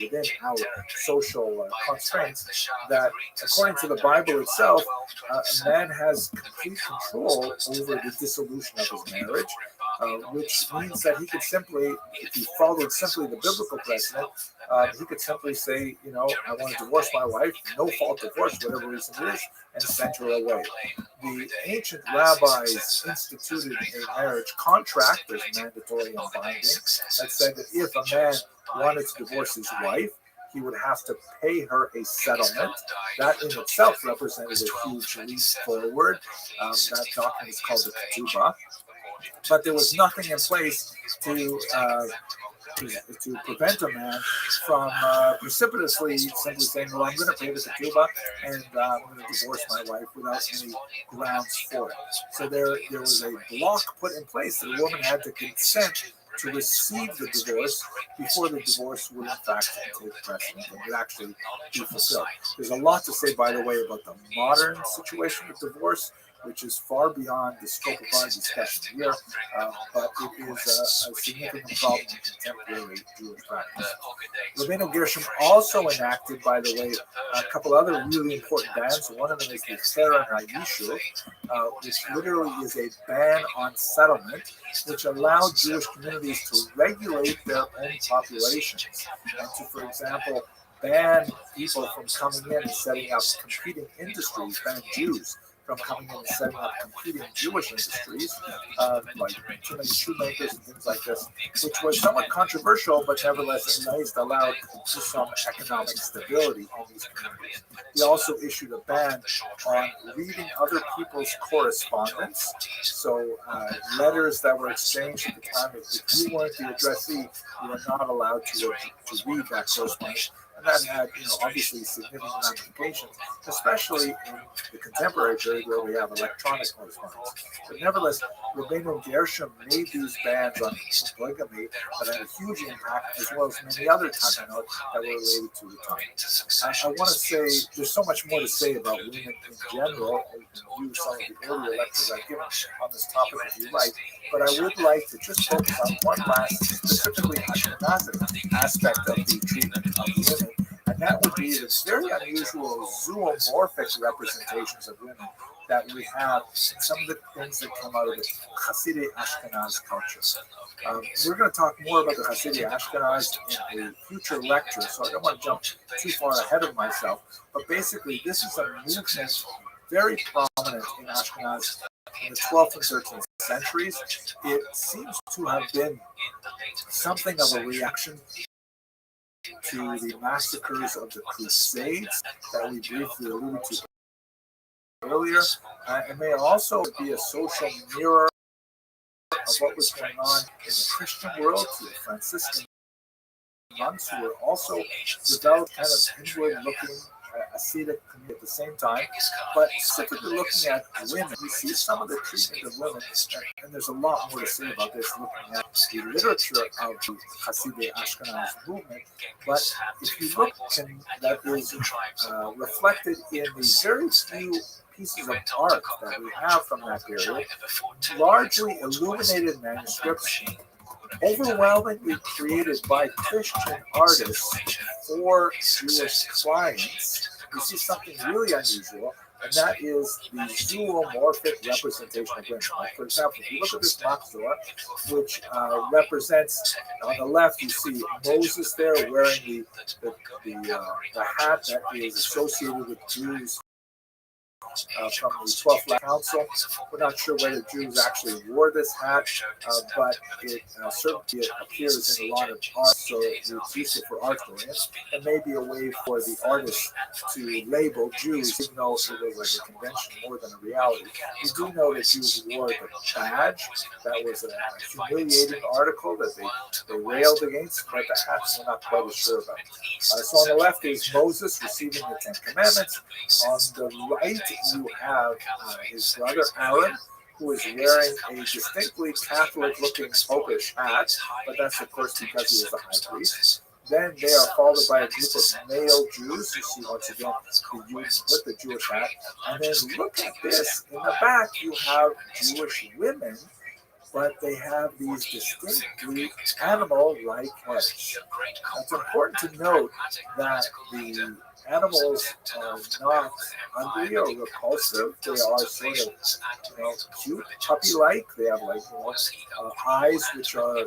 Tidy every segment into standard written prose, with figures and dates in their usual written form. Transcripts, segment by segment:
within our social constraints that, according to the Bible itself, a man has complete control over the dissolution of his marriage, which means that he could simply, if he followed simply the biblical precedent, he could simply say, I want to divorce my wife, no fault divorce, whatever reason it is, and send her away. The ancient rabbis instituted a marriage contract, there's mandatory and binding, that said that if a man wanted to divorce his wife, he would have to pay her a settlement. That in itself represented a huge leap forward. That document is called the ketubah. But there was nothing in place to prevent a man from precipitously simply saying, well, I'm going to pay the ketubah and I'm going to divorce my wife without any grounds for it. So there was a block put in place that a woman had to consent to receive the divorce before the divorce would in fact take precedent and would actually be fulfilled. There's a lot to say, by the way, about the modern situation of divorce, which is far beyond the scope of our discussion here, but it is a significant problem in contemporary Jewish practice. Rabbeinu Gershom also enacted, by the way, a couple other really important bans. One of them is the Cherem HaYishuv, which literally is a ban on settlement, which allowed Jewish communities to regulate their own populations and to, for example, ban people from coming in and setting up competing industries, ban Jews from coming in and setting up competing Jewish industries, like too many shoemakers and things like this, which was somewhat controversial, but nevertheless at least allowed for some economic stability in these communities. He also issued a ban on reading other people's correspondence, so letters that were exchanged at the time, if you weren't the addressee, you were not allowed to read that correspondence. And that had, obviously significant ramifications, especially in the contemporary period where we have electronic correspondence. But nevertheless, Rabbeinu Gershom made these bans on polygamy that had a huge impact, as well as many other takanot that were related to the time. I want to say there's so much more to say about women in general. You can view some of the earlier lectures I've given on this topic if you like, but I would like to just focus on one last, specifically Ashkenazic aspect of the treatment of women. And that would be the very unusual zoomorphic representations of women that we have in some of the things that come out of the Hasidic Ashkenaz culture. We're going to talk more about the Hasidic Ashkenaz in a future lecture, so I don't want to jump too far ahead of myself. But basically, this is a movement very prominent in Ashkenaz in the 12th and 13th centuries. It seems to have been something of a reaction to the massacres of the Crusades that we briefly alluded to earlier. It may also be a social mirror of what was going on in the Christian world to the Franciscan monks who were also developed kind of inward-looking ascetic community at the same time, but specifically looking at women, we see some of the treatment of women, and there's a lot more to say about this looking at the literature of the Hasidic Ashkenaz movement. But if you look, that is reflected in the very few pieces of art that we have from that period, largely illuminated manuscripts, overwhelmingly created by Christian artists for Jewish clients. We see something really unusual, and that is the zoomorphic representation of women. Like, for example, if you look at this Machzor, which represents, on the left, you see Moses there wearing the hat that is associated with Jews from the 12th Council. We're not sure whether Jews actually wore this hat, but it certainly appears in a lot of art, so it's useful for art historians. It may be a way for the artists to label Jews, even though it was like a convention more than a reality. We do know that Jews wore the badge. That was a humiliating article that they railed against, but the hats we're not quite as sure about. So on the left is Moses receiving the Ten Commandments. On the right, you have his brother Aaron, who is wearing a distinctly Catholic-looking popish hat, but that's of course because he was a high priest. Then they are followed by a group of male Jews. You see once again the Jews with the Jewish hat. And then look at this. In the back, you have Jewish women but they have these distinctly animal-like heads. It's important to note that the animals are not ugly or repulsive. They are sort of, cute, puppy-like. They have eyes which are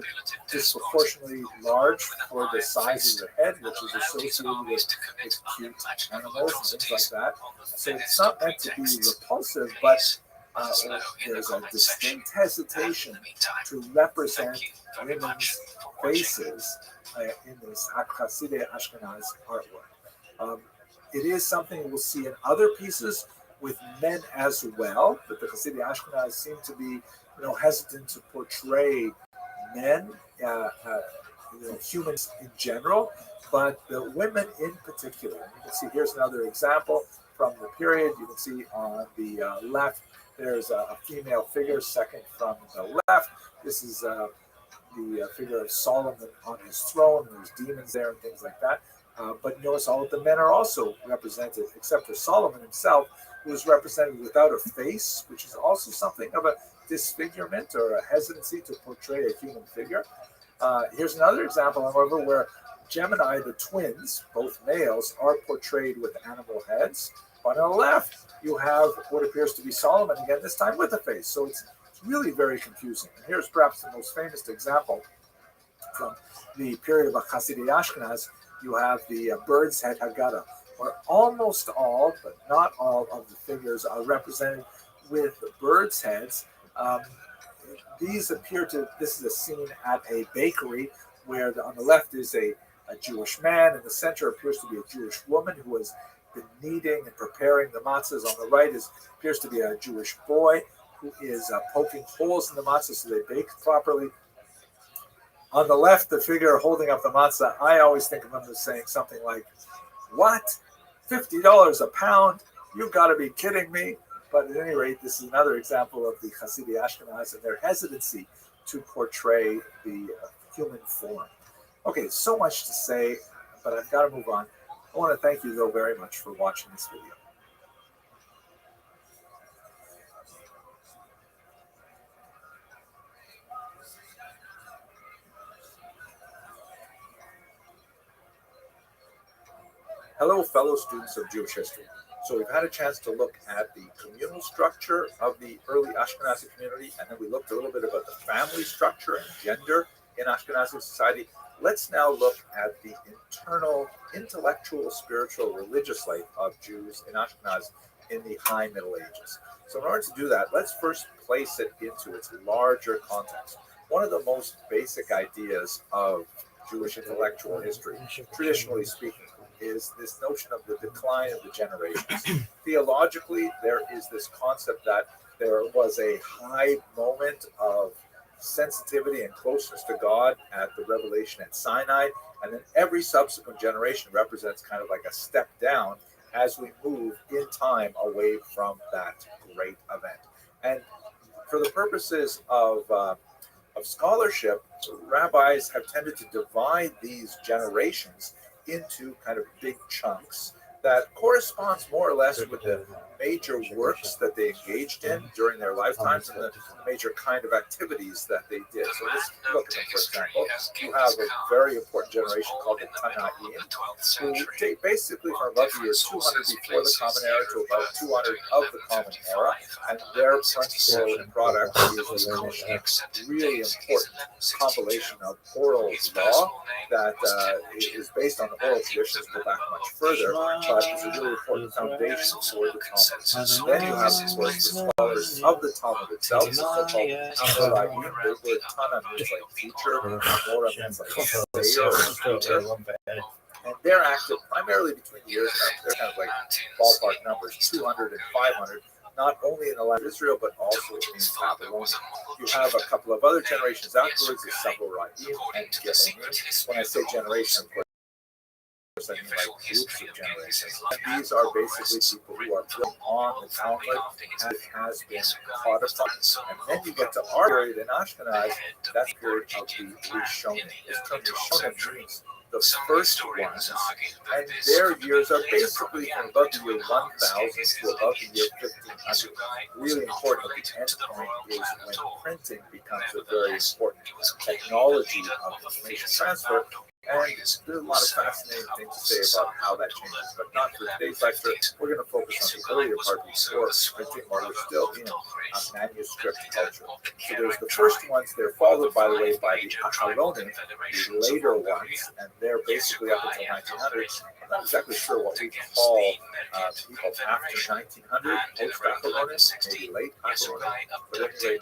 disproportionately large for the size of their head, which is associated with cute animals and things like that. So it's not meant to be repulsive, but there's a distinct hesitation to represent women's faces in this Hasidei Ashkenaz artwork. It is something we'll see in other pieces with men as well, but the Hasidei Ashkenaz seem to be, hesitant to portray men, humans in general, but the women in particular. You can see here's another example from the period. You can see on the left, there's a female figure, second from the left. This is the figure of Solomon on his throne. There's demons there and things like that. But notice all of the men are also represented, except for Solomon himself, who is represented without a face, which is also something of a disfigurement or a hesitancy to portray a human figure. Here's another example, however, where Gemini, the twins, both males, are portrayed with animal heads. But on the left, you have what appears to be Solomon again, this time with a face. So it's really very confusing. And here's perhaps the most famous example from the period of Hasidei Ashkenaz. You have the bird's head Haggadah, where almost all, but not all, of the figures are represented with birds' heads. This is a scene at a bakery where on the left is a Jewish man, in the center appears to be a Jewish woman who has been kneading and preparing the matzahs. On the right appears to be a Jewish boy who is poking holes in the matzah so they bake properly. On the left, the figure holding up the matzah, I always think of him as saying something like, "What? $50 a pound? You've got to be kidding me." But at any rate, this is another example of the Hasidei Ashkenaz and their hesitancy to portray the human form. Okay, so much to say, but I've got to move on. I want to thank you, though, very much for watching this video. Hello, fellow students of Jewish history. So we've had a chance to look at the communal structure of the early Ashkenazi community, and then we looked a little bit about the family structure and gender in Ashkenazi society. Let's now look at the internal, intellectual, spiritual, religious life of Jews in Ashkenaz in the High Middle Ages. So in order to do that, let's first place it into its larger context. One of the most basic ideas of Jewish intellectual history, traditionally speaking, is this notion of the decline of the generations. Theologically, there is this concept that there was a high moment of sensitivity and closeness to God at the revelation at Sinai, and then every subsequent generation represents kind of like a step down as we move in time away from that great event. And for the purposes of scholarship, rabbis have tended to divide these generations into kind of big chunks that corresponds more or less with the major works that they engaged in during their lifetimes and the major kind of activities that they did. So let's look at them, for example. You have a very important generation called the Tanaim, who date basically from about the year 200 before the Common Era to about 200 of the Common Era, and their principal product is a really important compilation of oral law that is based on the oral traditions, go back much further, but it's a really important foundation for the Talmud. Then you have, of course, the scholars of the Talmud itself, the so-called Amoraim. The word Tana means like teacher, Mora means like sayer or teacher. And they're active primarily between the years, they're kind of like ballpark numbers, 200 and 500, not only in the land of Israel, but also in Babylon. You have a couple of other generations afterwards, the Saboraim and Geonim. When I say generation, of course, I mean like groups of generations. And these are basically people who are built on the Talmud as it has been codified. And then you get to our period in Ashkenaz, that's the period of the Rishonim. This term Rishonim means the first ones, and their years are basically from about the year 1000 to about the year 1500. Really important at the end point is when printing becomes a very important technology of information transfer. And there's a lot of fascinating things to say about how that changes, but not for today's lecture. We're going to focus on the earlier part before printing, where we're still in a manuscript culture. So there's the first ones, they're followed, by the way, by the Acharonim, the later ones, and they're basically up until 1900. I'm not exactly sure what we call people after 1900, post-Acharonim, maybe late Acharonim, but anyway,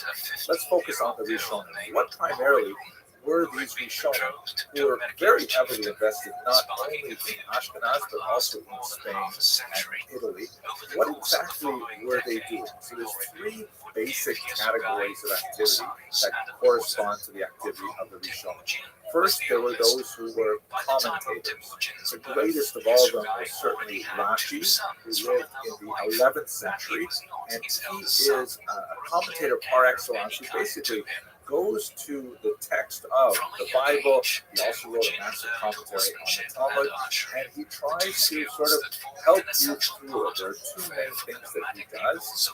let's focus on the Rishonim. What primarily were these Rishonim who were very heavily invested not only in Ashkenaz but also in Spain and Italy? What exactly were they doing? So there's three basic categories of activity that correspond to the activity of the Rishonim. First, there were those who were commentators. The greatest of all of them was certainly Rashi, who lived in the 11th century, and he is a commentator par excellence. He basically goes to the text of the Bible. He also wrote a massive commentary on the Talmud, and he tries to sort of help you through it. There are two main things that he does.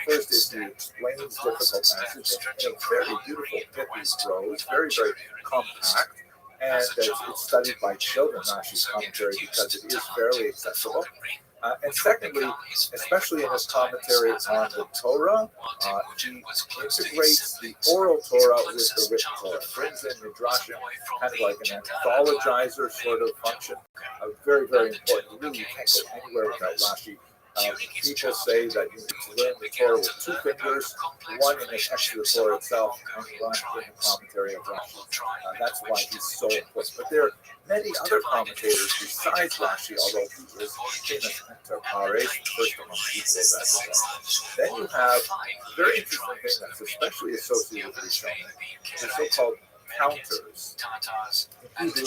First is he explains difficult passages in a very beautiful, pithy prose, very, very compact, and it's studied by children, Rashi's commentary, because it is fairly accessible. And secondly, especially in his commentary on the Torah, he integrates the oral Torah with the written Torah, brings in Midrashim, kind of like an anthologizer sort of function. Very, very important. Really, you can't go anywhere without Rashi. People say that you need to learn the Torah with two fingers, one in the text of the Torah itself, and one in the commentary of Rashi. That's why he's so important. But there are many other commentators besides Rashi, although he is famous for Pare, first among people of that era. Then you have a very interesting thing that's especially associated with Rishonim, the so-called counters. In Hebrew,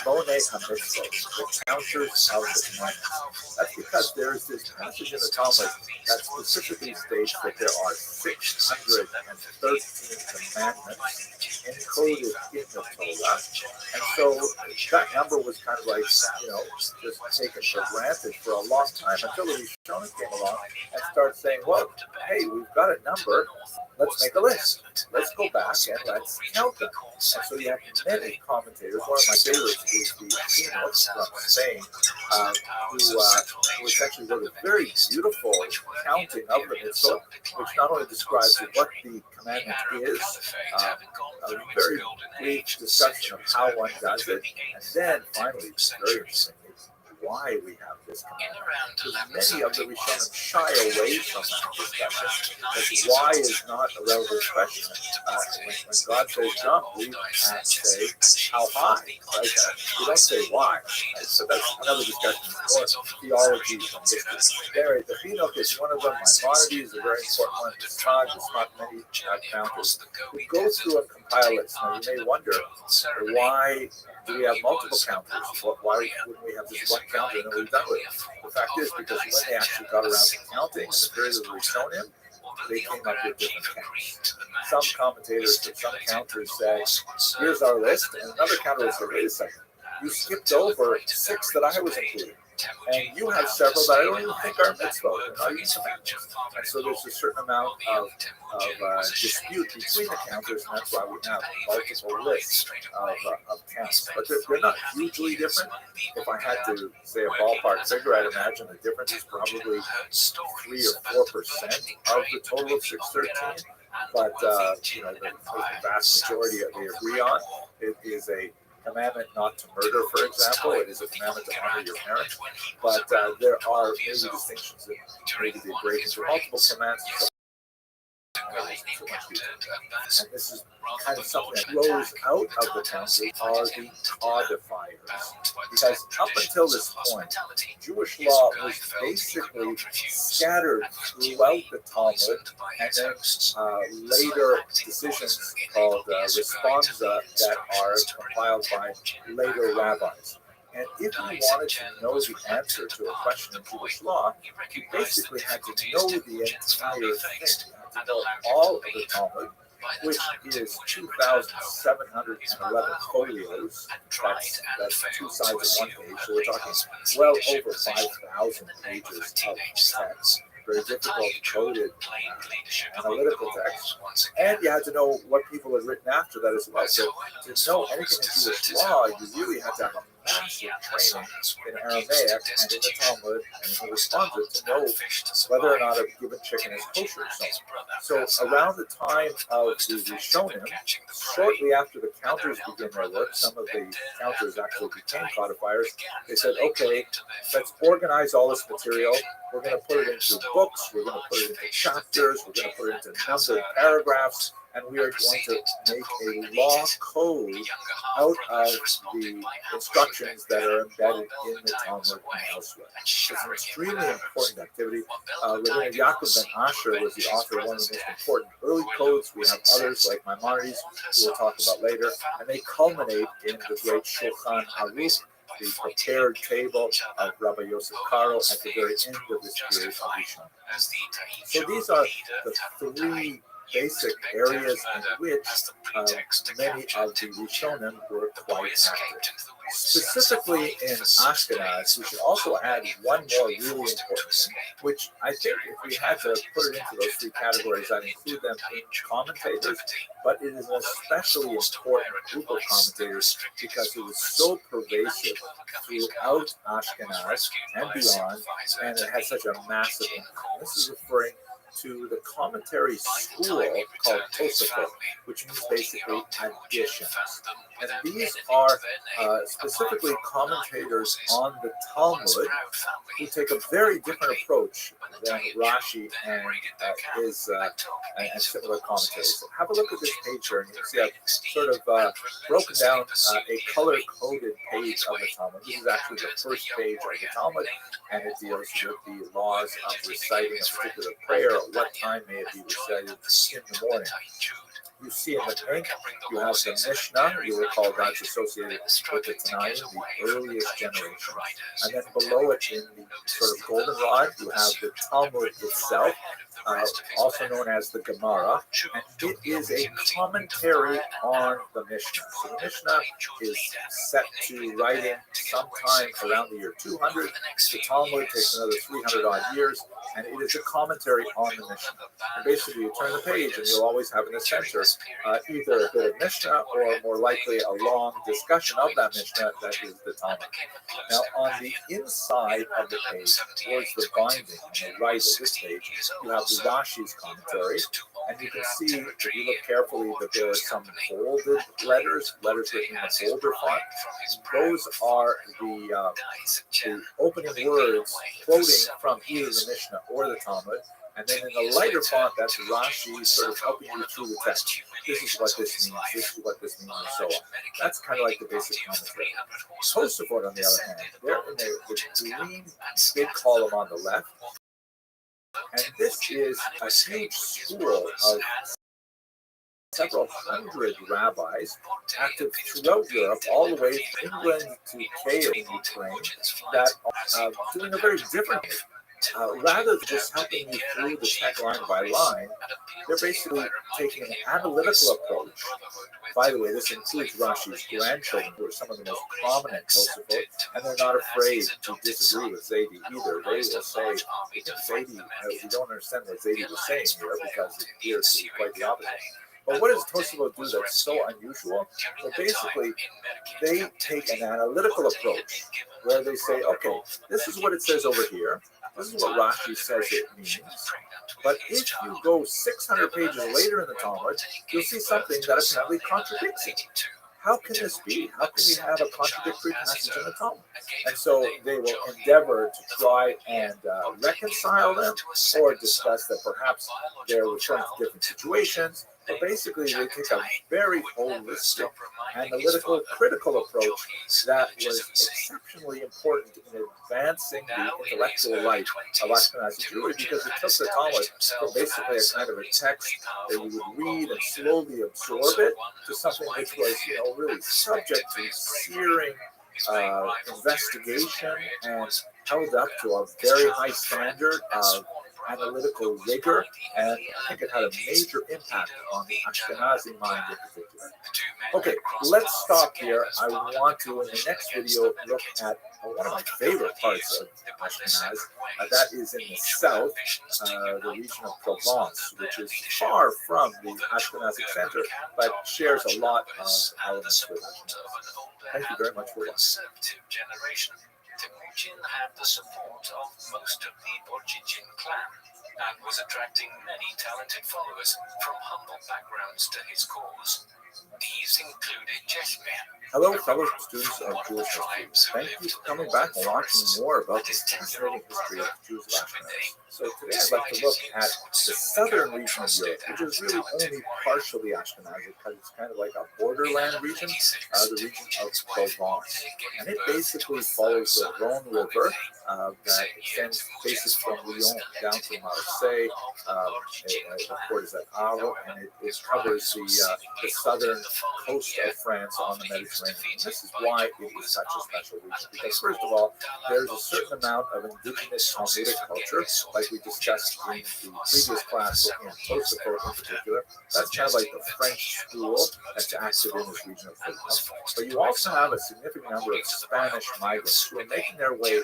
Monei HaMitzvot, the counters of the commandments. That's because there is this passage in the Talmud that specifically states that there are 613 commandments encoded in the Torah. And so that number was kind of like, just taken for granted for a long time until the Rishonim came along and started saying, well, hey, we've got a number. Let's make a list. Let's go back and let's count them. And so you have many commentators. One of my favorites is the Enoch from Spain, who essentially wrote a very beautiful counting of the mitzvah, which not only describes what the commandment is, a very brief discussion of how one does it, and then finally, very interesting, why we have this commandment. Because many of the Rishonim shy away from that discussion. Because why is not a relevant question. When God says jump, we say how high. Right? We don't say why. Right? So that's another discussion. More theology and history. The Enoch is one of them. Maimonides is a very important one. There's not many counters. We go through and compile it. Now you may wonder, why do we have multiple counters? Why wouldn't we have just one counter and then we're done with it? The fact is, because when they actually got around to counting in the period of the Rishonim, they came up with different counts. Some commentators and some counters say, here's our list, and another counter will say, wait a second, you skipped over 6 that I was including. And you have several that I don't even think are mitzvah, they're not even commandments. And so there's a certain amount of dispute between the counters, and that's why we have multiple lists of counts. But they're not hugely different. If I had to say a ballpark figure, I'd imagine the difference is probably 3 or 4% of the total of 613. But the vast majority they agree on. It is a commandment not to murder, for example. It is a commandment to honor your parents. But there are maybe distinctions that maybe they break into multiple commands. And this is kind of something that grows out of the country are the codifiers. Because up until this point, Jewish law was basically scattered throughout the Talmud, and then later decisions called responsa that are compiled by later rabbis. And if you wanted to know the answer to a question in Jewish law, you basically had to know the entire thing. You had to know all of the Talmud, which is 2,711 folios. That's two sides of one page. So we're talking well over 5,000 pages of text. Very difficult coded analytical text. And you had to know what people had written after that as well. So to know anything to do with law, you really had to have a massive training in Aramaic and in the Talmud and in the Respondent to know whether or not a given chicken is kosher or so. So around the time of the Rishonim, shortly after the counters began their work, some of the counters actually became codifiers. They said, okay, let's organize all this material. We're going to put it into books. We're going to put it into chapters. We're going to put it into numbered paragraphs. And we are going to make a law code out of the instructions that are embedded in the Talmud and elsewhere. It's an extremely important activity. Rabbi Yaakov ben Asher was the author of one of the most important early codes. We have others like Maimonides, who we'll talk about later, and they culminate in the great Shulchan Aruch, the prepared table of Rabbi Yosef Karo at the very end of this period of Rishon. So these are the three basic areas in which many of the Rishonim were quite active. Specifically in Ashkenaz, we should also add one more really important thing, which I think if we had to put it into those three categories, I'd include them in commentators, but it is an especially important group of commentators because it was so pervasive throughout Ashkenaz and beyond, and it has such a massive impact. This is referring to the commentary school called Tosafot, which means basically additions. And these are specifically commentators on the Talmud who take a very different approach than Rashi and similar commentators. So have a look at this page here, and you can see I've sort of broken down a color-coded page of the Talmud. This is actually the first page of the Talmud, and it deals with the laws of reciting a particular prayer. At what time may it be recited in the morning? You see in the pink, you have the Mishnah. You recall that's associated with the Tanaim, the earliest generation. And then below it in the sort of goldenrod, you have the Talmud itself, also known as the Gemara. And it is a commentary on the Mishnah. So the Mishnah is set to writing sometime around the year 200. The Talmud takes another 300 odd years, and it is a commentary on the Mishnah. And basically, you turn the page, and you'll always have in the center either a bit of Mishnah or more likely a long discussion of that Mishnah that is the Talmud. Now, on the inside of the page, towards the binding, on the right of this page, you have the Rashi's commentary, and you can see, if you look carefully, that there are some bolded letters written in a bolder font. Those are the opening words quoting from either the Mishnah or the Talmud. And then in the lighter font, that's Rashi sort of helping you through the text. This is what this means, this is what this means, and so on. That's kind of like the basic commentary. Tosafot, on the other hand, they're in the green big column on the left. And this is a huge school of several hundred rabbis active throughout Europe, all the way from England to Kiev in Ukraine, that are doing a very different thing. Rather than just helping you through the text line by line, they're basically taking an analytical approach. By the way, this includes Rashi's grandchildren, who are some of the most prominent Tosafot, and they're not afraid to disagree with Zaidi either. They will say, Zaidi, we don't understand what Zaidi was saying here, because it appears to be quite the opposite. But what does Tosafot do that's so unusual? Well, basically, they take an analytical approach where they say, okay, this is what it says over here. This is what Rashi says it means. But if you go 600 pages later in the Talmud, you'll see something that apparently contradicts it. How can this be? How can we have a contradictory passage in the Talmud? And so they will endeavor to try and reconcile them or discuss that perhaps they're referring to different situations. But basically, they take a very holistic, analytical, critical approach that was exceptionally important in advancing the intellectual life of Ashkenazi Jewry, because it took the Talmud from basically a kind of a text that you would read and slowly absorb it to something which was, really subject to searing investigation and held up to a very high standard of analytical rigor, and I think it had a major impact on the Ashkenazi mind in particular. Okay, let's stop here. I want to, in the next video, look at one of my favorite parts of Ashkenaz. That is in the south, the region of Provence, which is far from the Ashkenazic center, but shares a lot of elements with it. Thank you very much for watching. Temujin had the support of most of the Borjigin clan and was attracting many talented followers from humble backgrounds to his cause. These included Jesmer. Hello, fellow students of Jewish history. Thank you for coming back and watching more about the fascinating history of Jews of Ashkenaz. So today I'd like to look at the southern region of Europe, which is really only partially Ashkenazic because it's kind of like a borderland region, the region of Provence. And it basically follows the Rhone River that extends basically from Lyon down to Marseille. The port is at Arles, and it covers the southern coast of France on the Mediterranean. And this is why it is such a special region, because first of all, there's a certain amount of indigenous Talmudic culture, like we discussed in the previous class in Tosafot in particular. That's kind of like the French school that's active in this region of France. But you also have a significant number of Spanish migrants who are making their way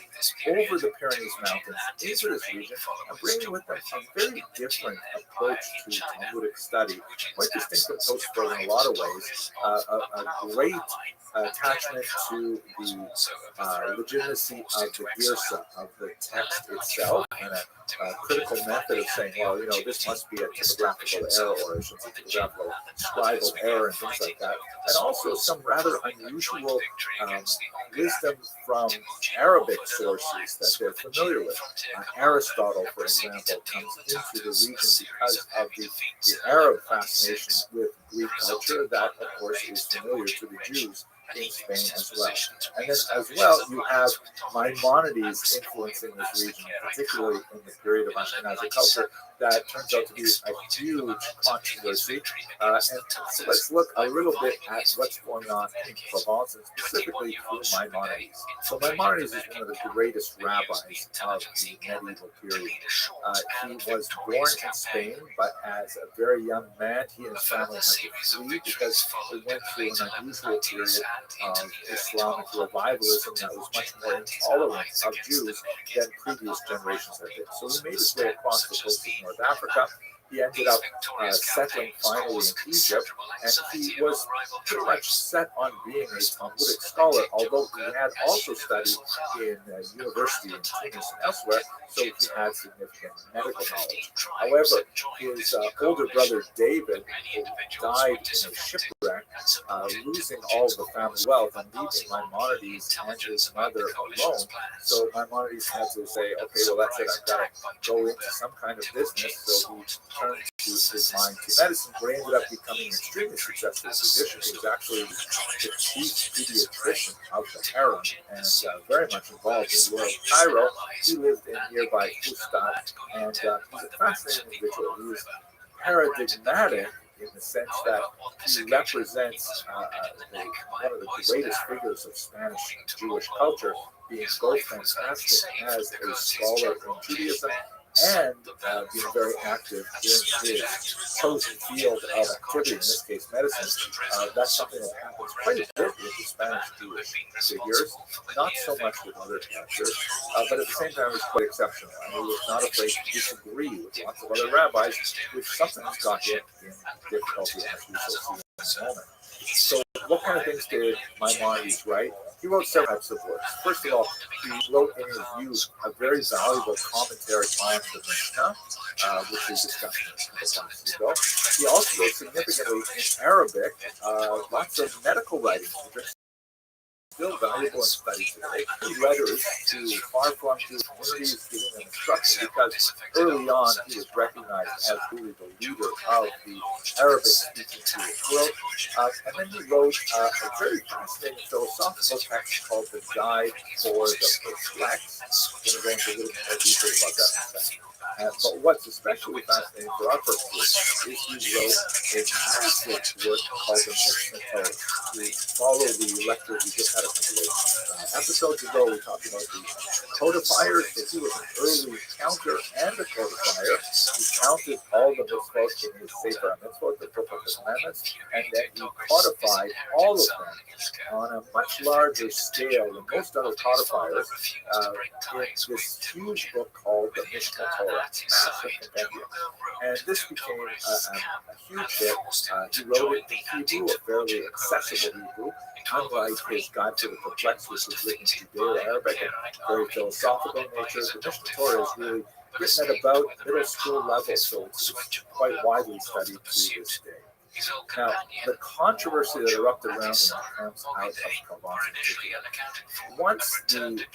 over the Pyrenees Mountains into this region and bringing with them a very different approach to Talmudic study, quite distinct from Tosafot in a lot of ways, a great attachment to the legitimacy of the girsa, of the text itself, and a critical method of saying, well, you know, this must be a typographical error, or I shouldn't say typographical, scribal error, and things like that. And also some rather unusual wisdom from Arabic sources that they're familiar with. Aristotle, for example, comes into the region because of the Arab fascination with Greek culture that, of course, is familiar to the Jews in Spain as well. And then as well, you have Maimonides influencing this region, particularly in the period of Ashkenazi culture, that turns out to be a huge controversy. And so let's look a little bit at what's going on in Provence, and specifically through Maimonides. So Maimonides is one of the greatest rabbis of the medieval period. He was born in Spain, but as a very young man, he and his family had to flee because they went through an unusual period of Islamic revivalism that was much more intolerant of Jews than previous generations had been. So he made his way across the coast of North Africa. He ended up settling finally in Egypt, and he was pretty much set on being a Talmudic scholar, although he had also studied in university in Tunis and elsewhere, so he had significant medical knowledge. However, his older brother David, who died in a shipwreck, losing all of the family wealth and leaving Maimonides and his mother alone. So Maimonides had to say, okay, well, that's it, I've got to go into some kind of business. So he turned his mind to medicine, where he ended up becoming an extremely successful physician. He was actually the chief pediatrician of the harem and very much involved in the royal Cairo. He lived in nearby Fustat, and he's a fascinating individual. He is paradigmatic in the sense that he represents one of the greatest figures of Spanish Jewish culture, being both fantastic as a scholar in Judaism and being very active in his chosen field of activity, in this case medicine. That's something that happens quite a bit with the Spanish Jewish figures, not so much with other cultures, but at the same time it was quite exceptional. And he was not afraid to disagree with lots of other rabbis, which sometimes got him in difficulty, as we shall see in a moment. So what kind of things did Maimonides write? He wrote several types of works. First of all, he wrote in his youth a very valuable commentary on the Mishnah, which we discussed a couple times ago. He also wrote significantly in Arabic lots of medical writings, which are still valuable in study today. He letters to far-flung Jewish communities, giving them instruction, because early on he was recognized as really the leader of the Arabic-speaking Jewish world. And then he wrote a very fascinating philosophical text called The Guide for the Perplexed. I'm going to go into a little more detail about that in a second. But what's especially fascinating for our purposes is he wrote a massive work called the Mishnah to follow the lecture we just had a couple of episodes ago. We talked about the codifiers, but he was an early counter and a codifier. He counted all the mitzvot in his Sefer HaMitzvot, the Book of the Commandments, and then he codified all of them on a much larger scale than most other codifiers in this huge book called the Mishnah Torah, massive compendium. And this became a huge hit. He wrote it in Hebrew, a fairly accessible Hebrew, unlike his Guide to the Perplexed, which was written in Judeo-Arabic and very philosophical in nature. The Mishnah Torah is really written at about middle school level, so it's quite widely studied to this day. Now, the controversy that erupted around him comes out of Provence. Once the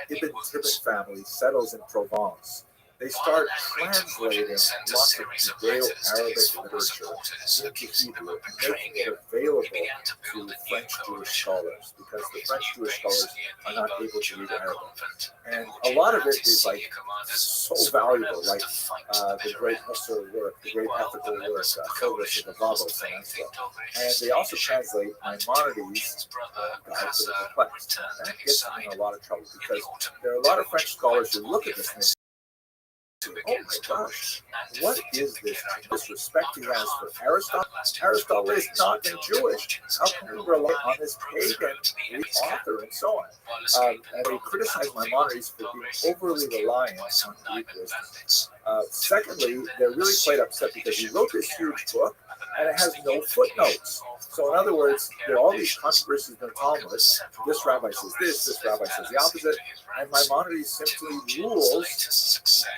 Ibn Tibbon family settles in Provence, they start translating lots of Judeo-Arabic literature into Hebrew and making it available to French Jewish scholars, because the French Jewish scholars are not able to read Arabic. And a lot of it is like so valuable, like the great Husserl work, the great ethical work, Philus of the Vavos, and they also translate Maimonides' Guide to the Perplexed. That gets them in a lot of trouble, because there are a lot of French scholars who look at this and oh my gosh, what is this respect he has for Aristotle? Aristotle is not even Jewish. How can we rely on this pagan Greek author and so on? And they criticize Maimonides for being overly reliant on Greek wisdom. Secondly, they're really quite upset because he wrote this huge book and it has no footnotes. So in other words, there are all these controversies in the Talmud. This rabbi says this rabbi says the opposite, and Maimonides simply rules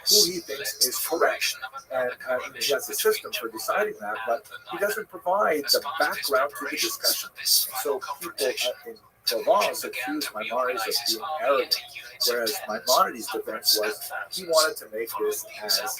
who he thinks is correct. And he has a system for deciding that, but he doesn't provide the background to the discussion. So people in Provence accused Maimonides of being arrogant, whereas Maimonides' defense was he wanted to make this as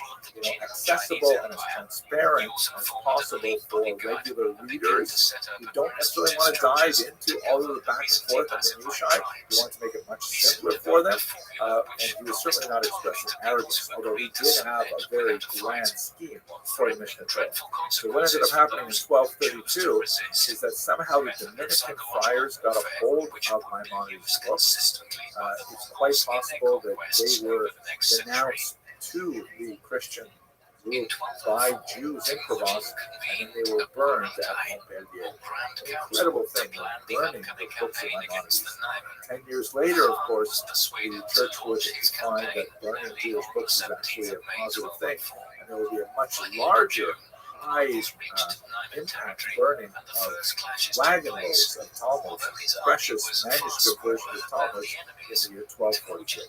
accessible and as transparent as possible for regular readers who don't necessarily want to dive into all of the back and forth and minutiae. He wanted to make it much simpler for them, and he was certainly not expressing arrogance, although he did have a very grand scheme for the Mishnah Torah. So what ended up happening in 1232 is that somehow the Dominican friars got a hold of Maimonides' book. It's quite possible that they were denounced to the Christian group by Jews in Provence, and then they were burned at Montpellier. An incredible thing, burning the books of Maimonides. 10 years later, of course, the church would find that burning Jewish books is actually a positive thing, and there will be a much larger impact burning of wagon loads of Talmud, precious manuscript versions of Talmud in the year 1242.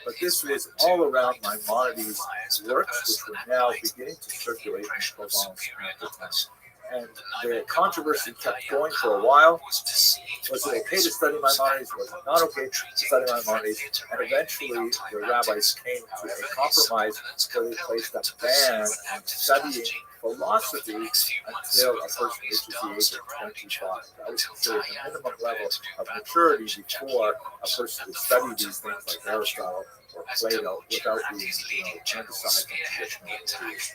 But this was all around Maimonides' works, which were now beginning to circulate in Provence at the time. And the controversy kept going for a while. Was it okay to study Maimonides? Was it not okay to study Maimonides? And eventually, the rabbis came to a compromise where they placed a ban on studying philosophy until a person reaches the age of 25. That was considered the minimum level of maturity before a person could study these things like Aristotle or Plato without being turned aside from traditional beliefs.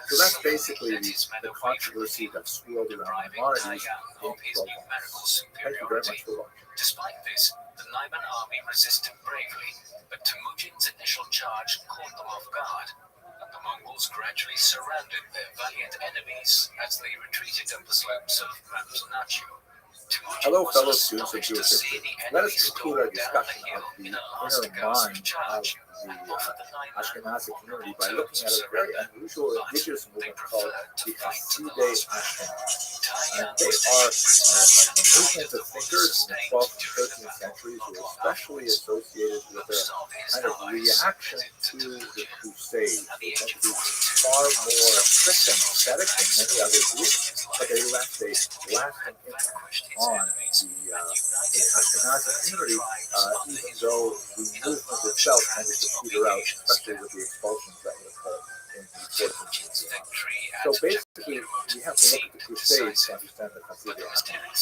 So that's basically the controversy that swirled around Maimonides in Provence. Thank you very much for watching. Despite this, the Naiman army resisted bravely, but Temujin's initial charge caught them off guard. The Mongols gradually surrounded their valiant enemies as they retreated up the slopes of Mount Nachu. Hello, fellow students of Jewish history. Let us conclude our discussion of the inner mind of the Ashkenazi community by looking at a very unusual indigenous movement called the Hasidei Ashkenaz. And they are a movement of thinkers in the 12th and 13th centuries who are especially associated with a kind of reaction to the Crusades. They tend to be far more strict and ascetic than many other groups, but they left a lasting impact on the Ashkenazi community, even though the movement itself tended to peter out, especially with the expulsions that would occur in the 14th century. So basically, we have to look at the Crusades to understand the Hasidei Ashkenaz.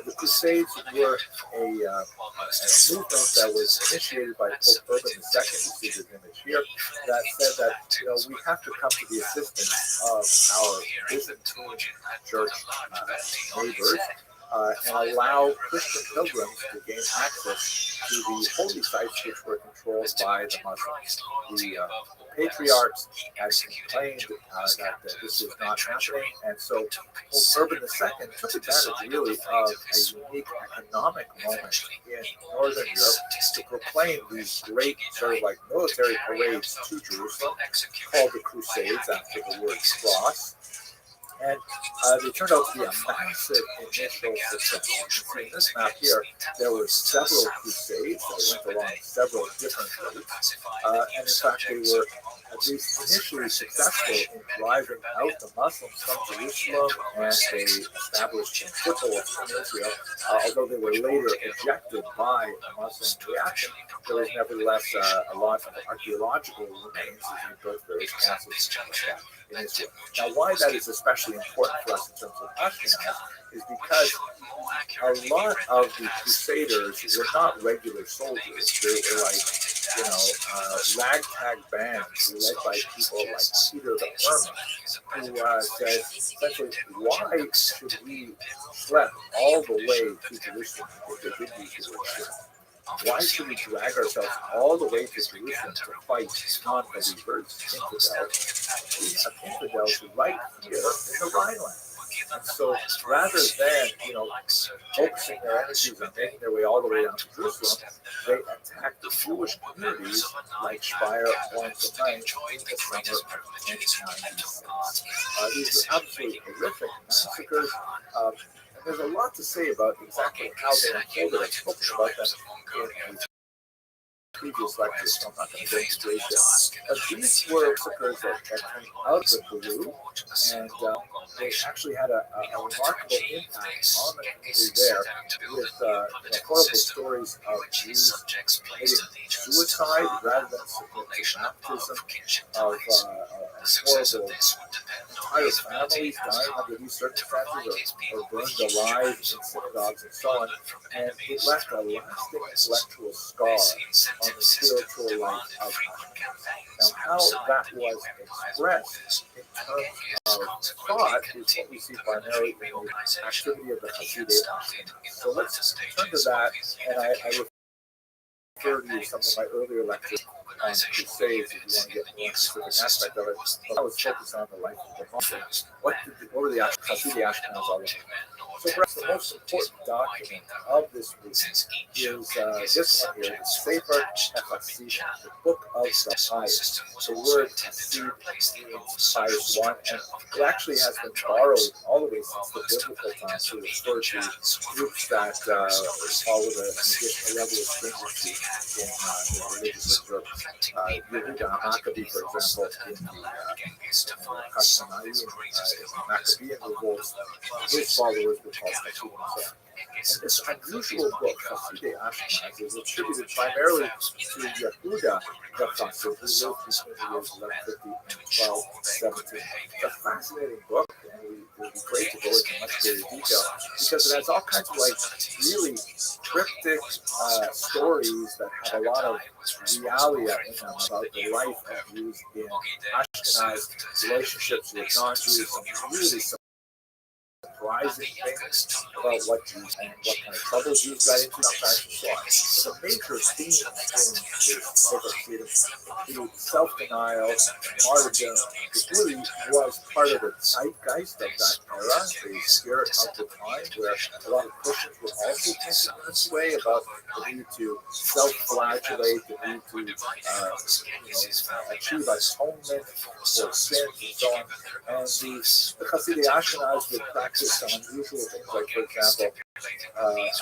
The Crusades were a movement that was initiated by Pope Urban II, you see this image here, that said that we have to come to the assistance of our Byzantine church neighbors and allow Christian pilgrims to gain access to the holy sites which were controlled by the Muslims. The patriarchs had complained that this was not happening, and so Pope Urban II took advantage really of a unique economic moment in Northern Europe to proclaim these great sort of like military parades to Jerusalem called the Crusades after the word cross. And they turned out to be a massive initial success. In this map here, there were several crusades that went along several different routes. And in fact, they were at least initially successful in driving out the Muslims from Jerusalem, and they established some footholds in Israel. Although they were later ejected by the Muslim reaction, there was nevertheless a lot of archaeological remains as we built various castles like that in Israel. Now, why that is especially important for us in terms of Ashkenaz is because a lot of the Crusaders were not regular soldiers. They were like, ragtag bands led by people like Peter the Hermit, who said, essentially, why should we schlep all the way to Jerusalem if they did use the word schlep? Why should we drag ourselves all the way to Jerusalem to fight non-believers, infidels? We have infidels right here in the Rhineland. And so rather than, focusing their energies on making their way all the way down to Jerusalem, they attacked the Jewish communities like Speyer, Lawrence, and Mainz in the summer of 1996. These are absolutely horrific massacres. And there's a lot to say about exactly how they unfolded. I've spoken about them in previous lectures, so I'm not going to go into details. These were massacres that came out of the blue, and they actually had a remarkable impact on the community there with horrible stories of Jews committing suicide rather than submitting to baptism, of horrible entire families dying under these circumstances or burned alive in synagogues and so on. And it left a lasting intellectual scar on the spiritual life of Ashkenaz. Now, how that was expressed in terms of thought is what we see primarily in the activity of the Hasidei Ashkenaz. So let's turn to that, and I refer to some of my earlier lectures on crusades if you want to get more specific aspect of it. But I was focused on the life of the Muslims. What were the Hasidei Ashkenaz all about? So perhaps the most important document of this movement is this one here, the Sefer HaChasidim, the Book of the Pious. The word Hasid means pious one, and it actually has been borrowed all the way since the biblical times to refer to groups that follow an additional level of stringency in religious observance. Yehuda HaMaccabee, for example, in the Maccabean revolts, his followers were called Hasidim. And this unusual book, Hasidei Ashkenaz, is attributed primarily to Yehuda the Chassid, who lived between the years 1150 and 1217. It's a fascinating book, and it would be great to go into much greater detail because it has all kinds of really cryptic stories that have a lot of realia in them about the life of Jews in Ashkenaz, relationships with non-Jews, and really surprising things about what Jews and what kind of trouble Jews got into sometimes and so on. So the major themes in this book of Hasidus include self-denial, martyrdom. It really was part of the zeitgeist of that era, the spirit of the time, where a lot of Christians were also thinking in this way about the need to self-flagellate, the need to achieve atonement for sins and so on. And the Hasidei Ashkenaz would practice some unusual things like, for example,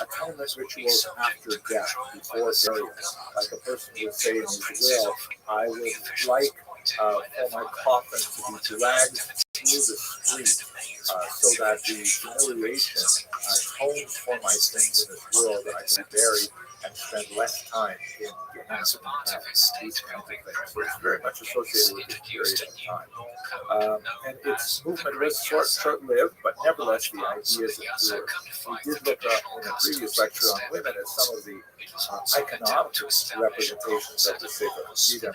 atonement rituals after death, before burial. Like a person would say in his will, I would like for my coffin to be dragged through the street so that the humiliation atones for my sins in this world, that I can be buried and spend less time in Gehenna. These kinds of things. So it's very much associated with this period of time. And its movement was short-lived, but nevertheless the ideas endured. We did look up in a previous lecture on women at some of the iconographic representations of the Sefer Hasidim,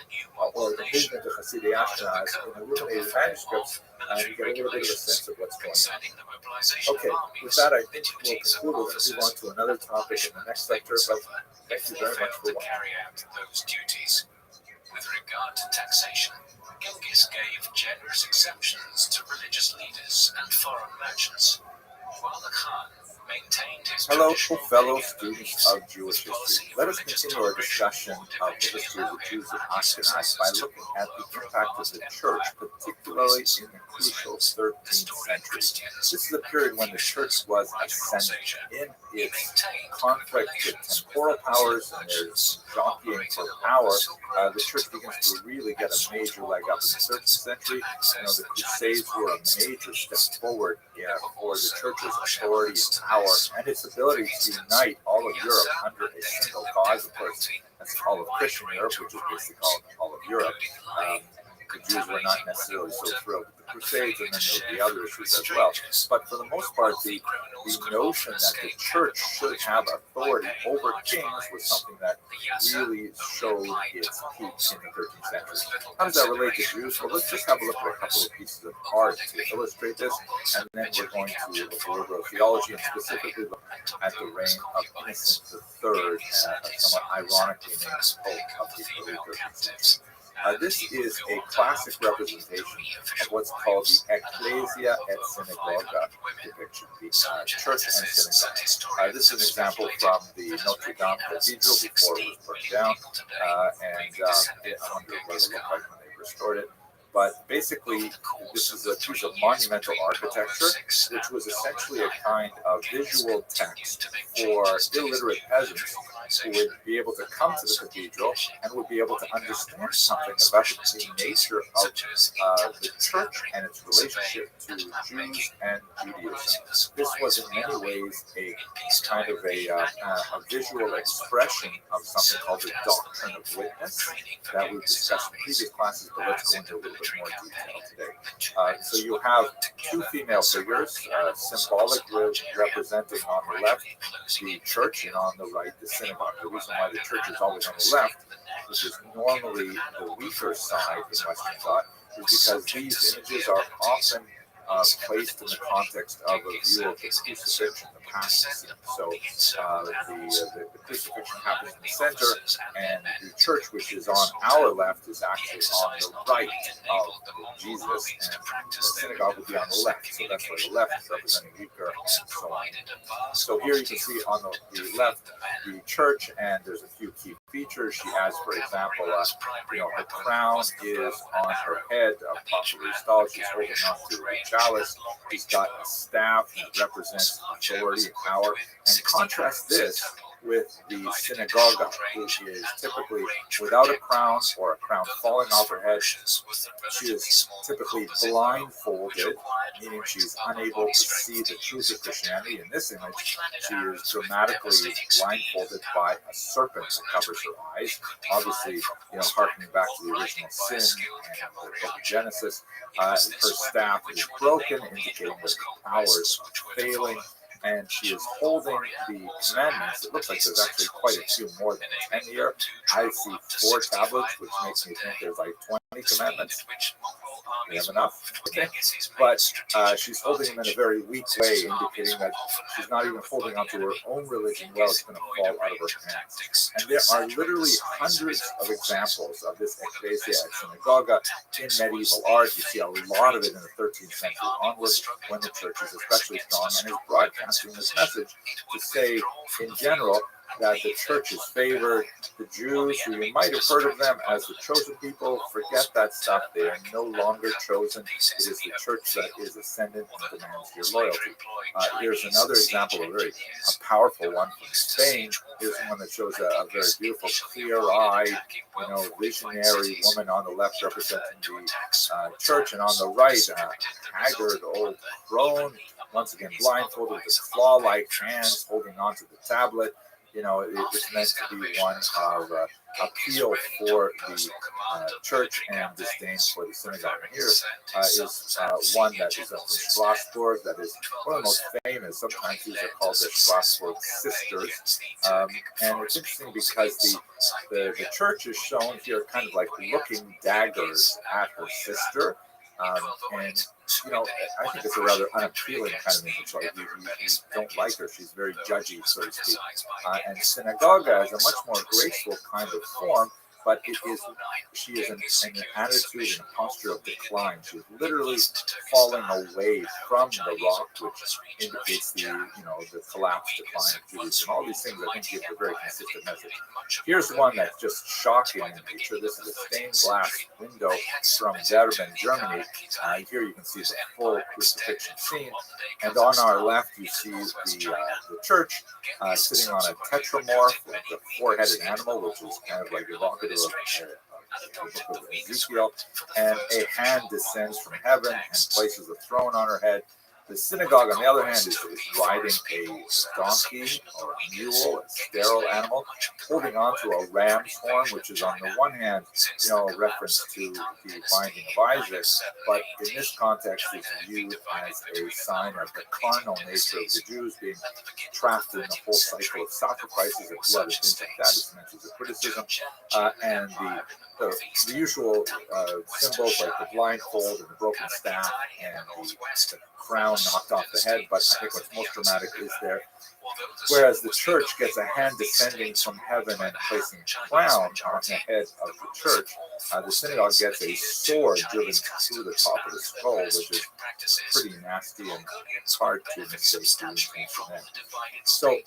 or the movement of Hasidei Ashkenaz in illuminated manuscripts military get a little bit of a regulations sense of what's going on. concerning the mobilization Okay, of armies, with that, I the think we'll duties of conclude. We're going to officers, move on to another topic in the next lecture, but thank if you they very much failed for to watching. carry out those duties. With regard to taxation, Genghis gave generous exemptions to religious leaders and foreign merchants, while the Khan maintained his Hello, traditional fellow pagan students beliefs. of Jewish His policy history. of Let us religious continue our toleration discussion would of the eventually history of allow the Jews in him and his Ashkenaz successors by to looking rule at the over a impact of vast the empire church, of particularly priests, in the crucial Muslims, 13th Nestorian century. Christians, This is the and period when the church Confucians was right across ascendant Asia. in He its maintained good conflict with relations temporal with powers Muslim and their merchants who jockeying operated for along power. the Silk Road The church to the begins west, to really and get a sought major more leg up in the 13th assistance century. to access The the Chinese Crusades were a markets to the major step east. forward There were for the also church's harsh authority elements and to power this. and its ability For to instance, unite all of the Europe Yasser under a mandated single the cause. death Of course, penalty that's for all a of wide Christian Europe, range of which is basically crimes, all of Europe. including lying, The Jews were not contaminating necessarily running so water, thrilled with the and Crusades, and failing then to there would be share other food issues with as well. strangers. But for the most part, Wealthy the criminals could notion often that the escape church capital should have punishment authority by paying over large kings was fines. something that The Yasser really only showed applied to its peak Mongols, in the 13th and there was century. little How does that relate to consideration Jews? for Well, the let's just fate have a of look at a couple foreigners. of pieces of art to Accordingly, illustrate the this, Mongols and then we're habitually going to captured look foreign over women theology on and campaign specifically look and took at the them reign as of concubines. Innocent III, Genghis and his somewhat sons had ironically the named first Pope pick of of the the early female 13th century. captives, and This he is would a go on to classic have representation 23 of official what's called the wives and a Ecclesia harem et of over Synagoga 500 women. depiction, the Some church and geneticists and synagogue. historians This is have an example speculated from the that as Notre many Dame as Cathedral before it 16 was burned million down, people today may be I descended from wonder what Genghis it looked Khan. like when they restored it. But basically, this is a piece of monumental architecture, which was essentially a kind of visual text for illiterate peasants who would be able to come to the cathedral and would be able to understand something about the nature of the church and its relationship to Jews and Judaism. This was in many ways a kind of a visual expression of something called the doctrine of witness that we've discussed in previous classes, but let's go into a little bit more detail today. So you have two female figures, symbolically representing on the left the church and on the right the synagogue. The reason why the church is always on the left, which is normally the weaker side in Western thought, is because these images are often placed in the context of a view of the crucifixion, the passion scene. So the crucifixion happens in the center, and the church, which is on our left, is actually on the right of Jesus, and the synagogue would be on the left. So that's why the left is representing weaker, and so on. So here you can see on the left the church, and there's a few key features. She has, for example, her crown is on her head, properly installed. She's holding on to a chalice. She's got a staff that represents authority and power. And contrast this with the synagogue, which is typically without a crown or a crown falling off her head. She is typically blindfolded, meaning she's unable to see the truth of Christianity. In this image, she is dramatically blindfolded by a serpent that covers her eyes. Obviously, harkening back to the original sin and the book of Genesis. Her staff is broken, indicating that the powers are failing. And she is holding the commandments. It looks like there's actually quite a few more than 10 here. I see 4 tablets, which makes me think there's like 20 commandments. We have enough. Okay. But she's holding them in a very weak way, indicating that she's not even holding onto her own religion well. It's going to fall out of her hands. And there are literally hundreds of examples of this Ecclesia et Synagoga in medieval art. You see a lot of it in the 13th century onwards, when the church is especially strong and is broadcasting this message to say, in general, that the church is favored. The Jews, who you might have heard of them as the chosen people, forget that stuff. They are no longer chosen. It is the church that is ascendant and demands your loyalty. Here's another example, a very powerful one from Spain. Here's one that shows a very beautiful, clear-eyed, visionary woman on the left representing the church, and on the right, haggard old crone, once again blindfolded with claw-like hands holding onto the tablet. It's meant to be one of appeal for the church and disdain for the synagogue. And here is one that is from Strasbourg, that is one of the most famous. Sometimes these are called the Strasbourg sisters. And it's interesting because the church is shown here kind of like looking daggers at her sister. And I think it's a rather unappealing kind of image. Like you don't like her; she's very judgy, so to speak. And synagoga is a much more graceful kind of form, but she is in an attitude and a posture of decline. She's literally falling away from the rock, which indicates the collapse, decline of Judaism. All these things, I think, give a very consistent message. Here's one that's just shocking in nature. This is a stained glass window from Zerben, Germany. Here you can see the full crucifixion scene, and on our left you see the church sitting on a tetramorph, like the four-headed animal, which is kind of like evocative of the book of Ezekiel, and a hand descends from heaven and places a throne on her head. The synagogue, on the other hand, is riding a donkey or a mule, a sterile animal, holding on to a ram's horn, which is on the one hand, a reference to the binding of Isaac, but in this context is viewed as a sign of the carnal nature of the Jews being trapped in the whole cycle of sacrifices and blood and things like that. It's meant as a criticism, and the usual symbols like the blindfold and the broken staff and the crown knocked off the head, but I think what's most dramatic is whereas the church gets a hand descending from heaven and placing a crown on the head of the church, the synagogue gets a sword driven through the top of the skull, which is pretty nasty and hard to mistake the intention there. So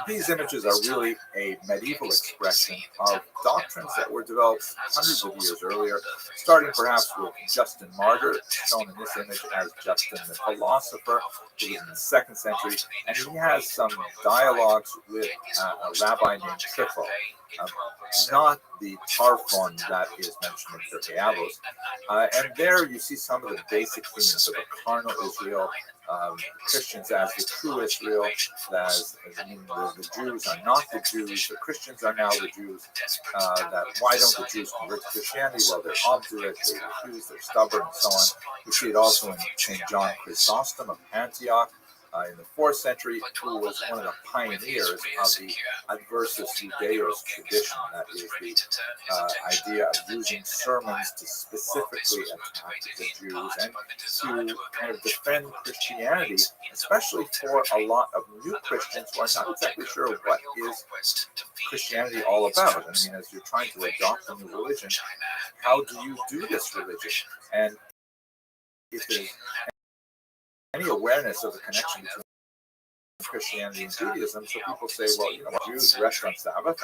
these images are really a medieval expression of doctrines that were developed hundreds of years earlier, starting perhaps with Justin Martyr, shown in this image as Justin the philosopher, who was in the 2nd century, and he has some dialogues with a rabbi named Trifo, not the Tarfon that is mentioned in Pirkei Avos. And there you see some of the basic themes of a carnal Israel, Christians as the true Israel, as the Jews are not the Jews, the Christians are now the Jews, that why don't the Jews convert to Christianity? Well, they're obdurate, they refuse, they're stubborn, and so on. We see it also in St. John Chrysostom of Antioch, in the 4th century, who was one of the pioneers of the adversus Judaeos tradition, that is the idea of using sermons to specifically attack the Jews and to kind of defend Christianity, especially for a lot of new Christians who are not exactly sure what is Christianity all about. I mean, as you're trying to adopt a new religion, how do you do this religion? And if there's any awareness of the connection between Christianity and Judaism, so people say, well, Jews rest on Sabbath,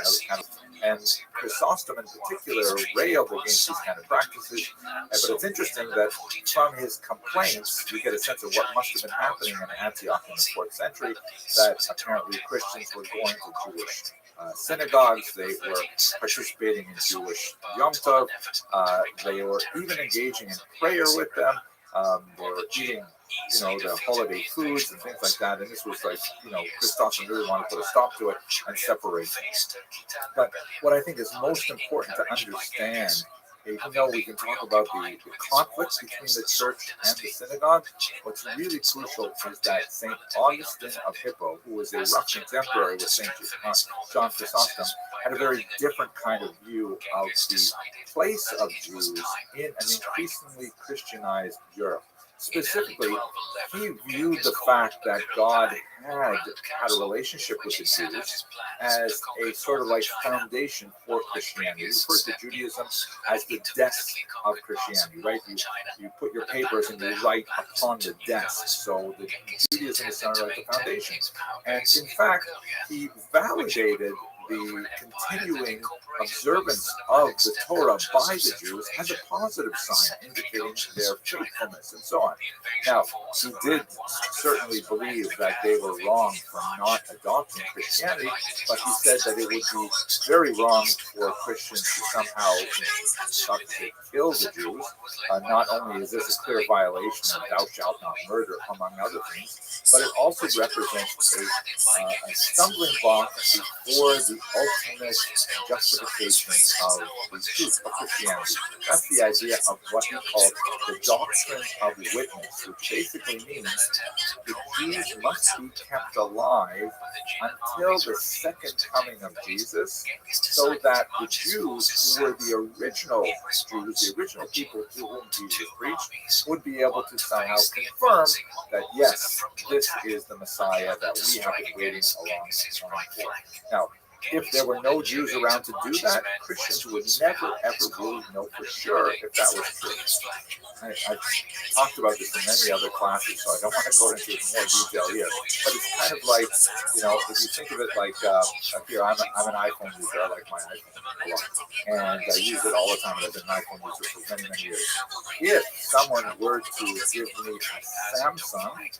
and Chrysostom in particular railed against these kind of practices. But it's interesting that from his complaints, you get a sense of what must have been happening in Antioch in the 4th century, that apparently Christians were going to Jewish synagogues, they were participating in Jewish Yom Tov, they were even engaging in prayer with them, they were eating the holiday foods and things like that, and this was like, Chrysostom really wanted to put a stop to it and separate them. But what I think is most important to understand, even though we can talk about the conflict between the church and the synagogue, what's really crucial is that St. Augustine of Hippo, who was a rough contemporary with St. John Chrysostom, had a very different kind of view of the place of Jews in an increasingly Christianized Europe. Specifically, he viewed the fact that God had a relationship with the Jews as a sort of like foundation for Christianity. He refers to Judaism as the desk of Christianity, right? You put your papers and you write upon the desk. So the Judaism is sort of like the foundation. And in fact, he validated the continuing observance of the Torah by the Jews as a positive sign indicating their faithfulness and so on. Now, he did certainly believe that they were wrong for not adopting Christianity, but he said that it would be very wrong for Christians to somehow kill the Jews. Not only is this a clear violation of thou shalt not murder, among other things, but it also represents a stumbling block before the ultimate justification of the truth of Christianity. That's the idea of what he called the doctrine of witness, which basically means the Jews must be kept alive until the second coming of Jesus, so that the Jews who were the original Jews, the original people to whom Jesus preached, would be able to somehow confirm that yes, this is the Messiah that we have been waiting a long time for. Now, if there were no Jews around to do that, Christians would never ever really know for sure if that was true. I've talked about this in many other classes, so I don't want to go into more detail here. But it's kind of like, if you think of it like, here, I'm an iPhone user. I like my iPhone a lot. And I use it all the time. I've been an iPhone user for many, many years. If someone were to give me a Samsung,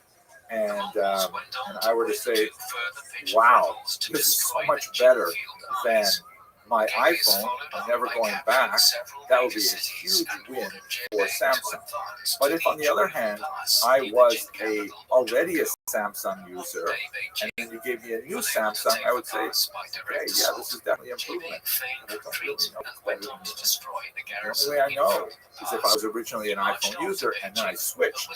and I were to say, wow, this is so much better than my iPhone, I'm never going back, that would be a huge win for Samsung. But if, on the other hand, I was already a Samsung user, and then you gave me a new Samsung, I would say, okay, yeah, this is definitely an improvement. I don't really know better than this. The only way I know is if I was originally an iPhone user and then I switched,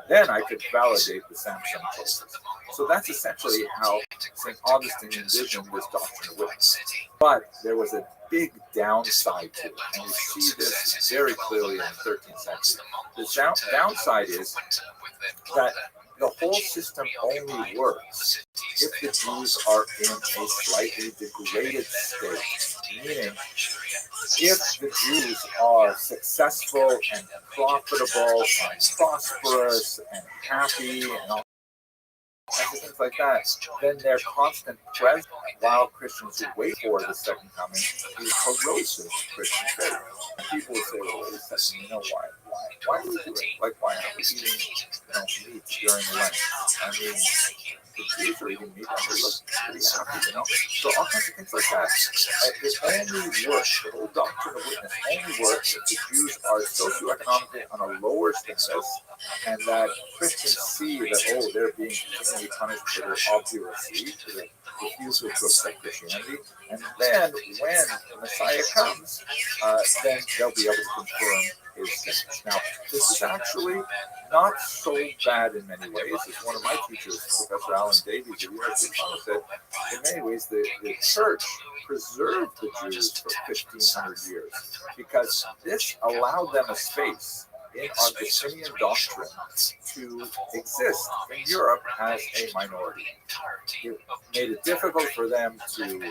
then I could validate the Samsung choices. So that's essentially how St. Augustine envisioned this doctrine of witness. But there was a big downside to it, and we see this very clearly in the 13th century. The downside is that the whole system only works if the Jews are in a slightly degraded state, meaning if the Jews are successful and profitable and prosperous and happy and all things like that, then their constant presence while Christians who wait for the second coming is corrosive to Christian faith. And people would say, well, wait a second, why do we do it? Like, why aren't we eating meat during Lent? I mean, the Jews are eating meat and they look pretty happy, So all kinds of things like that. It only works, the whole doctrine of witness only works if the Jews are socioeconomically on a lower status, and that Christians see that, they're being continually punished for their obduracy, for their refusal to accept Christianity, and then when the Messiah comes, then they'll be able to confirm his sins. Now, this is actually not so bad in many ways. As one of my teachers, Professor Alan Davies at the University of Toronto, said, in many ways the church preserved the Jews for 1,500 years because this allowed them a space in Augustinian doctrine to exist in Europe as a minority. It made it difficult for them to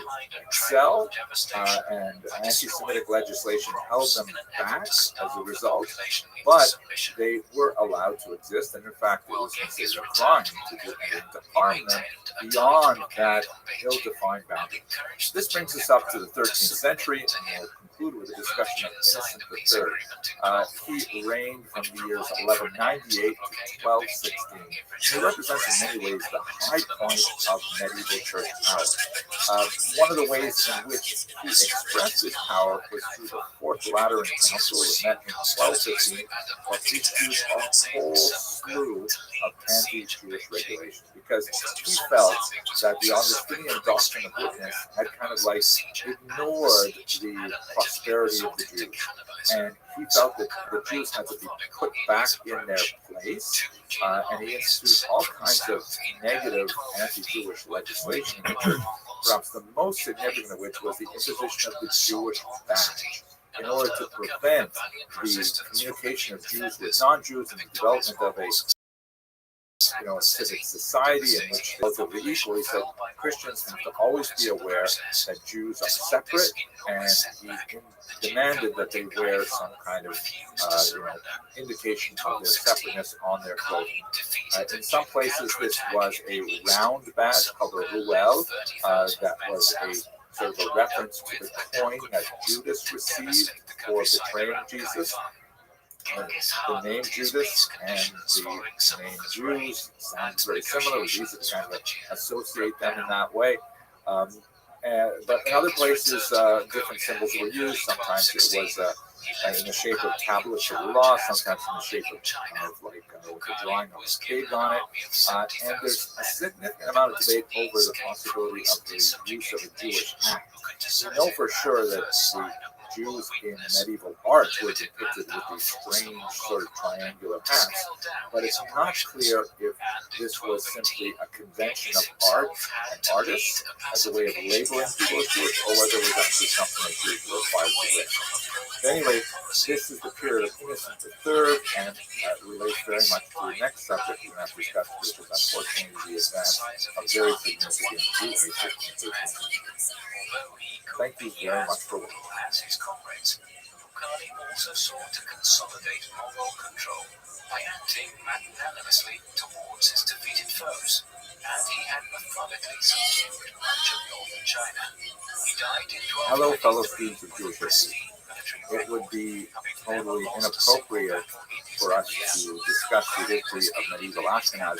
excel, and anti-Semitic legislation held them back as a result, but they were allowed to exist, and in fact it was considered a crime to do anything to harm them beyond that ill-defined boundary. This brings us up to the 13th century, and we'll conclude with a discussion of Innocent III. He reigned from the years 1198 to 1216. He represents in many ways the high point of medieval church power. One of the ways in which he expressed his power was through the Fourth Lateran Council that met in 1215, that issued a whole slew of anti-Jewish regulations, because he felt that the Augustinian doctrine of witness had kind of like ignored the prosperity of the Jews. And he felt that the Jews had to be put back in their place, and he instituted all kinds of negative anti-Jewish legislation in the church, perhaps the most significant of which was the imposition of the Jewish badge, in order to prevent the communication of Jews with non-Jews and the development of a civic society in which relatively equal. He said Christians have to always be aware that Jews are separate, and he demanded that they wear some kind of indication of their separateness on their clothing. In some places, this was a round badge called a ruel, that was a sort of a reference to the coin that Judas received for betraying Jesus. The name Judas and the name Jews sounds very similar. It's easy to kind of associate them in that way. But in other places, different symbols were used. Sometimes it was in the shape of tablets of law, sometimes in the shape of like a drawing of a pig on it. And there's a significant amount of debate over the possibility of the use of a Jewish act. We know for sure that the Jews in medieval art were depicted with these strange sort of triangular hats, but it's not clear if this was simply a convention of art and artists as a way of labeling people as Jewish, or whether it was actually something that Jews were required to wear. But anyway, this is the period of Innocent III, and relates very much to the next subject we're going to discuss, which is unfortunately the advance of very significant Jew hatred. Thank you very much for watching. As his comrades, Bukhari also sought to consolidate Mongol control by acting magnanimously towards his defeated foes, and he had methodically subdued much of northern China. He died in 1223. Hello, fellow students of Jewish history. It would be totally inappropriate for us to discuss the history of medieval Ashkenaz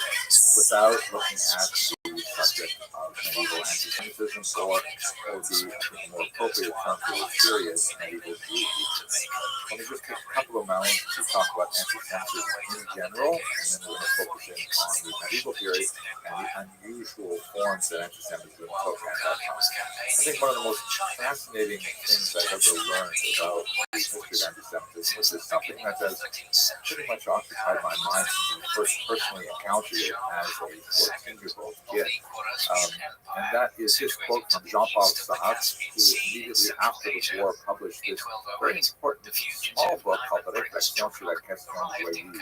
without looking at the subject of medieval anti-Semitism, or would be a more appropriate term for this period, medieval Jews. Let me just take a couple of moments to talk about anti-Semitism in general, and then we're going to focus in on the medieval period and the unusual forms that anti-Semitism took at that time. I think one of the most fascinating things I've ever learned about the history of anti-Semitism was just something that has pretty much occupied my mind since I first personally encountered it as a 14-year-old kid. And that is his quote from Jean-Paul Sartre, who immediately after the war published this very important small book called Réflexions sur la question juive,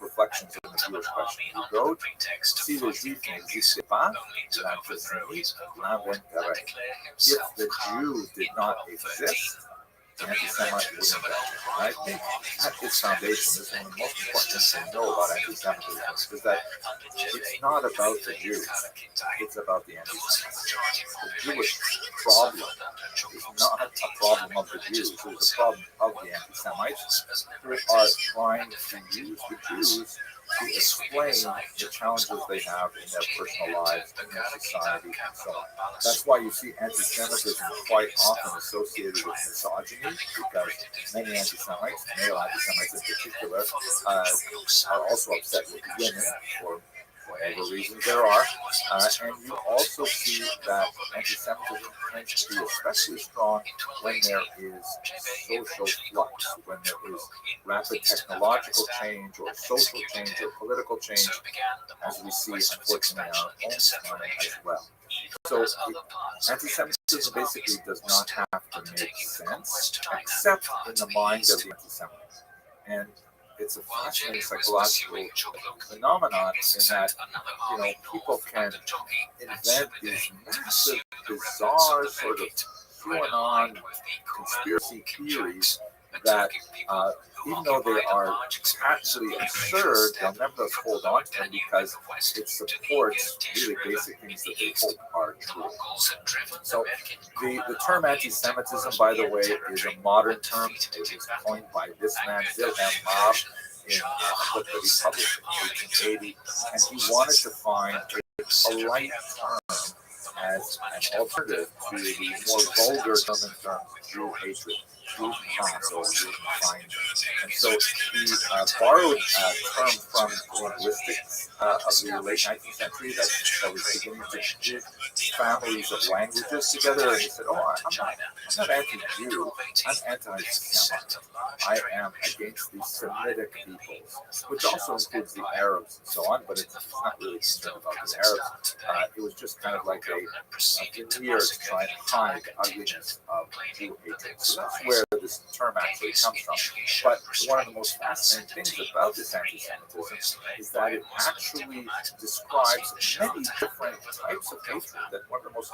Reflections on the Jewish Question. He wrote, Si le juif n'existait pas, l'antisémite l'inventerait. If the Jew did not exist, the anti-Semite would invent it. And I think at its foundation, this is one of the most important things to know about anti-Semitism, is that it's not about the Jews, it's about the anti-Semites. The Jewish problem is not a problem of the Jews, it is a problem of the anti-Semites who are trying to use the Jews to explain the challenges they have in their personal lives, in their society, and so on. That's why you see anti-Semitism quite often associated with misogyny, because many anti-Semites, male anti-Semites in particular, are also upset with women for whatever reasons there are. And you also see that anti-Semitism tends to be especially strong when there is social flux, when there is rapid technological change or social change or political change, as we see unfortunately in our own time as well. So anti-Semitism basically does not have to make sense except in the mind of the anti-Semite. And it's a fascinating psychological phenomenon in that, people can invent these massive, bizarre sort of QAnon conspiracy theories that, even though they are patently absurd, they'll nevertheless hold on to them because it supports really basic things that they hope are true. So the term anti-Semitism, by the way, is a modern term. It was coined by this man, Wilhelm Marr, in a book that he published in 1880, and he wanted to find a polite term as an alternative to the more vulgar German term Jew hatred, Jew class, or Jew kindness. And so he borrowed a term from linguistics of the late 19th century that was beginning to knit families of languages together. And he said, I'm not anti-Jew, I'm anti-Semite. I am against the Semitic peoples, which also includes the Arabs and so on, but it's not really concerned about the Arabs. It was just kind of like a veneer to try and hide the ugliness of Jew hatred. So that's where this term actually comes from. But one of the most fascinating things about this anti-Semitism is that it actually describes many different types of hatred. That one of the most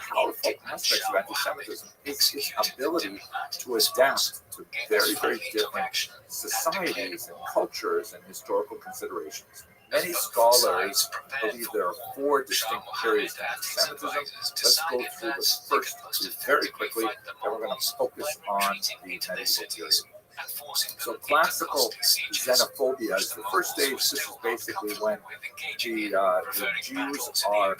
powerful aspects of anti-Semitism is its ability to adapt to very, very different societies and cultures and historical considerations. Many scholars believe there are four distinct periods of anti-Semitism. Let's go through the first two very quickly, then we're going to focus on the medieval period. So classical xenophobia is the first stage. This is basically when the Jews are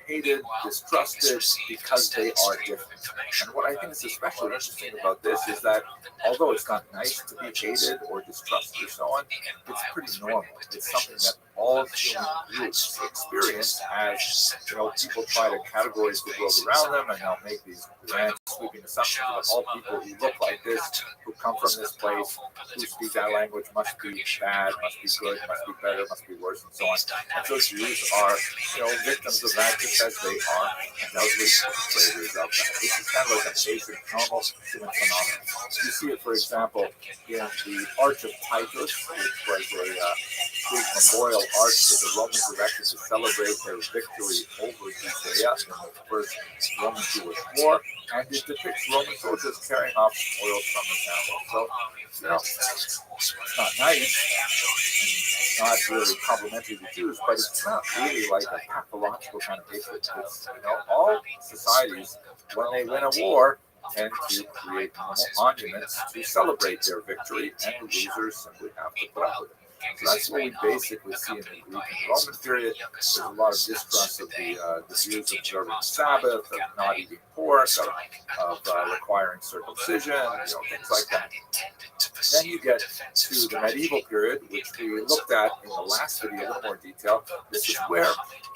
hated, distrusted, because they are different. And what I think is especially interesting about this is that although it's not nice to be hated or distrusted or so on, it's pretty normal. It's something that all human groups experience as, people try to categorize the world around them, and they'll make these grand sweeping assumptions about all people who look like this, who come from this place, who speak that language must be bad, must be good, must be better, must be worse, and so on. And so Jews are, victims of that just as they are undoubtedly perpetrators of that. This is kind of like a basic normal human phenomenon. You see it, for example, in the Arch of Titus, which was a big memorial arch that the Romans erected to celebrate their victory over Judea in the first Roman-Jewish war, and it depicts Roman soldiers carrying off spoils from the temple. So, it's not nice, and it's not really complimentary to Jews, but it's not really like a pathological kind of hatred. It's, all societies, when they win a war, tend to create monuments to celebrate their victory, and the losers simply have to put up with it. So that's what we basically see in the Greek and Roman period. There's a lot of distrust of the Jews observing the Sabbath, of not eating pork, of requiring circumcision, things like that. Then you get to the medieval period, which we looked at in the last video in a little more detail. This is where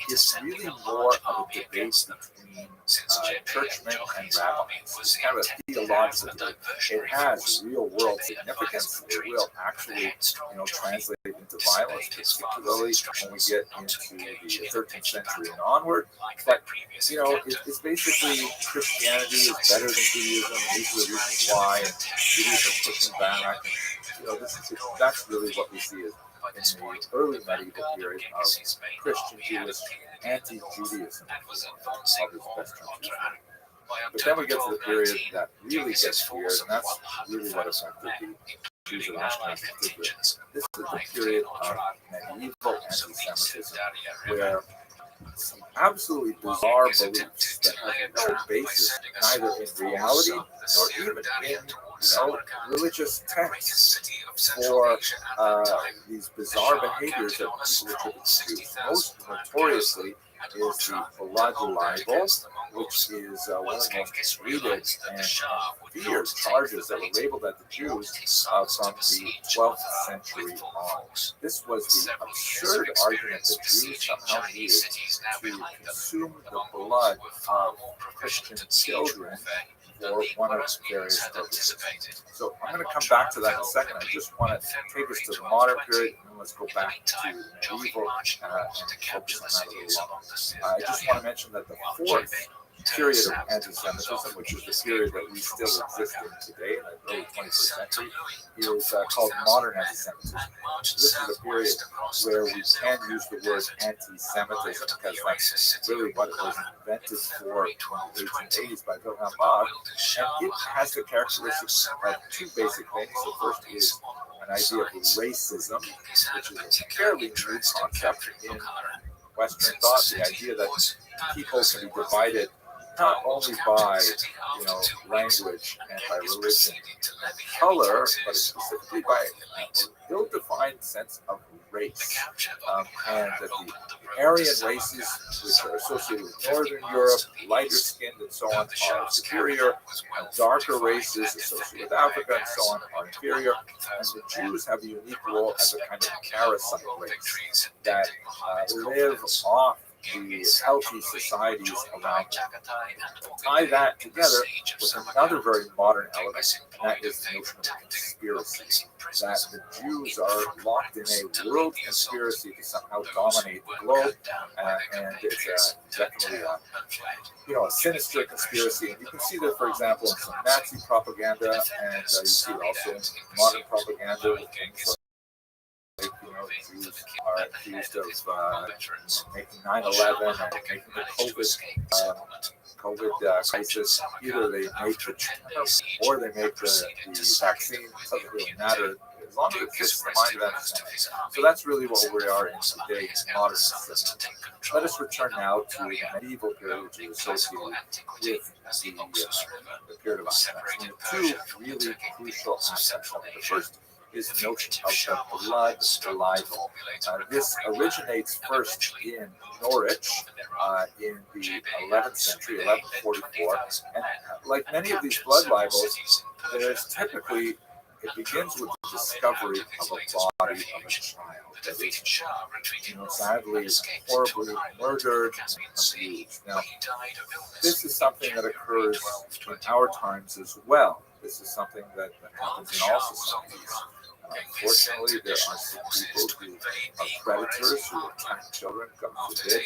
it's really more of a debate between churchmen and rabbis. It's kind of a theological debate. It has real world significance. It will actually, translate into violence, particularly when we get into the 13th century and onward. But, it's basically Christianity is better than Judaism. These are the reasons why, and Judaism pushing back. That's really what we see as in the early medieval period of Christian Jewish anti-Judaism. But then we get to the period that really gets weird, and that's really what affected the Jews of Ashkenaz in particular. This is the period of medieval anti-Semitism, where some absolutely bizarre beliefs that have no basis neither in reality nor even in religious texts for these bizarre behaviors that people attribute to Jews. Most notoriously is the blood libel, which is one of the most hated and feared charges that were labeled at the Jews from the 12th century on. This was the absurd argument that Jews somehow needed to consume the blood of Christian children for one of various purposes. So I'm going to come back to that in a second. I just want to take us to the modern period, and then let's go back to the medieval and focus on that a little longer. I just want to mention that the fourth period of anti-Semitism, which is the period that we still exist in today, in the early 21st century, is called modern anti-Semitism. This is a period where we can use the word anti-Semitism because that's really what it was invented for in the 1880s by Wilhelm Marx, and it has the characteristics of two basic things. The first is an idea of racism, which is a fairly new concept in Western thought, the idea that people can be divided not only by language and by religion and color, but specifically by an ill-defined sense of race, and that the Aryan races, which are associated with Northern Europe, lighter skinned and so on, are superior, and darker races associated with Africa and so on are inferior, and the Jews have a unique role as a kind of parasite race that live off the healthy societies around them. Tie that together with another very modern element, and that is the notion of conspiracy. That the Jews are locked in a world conspiracy to somehow dominate the globe, and it's definitely a sinister conspiracy. And you can see that, for example, in some Nazi propaganda, and you see it also in modern propaganda with things Jews are accused of making 9/11 and making the COVID crisis. Either they make the Trump or they make the vaccine. It doesn't really matter as long as it fits the mind of that society. So that's really what we are in today in modern society. Let us return now to the medieval period, which is associated with the period of Ashkenaz. Two really crucial aspects of it. The first is the notion of the blood libel. This originates first in Norwich in the 11th century, 1144, and like many of these blood libels, there's typically, it begins with the discovery of a body of a child that is, sadly, horribly murdered and abused. Now, this is something that occurs in our times as well. This is something that happens in all societies. Unfortunately, there are some people who are predators who attack children, God forbid,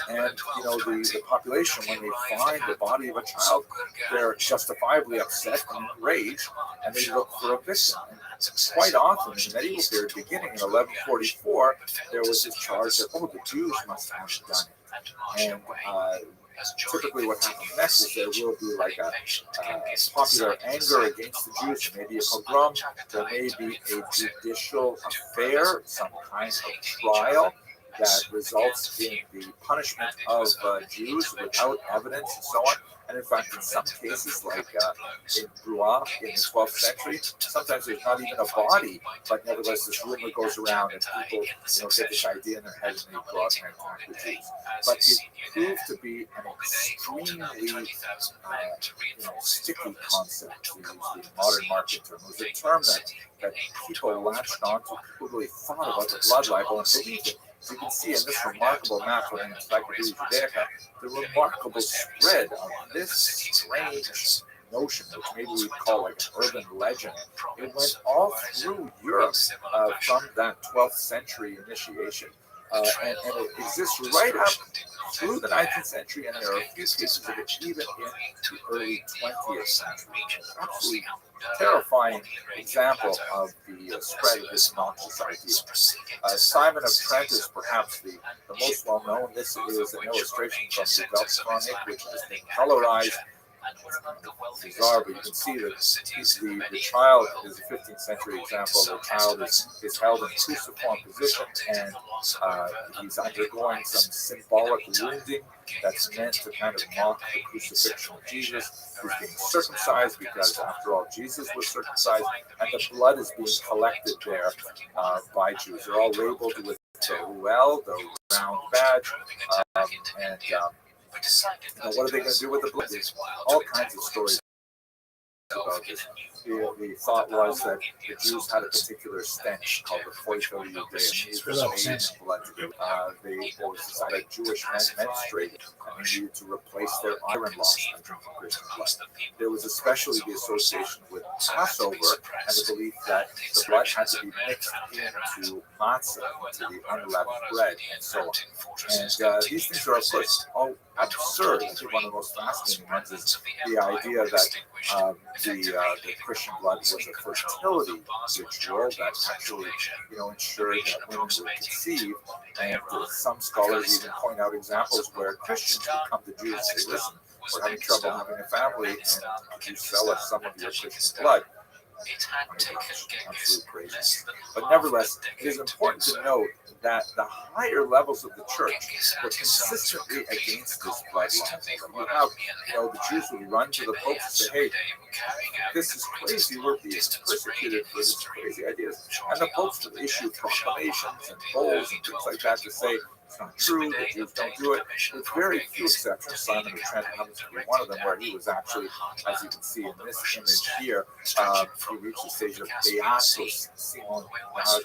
and the population, when they find the body of a child, they're justifiably upset and enraged, and they look for a victim. And quite often, in the medieval period, beginning in 1144, there was this charge that, the Jews must have done it. And typically what happens next is there will be like a popular anger against the Jews. There may be a pogrom. There may be a judicial affair, some kind of trial that results in the punishment of Jews without evidence and so on. And in fact, in some cases, like in Blois in the 12th century, sometimes there's not even a body, but nevertheless, this rumor goes around, and people, get this idea in their head, and they go out and attack the Jews. But it proved to be an extremely, sticky concept, to use the modern market term. It was a term that people latched onto, people really thought about the blood libel and believed it. So you can see in this remarkable map from the Encyclopedia Judaica, the remarkable spread of this strange notion, which maybe we'd call like an urban legend. It went all through Europe from that 12th century initiation. And it exists right up through the 19th century, and there are a few cases of it even in the early 20th century. Absolutely terrifying example of the spread of this noxious idea. Simon of Trent is perhaps the most well known. This is an illustration from the Delft Chronic, which has been colorized. Bizarre, but you can see that the child is a 15th century example. The child is held in cruciform position, and he's undergoing some symbolic wounding that's meant to kind of mock the crucifixion of Jesus. He's being circumcised because, after all, Jesus was circumcised, and the blood is being collected there by Jews. They're all labeled with the ruel, the round badge, and what are they going to do with the blood? There's all kinds of stories about this. The thought was that the Jews had a particular stench called the Feuchterjudeum. These were made in blood. There was this idea that Jewish men menstruated, and they needed to replace their iron loss by drinking Christian blood. There was especially the association with Passover and the belief that the blood had to be mixed into matzah, into the unleavened bread, and so on. And these things are, of course, all absurd. I think one of the most fascinating ones is the idea that the Christian blood was a fertility ritual that actually, ensured that women would conceive. And some scholars even point out examples where Christians would come to Jews and say, "Listen, we're having trouble having a family, and could you sell us some of your Christian blood?" Absolute crazy. But nevertheless, it is important to note that the higher levels of the church were consistently against this blood libel. The Jews would run to the Pope and say, "Hey, this is crazy. We're being persecuted for these crazy ideas." And the popes would issue proclamations and bulls and things like that to say, "It's not true, the Jews don't do it." With very few exceptions, Simon of Trent happens to be one of them, where he was actually, as you can see in this image here, he reached the stage of Beatus Simon Martyr,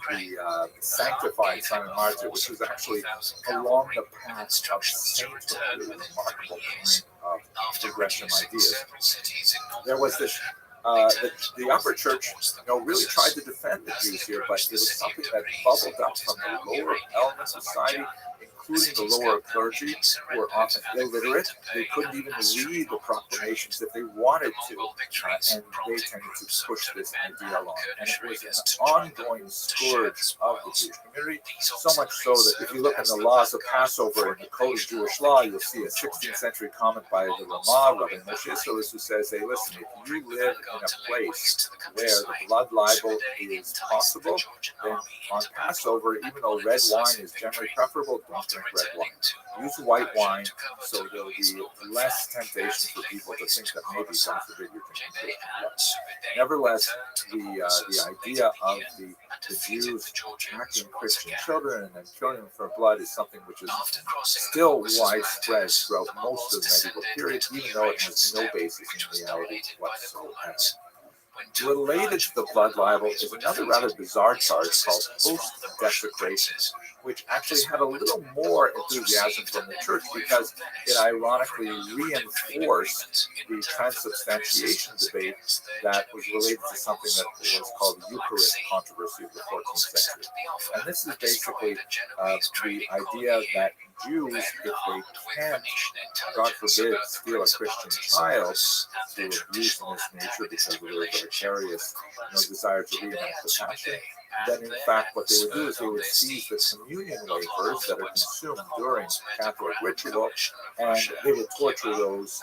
the sanctified Simon Martyr, which was actually along the path of sainthood, a really remarkable kind of progression ideas. There was this. The upper church, really tried to defend the Jews here, but it was something that bubbled up from the lower elements of society, including the lower clergy, who were often illiterate. They couldn't even read the proclamations if they wanted to, and they tended to push this idea along. And it was an ongoing scourge of the Jewish community, so much so that if you look in the laws of Passover in the Code of Jewish Law, you'll see a 16th century comment by the Rabbi, Rabbi Moshe, who says, "Hey, listen, if you live in a place where the blood libel is possible, then on Passover, even though red wine is generally preferable, don't drink red wine. Use white wine so there will be less temptation for people to think that maybe, God forbid, you're drinking Christian blood. Nevertheless, the idea of the Jews attacking Christian children and then killing them for blood is something which is still widespread throughout most of the medieval period, even though it has no basis in reality whatsoever. Related to the blood libel is another rather bizarre charge called post-desecration, which actually had a little more enthusiasm from the church because it ironically reinforced the transubstantiation debate that was related to something that was called the Eucharist controversy of the 14th century. And this is basically the idea that Jews, if they can't, God forbid, steal a Christian child through abuse in this nature because of their vicarious desire to reenact the passion, then in fact what they would do is they would seize the communion wafers that are consumed during Catholic ritual, and they would torture those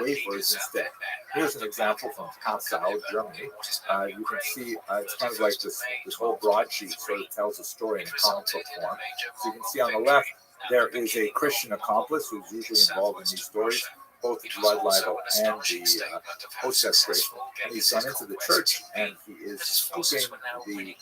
wafers instead. Here's an example from Passau, Germany. You can see it's kind of like this whole broadsheet sort of tells a story in a comic book form. So you can see on the left, there is a Christian accomplice who's usually involved in these stories, both the blood libel and the post-desecration. And he's gone into the church and he is scooping the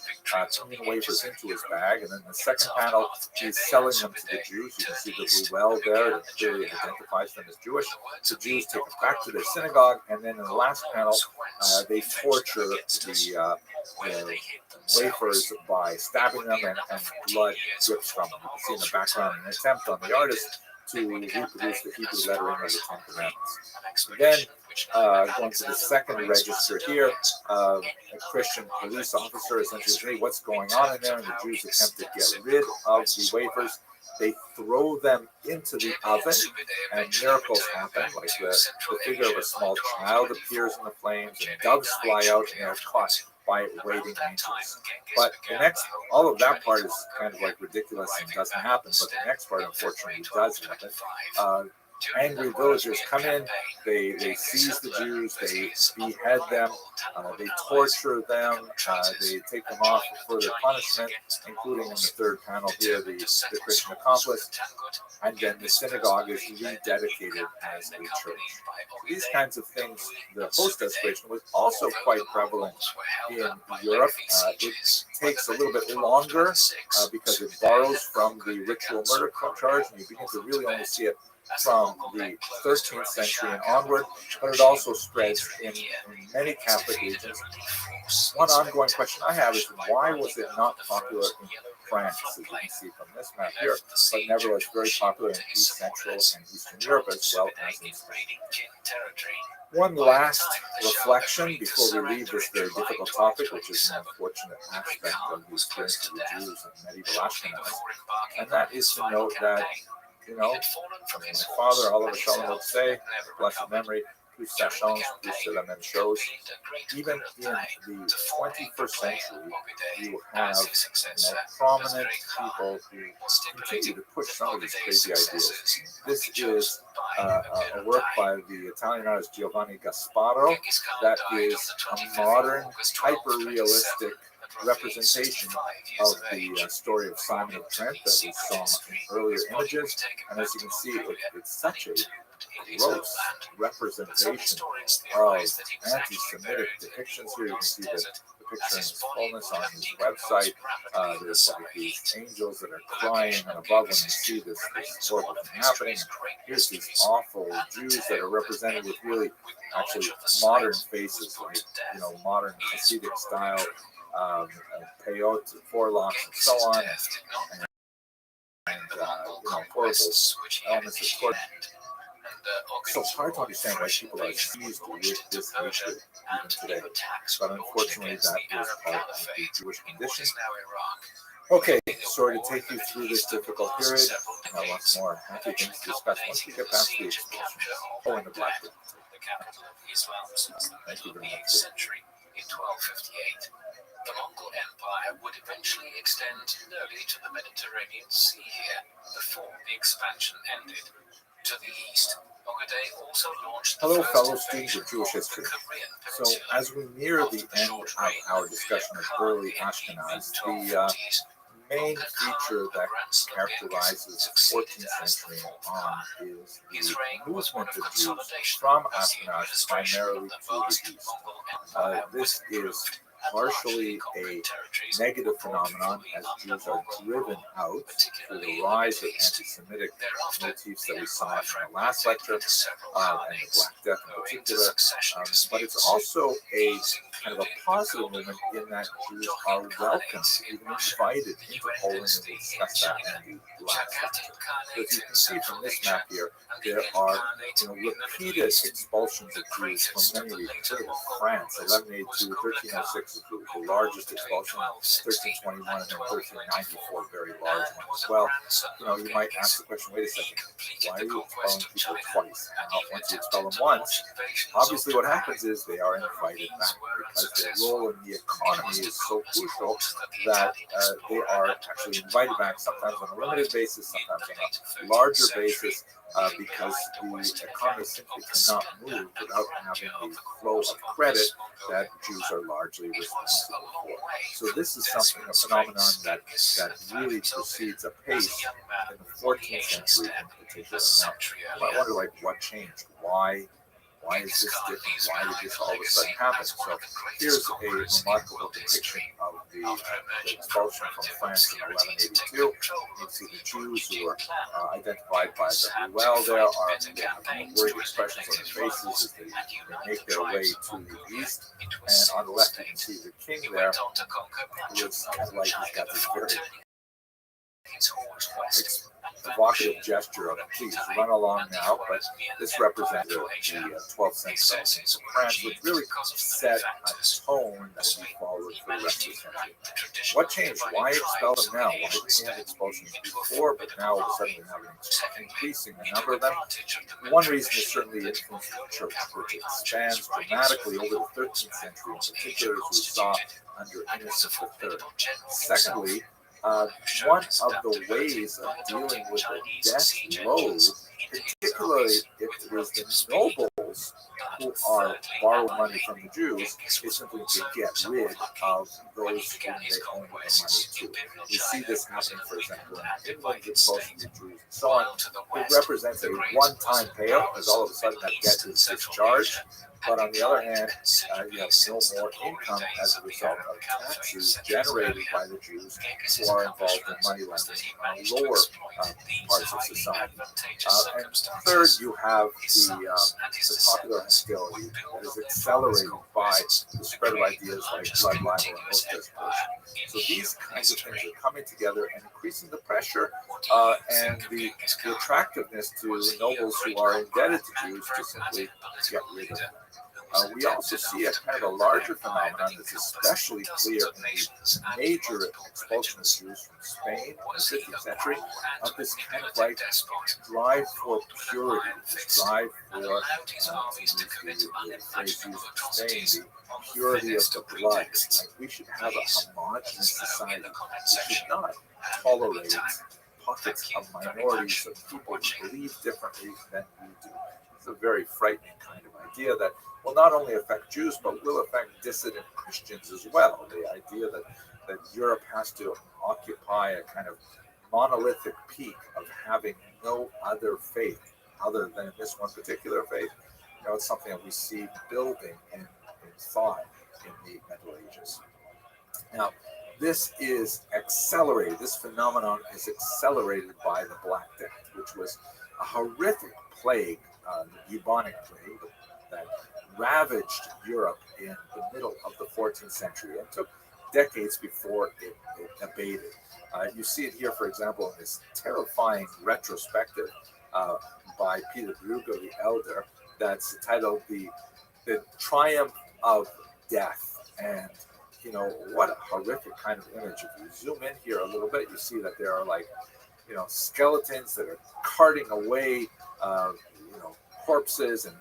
communion wafers into his bag. And then in the second panel, he's selling them to the Jews. You can see the ruelle there that clearly identifies them as Jewish. The Jews take it back to their synagogue. And then in the last panel, they torture the wafers by stabbing them, and blood drips from them. You can see in the background an attempt on the artist to reproduce the Hebrew lettering of the Ten Commandments. Then, going to the second register here, a Christian police officer essentially says, "Hey, what's going on in there?" And the Jews attempt to get rid of the wafers. They throw them into the oven, and miracles happen, like the figure of a small child appears in the flames, and doves fly out, and they're caught by waiting angels. But the next, all of that part is kind of like ridiculous and doesn't happen, but the next part unfortunately does happen. Angry villagers come in, they seize the Jews, they behead them, they torture them, they take them off for further punishment, including in the third panel here, the Christian accomplice, and then the synagogue is rededicated as a church. These kinds of things, the post-desecration was also quite prevalent in Europe. It takes a little bit longer because it borrows from the ritual murder charge, and you begin to really only see it from the 13th century and onward, but it also spreads in many Catholic regions. One ongoing question I have is, why was it not popular in France, as you can see from this map here, but nevertheless very popular in East Central and Eastern Europe as well as in Spain? One last reflection before we leave this very difficult topic, which is an unfortunate aspect of the experience of the Jews in medieval Ashkenaz, and that is to note that, my father, Oliver Shalom, would say, blessed memory, plus ça change, plus c'est la même chose. Even in the 21st century, you have prominent people who continue to push some of these crazy ideas. This is a work by the Italian artist Giovanni Gasparo that is a modern, hyper-realistic representation of the story of Simon of Trent that we saw in earlier images. And as you can see, it's such a gross representation of anti-Semitic depictions here. You can see the picture in its fullness on his website. There's like these angels that are crying, and above when they see this horrible thing happening. Here's these awful Jews that are represented with really actually modern faces, like modern Hasidic style peyote, forelocks, and so on, and horrible elements of torture. So it's hard to understand why people are seized with this hatred even today. But unfortunately, that is part of the Jewish condition. Okay, sorry to take you through this difficult period. Lots more happy things to discuss once we get past the explosion. Oh, and the Black River. Thank you very much. In 1258, the Mongol Empire would eventually extend nearly to the Mediterranean Sea here, before the expansion ended. To the east, Ogedei also launched the Hello, first fellow students of invasion Jewish of the history. Korean So, Peninsula. as we near the end of our discussion of early Ashkenaz, the main feature that characterizes the 14th century on is the movement of Jews from Ashkenaz primarily to the east. This is partially a negative phenomenon as Jews are driven out through the rise of anti-Semitic motifs that we saw in the last lecture, and the Black Death in particular. But it's also a kind of a positive movement in that Jews are welcomed, even invited into Poland, and we'll discuss that in the last lecture. So as you can see from this map here, there are repeated expulsions of Jews from many regions. France, 1182, 1306 is the largest expulsion, 1321, and then 1394, very large one as well. You might ask the question, wait a second, why are you expelling people twice? Now, once you expel them once, obviously what happens is they are invited back because their role in the economy is so crucial that they are actually invited back, sometimes on a limited basis, sometimes on a larger basis, because the economy simply cannot move without having the flow of credit that Jews are largely responsible for. So this is something, a phenomenon that really proceeds apace in the 14th century in particular. Now, I wonder, what changed? Why is this different? Why did this all of a sudden happen? So here's a remarkable depiction of the expulsion from France in 1182. You can see the Jews who are identified by the well there are worried expressions on their faces as they make their way to the east. And on the left you can see the king there, who is kind of like he's got this very evocative gesture of please run along now, but this represents the 12th century in France, which really set a tone that will be followed for the rest of the century. What changed? Why expel them now? Why didn't we have expulsions before, but now all of a sudden we have an increasing number of them? One reason is certainly the influence of the church, which expands dramatically over the 13th century, in particular as we saw under Innocent III. Secondly, one of the ways of dealing with the death load, particularly if it is the nobles who are borrowing money from the Jews, is simply to get rid of those whom they owe the money to. We see this happening, for example, in England's expulsion of Jews and so on. It represents a one-time payout, as all of a sudden that debt is discharged. But on the other hand, you have no more income as a result of taxes generated by the Jews who are involved in money lending in lower parts of society. And third, you have the popular hostility that is accelerated by the spread of ideas like blood libel and oath desperation. So these kinds of things are coming together and increasing the pressure and the attractiveness to nobles who are indebted to Jews to simply get rid of them. We also see a kind of a larger phenomenon that's especially clear in the major expulsion of Jews from Spain in the 15th century, of this kind of like drive for purity, this drive for, to use the phrase used in Spain, the purity of the blood. Like we should have a homogenous society. We should not tolerate pockets of minorities of people who believe differently than we do. It's a very frightening kind of idea that will not only affect Jews, but will affect dissident Christians as well. The idea that Europe has to occupy a kind of monolithic peak of having no other faith other than this one particular faith, it's something that we see building in thought in the Middle Ages. Now, this is accelerated, this phenomenon is accelerated by the Black Death, which was a horrific plague, the bubonic plague, that ravaged Europe in the middle of the 14th century and took decades before it abated. You see it here, for example, in this terrifying retrospective by Peter Brugge the Elder that's titled The Triumph of Death. And, what a horrific kind of image. If you zoom in here a little bit, you see that there are skeletons that are carting away, corpses and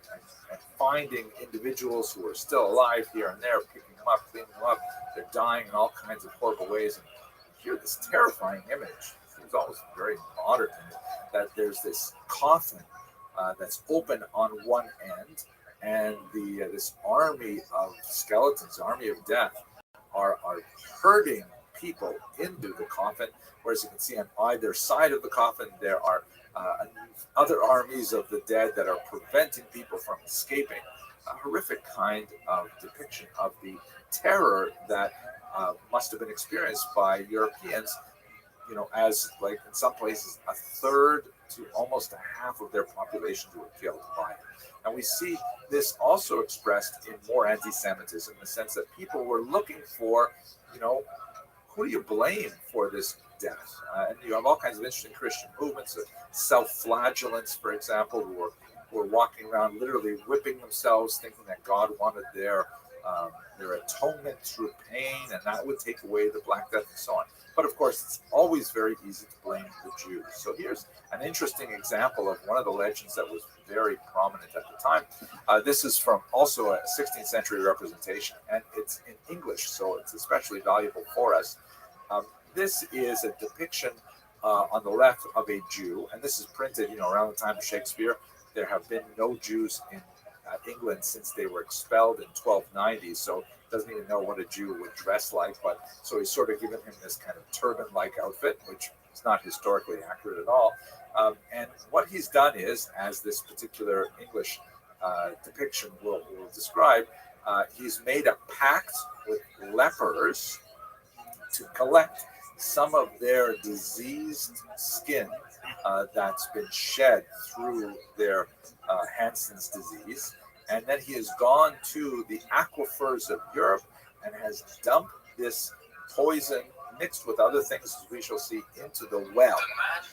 finding individuals who are still alive here and there, picking them up, cleaning them up. They're dying in all kinds of horrible ways. And here, this terrifying image, it seems almost very modern, that there's this coffin that's open on one end, and this army of skeletons, army of death, are herding people into the coffin, whereas you can see on either side of the coffin there are other armies of the dead that are preventing people from escaping. A horrific kind of depiction of the terror that must have been experienced by Europeans, as like in some places a third to almost a half of their populations were killed by it. And we see this also expressed in more anti-Semitism, in the sense that people were looking for, who do you blame for this death? And you have all kinds of interesting Christian movements, self-flagellants, for example, who were walking around literally whipping themselves, thinking that God wanted their atonement through pain, and that would take away the Black Death and so on. But of course, it's always very easy to blame the Jews. So here's an interesting example of one of the legends that was very prominent at the time. This is from also a 16th century representation, and it's in English, so it's especially valuable for us. This is a depiction on the left of a Jew, and this is printed, around the time of Shakespeare. There have been no Jews in England since they were expelled in 1290, so doesn't even know what a Jew would dress like, but so he's sort of given him this kind of turban-like outfit, which is not historically accurate at all. And what he's done is, as this particular English depiction will describe, he's made a pact with lepers to collect some of their diseased skin that's been shed through their Hansen's disease. And then he has gone to the aquifers of Europe and has dumped this poison mixed with other things, as we shall see, into the well.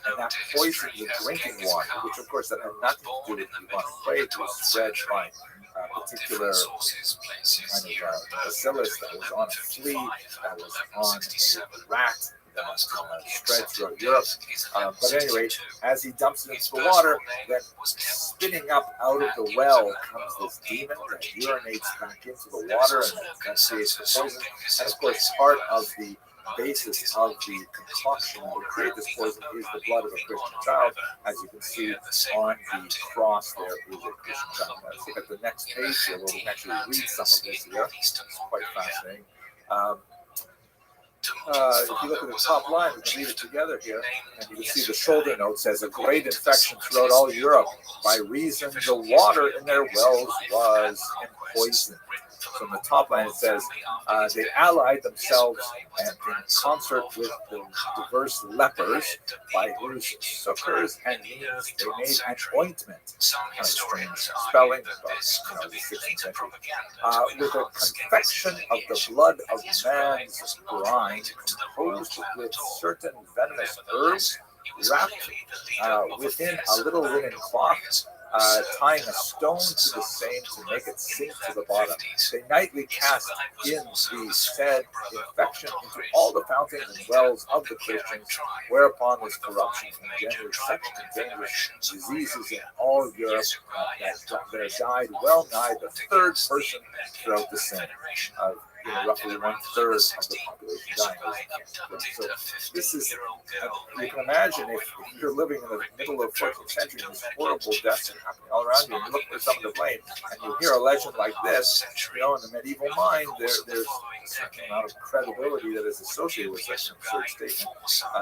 And that poisoned the drinking water, which of course that had nothing to do with bubonic plague. It was spread by a particular kind of bacillus that was on a flea, that was on a rat, that spread throughout Europe. But at any rate, as he dumps it into the water, then spitting up out of the well comes this demon that urinates back into the water, and that creates the poison. And of course, part of the basis of the concoction that would create this poison is the blood of a Christian child. As you can see on the cross, there is a Christian child. Let's look at the next page here, where we can actually read some of this here. It's quite fascinating. If you look at the top line, we can read it together here, and you can see the shoulder note says, "A great infection throughout all Europe, by reason the water in their wells was poisoned." So in the top line it says, they allied themselves in concert with the diverse lepers, by whose succors and means they made an ointment. Kind of strange spelling, but the 16th century. With a confection of the blood of man's brine, composed with certain venomous herbs, wrapped within a little linen cloth, tying a stone to the same to make it sink to the bottom. They nightly cast in the said infection into all the fountains and wells of the Christians, whereupon this corruption engendered such dangerous diseases in all Europe that there died well nigh the third person throughout the same. Roughly 1/3 of the population dying. So this is, you can imagine if you're living in the middle of 14th century and these horrible deaths are happening all around you, and you look for someone to blame, and you hear a legend like this, in the medieval mind, there's a certain amount of credibility that is associated with such an absurd statement,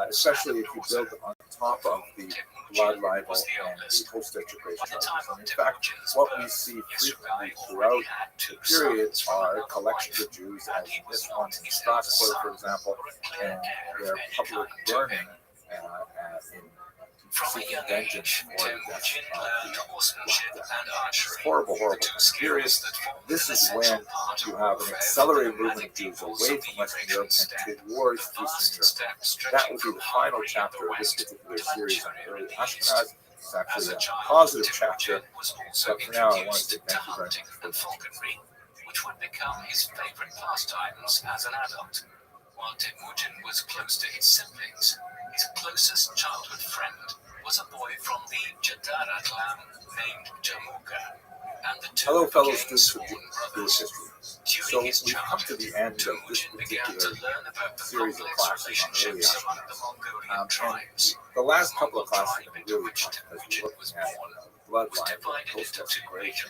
especially if you build on top of the blood libel and the post-execration charges. And in fact, what we see frequently throughout the period are collections of Jews, as in this one in Strasbourg, for example, and their public burning in seeking vengeance for the death of the Black Death. Horrible, horrible period. This is when you have an accelerated movement of Jews away from Western Europe and towards Eastern Europe. That would be the final chapter of this particular series on early Ashkenaz. It's actually a positive chapter, but for now I want to say thank you very much for listening. Which would become his favorite pastimes as an adult. While Temujin was close to his siblings, his closest childhood friend was a boy from the Jadara clan named Jamuka. And the two Hello, fellow students of brothers. So we've come to the end of this particular series of classes on early Ashkenaz. The last couple of classes have been really fun, as we look at bloodline, post-desecration,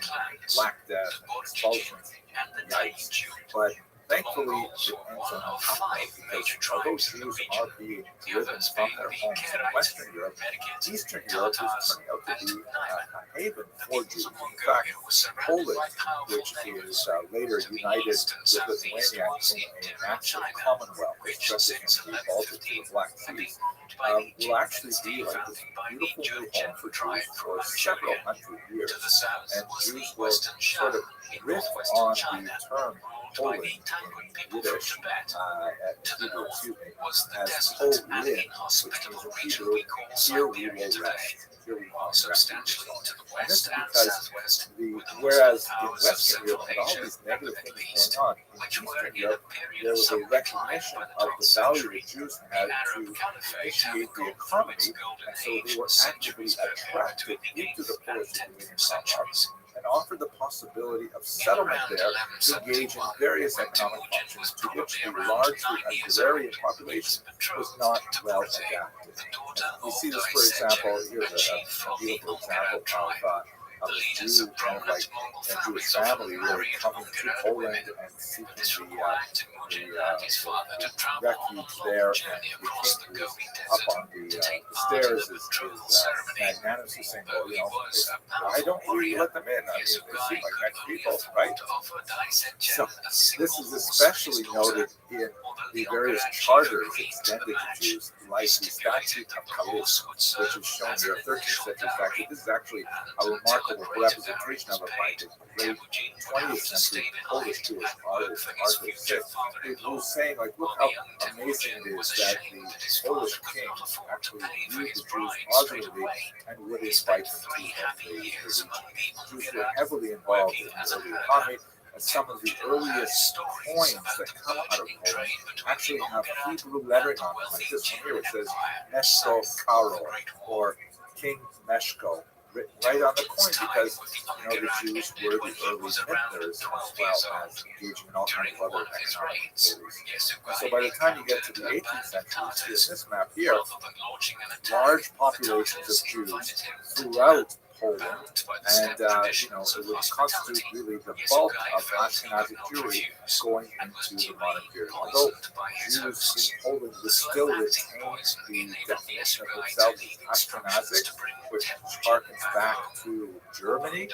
Black Death, expulsions, yikes. But Thankfully, it ends on an up note because although Jews are being driven from their homes in Western Europe, Eastern Europe is turning out to be a haven for Jews. In fact, Poland, which is later united with Lithuania in a massive commonwealth stretching from the Baltic to the Black Seas, will actually be like this beautiful new home for Jews for several hundred years. And Jews will sort of riff on the term Poland in Yiddish, Hebrew, as Polin, which means in Hebrew, here we will rest. Here we will rest. And this is because whereas in Western Europe had all these negative things going on, in Eastern Europe there was a recognition of the value that Jews had to initiate the economy, and so they were actively attracted into the Polish-Lithuanian commonwealth and offered the possibility of settlement there to engage in various economic functions to which the largely agrarian population was not well adapted. We see this, for example, here's a beautiful example of a Jew, kind of like a Jewish family really coming to Poland and seeking the refuge there. And the king who's up on the stairs is magnanimously saying, well, why don't we let them in? I mean, they seem like nice people, right? So this is especially noted in the various charters extended to Jews, like the Statute of Kalus, which is shown here, 13th century statute. This is actually a remarkable representation of it by the great 20th century Polish Jewish artist, who was saying, like, look how amazing it is that the Polish king actually viewed the Jews positively and would invite them to the region. Jews were heavily involved in the early economy. And some of the earliest coins that come out of Poland actually have Hebrew lettering on them, like this one here, which says Meshko Karo, or King Meshko, written right on the coin, because the Jews were the early vintners as well as engaging in all kinds of other economic activities. So by the time you get to the 18th century, you see in this map here, large populations of Jews throughout Poland, and it would constitute really the bulk of Ashkenazic Jewry going into the modern period. Although Jews in Poland would still retain the definition of themselves as Ashkenazic, which harkens back to Germany,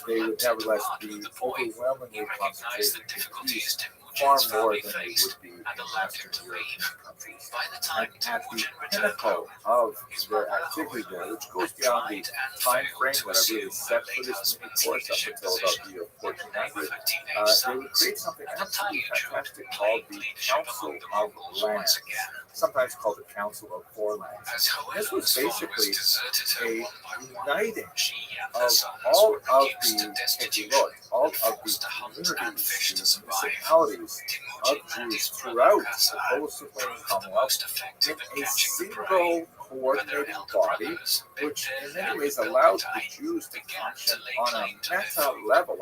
they would nevertheless be overwhelmingly concentrated in the East, far more than they would be in Western European countries. And at the pinnacle of their activity there, which goes beyond the time frame that I really set for this mini course up until about the year 1400, they would create something absolutely fantastic called the Council of Lands, sometimes called the Council of Four Lands. This was basically a uniting of all of the Kehilot, all of the communities, the municipalities of Jews throughout the Polish-Lithuanian Commonwealth in a single coordinating body, which in many ways allowed the Jews to function on a meta level,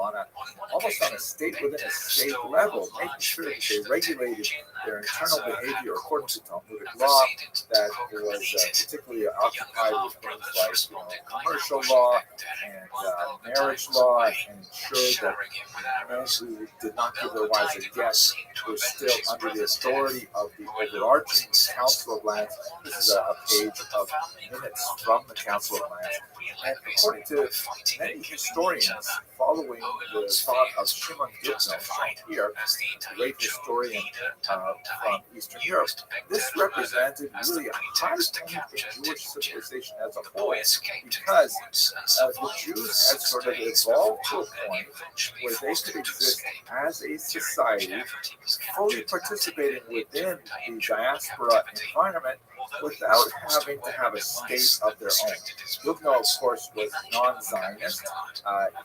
almost on a state within a state level, making sure that they regulated their internal behavior according to Talmudic law that was particularly occupied with things like commercial law and marriage law, and ensured that men who did not give their wives a guest were still under the authority of the overarching Council of Lands. This is a page of minutes from the Council of Lands. And according to many historians, following the thought of Shimon Gitno, shown here, a great historian from Eastern Europe, this represented really a high point in Jewish civilization as a whole, because the Jews had sort of evolved to a point where they could exist as a society, fully participating within the diaspora environment without having to have a state of their own. Gitno, of course, was non-Zionist.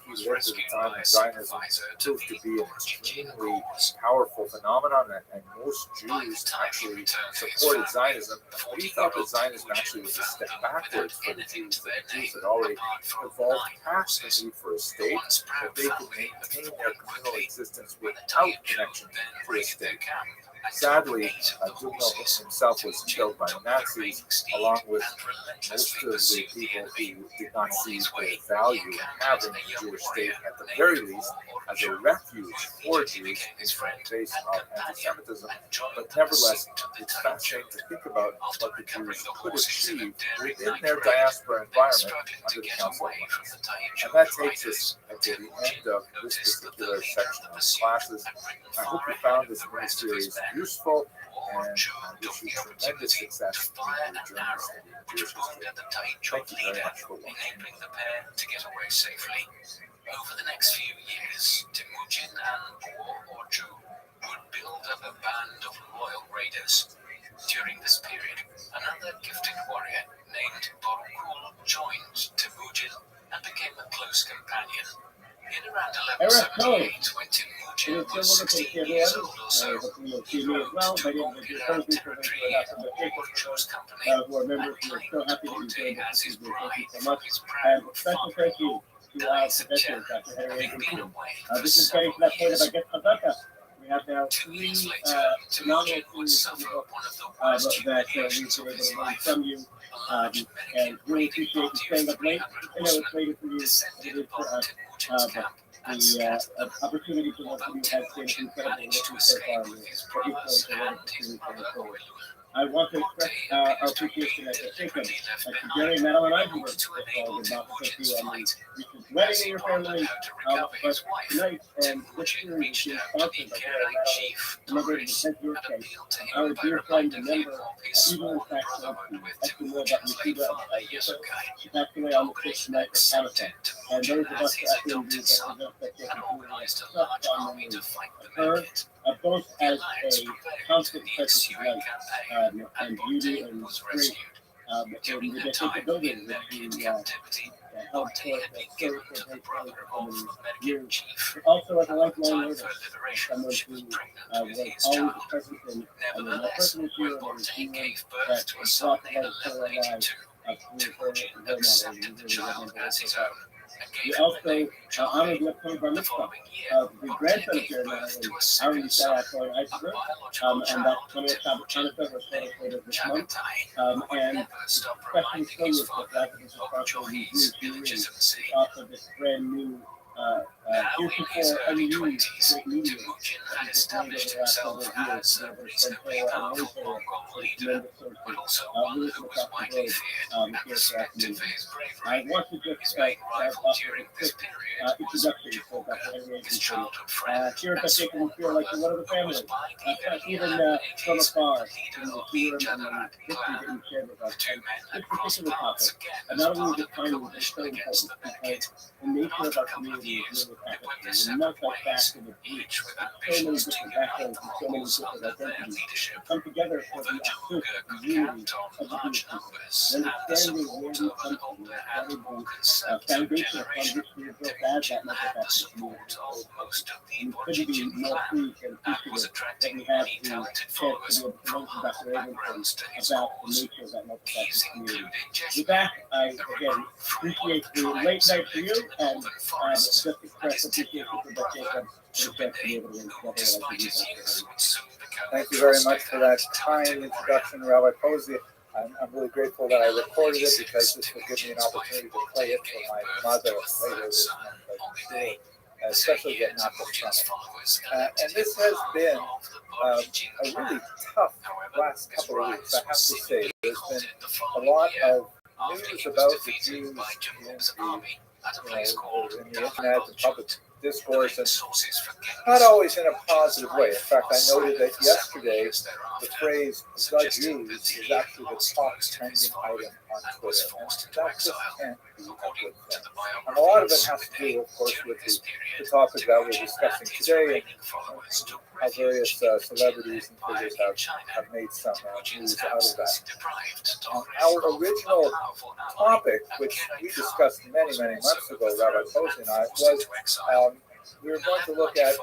He lived at a time when Zionism proved to be an extremely powerful phenomenon, and most Jews actually supported Zionism. But he thought that Zionism actually was a step backwards for the Jews. The Jews had already evolved past the need for a state, that they could maintain their communal existence without connection to a state. Sadly, Duno himself was killed by Nazis, along with most of the people who did not see the value in having a Jewish state, at the very least, as a refuge for Jews in the face of anti-Semitism. But nevertheless, it's fascinating to think about what the Jews could achieve within their diaspora environment under the Council of Witnesses. And that takes us to the end of this particular section of classes. I hope you found this mini-series useful, and I wish you tremendous success in your journey studying Jewish history. Thank you very much for watching. Enabling the pair to get away safely. Over the next few years, Temujin and Orju would build up a band of loyal raiders. During this period, another gifted warrior named Borukul joined Temujin and became a close companion. In around 1178, when Temujin was 16 years old or so, he rode to conquer territory in Orju's company, and claimed Orte as his bride from his proud father. Dies of Chen, having been away for several years. We have now 2 three years later, Temujin would suffer one of the worst humiliations of his life. from you. A large And really raiding appreciate you party staying of up late. 300 I know it's horsemen later for you. It descended is for upon us. Temujin's camp and The scattered them. opportunity to work Although with you has been Temujin incredibly managed to rich so escape far. with his We're brothers grateful and his for mother what Oilun, I want to express Orte our appears to appreciation have at the been Jacob, deliberately left to Jerry, behind Madeline, in Eisenberg, order to for enable the about to Temujin's you on flight. the recent As wedding he of your pondered family. how to recover But his wife, tonight, and this Temujin series reached is out to the sponsored by Jerry, Karaite Madeline. chief Remember, Doris the your and case. appealed to Our him by dear friend, reminding him member, of his even in sworn fact, brotherhood with actually know about Temujin's late Yeshua, father Yesugai. she passed away on the Doris 6th night of accepted Hanukkah. And Temujin those of as us his that adopted son and organized a large army to fight the her, Megid. both The as alliance a prevailed constant in the presence of ensuing light campaign, and and beauty Orte and was grace. rescued. And During the their time capability in that Megid she captivity, held Orte forth had been that given served to for the great brother of the Megid years. chief. Also, as a At the lifelong time artist, of her liberation, someone she who was pregnant was with his always child. present in my Nevertheless, personal when hero Orte and gave that birth to a son brought in life to our 1182, lives. Temujin accepted the child as his own and We gave him the also name honored Jahve. the upcoming bar The mitzvah following year, of the Orte grandson of gave Jeremiah, birth to a Aaron second son, Yisrael a Eisenberg, biological and child that's of coming up Temujin Hanukkah, which named later this month. Chagatai, who would And never stop especially reminding still his with the father fact that this is of approximately Johi's June illegitimacy. also this brand new Now, in his heretofore early unused 20s, great media Temujin that had was deployed over established the last himself number of as years. a reasonably powerful Mongol leader, but also one Really who from was across the widely globe feared here and for our respected community. for his I bravery. want to His just main rival offer during a this quick period was introduction for Javuga, Dr. Henry his Agency. childhood friend Here at and the Jacob, we sworn feel like brother, we're one of the who was family. by the early Even from 1180s afar, the leader from the of the Surim and the Jagarat history clan. that you shared with us. The two men had This crossed particular paths topic, again and as not only part the of the timing is coalition so against important the because Megid. the nature After of a our couple of community is years, really they went their fascinating. separate ways, Multifaceted, each with so many ambitions to different unite backgrounds the and so many Mongols different under their identities leadership. come together for Although the Javuga could unity count on of the large Jewish people. numbers and the Understanding where support we of an come from, older that and is more the conservative foundation upon generation, which we have built as Temujin that had the multifaceted support community. of most of the We couldn't be Borjigin more clan pleased and and was appreciative that attracting we have many the talented chance to followers be able to from learn from humble Dr. Abrams backgrounds to his about the cause. nature of that These multifaceted community. included With Jessamine, that, I a again recruit from one appreciate of the the late tribes who night for lived you in the and northern forests, just and express his appreciation 10-year-old for Dr. brother, Jacob and the chance to be Shubidei, able to who, together like despite we his do. youth, would soon become Thank a you very much trusted for that and kind talented introduction, warrior. Rabbi Posey. I'm really grateful that I recorded it because this will give me an opportunity to play it for my mother later this month, I'm sure, especially getting out the summer. And this has been a really tough last couple of weeks, I have to say. There's been a lot of news about the Jews in the internet and public discourse, and not always in a positive way. In fact, I noted that yesterday the phrase "the Jews" is actually the top trending item on Twitter, and that just can't be a good thing. And a lot of it has to do, of course, with the topic that we're discussing today, and how various celebrities and figures have made some news out of that. Our original topic, which we discussed many months ago, Rabbi Posey and I, was we were going to look at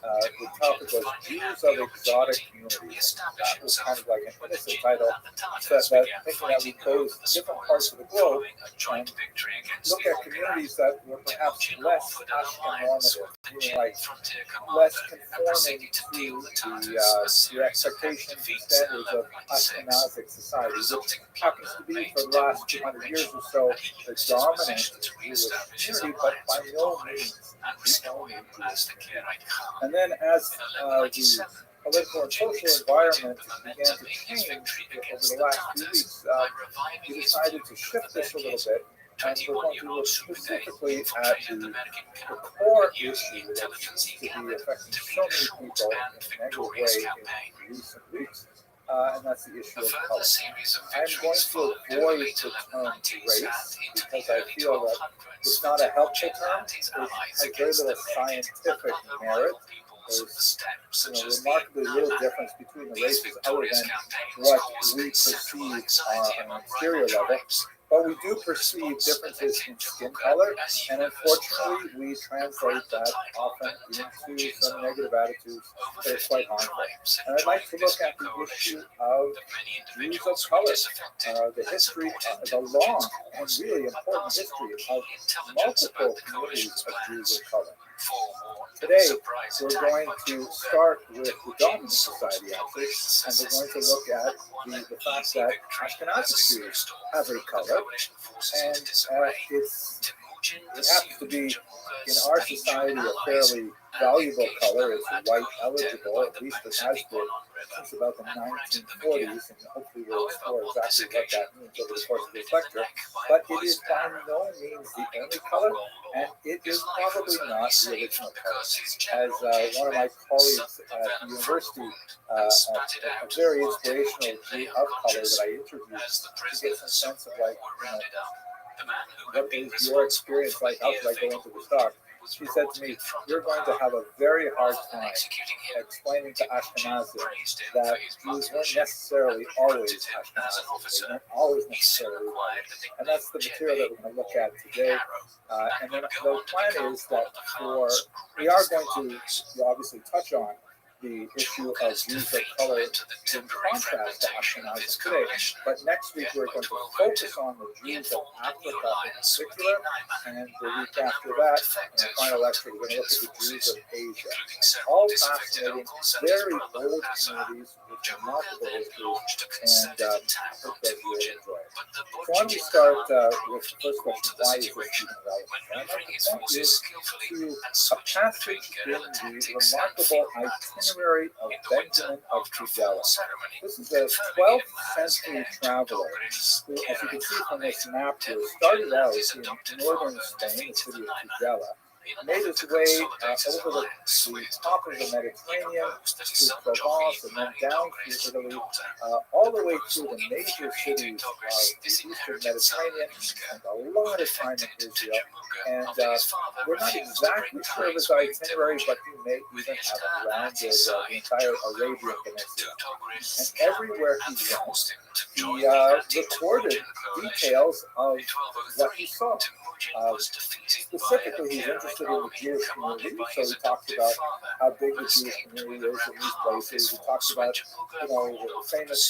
the topic was Jews of Exotic Communities. That was kind of like an innocent title, that thinking that we go to different parts of the globe and look at communities that were perhaps less Ashkenazic, meaning like less conforming to the expectations and standards of Ashkenazic society, which happens to be for the last 200 years or so the dominant Jewish community, but by no means the only Jewish community. And then as the political and social environment began to change over the last few weeks, we decided to shift this a little bit, and we're going to look specifically at the core issue that seems to be affecting so many people in a negative way in recent weeks, and that's the issue of color. I'm going to avoid the term race because I feel that it's not a helpful term. It has very little scientific merit. There's remarkably little difference between the races other than what we perceive on an exterior level. But we do perceive differences in skin color, and unfortunately, we translate that often into some negative attitudes that are quite harmful. And I'd like to look at the issue of Jews of color, the history, the long and really important history of multiple communities of Jews of color. Today, we're going to start with the dominant society, actually, and we're going to look at the fact that Ashkenazi Jews have a color, and it happens to be, in our society, a fairly valuable color. It's white eligible, at least it has been since about the 1940s, and hopefully we'll explore exactly what that means over the course of this lecture. But it is by no means the only color, and it is probably not the original color. As one of my colleagues at the university, a very inspirational Jew of color that I interviewed to get some sense of like, what is your experience like? How should I go into this talk? She said to me, "You're going to have a very hard time explaining to Ashkenazi that Jews weren't necessarily always Ashkenazi. They weren't always necessarily white." And that's the material that we're going to look at today. And then the plan is that we are going to obviously touch on the issue of Jews of color in contrast to Ashkenazis today. But next week we're going to focus on the Jews of Africa in particular, and the week after that, in the final lecture, we're going to look at the Jews of Asia. All fascinating, very old communities with remarkable histories, and I hope that you'll enjoy it. So why don't we start with the first question, why is this even relevant? And I'd like to point you to a passage in the remarkable itinerary of Benjamin of Tudela. This is a 12th century traveler who, as you can see from this map here, started out in northern Spain, the city of Tudela, made his way over the top of the Mediterranean to Provence and then down through Italy, all the way through the major cities of the eastern Mediterranean, and a lot of time in Israel. And we're not exactly sure of his itinerary, but he may even have rounded the entire Arabian Peninsula. And everywhere he went, he recorded details of what he saw. Specifically, he's interested in the Jewish community, so he talks about how big the Jewish community is in these places. He talks about, the famous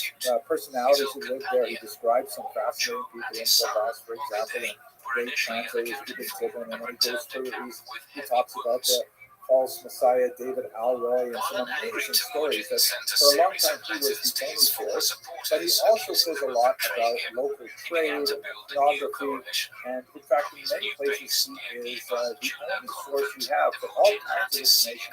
personalities who lived there. He describes some fascinating people in Provence, for example, and great translators, Ibn Tibbon, and when he goes to the east, he talks about the false Messiah, David Alroy, and some amazing stories that for a long time he was the only source. But he also says a lot about local trade and ethnography, and in fact, in many places he is the only source you have for all kinds of information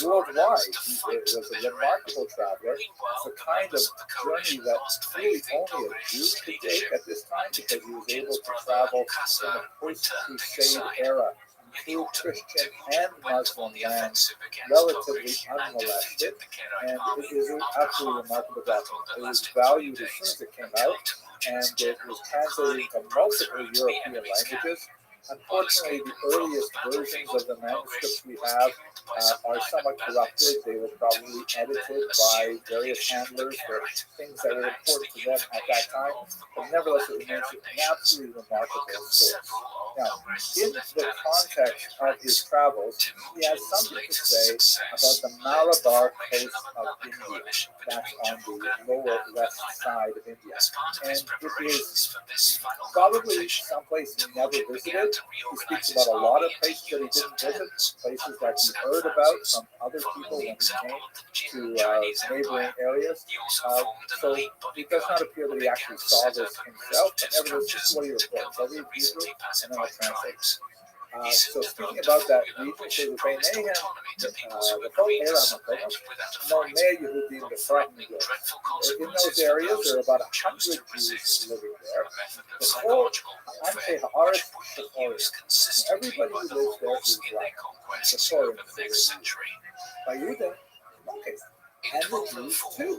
worldwide. He was a remarkable traveler. It's the kind of journey that really only a Jew could take at this time, because he was able to travel in the post-Crusade era through Christian and Muslim lands, relatively unmolested, and it is an absolutely remarkable document. It was valued as soon as it came out, and it was translated into multiple European languages. Unfortunately, the earliest versions of the manuscripts we have are somewhat corrupted. They were probably edited by various handlers for things that were important to them at that time. But nevertheless, it remains an absolutely remarkable source. Now, in the context of his travels, he has something to say about the Malabar coast of India. That's on the lower west side of India. And it is probably someplace he never visited. He speaks about a lot of places that he didn't visit, places that he heard about from other people when he came to neighboring areas. So it does not appear that he actually saw this himself, but nevertheless, this is what he reports. I'll read Hebrew and then I'll translate. So speaking about that region, so the whole area no Yehudim in those areas, there are about 100 Jews living there. The whole Anshe Haaretz, everybody who lives there is black. The Torah by Yehudim, okay. And the Jews too.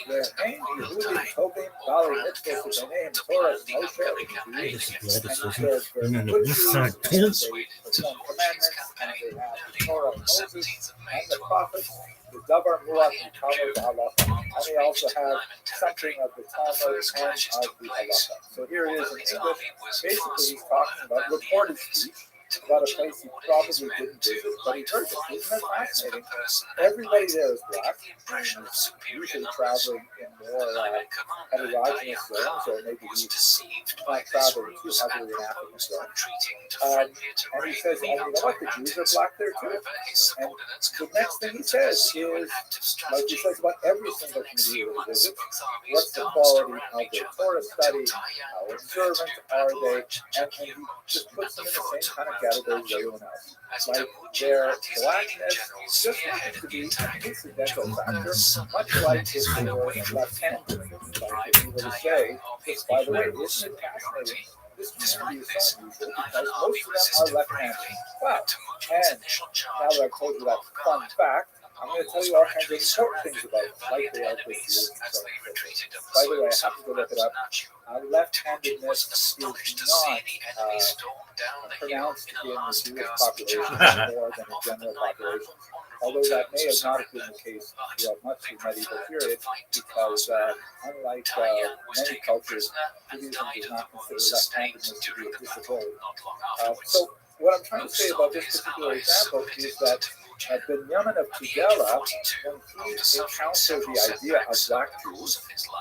Their name Yehudim Tovim Bali Mitzvot B'neihem Torah Moshe and they're good Jews. They perform commandments and they have the Torah of Moses and the prophets, the Davar Muat and Talmud Halacha, and they also have something of the Talmud and of the Halacha. So here it is in English. Basically, he's talking about reported speech about a place he probably didn't visit, but he heard it. Isn't that fascinating? Everybody there is black, usually traveling in more heterogeneous zones, or maybe he's not traveling too heavily in African zones. And he says, and you know what, the Jews are black there too. And the next thing he says is, like he says about every single community that he visits, what's the quality of their Torah study, how observant are they, and he just puts them in the same kind of category as everyone else. Like their blackness just happens to be an incidental factor, much like if they were left-handed. Like if you were to say, just by the way, isn't it fascinating? This community is so unusual because most of them are left-handed. Wow. And now that I've told you that fun fact, I'm going to tell you all kinds of important things about it, like they are Christians. By the way, I have to go look it up. Left-handedness is not pronounced in the Jewish population more than the general population, although that may have not been the case throughout much of the medieval period, because unlike many cultures, Judaism does not consider left-handedness to be a disability. So what I'm trying to say about this particular example is that Benjamin of Tudela, when he encountered the idea of black Jews, he said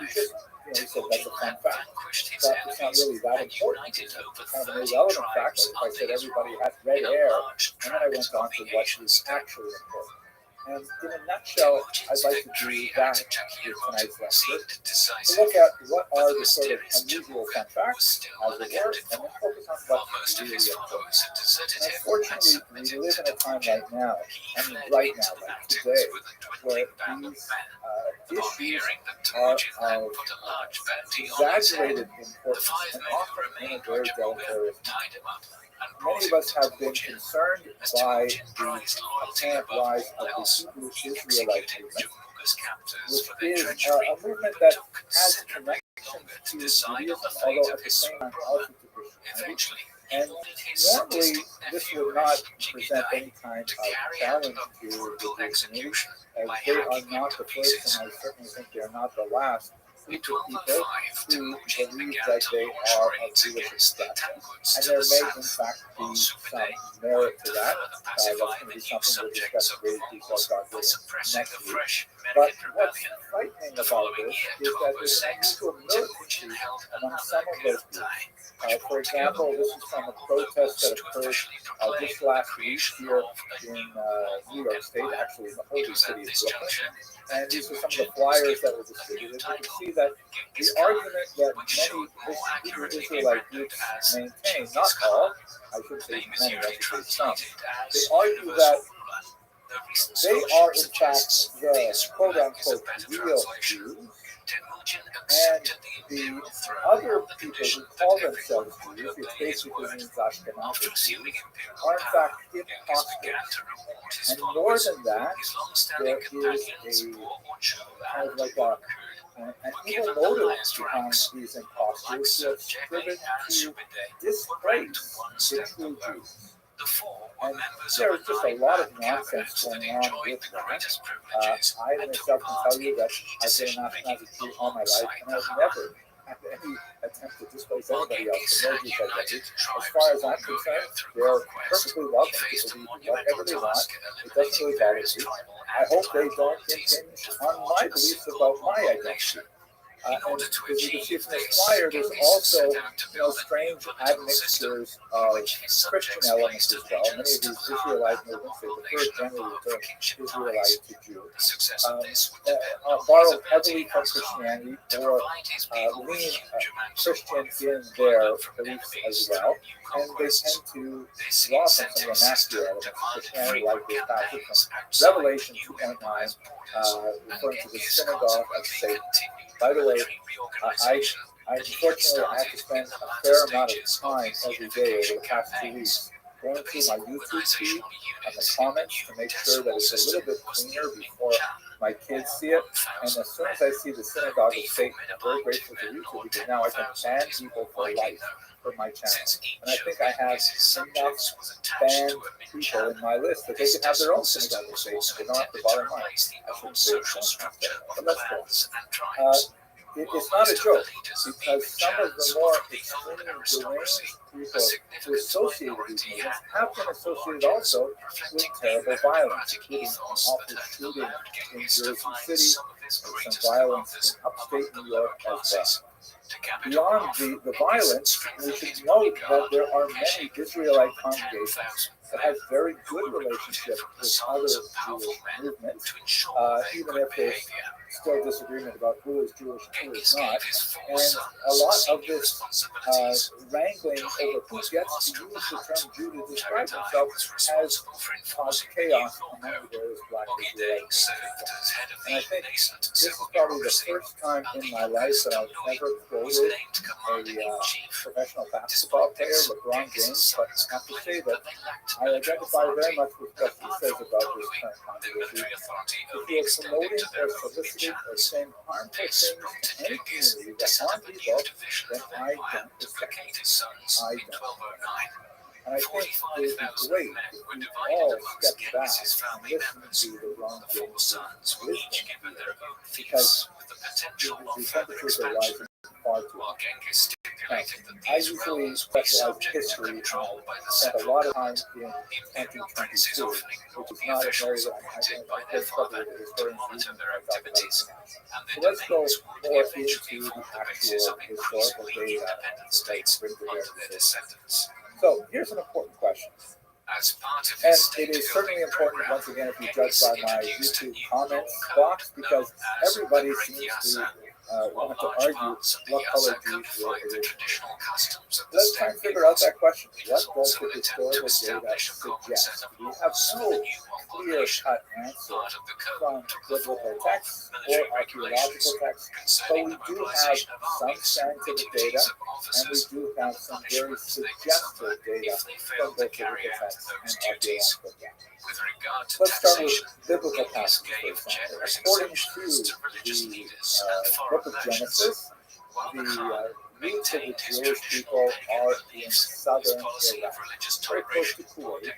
that's a fun fact. But it's not really that important. It's kind of an irrelevant fact. Like I said, everybody has red hair, and then I went on to what is actually important. And in a nutshell, I'd like to do that with tonight's lecture. To look at what are the sort of unusual fun facts, as it were, and then focus on what's really important. And unfortunately, we live in a time right now, like today, where these issues are of exaggerated importance and often in a very deleterious manner. Many of us have been concerned by the apparent rise of the Hebrew Israelite movement, which is a movement that has connections to Judaism, although at the same time also to Christianity. And normally, this would not present any kind of challenge to the Jewish community, as they are not the first, and I certainly think they are not the last group of people who believe that they are of Jewish extraction. And there may, in fact, be some merit to that. That's going to be something we'll discuss in great detail, God willing, next week. But what's frightening about this is that there's an unusual militancy among some of those groups. For example, this is from a protest that occurred just last week here in New York State, actually in the holy city of Brooklyn. And these are some of the flyers that were distributed. You can see that the argument that many Hebrew Israelite groups maintain, not all, I should say many, I should say some, they argue that they are in fact the quote-unquote real Jews, and the other people who call themselves Jews, which basically means Ashkenazi Jews, are in fact imposters. And more than that, there is a kind of like An evil motive behind these imposters who have striven to disgrace the true Jews. And there is just a lot of nonsense going on with that. I myself can tell you that I've been an Ashkenazi Jew all my life, and I've never had any attempt to displace anybody else to no Jews identity. As far as I'm concerned, they're perfectly welcome to believe whatever they want. It doesn't really bother me. I hope they don't impinge on my beliefs about my identity. And as you can see from this flyer, there's also strange admixtures of Christian elements as well. Many of these Israelite movements, they prefer generally to Israelite to Jew, borrow heavily from Christianity or lean Christian in their beliefs as well. And they tend to draw from some of the nastier elements of Christianity, like this passage from Revelation 2.9, referring to the synagogue of Satan. By the way, I unfortunately I have to spend a fair amount of time every day over the past 2 weeks going through my YouTube feed and the comments to make sure that it's a little bit cleaner before my kids see it. And as soon as I see the synagogue of Satan, I'm very grateful to YouTube because now I can ban people for life for my channel. And I think I have enough banned people in my list that they can have their own synagogue of Satan. They don't have to bother mine. I shouldn't say it, but let's go. It's not a joke, because some of the more extremely deranged people who associate with these movements have been associated also with terrible violence, including an awful shooting in Jersey City and some violence in upstate New York as well. Beyond the violence, we should note that there are many Israelite congregations that have very good relationships with other Jewish movements, even if there's still disagreement about who is Jewish and who is not. And a lot of this wrangling over who gets to use the term Jew to describe himself has caused chaos among the various black Israelites. And I think this is probably the first time in my life that I've ever quoted a professional basketball player, LeBron James, but I have to say that I identify very much with what he says about this current controversy. If you are promoting or soliciting or saying harmful things to any community that harm people, then I don't respect. I don't. And I think it would be great if we all step back and listen to the wrong James' wisdom, because the temperatures are rising far too much. I usually specialize in history, and I spent a lot of time in 1922, which is not a area that I get trouble with historians using when I talk about it. So let's go more into the actual historical data that bring together. So here's an important question. And it is certainly important, once again, if you judge by my YouTube comments box, because everybody seems to want to argue what color Jews were originally. Let's try and figure out that question. What does the historical data suggest? We have no clear-cut answer from biblical texts or archaeological texts, but we do have some scientific data, and we do have some very suggestive data from both biblical texts and archaeological data. Let's start with biblical passages, for example. According to the book of Genesis, the roots of the Jewish people are in southern Iraq, very close to Kuwait.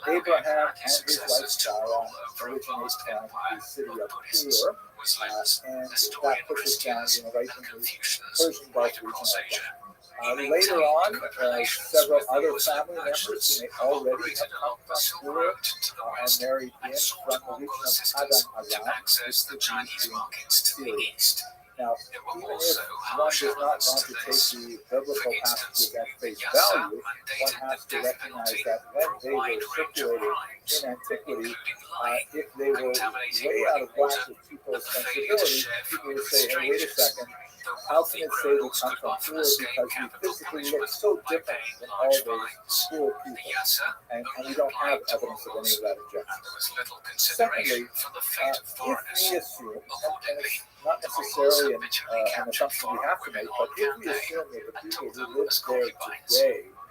Abraham and his wife Sarah originate from the city of Ur, and that pushes down right in the Persian Gulf region. Later on, several other family members who may already have come from Ur and married in from the region of Padan Aram, which would be in Syria. Now, even if one does not want to take the biblical passages at face value, one has to recognize that when they were circulated in antiquity, if they were way out of whack with people's sensibility, people would say, hey, wait a second, how can it say we come from Ur because we physically look so different than all those Ur people? And we don't have evidence of any of that objection. Secondly, if we assume, and it's not necessarily an assumption we have to make, but if we assume that the people who live there today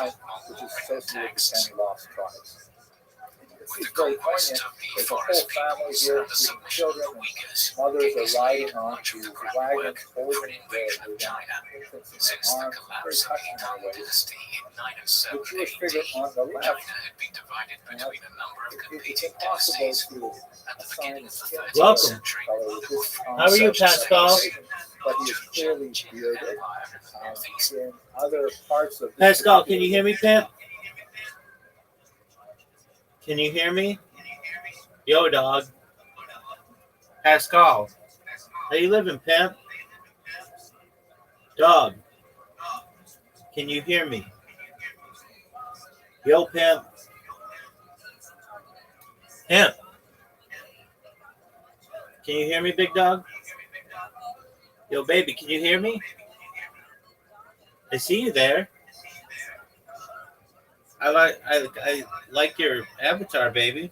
line, which is associated with the 10 lost tribes. With It's the very conquest poignant. of the There's a whole forest family peoples here, and the including submission of children, the Uyghurs, mothers are Genghis riding laid on much of these the wagons, groundwork for holding an invasion of the China. infants in Since their the arms. collapse of Very the touching in a Tang way. dynasty in The 907 Jewish AD, figure on the left, China had been divided between a number of it's competing impossible dynasties. to At the assign beginning of the skin 13th Welcome. century, color there with were this four How are you, such Pascal? states. but he is Jin clearly bearded. Empire in the northeast, In other parts of this Pascal, can you particular- hear me, Pimp? Can you hear me? Yo, dog. Pascal. How you living, pimp? Dog, can you hear me? Yo, pimp. Pimp. Can you hear me, big dog? Yo, baby, can you hear me? I see you there. I like your avatar, baby.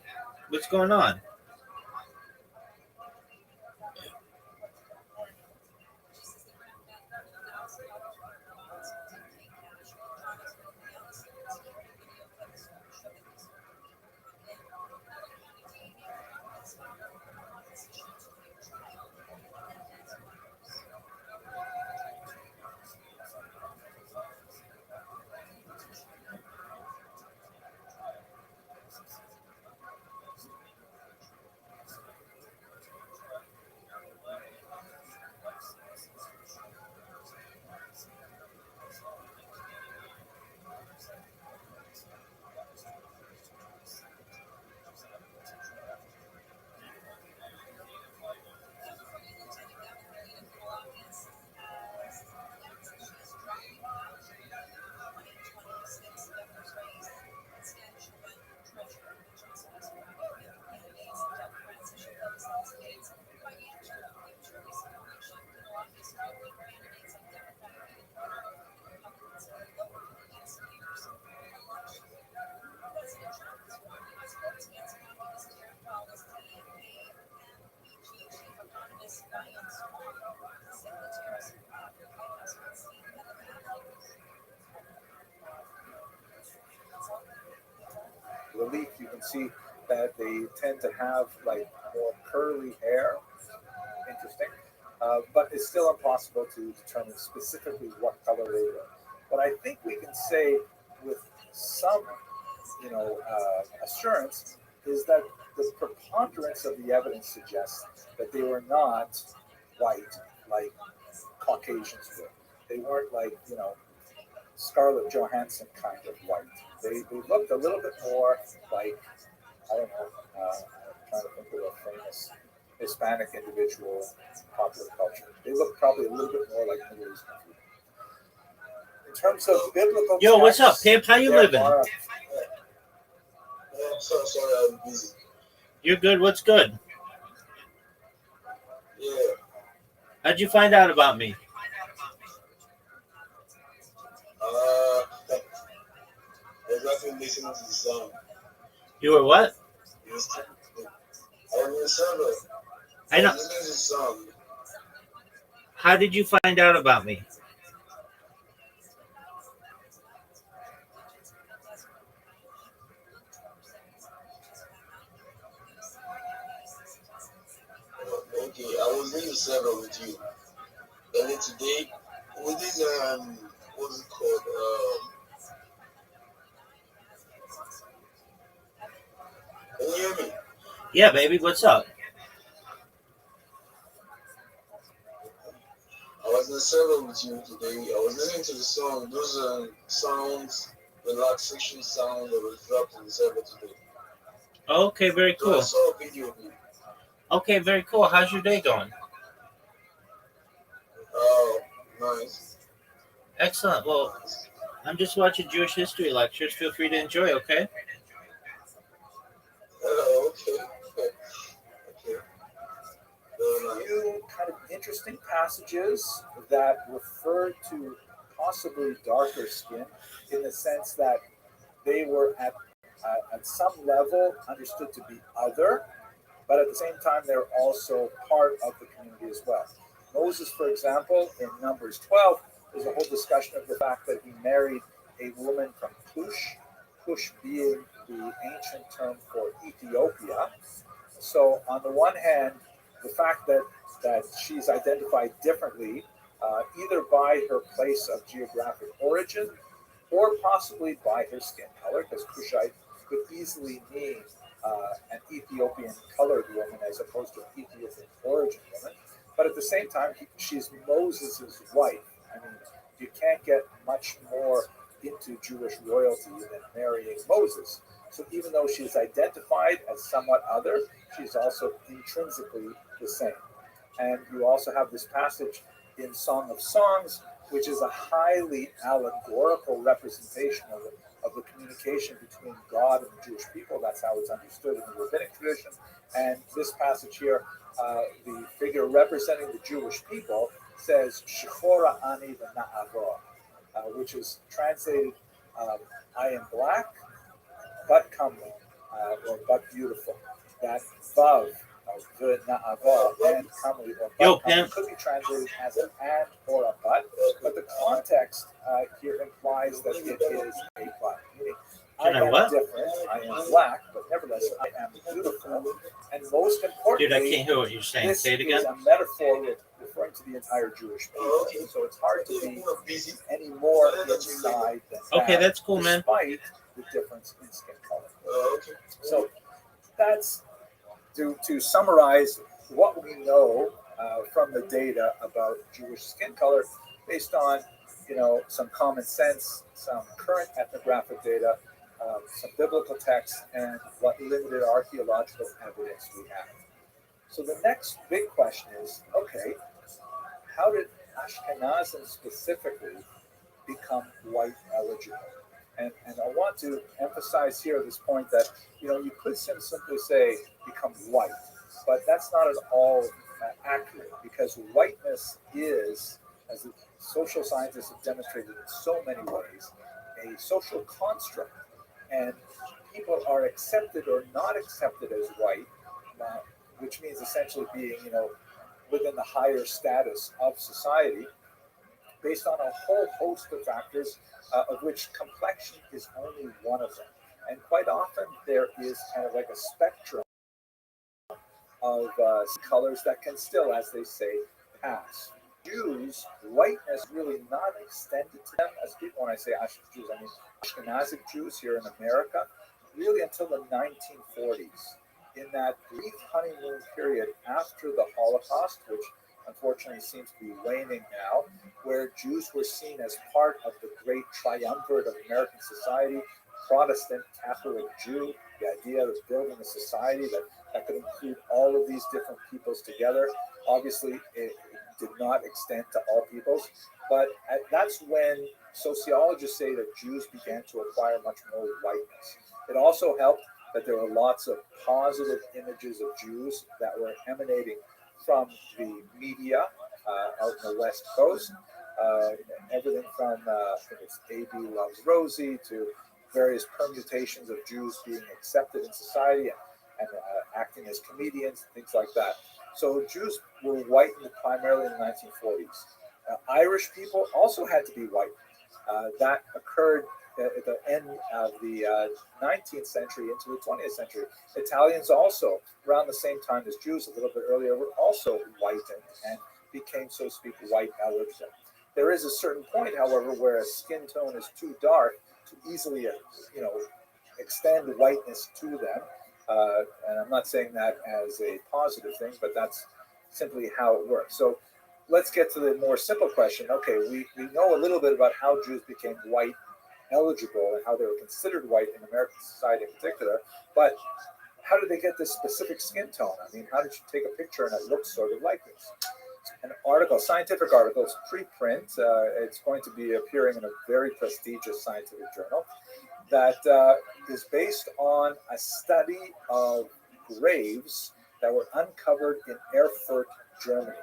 What's going on? Relief, you can see that they tend to have like more curly hair. Interesting. But it's still impossible to determine specifically what color they were. But I think we can say with some, assurance is that the preponderance of the evidence suggests that they were not white like Caucasians were. They weren't like, Scarlett Johansson kind of white. They looked a little bit more like, I don't know, I'm trying to think of a famous Hispanic individual in popular culture. They look probably a little bit more like Middle Eastern people. In terms of biblical Yo, what's up, texts, pimp? How you there living? are- I'm so sorry I'm busy. You're good. What's good? Yeah. How'd you find out about me? I was actually listening to the song. You were what? I was in the server. I know. I was listening to the song. How did you find out about me? Okay, I was in the server with you. And then today, with this, what's it called? Can you hear me? Yeah, baby. What's up? I was in the server with you today. I was listening to the song. Those sounds, relaxation sound that was dropped in the server today. Okay, very So I cool. saw a video of you. Okay, very cool. How's your day going? Oh, nice. Excellent. Well, Nice. I'm just watching Jewish history lectures. Feel free to enjoy, okay? Okay. Okay. Very nice. few kind of interesting passages that refer to possibly darker skin in the sense that they were at some level understood to be other, but at the same time they're also part of the community as well. Moses, for example, in Numbers 12, there's a whole discussion of the fact that he married a woman from Cush being the ancient term for Ethiopia. So on the one hand, the fact that she's identified differently, either by her place of geographic origin or possibly by her skin color, because Cushite could easily mean an Ethiopian colored woman as opposed to an Ethiopian origin woman. But at the same time, she's Moses' wife. I mean, you can't get much more into Jewish royalty than marrying Moses. So even though she's identified as somewhat other, she's also intrinsically the same. And you also have this passage in Song of Songs, which is a highly allegorical representation of the communication between God and the Jewish people. That's how it's understood in the rabbinic tradition. And this passage here, the figure representing the Jewish people says, Shechora ani v'na'avo, which is translated, I am black, but comely, or but beautiful. That vav, the na'ava, and comely, or Yo, but comely, Pimp. could be translated as an and or a but the context here implies that it is a but. Meaning, Can I am what? different, I am black, but nevertheless I am beautiful. And most importantly, Dude, I can't hear what you're saying. this Say it again. is a metaphor referring to the entire Jewish people. So it's hard to be any more inside than Okay, that, that's cool, man. despite the difference in skin color. So that's to summarize what we know from the data about Jewish skin color, based on some common sense, some current ethnographic data, some biblical texts, and what limited archaeological evidence we have. So the next big question is, okay, how did Ashkenazim specifically become white eligible? And I want to emphasize here this point that you could simply say become white, but that's not at all accurate, because whiteness is, as the social scientists have demonstrated in so many ways, a social construct, and people are accepted or not accepted as white, which means essentially being within the higher status of society, based on a whole host of factors, of which complexion is only one of them. And quite often there is kind of like a spectrum of colors that can still, as they say, pass. Jews, whiteness really not extended to them as people. When I say Ashkenazi Jews, I mean Ashkenazic Jews here in America, really until the 1940s. In that brief honeymoon period after the Holocaust, which unfortunately seems to be waning now, where Jews were seen as part of the great triumvirate of American society, Protestant, Catholic, Jew, the idea of building a society that could include all of these different peoples together. Obviously, it did not extend to all peoples, but that's when sociologists say that Jews began to acquire much more whiteness. It also helped that there were lots of positive images of Jews that were emanating from the media out in the West Coast. Everything from I think it's A.B. Loves Rosie to various permutations of Jews being accepted in society and acting as comedians, things like that. So Jews were whitened primarily in the 1940s. Irish people also had to be white. That occurred at the end of the 19th century into the 20th century. Italians also, around the same time as Jews, a little bit earlier, were also whitened and became, so to speak, white eligible. There is a certain point, however, where a skin tone is too dark to easily, extend whiteness to them. And I'm not saying that as a positive thing, but that's simply how it works. So let's get to the more simple question. Okay, we know a little bit about how Jews became white eligible and how they were considered white in American society in particular, but how did they get this specific skin tone? I mean, how did you take a picture and it looks sort of like this? An article, scientific article, it's preprint. It's going to be appearing in a very prestigious scientific journal that is based on a study of graves that were uncovered in Erfurt, Germany.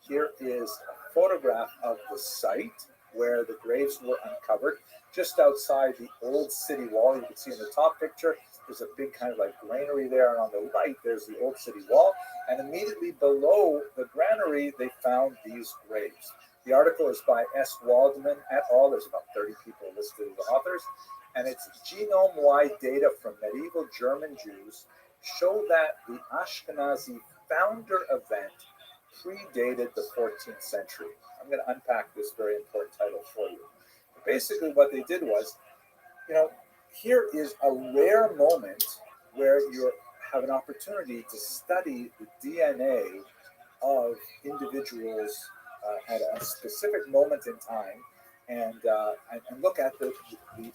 Here is a photograph of the site where the graves were uncovered, just outside the old city wall. You can see in the top picture, there's a big kind of like granary there, and on the right, there's the old city wall. And immediately below the granary, they found these graves. The article is by S. Waldman et al. There's about 30 people listed as authors. And it's genome-wide data from medieval German Jews show that the Ashkenazi founder event predated the 14th century. I'm going to unpack this very important title for you. But basically what they did was, here is a rare moment where you have an opportunity to study the DNA of individuals at a specific moment in time, and look at the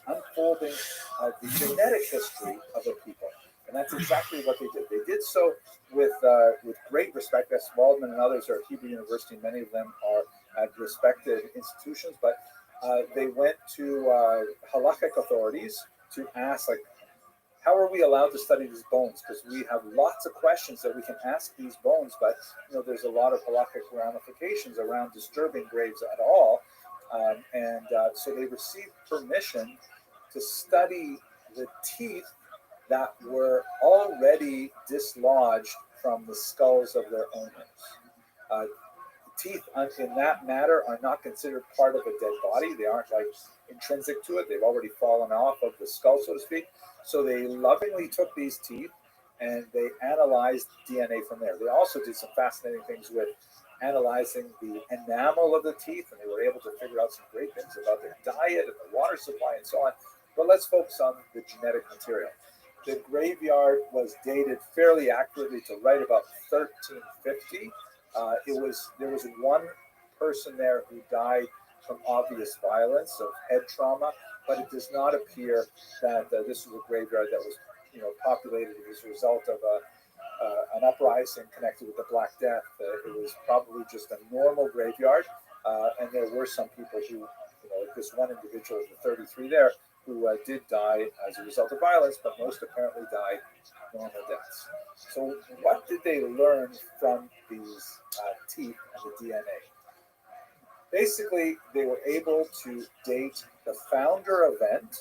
unfolding of the genetic history of a people. And that's exactly what they did. They did so with great respect. That's Waldman and others are at Hebrew University. Many of them are at respected institutions, but they went to halakhic authorities to ask, like, how are we allowed to study these bones? Because we have lots of questions that we can ask these bones, but there's a lot of halakhic ramifications around disturbing graves at all. So they received permission to study the teeth that were already dislodged from the skulls of their owners. Teeth in that matter are not considered part of a dead body. They aren't like intrinsic to it. They've already fallen off of the skull, so to speak. So they lovingly took these teeth and they analyzed DNA from there. They also did some fascinating things with analyzing the enamel of the teeth, and they were able to figure out some great things about their diet and the water supply and so on. But let's focus on the genetic material. The graveyard was dated fairly accurately to right about 1350. There was one person there who died from obvious violence of head trauma, but it does not appear that this was a graveyard that was populated as a result of an uprising connected with the Black Death. It was probably just a normal graveyard, and there were some people who, like this one individual, the 33 there, who did die as a result of violence, but most apparently died normal deaths. So what did they learn from these teeth and the DNA? Basically, they were able to date the founder event.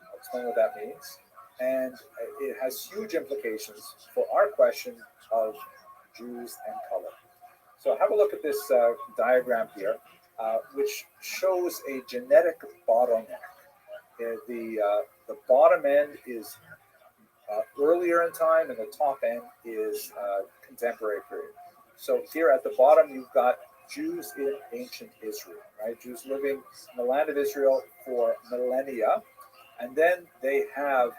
I'll explain what that means. And it has huge implications for our question of Jews and color. So have a look at this diagram here, which shows a genetic bottleneck. The bottom end is earlier in time, and the top end is contemporary period. So here at the bottom, you've got Jews in ancient Israel, right? Jews living in the land of Israel for millennia, and then they have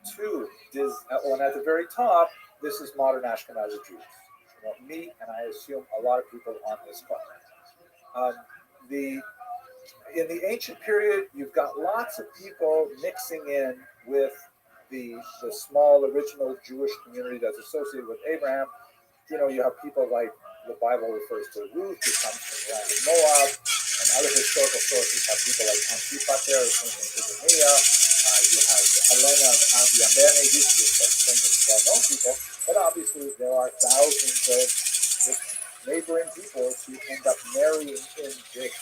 and at the very top, this is modern Ashkenazi Jews. Me and I assume a lot of people on this call. In the ancient period, you've got lots of people mixing in with the small original Jewish community that's associated with Abraham. You have people like the Bible refers to Ruth, who comes from the land of Moab, and other historical sources have people like Antipat there, who comes from Pisidia. You have Helena of Abiambene. These are just famous, well-known people, but obviously there are thousands of neighboring people who end up marrying in this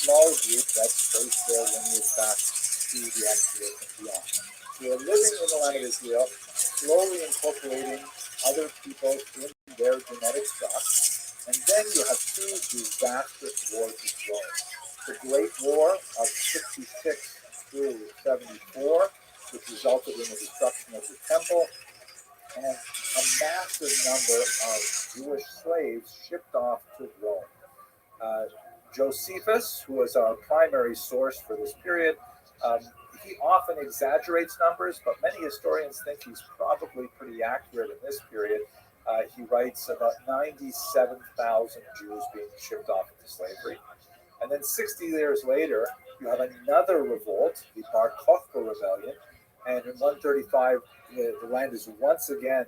small group that trace their lineage back to the Exodus and beyond. So they're living in the land of Israel, slowly incorporating other people in their genetic stock. And then you have two disastrous wars with Rome. The Great War of 66 through 74, which resulted in the destruction of the temple, and a massive number of Jewish slaves shipped off to Rome. Josephus, who was our primary source for this period, he often exaggerates numbers, but many historians think he's probably pretty accurate in this period. He writes about 97,000 Jews being shipped off into slavery. And then 60 years later, you have another revolt, the Bar Kokhba rebellion. And in 135, the land is once again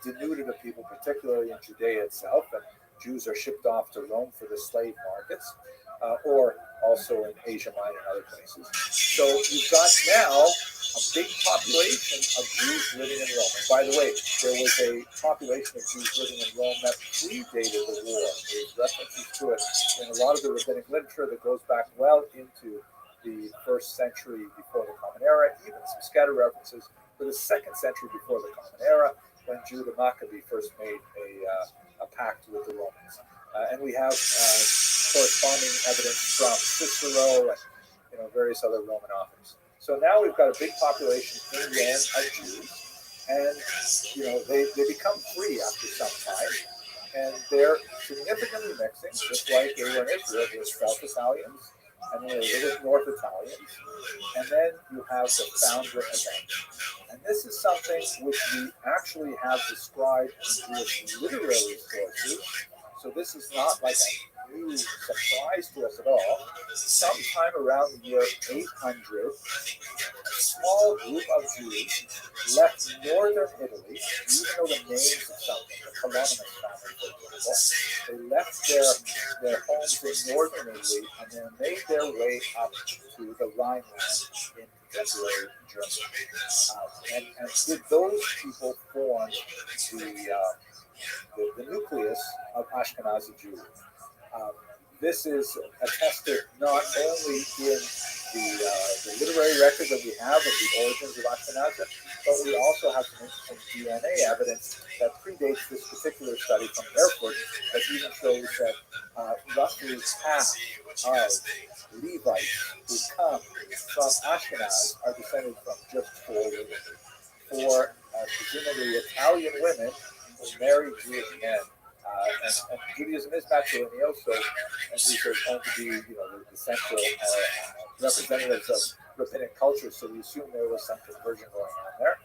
denuded of people, particularly in Judea itself. And Jews are shipped off to Rome for the slave markets, or also in Asia Minor and other places. So you've got now a big population of Jews living in Rome. And by the way, there was a population of Jews living in Rome that predated the war. There's references to it in a lot of the rabbinic literature that goes back well into the 1st century before the Common Era, even some scattered references for the 2nd century before the Common Era, when Judah Maccabee first made a pact with the Romans. And we have corresponding evidence from Cicero and various other Roman authors. So now we've got a big population in Rome of Jews, and they become free after some time, and they're significantly mixing, just like they were in Israel. There's South Italians, and then there's North Italians, and then you have the founder event. And this is something which we actually have described in Jewish literary sources. So this is not like new surprise to us at all. Sometime around the year 800, a small group of Jews left northern Italy, even though the names of some, the Colonus family, for example, they left their homes in northern Italy and then made their way up to the Rhineland in contemporary Germany. And with those people formed the nucleus of Ashkenazi Jews. This is attested not only in the literary record that we have of the origins of Ashkenazim, but we also have some interesting DNA evidence that predates this particular study from Erfurt that even shows that roughly half of Levites who come from Ashkenaz are descended from just 4 women. 4 presumably Italian women who married Jewish men. And Judaism is matrilineal, so and these are going to be, the central representatives of rabbinic culture. So we assume there was some conversion going on there.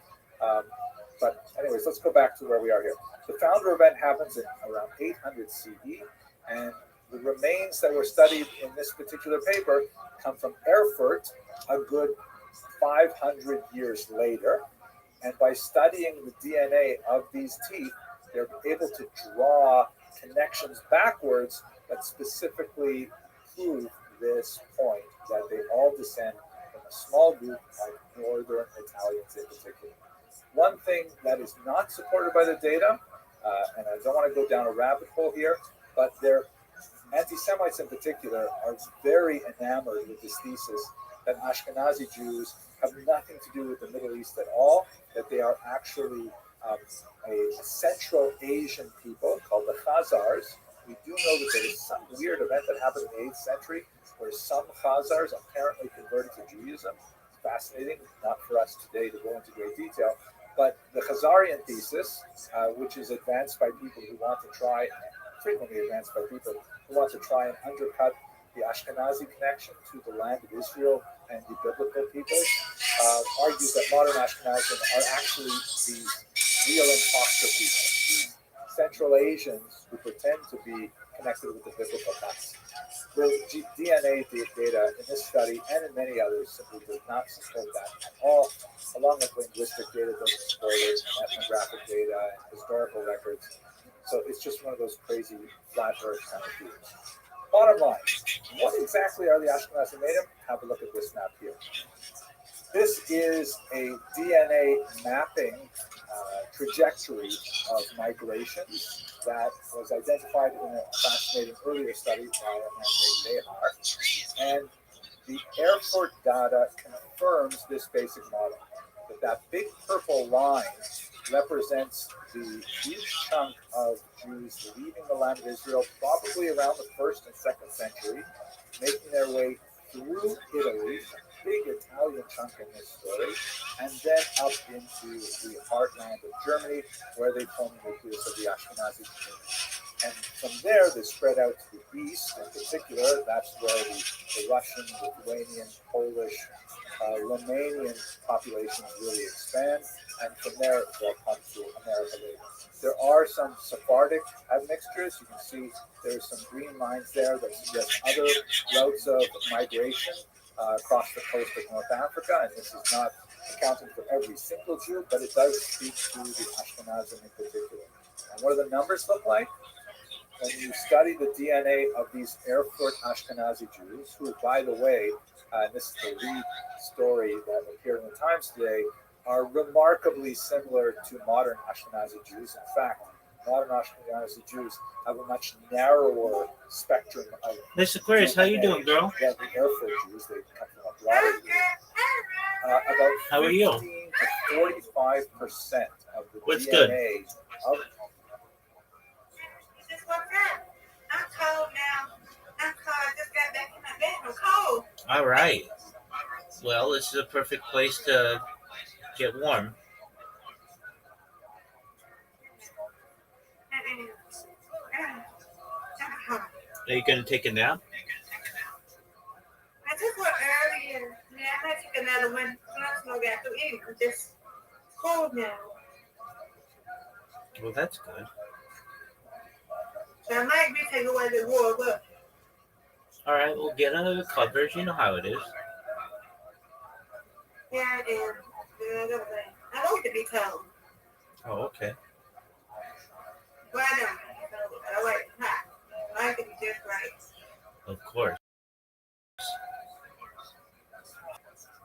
But anyways, let's go back to where we are here. The founder event happens in around 800 CE, and the remains that were studied in this particular paper come from Erfurt a good 500 years later. And by studying the DNA of these teeth, they're able to draw connections backwards that specifically prove this point, that they all descend from a small group of northern Italians in particular. One thing that is not supported by the data, and I don't want to go down a rabbit hole here, but their anti-Semites in particular are very enamored with this thesis that Ashkenazi Jews have nothing to do with the Middle East at all, that they are actually a Central Asian people called the Khazars. We do know that there is some weird event that happened in the 8th century where some Khazars apparently converted to Judaism. It's fascinating, not for us today to go into great detail, but the Khazarian thesis, which is advanced by people who want to try, frequently advanced by people who want to try and undercut the Ashkenazi connection to the land of Israel and the biblical peoples, argues that modern Ashkenazim are actually these real imposter people, these Central Asians who pretend to be connected with the biblical past. The DNA data in this study and in many others simply does not support that at all, along with linguistic data doesn't support it, and ethnographic data and historical records. So it's just one of those crazy flat earth kind of views. Bottom line, what exactly are the Ashkenazi made of? Have a look at this map here. This is a DNA mapping trajectory of migration that was identified in a fascinating earlier study by a man named Behar. And the Erfurt data confirms this basic model, that big purple line represents the huge chunk of Jews leaving the land of Israel probably around the 1st and 2nd century, making their way through Italy, a big Italian chunk in this story, and then up into the heartland of Germany, where they form the nucleus of the Ashkenazi community. And from there, they spread out to the east in particular. That's where the Russian, Lithuanian, Polish, Romanian populations really expand, and from there they'll come to America later. There are some Sephardic admixtures. You can see there's some green lines there that suggest other routes of migration across the coast of North Africa, and this is not accounting for every single Jew, but it does speak to the Ashkenazim in particular. And what do the numbers look like? When you study the DNA of these Erfurt Ashkenazi Jews, who, by the way, and this is the lead story that appeared in the Times today, are remarkably similar to modern Ashkenazi Jews. In fact, modern Ashkenazi Jews have a much narrower spectrum of Miss Aquarius, how you doing, girl? than the Erfurt Jews. They come from a broader group. About How are you? 15 to 45% of the What's DNA good? of I'm cold now. I'm cold. I just got back in my bed. I'm cold. All right. Well, this is a perfect place to get warm. Are you going to take a nap? I took one earlier. Yeah, I might take another one. I'm not got to eat. I'm just cold now. Well, that's good. So I might be taking away the war, but All right, we'll get under the covers. You know how it is. Yeah, I am. I want to be cold. Oh, okay. Well, I don't. I like it hot. I like it just right. Of course.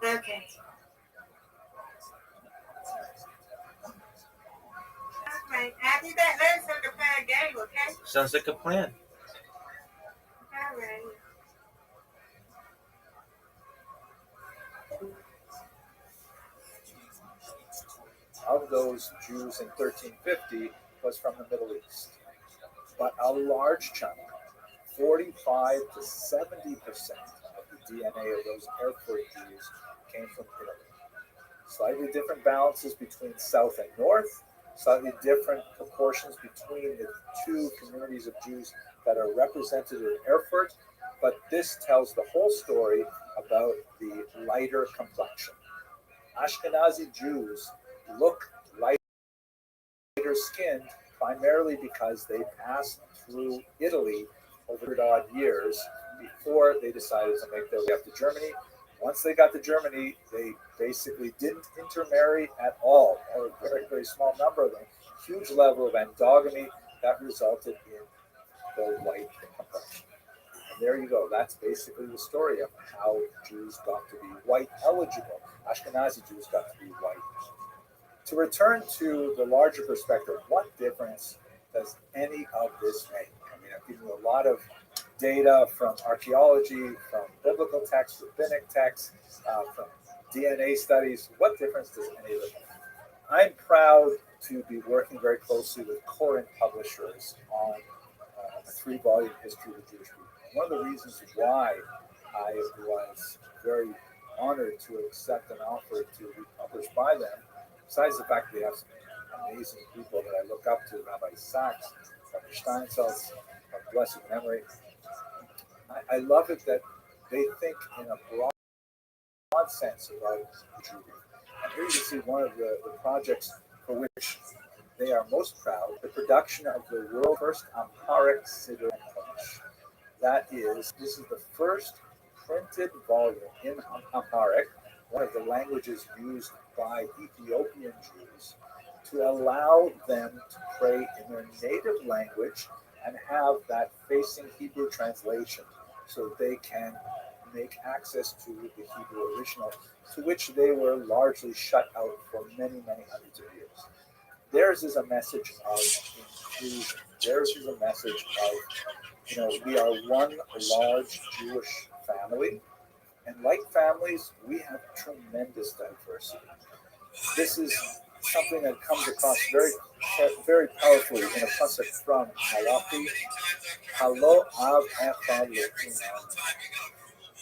Okay. Okay. I'll be back later so we can play a game, okay? Sounds like a plan. All right. Of those Jews in 1350 was from the Middle East. But a large chunk, 45 to 70% of the DNA of those Erfurt Jews came from Italy. Slightly different balances between South and North, slightly different proportions between the two communities of Jews that are represented in Erfurt, but this tells the whole story about the lighter complexion. Ashkenazi Jews look lighter skinned primarily because they passed through Italy over odd years before they decided to make their way up to Germany. Once they got to Germany, they basically didn't intermarry at all, or a very, very small number of them. Huge level of endogamy that resulted in the white complexion. And there you go. That's basically the story of how Jews got to be white eligible. Ashkenazi Jews got to be white. To return to the larger perspective, what difference does any of this make? I mean, I've given you a lot of data from archaeology, from biblical texts, rabbinic texts, from DNA studies. What difference does any of it make? I'm proud to be working very closely with Corinth publishers on a 3-volume history of the Jewish people. One of the reasons why I was very honored to accept an offer to be published by them, besides the fact that they have some amazing people that I look up to, Rabbi Sachs, Rabbi Steinsaltz, of blessed memory, I love it that they think in a broad sense about Jewry. And here you can see one of the projects for which they are most proud, the production of the world's first Amharic Siddur English. This is the first printed volume in Amharic, one of the languages used by Ethiopian Jews, to allow them to pray in their native language and have that facing Hebrew translation so that they can make access to the Hebrew original, to which they were largely shut out for many, many hundreds of years. Theirs is a message of inclusion. Theirs is a message of, we are one large Jewish family, and like families, we have tremendous diversity. This is something that comes across very, very powerfully in a pasuk from Malachi. Halo av echad le'imam.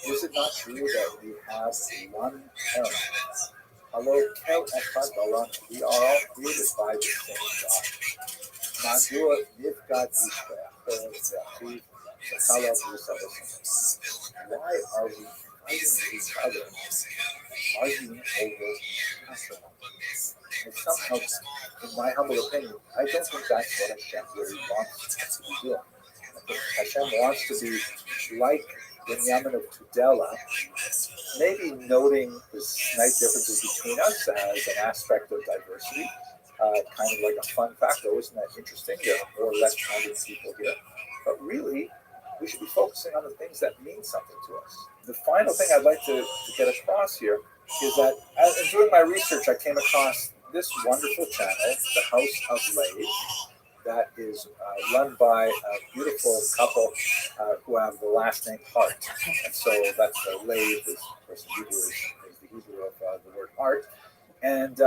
Is it not true that we have one parent? Halo kel echad balam. We are all created by the same God. Madua nifgad ish be'achor ve'achiv v'chalav v'savosam. Why are we fighting each other, arguing over Hashem? And somehow, in my humble opinion, I don't think that's what Hashem really wants us to be doing. I think Hashem wants to be like Binyamin of Tudela, maybe noting the slight differences between us as an aspect of diversity, kind of like a fun fact. Oh, isn't that interesting? There are more or less talented people here. But really, we should be focusing on the things that mean something to us. The final thing I'd like to get across here is that in doing my research, I came across this wonderful channel, the House of Lays, that is run by a beautiful couple who have the last name Hart. And so that's the Lays, is the Hebrew of the word heart. And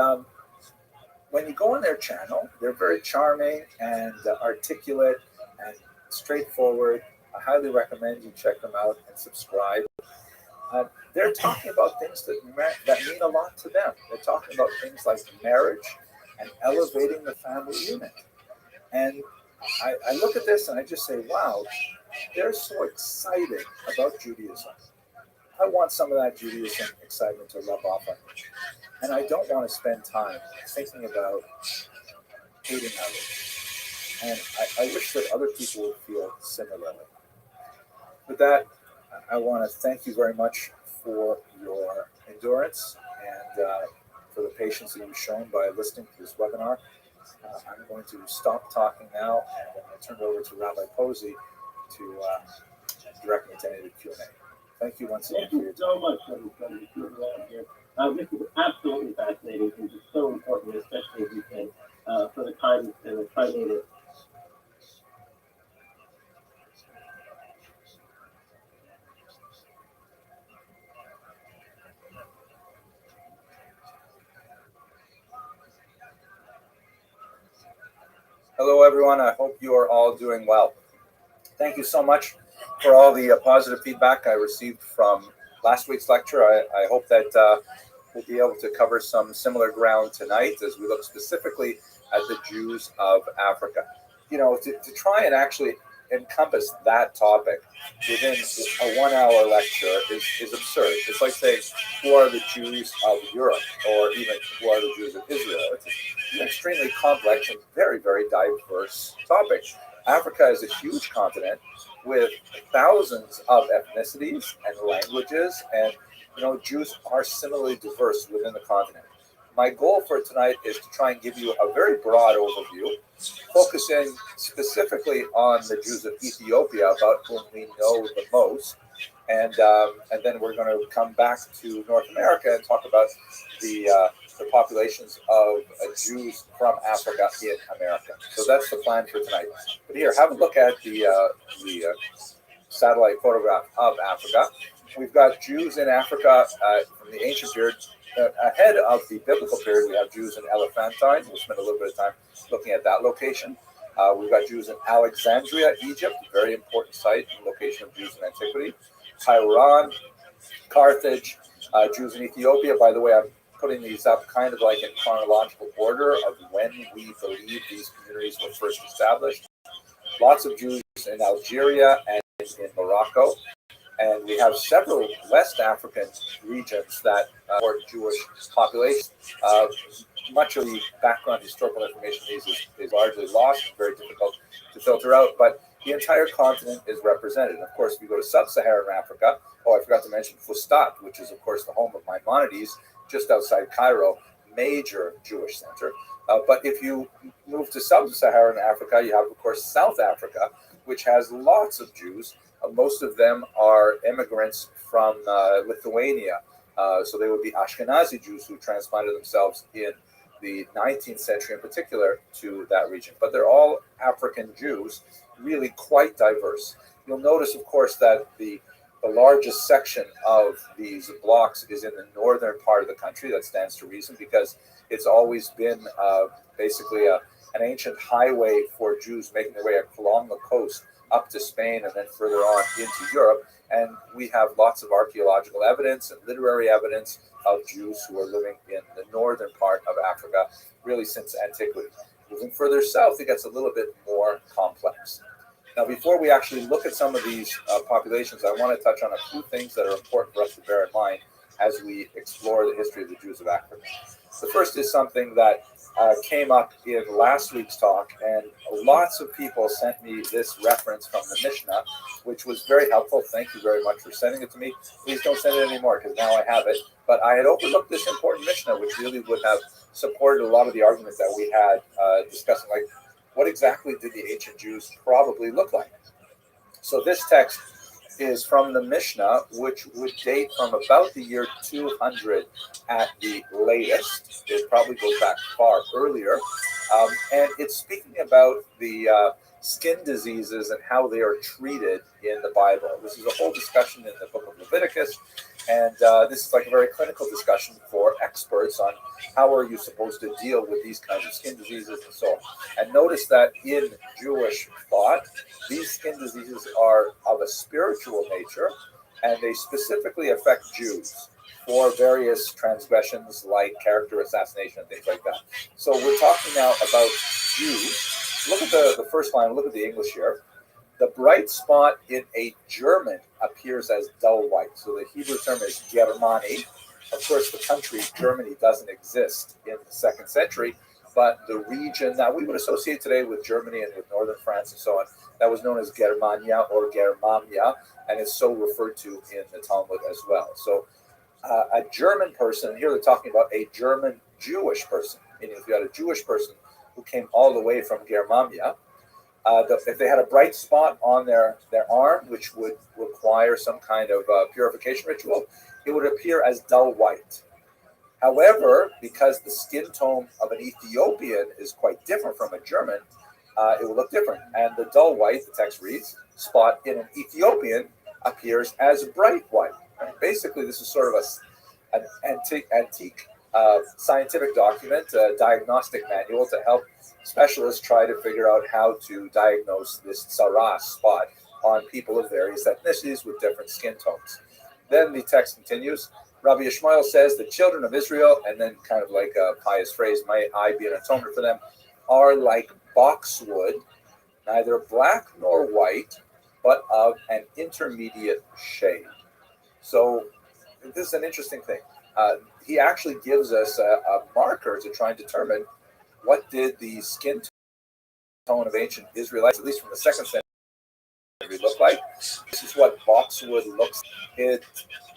when you go on their channel, they're very charming and articulate and straightforward. I highly recommend you check them out and subscribe. They're talking about things that mean a lot to them. They're talking about things like marriage and elevating the family unit. And I look at this and I just say, wow, they're so excited about Judaism. I want some of that Judaism excitement to rub off on me. And I don't want to spend time thinking about hating others. And I wish that other people would feel similarly. With that, I want to thank you very much for your endurance and for the patience that you've shown by listening to this webinar. I'm going to stop talking now, and I'm going to turn it over to Rabbi Posey to direct me to any of the Q&A. Thank you once again. Thank you so much, everybody, for being around here. This is absolutely fascinating and just so important, especially as you say, for the time and the timing of Hello, everyone. I hope you are all doing well. Thank you so much for all the positive feedback I received from last week's lecture. I hope that we'll be able to cover some similar ground tonight as we look specifically at the Jews of Africa. You know, to try and actually encompass that topic within a 1 hour lecture is absurd. It's like saying, who are the Jews of Europe, or even who are the Jews of Israel? It's an extremely complex and very, very diverse topic. Africa is a huge continent with thousands of ethnicities and languages, and Jews are similarly diverse within the continent. My goal for tonight is to try and give you a very broad overview, focusing specifically on the Jews of Ethiopia, about whom we know the most, and then we're going to come back to North America and talk about the populations of Jews from Africa in America. So that's the plan for tonight. But here, have a look at the satellite photograph of Africa. We've got Jews in Africa from the ancient period. Ahead of the biblical period, we have Jews in Elephantine. We'll spend a little bit of time looking at that location. We've got Jews in Alexandria, Egypt, a very important site and location of Jews in antiquity. Hauran, Carthage, Jews in Ethiopia. By the way, I'm putting these up kind of like in chronological order of when we believe these communities were first established. Lots of Jews in Algeria and in Morocco. And we have several West African regions that are Jewish populations. Much of the background historical information in these is largely lost and very difficult to filter out, but the entire continent is represented. And of course, if you go to sub-Saharan Africa, I forgot to mention Fustat, which is, of course, the home of Maimonides, just outside Cairo, major Jewish center. But if you move to sub-Saharan Africa, you have, of course, South Africa, which has lots of Jews. Most of them are immigrants from Lithuania. So they would be Ashkenazi Jews who transplanted themselves in the 19th century in particular to that region. But they're all African Jews, really quite diverse. You'll notice, of course, that the largest section of these blocks is in the northern part of the country. That stands to reason because it's always been basically an ancient highway for Jews making their way along the coast up to Spain and then further on into Europe. And we have lots of archaeological evidence and literary evidence of Jews who are living in the northern part of Africa, really since antiquity. Moving further south, it gets a little bit more complex. Now, before we actually look at some of these populations, I want to touch on a few things that are important for us to bear in mind as we explore the history of the Jews of Africa. The first is something that came up in last week's talk, and lots of people sent me this reference from the Mishnah, which was very helpful. Thank you very much for sending it to me. Please don't send it anymore because now I have it. But I had overlooked this important Mishnah, which really would have supported a lot of the arguments that we had discussing, like what exactly did the ancient Jews probably look like? So this text is from the Mishnah, which would date from about the year 200 at the latest. It probably goes back far earlier. And it's speaking about the skin diseases and how they are treated in the Bible. This is a whole discussion in the book of Leviticus. And this is like a very clinical discussion for experts on how are you supposed to deal with these kinds of skin diseases and so on. And notice that in Jewish thought, these skin diseases are of a spiritual nature, and they specifically affect Jews for various transgressions like character assassination and things like that. So we're talking now about Jews. Look at the first line, look at the English here. The bright spot in a German appears as dull white. So the Hebrew term is Germani. Of course, the country Germany doesn't exist in the 2nd century, but the region that we would associate today with Germany and with northern France and so on, that was known as Germania or Germania, and is so referred to in the Talmud as well. So a German person, and here they're talking about a German Jewish person, meaning if you had a Jewish person who came all the way from Germania, if they had a bright spot on their arm, which would require some kind of purification ritual, it would appear as dull white. However, because the skin tone of an Ethiopian is quite different from a German, it will look different. And the dull white, the text reads, spot in an Ethiopian appears as bright white. Right? Basically, this is sort of an antique scientific document, a diagnostic manual to help specialists try to figure out how to diagnose this tsaras spot on people of various ethnicities with different skin tones. Then the text continues. Rabbi Ishmael says, the children of Israel, and then kind of like a pious phrase, may I be an atonement for them, are like boxwood, neither black nor white, but of an intermediate shade. So this is an interesting thing. He actually gives us a marker to try and determine what did the skin tone of ancient Israelites, at least from the 2nd century, look like. This is what boxwood looks. It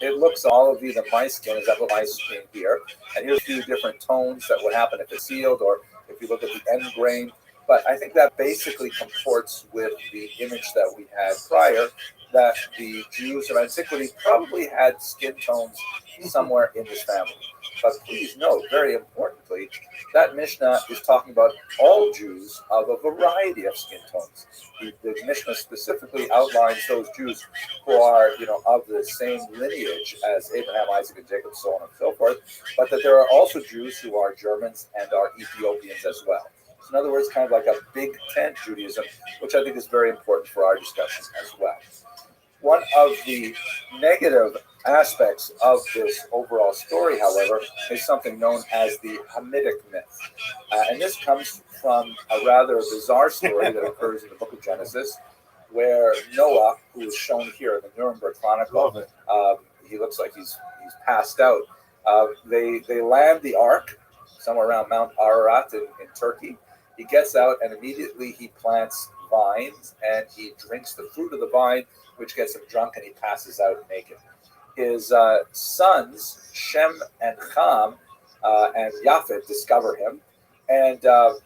looks all of the my skin is that what my skin here, and here's a few different tones that would happen if it's sealed or if you look at the end grain. But I think that basically comports with the image that we had prior, that the Jews of antiquity probably had skin tones somewhere in this family. But please note, very importantly, that Mishnah is talking about all Jews of a variety of skin tones. The Mishnah specifically outlines those Jews who are, of the same lineage as Abraham, Isaac, and Jacob, so on and so forth, but that there are also Jews who are Germans and are Ethiopians as well. So in other words, kind of like a big tent Judaism, which I think is very important for our discussion as well. One of the negative aspects of this overall story, however, is something known as the Hamitic myth. And this comes from a rather bizarre story that occurs in the book of Genesis, where Noah, who is shown here in the Nuremberg Chronicle, he looks like he's passed out. They land the ark somewhere around Mount Ararat in Turkey. He gets out and immediately he plants vines and he drinks the fruit of the vine, which gets him drunk, and he passes out naked. His sons, Shem and Ham and Japhet, discover him. And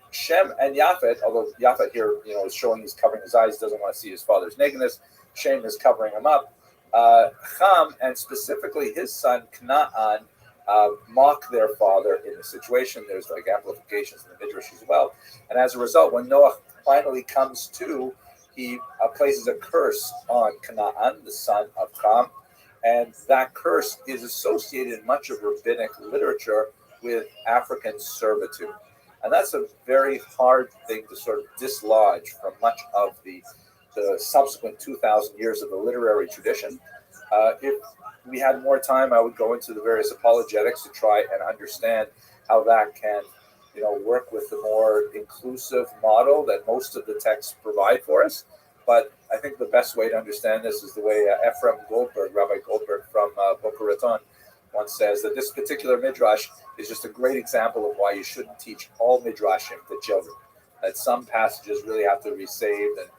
Shem and Japhet, although Japhet here, is showing he's covering his eyes, doesn't want to see his father's nakedness. Shem is covering him up. Ham, and specifically his son, Canaan, mock their father in the situation. There's like amplifications in the Midrash as well. And as a result, when Noah finally comes to, he places a curse on Canaan, the son of Ham, and that curse is associated in much of rabbinic literature with African servitude. And that's a very hard thing to sort of dislodge from much of the subsequent 2,000 years of the literary tradition. If we had more time, I would go into the various apologetics to try and understand how that can work with the more inclusive model that most of the texts provide for us. But I think the best way to understand this is the way Ephraim Goldberg, Rabbi Goldberg from Boca Raton, once says that this particular midrash is just a great example of why you shouldn't teach all midrashim to children. That some passages really have to be saved and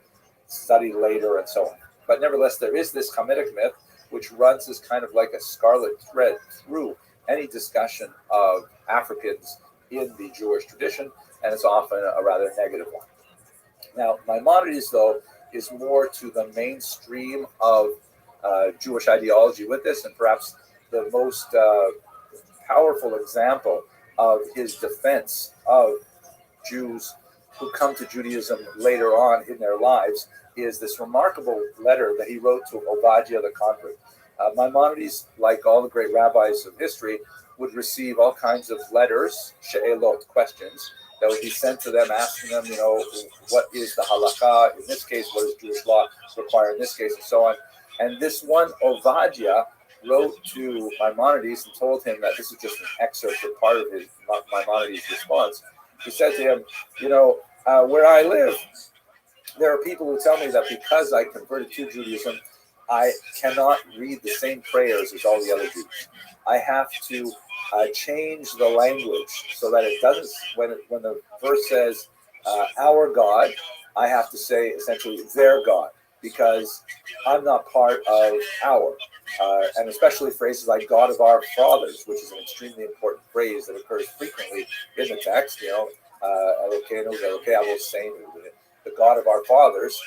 studied later and so on. But nevertheless, there is this Hamitic myth, which runs as kind of like a scarlet thread through any discussion of Africans in the Jewish tradition, and it's often a rather negative one. Now, Maimonides, though, is more to the mainstream of Jewish ideology with this, and perhaps the most powerful example of his defense of Jews who come to Judaism later on in their lives is this remarkable letter that he wrote to Obadiah the convert. Maimonides, like all the great rabbis of history, would receive all kinds of letters, she'elot, questions, that would be sent to them, asking them, what is the halakha? In this case, what does Jewish law require in this case, and so on. And this one, Obadiah, wrote to Maimonides and told him that this is just an excerpt or part of his Maimonides' response. He said to him, where I live, there are people who tell me that because I converted to Judaism, I cannot read the same prayers as all the other Jews. I have to change the language so that it doesn't, when the verse says, our God, I have to say essentially their God, because I'm not part of our, and especially phrases like God of our fathers, which is an extremely important phrase that occurs frequently in the text, Elokeinu, Elokei Avoseinu, the God of our fathers.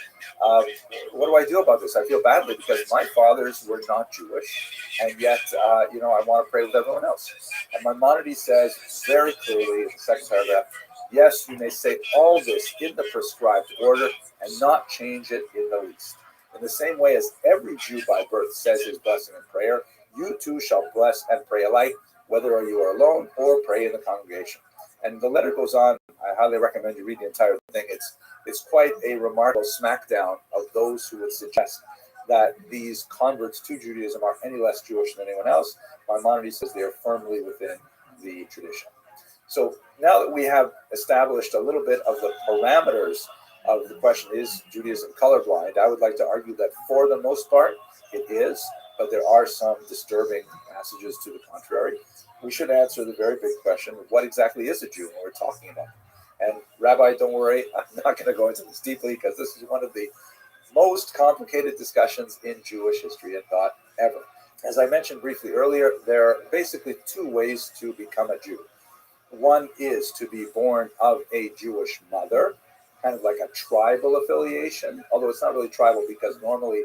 What do I do about this? I feel badly because my fathers were not Jewish, and yet, I want to pray with everyone else. And Maimonides says very clearly in the second paragraph, yes, you may say all this in the prescribed order and not change it in the least. In the same way as every Jew by birth says his blessing and prayer, you too shall bless and pray alike, whether you are alone or pray in the congregation. And the letter goes on. I highly recommend you read the entire thing. It's quite a remarkable smackdown of those who would suggest that these converts to Judaism are any less Jewish than anyone else. Maimonides says they are firmly within the tradition. So now that we have established a little bit of the parameters of the question, is Judaism colorblind? I would like to argue that for the most part, it is, but there are some disturbing passages to the contrary. We should answer the very big question, what exactly is a Jew when we're talking about? And Rabbi, don't worry, I'm not going to go into this deeply because this is one of the most complicated discussions in Jewish history and thought ever. As I mentioned briefly earlier, there are basically two ways to become a Jew. One is to be born of a Jewish mother, kind of like a tribal affiliation, although it's not really tribal because normally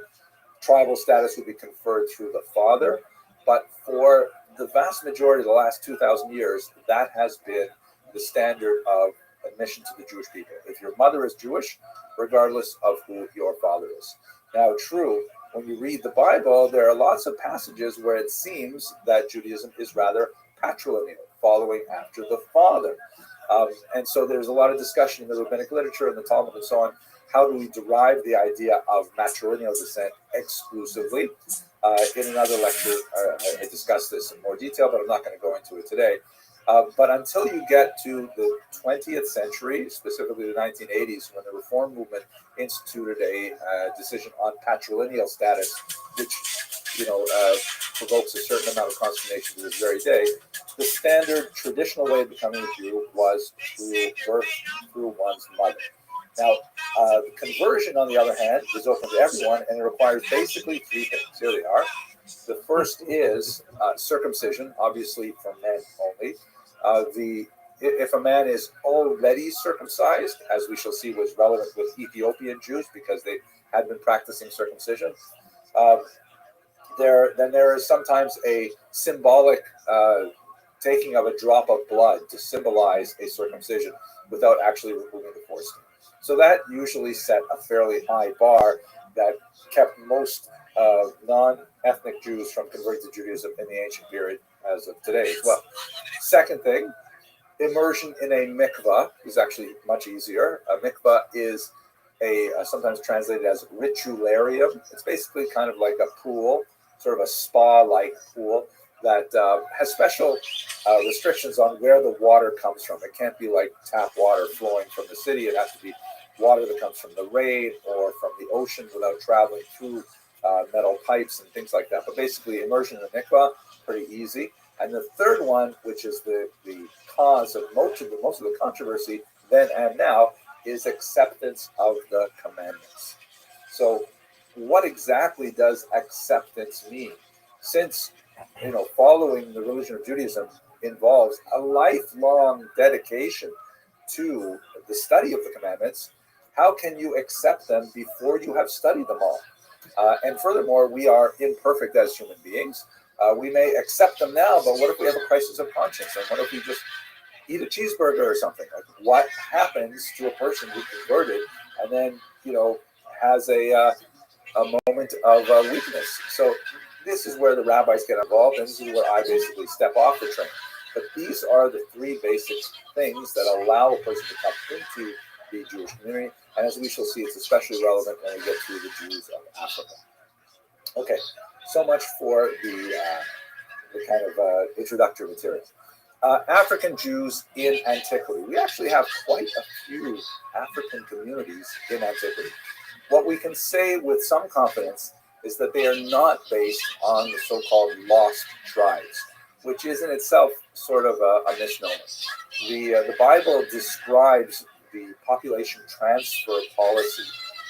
tribal status would be conferred through the father. But for the vast majority of the last 2,000 years, that has been the standard of admission to the Jewish people. If your mother is Jewish, regardless of who your father is. Now, true, when you read the Bible, there are lots of passages where it seems that Judaism is rather patrilineal, following after the father. And so there's a lot of discussion in the rabbinic literature and the Talmud and so on. How do we derive the idea of matrilineal descent exclusively? In another lecture, I discussed this in more detail, but I'm not going to go into it today. But until you get to the 20th century, specifically the 1980s, when the Reform movement instituted a decision on patrilineal status, which provokes a certain amount of consternation to this very day, the standard traditional way of becoming a Jew was through birth through one's mother. Now, the conversion, on the other hand, is open to everyone, and it requires basically three things. Here they are. The first is circumcision, obviously for men only. If a man is already circumcised, as we shall see was relevant with Ethiopian Jews because they had been practicing circumcision, there is sometimes a symbolic taking of a drop of blood to symbolize a circumcision without actually removing the foreskin. So that usually set a fairly high bar that kept most non-ethnic Jews from converting to Judaism in the ancient period as of today as well. Second thing, immersion in a mikvah is actually much easier. A mikvah is sometimes translated as ritualarium. It's basically kind of like a pool, sort of a spa-like pool that has special restrictions on where the water comes from. It can't be like tap water flowing from the city. It has to be water that comes from the rain or from the ocean without traveling through metal pipes and things like that. But basically, immersion in a mikvah, pretty easy. And the third one, which is the cause of most of the controversy then and now, is acceptance of the commandments. So what exactly does acceptance mean? Since following the religion of Judaism involves a lifelong dedication to the study of the commandments, how can you accept them before you have studied them all? And furthermore, we are imperfect as human beings. We may accept them now, but what if we have a crisis of conscience? And what if we just eat a cheeseburger or something? Like, what happens to a person who converted and then, has a moment of weakness? So this is where the rabbis get involved, and this is where I basically step off the train. But these are the three basic things that allow a person to come into the Jewish community. And as we shall see, it's especially relevant when we get to the Jews of Africa. Okay, so much for the kind of introductory material. African Jews in antiquity. We actually have quite a few African communities in antiquity. What we can say with some confidence is that they are not based on the so-called lost tribes, which is in itself sort of a misnomer. The Bible describes the population transfer policy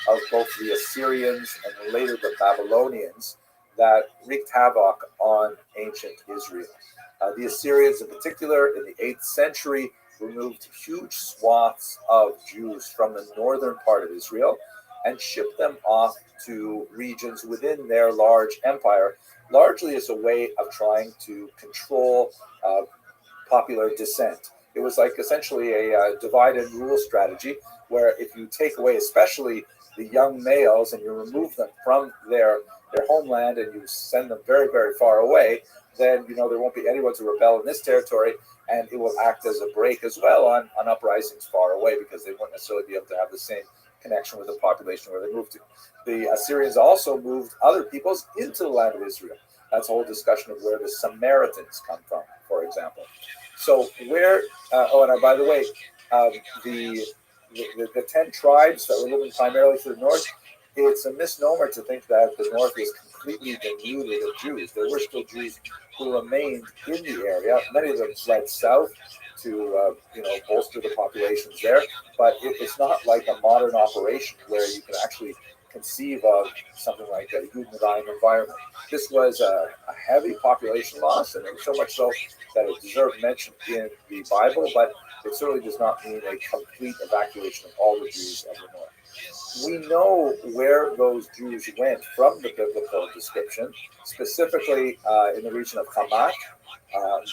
of both the Assyrians and later the Babylonians that wreaked havoc on ancient Israel. The Assyrians, in particular, in the 8th century, removed huge swaths of Jews from the northern part of Israel and shipped them off to regions within their large empire, largely as a way of trying to control popular dissent. It was like essentially a divide and rule strategy, where if you take away especially the young males and you remove them from their homeland and you send them very, very far away, then there won't be anyone to rebel in this territory, and it will act as a break as well on uprisings far away, because they won't necessarily be able to have the same connection with the population where they moved to. The Assyrians also moved other peoples into the land of Israel. That's a whole discussion of where the Samaritans come from, for example. So where, and by the way, the 10 tribes that were living primarily to the north, it's a misnomer to think that the north is completely denuded of Jews. There were still Jews who remained in the area. Many of them fled south to bolster the populations there, but it's not like a modern operation where you can actually conceive of something like a Judenizing environment. This was a heavy population loss, and it was so much so that it deserved mention in the Bible, but it certainly does not mean a complete evacuation of all the Jews of the north. We know where those Jews went from the biblical description, specifically in the region of Hamath,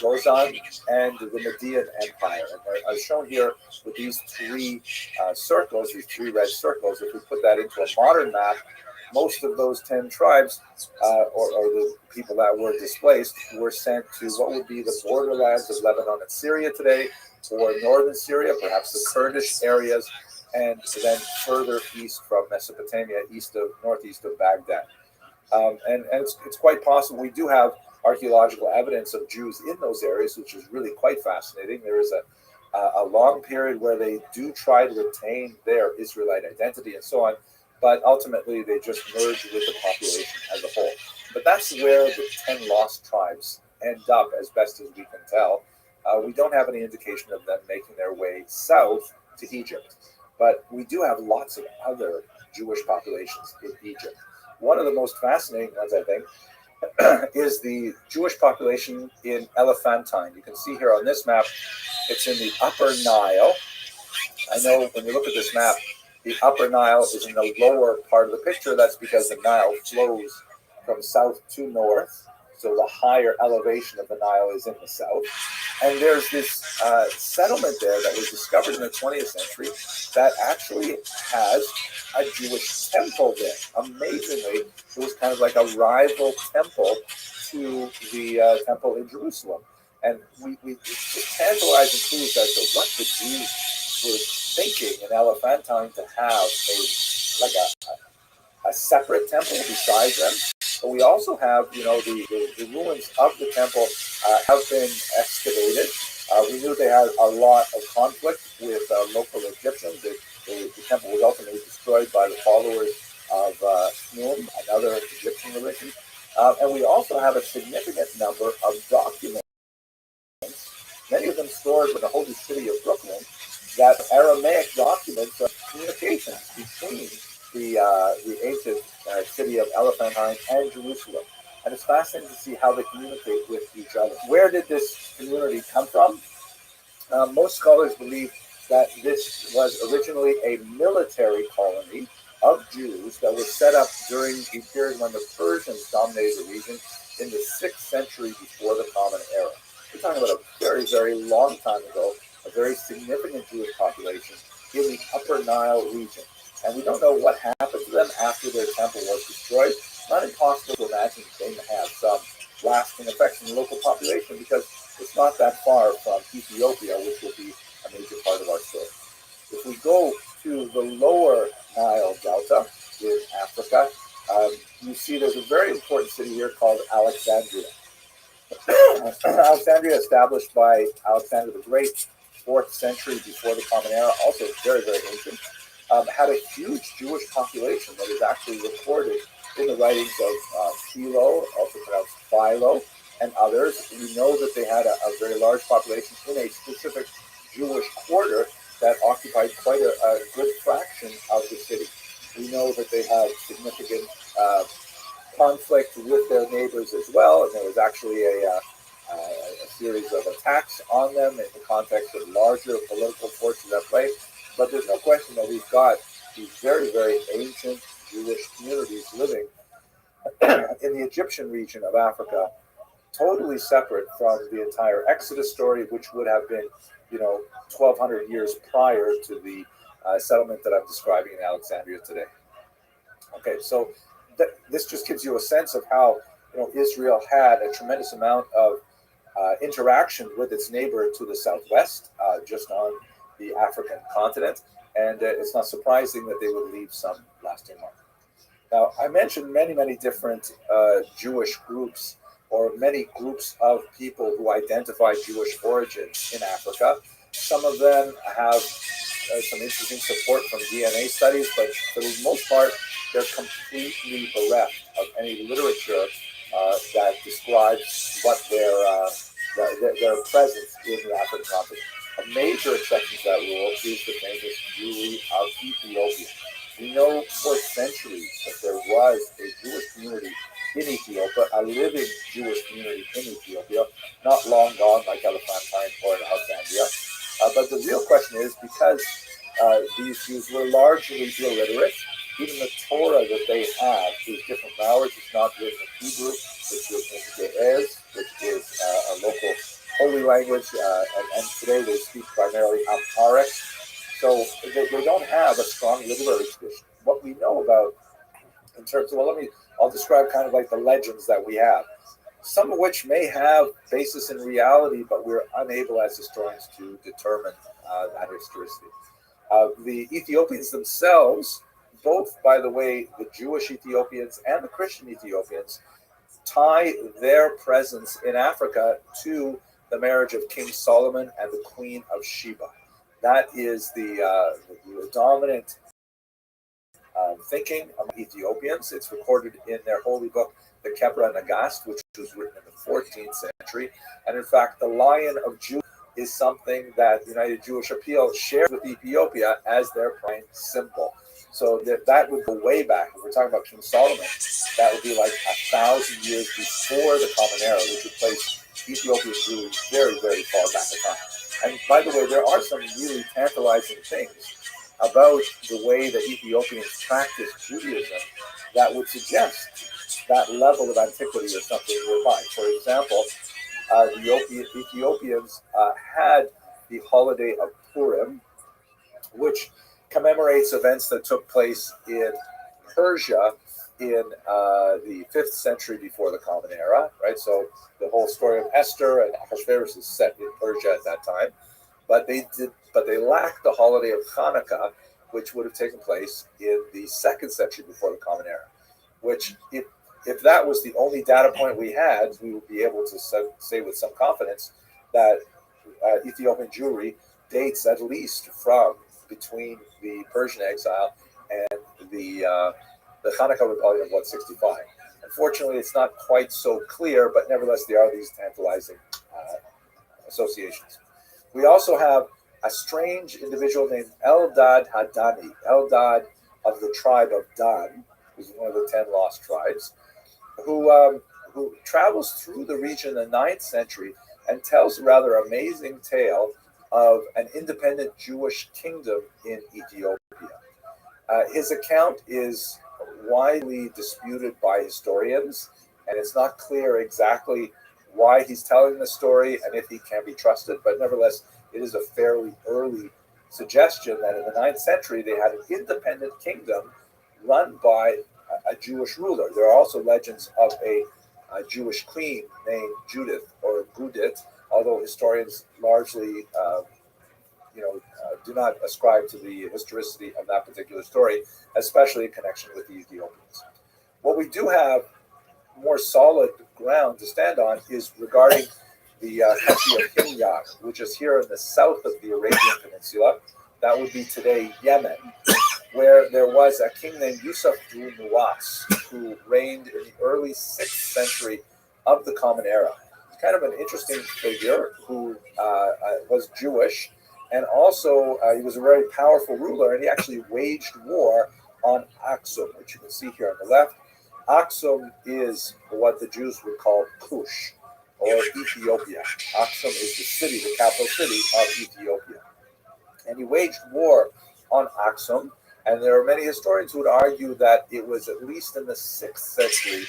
Gozan, and the Median Empire. And as shown here with these three circles, these three red circles, if we put that into a modern map, most of those 10 tribes, or the people that were displaced, were sent to what would be the borderlands of Lebanon and Syria today, or northern Syria, perhaps the Kurdish areas, and then further east from Mesopotamia, northeast of Baghdad. And it's quite possible. We do have archaeological evidence of Jews in those areas, which is really quite fascinating. There is a long period where they do try to retain their Israelite identity and so on, but ultimately they just merge with the population as a whole. But that's where the 10 lost tribes end up, as best as we can tell. We don't have any indication of them making their way south to Egypt, but we do have lots of other Jewish populations in Egypt. One of the most fascinating ones, I think, is the Jewish population in Elephantine. You can see here on this map, it's in the Upper Nile. I know when you look at this map, the Upper Nile is in the lower part of the picture. That's because the Nile flows from south to north. So the higher elevation of the Nile is in the south. And there's this settlement there that was discovered in the 20th century that actually has a Jewish temple there. Amazingly, it was kind of like a rival temple to the temple in Jerusalem. And we just tantalize and clues as to what the Jews were thinking in Elephantine to have a separate temple besides them. But we also have, the ruins of the temple have been excavated. We knew they had a lot of conflict with local Egyptians. The temple was ultimately destroyed by the followers of Nun, another Egyptian religion. And we also have a significant number of documents, many of them stored in the holy city of Brooklyn, that Aramaic documents of communications between the ancient city of Elephantine and Jerusalem. And it's fascinating to see how they communicate with each other. Where did this community come from? Most scholars believe that this was originally a military colony of Jews that was set up during the period when the Persians dominated the region in the 6th century before the Common Era. We're talking about a very, very long time ago, a very significant Jewish population in the Upper Nile region. And we don't know what happened to them after their temple was destroyed. It's not impossible to imagine they may have some lasting effects in the local population, because it's not that far from Ethiopia, which will be a major part of our story. If we go to the lower Nile Delta in Africa, you see there's a very important city here called Alexandria. Alexandria, established by Alexander the Great, 4th century before the Common Era, also very, very ancient, had a huge Jewish population that is actually recorded in the writings of Philo, also pronounced Philo, and others. We know that they had a very large population in a specific Jewish quarter that occupied quite a good fraction of the city. We know that they have significant conflict with their neighbors as well, and there was actually a series of attacks on them in the context of larger political forces at play. But there's no question that we've got these very, very ancient Jewish communities living in the Egyptian region of Africa, totally separate from the entire Exodus story, which would have been, 1,200 years prior to the settlement that I'm describing in Alexandria today. Okay, so this just gives you a sense of how Israel had a tremendous amount of interaction with its neighbor to the southwest, just on the African continent, and it's not surprising that they would leave some lasting mark. Now, I mentioned many, many different Jewish groups, or many groups of people who identify Jewish origins in Africa. Some of them have some interesting support from DNA studies, but for the most part, they're completely bereft of any literature that describes what their presence in the African continent. A major exception to that rule is the famous Jewry of Ethiopia. We know for centuries that there was a Jewish community in Ethiopia, a living Jewish community in Ethiopia, not long gone like Elephantine or in Alexandria. But the real question is, because these Jews were largely illiterate, even the Torah that they have is different from ours. It's not written in Hebrew, it's written in Ge'ez, which is a local holy language, and today they speak primarily Amharic. So they don't have a strong literary tradition. What we know about, in terms of, I'll describe kind of like the legends that we have, some of which may have basis in reality, but we're unable as historians to determine that historicity. The Ethiopians themselves, both, by the way, the Jewish Ethiopians and the Christian Ethiopians, tie their presence in Africa to the marriage of King Solomon and the Queen of Sheba. That is the dominant thinking of Ethiopians. It's recorded in their holy book, the Kebra Nagast, which was written in the 14th century. And in fact, the Lion of Judah is something that the United Jewish Appeal shares with Ethiopia as their prime symbol. So that would go way back. If we're talking about King Solomon, that would be like 1,000 years before the Common Era, which would place Ethiopian Jews very, very far back in time. And by the way, there are some really tantalizing things about the way that Ethiopians practice Judaism that would suggest that level of antiquity or something nearby. For example, the Ethiopians had the holiday of Purim, which commemorates events that took place in Persia in the 5th century before the Common Era, right? So the whole story of Esther and Ahasuerus is set in Persia at that time, but they lacked the holiday of Hanukkah, which would have taken place in the 2nd century before the Common Era. Which, if that was the only data point we had, we would be able to say with some confidence that Ethiopian Jewry dates at least from between the Persian exile and the Hanukkah Rebellion of 165. Unfortunately, it's not quite so clear, but nevertheless, there are these tantalizing associations. We also have a strange individual named Eldad Hadani, Eldad of the tribe of Dan, who's one of the 10 lost tribes, who travels through the region in the 9th century and tells a rather amazing tale of an independent Jewish kingdom in Ethiopia. His account is widely disputed by historians, and it's not clear exactly why he's telling the story and if he can be trusted, but nevertheless, it is a fairly early suggestion that in the 9th century they had an independent kingdom run by a Jewish ruler. There are also legends of a Jewish queen named Judith or Gudit, although historians largely do not ascribe to the historicity of that particular story, especially in connection with the Ethiopians. What we do have more solid ground to stand on is regarding the country of Himyar, which is here in the south of the Arabian Peninsula. That would be today Yemen, where there was a king named Yusuf II Nuwas, who reigned in the early 6th century of the Common Era. Kind of an interesting figure who was Jewish, And also, he was a very powerful ruler, and he actually waged war on Aksum, which you can see here on the left. Aksum is what the Jews would call Kush, or Ethiopia. Aksum is the city, the capital city of Ethiopia. And he waged war on Aksum, and there are many historians who would argue that it was at least in the 6th century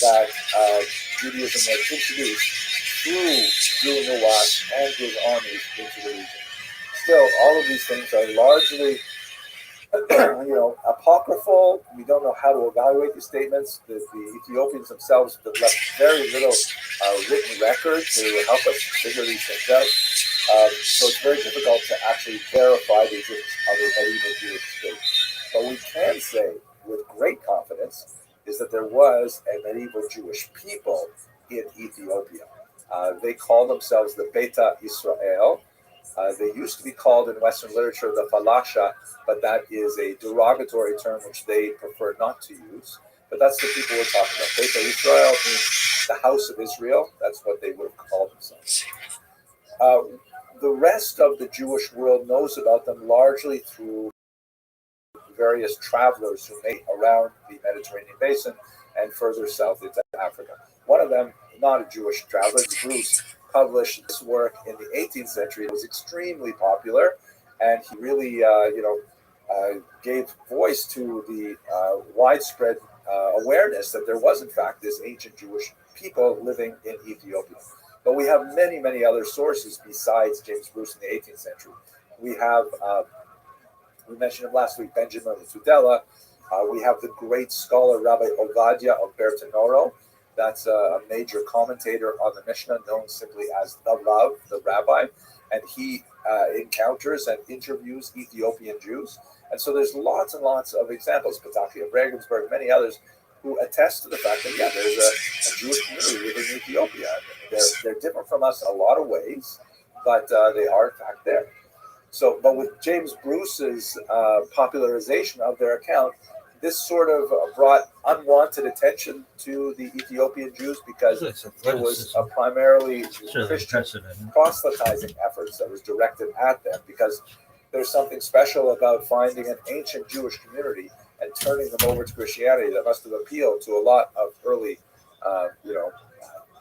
that Judaism was introduced through Nuwas and his armies into the region. Still, all of these things are largely, apocryphal. We don't know how to evaluate these statements. The Ethiopians themselves have left very little written record to help us figure these things out. So it's very difficult to actually verify the existence of a medieval Jewish state. But we can say with great confidence is that there was a medieval Jewish people in Ethiopia. They call themselves the Beta Israel. They used to be called in Western literature the Falasha, but that is a derogatory term which they prefer not to use. But that's the people we're talking about. Beta Israel means the house of Israel. That's what they would have called themselves. The rest of the Jewish world knows about them largely through various travelers who made around the Mediterranean basin and further south into Africa. One of them, not a Jewish traveler, Bruce, published this work in the 18th century. It was extremely popular, and he really, gave voice to the widespread awareness that there was, in fact, this ancient Jewish people living in Ethiopia. But we have many, many other sources besides James Bruce in the 18th century. We have, we mentioned him last week, Benjamin Tudela. We have the great scholar Rabbi Ovadia of Bertinoro. That's a major commentator on the Mishnah, known simply as the Rav, the Rabbi. And he encounters and interviews Ethiopian Jews. And so there's lots and lots of examples, Pataki of Regensburg, many others, who attest to the fact that, yeah, there's a Jewish community within Ethiopia. They're different from us in a lot of ways, but they are, in fact, there. So, but with James Bruce's popularization of their account, this sort of brought unwanted attention to the Ethiopian Jews because it was a primarily Christian proselytizing efforts that was directed at them, because there's something special about finding an ancient Jewish community and turning them over to Christianity that must have appealed to a lot of early,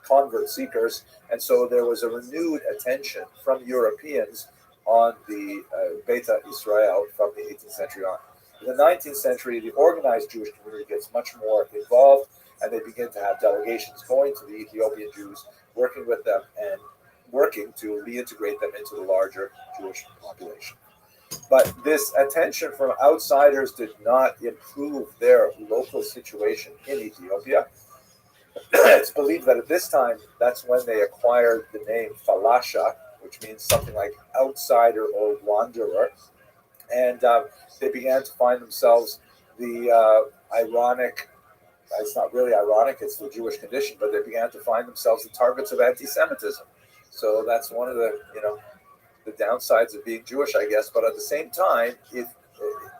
convert seekers. And so there was a renewed attention from Europeans on the Beta Israel from the 18th century on. In the 19th century, the organized Jewish community gets much more involved, and they begin to have delegations going to the Ethiopian Jews, working with them and working to reintegrate them into the larger Jewish population. But this attention from outsiders did not improve their local situation in Ethiopia. It's believed that at this time, that's when they acquired the name Falasha, which means something like outsider or wanderer. And they began to find themselves the ironic, it's not really ironic, it's the Jewish condition, but they began to find themselves the targets of anti-Semitism. So that's one of the, the downsides of being Jewish, I guess. But at the same time, if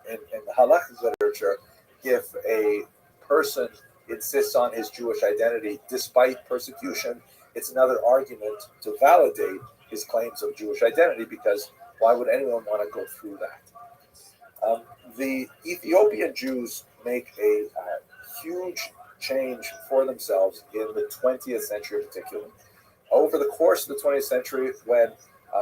in the halakhic literature, if a person insists on his Jewish identity despite persecution, it's another argument to validate his claims of Jewish identity, because why would anyone want to go through that? The Ethiopian Jews make a huge change for themselves in the 20th century in particular. Over the course of the 20th century, when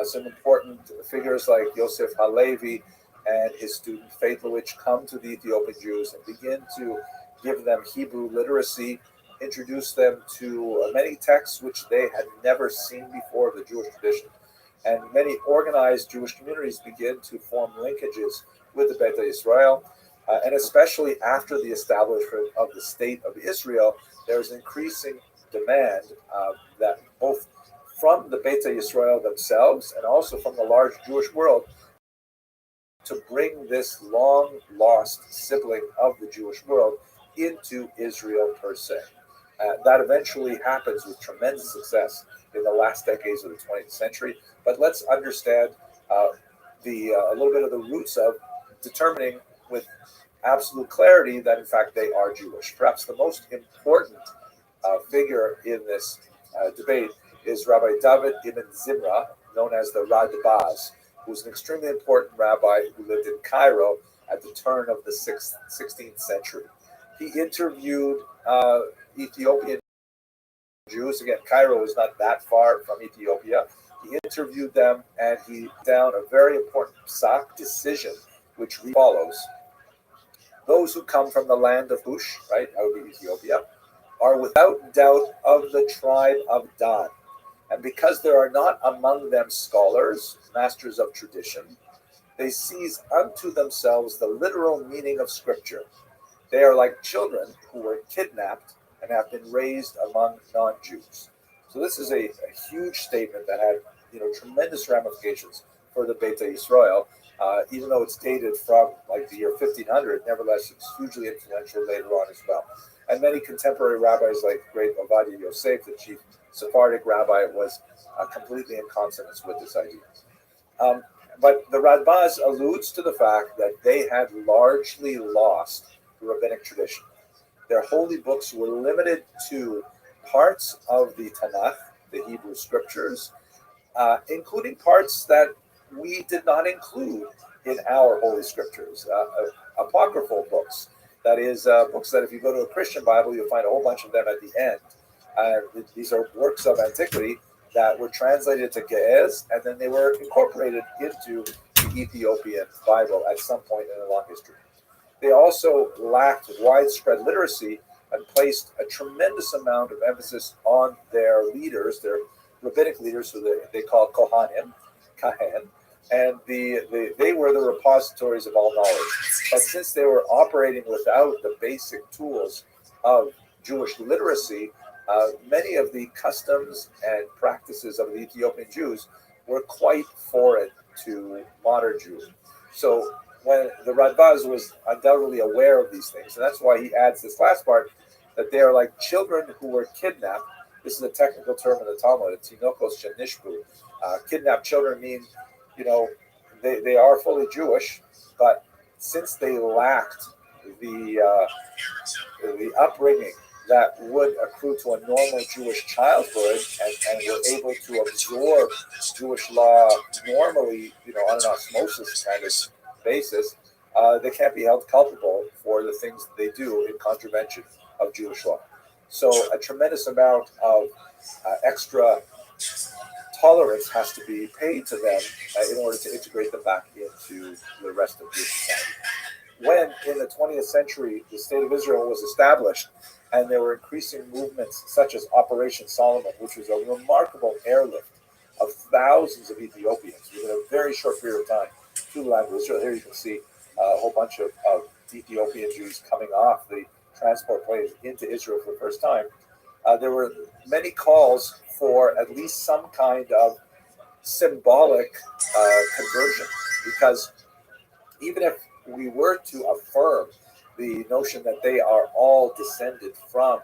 some important figures like Yosef Halevi and his student Faitlovich come to the Ethiopian Jews and begin to give them Hebrew literacy, introduce them to many texts which they had never seen before of the Jewish tradition. And many organized Jewish communities begin to form linkages with the Beta Israel. And especially after the establishment of the State of Israel, there's increasing demand that both from the Beta Israel themselves and also from the large Jewish world to bring this long-lost sibling of the Jewish world into Israel per se. That eventually happens with tremendous success in the last decades of the 20th century. But let's understand a little bit of the roots of determining with absolute clarity that in fact they are Jewish. Perhaps the most important figure in this debate is Rabbi David ibn Zimra, known as the Radbaz. who was an extremely important rabbi who lived in Cairo at the turn of the 16th century. He interviewed Ethiopian Jews. Again, Cairo is not that far from Ethiopia. He interviewed them, and he down a very important psak decision, which follows: those who come from the land of Cush, right, that would be Ethiopia, are without doubt of the tribe of Dan. And because there are not among them scholars, masters of tradition, they seize unto themselves the literal meaning of Scripture. They are like children who were kidnapped and have been raised among non-Jews. So this is a huge statement that had tremendous ramifications for the Beta Yisrael. Even though it's dated from like the year 1500, nevertheless it's hugely influential later on as well. And many contemporary rabbis like great Ovadia Yosef, the chief Sephardic rabbi, was completely in consonance with this idea. But the Radbaz alludes to the fact that they had largely lost the rabbinic tradition. Their holy books were limited to parts of the Tanakh, the Hebrew scriptures, including parts that we did not include in our holy scriptures, apocryphal books. That is, books that if you go to a Christian Bible, you'll find a whole bunch of them at the end. These are works of antiquity that were translated to Ge'ez, and then they were incorporated into the Ethiopian Bible at some point in the long history. They also lacked widespread literacy and placed a tremendous amount of emphasis on their leaders, their rabbinic leaders, who they call Kohanim, Kahan, and they were the repositories of all knowledge. But since they were operating without the basic tools of Jewish literacy, many of the customs and practices of the Ethiopian Jews were quite foreign to modern Jews. So when the Radbaz was undoubtedly aware of these things, and that's why he adds this last part, that they are like children who were kidnapped. This is a technical term in the Talmud, tinokos shenishbu. Kidnapped children mean, they are fully Jewish, but since they lacked the upbringing that would accrue to a normal Jewish childhood and were able to absorb Jewish law normally, on an osmosis kind of basis, they can't be held culpable for the things that they do in contravention of Jewish law. So a tremendous amount of extra tolerance has to be paid to them in order to integrate them back into the rest of Jewish society. When in the 20th century the State of Israel was established, and there were increasing movements such as Operation Solomon, which was a remarkable airlift of thousands of Ethiopians within a very short period of time to the land of Israel. Here you can see a whole bunch of Ethiopian Jews coming off the transport planes into Israel for the first time. There were many calls for at least some kind of symbolic conversion, because even if we were to affirm the notion that they are all descended from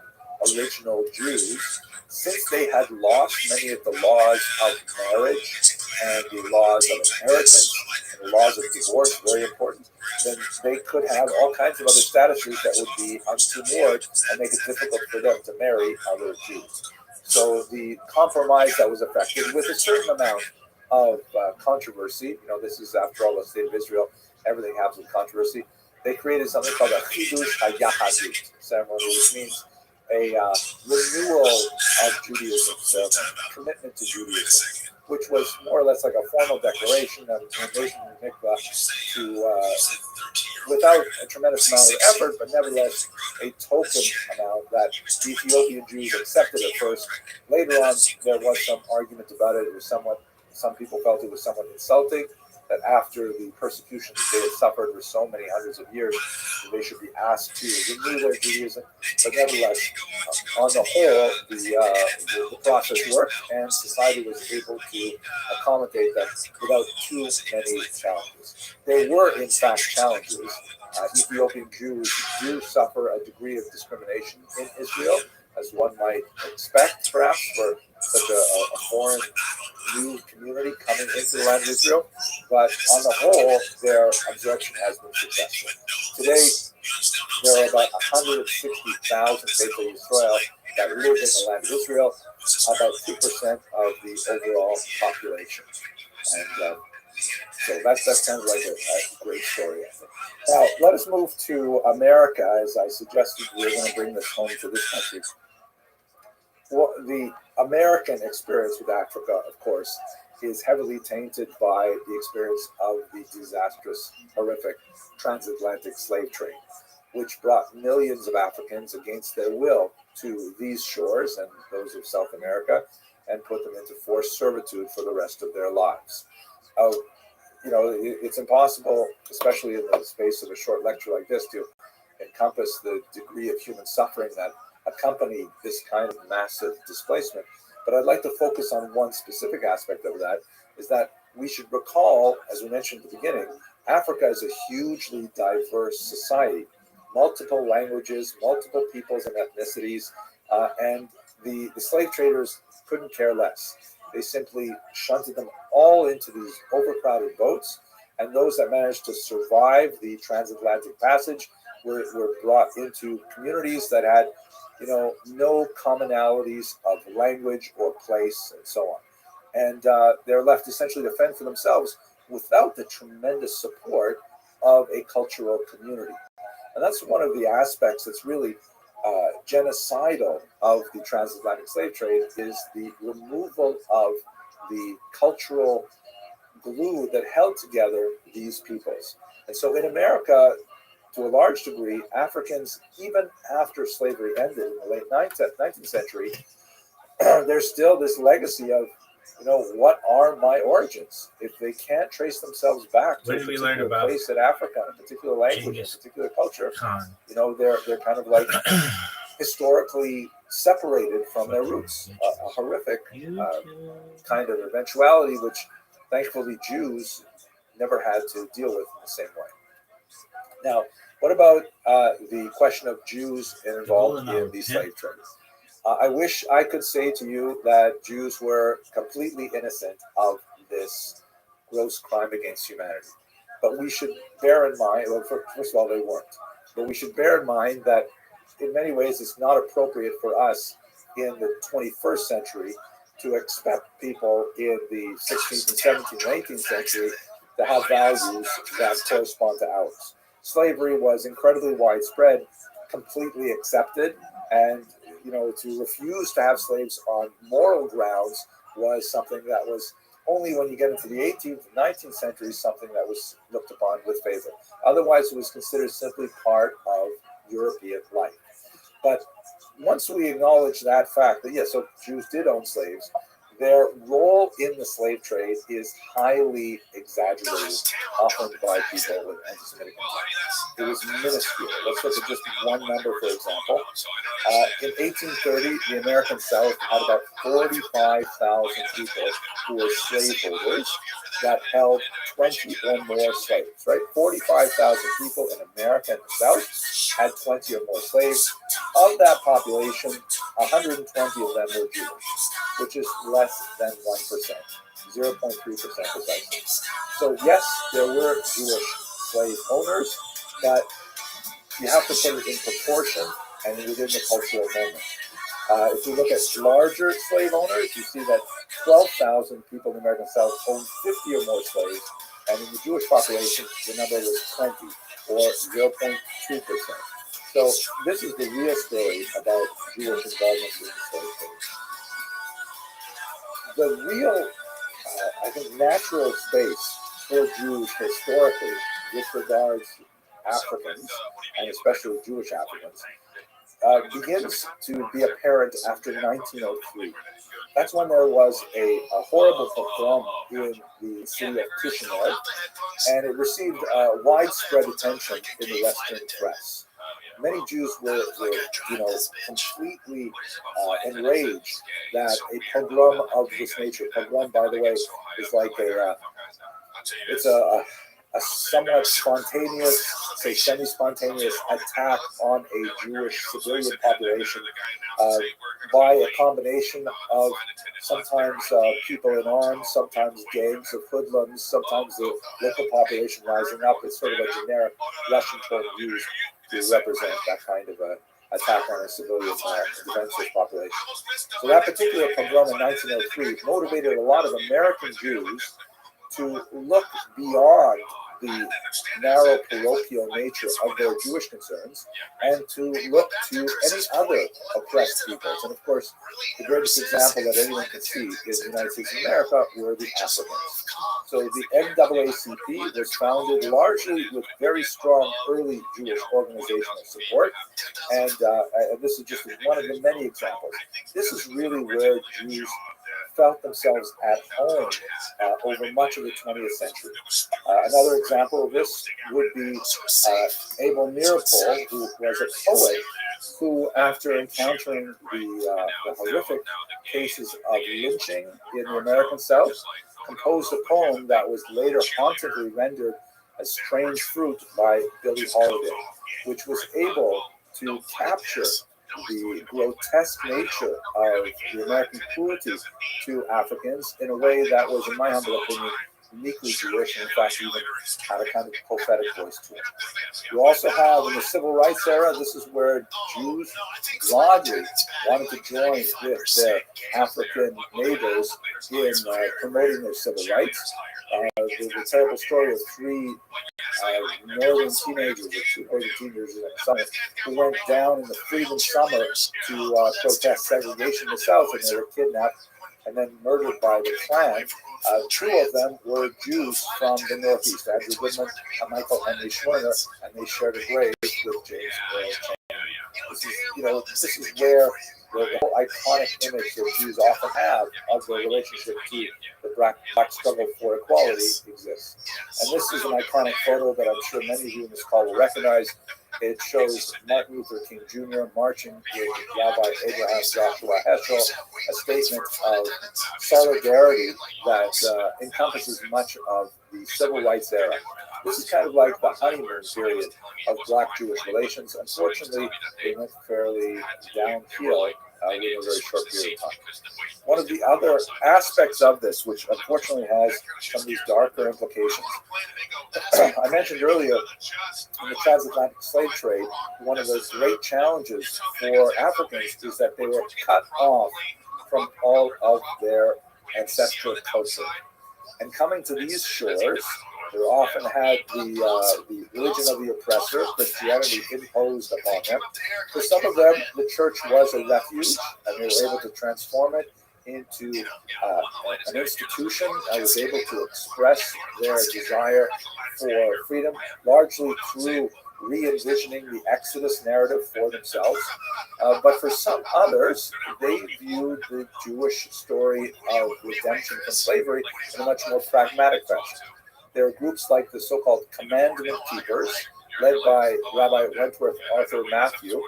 original Jews, since they had lost many of the laws of marriage and the laws of inheritance and the laws of divorce, very important, then they could have all kinds of other statuses that would be untoward and make it difficult for them to marry other Jews. So the compromise that was effected with a certain amount of controversy, this is after all the State of Israel, everything happens with controversy. They created something called a chidush hayahadut ceremony, which means a renewal of Judaism, so commitment to Judaism, which was more or less like a formal declaration of the nation of Mikvah to, without a tremendous amount of effort, but nevertheless a token amount that the Ethiopian Jews accepted at first. Later on, there was some argument about it. It was some people felt it was somewhat insulting, that after the persecution that they had suffered for so many hundreds of years, they should be asked to renew their Judaism. But nevertheless, on the whole, the process worked, and society was able to accommodate them without too many challenges. There were, in fact, challenges. Ethiopian Jews do suffer a degree of discrimination in Israel, as one might expect, perhaps, for such a foreign new community coming into the land of Israel. But on the whole, their absorption has been successful. Today, there are about 160,000 Beta Yisrael that live in the land of Israel, about 2% of the overall population. And So that's kind of like a great story. I think. Now let us move to America, as I suggested. We're going to bring this home to this country. Well, the American experience with Africa, of course, is heavily tainted by the experience of the disastrous, horrific transatlantic slave trade, which brought millions of Africans against their will to these shores and those of South America, and put them into forced servitude for the rest of their lives. It's impossible, especially in the space of a short lecture like this, to encompass the degree of human suffering that accompanied this kind of massive displacement. But I'd like to focus on one specific aspect of that, is that we should recall, as we mentioned at the beginning, Africa is a hugely diverse society, multiple languages, multiple peoples and ethnicities, and the slave traders couldn't care less. They simply shunted them all into these overcrowded boats, and those that managed to survive the transatlantic passage were brought into communities that had, no commonalities of language or place and so on. And they're left essentially to fend for themselves without the tremendous support of a cultural community. And that's one of the aspects that's really genocidal of the transatlantic slave trade, is the removal of the cultural glue that held together these peoples. And so in America, to a large degree, Africans, even after slavery ended in the late 19th century, there's still this legacy of, what are my origins? If they can't trace themselves back to a particular place in Africa, a particular language, a particular culture, they're kind of like historically separated from their roots. A horrific kind of eventuality, which thankfully Jews never had to deal with in the same way. Now, what about the question of Jews involved in the slave trade? I wish I could say to you that Jews were completely innocent of this gross crime against humanity. But we should bear in mind, well, first of all, they weren't. But we should bear in mind that in many ways it's not appropriate for us in the 21st century to expect people in the 16th and 17th and 18th century to have values that correspond to ours. Slavery was incredibly widespread, completely accepted, and to refuse to have slaves on moral grounds was something that was only when you get into the 18th and 19th centuries something that was looked upon with favor. Otherwise, it was considered simply part of European life. But once we acknowledge that fact that, yes, so Jews did own slaves, their role in the slave trade is highly exaggerated, often by people with anti-Semitic intent. It was minuscule. Let's look at just one number, for example. In 1830, the American South had about 45,000 people who were slaveholders that held 20 or more slaves, right? 45,000 people in America and the South had 20 or more slaves. Of that population, 120 of them were Jewish, which is less than 1%, 0.3% precisely. So yes, there were Jewish slave owners, but you have to put it in proportion and within the cultural moment. If you look at larger slave owners, you see that 12,000 people in the American South owned 50 or more slaves, and in the Jewish population, the number was 20, or 0.2%. So this is the real story about Jewish involvement in the slave trade. The real, I think, natural space for Jews historically with regards to Africans, and especially Jewish Africans, begins to be apparent after 1903. That's when there was a horrible pogrom in the city of Kishinev, and it received widespread attention in the Western press. Many Jews were completely enraged that a pogrom of this nature. Pogrom, by the way, is like it's a somewhat spontaneous, say semi-spontaneous attack on a Jewish civilian population by a combination of sometimes people in arms, sometimes gangs of hoodlums, sometimes the local population rising up. It's sort of a generic Russian term used to represent that kind of attack on a civilian defenseless population. So that particular pogrom in 1903 motivated a lot of American Jews to look beyond the narrow parochial nature of their Jewish concerns and to look to any other oppressed peoples. And of course, the greatest example that anyone can see in the United States of America were the Africans. So the NAACP was founded largely with very strong early Jewish organizational support. And this is just one of the many examples. This is really where Jews felt themselves at home over much of the 20th century. Another example of this would be Abel Meeropol, who was a poet who, after encountering the horrific cases of lynching in the American South, composed a poem that was later hauntingly rendered as Strange Fruit by Billie Holiday, which was able to capture the grotesque nature of the American cruelty to Africans in a way that was, in my humble opinion, uniquely Jewish, and in fact even had a kind of prophetic voice to it. You also have, in the civil rights era, this is where Jews broadly wanted to join with their African neighbors in promoting their civil rights. The terrible story of three northern teenagers, or two northern teenagers in the summer, who went down in the Freedom Summer to protest segregation in the South, and they were kidnapped and then murdered by the Klan. Two of them were Jews from the Northeast, Andrew Goodman and Michael Henry Schwerner, and they shared a grave with James Earl Chaney. This is where the whole iconic image that Jews often have of their relationship to the black struggle for equality exists. And this is an iconic photo that I'm sure many of you in this call will recognize. It shows Martin Luther King Jr. marching with Rabbi Abraham Joshua Heschel, a statement of solidarity that encompasses much of the civil rights era. This is kind of like the honeymoon period of Black-Jewish relations. Unfortunately, they went fairly downhill in a very short period of time. One of the other aspects of this, which unfortunately has some of these darker implications, I mentioned earlier in the transatlantic slave trade, one of the great challenges for Africans is that they were cut off from all of their ancestral culture. And coming to these shores, they often had the religion of the oppressor, Christianity, imposed upon them. For some of them, the church was a refuge, and they were able to transform it into an institution that was able to express their desire for freedom, largely through re-envisioning the Exodus narrative for themselves. But for some others, they viewed the Jewish story of redemption from slavery in a much more pragmatic fashion. There are groups like the so-called Commandment Keepers, led by Rabbi Wentworth Arthur Matthew,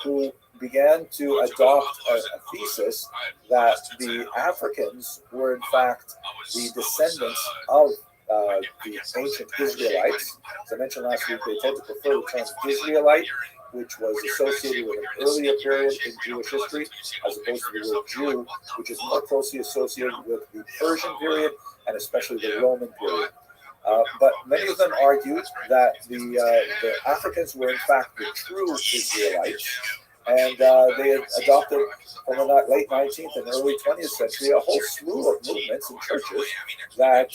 who began to adopt a thesis that the Africans were in fact the descendants of the ancient Israelites. As I mentioned last week, they tend to prefer the term Israelite, which was associated with an earlier period in Jewish history, as opposed to the word Jew, which is more closely associated with the Persian period and especially the Roman period. But many of them argued that the Africans were in fact the true Israelites, and they had adopted from the late 19th and early 20th century a whole slew of movements and churches that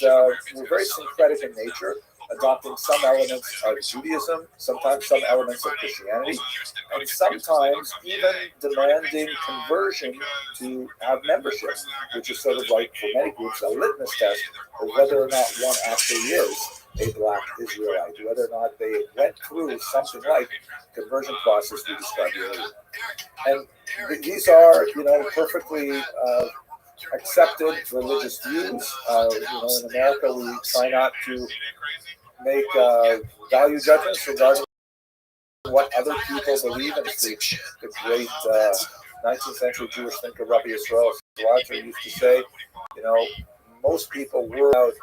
were very syncretic in nature, adopting some elements of Judaism, sometimes some elements of Christianity, and sometimes even demanding conversion to have membership, which is sort of like, for many groups, a litmus test of whether or not one actually is a Black Israelite, whether or not they went through something like the conversion process we described earlier. And these are, perfectly accepted religious views. In America, we try not to make value judgments regarding what other people believe. And the great 19th century Jewish thinker Rabbi Rothschild used to say, most people worry about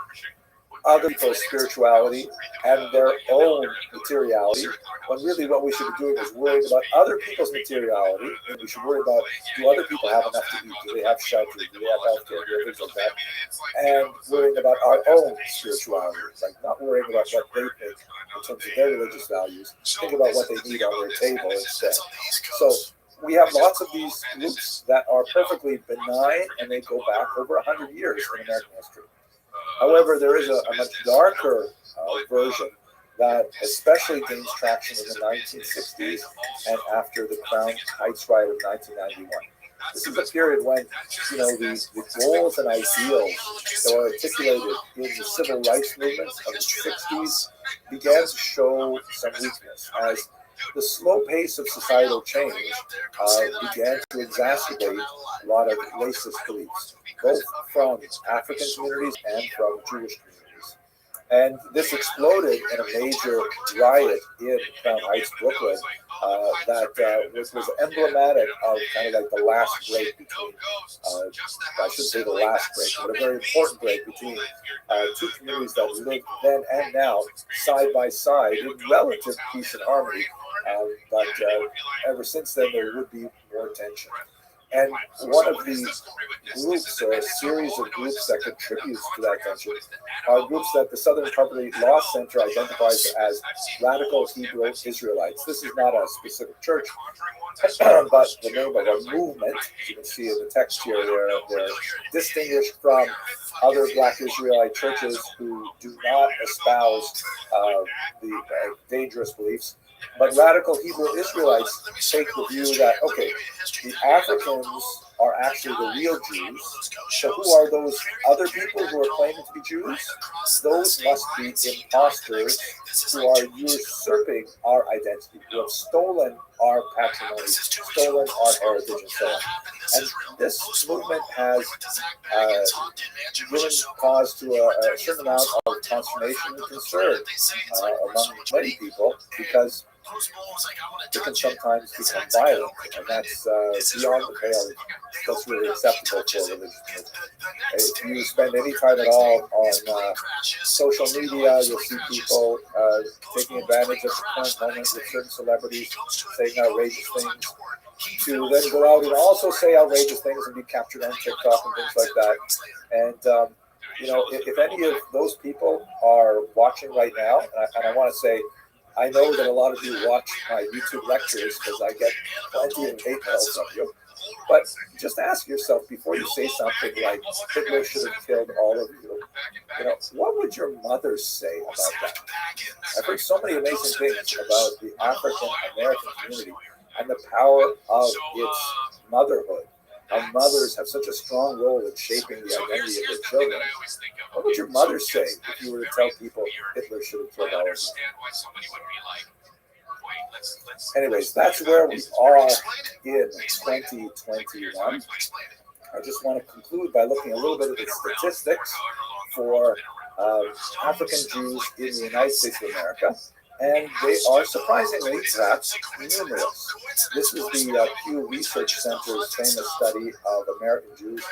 other people's spirituality and their own materiality, when really what we should be doing is worrying about other people's materiality, and we should worry about, do other people have enough to eat, do they have shelter, do they have health care, do they have things like that, and worrying about our own spirituality, like not worrying about what they think in terms of their religious values, think about what they need on their table instead. So we have lots of these groups that are perfectly benign, and they go back over 100 years in American history. However, there is a much darker version that especially gains traction in the 1960s and after the Crown Heights riot of 1991. This is a period when, the goals and ideals that were articulated in the civil rights movements of the 60s began to show some weakness as the slow pace of societal change began to exacerbate a lot of racist beliefs, both from African communities and from Jewish communities. And this exploded in a major riot in Crown Heights, Brooklyn, that was emblematic of kind of like the last break between, I shouldn't say the last break, but a very important break between two communities that lived then and now side by side in relative peace and harmony. But ever since then, there would be more tension. And one of the groups, or a series of groups that contributes to that tension, are groups that the Southern Poverty Law Center identifies as radical Hebrew Israelites. This is not a specific church, but the name of a movement. You can see in the text here, they're distinguished from other Black Israelite churches who do not espouse the dangerous beliefs. But radical Hebrew Israelites take the view that, okay, the Africans are actually the real Jews. So who are those other people who are claiming to be Jews? Those must be imposters who are usurping our identity, who have stolen our patrimony, stolen our heritage, and so on. And this movement has given cause to a certain amount of consternation and concern among many people, because it can sometimes become violent, and that's beyond the pale. That's really acceptable for a religious movement. If you spend any time at all on social media, you'll see people taking advantage of the current moment with certain celebrities saying outrageous things, to then go out and also say outrageous things and be captured on TikTok and things like that. And if any of those people are watching right now, and I want to say, I know that a lot of you watch my YouTube lectures because I get plenty of hate mail from you. But just ask yourself before you say something like Hitler should have killed all of you. What would your mother say about that? I've heard so many amazing things about the African American community and the power of its motherhood. How mothers have such a strong role in shaping the identity of their children. What would your mother say if you were to tell people Hitler should have killed all of you? Anyways, that's where we are in 2021. I just want to conclude by looking a little bit at the statistics for African Jews in the United States of America. And they are surprisingly perhaps numerous. This is the Pew Research Center's famous study of American Jews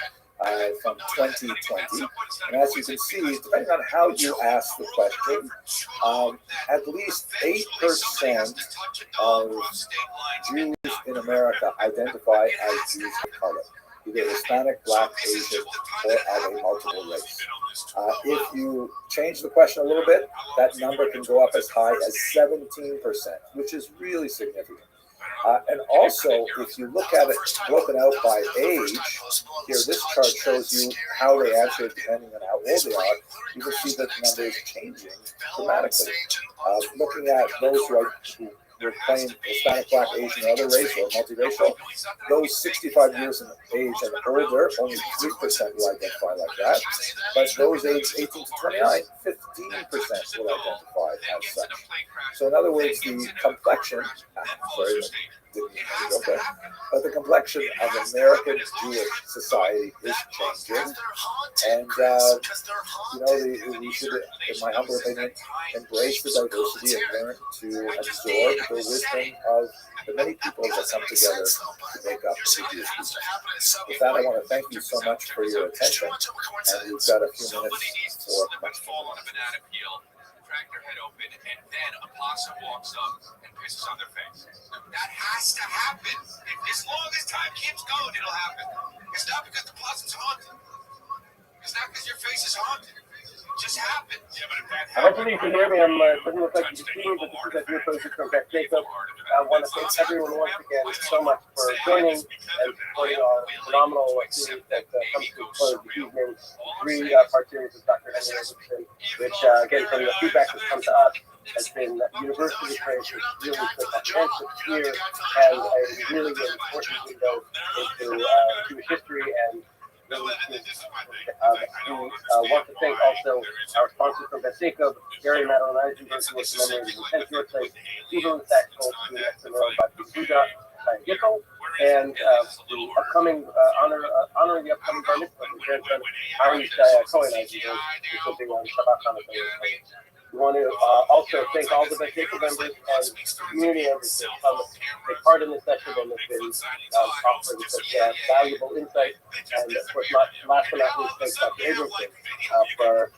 from 2020. And as you can see, depending on how you ask the question, at least 8% of Jews in America identify as Jews of color, either Hispanic, Black, Asian, or of a multiple race. If you change the question a little bit, that number can go up as high as 17%, which is really significant. And also, if you look at it broken out by age, here this chart shows you how they answer depending on how old they are. You can see that the number is changing dramatically. Looking at those who claim Hispanic, Black, Asian, or other race or multiracial, those 65 years in age and older, only 3% will identify like that. But those aged 18 to 29, 15% will identify as such. So in other words, the complexion, but the complexion of American Jewish society is changing, and we should, in my humble opinion, embrace the diversity and learn to absorb the wisdom of the many people that come together to make up the Jewish people. With that, I want to thank you so much for your attention, and we've got a few minutes for questions. Crack their head open, and then a possum walks up and pisses on their face. That has to happen. As long as time keeps going, it'll happen. It's not because the possum's haunted. It's not because your face is haunted. It just happens. Yeah, but if that Hopefully you can hear me. It doesn't look like you can see me, but this is a dear person from Beth Jacob. I want to thank everyone once again so much for joining and supporting our phenomenal series that comes to a close this evening. Three-part series with Dr. Henry Anderson, which, again, from the feedback that's come to us, has been university trained, really comprehensive, clear, and a really important window into Jewish history and really want to thank also our sponsors from Beth Jacob, Gary Madeline Eisenberg, who was commemorated in 10th birthday, Stephen Saxel, who is commemorated by Buddha Gickel, and the upcoming honoring the upcoming bar mitzvah from grandson Ari Cohen Eisenberg, who's something on Shabbat Hanukkah. We want to also thank all the Beth Jacob members and community members that come take part in this session and have been offering such valuable insight. And of course, last but not least, thanks Dr. Abramson for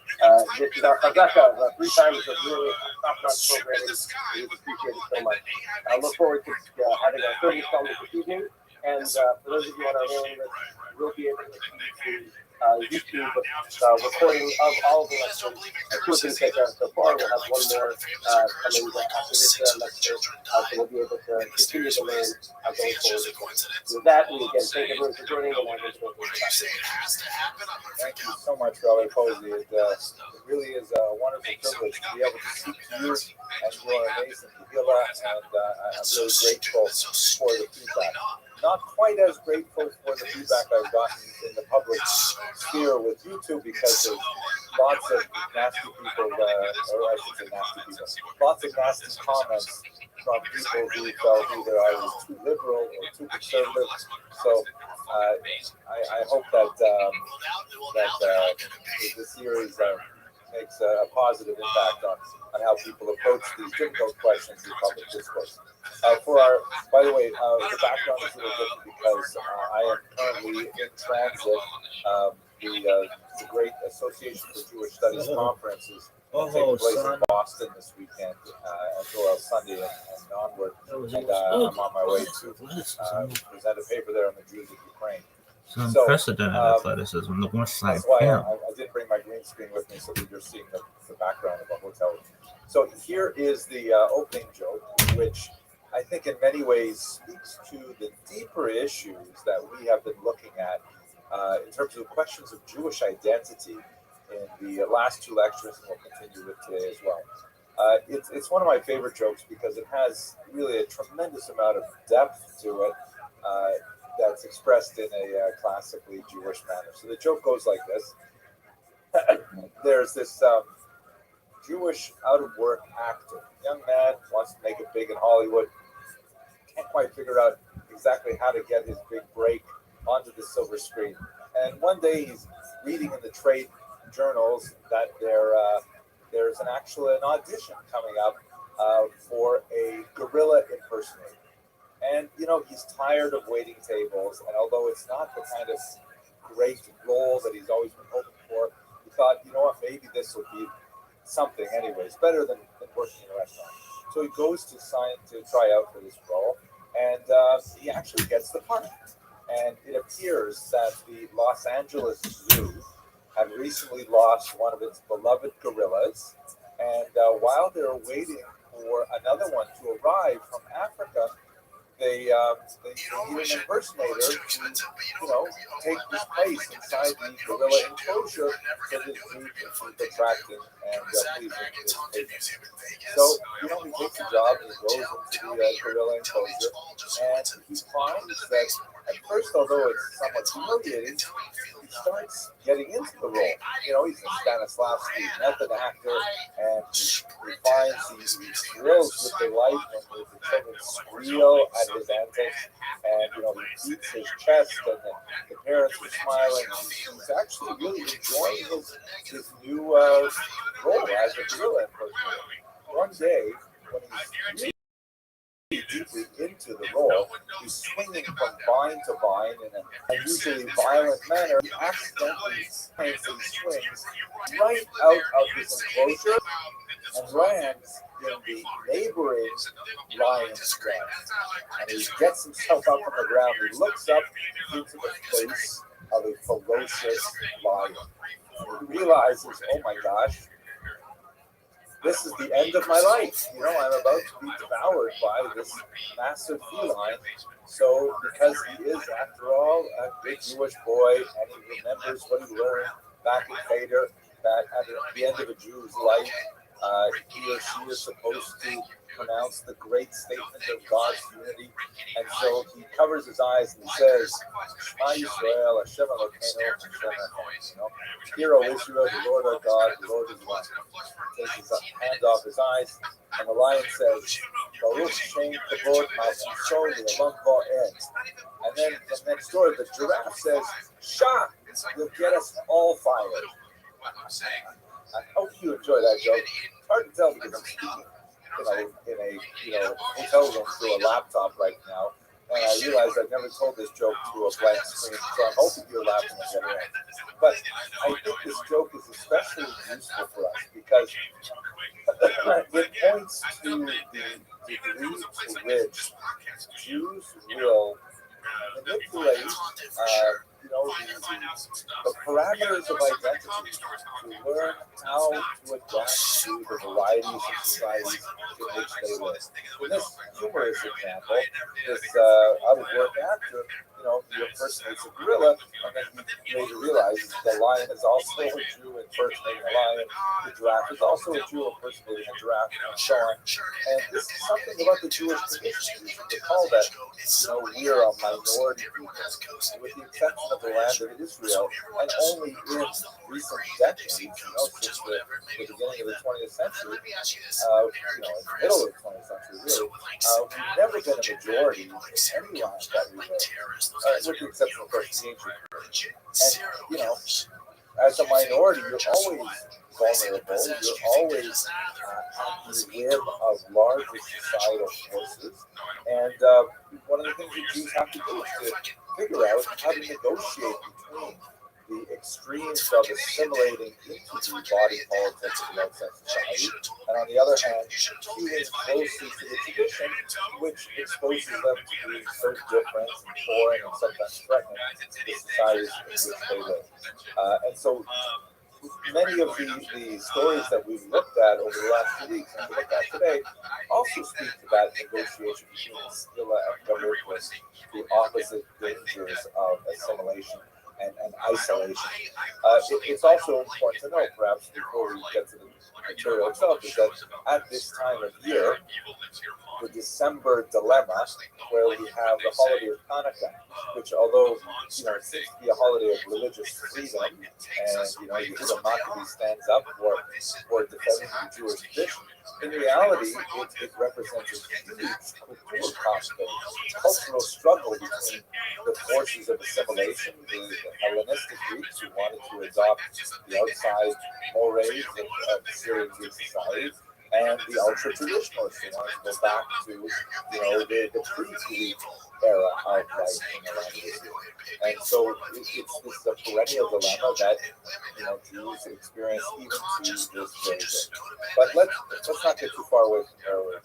this is our chazaka, 3 times of really top-notch programming. We appreciate it so much. I look forward to having our third installment this evening. And for those of you on our mailing list, we'll be able to see YouTube recording of all of the lectures. Two have been taken out so far. We'll have one more coming after this lecture, so we'll be able to continue to learn going forward. With that, we again thank everyone for joining, and I will Thank you so much, Rabbi Posey. It really is a wonderful privilege to be able to speak to you and your amazing Tehillah, and I'm really grateful for the feedback. Not quite as grateful for the feedback I've gotten in the public sphere with YouTube, because there's lots of nasty people, or I should say nasty people, lots of nasty comments from people who felt either I was too liberal or too conservative. So I hope that the series makes a positive impact on how people approach these difficult questions in public discourse. By the way, the background is a little different because I am currently in transit. The Great Association for Jewish Studies Conference is taking place in Boston this weekend, until Sunday and onward. And I'm on my way to present a paper there on the Jews of Ukraine. So unprecedented athleticism, the West Side. That's why I did bring my green screen with me, so that you're seeing the background of the hotel. So here is the opening joke, which I think in many ways speaks to the deeper issues that we have been looking at in terms of questions of Jewish identity in the last 2 lectures, and we'll continue with today as well. It's one of my favorite jokes because it has really a tremendous amount of depth to it that's expressed in a classically Jewish manner. So the joke goes like this. There's this Jewish out-of-work actor, young man, wants to make it big in Hollywood, can't quite figure out exactly how to get his big break onto the silver screen. And one day he's reading in the trade journals that there's an audition coming up for a gorilla impersonator. And, he's tired of waiting tables, and although it's not the kind of great role that he's always been hoping for, he thought, maybe this will be something anyways, better than working in a restaurant. So he goes to try out for this role, and he actually gets the part. And it appears that the Los Angeles Zoo had recently lost one of its beloved gorillas, and while they're waiting for another one to arrive from Africa, they need an impersonator to, take his place inside the gorilla enclosure so that he can keep attracting and pleasing his patrons. So, he takes a job and he goes into the gorilla enclosure, and he finds that at first, although it's somewhat humiliating, he starts getting into the role. He's a Stanislavski method actor, and he finds he thrills with delight when the children squeal at his antics, and he beats his chest, and the parents are smiling. He's actually really enjoying his new role as a gorilla impersonator. One day, when he's deeply into the role, he's swinging from vine to vine in an unusually violent manner. He accidentally swings right out of his enclosure and lands in the neighboring lion's den. And he gets himself up from the ground. He looks up into the face of a ferocious lion. And he realizes, oh my gosh, this is the end of my life. I'm about to be devoured by this massive feline. So, because he is, after all, a big Jewish boy, and he remembers what he learned back in Cheder, that at the end of a Jew's life, he or she is supposed to pronounce the great statement of God's unity. And so he covers his eyes and he says, Shema Yisrael, Hashem Elokeinu, Hashem Echad. Hear, O Israel, the Lord our God, the Lord is one. He takes his hand off his eyes, and the lion says, Baruch Shem Kavod Ma'aseh L'Olam Va'ed. And then from next door, the giraffe says, Shah, you'll get us all fired. I hope you enjoy that joke. It's hard to tell because I'm speaking in a hotel room through a laptop right now, and I realize I've never told this joke through a blank screen, so I'm hoping you're laughing at it. But I think this joke is especially useful for us because it points to the degree to which Jews will manipulate the parameters of identity to learn how to adapt to the varieties of societies in which they live. In this humorous example, this out-of-work actor, he impersonates a gorilla, and then he later realizes the lion is also a Jew impersonating a lion, the giraffe is also a Jew impersonating a giraffe, and so on. And this is something about the Jewish tradition. You should recall that, we are a minority people, with the exception of the land of Israel, and only in recent decades, since the beginning of the 20th century, in the middle of the 20th century, really, we've never been a majority in any land that we live. With the exception of course the ancient church. And as a minority, you're always vulnerable. You're always at the whim of larger societal forces. And one of the things that Jews have to do is to figure out how to negotiate between the extremes of assimilating into the body politics of the outside society, and on the other hand, hewing closely to the tradition, which exposes them to being so different and foreign and sometimes threatening to the societies in which they live. And so many of the stories that we've looked at over the last 2 weeks and we look at today also speak to that negotiation between Scylla and Charybdis, the opposite dangers of assimilation and isolation. It's also important to note, perhaps, before we get to the material itself, is that at this time of year, the December dilemma, where we have the holiday of Hanukkah, which, although seems to be a holiday of religious freedom, and Yehuda Maccabi stands up for defending the Jewish tradition, in reality, it represents a huge cultural struggle between the forces of assimilation, the Hellenistic Greeks who wanted to adopt the outside mores of Syrian Greek society, and the ultra-traditionalists who wanted to go back to the pre-Greek era of life in the land of Israel. And so it's a perennial dilemma that Jews experience even to this very day. But let's not get too far away from where we're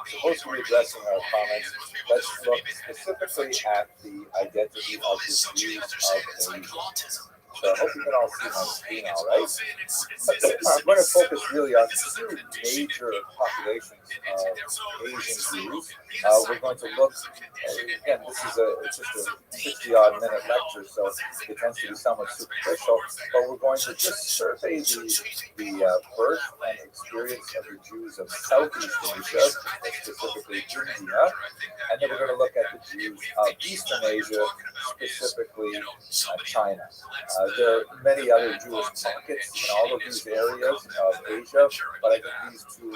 supposed to be addressing our comments. Let's look specifically at the identity of the Jews of Asia. So I hope you can all see my screen all right. I'm going to focus really on two major populations of Asian Jews. We're going to look, again, this is just a 60-odd minute lecture, so it tends to be somewhat superficial, but we're going to just survey the birth and experience of the Jews of Southeast Asia, specifically India, and then we're going to look at the Jews of Eastern Asia, specifically China. There are many other Jewish pockets in all of these areas of Asia, but I think these two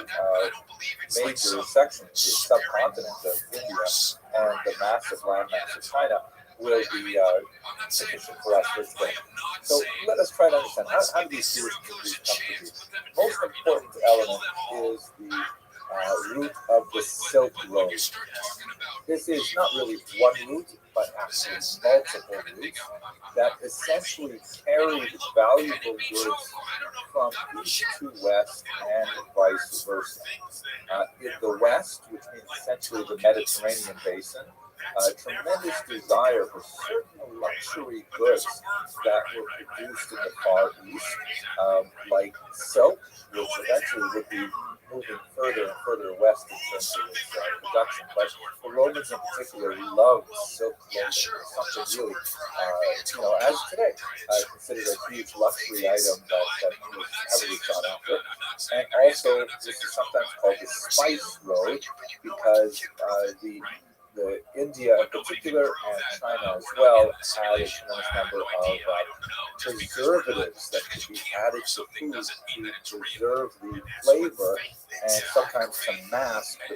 major sections, the subcontinent of India and the massive landmass of China, will be sufficient for us for today. So let us try to understand how do these Jewish communities come to be. Most important element is the route of the Silk Road. This is not really one route, but actually multiple routes that essentially carried valuable goods from east to west and vice versa. In the west, which means essentially the Mediterranean basin, tremendous desire for certain luxury goods that were produced in the Far East, like silk, which eventually would be moving further and further west in terms of its production. But the Romans in particular loved silk clothing. Something really, as today, considered a huge luxury item that was heavily sought after. And also, this is sometimes called the Spice Road because the India in particular and China as well had a tremendous number of preservatives that could be added to food to preserve the flavor and sometimes to mask the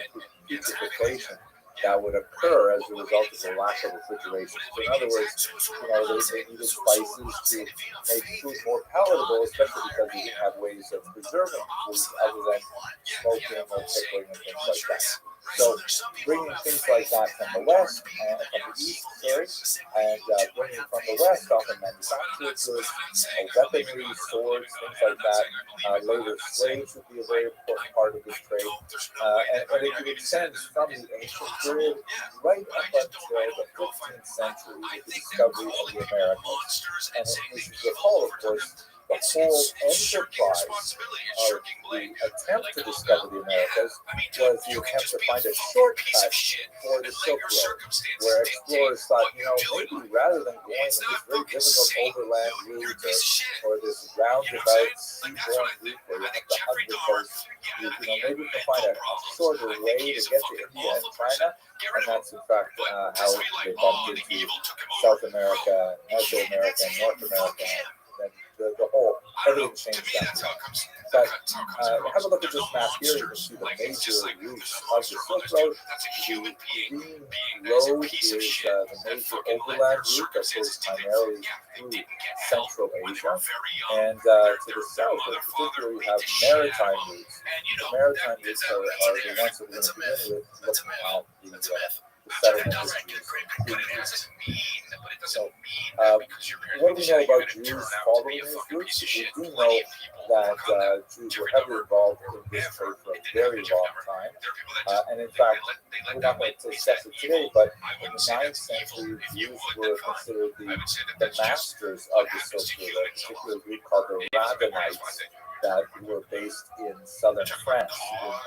putrefaction that would occur as a result of the lack of refrigeration. So in other words, they needed spices to make food more palatable, especially because they didn't have ways of preserving food other than smoking or pickling and things like that. So bringing things like that from the west and from the east, and bringing from the west often manufactured goods, weaponry, swords, things like that. Later slaves would be a very important part of this trade, and it could extend from the ancient period right up until the 15th century with the discovery of the Americas. And this is the whole, of course, the whole enterprise of the attempt to discover the Americas was the attempt to find a shortcut for the Silk Road, where explorers thought, maybe rather than going in this very difficult overland route or this roundabout seaborne route where you have to hug the coast, maybe we can find a shorter way to get to India and China. And that's in fact how they bumped into South America, Mesoamerica, and North America. And the whole, everything changed that. But have a look at this map here. You can see the major routes of the Silk Road. The green road is the major overland route that goes primarily through Central Asia. And to the south, in particular, we have maritime routes. The maritime routes are the ones that we're going to begin with, looking at the settlement history. So, what do we know about Jews following these routes? We do know that Jews were heavily involved in this trade for a very long time. And in fact, we're not going to discuss it today, but in the 9th century, Jews were considered the masters of the Silk Road, a particular group called the Rabbinites that were based in southern France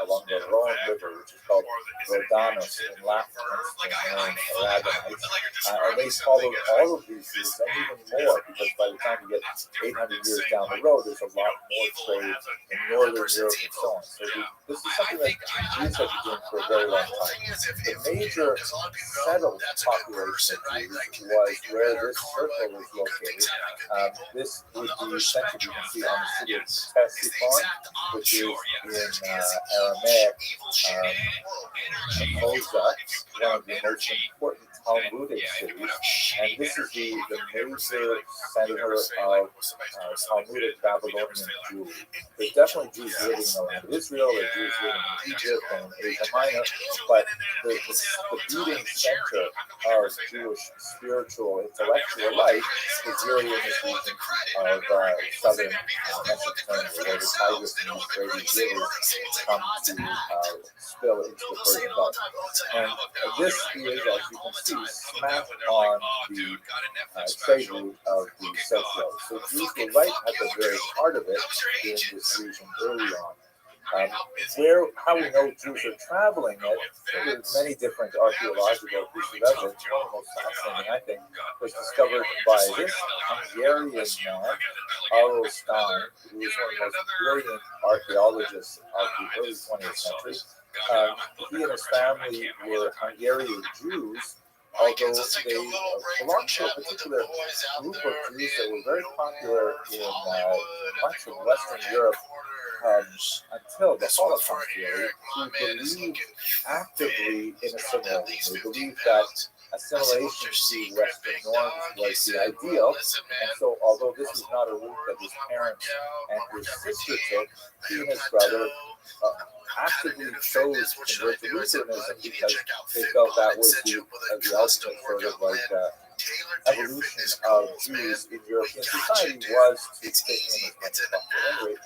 along the Rhone River, which is called Rhodanos in Latin, and Rabbinites. And they followed all of these routes and even more, because by the time you get 800 years down the road, there's a lot more trade in Northern Europe and so on. So this is something that Jews have been doing for a very long time. The major settled population of Jews was where this circle is located. This would be essentially, you can see on the city of Ctesiphon, which is in Aramaic, Mosa, one of the most important Talmudic cities, and this is the major center of Talmudic Babylonian Jewry. There's definitely Jews living in the land of Israel, there's Jews living in Egypt and Asia Minor, but the beating center of Jewish spiritual, intellectual life is really in this region of southern Mesopotamia, where the Tigris and Euphrates rivers come to spill into the Persian Gulf. And this is, as you can see, smack on the trade route of the Silk Road. So Jews were right at the very heart of it in this region early on. How we know Jews are traveling it, there's many different archaeological pieces of evidence. One of the most fascinating, I think, was discovered by this Hungarian man, Otto Stein, who was one of the most brilliant archaeologists of the early 20th century. He and his family were Hungarian Jews, although they belonged to a particular group of Jews that were very popular in much of Western Europe until the Holocaust period, who believed actively in assimilation. They believed that assimilation to Western norms was the ideal, and so although this was not a route that his parents and his sister took, he and his brother actively chose to convert to Lutheranism because they felt that was the ultimate sort of like evolution of Jews in European society was to fit in as much as possible. Anyway,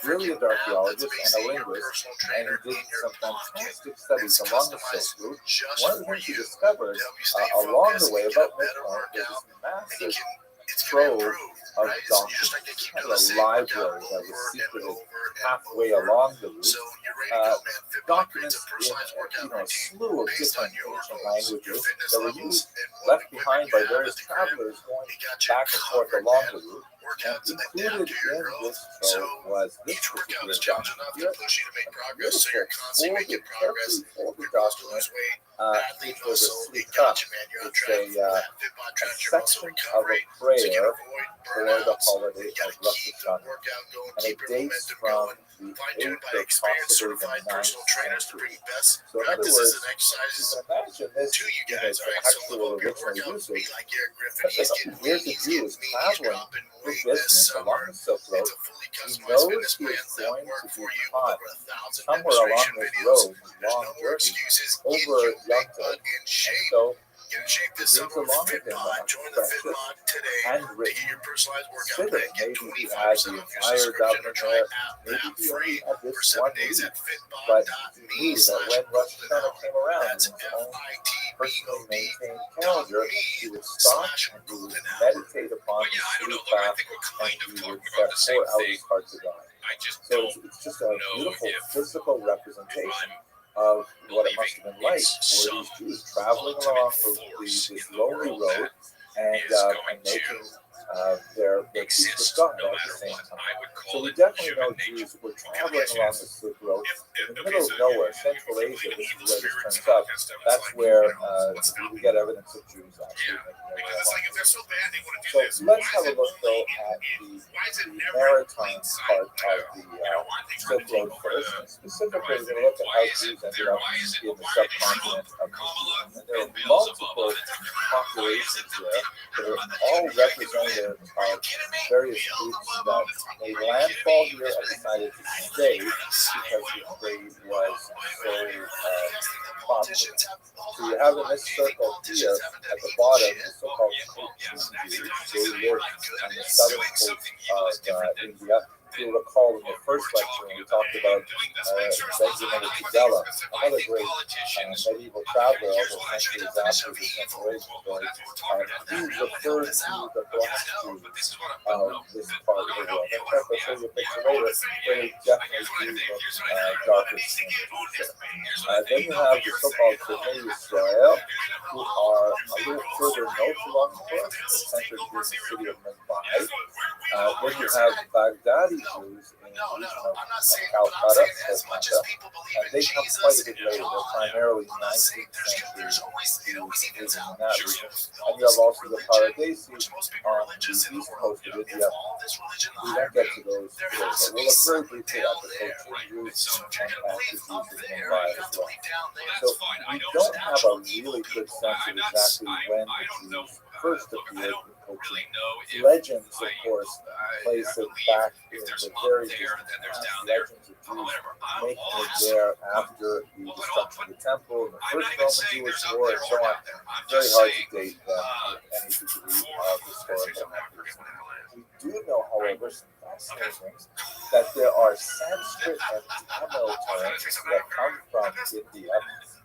really a archaeologist and a linguist, and he did some fantastic studies along the Silk Route. One of the things he discovered along the way, about midpoint, was this massive trove of documents, kind of a library that was secreted halfway along the route. Documents in a slew of different ancient languages that were used, left behind by various travelers going back and forth along the route. And included in this trove was this particular document here, a beautiful, folded, carefully folded document, which was a slicha. It's a section of a prayer for the holiday of Rothschild, and it dates from the 8th or possibly the 9th century. So in other words, you can imagine this in its actual original usage. Here's a Jew is traveling for business along the Silk Road. He knows he is going to be caught somewhere along this road, long journey, over Yonta, and so brings along with him a precious handwritten siddur. Maybe he had the entire document there, maybe he only had this one leaf, but he knew that when Rosh Hashanah came around, in his own personally maintained calendar, he would stop and he would meditate upon the slicha, and he would pour out his heart to God. So it's just a beautiful physical representation of what it must have been like for these Jews traveling along this lonely road and making their peace with God at the same time. So we definitely know Jews were traveling along the Silk Road in the middle of nowhere, Central Asia, which is where this turns up. That's where we get evidence of Jews actually making their way along. So let's have a look though at the maritime part of the Silk Road first, and specifically we're going to look at how Jews ended up in the subcontinent of New Zealand. And there are multiple populations there that are all representative of various groups that made landfall here and decided to stay because the trade was so popular. So you have in this circle here at the bottom the so-called Cochin Jews. They lived on the southern coast of India. You'll recall in the first lecture when we talked about Benjamin of Tudela, another great medieval traveler almost centuries after the Central story. He referred to the black Jews of this part of the world. In fact, I'll show you a picture later, where they definitely do look darker skin. Then you have the so-called Bnei Israel, who are a little further north along the coast, centered in the city of Mumbai. Then you have Baghdadi Jews in the region of Calcutta, and they come quite a bit later. They're primarily 19th century Jews living in that region. And you have also the Paradesi on the east coast of India. We won't get to those today, but we'll look very briefly at the Cochin Jews and at the Jews in Mumbai as well. So we don't have a really good sense of exactly when the Jews first appeared in Cochin. Legends, of course, place it back in the very past legends of Jews making it there after the destruction of the temple, the first Roman Jewish war, and so on. Very hard to date them with any degree of historical accuracy. We do know, however, some fascinating things, that there are Sanskrit and Tamil terms that come from India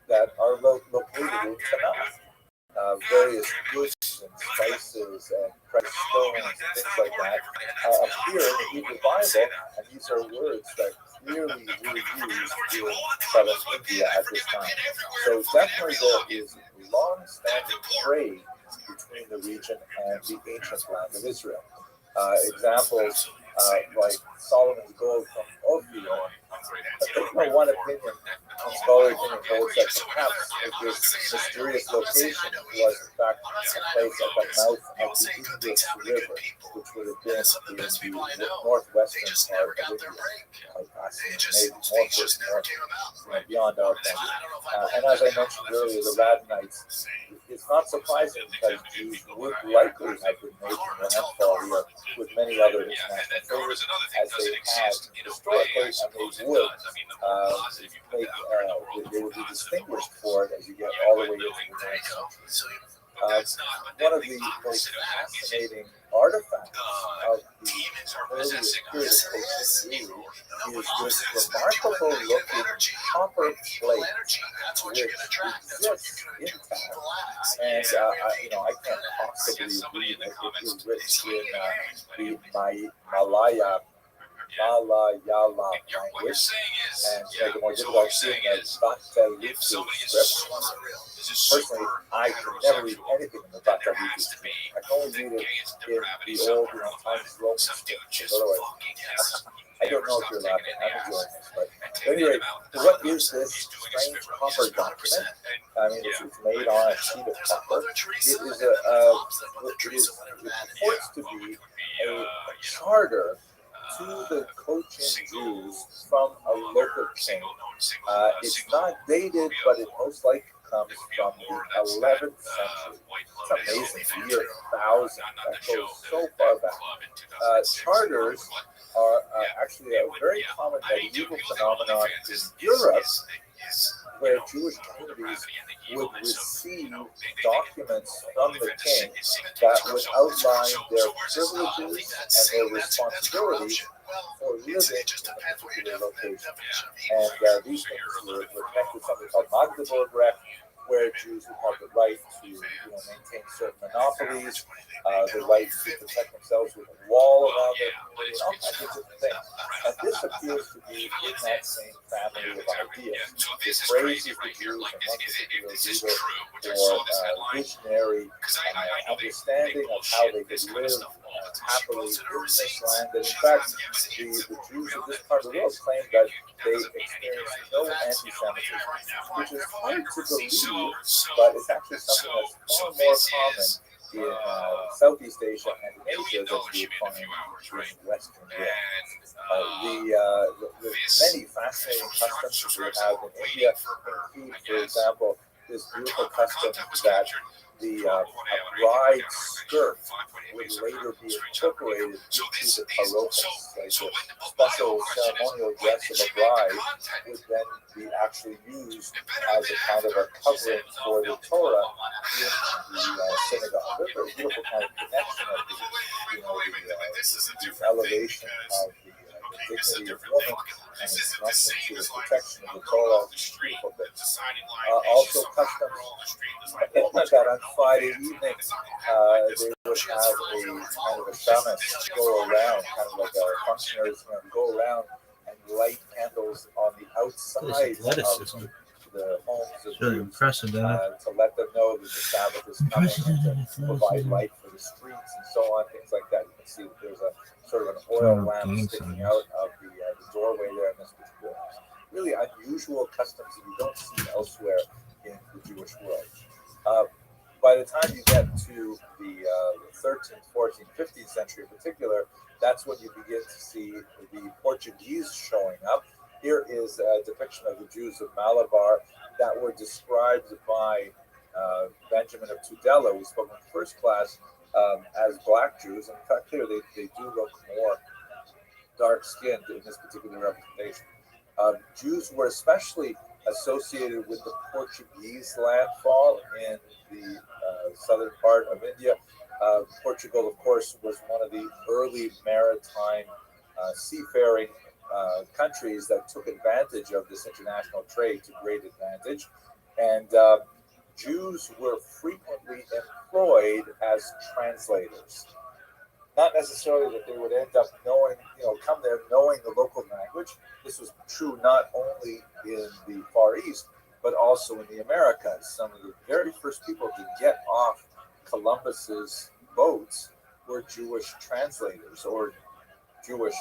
that are located in Tanakh. Various goods and spices and precious stones and things like that appear in the Hebrew Bible, and these are words that clearly were used in southern India at this time. So definitely there is long-standing trade between the region and the ancient land of Israel. Examples like Solomon's gold from Ophir. One opinion, scholarly opinion holds that perhaps this mysterious location was in fact a place at the mouth of the Indus River, which would have been in the northwestern part of India, maybe north, beyond our country. And as I mentioned earlier, the Radhanites, it's not surprising because Jews would likely have been making landfall here with many other international favorites, as they had historically, and they would be distinguished for it as you get all the way into the 19th century. One of the most fascinating artifacts of the earliest period of Cochin is this remarkable looking copper plate which exists intact. And I can't possibly read it. It is written in the Malayalam language, and to make it more difficult, seeing a Bataluku script. Personally, I can never read anything in the Bataluku script. I can only read it in the old, Times Roman script. Otherwise, I don't know if you're laughing. I'm enjoying this, but anyway, what is this strange copper document? I mean, it's made on a sheet of copper. It purports to be a charter to the Cochin Jews from a local king. It's not dated, but it most likely comes from the 11th century. It's amazing, the year 1000. That goes so far back. Charters are actually a very common medieval phenomenon in Europe, where Jewish communities would receive documents from the king that would outline their privileges and their responsibilities for living in a particular location. And these things were connected with something called Magdeburg Recht, where Jews would have the right to maintain certain monopolies, the right to protect themselves with a wall around their community, and all kinds of different things. And this appears to be in that same family of ideas. It praises the Jews and one particular leader for visionary understanding of how they could live happily in this land. And in fact, the Jews of this part of the world claim that they experience no anti-Semitism, which is hard to believe, but it's actually something that's far more common in Southeast Asia and in Asia than you find in Western Europe. The many fascinating customs that we have in India include, for example, this beautiful custom that the bride skirt would later be incorporated into the parochas. Like the special ceremonial dress of a bride would then be actually used as a kind of a covering for the Torah in the synagogue. There's a beautiful kind of connection of the elevation of the dignity of woman and its connection to the protection of the Torah. Beautiful things. Also customs that on Friday evening they would have a kind of a shaman go around, kind of like a functionaries go around and light candles on the outside of the homes of really Jews, impressive, to let them know that the Sabbath is coming and to provide light for the streets and so on, things like that. You can see that there's a sort of an oil lamp sticking out of the doorway there in this particular house. Really unusual customs that you don't see elsewhere in the Jewish world. By the time you get to the 13th, 14th, 15th century in particular, that's when you begin to see the Portuguese showing up. Here is a depiction of the Jews of Malabar that were described by Benjamin of Tudela, we spoke in first class, as black Jews. In fact, here they do look more dark-skinned in this particular representation. Jews were especially associated with the Portuguese landfall in the southern part of India. Portugal, of course, was one of the early maritime seafaring countries that took advantage of this international trade to great advantage. And Jews were frequently employed as translators. Not necessarily that they would end up knowing, come there knowing the local language. This was true not only in the Far East, but also in the Americas. Some of the very first people to get off Columbus's boats were Jewish translators or Jewish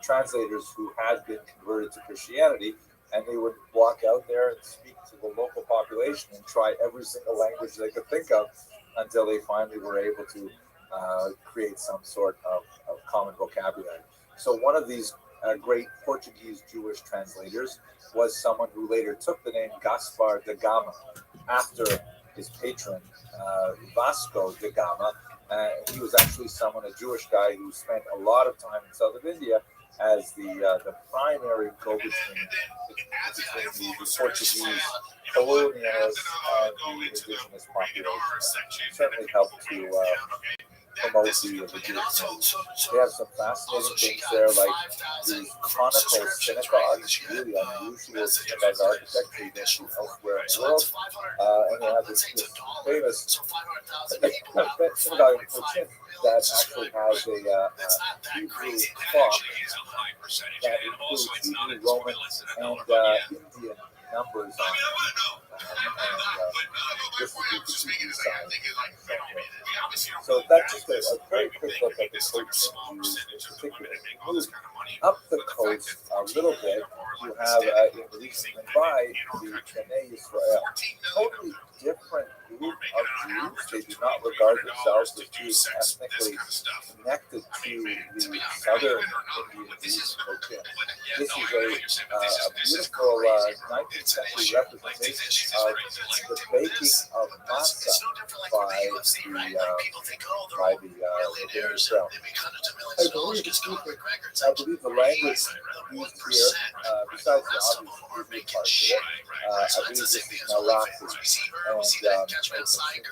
translators who had been converted to Christianity, and they would walk out there and speak to the local population and try every single language they could think of until they finally were able to create some sort of common vocabulary. So one of these great Portuguese Jewish translators was someone who later took the name Gaspar da Gama after his patron Vasco da Gama. He was actually a Jewish guy who spent a lot of time in southern India as the primary go-between between the Portuguese colonialists and the indigenous population. Certainly helped to promote the Jewish community. They have some fascinating things there, like these conical synagogues, really unusual synagogue architecture you don't see elsewhere in the world. And they have this famous synagogue in Cochin that actually has a Hebrew clock that includes Hebrew, Roman, and Indian numbers on it. This is the Hebrew side. So that's just a very quick look at the Cochin Jews in particular. Move up the coast a little bit, you have in recent by the Bnei Israel. Totally different group of Jews. They do not regard themselves as Jews ethnically connected to the southern Indian Jews. This is a beautiful 19th century representation of the baking of matzah by the Bnei Israel. I believe the language used here, besides the obvious Hebrew part of it, I believe this is Moroccan. And they're doing this thing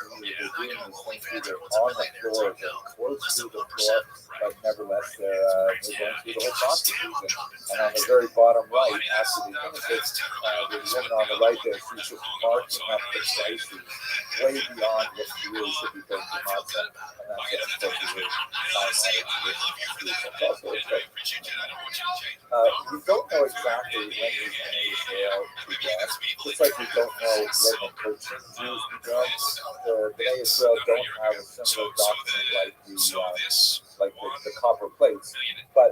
either on the floor or close to the floor, but nevertheless they're going through the whole process. And on the very bottom right, after the finish it, the woman on the right there, she's just marking up the slices way beyond what she really should be putting to matzah. And that's what it's supposed to be. We don't know exactly when these Bnei Israel began, just like we don't know when the Cochin Jews began. The Bnei Israel don't have a similar doctrine like the copper plates, but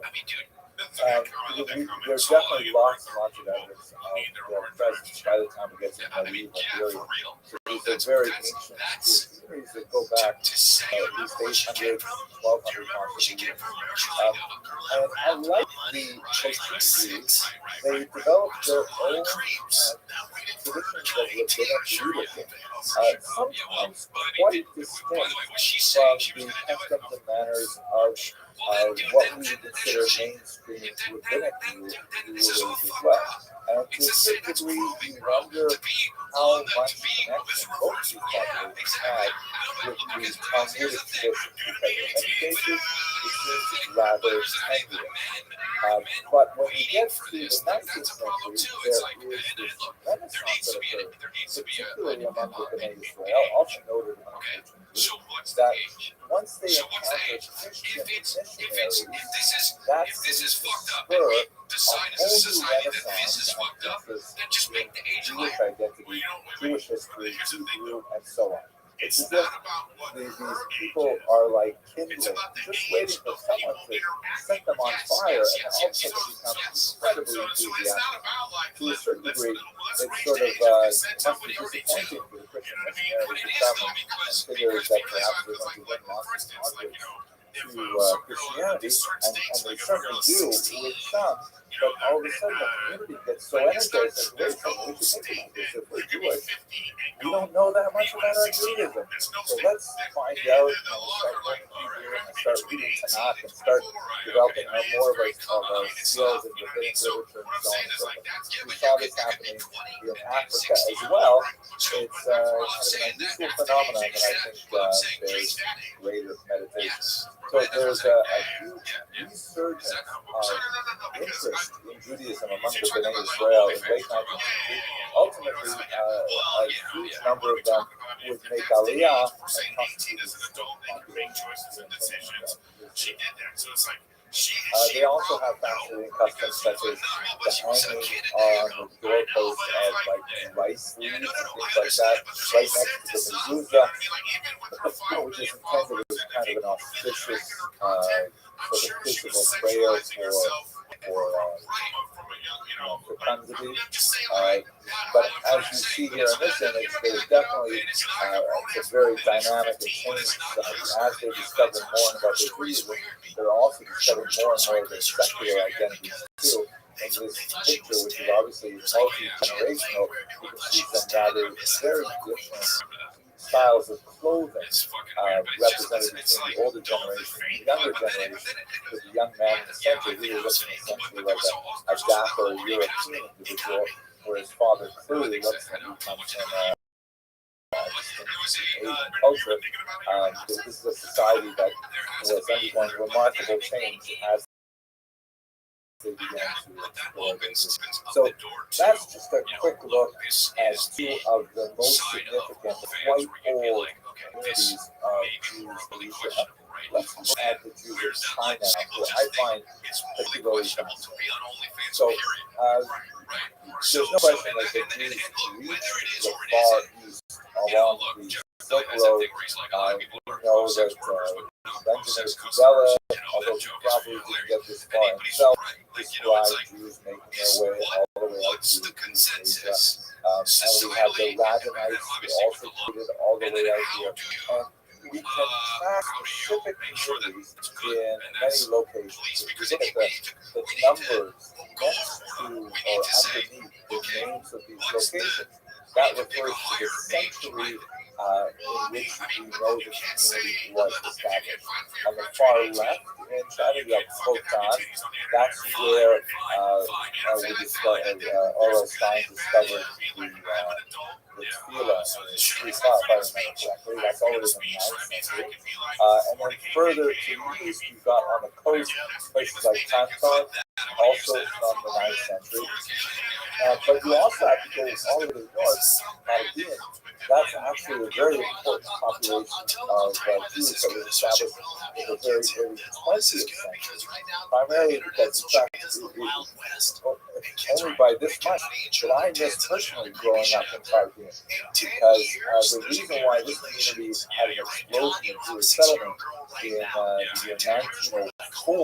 there's definitely lots and lots of evidence of their presence by the time we get to the medieval period. So these are very ancient theories that go back at least 800, 1200 possibly. And unlike the Cochin Jews, they developed their own traditions of rabbinic leadership, sometimes quite distinct from the customs and manners of what we would consider mainstream rabbinic rulers as well. And to a certain degree, we wonder how much connection both these populations had with the Talmudic tradition, because in many cases, it seems rather tenuous. But when we get to the 19th century, there is this renaissance that occurred, particularly among the Bnei Israel, also noted among the Jews, that once they encountered Christian missionaries, that seems to spur a whole new renaissance of interest in Jewish identity, Jewish history, Hebrew, and so on. It's as if these people are like kindling, just waiting for someone to set them on fire, and all of a sudden becomes incredibly enthusiastic. To a certain degree, it's sort of must be disappointing for the Christian missionaries to come and figure that perhaps they're going to win lots of converts to Christianity, and they certainly do with some. But all of a sudden, the community gets so energized that wait a second, we should think about this. If we're Jewish, we don't know that much about our Judaism. So let's find out and start learning Hebrew and start reading Tanakh and start developing more of our skills in rabbinic literature and so on and so forth. We saw this happening in Africa as well. It's kind of an unusual phenomenon that I think bears greater meditation. So there's a huge resurgence of interest in Judaism among the Bnei Israel in late 19th century. Ultimately, a huge number of them would make Aliyah and constitute they also have fascinating customs such as the hanging on the doorpost of like rice leaves and things like that, right next to the mezuzah, which is intended as kind of an auspicious sort of physical prayer for fecundity. But as you see here in this image, there's definitely a very dynamic and changing side. As they discover more about their Judaism, they're also discovering more and more of their secular identities too. In this picture, which is obviously multi-generational, you can see some rather very different styles of clothing represented between the older generation and the younger generation. With the young man in the center, he was looking essentially like a dapper European individual, where his father clearly looks like he comes from Asian culture. This is a society that was undergoing remarkable change as they began to explore this. So that's just a quick look at two of the most significant, quite old communities of Jews in Asia. Let's look at the Jews of China, who I find particularly fascinating. So there's no question that the Jews reached the Far East along the Silk Road. We know that Benjamin Stella, although he probably didn't get this far himself, described Jews making their way all the way up to Asia. And we have the Rabbinites who also treated all the way out here. And we can track specific communities in many locations. If you look at the numbers next to or underneath the names of these locations, that refers to the century in which we know the community was established. On the far left in China, you have Khotan. That's where Oral Stein discovered the tefillah, if I remember correctly. That's already in the 9th century. And then further to the east, you've got on the coast places like Canton, also from the 9th century. But you also have to go all the way to the north, Palestine. That's actually a very important population of Jews that was established in the very early 20th century, primarily because, in fact, only by this much did I miss personally growing up in Palestine, because the reason why this community had an explosion of Jewish settlement in the year 1904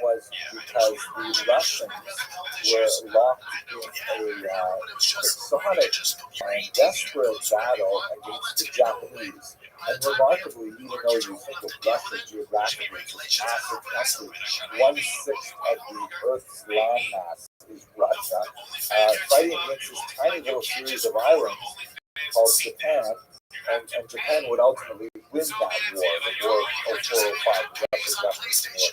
was because the Russians were locked in a quixotic and desperate battle against the Japanese. And remarkably, even though you think of Russia geographically as a massive country, 1/6 of the Earth's landmass is Russia, fighting against this tiny little series of islands called Japan. And Japan would ultimately win that war, the War of 405, the Russian War.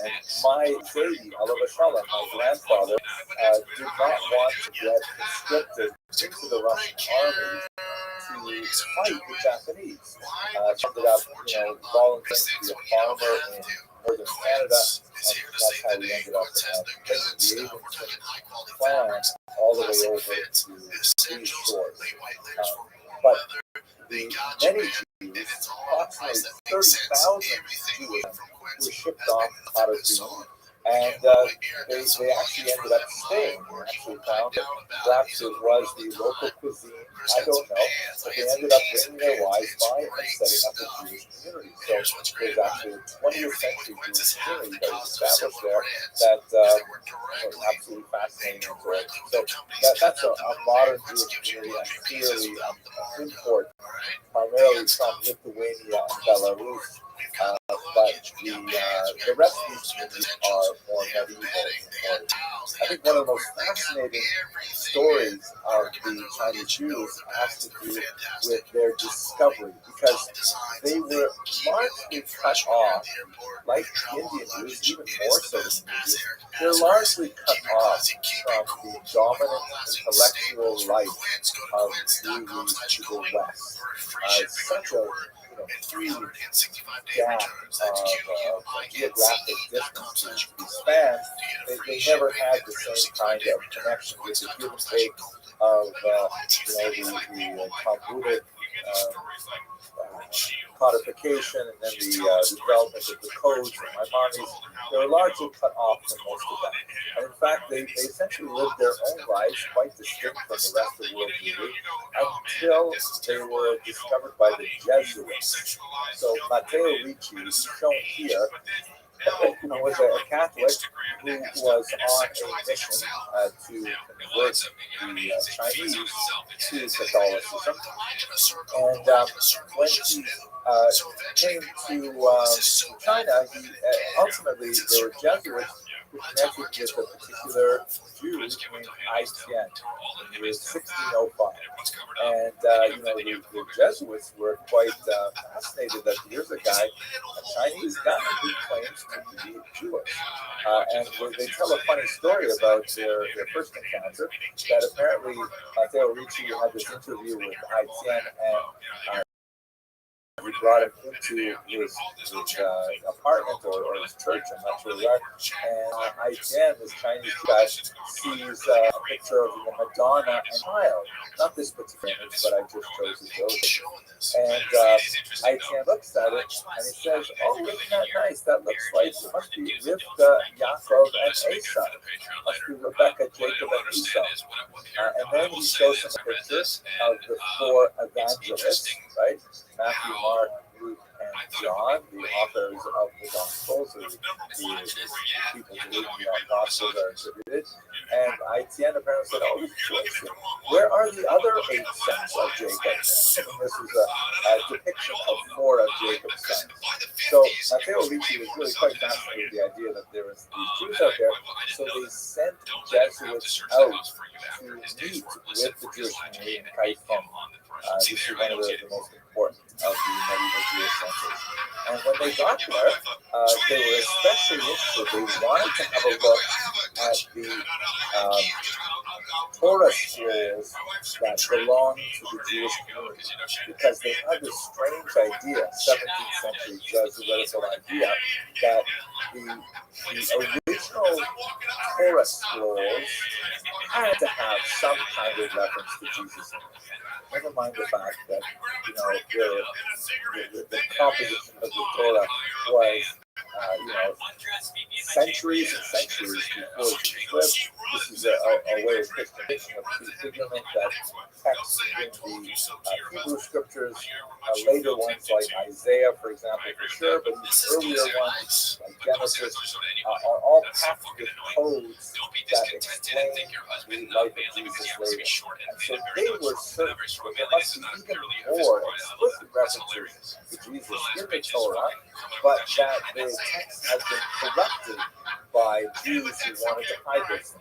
And my baby, Oliver Shala, my grandfather, did not want to get conscripted into the Russian army to fight the Japanese. Ended up, volunteering to be a farmer in northern Canada, and that's how we ended up taking the Avonton clan all the way over to these shores. But the many Jews, approximately 30,000 Jews, were shipped off out of Jerusalem. And they actually ended up staying. We actually found that perhaps it was the local cuisine, I don't know, but they ended up bringing their wives by and setting up a Jewish community. So there's actually a 20th century Jewish community that was established there that was absolutely fascinating and great. So that's a modern Jewish community, and clearly an import primarily from Lithuania and Belarus. But the rest of these communities are more medieval. I think one of the most fascinating stories of the Chinese Jews has to do with their discovery, because they were largely cut off, like Indian Jews, even more so than Indians. They're largely cut off from the dominant intellectual life of Jews to the West. It's such a huge gap of geographic distance to span. They never had the same kind of connection with the give and take of the Talmudic codification, and then the development of the codes and Maimonides. They were largely cut off from most of that. And in fact, they essentially lived their own lives quite distinct from the rest of world beauty until they were discovered by the Jesuits. So Matteo Ricci, who's shown here, was a Catholic who was on a mission to convert the Chinese to Catholicism. And when he came to China, ultimately there were Jesuits connected with a particular Jew named Aitian in the year 1605. And, the Jesuits were quite fascinated that here's a guy, a Chinese guy, who claims to be Jewish. And they tell a funny story about their first encounter, that apparently Matteo Ricci had this interview with Aitian, and he brought him into his apartment or his church, I'm not sure where. And Aitian, this Chinese guy, sees a picture of the Madonna and child. Not this particular image, but I just chose to show it. And Aitian looks at it and he says, "Oh, isn't that nice? That looks like it must be Rivka, Yaakov, and Esau. Must be Rebecca, Jacob, and Esau." And then he shows him a picture of the four evangelists, right? Matthew, Mark, Luke, and John, the authors of the Gospels, or the people who read the Gospels are attributed. And Aitian apparently said, "Oh, this is crazy. Where are the other 8 sons of Jacob?" And this is a depiction of 4 of Jacob's sons. So Matteo Ricci was really quite fascinated with the idea that there was these Jews out there. So they sent Jesuits out to meet with the Jewish community in Kaifeng. This is one of the most important of the medieval Jewish centers. And when they got there, they were especially interested. They wanted to have a look at the Torah schools that belonged to the Jewish community, because they had this strange idea, 17th century Jesuitical idea, that the original Torah scrolls had to have some kind of reference to Jesus in it. Never mind the fact that, the composition of the Torah was, centuries and centuries before Jesus lived. This is a way of Christianization of prefigurement that texts in the Hebrew scriptures, later ones like Isaiah, for example, for sure, but these earlier ones like Genesis are all packed with codes that explain the life of Jesus later. And so they were certain that there must be even more explicit references to Jesus in the Torah, but that the text had been corrupted by Jews who wanted to hide those things.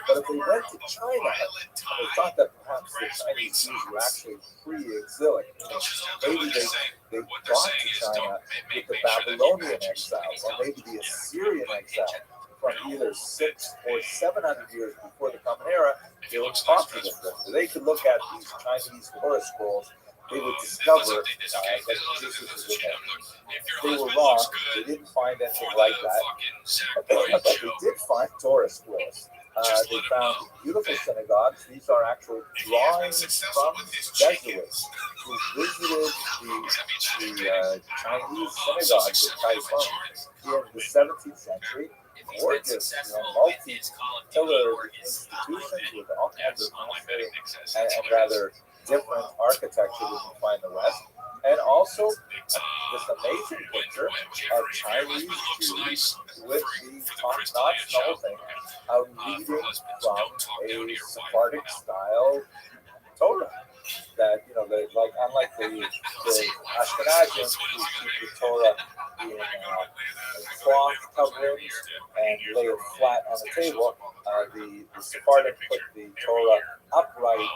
But if they went to China, and they thought that perhaps the Chinese Jews were actually pre-exilic, maybe they got to China with the Babylonian exile, or maybe the Assyrian exile, from either 600 or 700 years before the Common Era, they were popular with them. So they could look at these Chinese Torah scrolls, they would discover that Jesus is in there. They were wrong. They didn't find anything like that. But they did find Torah scrolls. They found beautiful synagogues. These are actual drawings from Jesuits who visited the Chinese synagogues in Kaifeng in the 17th century. Gorgeous, multi-pillared institutions with all kinds of fascinating and rather different architecture than you find in the West. And also this amazing picture of Chinese Jews with the top-notch novel thing, reading from a Sephardic style Torah. That, like unlike the Ashkenazians who keep the Torah in cloth coverings and lay it flat on the table, the Sephardim put the Torah upright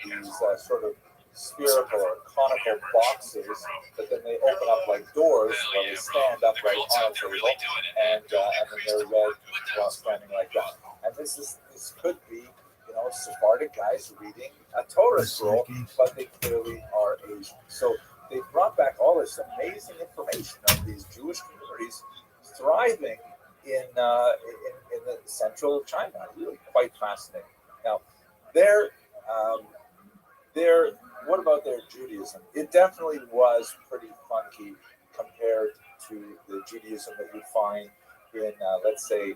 in these sort of spherical or conical boxes, but then they open up like doors where they stand upright on a table, and then they're read while standing like that. And this could be, Sephardic guys reading a Torah scroll, but they clearly are Asian. So they brought back all this amazing information of these Jewish communities thriving in the central China. Really quite fascinating. Now, what about their Judaism? It definitely was pretty funky compared to the Judaism that you find in, let's say,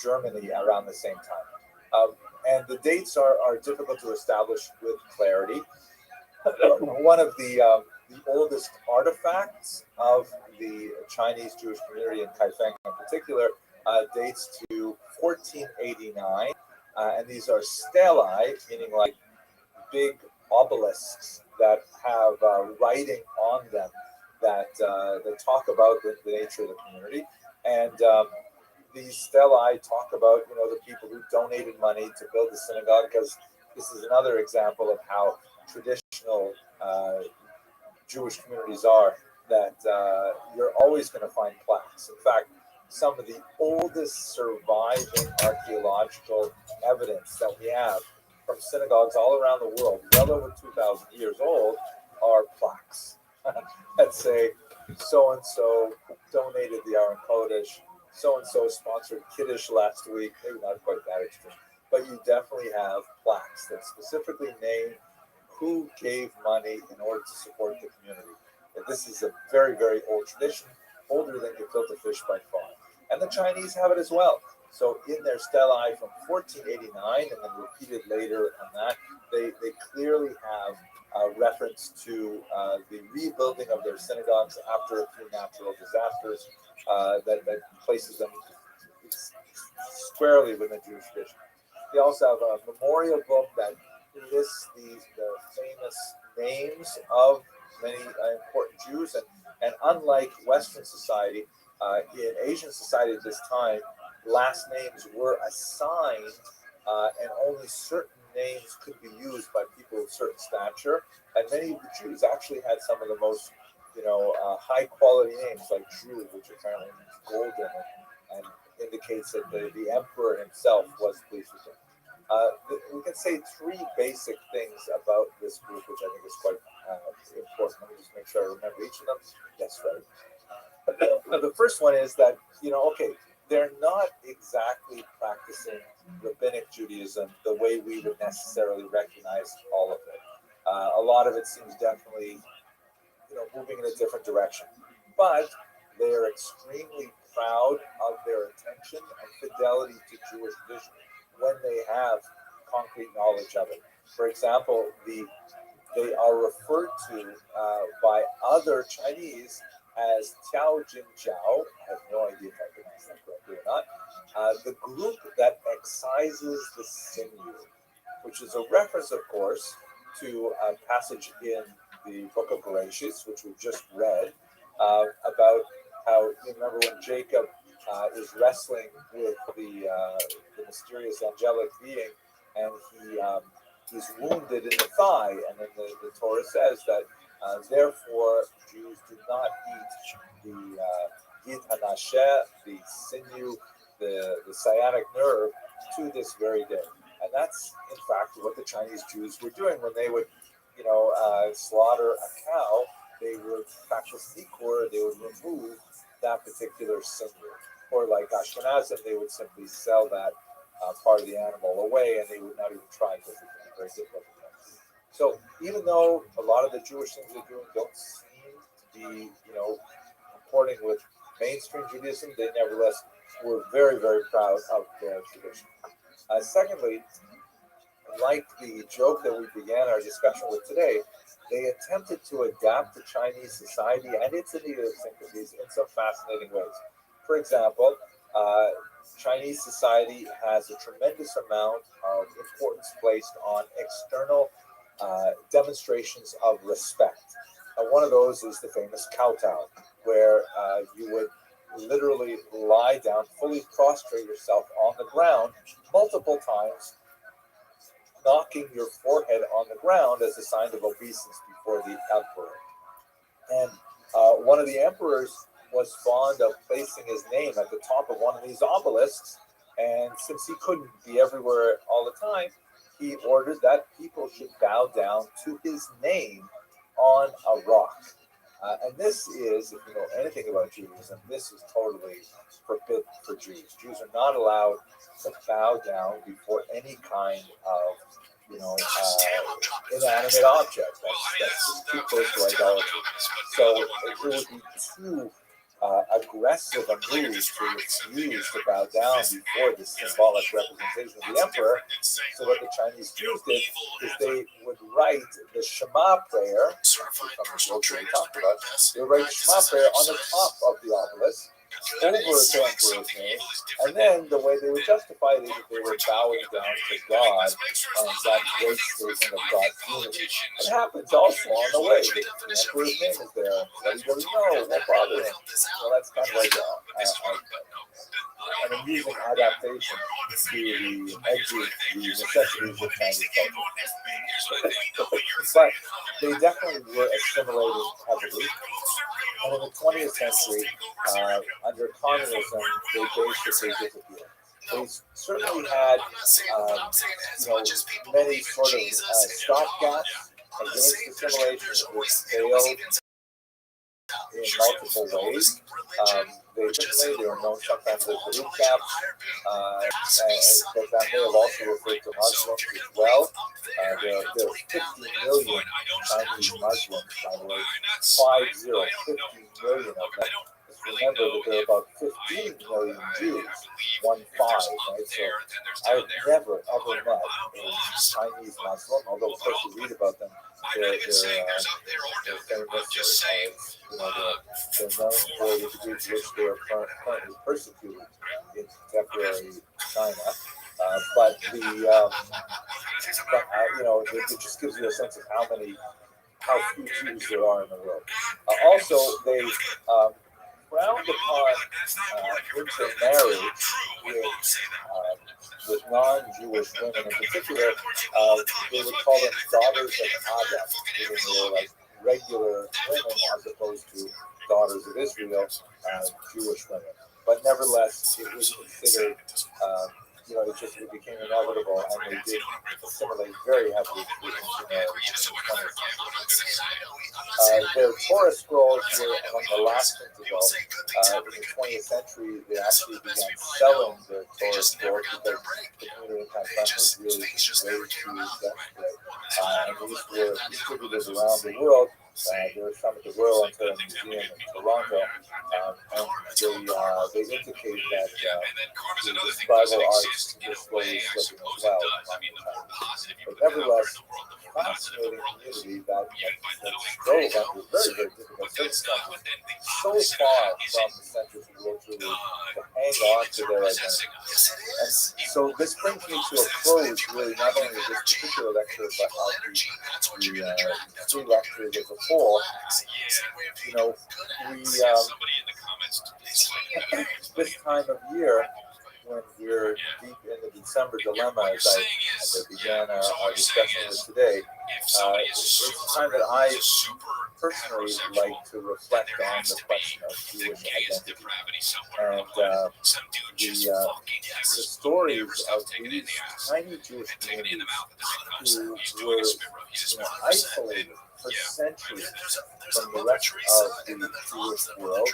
Germany around the same time. And the dates are difficult to establish with clarity. One of the oldest artifacts of the Chinese Jewish community in Kaifeng in particular dates to 1489. And these are stelae, meaning like big obelisks that have writing on them that talk about the nature of the community. And these stelae talk about, the people who donated money to build the synagogue, because this is another example of how traditional Jewish communities are, that you're always going to find plaques. In fact, some of the oldest surviving archaeological evidence that we have from synagogues all around the world, well over 2,000 years old, are plaques that say so-and-so donated the Aron Kodesh, so-and-so sponsored Kiddush last week, maybe not quite that extreme, but you definitely have plaques that specifically name who gave money in order to support the community. And this is a very, very old tradition, older than gefilte fish by far. And the Chinese have it as well. So in their stelae from 1489, and then repeated later on that, they clearly have a reference to the rebuilding of their synagogues after a few natural disasters that places them squarely within Jewish tradition. They also have a memorial book that lists the famous names of many important Jews, and unlike Western society, in Asian society at this time, last names were assigned, and only certain names could be used by people of certain stature. And many of the Jews actually had some of the most, high quality names, like Drew, which apparently means golden, and indicates that the emperor himself was pleased with him. We can say three basic things about this group, which I think is quite important. Let me just make sure I remember each of them. Yes, right. The first one is that, they're not exactly practicing rabbinic Judaism the way we would necessarily recognize all of it. A lot of it seems definitely, moving in a different direction. But they are extremely proud of their attention and fidelity to Jewish vision when they have concrete knowledge of it. For example, they are referred to by other Chinese as Tiao Jin Jiao. I have no idea if I pronounced that correctly or not. The group that excises the sinew, which is a reference, of course, to a passage in the book of Bereshit, which we just read, about how, you remember when Jacob is wrestling with the mysterious angelic being, and he's wounded in the thigh, and then the Torah says that therefore Jews do not eat the gid hanasheh, the sinew, the sciatic nerve, to this very day. And that's in fact what the Chinese Jews were doing when they would, slaughter a cow. They would practice ikur, they would remove that particular sinew. Or like Ashkenazim, they would simply sell that part of the animal away, and they would not even try, because it would be very difficult for them. So even though a lot of the Jewish things they're doing don't seem to be, comporting with mainstream Judaism, they nevertheless were very, very proud of their tradition. Secondly, like the joke that we began our discussion with today, they attempted to adapt to Chinese society and its idiosyncrasies in some fascinating ways. For example, Chinese society has a tremendous amount of importance placed on external demonstrations of respect. One of those is the famous kowtow, where you would literally lie down, fully prostrate yourself on the ground multiple times, knocking your forehead on the ground as a sign of obeisance before the emperor. And one of the emperors was fond of placing his name at the top of one of these obelisks, and since he couldn't be everywhere all the time, he ordered that people should bow down to his name on a rock. And this is, if you know anything about Judaism, this is totally forbidden for Jews. Jews are not allowed to bow down before any kind of, inanimate object. That's too close to idolatry. So it would be too aggressive a move to refuse to bow down before this symbolic representation of the emperor. So what the Chinese Jews did is they would write the Shema prayer, from the book we talked about. They would write the Shema prayer on the top of the obelisk, over the emperor's name, and then the way they would justify it is that they were bowing down to God and that great statement of God's unity. It happens also on the way. The emperor's name is there. Everybody knows, no bother him. Well, that's kind of like an amusing adaptation to the edgy, the necessities of Chinese culture. But they definitely were assimilating heavily. And in the 20th century, under communism, they basically disappeared. They certainly had, many sort of stopgaps against assimilation, which failed in multiple ways. They were known sometimes as the boot camps, and that may have also referred to Muslims as well. There are 50 million Chinese Muslims, by the way, 50 million of them. Remember that there are about 15 million Jews, 1-5, right? So I've never ever met a Chinese Muslim, although of course you read about them. They're famous, they're known for the degree to which they are currently persecuted in contemporary China. But it just gives you a sense of how few Jews there are in the world. Also, they frowned upon intermarriage with non-Jewish women. In particular, they would call them daughters of Adam, meaning they were like regular women as opposed to daughters of Israel, Jewish women. But nevertheless, it was considered, it became inevitable, and they did assimilate very heavily to intermarriage. Their Torah scrolls were among the last things to go. In the 20th century, they actually began selling their Torah scrolls because the community in Pakistan was really way too desperate. And these were distributed around the world. There was some at the Royal Ontario Museum in Toronto, and they indicate that this Bible art is slowly slipping as well. But nevertheless, fascinating community that drove under very, very difficult circumstances so far from the centers of the world to hang on to their identity. And so this brings me to a close, really, not only of this particular lecture, but of the three lectures as a whole. This time of year, when we're deep in the December dilemma, as I began our discussion with today, it's time that I personally like to reflect on the question of Jewish identity. And the stories of these tiny Jewish communities who were isolated for centuries from the rest of the Jewish world,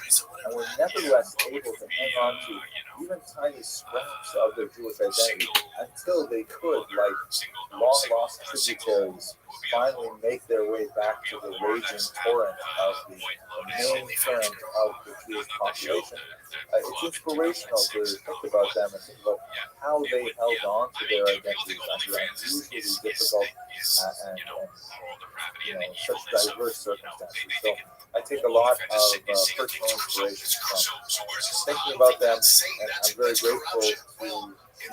and were nevertheless able to hang on to even tiny scraps of their Jewish identity until they could, like long-lost tributaries, finally make their way back to the raging torrent of the main current of the Jewish population. It's inspirational to think about them and think about how they held on to their identities under unusually difficult and such diverse circumstances. So I take a lot of personal inspiration from thinking about them, and I'm very grateful to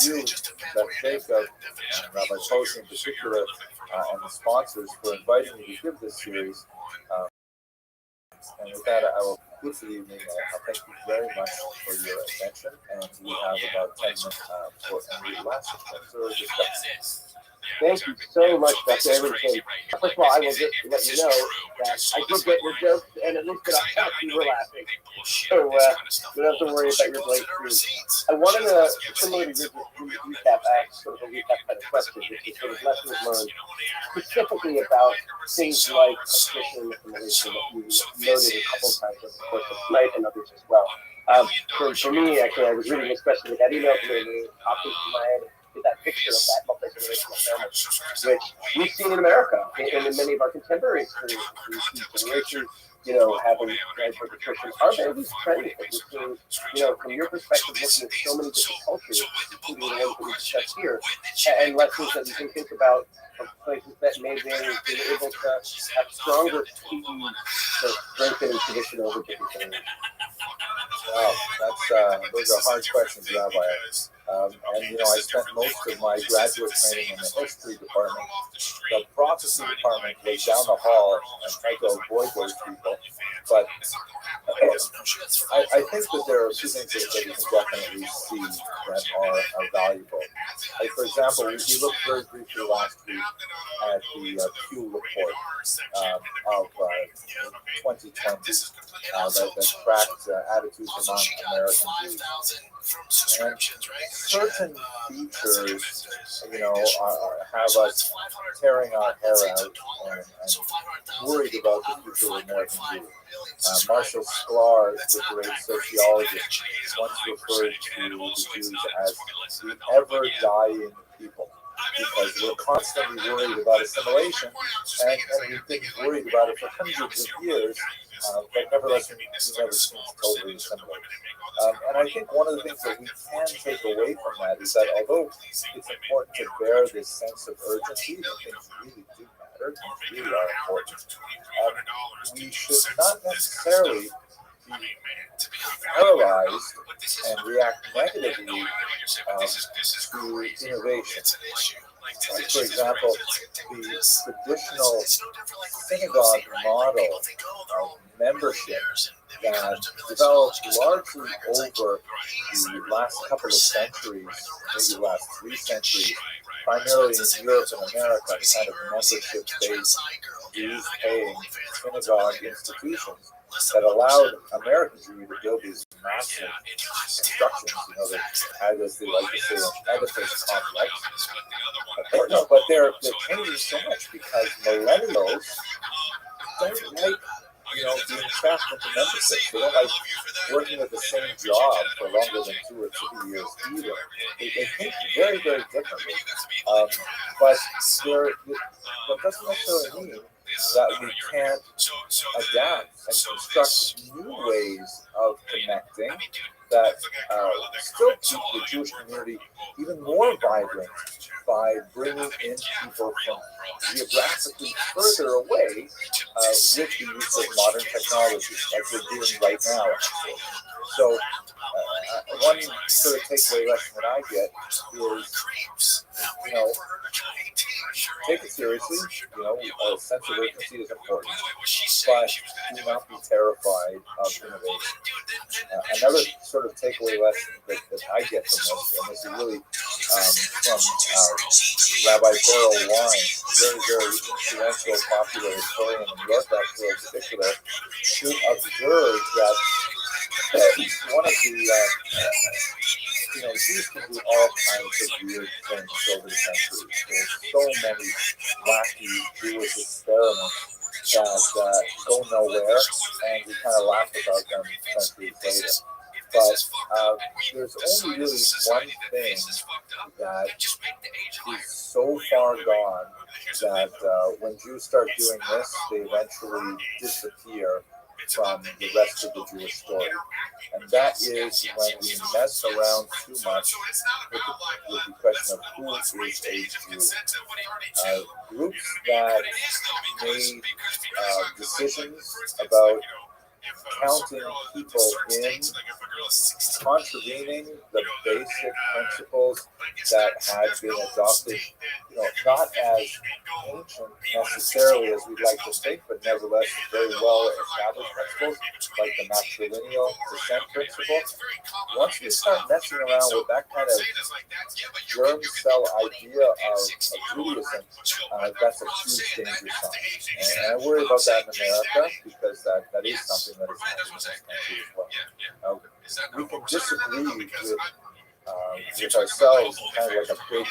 you, Rabbi Jacob, and Rabbi Posey in particular, and the sponsors for inviting me to give this series. And with that, I will conclude for the evening. I'll thank you very much for your attention, and we have about 10 minutes for any last questions or discussion. Thank you so much, Dr. Everington. First of all, I will just let you know that I did get your jokes, and at least that you were laughing. So you don't have to worry about your blank screen. I wanted to similarly recap, sort of a recap kind of question, which is sort of lessons learned, specifically about things like attrition and assimilation that you noted a couple of times over the course of tonight and others as well. For me, actually, I was reading this question, that email from me, popped into my head. Is that picture of that multi-generational family, which we've seen in America and in many of our contemporary experiences. We see generations, having graduate attrition. Are there these trends that we're seeing, from your perspective, looking at so many different cultures, including the ones that we discussed here, and lessons that you can think about of places that may have been able to have stronger keys to strengthening tradition over different generations? Wow, those are hard questions, Rabbi. And I spent most of my graduate training in the history department. The prophecy department was down the hall and tried to avoid those people. But I think that there are two things that you can definitely see that are valuable. Like, for example, we looked very briefly last week at the Pew report of 2020 that tracked attitudes among American Jews. And certain features, have us tearing our hair out and worried about the future of American Jews. Marshall Sklar, the great sociologist, once referred to the Jews as the ever-dying people, because we're constantly worried about assimilation, and we've been worried about it for hundreds of years, but nevertheless, we never seem to totally assimilate. And I think one of the things that we can take away from that is that although it's important to bear this sense of urgency, and things really do matter, things really are important, we should not necessarily be paralyzed and react negatively to innovation. Like, for example, the traditional synagogue model of membership that developed largely over the last couple of centuries, maybe the last 3 centuries, primarily in Europe and America, the kind of membership-based, dues-paying synagogue institutions that allowed American Jewry to build these massive constructions, they had, as they like to say, an edifice complex. But they're changing so much because millennials don't like, being trapped into membership. They don't like working at the same job for longer than 2 or 3 years either. They think very, very differently. But that doesn't necessarily mean that we can't adapt and construct new ways of connecting that still keep the Jewish community even more vibrant by bringing in people from geographically further away with the use of modern technology, like we're doing right now, actually. So one sort of takeaway lesson that I get is, take it seriously. A sense of urgency is important, but do not be terrified of innovation. Another sort of takeaway lesson that I get from this, and this is really from Rabbi Beryl Wine, very, very influential, popular historian in New York, actually, in particular, to observe that one of the Jews can do all kinds of weird things over the centuries. There's so many wacky Jewish experiments that go nowhere, and we kind of laugh about them centuries later. But there's only really one thing that is so far gone that when Jews start doing this, they eventually disappear from the rest of the Jewish story. And that is when we mess around too much with the question of who is a Jew. Groups that made decisions about counting people in, contravening the basic principles that had been adopted, not as ancient necessarily as we'd like to think, but nevertheless very well established principles, like the matrilineal descent principle. Once we start messing around with that kind of germ cell idea of Judaism, that's a huge danger sign. And I worry about that in America, because that is something that is happening in this country as well. We can disagree with ourselves, kind of like a big,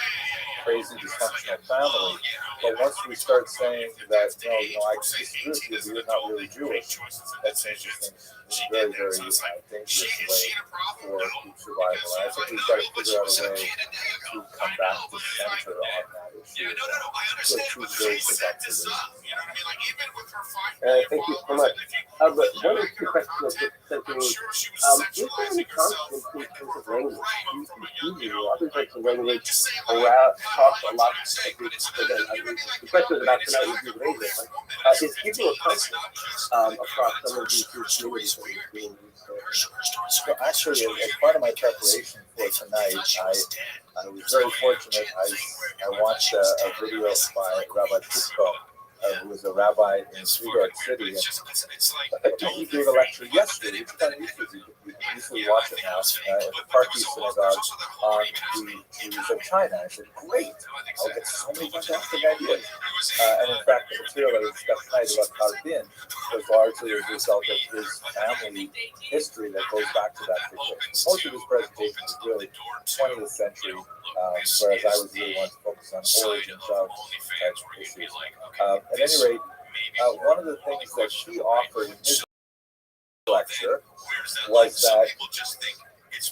crazy, dysfunctional family, but once we start saying that, no, I can disagree with you, but you're not really Jewish, that changes things in a very, very dangerous way for group survival. And I think we've got to figure out a way to come back to center on that issue. So it's very productive. Thank you so much. But one or two questions that said to me, is there any conflict in terms of language? Do you use other types of way we talk a lot. The question is about tonight with rejuvenation, is give you a culture across some of these communities. So actually, as part of my preparation for tonight, I was very fortunate. I watched a video by Rabbi Pusko, who was a rabbi in New York City. And he gave a lecture yesterday. It's on YouTube. You can easily watch it now at the Parkview Synagogue on the Jews of China. I said, great. I'll get so many fantastic ideas. And in fact, the material I discussed tonight about Carbin was largely as a result of his family history that goes back to that situation. Most of his presentation is really 20th century, whereas I was really wanting to focus on origins of issues. At any rate, one of the things that he offered in his lecture was that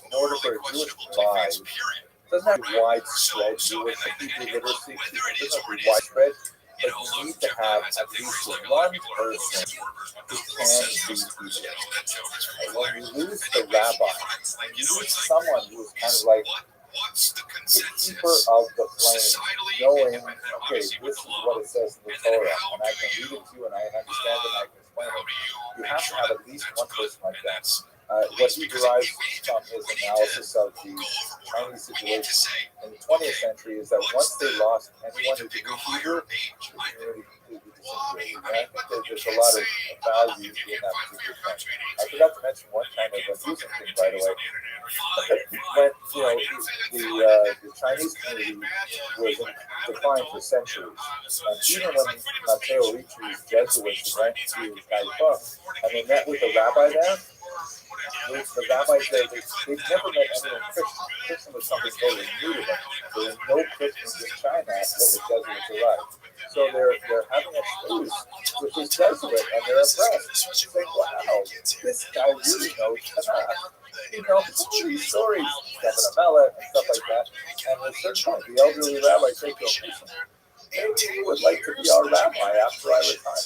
in order for a Jewish bride, doesn't have to be widespread Jewish Hebrew literacy, it doesn't have to be widespread, but you need to have at least one person who can be Hebrew. And when you lose the rabbi, when you lose someone who is kind of like the keeper of the flame, knowing, okay, this is what it says in the Torah, and I can read it to you, and I understand it, and I can explain it. You have to have at least one person like that. What he derives from his analysis of the Chinese situation in the 20th century is that once they lost anyone who could read Hebrew, the community completely disintegrated. And I think there's a lot of value in that particular point. I forgot to mention one kind of amusing thing, by the way. When the Chinese community was in decline for centuries, and even when Matteo Ricci's Jesuits went to Taiwan and they met with the rabbi there, the rabbis there, they've never met anyone Christian. Christian was something totally new to them. There were no Christians in China until the Jesuits arrived. So they're having a truce with this Jesuit, and they're impressed. Saying, wow, this guy really knows Tanakh. He knows these stories, Stephen Amela and stuff like that. And at a certain point, the elderly rabbi said to him, maybe you would like to be our rabbi after I retire.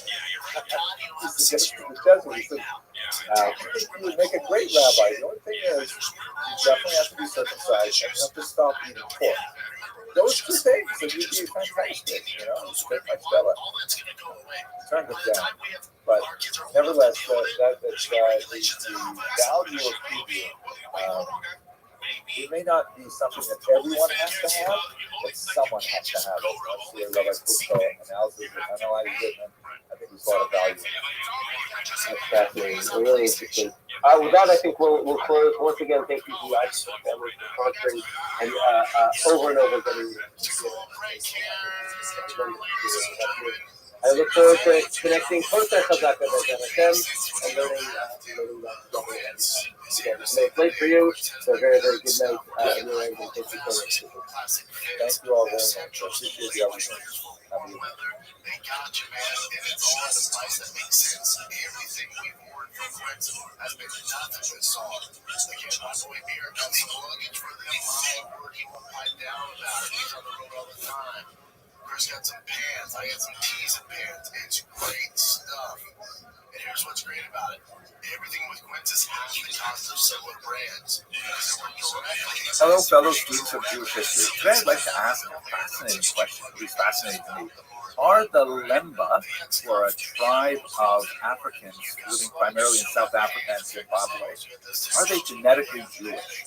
He said, the Jesuit, he said, you would make a great rabbi. The only thing is, you definitely have to be circumcised and you have to stop eating pork. Those two things, and you'd be fantastic, you know, take my fella. Turn them down. But nevertheless, the value of Hebrew, it may not be something that everyone has to have, but someone has to have it. That's the Rabbi Pusko analysis and analyzes it, and I think there's a lot of value. That's fascinating. Really interesting. With that, I think we'll close. Once again, thank you to the ICE family for sponsoring and over and over again. I look forward to connecting closer to Chazaka and learning about again, it's late for you, so very, very good night. Thank you so much. Thank you all very much. I appreciate the opportunity. Have a good night. They got you, man. And it's all at a price that makes sense. Everything we've ordered from Quentin has been nothing but solid. Again, my boy Beer does the luggage for them. My word, he won't pipe down about it. He's on the road all the time. Chris got some pants. I got some tees and pants. It's great stuff. And here's what's great about it. Everything with Quince is half the cost of similar brands. Hello, fellow students of Jewish history. Today I'd like to ask a fascinating question, at least fascinating to me. Are the Lemba, who are a tribe of Africans living primarily in South Africa and Zimbabwe, are they genetically Jewish?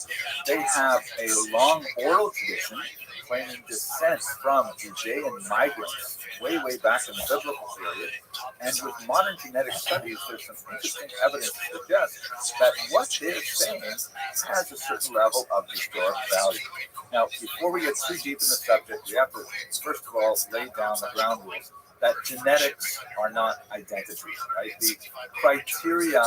They have a long oral tradition claiming descent from Judean migrants way back in the biblical period. And with modern genetic studies, there's some interesting evidence to suggest that what they're saying has a certain level of historic value. Now, before we get too deep in the subject, we have to, first of all, lay down the ground rules that genetics are not identities, right? The criteria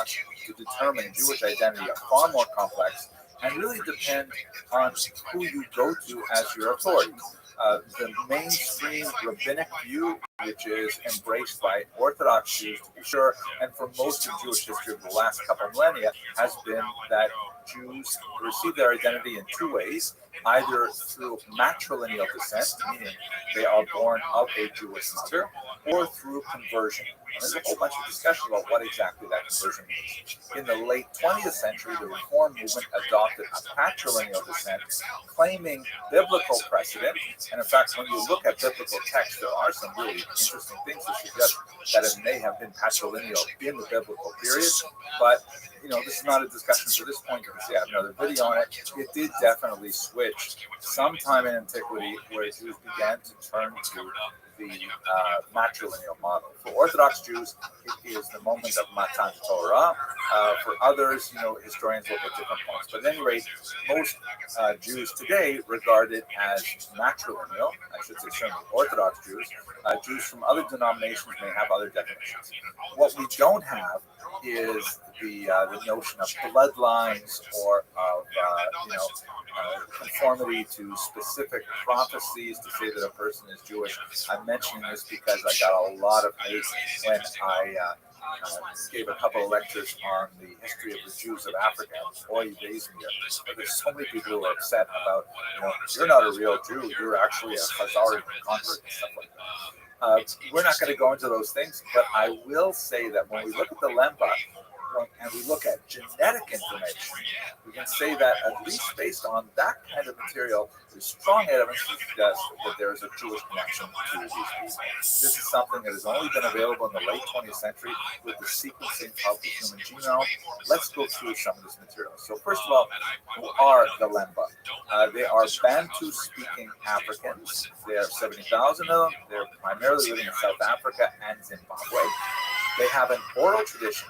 to determine Jewish identity are far more complex and really depend on who you go to as your authority. The mainstream rabbinic view, which is embraced by Orthodox Jews, to be sure, and for most of Jewish history of the last couple of millennia, has been that Jews receive their identity in two ways, either through matrilineal descent, meaning they are born of a Jewish mother, or through conversion. And there's a whole bunch of discussion about what exactly that conversion means. In the late 20th century, the Reform movement adopted a patrilineal descent, claiming biblical precedent. And in fact, when you look at biblical texts, there are some really interesting things that suggest that it may have been patrilineal in the biblical period. But this is not a discussion for this point. You can see I have another video on it. It did definitely switch sometime in antiquity where Jews began to turn to the matrilineal model. For Orthodox Jews, it is the moment of Matan Torah. For others, historians look at different points. But at any rate, most Jews today regard it as matrilineal. I should say certainly Orthodox Jews. Jews from other denominations may have other definitions. What we don't have is the notion of bloodlines or of conformity to specific prophecies to say that a person is Jewish. I'm mentioning this because I got a lot of hate when I gave a couple of lectures on the history of the Jews of Africa. Boy, there's so many people who are upset about, you're not a real Jew, you're actually a Khazarian convert and stuff like that. We're not going to go into those things, but I will say that when we look at the Lemba, and we look at genetic information, we can say that at least based on that kind of material, there's strong evidence to suggest that there is a Jewish connection to these people. This is something that has only been available in the late 20th century with the sequencing of the human genome. Let's go through some of this material. So first of all, who are the Lemba? They are Bantu-speaking Africans. There are 70,000 of them. They're primarily living in South Africa and Zimbabwe. They have an oral tradition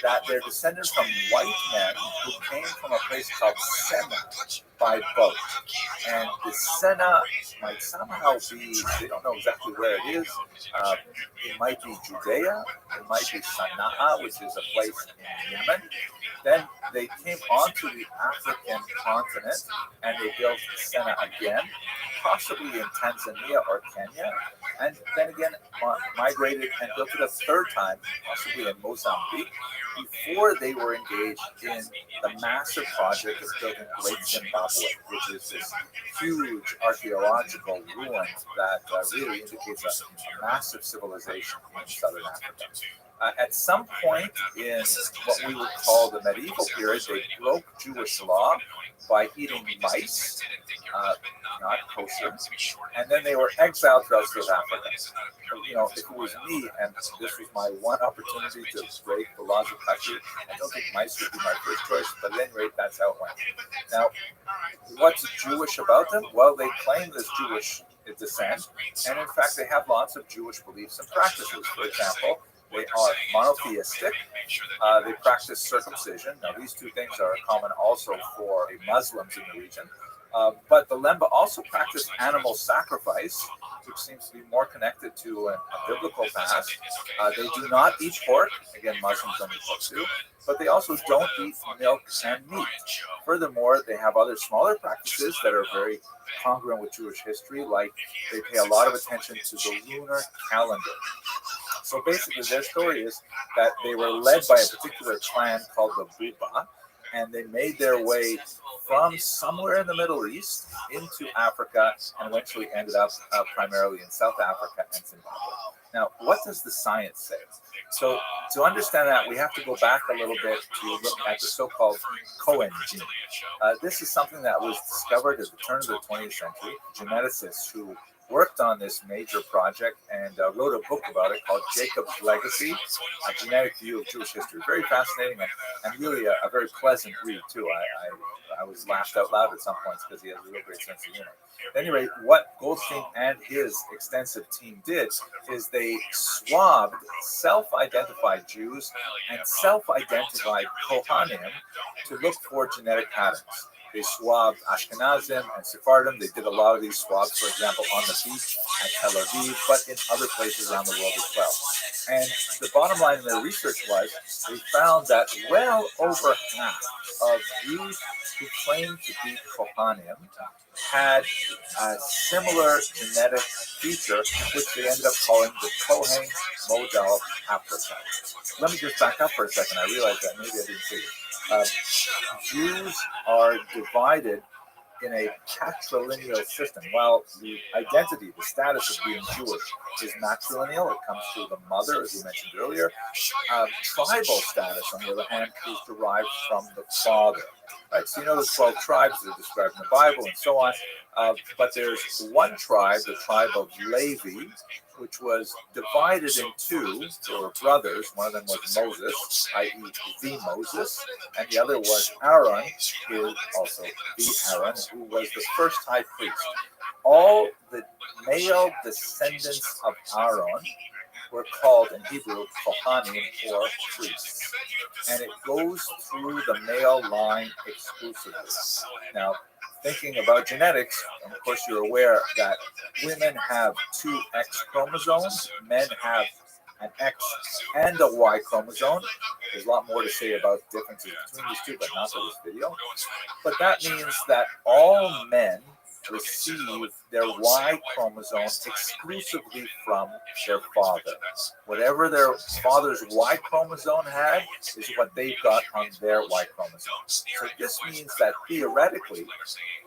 that they're descended from white men who came from a place called Sena by boat. And the Sena might somehow be, they don't know exactly where it is. It might be Judea, it might be Sana'a, which is a place in Yemen. Then they came onto the African continent and they built Sena again, possibly in Tanzania or Kenya, and then again migrated and built it a third time, possibly in Mozambique, before they were engaged in the massive project of building Great Zimbabwe, which is this huge archaeological ruin that really indicates a massive civilization in southern Africa. At some point in what we would call the medieval period, they broke Jewish law by eating mice, not kosher, and then they were exiled throughout South Africa. If it was me and this was my one opportunity to break the laws of country, I don't think mice would be my first choice, but at any rate, that's how it went. Now, what's Jewish about them? Well, they claim this Jewish descent, and in fact, they have lots of Jewish beliefs and practices. For example, they are monotheistic. They practice circumcision. Now, these two things are common also for Muslims in the region. But the Lemba also practice animal sacrifice, which seems to be more connected to a biblical past. They do not eat pork. Again, Muslims don't eat pork too. But they also don't eat milk and meat. Furthermore, they have other smaller practices that are very congruent with Jewish history, like they pay a lot of attention to the lunar calendar. So basically, their story is that they were led by a particular clan called the Buba, and they made their way from somewhere in the Middle East into Africa and eventually ended up primarily in South Africa and Zimbabwe. Now, what does the science say? So to understand that, we have to go back a little bit to look at the so-called Cohen gene. This is something that was discovered at the turn of the 20th century. Geneticists who worked on this major project and wrote a book about it called Jacob's Legacy, a genetic view of Jewish history. Very fascinating and really a very pleasant read too. I was laughed out loud at some points because he has a real great sense of humor. At any rate, what Goldstein and his extensive team did is they swabbed self-identified Jews and self-identified Kohanim to look for genetic patterns. They swabbed Ashkenazim and Sephardim. They did a lot of these swabs, for example, on the beach at Tel Aviv, but in other places around the world as well. And the bottom line in their research was they found that well over half of Jews who claimed to be Kohanim had a similar genetic feature, which they ended up calling the Cohen model haplotype. Let me just back up for a second. I realized that maybe I didn't say it. Jews are divided in a patrilineal system. While the identity, the status of being Jewish is matrilineal, it comes through the mother, as we mentioned earlier. Tribal status, on the other hand, is derived from the father. Right, so you know the 12 tribes that are described in the Bible and so on. But there's one tribe, the tribe of Levi, which was divided in two. There were brothers. One of them was Moses, i.e. the Moses, and the other was Aaron, who also the Aaron, who was the first high priest. All the male descendants of Aaron were called in Hebrew Kohanim, or priests. And it goes through the male line exclusively. Now, thinking about genetics, and of course you're aware that women have two X chromosomes, men have an X and a Y chromosome. There's a lot more to say about differences between these two, but not for this video. But that means that all men receive their Y chromosome exclusively from their father. Whatever their father's Y chromosome had is what they got on their Y chromosome. So this means that theoretically,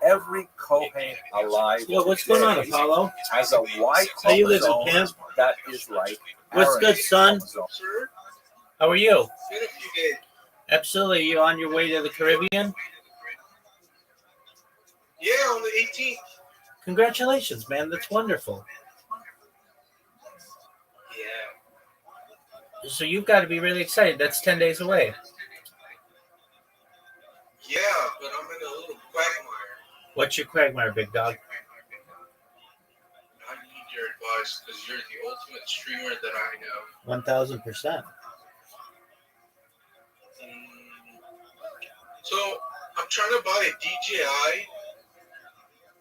every Kohen alive what's going on, Apollo? has a Y How you living, chromosome Cam? that is like What's good, Aaron's son? chromosome. Sir, How are you? been a few days. Absolutely. You on your way to the Caribbean? Yeah, on the 18th. Congratulations, man. That's wonderful. Yeah. So you've got to be really excited. That's 10 days away. Yeah, but I'm in a little quagmire. What's your quagmire, big dog? I need your advice because you're the ultimate streamer that I know. 1,000%. So I'm trying to buy a DJI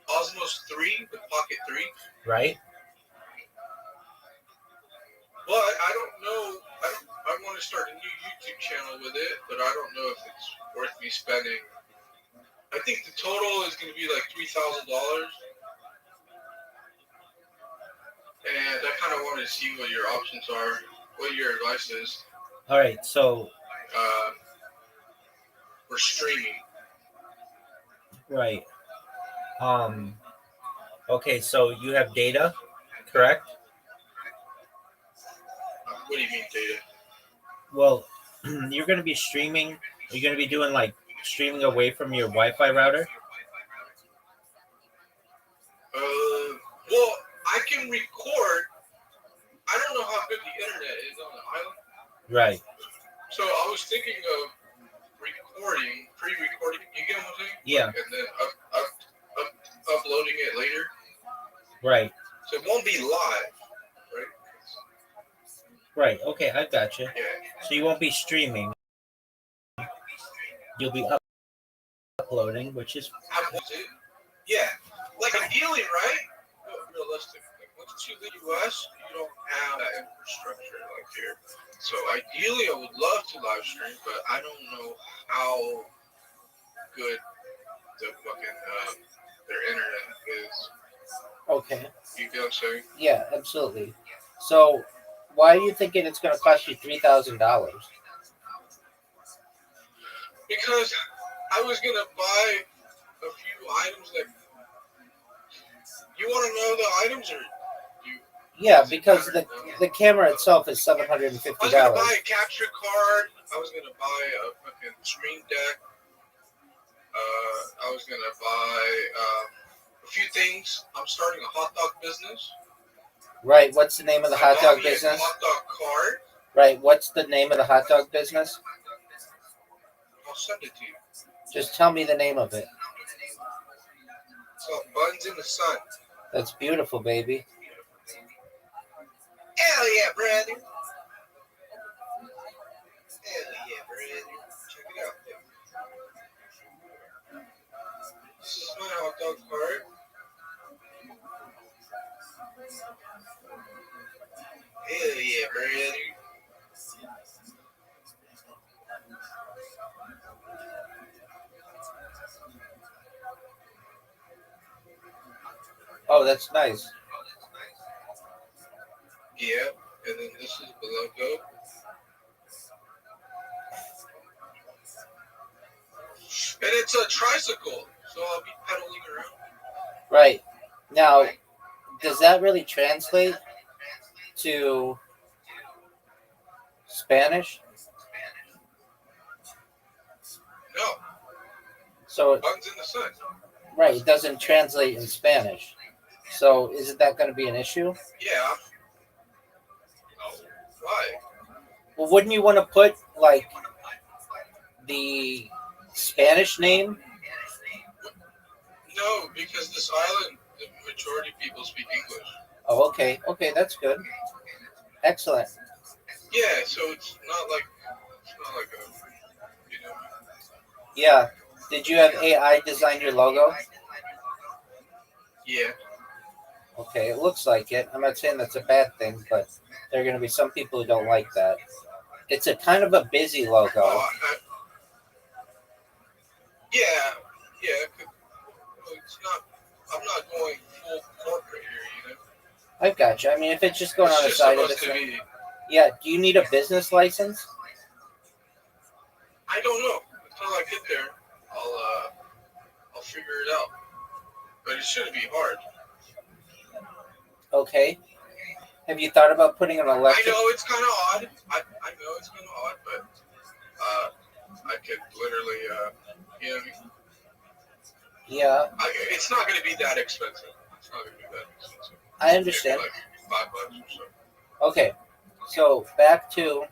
Osmos 3, the Pocket 3. Right? But I don't know. I want to start a new YouTube channel with it, but I don't know if it's worth me spending. I think the total is going to be like $3,000. And I kind of wanted to see what your options are, what your advice is All right. So, for streaming. right. Okay. So you have data, correct? What do you mean data? Well, you're going to be streaming. You're going to be doing like streaming away from your Wi-Fi router. Well, I can record. I don't know how good the internet is on the island. Right. So I was thinking of recording, pre-recording. You get what I'm saying? Yeah. And then uploading it later. Right. So it won't be live, right? Right. Okay. I got you. Yeah. So you won't be streaming. You'll be uploading, which is Yeah. Like ideally, right? Realistic. Like once you leave the US, you don't have that infrastructure like here. So ideally, I would love to live stream, but I don't know how good the fucking their internet is. okay. You get what I'm saying? Yeah, absolutely. So, why are you thinking it's going to cost you $3,000? Because I was gonna buy a few items that you want to know the items or you? Yeah, because the camera itself is $750. I was gonna buy a capture card. I was gonna buy a fucking stream deck. I was gonna buy a few things. I'm starting a hot dog business. Right. What's the name of the hot dog business? Hot dog card. Right. What's the name of the hot dog business? I'll send it to you. Just tell me the name of it. It's called Buns in the Sun. That's beautiful, baby. Hell yeah, brother. Hell yeah, brother. Check it out. This is my hot dog card. Hell yeah, brother. Oh, that's nice. Yeah, and then this is the logo. It's a tricycle, so I'll be pedaling around. Right. Now, does that really translate to Spanish? No, So, bugs in the sun. right, it doesn't translate in Spanish. So, isn't that going to be an issue? Yeah. Why? Well, wouldn't you want to put like the Spanish name? No, because this island, the majority of people speak English. Oh, okay. Okay, that's good. Excellent. Yeah, so it's not like a, you know. Yeah. Did you have AI design your logo? Yeah. Okay, it looks like it. I'm not saying that's a bad thing, but there are going to be some people who don't like that. It's a kind of a busy logo. Yeah. It's not. I'm not going full corporate here, I've got you. I mean, if it's just going It's on the just side of the supposed to thing. be. Yeah. Do you need a business license? I don't know. Until I get there, I'll figure it out. But it shouldn't be hard. Okay. Have you thought about putting an I electric? know it's kind of odd. I know it's kind of odd, but I could literally, you know what I mean? Yeah, It's not going to be that expensive. It's not going to be that expensive. I understand. Maybe like $5 or so. Okay. So back to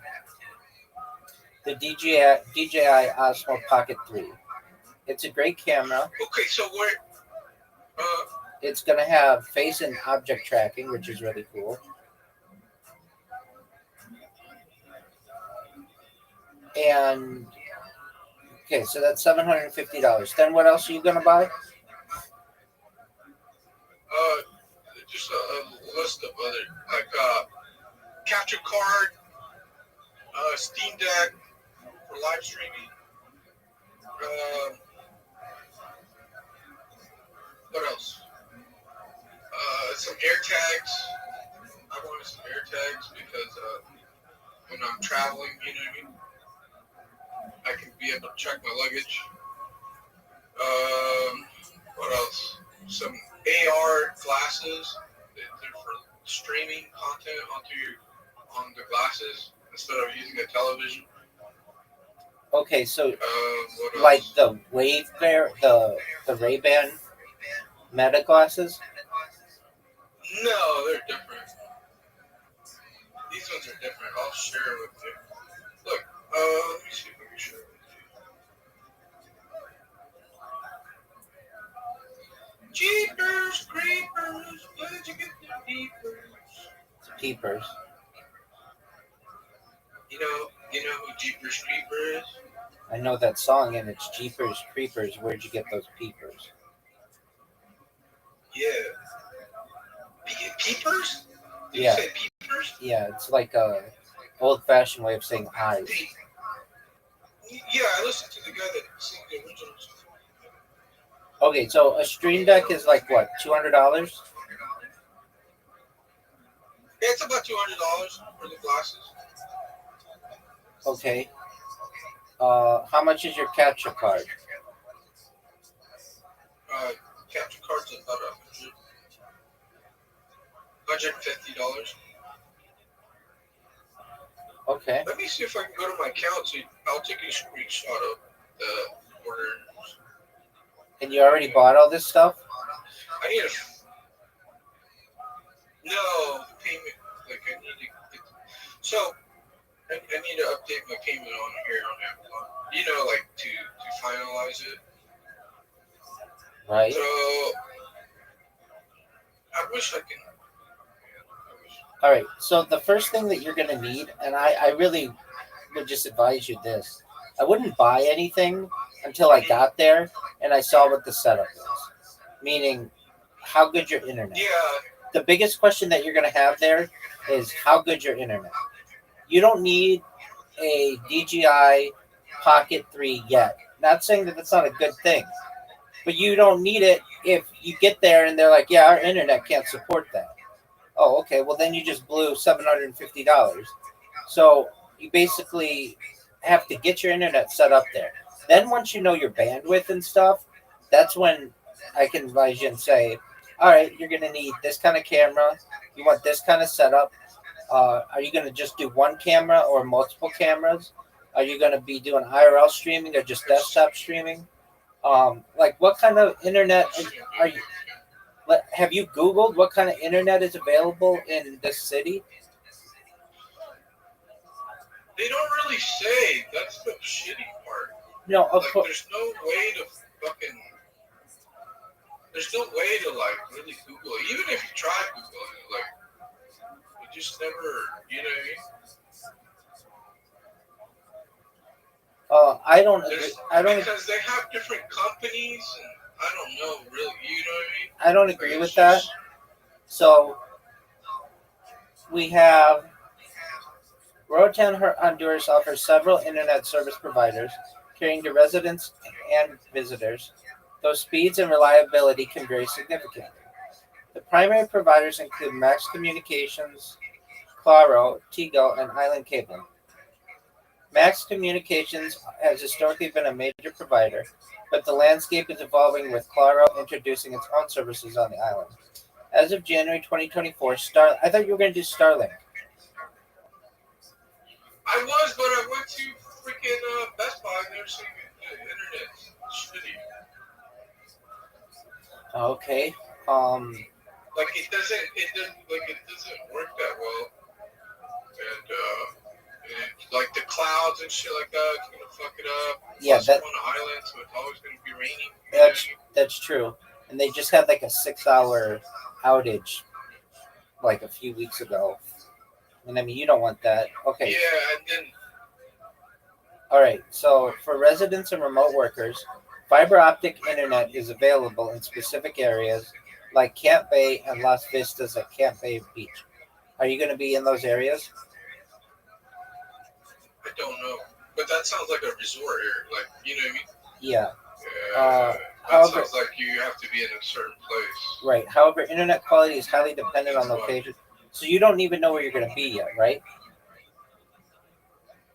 the DJI Osmo Pocket 3. It's a great camera. Okay, so where? It's going to have face and object tracking, which is really cool. And okay, so that's $750. Then what else are you going to buy? Just a list of other like capture card, Steam Deck for live streaming. What else? Some air tags. I wanted some air tags because when I'm traveling, you know what I mean, I can be able to check my luggage. What else? Some AR glasses. They're for streaming content on the glasses instead of using a television. Okay, so What like else? the Wayfair, the Ray-Ban Meta glasses. No, they're different. These ones are different. I'll share it with you. Look, let me see if I can share it with you. Jeepers creepers, where'd you get the peepers? Peepers. You know who Jeepers Creeper is? I know that song, and it's Jeepers Creepers. Where'd you get those peepers? Yeah. Peepers? Did Yeah. you say peepers? Yeah, it's like a old-fashioned way of saying eyes. Yeah, I listened to the guy that sang the originals. Okay, so a Stream Deck is like what, $200? Yeah, it's about $200 for the glasses. Okay. How much is your capture card? Capture card's about $150. Okay. Let me see if I can go to my account. So I'll take a screenshot of the order. And you already bought all this stuff? I need no the payment. Like I need to get, so I need to update my payment on here on Amazon. You know, like to finalize it. Right. So I wish I can. All right. So the first thing that you're going to need, and I really would just advise you this. I wouldn't buy anything until I got there and I saw what the setup is. Meaning, how good your internet. Yeah. The biggest question that you're going to have there is how good your internet. You don't need a DJI Pocket 3 yet. Not saying that that's not a good thing, but you don't need it if you get there and they're like, yeah, our internet can't support that. Oh, okay. Well, then you just blew $750. So you basically have to get your internet set up there. Then once you know your bandwidth and stuff, that's when I can advise you and say, all right, you're gonna need this kind of camera. You want this kind of setup. Are you gonna just do one camera or multiple cameras? Are you gonna be doing IRL streaming or just desktop streaming? Like what kind of internet are you? Have you Googled what kind of internet is available in this city? They don't really say. That's the shitty part. No, of Like, course. there's no way to fucking. There's no way to like really Google it. Even if you try Googling it, like you just never. You know what I mean? I don't agree. There's, I don't. because they have different companies, and I don't know really. You know what I mean? I don't agree with that. So we have Rotan Honduras offers several internet service providers, catering to residents and visitors, though speeds and reliability can vary significantly. The primary providers include Max Communications, Claro, Tigo, and Island Cable. Max Communications has historically been a major provider, but the landscape is evolving with Claro introducing its own services on the island. As of January 2024, I thought you were going to do Starlink. I was, but I went to freaking Best Buy and they're saying the internet's shitty. Okay. Like it doesn't work that well. And like the clouds and shit like that, it's gonna fuck it up. Yeah, Plus, I'm on an island, so it's always gonna be raining. That's true. And they just had like a 6 hour outage like a few weeks ago. And I mean, you don't want that. Okay. Yeah, and then All right. So for residents and remote workers, fiber optic internet is available in specific areas like Camp Bay and Las Vistas at Camp Bay Beach. Are you going to be in those areas? I don't know, but that sounds like a resort here. Like, you know what I mean? Yeah. That However, sounds like you have to be in a certain place. right. However, internet quality is highly dependent on location. So you don't even know where you're going to be yet, right?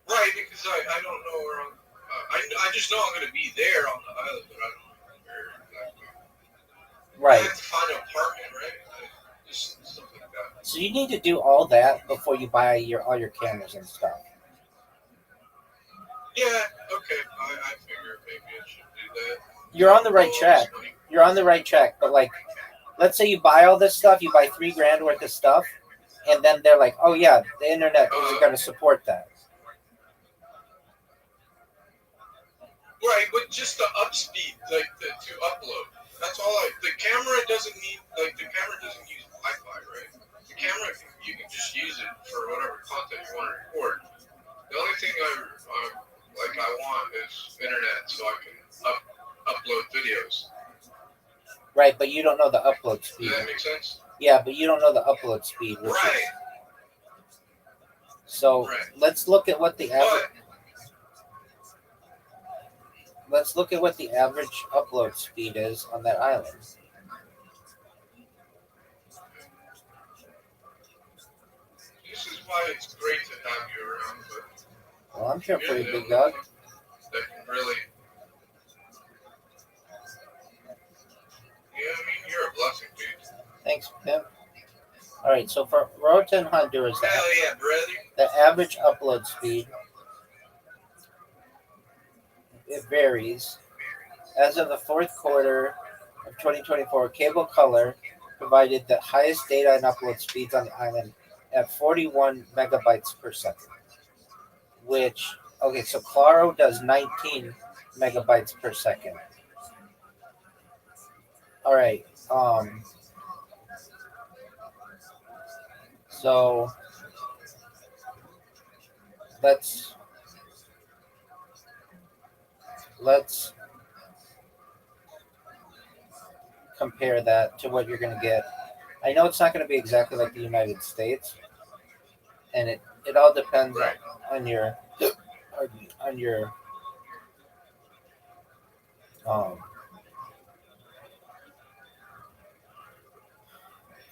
Right, because I don't know where I'm. I just know I'm going to be there on the island, but I don't know where exactly. I Right. have to find an apartment, right? Just something like that. So you need to do all that before you buy all your cameras and stuff. Yeah, okay. I figure maybe I should do that. You're on the right track. You're on the right track. But like, let's say you buy all this stuff, you buy $3,000 worth of stuff, and then they're like, "Oh yeah, the internet isn't going to support that." Right, but just the up speed, like to upload. That's all. The camera doesn't need use Wi-Fi, right? The camera you can just use it for whatever content you want to record. The only thing I want is internet, so I can upload videos. Right, but you don't know the upload speed. Does that make sense? Yeah, but you don't know the upload speed. Right. So Right. let's look at what the average. But Let's look at what the average upload speed is on that island. this is why it's great to have you around. But Well, I'm here for you, you're the big only dog. one that can really. Yeah, I mean, you're a blessing, dude. Thanks, Pim. All right, so for Rotan, Honduras, Hell yeah, brother. the average upload speed, it varies. As of the fourth quarter of 2024, Cable Color provided the highest data and upload speeds on the island at 41 megabytes per second. Okay, so Claro does 19 megabytes per second. All right. So let's compare that to what you're going to get. I know it's not going to be exactly like the United States, and it all depends Right. on your um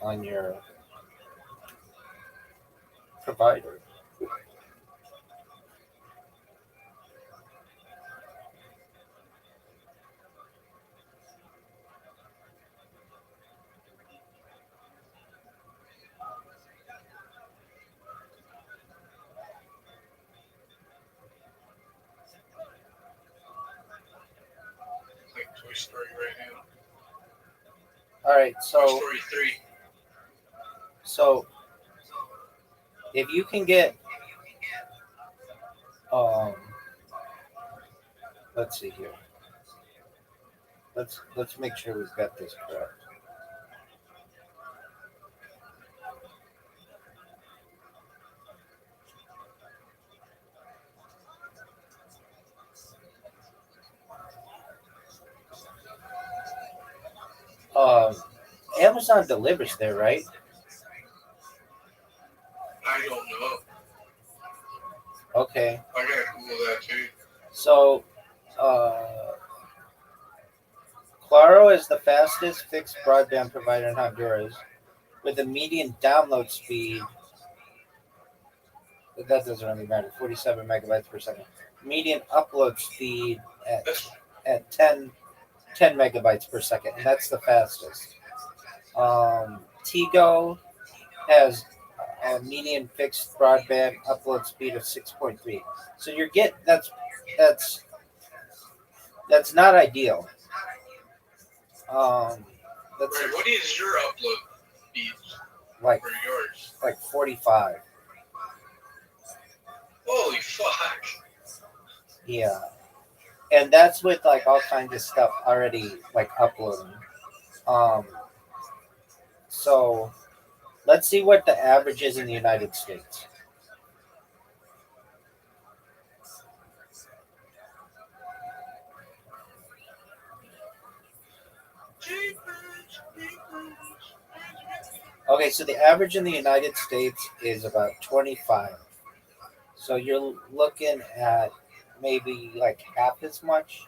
on your provider. right, Toy so Story 3. if you can get let's see here. Let's make sure we've got this correct. Um, Amazon delivers there, right? I don't know. Okay. I gotta Google that too. So, Claro is the fastest fixed broadband provider in Honduras, with a median download speed. That doesn't really matter. 47 megabytes per second. Median upload speed at 10 megabytes per second, and that's the fastest. Tigo has a median fixed broadband upload speed of 6.3. So that's not ideal. That's Right, what is your upload speed like for yours? 45. Holy fuck. Yeah. And that's with like all kinds of stuff already like uploading. So let's see what the average is in the United States. Okay, so the average in the United States is about 25. So you're looking at maybe like half as much.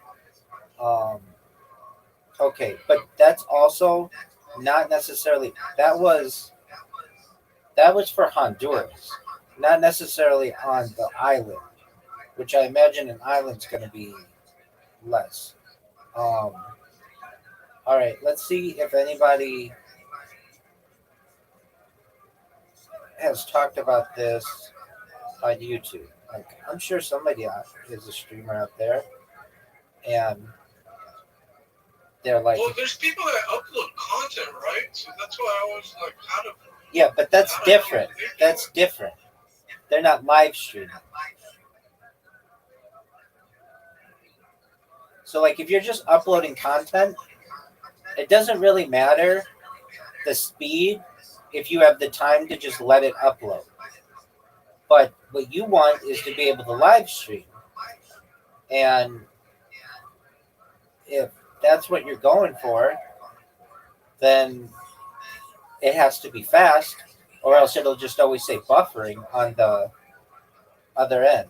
Okay, but that's also not necessarily that was for Honduras, not necessarily on the island, which I imagine an island's going to be less. All right, let's see if anybody has talked about this on YouTube. Like, I'm sure somebody is a streamer out there, and they're like, Well, there's people that upload content, right? So that's why I was like, how to. yeah, but that's different. That's different. They're not live streaming. So, like, if you're just uploading content, it doesn't really matter the speed if you have the time to just let it upload. But what you want is to be able to live stream. And if that's what you're going for, then it has to be fast, or else it'll just always say buffering on the other end.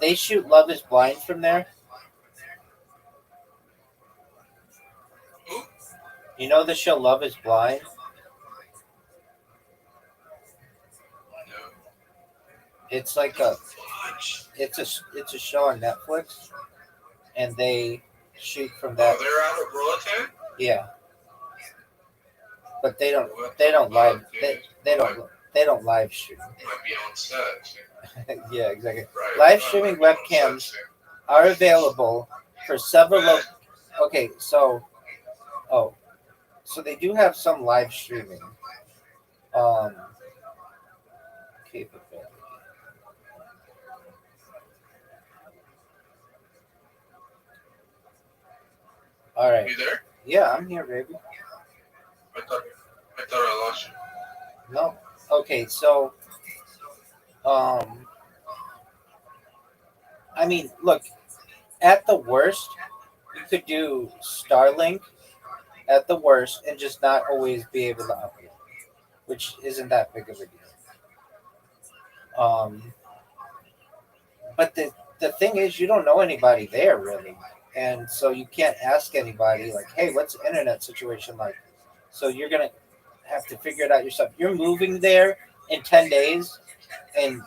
They shoot Love is Blind from there. You know the show Love is Blind? It's like it's a show on Netflix, and they shoot from that. Oh, they're out of Rothschild? Yeah. But they don't live they don't live stream. Might be on set. Yeah, exactly. Right. Live streaming webcams are available for several okay, so they do have some live streaming capability. All right. You there? Yeah, I'm here, baby. I thought I lost you. No. Okay, so I mean, look, at the worst, you could do Starlink at the worst and just not always be able to upload, which isn't that big of a deal. But the thing is, you don't know anybody there really, and so you can't ask anybody like, "Hey, what's the internet situation like?" So you're gonna have to figure it out yourself. You're moving there in 10 days, and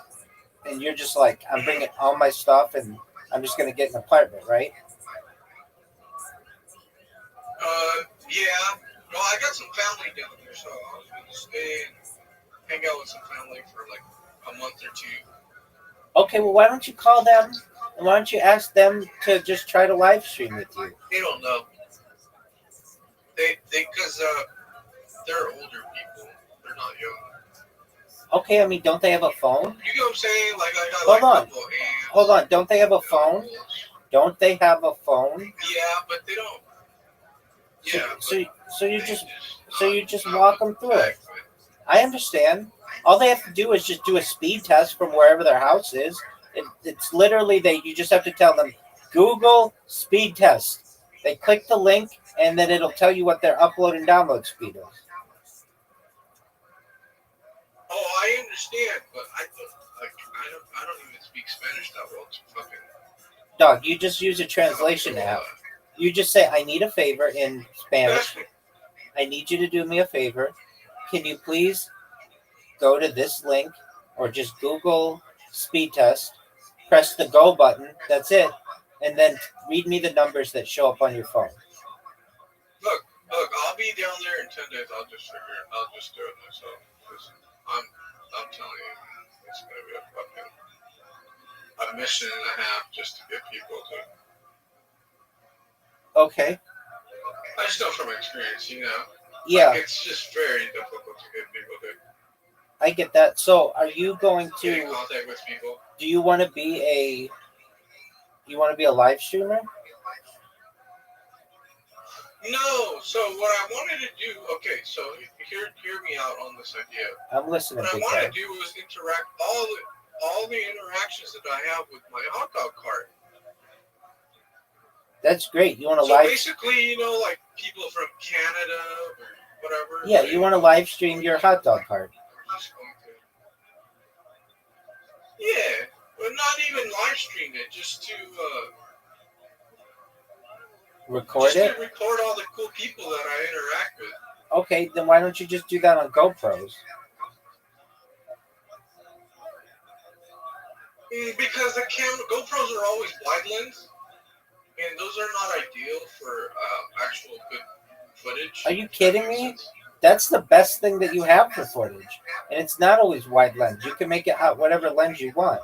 you're just like, I'm bringing all my stuff, and I'm just gonna get an apartment, right? Yeah. Well, I got some family down there, so I was gonna stay and hang out with some family for like a month or two. Okay, well, why don't you call them, and why don't you ask them to just try to live stream with you? They don't know. because they're older people. They're not young. Okay, I mean, don't they have a phone? You get what I'm saying? Like I got Hold like on. couple aunts, Hold on, don't they have a phone? uncles. Don't they have a phone? Yeah, but they don't. So, Yeah, so, so you they just not walk them with through it. tech, but- I understand. All they have to do is just do a speed test from wherever their house is. It's literally you just have to tell them Google speed test. They click the link and then it'll tell you what their upload and download speed is. Oh, I understand, but I don't even speak Spanish that well to fucking. Dog, you just use a translation app. You just say, I need a favor in Spanish. I need you to do me a favor. Can you please go to this link or just Google speed test, press the go button, that's it, and then read me the numbers that show up on your phone. Look, I'll be down there in 10 days. I'll just do it myself. I'm telling you, man, it's gonna be a mission and a half just to get people to. Okay. I just know from experience, Yeah, Like, it's just very difficult to get people to I get that. So are you going get in to, contact with people. do you want to be a live streamer? No, so what I wanted to do, okay, so hear me out on this idea. I'm listening, What I big want guy. to do is interact all the interactions that I have with my hot dog cart. That's great. You want to So live, basically, like people from Canada or whatever. yeah, you want to live stream your hot dog cart. Just going to. Yeah, but not even live stream it, just to Record it? to record all the cool people that I interact with. Okay, then why don't you just do that on GoPros? Because the GoPros are always wide lens, and those are not ideal for actual good footage. Are you kidding me? That's the best thing that you have for footage. And it's not always wide lens. You can make it out whatever lens you want.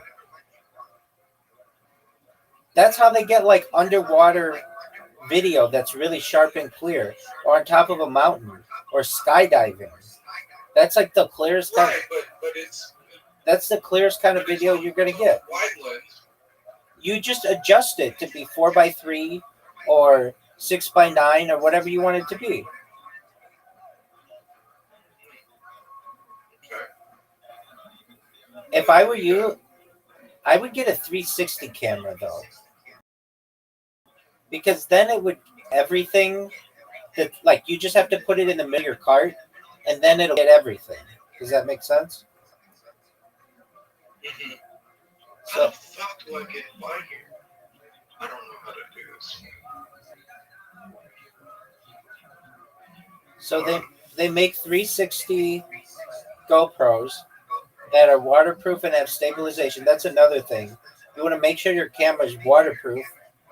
That's how they get like underwater video that's really sharp and clear, or on top of a mountain, or skydiving. That's like the clearest kind. Right, but it's. That's the clearest kind of video you're gonna get. Wide lens. You just adjust it to be 4x3 or 6x9 or whatever you want it to be. Okay. If I were you, I would get a 360 camera though, because then it would everything that like you just have to put it in the middle of your cart, and then it'll get everything. Does that make sense? Mm-hmm. So- How the fuck do I get by here? I don't know how to do this. So they make 360 GoPros that are waterproof and have stabilization. That's another thing. You want to make sure your camera is waterproof,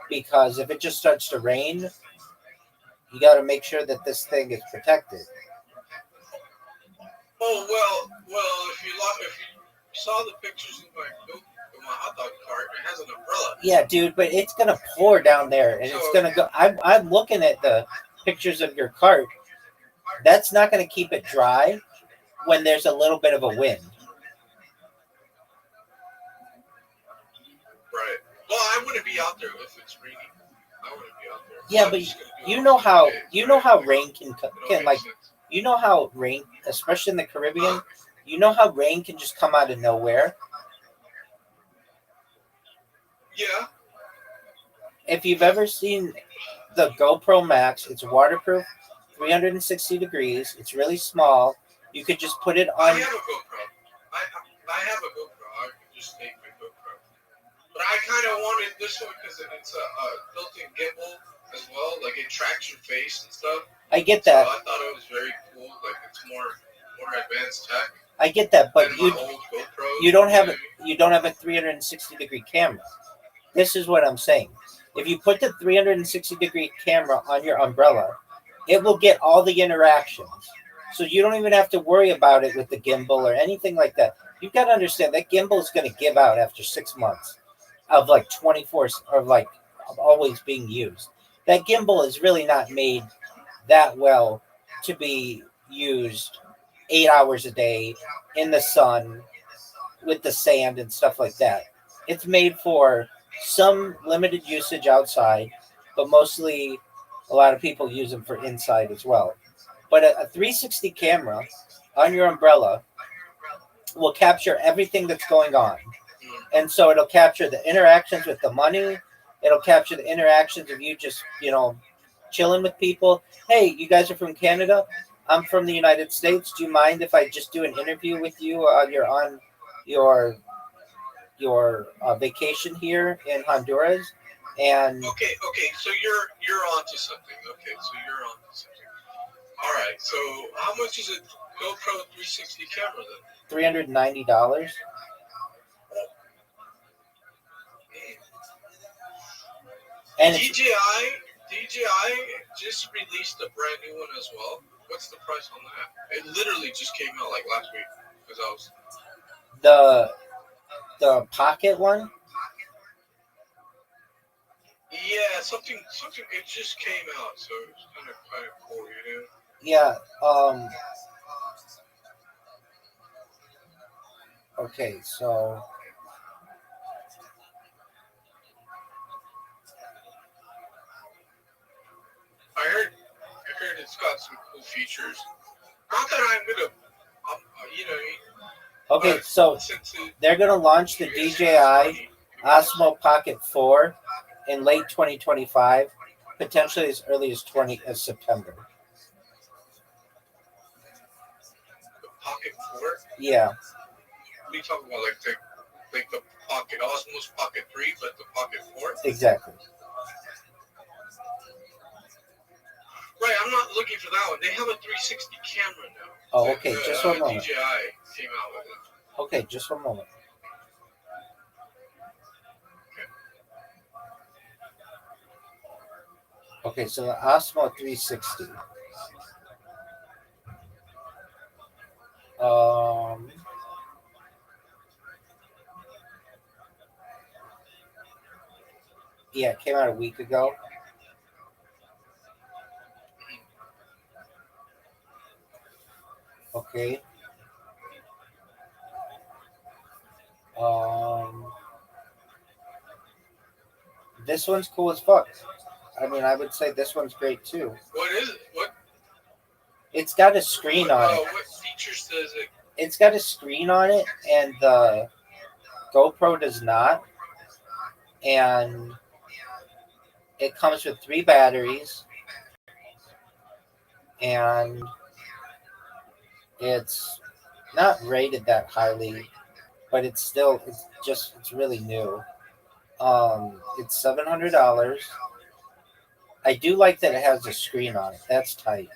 because if it just starts to rain, you got to make sure that this thing is protected. Oh well, if you saw the pictures of my hot dog cart, it has an umbrella. Yeah, dude, but it's gonna pour down there, and it's gonna go. I'm looking at the pictures of your cart. That's not gonna keep it dry when there's a little bit of a wind. Right. Well, I wouldn't be out there if it's raining. I wouldn't be out there. Yeah, I'm but just gonna do you it know on how Sunday, you know right? how rain can It all like makes sense. you know how rain, especially in the Caribbean, you know how rain can just come out of nowhere. Yeah. If you've ever seen the GoPro Max, it's waterproof, 360 degrees. It's really small. You could just put it I on. have a GoPro. I have a GoPro. I could just take my GoPro. But I kind of wanted this one because it's a built-in gimbal as well. Like it tracks your face and stuff. I get So that. I thought it was very cool. Like it's more advanced tech. I get that, but than my old GoPros. you don't have know you don't have a 360 degree camera. This is what I'm saying. If you put the 360 degree camera on your umbrella, it will get all the interactions. So you don't even have to worry about it with the gimbal or anything like that. You've got to understand that gimbal is going to give out after 6 months of like 24 or like of always being used. That gimbal is really not made that well to be used 8 hours a day in the sun with the sand and stuff like that. It's made for some limited usage outside, but mostly a lot of people use them for inside as well. But a 360 camera on your umbrella will capture everything that's going on. And so it'll capture the interactions with the money. It'll capture the interactions of you just, chilling with people. Hey, you guys are from Canada. I'm from the United States. Do you mind if I just do an interview with you? You're on your vacation here in Honduras, and Okay. So you're onto something. Okay. So you're onto something. All right. So how much is a GoPro 360 camera then? $390. And DJI just released a brand new one as well. What's the price on that? It literally just came out like last week because I was the Pocket one. yeah something it just came out, so it's kind of cool, Yeah. Okay. So I heard it's got some cool features. Not that I'm gonna, okay. but So since they're gonna launch the DJI Osmo Pocket 4 in late 2025, potentially as early as September. the Pocket 4. Yeah. What are you talking about? Like the Pocket Osmos Pocket 3, but the Pocket 4? Exactly. Right, I'm not looking for that one. They have a 360 camera now. Oh, okay. Just one moment. DJI came out with it. Okay, just one moment. Okay, so the Osmo 360. Yeah, it came out a week ago. Okay. This one's cool as fuck. I mean, I would say this one's great too. What is it? What? It's got a screen on it. What features does it? It's got a screen on it, and the GoPro does not. And it comes with 3 batteries, and it's not rated that highly, but it's really new. It's $700. I do like that it has a screen on it. That's tight.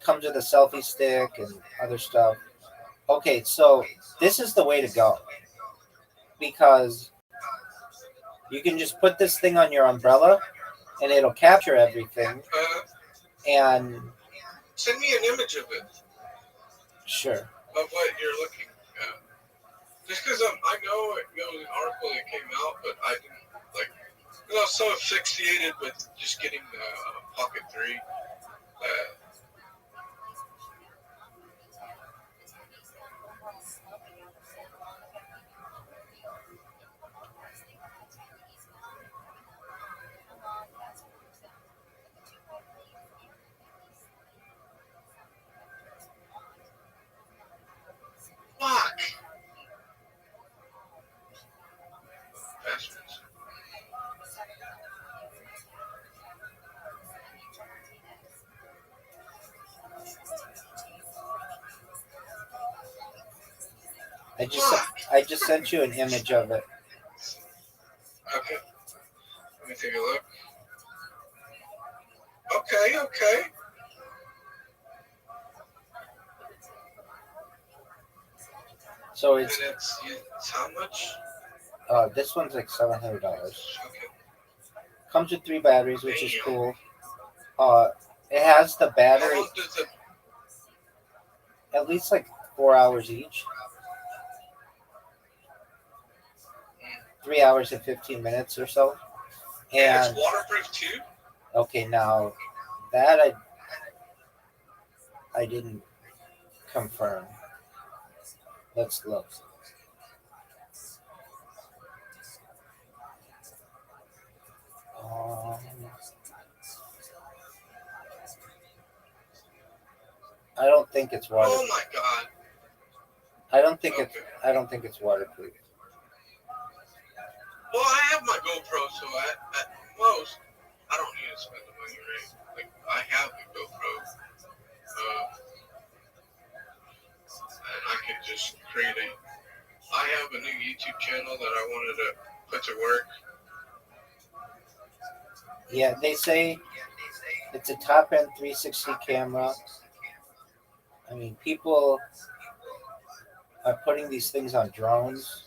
Comes with a selfie stick and other stuff. Okay, so this is the way to go, because you can just put this thing on your umbrella and it'll capture everything. And send me an image of it. Sure. Of what you're looking at. Just because I know it was an article that came out, but I didn't I was so asphyxiated with just getting the Pocket 3. Fuck! Bastards. I just sent you an image of it. Okay. Let me take a look. Okay. So it's how much? This one's like $700. Okay. Comes with 3 batteries, which is cool. It has the battery. How long does it? At least like 4 hours each. 3 hours and 15 minutes or so. Yeah, And it's waterproof too. okay, now that I didn't confirm. Let's look. Um, I don't think it's Oh waterproof. my god. I don't think Okay. it's waterproof. Well, I have my GoPro, so at most, I don't need to spend the money, right? Like, I have the GoPro, and I can just create I have a new YouTube channel that I wanted to put to work. Yeah, they say it's a top end 360 camera. I mean, people are putting these things on drones.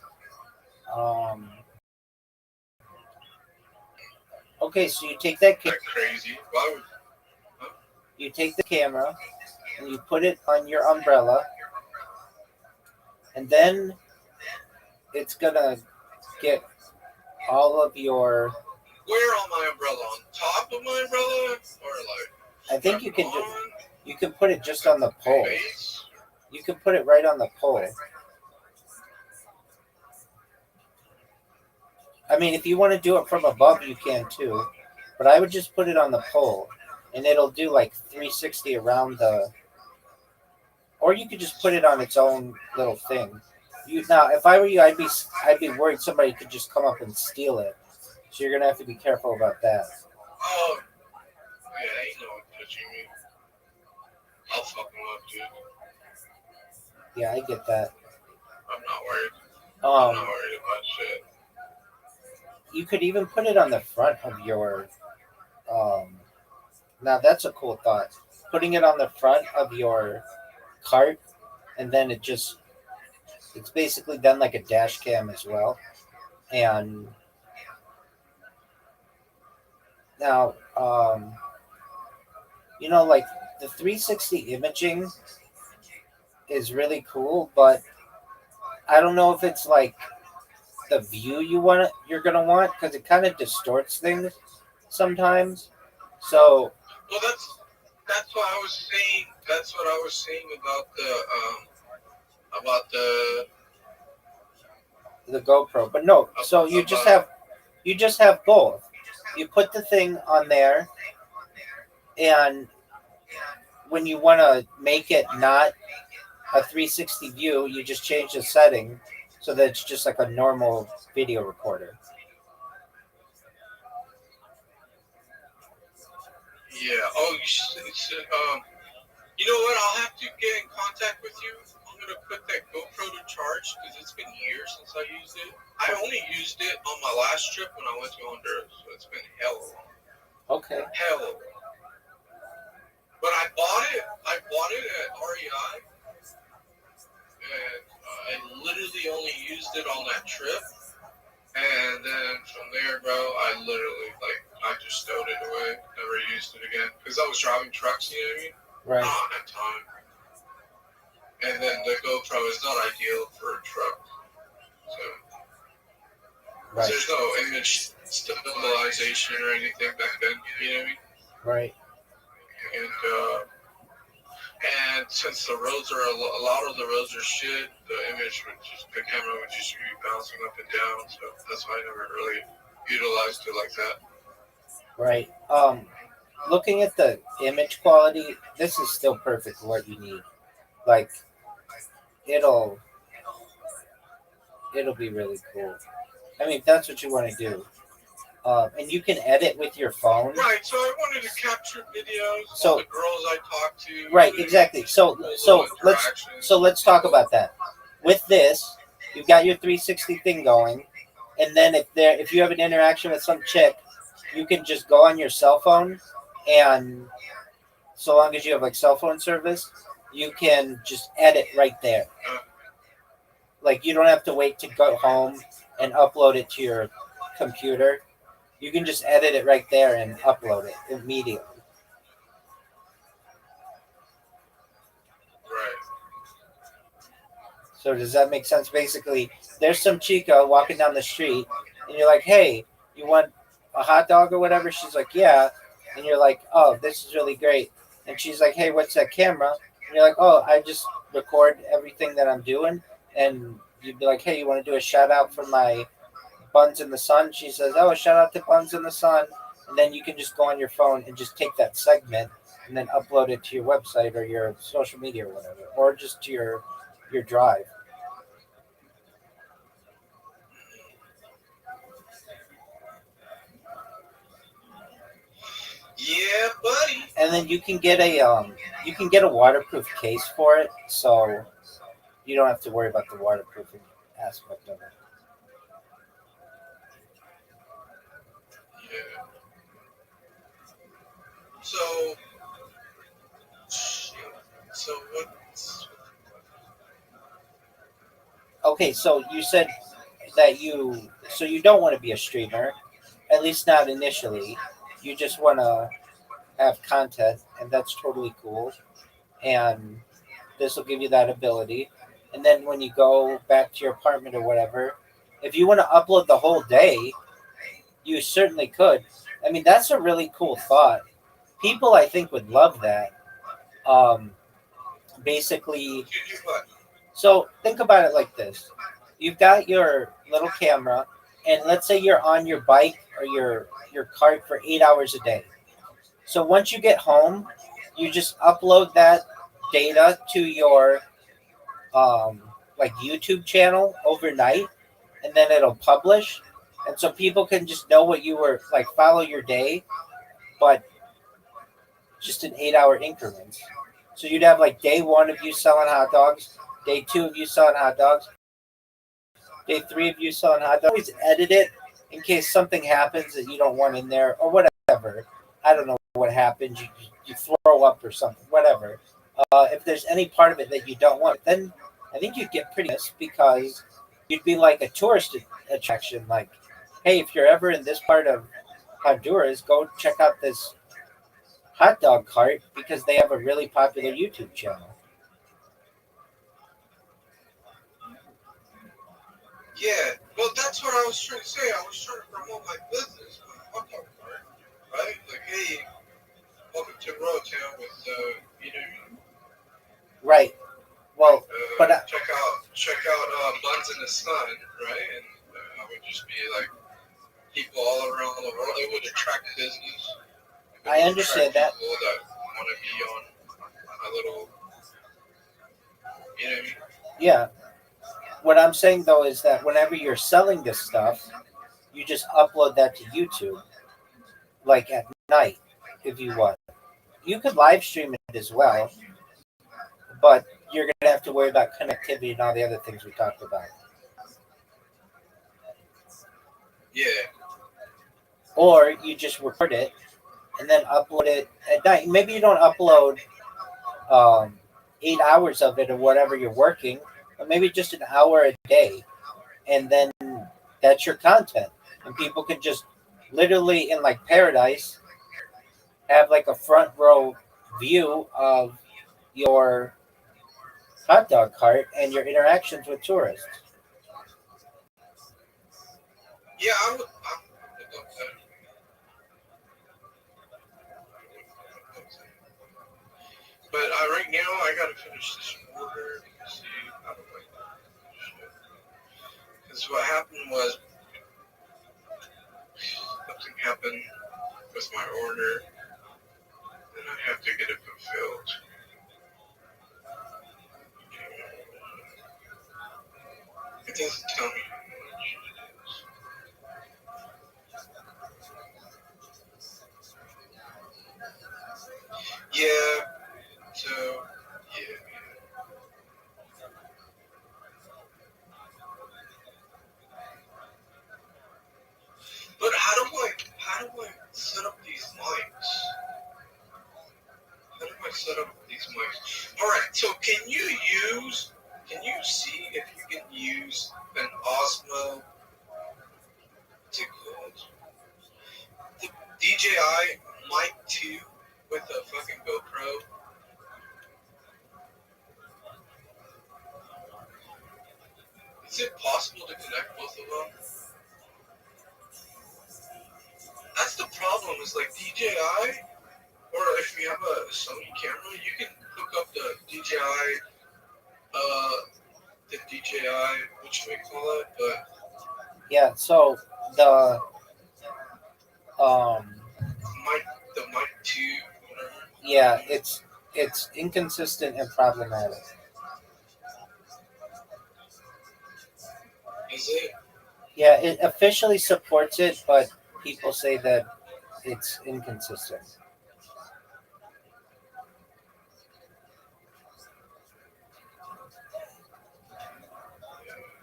Okay, so you take that That crazy. Why would? you take the camera and you put it on your umbrella, and then it's gonna get all of your. Where on my umbrella? On top of my umbrella, or like? I think you can put it just on the pole. pole. Base? You can put it right on the pole. I mean, if you want to do it from above, you can too. But I would just put it on the pole, and it'll do like 360 around the. Or you could just put it on its own little thing. Now, if I were you, I'd be worried somebody could just come up and steal it. So you're gonna have to be careful about that. Oh, yeah, ain't no one touching me. I'll fuck them up, dude. Yeah, I get that. I'm not worried. I'm not worried about shit. You could even put it on the front of your. Now that's a cool thought. Putting it on the front of your cart, and then it's basically done like a dash cam as well. And now, like the 360 imaging is really cool, but I don't know if it's like the view you're gonna want, because it kind of distorts things sometimes. So Well, that's what I was saying. That's what I was saying about the GoPro, but no. So you just have both. You put the thing on there, and when you want to make it not a 360 view, you just change the setting so that it's just like a normal video recorder. Yeah. Oh, you know what? I'll have to get in contact with you. I'm gonna put that GoPro to charge because it's been years since I used it. I only used it on my last trip when I went to Honduras, so it's been hella long. Okay. Hella long. But I bought it at REI, and I literally only used it on that trip. And then from there, bro, I just stowed it away. Never used it again. Because I was driving trucks, you know what I mean? Right. I don't have time. And then the GoPro is not ideal for a truck. So, Right. there's no image stabilization or anything back then, you know what I mean? Right. And since the roads are a lot of the roads are shit, the camera would just be bouncing up and down. So that's why I never really utilized it like that. Right. Looking at the image quality, this is still perfect for what you need. Like, it'll be really cool. I mean, if that's what you want to do. And you can edit with your phone. Right, so I wanted to capture videos So of the girls I talked to. Right, exactly. So let's talk about that. With this, you've got your 360 thing going, and then if you have an interaction with some chick, you can just go on your cell phone, and so long as you have like cell phone service, you can just edit right there. Like, you don't have to wait to go home and upload it to your computer. You can just edit it right there and upload it immediately. Right. So does that make sense? Basically, there's some chica walking down the street, and you're like, "Hey, you want a hot dog or whatever? She's like, yeah. And you're like, oh, this is really great. And she's like, hey, what's that camera? And you're like, oh, I just record everything that I'm doing. And you'd be like, hey, you want to do a shout out for my Buns in the Sun? She says, oh, shout out to Buns in the Sun. And then you can just go on your phone and just take that segment and then upload it to your website or your social media or whatever, or just to your drive. Yeah, buddy. And then you can get a waterproof case for it, so you don't have to worry about the waterproofing aspect of it. Yeah. So what? Okay, so you said that you don't want to be a streamer, at least not initially. You just want to have content, and that's totally cool. And this will give you that ability. And then when you go back to your apartment or whatever, if you want to upload the whole day, you certainly could. I mean, that's a really cool thought. People, I think, would love that. Um, basically, You what? so think about it like this: you've got your little camera, and let's say you're on your bike or your cart for 8 hours a day. So once you get home, you just upload that data to your like YouTube channel overnight, and then it'll publish, and so people can just know what you were like, follow your day, but just in 8 hour increments. So you'd have like day one of you selling hot dogs, day two of you selling hot dogs, day three of you selling hot dogs. Always edit it in case something happens that you don't want in there or whatever. I don't know what happens. You throw up or something, whatever. If there's any part of it that you don't want, then I think you'd get pretty pissed because you'd be like a tourist attraction. Like, hey, if you're ever in this part of Honduras, go check out this hot dog cart because they have a really popular YouTube channel. Yeah. Well, that's what I was trying to say. I was trying to promote my business, my hot dog cart, right? Like, hey, welcome to Rothschild with Right. Well, but check out Buns in the Sun, right? And I would just be like people all around the world. It would attract business. I understand that. People that want to be on a little, you know what I mean? Yeah. What I'm saying though is that whenever you're selling this stuff, you just upload that to YouTube, like at night, if you want. You could live stream it as well, but you're gonna have to worry about connectivity and all the other things we talked about. Yeah. Or you just record it and then upload it at night. Maybe you don't upload 8 hours of it or whatever you're working, but maybe just an hour a day, and then that's your content, and people can just literally in like paradise have like a front row view of your hot dog cart and your interactions with tourists. Yeah, I would love that. But right now, I gotta finish this order. See, I don't like that. Because what happened was something happened with my order, and I have to get it fulfilled. It doesn't tell me how much it is. Yeah, so, yeah. But how do I set up these mics? How do I set up these mics? Alright, so can you see if you can use an Osmo, what's it called? The DJI Mic 2 with a fucking GoPro? Is it possible to connect both of them? DJI, or if you have a Sony camera, you can hook up the DJI, what you may call it, but Yeah. So the the mic 2, whatever. yeah, it's inconsistent and problematic. Is it? Yeah, it officially supports it, but people say that it's inconsistent.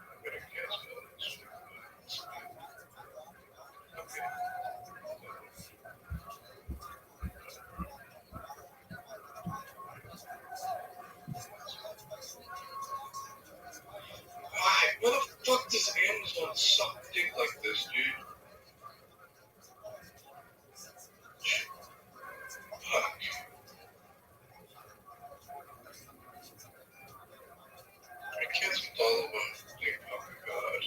I'm gonna guess, okay. Why? What the fuck does Amazon suck dick like this, dude? Fuck. I canceled all of them. Dude, oh my god.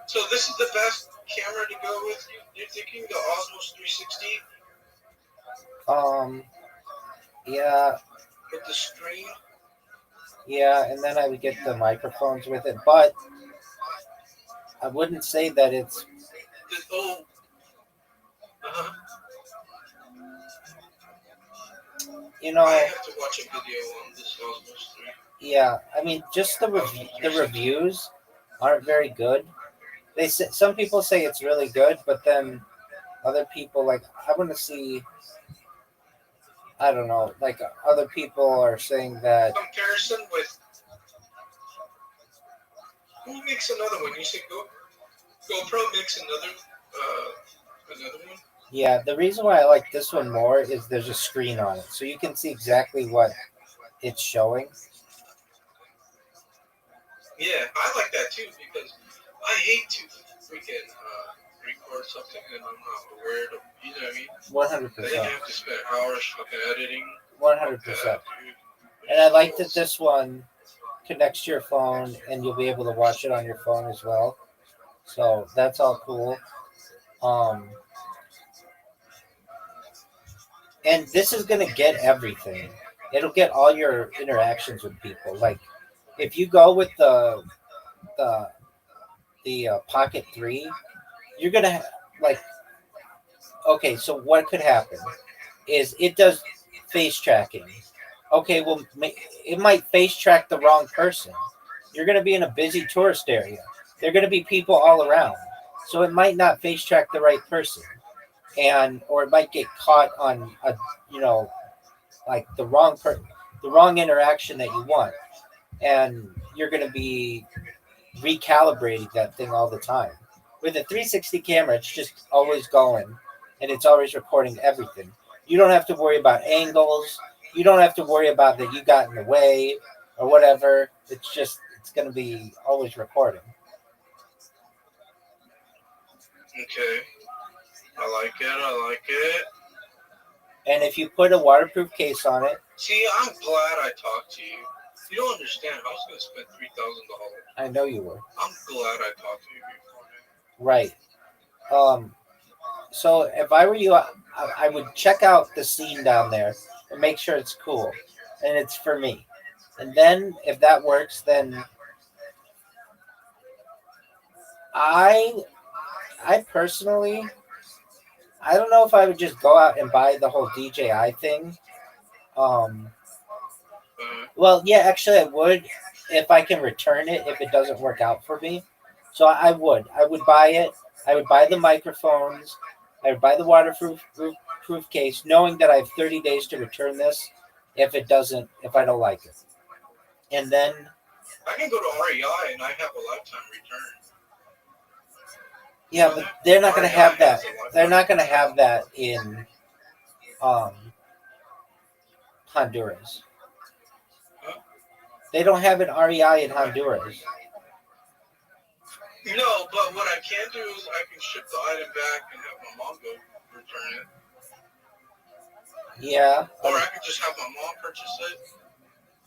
So this is the best camera to go with? You're thinking the Osmos 360 Yeah, with the screen? yeah, and then I would get the microphones with it, but I wouldn't say that it's Uh-huh. you know. I have to watch a video on this Osmos 3. Yeah, I mean, just the reviews aren't very good. They say, some people say it's really good, but then other people like I want to see. I don't know, like other people are saying that. Comparison with who makes another one? You said GoPro makes another one? Yeah, the reason why I like this one more is there's a screen on it, so you can see exactly what it's showing. Yeah, I like that too because I hate to freaking record something and I'm not aware of, you know what I mean? 100%. Then you have to spend hours fucking editing. 100%. And I like that this one connects to your phone and you'll be able to watch it on your phone as well. So that's all cool. And this is gonna get everything. It'll get all your interactions with people. Like if you go with the Pocket 3, you're gonna like. Okay, so what could happen is it does face tracking. Okay, well, it might face track the wrong person. You're going to be in a busy tourist area. There are going to be people all around. So it might not face track the right person. Or it might get caught on like the wrong interaction that you want. And you're going to be recalibrating that thing all the time. With a 360 camera, it's just always going and it's always recording everything. You don't have to worry about angles. You don't have to worry about that you got in the way or whatever. It's going to be always recording. Okay. I like it. And if you put a waterproof case on it. See, I'm glad I talked to you. You don't understand. I was going to spend $3,000. I know you were. I'm glad I talked to you before, man. Right. So if I were you, I would check out the scene down there and make sure it's cool and it's for me. And then if that works, then I personally, I don't know if I would just go out and buy the whole DJI thing. Well, yeah, actually I would if I can return it if it doesn't work out for me. So I would buy it. I would buy the microphones. I would buy the waterproof case, knowing that I have 30 days to return this if I don't like it. And then I can go to REI and I have a lifetime return. Yeah, but they're not going to have that. They're not going to have that in Honduras. They don't have an REI in Honduras. No, but what I can do is I can ship the item back and have my mom go return it. Yeah. Or I could just have my mom purchase it.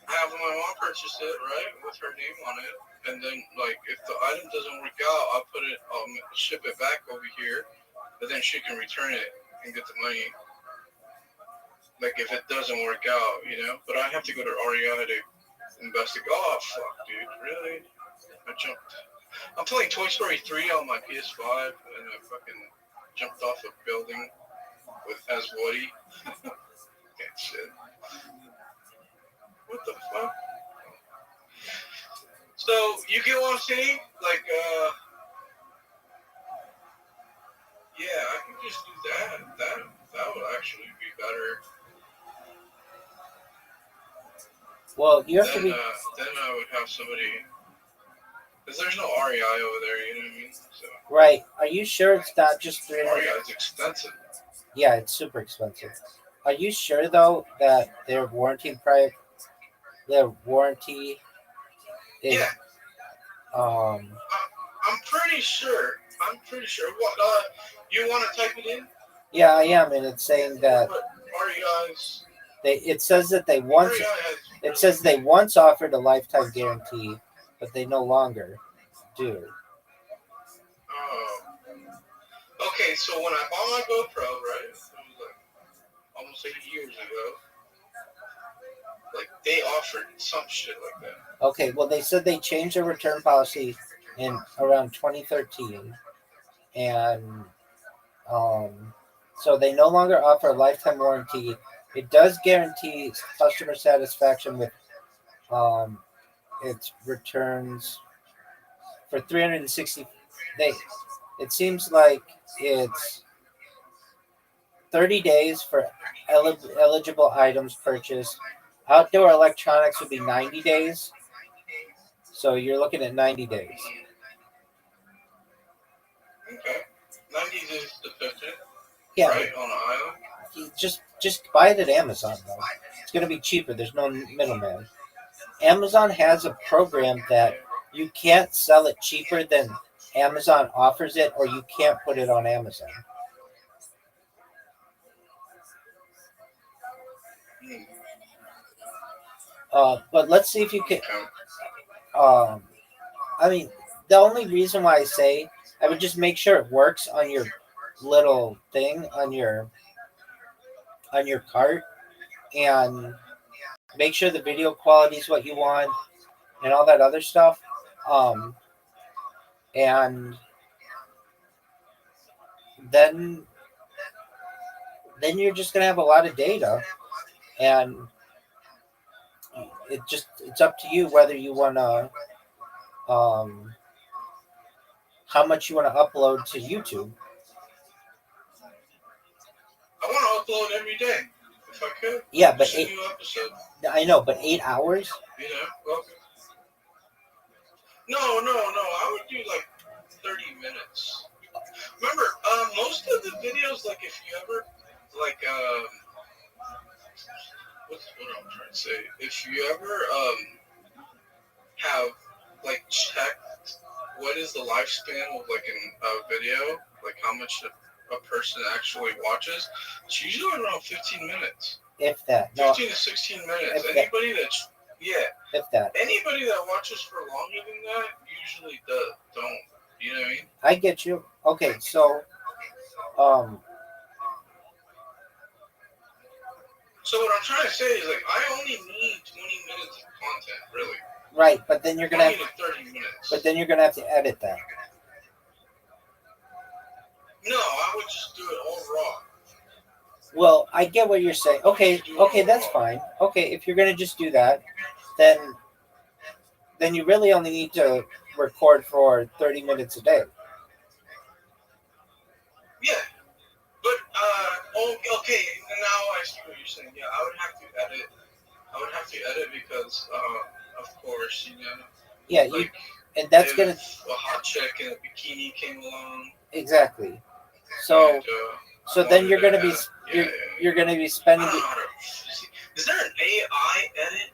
Have my mom purchase it, right, with her name on it, and then like if the item doesn't work out, I'll put it, ship it back over here, but then she can return it and get the money. Like if it doesn't work out, But I have to go to REI to investigate. Oh fuck, dude, really? I jumped. I'm playing Toy Story 3 on my PS5, and I fucking jumped off a building as Woody. Shit. What the fuck? So you get what I'm saying? Like, yeah, I can just do that. That would actually be better. Well, you have then, to be then I would have somebody, because there's no REI over there. You know what I mean? So right. Are you sure it's not just 300? REI is expensive. Yeah, it's super expensive. Are you sure though that their warranty is Yeah, um I'm pretty sure. What? You want to type it in? yeah, I am, and it's saying that What REI's? it says that they once REI has. it says they once offered a lifetime guarantee, but they no longer do. Oh. Okay, so when I bought my GoPro, right? It was like almost 8 years ago. Like they offered some shit like that. Okay, well they said they changed their return policy in around 2013, and so they no longer offer a lifetime warranty. It does guarantee customer satisfaction with its returns for 360 days. It seems like it's 30 days for eligible items purchased. Outdoor electronics would be 90 days. So you're looking at 90 days. Okay. 90 is sufficient. Yeah. Right, on an island. You just buy it at Amazon though. It's going to be cheaper. There's no middleman. Amazon has a program that you can't sell it cheaper than Amazon offers it, or you can't put it on Amazon. But let's see if you can. I mean, the only reason why I say I would just make sure it works on your little thing on your cart, and make sure the video quality is what you want and all that other stuff. And then you're just gonna have a lot of data, and it's up to you whether you want to how much you want to upload to YouTube. I want to upload every day if I could. Yeah, but Just a new episode. I know, but 8 hours. Well, no. I would do like 30 minutes. Remember, most of the videos, like if you ever, like, what's what I'm trying to say? If you ever have like checked what is the lifespan of like a video, like how much a person actually watches, it's usually around 15 minutes. If that. 15 to 16 minutes. Anybody that's if that. Anybody that watches for longer than that usually don't. You know what I mean? I get you. Okay, so So what I'm trying to say is, like, I only need 20 minutes of content, really. Right, but then you're gonna 20 to 30 minutes. But then you're gonna have to edit that. No, I would just do it all raw. Well, I get what you're saying. Okay, that's fine. Okay, if you're gonna just do that, then you really only need to record for 30 minutes a day. Yeah, but okay. Now I see what you're saying. Yeah, I would have to edit because, of course, Yeah, like, and that's if gonna a hot chick in a bikini came along. exactly. So then you're gonna be you're gonna be spending. I don't know how to, is there an AI edit?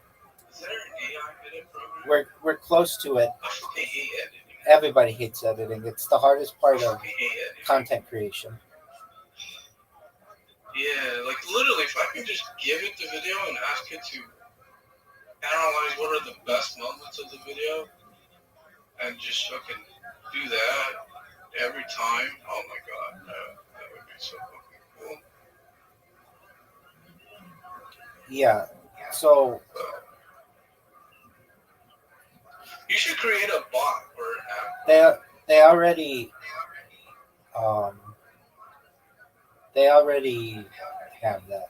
Is there an AI edit program? We're close to it. I fucking hate editing. Everybody hates editing. It's the hardest part of content creation. Yeah, Yeah, like literally, if I could just give it the video and ask it to analyze what are the best moments of the video, and just fucking do that every time. Oh my god, that would be so fucking cool. Yeah. So You should create a bot or an app. they already they already have that,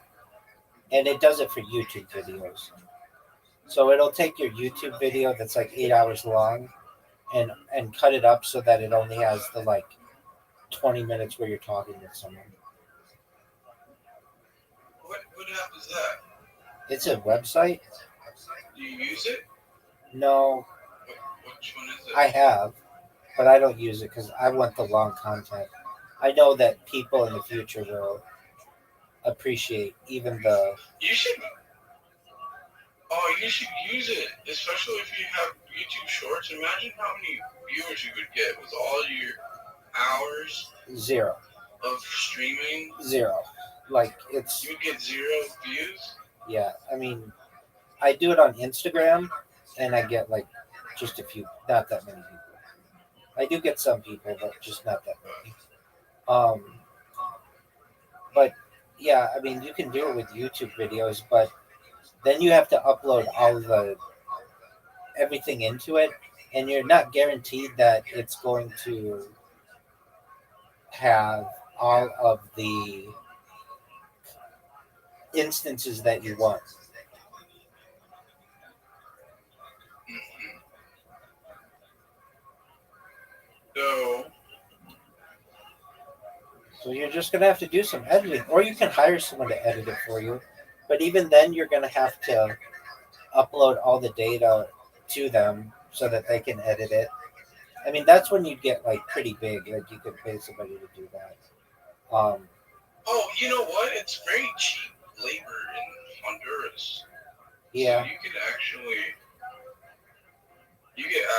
and it does it for YouTube videos. So it'll take your YouTube video that's like 8 hours long, and cut it up so that it only has the like 20 minutes where you're talking with someone. What app is that? It's a website. Do you use it? No, Which one is it? I have, but I don't use it because I want the long content. I know that people in the future will appreciate even the. You should. Oh, you should use it, especially if you have YouTube Shorts. Imagine how many viewers you could get with all your hours Zero. of streaming. Like it's. You would get 0 views. Yeah, I mean, I do it on Instagram, and I get like just a few, not that many people. I do get some people, but just not that many. But yeah, I mean, you can do it with YouTube videos, but then you have to upload all the everything into it, and you're not guaranteed that it's going to have all of the instances that you want. So you're just going to have to do some editing, or you can hire someone to edit it for you. But even then, you're going to have to upload all the data to them so that they can edit it. I mean, that's when you get like pretty big. Like you could pay somebody to do that. Oh, you know what? It's very cheap labor in Honduras. Yeah. So you could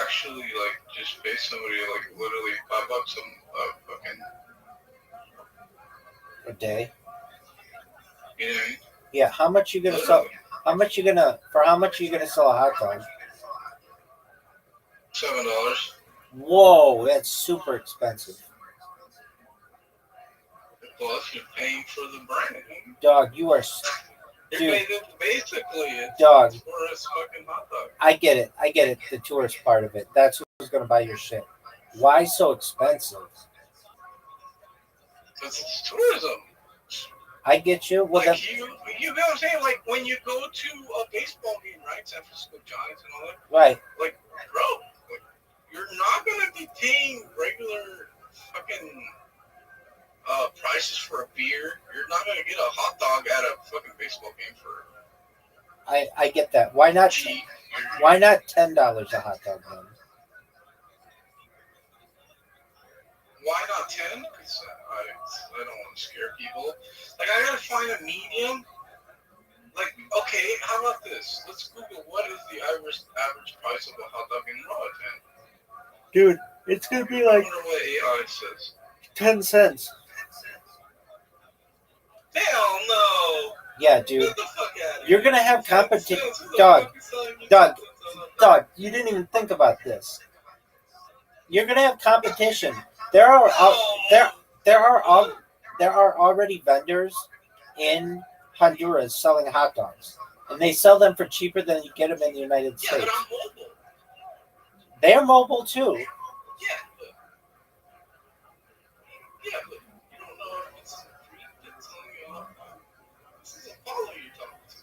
actually like just pay somebody like literally $5 a fucking A day. You know what I mean? Yeah. How much you gonna sell? How much you gonna sell a hot dog? $7. Whoa, that's super expensive. Plus, you're paying for the brand. Dog, you are. You're Dude, paying basically it's dog. a tourist fucking hot dog. I get it. The tourist part of it. That's who's gonna buy your shit. Why so expensive? Because it's tourism. I get you. Well, Like you know what I'm saying? Like when you go to a baseball game, right? San Francisco Giants and all that. right. Like, bro, like, you're not gonna be paying regular fucking prices for a beer. You're not gonna get a hot dog at a fucking baseball game for I get that. Why not? cheap. Why not $10 a hot dog then? Why not 10? Because I don't want to scare people. Like, I gotta find a medium. Like, okay, how about this? Let's Google what is the average price of a hot dog in Rothschild. Dude, it's gonna be I like wonder what AI says. 10 cents. Hell no! Yeah, dude. Get the fuck out of You're here. gonna have 10 competition. cents? Who the Dog, fuck is selling you dog, 10 cents on a Dog, you didn't even think about this. You're gonna have competition. There are already vendors in Honduras selling hot dogs, and they sell them for cheaper than you get them in the United Yeah, States. but I'm mobile. They're mobile too. Yeah, but you don't know if it's free. It's telling you all the time. This is a follower you're talking to.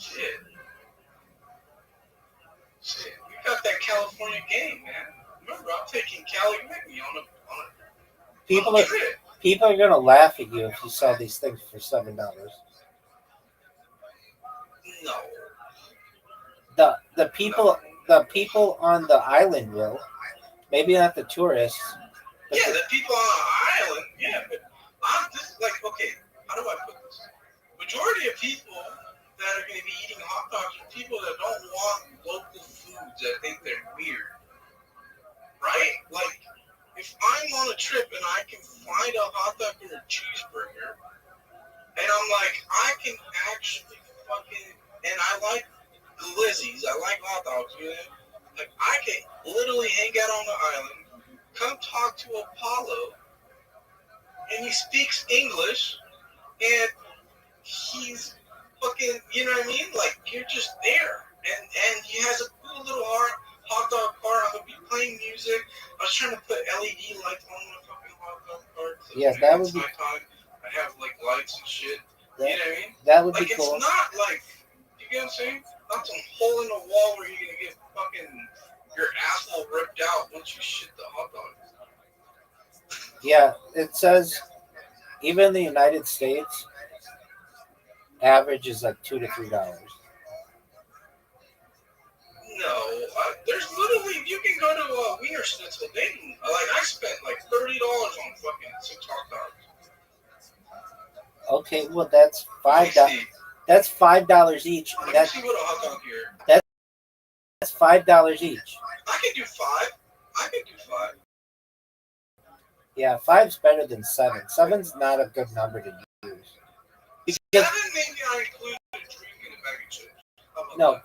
Shit. We got that California game, man. Remember, I'm taking Cali with me on a trip. People are gonna laugh at you if you sell these things for $7. No. The people on the island will. Maybe not the tourists. Yeah, the people on the island. Yeah, but I'm just like, okay, how do I put this? Majority of people that are going to be eating hot dogs are people that don't want local foods that think they're weird. Right? Like, if I'm on a trip and I can find a hot dog or a cheeseburger, And I'm like, I can actually fucking, and I like glizzies, I like hot dogs, you know? Like, I can literally hang out on the island, come talk to Apollo, and he speaks English, and he's fucking, you know what I mean? Like, you're just there. And he has a cool little hot dog car. I'm going to be playing music. I was trying to put LED lights on my fucking hot dog car. So Yeah, that would be. nighttime, I have, like, lights and shit. That, you know what I mean? That would like, be cool. It's not like, you get what I'm saying? Not some hole in the wall where you're going to get fucking your asshole ripped out once you shit the hot dog. Yeah, it says even in the United States, average is like $2 to $3. No, there's literally, you can go to Wiener Schnitzel. I spent like $30 on fucking 6 hot dogs. Okay, well that's $5. That's $5 each. Let me see what a hot dog here. That's $5 each. I can do 5. Yeah, 5's better than 7. 7's not a good number to use. Because 7, maybe I include a drink and a bag of chips. no, that?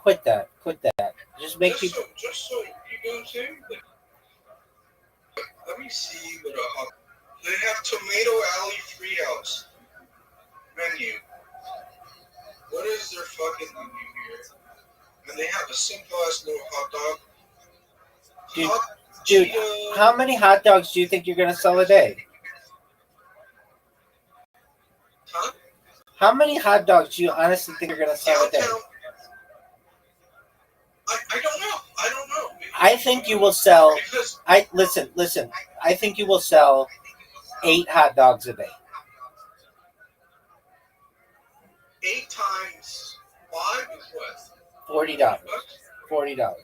quit that. Just make people. Just so, you know what I'm saying? Let me see what a hot. They have Tomato Alley Treehouse menu. What is their fucking menu here? And they have a simple ass little hot dog. Dude, how many hot dogs do you think you're gonna sell a day? Huh? How many hot dogs do you honestly think you're gonna sell a day? I don't know. Maybe I think you will sell. because Listen. I think you will sell 8 hot dogs a day. 8 times 5 is what? $40. Bucks? $40. You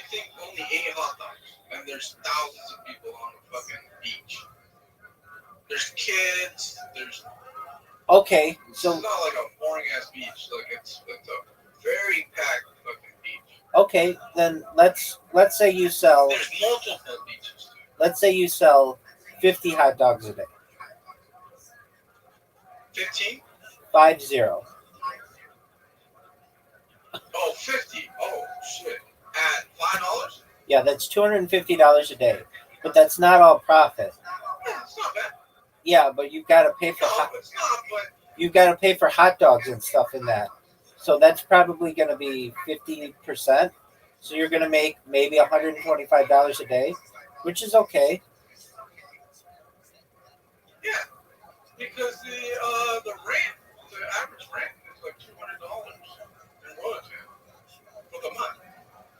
think only 8 hot dogs, and there's thousands of people on the fucking beach. There's kids. There's. Okay, It's so not like a boring ass beach. Like it's a very packed fucking beach. okay, then let's say you sell. There's multiple beaches too. Let's say you sell 50 hot dogs a day. 15? 50. Oh, 50. Oh shit. At $5? Yeah, that's $250 a day, but that's not all profit. Yeah, it's not bad. Yeah, but you've got to pay for No, it's not. But you've got to pay for hot dogs and stuff in that. So that's probably going to be 50%. So you're going to make maybe $125 a day, which is okay. yeah, because the rent, the average rent is like $200 in Rothschild for the month.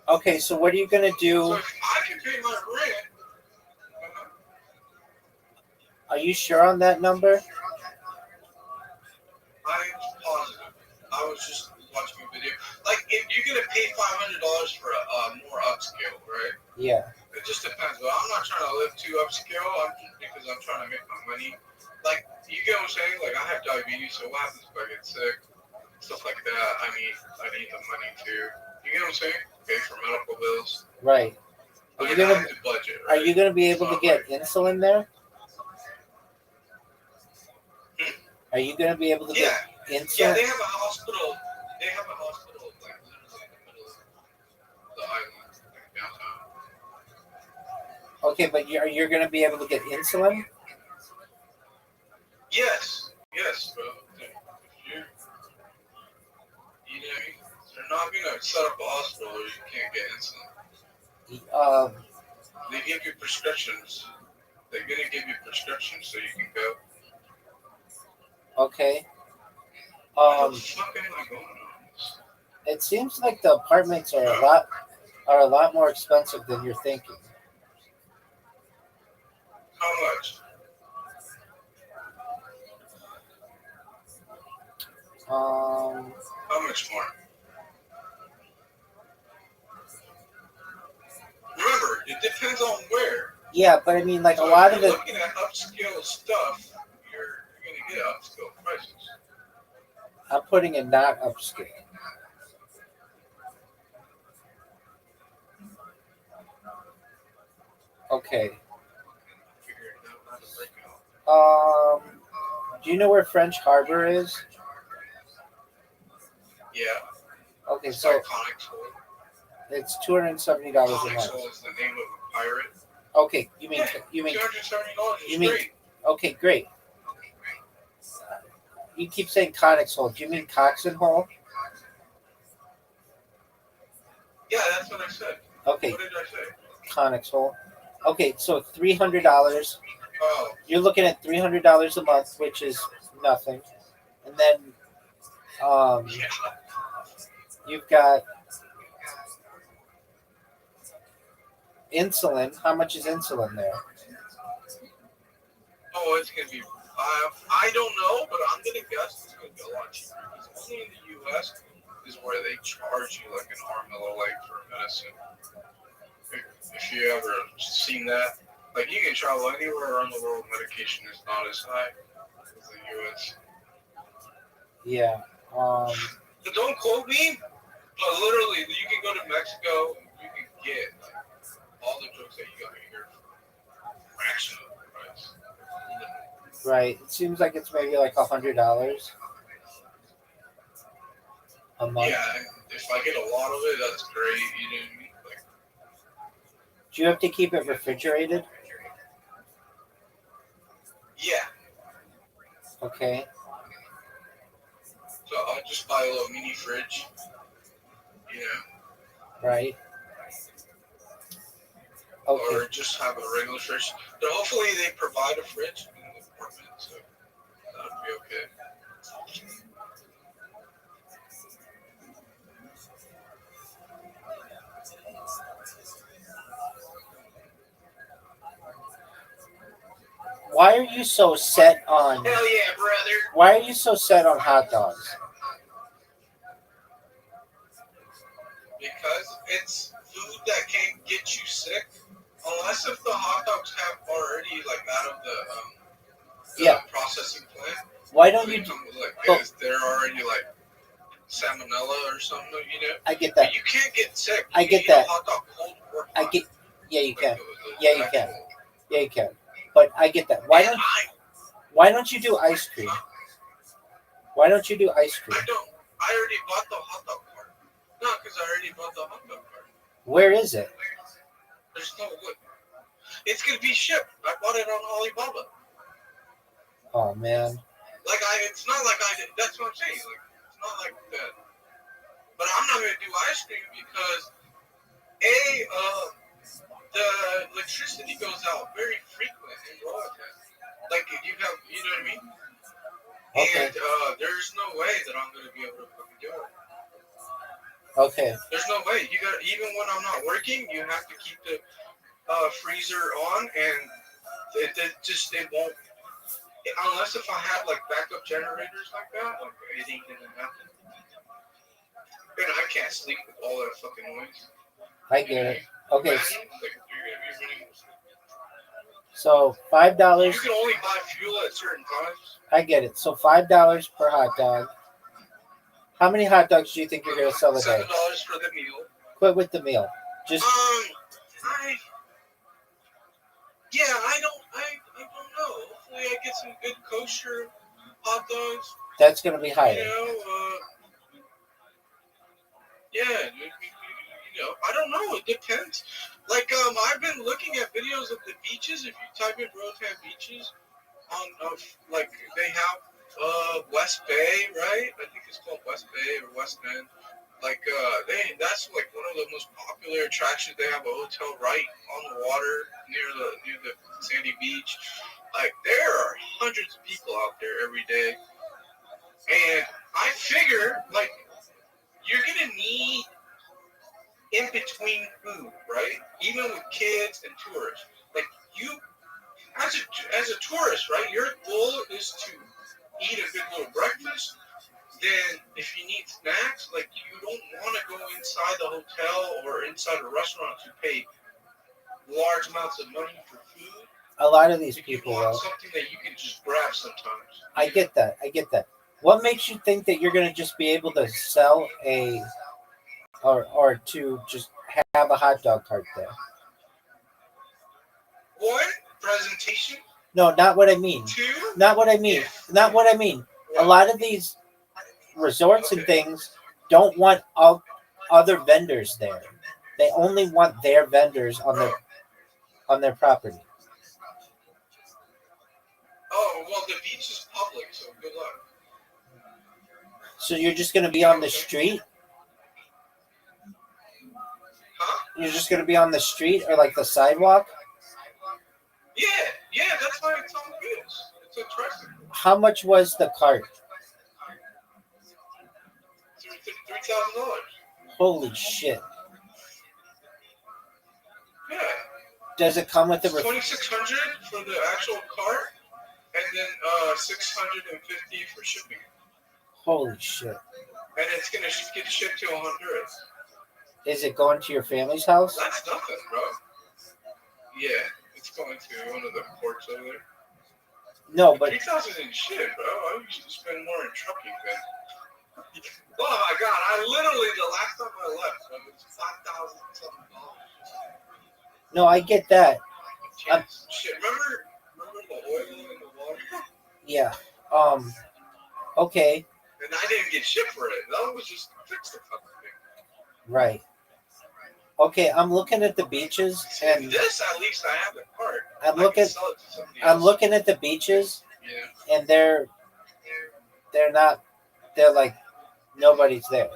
Okay, so what are you going to So do? if I can pay my rent. Are you sure on that number? I'm positive. I was just watching a video. Like, if you're gonna pay $500 for a more upscale, right? Yeah. It just depends. But I'm not trying to live too upscale. Because I'm trying to make my money. Like, you get what I'm saying? Like, I have diabetes, so what happens if I get sick? Stuff like that. I need the money too. You get what I'm saying? Pay for medical bills. Right. Are you gonna I have to budget, Are right? you gonna be able to get insulin there? Are you gonna be able to get insulin? Yeah, they have a hospital. They have a hospital like literally in the middle of the island, like downtown. Okay, but you're gonna be able to get insulin? Yes, bro. If you know, they're not gonna set up a hospital where you can't get insulin. They give you prescriptions. They're gonna give you prescriptions so you can go. Okay. What the fuck am I going on? It seems like the apartments are a lot more expensive than you're thinking. How much? How much more? Remember, it depends on where. Yeah, but I mean, like So a lot if of you're the. looking at upscale stuff, you're gonna get upscale prices. I'm putting it not upscale. Okay. Figuring out how to break out. Do you know where French Harbor is? Yeah. Okay, It's so by Conic Soul. it's $270 a Conic month. Soul is the name of a pirate. Okay, you mean $270 is you mean- great. okay, great. You keep saying Conix Hole. Do you mean Cox and Hole? Yeah, that's what I said. Okay, What did I say? Conix Hole. Okay, so $300. Oh, You're looking at $300 a month, which is nothing. And then yeah. you've got insulin. How much is insulin there? Oh, it's gonna be. I don't know, but I'm gonna guess it's gonna be a lot cheaper. Because only in the U.S. is where they charge you like an arm-and-a-leg for medicine. If you ever seen that, like you can travel anywhere around the world, medication is not as high as the U.S. Yeah. But don't quote me. But literally, you can go to Mexico, you can get like all the drugs that you got here for a fraction of the price. Right. It seems like it's maybe like $100 a month. Yeah, if I get a lot of it, that's great. You know what I mean? Like, Do you have to keep it refrigerated? yeah. Okay. So I'll just buy a little mini fridge. You know, Right. Okay. or just have a regular fridge. But hopefully they provide a fridge in the apartment, so that would be okay. Why are you so set on? Hell yeah, brother! Why are you so set on hot dogs? Because it's food that can't get you sick, unless if the hot dogs have already like out of the Yeah. processing plant. Why don't They you? come with, like, Oh. they're already like salmonella or something, you know. I get But that. you can't get sick. I You get eat that. A hot dog cold or I hot. get. Yeah, you Like, can. the Yeah, you can. actual- Yeah, you can. But I get that. Why And don't? Why don't you do ice cream? Why don't you do ice cream? I don't. I already bought the hot dog cart. No, because I already bought the hot dog cart. Where is it? There's no wood. It's gonna be shipped. I bought it on Alibaba. Oh man. Like it's not like I. That's what I'm saying. Like it's not like that. But I'm not gonna do ice cream because the electricity goes out very frequent in Rothschild. Like you have, you know what I mean? Okay. And there's no way that I'm gonna be able to fucking do it. Okay. There's no way. You got even when I'm not working, you have to keep the freezer on, and it won't. Unless if I have like backup generators like that, like it ain't gonna happen. And I can't sleep with all that fucking noise. I get it. Okay. Imagine, like, you're gonna be running. So $5. You can only buy fuel at certain times. I get it. So $5 per hot dog. How many hot dogs do you think you're gonna sell a day? $7 for the meal. Quit with the meal. Just I don't know. Hopefully, I get some good kosher hot dogs. that's gonna be You higher. know, I don't know. It depends. Like, I've been looking at videos of the beaches. If you type in Rotan beaches, like they have West Bay, right? I think it's called West Bay or West End. Like, that's like one of the most popular attractions. They have a hotel right on the water near the sandy beach. Like, there are hundreds of people out there every day, and I figure like you're gonna need in between food, right? Even with kids and tourists. Like you, as a tourist, right? Your goal is to eat a good little breakfast. Then, if you need snacks, like you don't want to go inside the hotel or inside a restaurant to pay large amounts of money for food. A lot of these You people want will. something that you can just grab sometimes. I get that. I get that. What makes you think that you're gonna just be able to sell or to just have a hot dog cart there? One, presentation. No, not what I mean. Two? Not what I mean. Not what I mean. A lot of these resorts and things don't want all other vendors there. They only want their vendors on their property. Oh, well, the beach is public, so good luck. So you're just going to be on the street? Huh? You're just going to be on the street or like the sidewalk? Yeah, that's why it's all good. It's interesting. How much was the cart? $3,000. Holy shit. Yeah. Does it come with the... $2,600 for the actual cart, and then $650 for shipping. Holy shit. And it's going to get shipped to Honduras. Is it going to your family's house? That's nothing, bro. Yeah, it's going to one of the ports over there. No, but... 3,000 in shit, bro. I used to spend more in trucking than... Oh my god, I literally, the last time I left, it was $5,000 something. No, I get that. Shit, remember the oil in the water? Yeah. Okay. And I didn't get shit for it. That was just to fix the fucking thing. Right. Okay, I'm looking at the beaches and this, at least I have the cart. I'm looking at the beaches, yeah. and they're like nobody's there.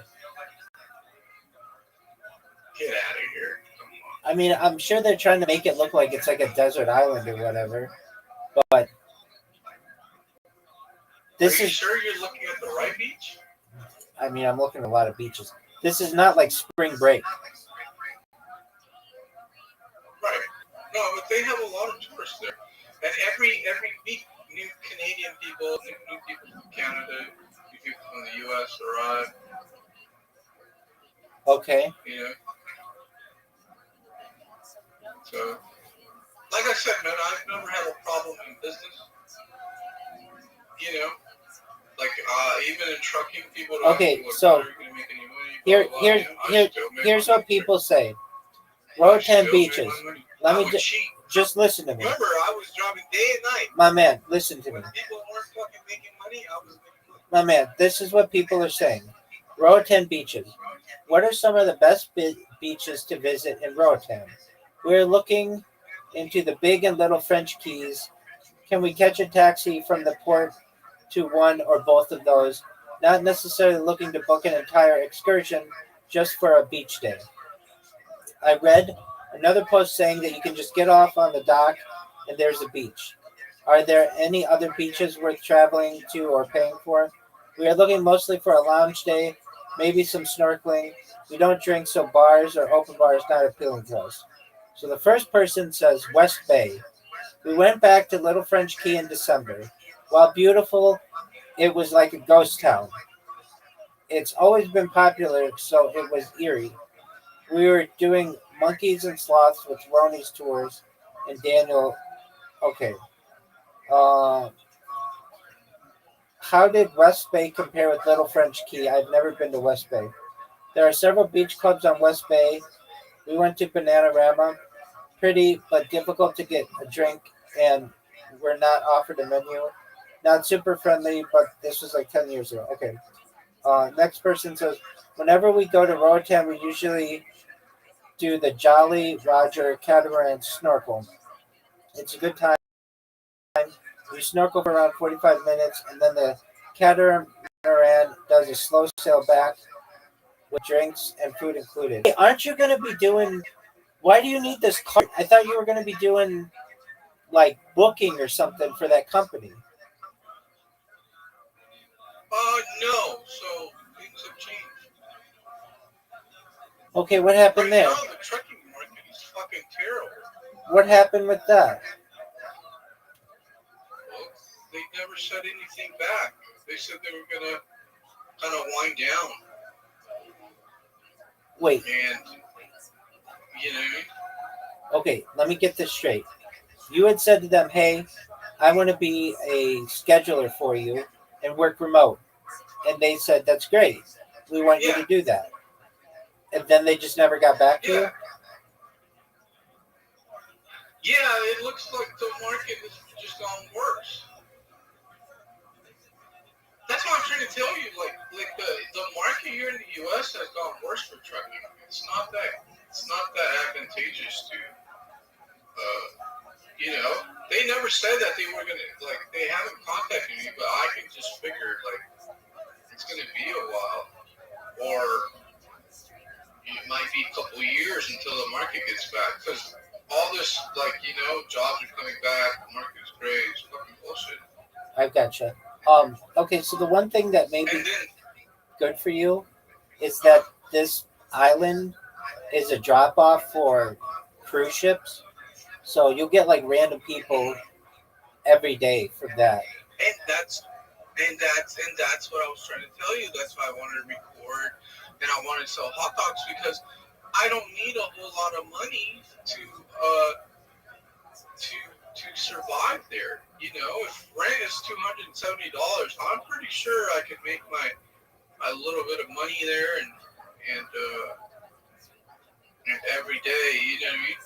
Get out of here. I mean, I'm sure they're trying to make it look like it's like a desert island or whatever, but this Are you is. sure you're looking at the right beach? I mean, I'm looking at a lot of beaches. This is not like spring break. Right. No, but they have a lot of tourists there, and every week, new Canadian people, new people from Canada, new people from the U.S. arrive. Okay. You know. So, like I said, man, I've never had a problem in business. You know, like even in trucking, people don't Okay, ask me, so are you gonna make any money? Blah, blah, blah. Here's what people say. Road 10 beaches. Let me just listen to me. Remember, I was driving day and night. My man, listen to me. When people weren't fucking making money, I was making money. My man, this is what people are saying. Roatan beaches. What are some of the best beaches to visit in Roatan? We're looking into the Big and Little French Keys. Can we catch a taxi from the port to one or both of those? Not necessarily looking to book an entire excursion, just for a beach day. I read another post saying that you can just get off on the dock and there's a beach. Are there any other beaches worth traveling to or paying for? We are looking mostly for a lounge day, maybe some snorkeling. We don't drink, so bars or open bars not appealing to us. So the first person says West Bay. We went back to Little French Key in December. While beautiful, it was like a ghost town. It's always been popular, so it was eerie. We were doing monkeys and sloths with Ronnie's tours and Daniel. Okay. How did West Bay compare with Little French Key? I've never been to West Bay. There are several beach clubs on West Bay. We went to Bananarama. Pretty, but difficult to get a drink, and we're not offered a menu. Not super friendly, but this was like 10 years ago. Okay. Next person says, whenever we go to Roatan, we usually do the Jolly Roger catamaran snorkel. It's a good time. We snorkel for around 45 minutes, and then the catamaran does a slow sail back with drinks and food included. Hey, aren't you going to be doing... Why do you need this card? I thought you were going to be doing, like, booking or something for that company. No. So, things have changed. Okay, what happened there? Right now, the trucking market is fucking terrible. What happened with that? Well, they never said anything back. They said they were going to kind of wind down. Wait. And, you know what I mean? Okay, let me get this straight. You had said to them, hey, I want to be a scheduler for you and work remote. And they said, that's great. We want you to do that. And then they just never got back to you? Yeah, it looks like the market has just gone worse. That's what I'm trying to tell you. Like the market here in the U.S. has gone worse for trucking. It's not that advantageous to. They never said that they were gonna they haven't contacted me, but I can just figure it's gonna be a while, or it might be a couple years until the market gets back. Because all this jobs are coming back, the market is great, it's fucking bullshit. I've gotcha. Okay, so the one thing that may be And then good for you is that this island is a drop off for cruise ships. So you'll get like random people every day from that. and that's what I was trying to tell you. That's why I wanted to record and I wanted to sell hot dogs, because I don't need a whole lot of money to survive there. If rent is $270, I'm pretty sure I could make my little bit of money there, and every day, you know what I mean?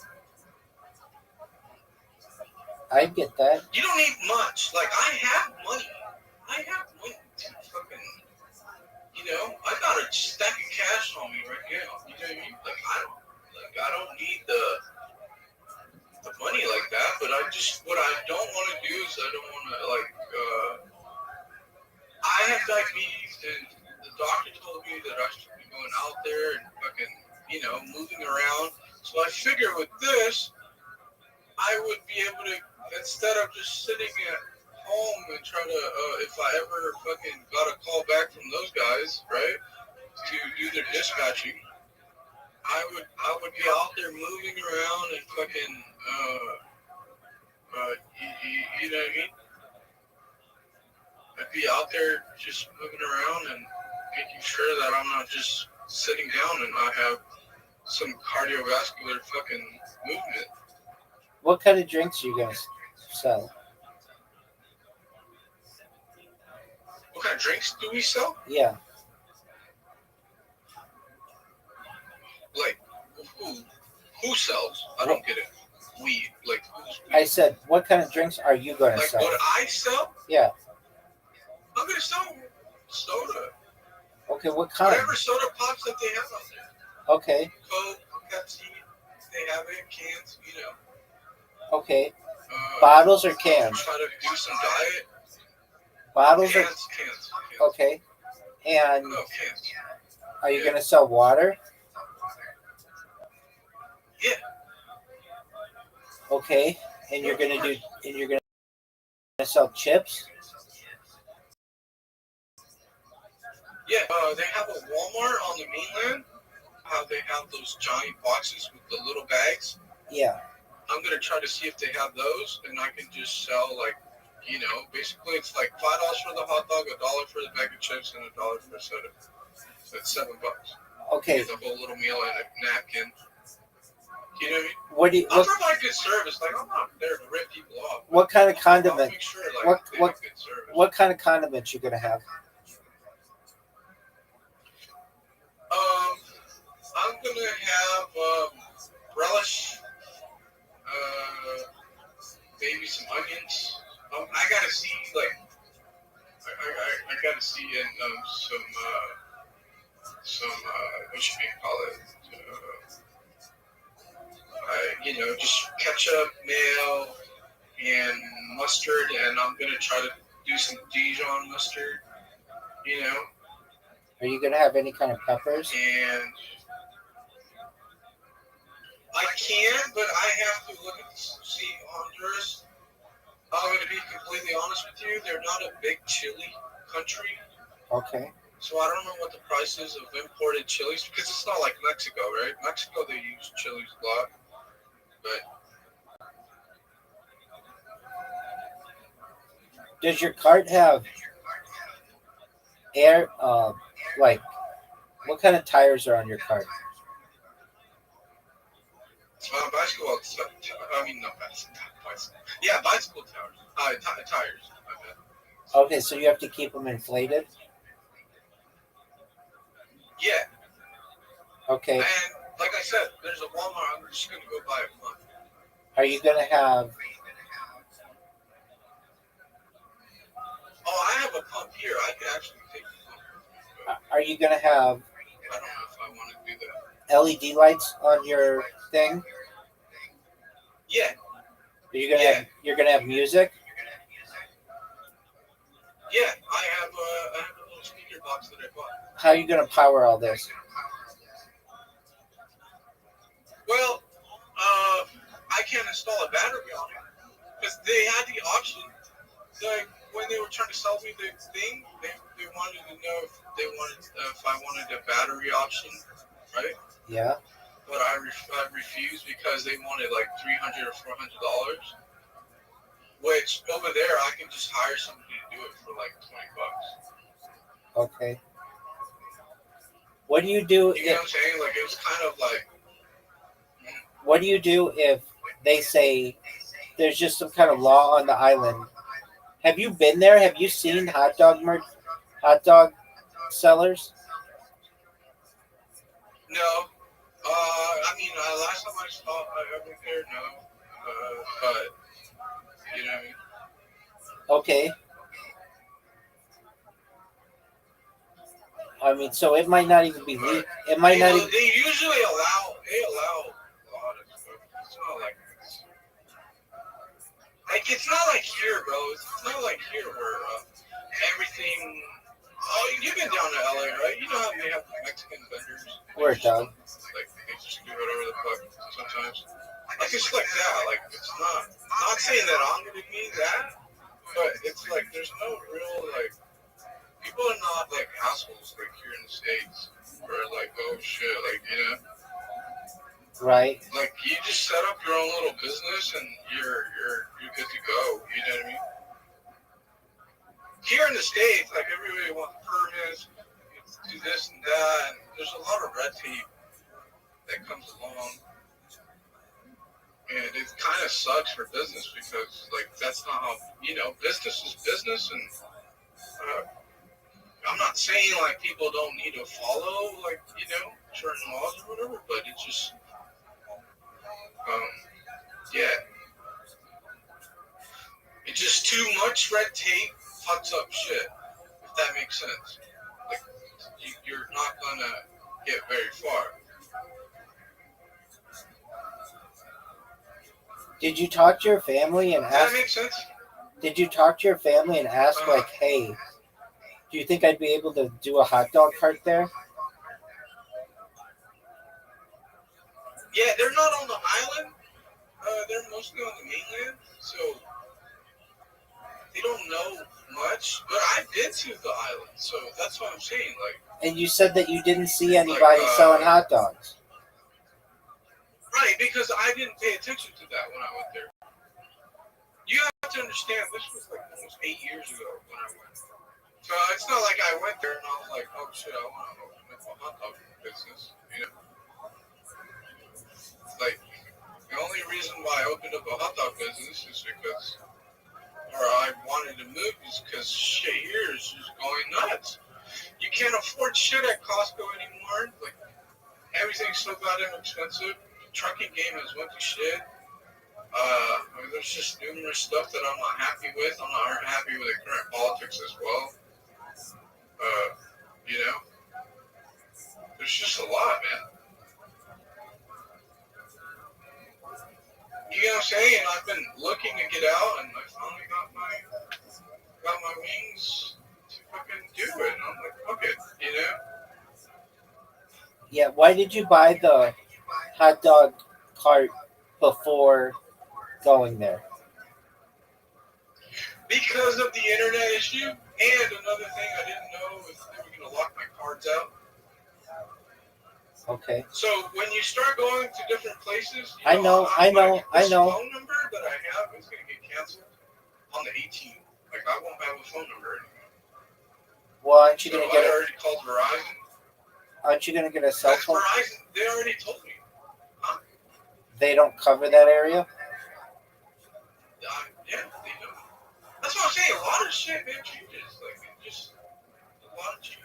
I get that. You don't need much. Like, I have money. I have money to fucking, I got a stack of cash on me right now. You know what I mean? Like, I don't need the money like that, but what I don't want to do is I don't want to, I have diabetes, and the doctor told me that I should be going out there and fucking, moving around. So I figure with this, I would be able to, instead of just sitting at home and trying to, if I ever fucking got a call back from those guys, right, to do their dispatching, I would be out there moving around and fucking, you know what I mean? I'd be out there just moving around and making sure that I'm not just sitting down and I have some cardiovascular fucking movement. What kind of drinks are you guys sell? What kind of drinks do we sell? Yeah. Like, who sells? I don't get it. Weed. Like, who's weed? I said, what kind of drinks are you going to Like, sell? what I sell? Yeah. I'm going to sell soda. Okay, what kind? Whatever soda pops that they have out there. Okay. Coke, Pepsi, they have it in cans, Okay. Bottles or cans? Try to do some diet. Bottles or Cans. okay. And No, cans. are you going to sell water? Yeah. Okay. And you're going to sell chips? Yeah, they have a Walmart on the mainland. How they have those giant boxes with the little bags. Yeah. I'm gonna try to see if they have those, and I can just sell basically it's like $5 for the hot dog, $1 for the bag of chips, and $1 for the soda. So it's $7. Okay. Get the whole little meal and a napkin. You know what I mean? What do you? I provide good service. Like, I'm not there to rip people off. What kind of I'll condiment? make sure, What they have good service. What kind of condiments you gonna have? I'm gonna have relish, maybe some onions. I gotta see, I gotta see in some what should we call it? Just ketchup, mayo, and mustard, and I'm gonna try to do some Dijon mustard. Are you gonna have any kind of peppers? And I can, but I have to look at see Honduras. I'm going to be completely honest with you. They're not a big chili country. Okay. So I don't know what the price is of imported chilies, because it's not like Mexico, right? Mexico, they use chilies a lot. But does your cart have air? What kind of tires are on your cart? bicycle. I mean, not bicycle. Yeah, bicycle tires. Tires. Okay, so you have to keep them inflated. Yeah. Okay. And like I said, there's a Walmart. I'm just gonna go buy a month. Are you gonna have? Oh, I have a pump here. I can actually take the pump. Are you gonna have I don't know if I want to do that. LED lights on your thing? Yeah, You're gonna have music. yeah. I have a little speaker box that I bought. How are you gonna power all this? Well, I can't install a battery on it because they had the option. Like when they were trying to sell me the thing, they wanted to know if I wanted a battery option, right? Yeah. But I refused because they wanted like $300 or $400. Which over there I can just hire somebody to do it for like $20. Okay. What do you do? You know what I'm saying? Like it was kind of like. What do you do if they say there's just some kind of law on the island? Have you been there? Have you seen hot dog sellers? No. I mean, last time I went there, no. But, you know what I mean? Okay. I mean, so it might not even be legal. It might not even. They usually allow a lot of stuff. It's not like it's not like here, bro. It's not like here where everything. Oh, you've been down to LA, right? You know how they have Mexican vendors. Where, dog? Like they just do whatever the fuck sometimes. Like it's like that. Like it's not saying that I'm gonna be that, but it's like there's no real like. People are not like assholes like here in the States. Where like, oh shit, like you know. Right. Like you just set up your own little business and you're good to go. You know what I mean? Here in the States, like everybody wants permits, do this and that, and there's a lot of red tape that comes along, and it kind of sucks for business because like that's not how business is business, and I'm not saying like people don't need to follow like certain laws or whatever, but it's just yeah. It's just too much red tape fucks up shit, if that makes sense. Like, you're not gonna get very far. Did you talk to your family and Does ask? that make sense? Did you talk to your family and ask like, hey, do you think I'd be able to do a hot dog cart there? Yeah, they're not on the island. They're mostly on the mainland, so they don't know much. But I've been to the island, so that's what I'm saying. Like, and you said that you didn't see anybody selling hot dogs. Right, because I didn't pay attention to that when I went there. You have to understand, this was like almost 8 years ago when I went. So it's not like I went there and I was like, oh shit, I want to open up a hot dog business. Like, the only reason why I opened up a hot dog business is because, or I wanted to move, is because shit here is just going nuts. You can't afford shit at Costco anymore. Like, everything's so goddamn expensive. The trucking game has went to shit. There's just numerous stuff that I'm not happy with. I'm not happy with the current politics as well. There's just a lot, man. You know what I'm saying? I've been looking to get out, and I finally got my wings to fucking do it. And I'm like, fuck it, Yeah. Why did you buy the hot dog cart before going there? Because of the internet issue, and another thing, I didn't know if they were gonna lock my cards out. Okay. So when you start going to different places, I know. This phone number that I have is gonna get canceled on the 18th. Like I won't have a phone number anymore. Well, aren't you gonna get? I already called Verizon. Aren't you gonna get a cell phone? Verizon, they already told me. Huh? They don't cover that area. Yeah, they do. That's what I'm saying. A lot of shit, man, changes. Like just a lot of changes.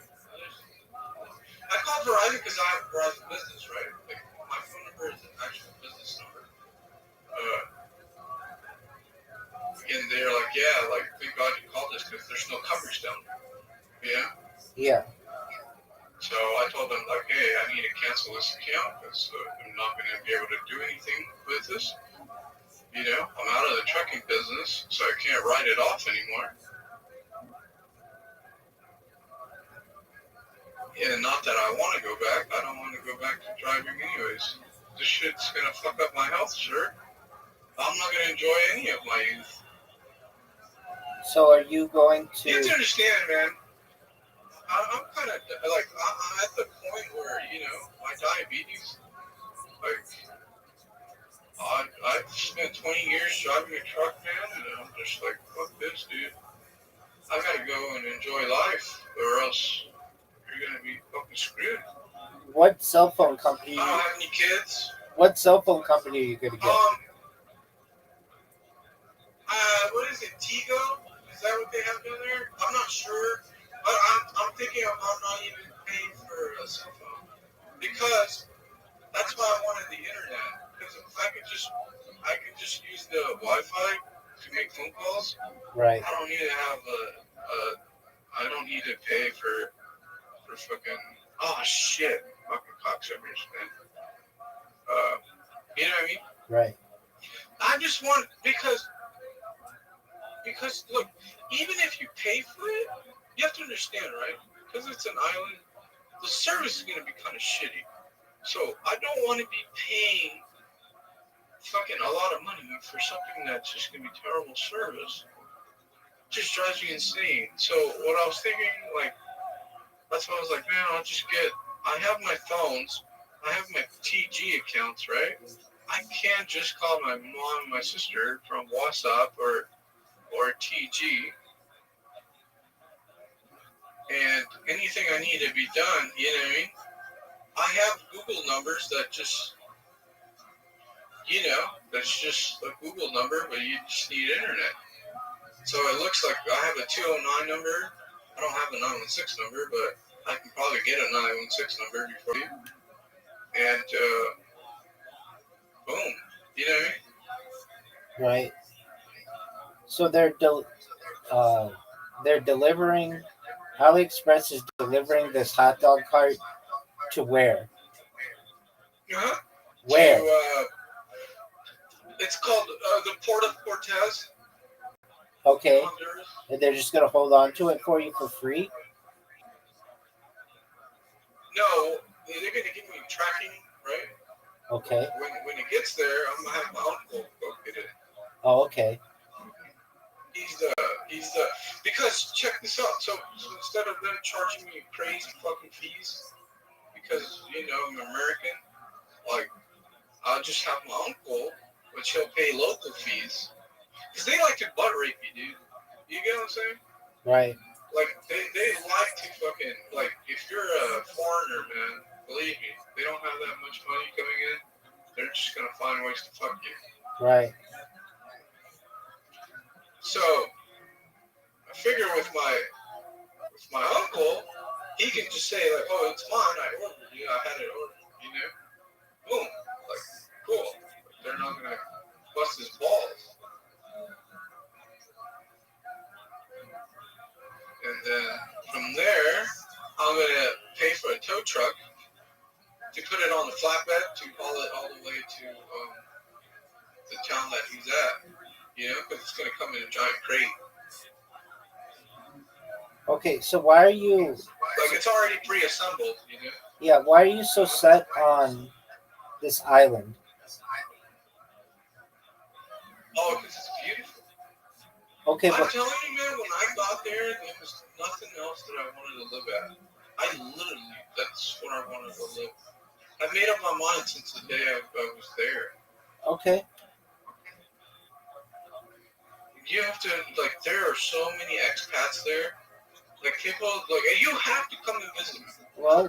I called Verizon because I have Verizon Business, right? Like my phone number is an actual business number. yeah, like, thank God you called us because there's no coverage down there. Yeah. Yeah. So I told them, like, hey, I need to cancel this account because I'm not going to be able to do anything with this. You know, I'm out of the trucking business, so I can't write it off anymore. And not that I want to go back. I don't want to go back to driving anyways. This shit's going to fuck up my health, sure. I'm not going to enjoy any of my youth. So are you going You have to to? understand, man. I'm kind of, like, I'm at the point where, you know, my diabetes, like, I've spent 20 years driving a truck, man, and I'm just like, fuck this, dude. I gotta go and enjoy life, or else you're gonna be fucking screwed. What cell phone company? I don't have any kids. What cell phone company are you going to get? What is it, Tigo? Is that what they have down there? I'm not sure, but I'm thinking about not even paying for a cell phone because that's why I wanted the internet. Because I could just use the Wi-Fi to make phone calls. Right. I don't need to have I don't need to pay for fucking. Oh shit, fucking cocksuckers, man. You know what I mean? Right. I just want because look, even if you pay for it, you have to understand, right? Because it's an island, the service is going to be kind of shitty. So I don't want to be paying fucking a lot of money for something that's just going to be terrible service. Just drives me insane. So what I was thinking, like, that's why I was like, man, I have my phones, I have my TG accounts, right? I can't just call my mom and my sister from WhatsApp or TG, and anything I need to be done, you know what I mean? I have Google numbers that just, you know, that's just a Google number, but you just need internet. So it looks like I have a 209 number. I don't have a 916 number, but I can probably get a 916 number before you. And boom, you know what I mean? Right. So they're delivering. AliExpress is delivering this hot dog cart to where? Uh-huh. Where? It's called the Port of Cortez. Okay. Honduras. And they're just gonna hold on to it for you for free? No, they're gonna give me tracking, right? Okay. When it gets there, I'm gonna have my uncle go get it. Oh, okay. He's the because check this out. So instead of them charging me crazy fucking fees, because you know I'm American, like I'll just have my uncle, which he'll pay local fees, because they like to butt rape you, dude. You get what I'm saying? Right. Like they like to fucking, like, if you're a foreigner, man, believe me, they don't have that much money coming in. They're just gonna find ways to fuck you. Right. So I figure with my uncle, he can just say like, oh, it's mine. I ordered it. I had it ordered. You know, boom, like cool. They're not gonna bust his balls. And then from there, I'm gonna pay for a tow truck to put it on the flatbed to haul it all the way to the town that he's at. You know, because it's gonna come in a giant crate. Okay, so why are you Like it's already pre-assembled. You know. yeah, why are you so set on this island? Oh, because it's beautiful. Okay, I'm but telling you, man, when I got there was nothing else that I wanted to live at. That's what I wanted to live. I made up my mind since the day I was there. okay. You have to, like, there are so many expats there. Like, people, like, you have to come and visit me. Well,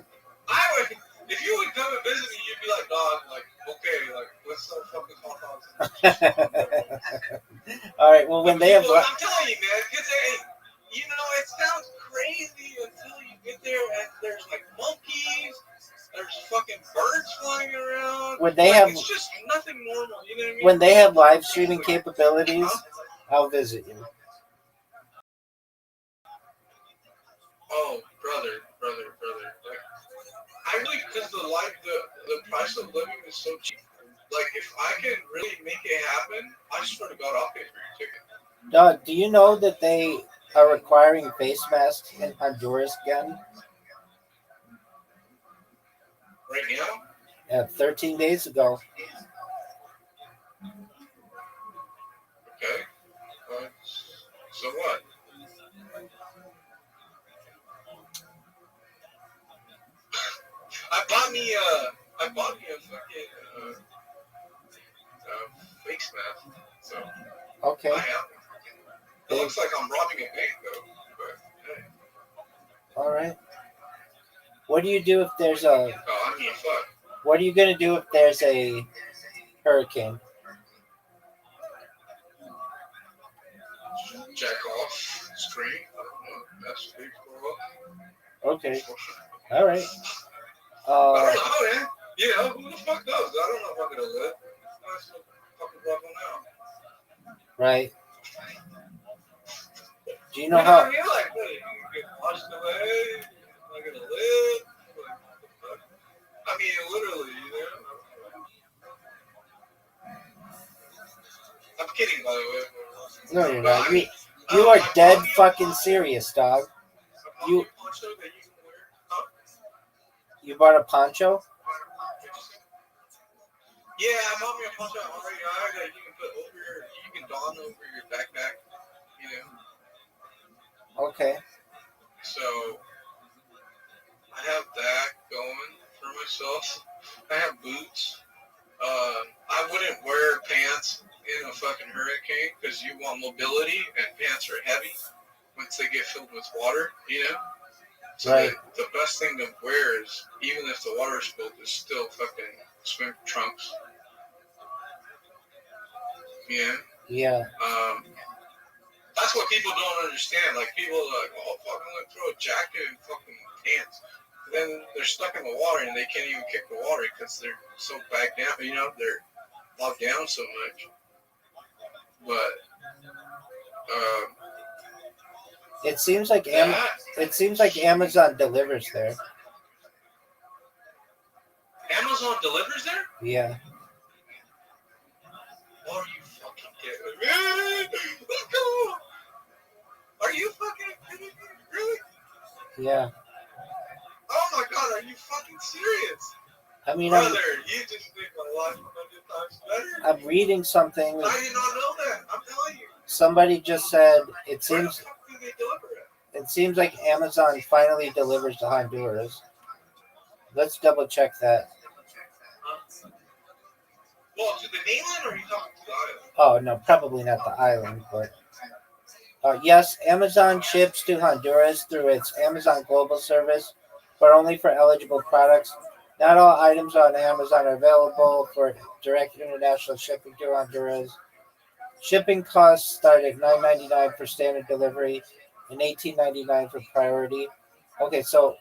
If you would come and visit me, you'd be like, dog, like, okay, like, let's start fucking hot dogs. all right. Well, when they have, I'm telling you, man, because, you know, it sounds crazy until you get there and there's, like, monkeys, there's fucking birds flying around. when they like, have, it's just nothing normal, you know what I mean? when they have live streaming capabilities, I'll visit you. Oh, brother. Like, I really, because the price of living is so cheap. Like, if I can really make it happen, I swear to God, I'll pay for your ticket. Doug, do you know that they are requiring face masks in Honduras again? Right now? 13 days ago. Okay. So what? I bought me a fucking face mask. So Okay. I have it. It looks like I'm robbing a bank though. But hey. All right. What do you do if there's a? Oh, I mean, fuck. What are you gonna do if there's a hurricane? Jack off, scream. I don't know. That's big for Okay. All right. I don't know, man. You know, who the fuck knows? I don't know if I'm gonna live. That's what fucking level now. Right. Do you know What how? I mean? Like, what, you get washed away? Am I gonna live? Like, what the fuck? I mean, literally, you know. I'm kidding, by the way. No, you're But not. I mean, You are I dead bought me a fucking poncho. serious, dog. I bought You- me a poncho that you can wear. Huh? You bought a poncho? Yeah, I bought me a poncho at REI that you can put over you can don over your backpack, you know. Okay. So I have that going for myself. I have boots. I wouldn't wear pants in a fucking hurricane because you want mobility and pants are heavy once they get filled with water, you know. So Right. the best thing to wear is, even if the water is spilled, is still fucking swim trunks. Yeah. Yeah. That's what people don't understand. Like, people are like, oh, fuck, I'm gonna throw a jacket and fucking pants. Then they're stuck in the water and they can't even kick the water because they're so backed down, you know, they're locked down so much. But, It seems like that, Amazon delivers there. Amazon delivers there? Yeah. Are you fucking kidding me? Let's go! Are you fucking kidding me? Really? Yeah. Oh my god, are you fucking serious? I mean, Brother, you just make my life 100 times better. I'm reading something. I did not know that. I'm telling you. Somebody just said it Where the seems fuck do they deliver it? it seems like Amazon finally delivers to Honduras. Let's double check that. Well, to the mainland, or are you talking to the island? Oh no, probably not the island, but yes, Amazon ships to Honduras through its Amazon Global Service, but only for eligible products. Not all items on Amazon are available for direct international shipping to Honduras. Shipping costs start at $9.99 for standard delivery and $18.99 for priority. Okay, so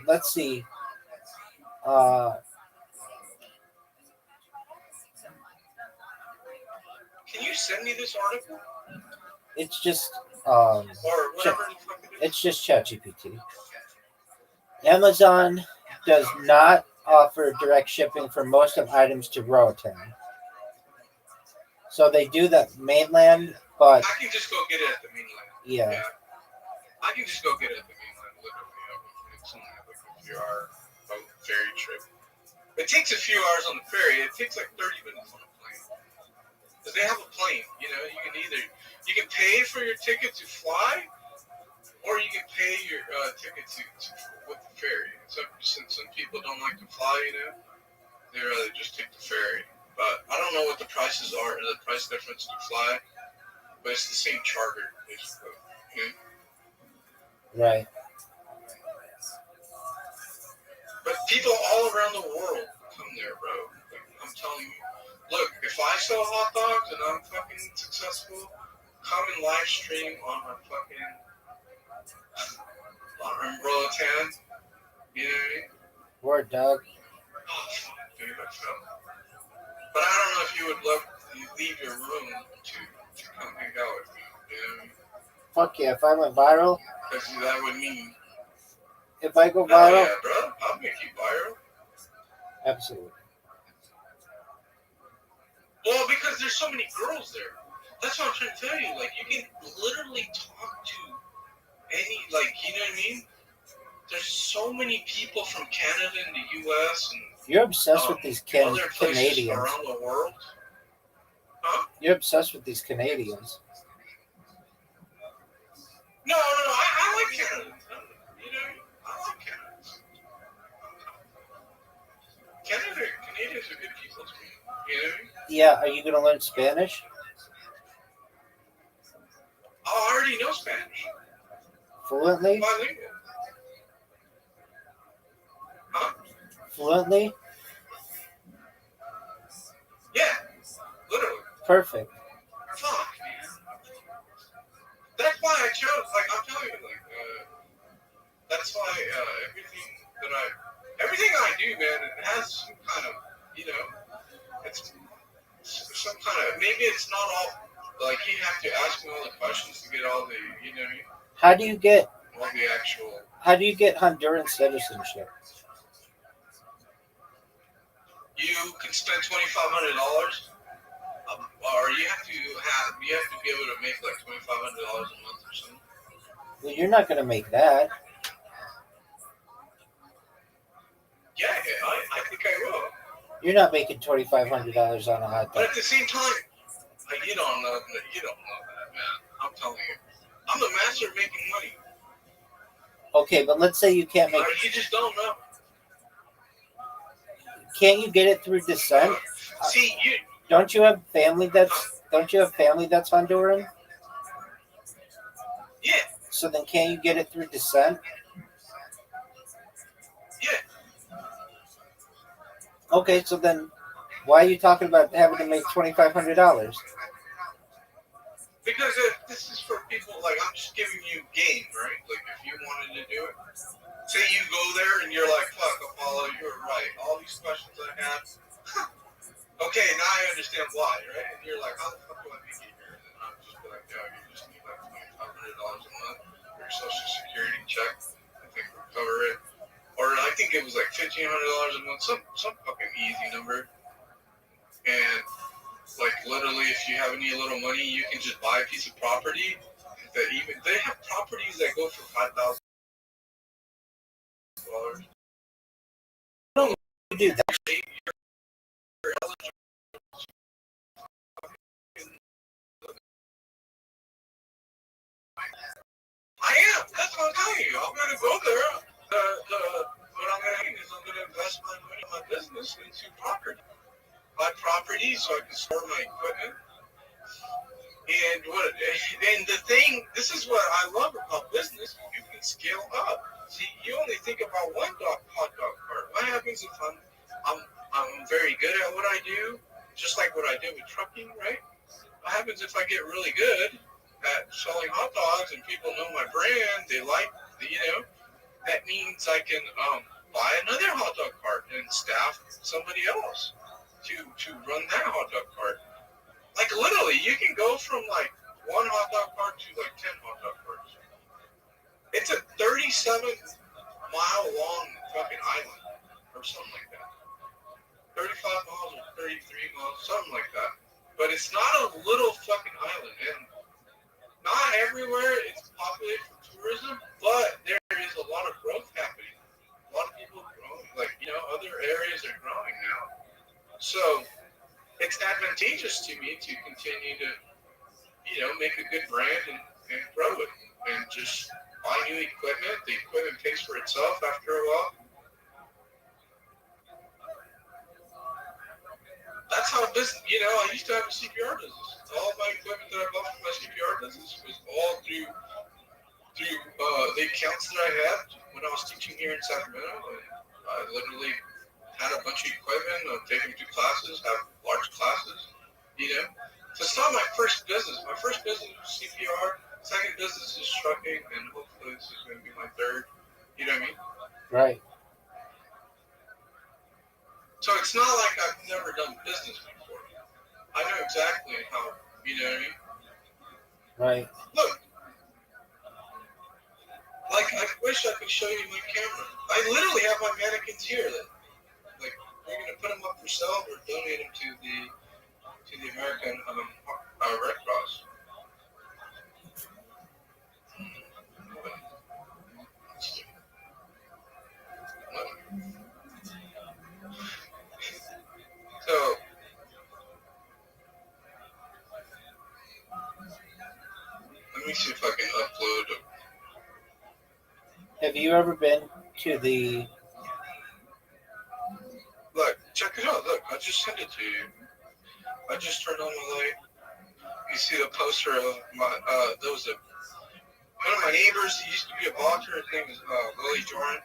let's see. Can you send me this article? It's just Or whatever the fuck it is? it's just ChatGPT. Amazon does not offer direct shipping for most of items to Roatan. So they do the mainland, but I can just go get it at the mainland. yeah. I can just go get it at the mainland, literally. It's only like a few hour boat ferry trip. It takes a few hours on the ferry. It takes like 30 minutes on a plane. Because they have a plane, you know. You can pay for your ticket to fly, or you can pay your ticket to with the ferry. So since some people don't like to fly, you know, they rather just take the ferry. But I don't know what the prices are, the price difference to fly. But it's the same charter, basically. Okay? Right. But people all around the world come there, bro. Like, I'm telling you. Look, if I sell hot dogs and I'm fucking successful, come and live stream on my fucking on Roatan. You know what I mean? Word, dog. Oh, fuck, dude, I fell. But I don't know if you would love to leave your room to come hang out with me. You know what I mean? Fuck yeah! If I went viral, Because that would mean if I go Oh viral, yeah, bro. I'll make you viral. absolutely. Well, because there's so many girls there. That's what I'm trying to tell you. Like, you can literally talk to any, like, you know what I mean? There's so many people from Canada and the U.S. and You're obsessed with these other places Canadians. around the world. Huh? You're obsessed with these Canadians. No, I like Canada. You know, I like Canada. Canadians are good people to me. You know what I mean? Yeah, are you going to learn Spanish? I already know Spanish. Fluently? Bilingual. Huh? Fluently? Yeah, literally. Perfect. Fuck, man. That's why I chose, like, I'm telling you, like, that's why everything I do, man, it has some kind of, you know, it's some kind of, maybe it's not all, like, you have to ask me all the questions to get all the, you know, How do you get all the actual, Honduran citizenship? you can spend $2,500, or you have to be able to make like $2,500 a month or something. Well, you're not going to make that. Yeah, I think I will. You're not making $2,500 on a hot But dog. at the same time, you don't know that, man. I'm telling you, I'm the master of making money. Okay, but let's say you can't make. You just don't know. Can't you get it through descent? See, Don't you have family that's Honduran? Yeah. So then can't you get it through descent? Yeah. Okay, so then why are you talking about having to make $2,500? Because this is for people, like, I'm just giving you game, right? Like, if you wanted to do it, say you go there and you're like, fuck, Apollo, you were right. All these questions I had, okay, now I understand why, right? And you're like, how the fuck do I make it here? And then I'm just be like, yo, you just need like $2,500 a month for your social security check. I think we'll cover it. Or I think it was like $1,500 a month, some fucking easy number. And like literally, if you have any little money, you can just buy a piece of property. They have properties that go for $5,000. Don't do that. You're eligible. I am. That's what I'm telling you. I'm gonna go there. What I'm gonna do is I'm gonna invest my money, my business into property. Buy property so I can store my equipment. And the thing, this is what I love about business. You can scale up. See, you only think about one hot dog cart. What happens if I'm very good at what I do, just like what I did with trucking, right? What happens if I get really good at selling hot dogs and people know my brand? They like, that means I can buy another hot dog cart and staff somebody else to run that hot dog cart. Like literally, you can go from like one hot dog cart to like 10 hot dog carts. It's a 37-mile long fucking island or something like that. 35 miles or 33 miles, something like that. But it's not a little fucking island, and not everywhere it's populated for tourism, but there is a lot of growth happening. A lot of people are growing, like, other areas are growing now. So it's advantageous to me to continue to, make a good brand and grow it and just buy new equipment. The equipment pays for itself after a while. That's how business, I used to have a CPR business. All of my equipment that I bought for my CPR business was all through the accounts that I had when I was teaching here in Sacramento. And I literally had a bunch of equipment, take them to classes, have large classes, So it's not my first business. My first business was CPR. Second business is trucking, and hopefully this is going to be my third. You know what I mean? Right. So it's not like I've never done business before. I know exactly how, you know what I mean? Right. Look, like I quit wish I could show you my camera. I literally have my mannequins here. That, like, we're gonna put them up for sale or donate them to the American Red Cross. So, let me see if I can upload them. Have you ever been to the? Look, check it out. Look, I just sent it to you. I just turned on the light. You see the poster of my, there was one of my neighbors, he used to be a boxer. His name is Willie Jordan.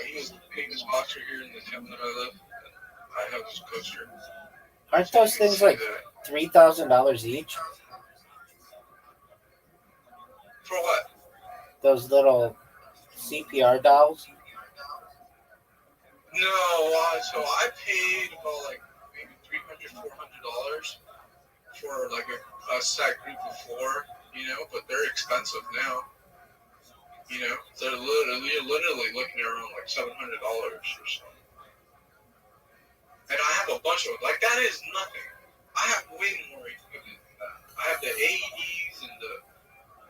He was the biggest boxer here in the town that I live. I have his poster. Aren't those things like $3,000 each? For what? Those little CPR dolls? No, so I paid about like maybe $300, $400 for like a set group of 4, you know, but they're expensive now. You know, you're literally looking at around like $700 or something. And I have a bunch of them. Like, that is nothing. I have way more equipment than that. I have the AEDs and the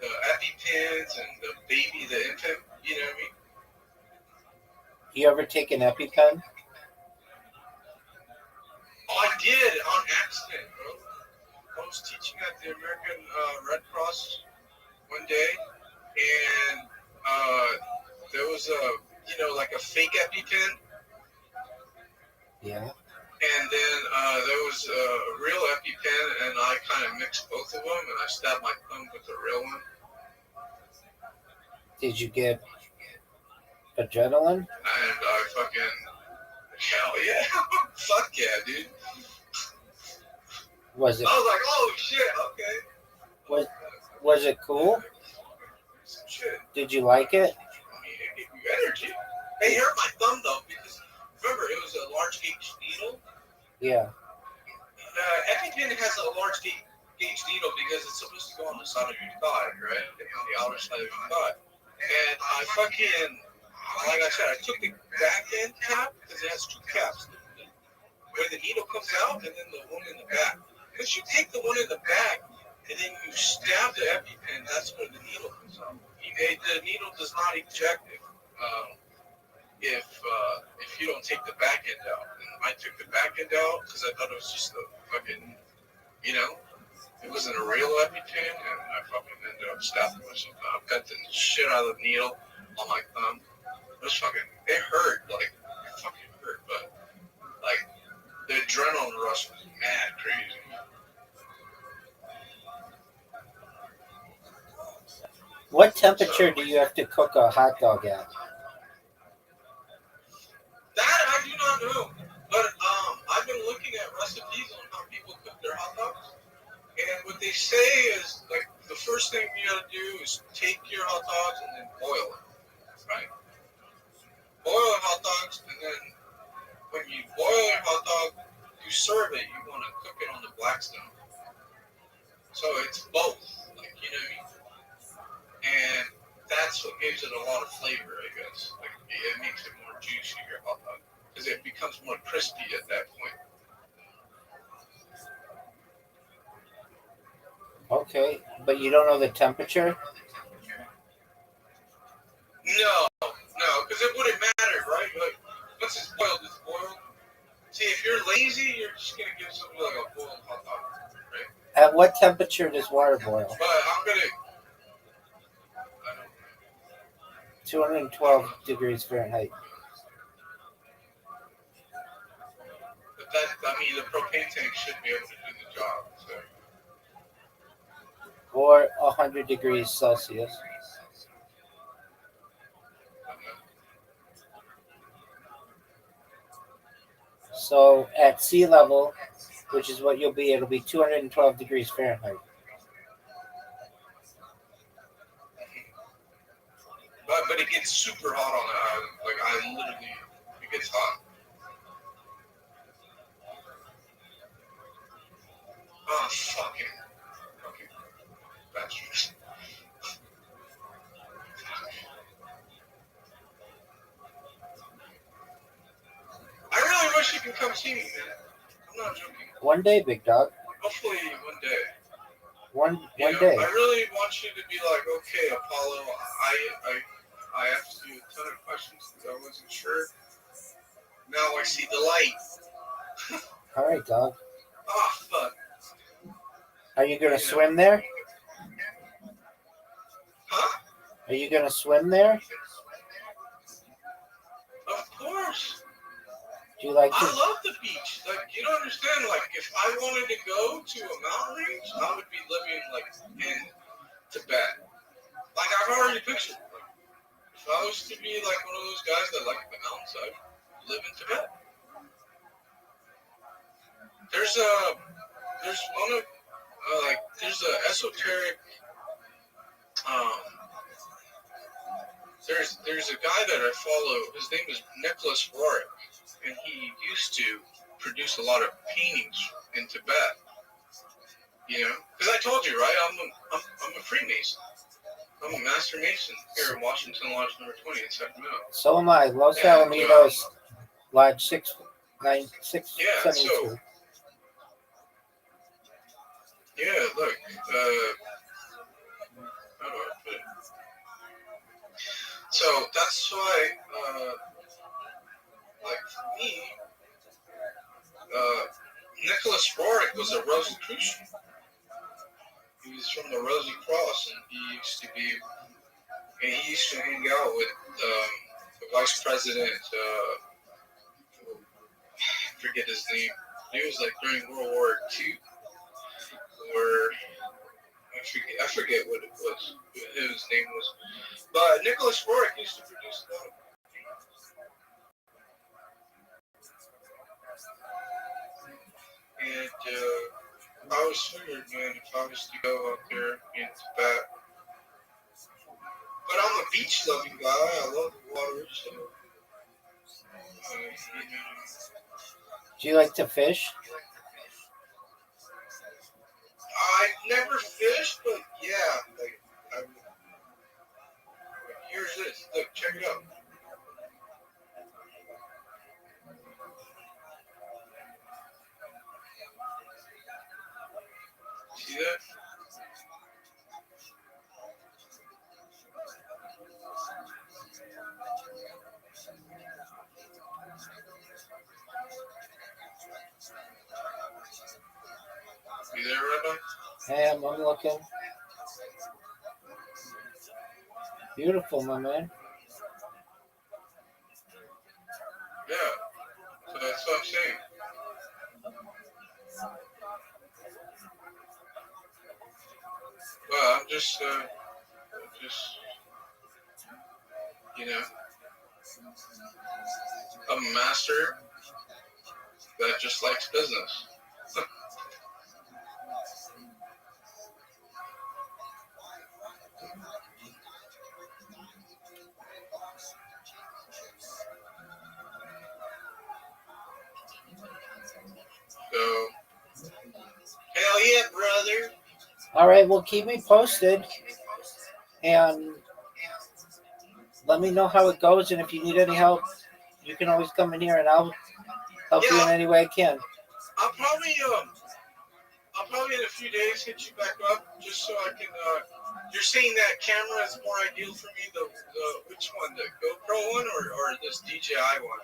EpiPens and the infant, you know what I mean? You ever take an EpiPen? Oh, I did on accident, bro. I was teaching at the American Red Cross one day, and there was like a fake EpiPen. Yeah. And then there was a real EpiPen, and I kind of mixed both of them, and I stabbed my thumb with the real one. Did you get adrenaline? And I fucking, hell yeah. Fuck yeah, dude. Was it? I was like, oh shit, okay. Was it cool? Shit. Did you like it? I mean, it gave you energy. It hurt my thumb though, because remember, it was a large gauge needle. Yeah. EpiPen has a large gauge needle because it's supposed to go on the side of your thigh, right? On the outer side of your thigh. And I fucking, like I said, I took the back end cap because it has 2 caps. Where the needle comes out and then the one in the back. Because you take the one in the back and then you stab the EpiPen, that's where the needle comes out. The needle does not eject if you don't take the back end out. And I took the back end out because I thought it was just a fucking, you know, it wasn't a real EpiPen, and I fucking ended up stabbing myself. I cut the shit out of the needle on my thumb. It hurt, like, it fucking hurt, but, like, the adrenaline rush was mad crazy. What temperature do you have to cook a hot dog at? That I do not know, but I've been looking at recipes on how people cook their hot dogs, and what they say is, like, the first thing you gotta do is take your hot dogs and then boil them, right? Boil your hot dogs, and then when you boil your hot dog, you serve it, you want to cook it on the Blackstone. So it's both, like, you know what I mean? And that's what gives it a lot of flavor, I guess. Like, it makes it more juicy, your hot dog, because it becomes more crispy at that point. Okay, but you don't know the temperature? No, because it wouldn't matter, right? Like, once it's boiled. See, if you're lazy, you're just going to give something like a boiled hot dog, right? At what temperature does water boil? But I'm going to... 212 degrees Fahrenheit. But the propane tank should be able to do the job, so... Or 100 degrees Celsius. So at sea level, which is what you'll be, it'll be 212 degrees Fahrenheit. But it gets super hot on the island. Like, it gets hot. Oh, fucking bastards. see me, man. I'm not joking. One day, big dog. Hopefully one day. One You know, day. I really want you to be like, okay, Apollo, I have to do a ton of questions because I wasn't sure. Now I see the light. All right, dog. Oh, fuck. Are you gonna Yeah. swim there? Huh? Are you gonna swim there? Of course. Do you like I to? love the beach. Like, you don't understand. Like, if I wanted to go to a mountain range, I would be living, like, in Tibet. Like, I've already pictured it. Like, if I was to be, like, one of those guys that like the mountains, I'd live in Tibet. There's a esoteric, there's a guy that I follow. His name is Nicholas Rothschild, and he used to produce a lot of paintings in Tibet. You know, because I told you, right? I'm a Freemason. I'm a Master Mason here in Washington Lodge number 20 in Sacramento. So am I. Los And, Alamitos, Lodge 69672. Yeah, so yeah, look, how do I put it? So that's why, like for me, Nicholas Roerich was a Rosicrucian. He was from the Rosy Cross, and he used to hang out with the vice president. I forget his name. He was like during World War II, where I forget what it was, what his name was. But Nicholas Roerich used to produce a lot of. And I was figured, man, if I was to go out there in Tibet. But I'm a beach loving guy. I love the water, so. You know. Do you like to fish? I never fished, but yeah, like here's this. Look, check it out. See that? You there, Rabbi? Hey, I'm looking. Beautiful, my man. Yeah. So that's what I'm saying. Well, I'm just, you know, I'm a master that just likes business. So, hell yeah, brother. All right, well, keep me posted, and let me know how it goes. And if you need any help, you can always come in here, and I'll help you in any way I can. I'll probably in a few days hit you back up just so I can. You're saying that camera is more ideal for me. The which one, the GoPro one or this DJI one?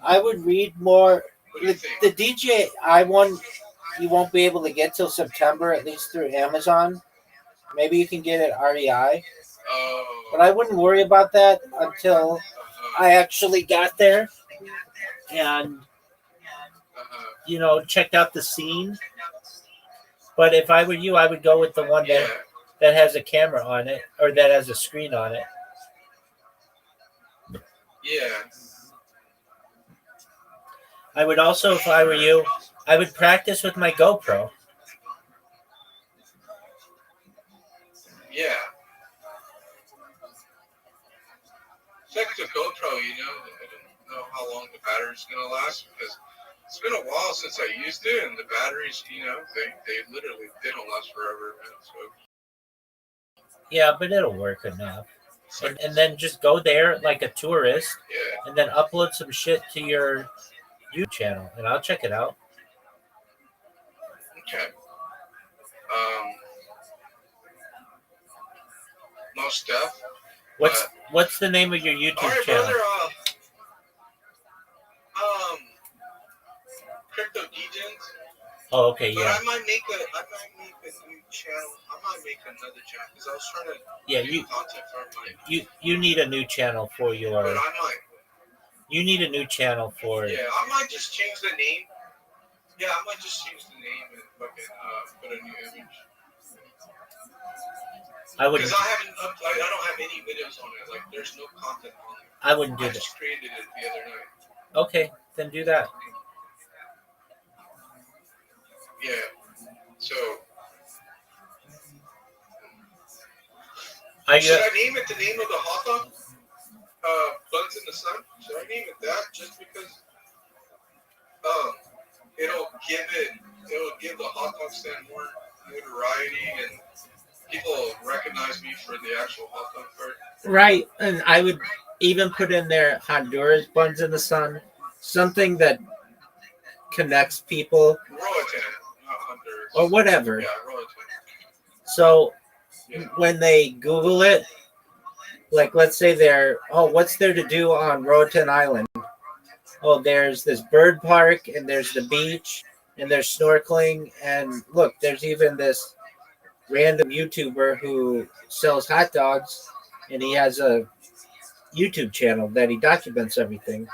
I would read more. What do you think? The DJI one, you won't be able to get till September, at least through Amazon. Maybe you can get it REI. But I wouldn't worry about that until I actually got there and, checked out the scene. But if I were you, I would go with the one that has a camera on it or that has a screen on it. Yeah. I would also, if I were you, I would practice with my GoPro. Yeah. Check the GoPro, I don't know how long the battery's going to last because it's been a while since I used it and the batteries, they literally, they don't last forever, man. So. Yeah, but it'll work enough. And then just go there like a tourist and then upload some shit to your YouTube channel, and I'll check it out. Okay. Most stuff. What's the name of your YouTube All right, channel? brother. Crypto Degens. Oh, okay, But yeah, I might make a new channel. I might make another channel because I was trying to yeah. do content for my. You need a new channel for But your. I might. You need a new channel for. Yeah, I might just change the name. Yeah, I might just change the name and fucking put a new image. I wouldn't. Because I don't have any videos on it. Like, there's no content on it. I wouldn't do I that. just created it the other night. Okay, then do that. Yeah. So. Should I name it the name of the hot dog? Buns in the Sun? Should I name it that? Just because it'll give the hot dog stand more notoriety and people will recognize me for the actual hot dog part. Right, and I would even put in there Honduras buns in the sun, something that connects people Roatan, not Honduras. or whatever. Yeah, Roatan. So Yeah. when they Google it, like let's say what's there to do on Roatan Island? Oh, there's this bird park and there's the beach and there's snorkeling and look, there's even this random YouTuber who sells hot dogs and he has a YouTube channel that he documents everything.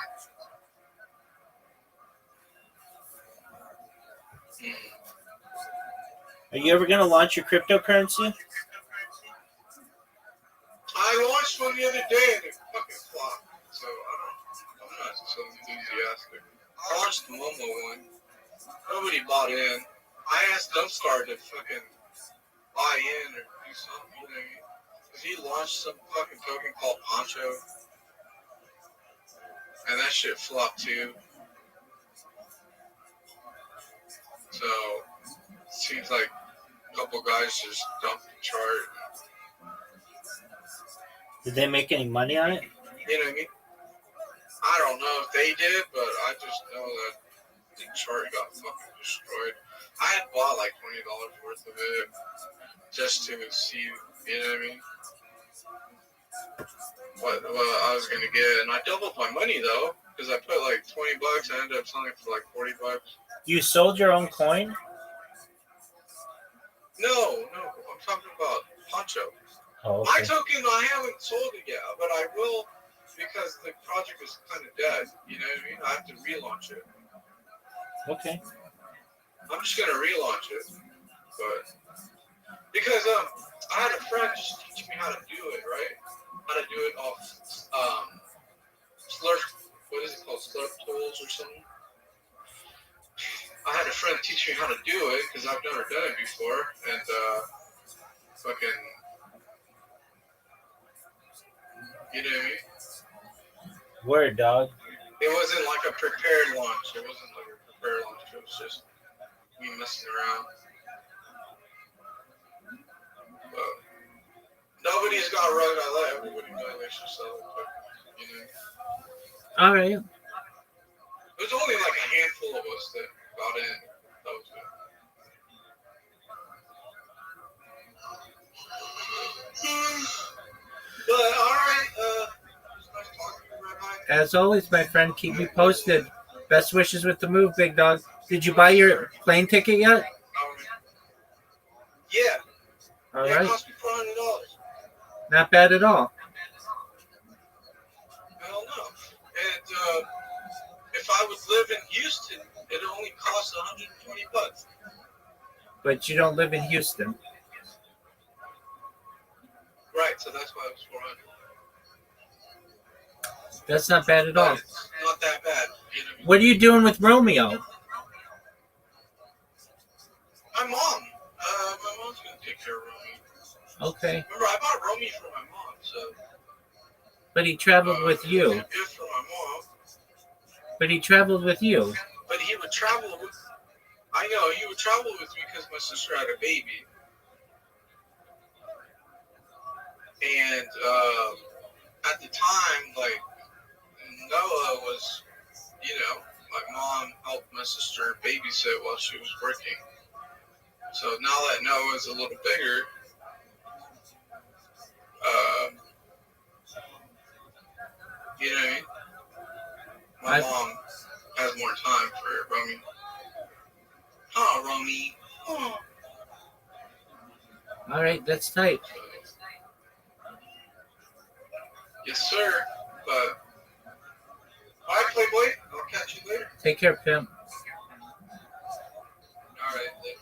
Are you ever going to launch your cryptocurrency? I launched one the other day and it fucking flopped. So I'm not so enthusiastic. I launched the Momo one. Nobody bought in. I asked Dumpstar to fucking buy in or do something, you know. Because he launched some fucking token called Poncho. And that shit flopped too. So, it seems like a couple guys just dumped the chart. Did they make any money on it? You know what I mean? I don't know if they did, but I just know that the chart got fucking destroyed. I had bought like $20 worth of it just to see, you know what I mean? What I was gonna get, and I doubled my money though, because I put like $20. I ended up selling it for like $40. You sold your own coin? No, I'm talking about Poncho. Oh, My okay. token, I haven't sold it yet, but I will because the project is kind of dead. You know what I mean? I have to relaunch it. Okay. I'm just gonna relaunch it, but because I had a friend just teach me how to do it, right? How to do it off Slurp. What is it called? Slurp tools or something. I had a friend teach me how to do it because I've never done it before, and fucking, you know what I mean? Word, dog. It wasn't like a prepared launch. It wasn't like a prepared launch. It was just me messing around. But nobody's got a rug. I let everybody know they should sell it. But, you know, All right. there's only like a handful of us that got in. That was it. But all right. Nice talking to you, Rabbi. As always, my friend, keep me posted. Best wishes with the move, big dog. Did you buy your plane ticket yet? Yeah. All It right. cost me $400. Not bad at all. Hell no. And if I would live in Houston, it'd only cost $120. But you don't live in Houston. Right, so that's why it was 400. That's not bad at all. But it's not that bad. You know, What are you doing with Romeo? my mom. My mom's gonna take care of Romy. Okay. Remember, I bought Romy for my mom, so. But he traveled with It you. was a gift for my mom. But he traveled with you. But he would travel with. I know he would travel with me because my sister had a baby. And at the time, like Noah was, you know, my mom helped my sister babysit while she was working. So now that Noah's a little bigger, you know what I mean? My mom has more time for Romy. Oh, Romy. Oh. All right, that's tight. Yes, sir. But, bye, Playboy. I'll catch you later. Take care, Pimp. All right, later.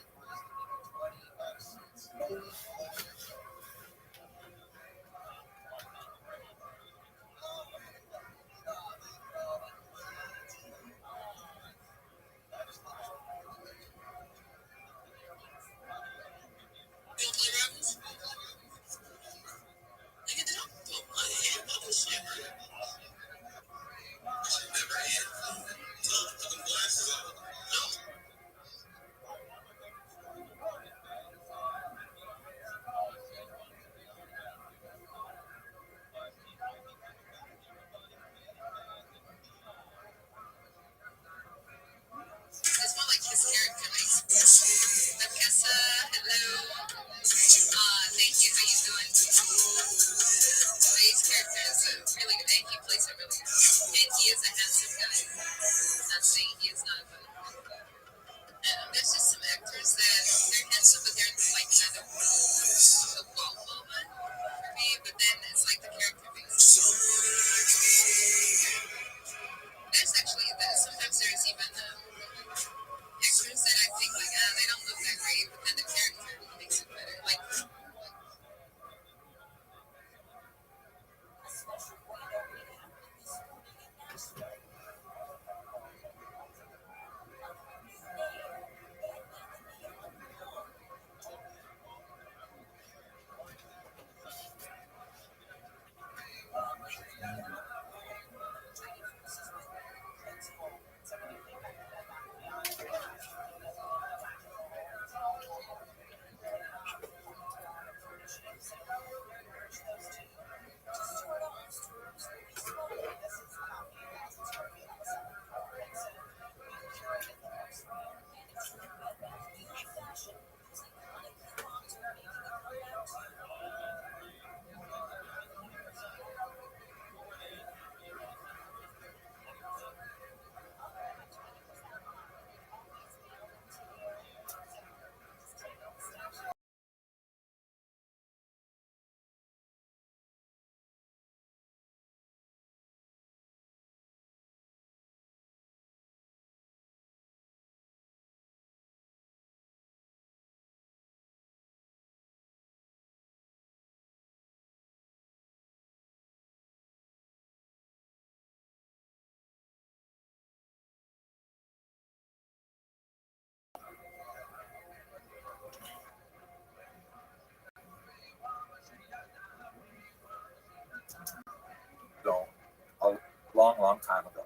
A long time ago.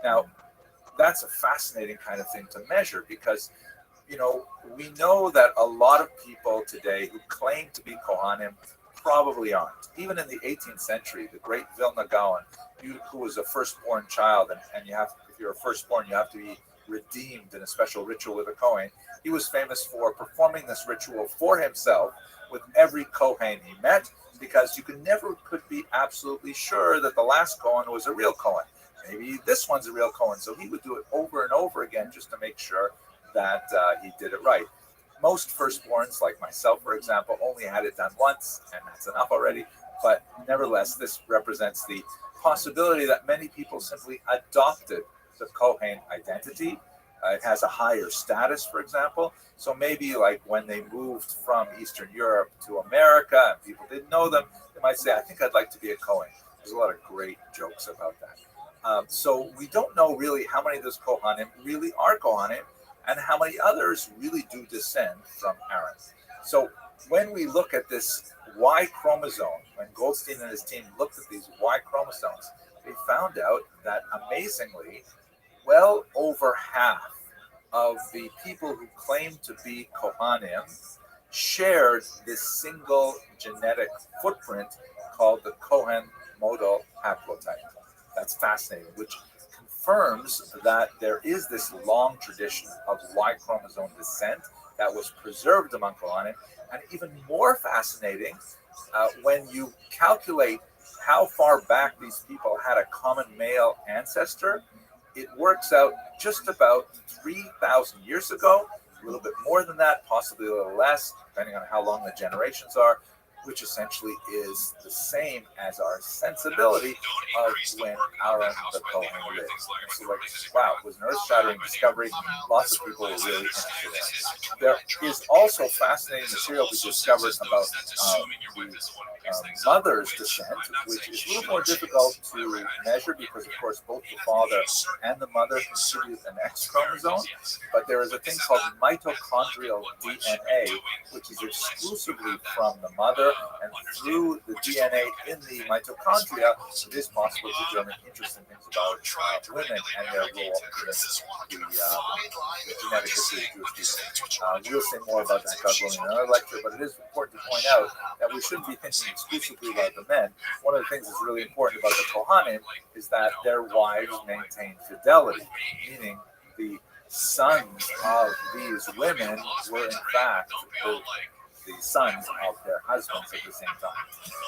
Now, that's a fascinating kind of thing to measure because, we know that a lot of people today who claim to be Kohanim probably aren't. Even in the 18th century, the great Vilna Gaon, who was a firstborn child, and if you're a firstborn, you have to be redeemed in a special ritual with a Kohen. He was famous for performing this ritual for himself with every Kohen he met, because you could be absolutely sure that the last Kohen was a real Kohen. Maybe this one's a real Kohen. So he would do it over and over again just to make sure that he did it right. Most firstborns, like myself, for example, only had it done once, and that's enough already. But nevertheless, this represents the possibility that many people simply adopted the Kohen identity. It has a higher status, for example. So maybe like when they moved from Eastern Europe to America and people didn't know them, they might say, I think I'd like to be a Kohen. There's a lot of great jokes about that. So we don't know really how many of those Kohanim really are Kohanim and how many others really do descend from Aaron. So when we look at this Y chromosome, when Goldstein and his team looked at these Y chromosomes, they found out that amazingly, well over half of the people who claim to be Kohanim shared this single genetic footprint called the Cohen modal haplotype. That's fascinating, which confirms that there is this long tradition of Y chromosome descent that was preserved among Kohanim, and even more fascinating, when you calculate how far back these people had a common male ancestor, it works out just about 3,000 years ago, a little bit more than that, possibly a little less, depending on how long the generations are, which essentially is the same as our sensibility of when Aaron the Kohen lived. So like, wow, it was an earth-shattering discovery. Lots of people were really interested in it. There is also fascinating material we discovered about the mother's descent, which is a little more difficult to measure because, of course, both the father and the mother contribute an X chromosome. But there is a thing called mitochondrial DNA, which is exclusively from the mother, and through the DNA in the mitochondria, it is possible to determine interesting things about women and their role in the genetic history of Jewish people. We'll say more about that, God willing, in another lecture, but it is important to point out that we shouldn't be thinking exclusively about the men. One of the things that's really important about the Kohanim is that their wives maintain fidelity, meaning the sons of these women were in fact the sons of their husbands at the same time.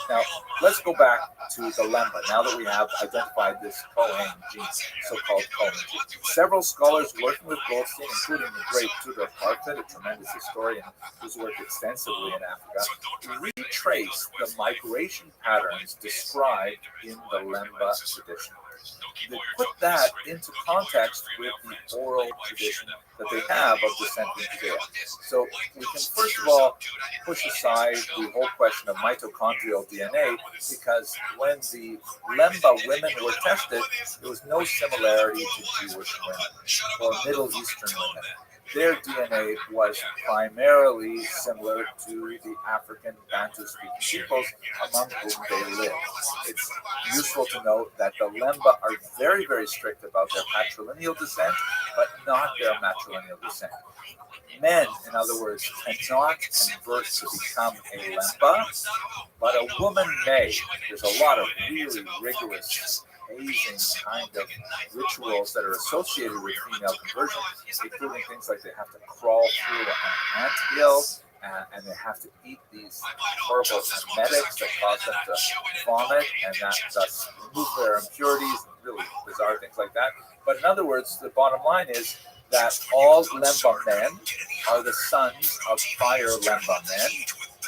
Now, let's go back to the lemba. Now that we have identified this Kohen gene, so-called Kohen gene, several scholars working with Goldstein, including the great Tudor Parfit, a tremendous historian who's worked extensively in Africa, retrace the migration patterns described in the lemba tradition. They put that into context with the oral tradition that they have of descent from Judea. So we can first of all push aside the whole question of mitochondrial DNA, because when the lemba women were tested, there was no similarity to Jewish women or Middle Eastern women. Their DNA was primarily similar to the African Bantu-speaking peoples among whom they lived. It's useful to note that the Lemba are very, very strict about their patrilineal descent, but not their matrilineal descent. Men, in other words, cannot convert to become a Lemba, but a woman may. There's a lot of really rigorous hazing kind of rituals that are associated with female conversion, including things like they have to crawl through an anthill, and they have to eat these horrible emetics that cause them to vomit, and that thus remove their impurities, and really bizarre things like that. But in other words, the bottom line is that all Lemba men are the sons of prior Lemba men,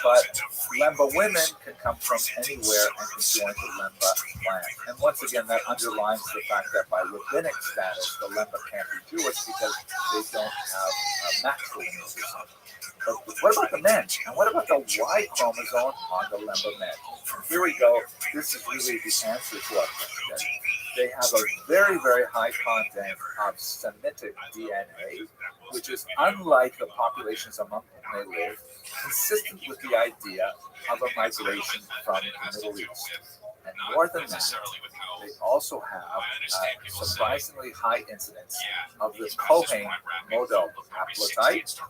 but Lemba women can come from anywhere and can join the Lemba clan. And once again, that underlines the fact that by rabbinic status, the Lemba can't be Jewish because they don't have a matrilineal descent. But what about the men? And what about the Y chromosome on the Lemba men? And here we go. This is really the answer to our question. They have a very, very high content of Semitic DNA, which is unlike the populations among whom they live, consistent with the idea of a migration from the Middle East. And more than that, they also have a surprisingly high incidence of the Kohen model haplotype,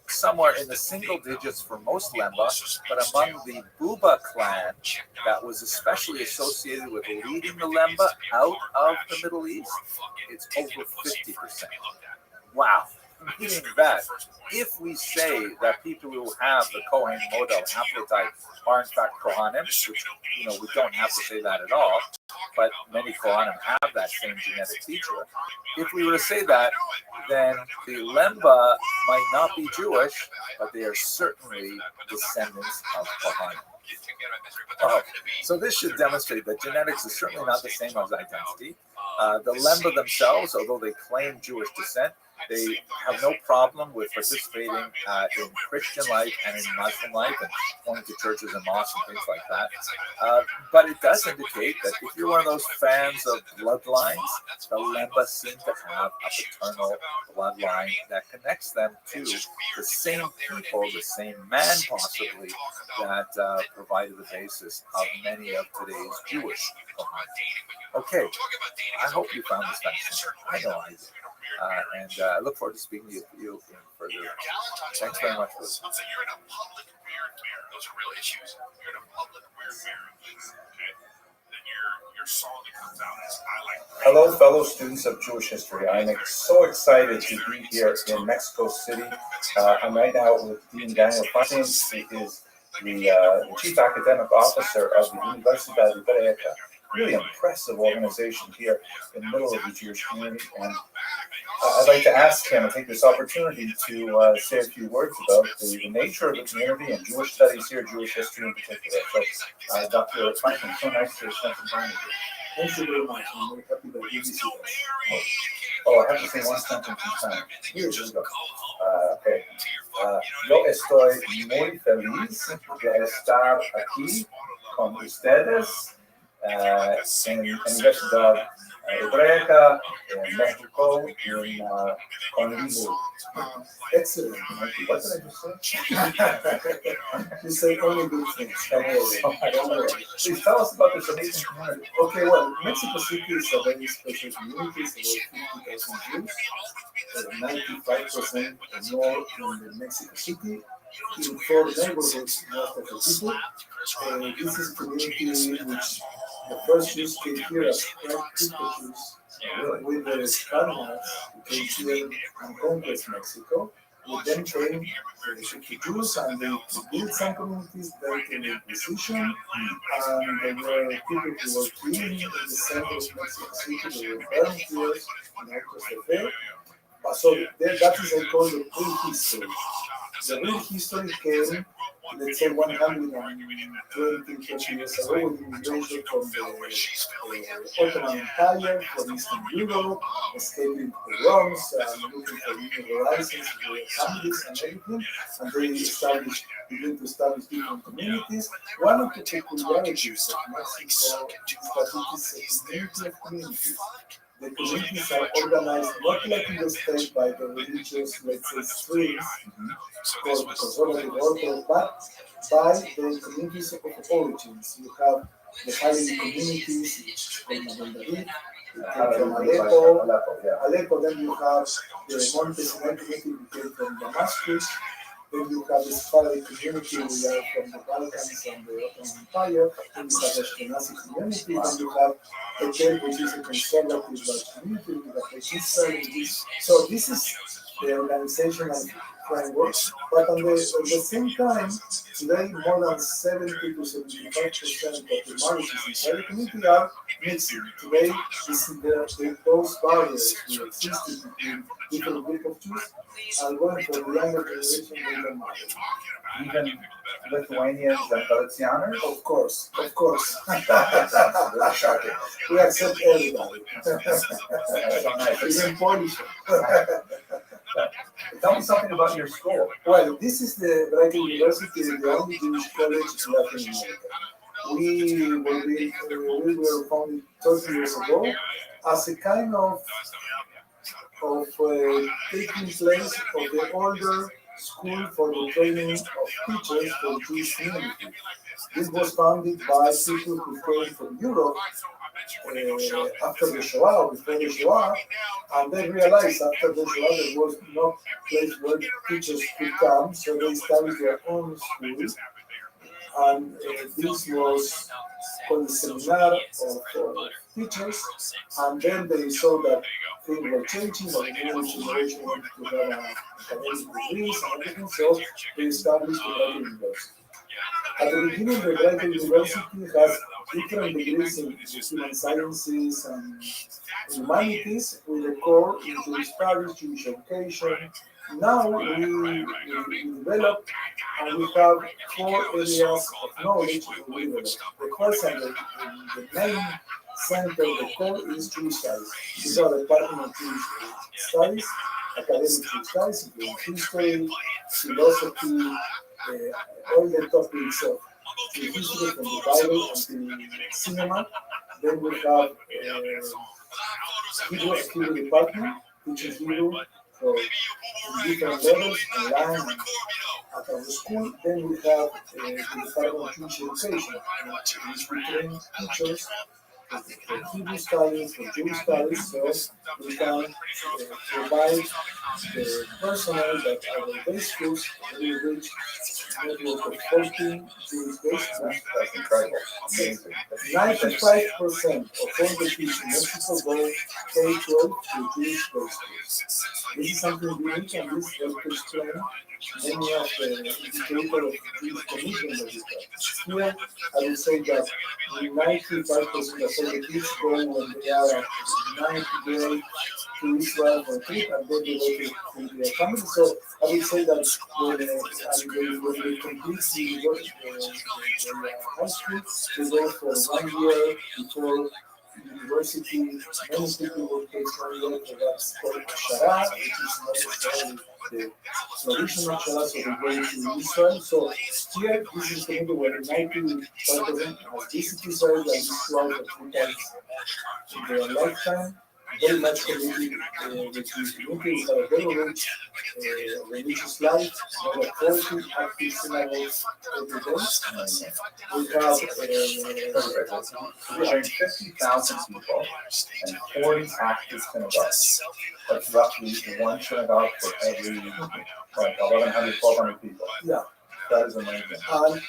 somewhere in the single digits for most Lemba, but among the Buba clan that was especially associated with leading the Lemba out of the Middle East, it's over 50%. Wow. Meaning that if we say that people who have the Kohen model haplotype are in fact Kohanim, which we don't have to say that at all, but many Kohanim have that same genetic feature. If we were to say that, then the Lemba might not be Jewish, but they are certainly descendants of Kohanim. So this should demonstrate that genetics is certainly not the same as identity. The Lemba themselves, although they claim Jewish descent, they have no problem with participating in Christian life and in Muslim life and going to churches and mosques and things like that. But it does indicate that if you're one of those fans of bloodlines, the Lemba seem to have a paternal bloodline that connects them to the same people, the same man possibly, that provided the basis of many of today's Jewish Kohanim. Okay, I hope you found this fascinating. I know I did. And I look forward to speaking to you in further. Thanks very much for listening. So you're in a public weird mirror. Those are real issues. You're in a public weird mirror. Okay? Hello, fellow students of Jewish history. I'm so excited to be here in Mexico City. I'm right now with Dean Daniel Fuentes, who is the Chief Academic Officer of the Universidad Hebrea. Really impressive organization here in the middle of the Jewish community. And I'd like to ask him and take this opportunity to say a few words about the nature of the community and Jewish studies here, Jewish history in particular. So, Dr. Franklin, so nice to spend some time with you. Thank you very much. I'm very happy that you visit us. Oh, I have to say one sentence in time. Here we go. Okay. Yo estoy muy feliz de estar aquí con ustedes en Universidad Hebrea en México, conmigo. Excellent. What did I just say? You say only good things. Please tell us about this amazing community. Okay, well, Mexico City is a very special community. It's about 50,000 Jews, 95% or more in the Mexico City. In 4 neighborhoods, most of the people. This is a community which the first Jews came here as Critical Jews with the Spaniards who came here and conquered Mexico. We then trained the Jews and they built some communities like in the Inquisition, and there were people who were killed in the center of Mexico City, they were volunteers in Arcos de Fe. So that is I call the prehistory. The real history came, let's say, 120, 30 years ago with immigration from the Ottoman Empire, from Eastern Europe, escaping pogroms, looking for new horizons, families and everything, and they began to establish different communities. One of the peculiarities of Mexico is that it is a community of communities. The communities are organized not like in the state by the religious, let's say, streams, called conservative order, but by the communities of origins. You have the Halley communities called Maguel from Aleppo, then you have the Monte Sinai community who came from Damascus, then you have the Sephardic community who are from the Balkans and the Ottoman Empire, then you have the Ashkenazi community, then you have Betel, which is a conservative community with a Israel. So this is the organizational framework, but on the same time, today more than 70 to 75% of the marriages inside the community are mixing. Today, those barriers that existed between different groups of Jews are going for the younger generation with the marriage. Even Lithuanians and Galicianers? Of course. That's shocking. We accept everybody. That's so nice. Even Polish. Tell me something about your school. Well, this is the Rabbi University, the only Jewish college in Latin America. We were founded 30 years ago as a kind of taking place of the older school for the training of teachers for Jewish community. This was founded by people who came from Europe after the Shoah, before the Shoah, and they realized after the Shoah there was no place where teachers could come, so they established their own school, and this was called the Seminar of Teachers, and then they saw that things were changing, that the new generation wanted to have academic degrees and everything, so they established the Rabbi University. At the beginning, the Rabbi University has different degrees in human sciences and humanities with a core in Jewish studies, Jewish education. Now we develop and we have 4 areas of knowledge we develop. The first and the main center, the core is Jewish studies. These are the Department of Jewish Studies, academic Jewish studies, including history, philosophy, all the topics of the history from the Bible and the cinema. Then we have Hebrew department, which is Hebrew for different levels, online and at our school. Then we have the Department of Jewish Education, which we train teachers Hebrew studies, for Jewish studies, so we can provide the personnel that our day schools will reach network of 14 Jewish day schools. That's incredible. Amazing. 95% of all the kids in Mexico go K-12 to Jewish day schools. This is something unique, and this helps to explain many of the indicators of Jewish commission that we have. Here, I will say that 95% of all the kids go when they are at 9th grade to Israel for a trip, and then they go to their family. So I would say that when they complete the high school, they go for 1 year before university. Many people will take 1 year for that's called Shara, which is not necessarily the traditional Shara, so they go to Israel. So here, this is the middle where 95% has visited Israel and Israel for 3 times in their lifetime. Very much committed with the community. We have a very rich religious life. We have 40 active synagogues every day. We have We're 50,000 people and 40 active synagogues. That's roughly one synagogue for every 1,100, 1,200 people. Yeah. That is amazing. And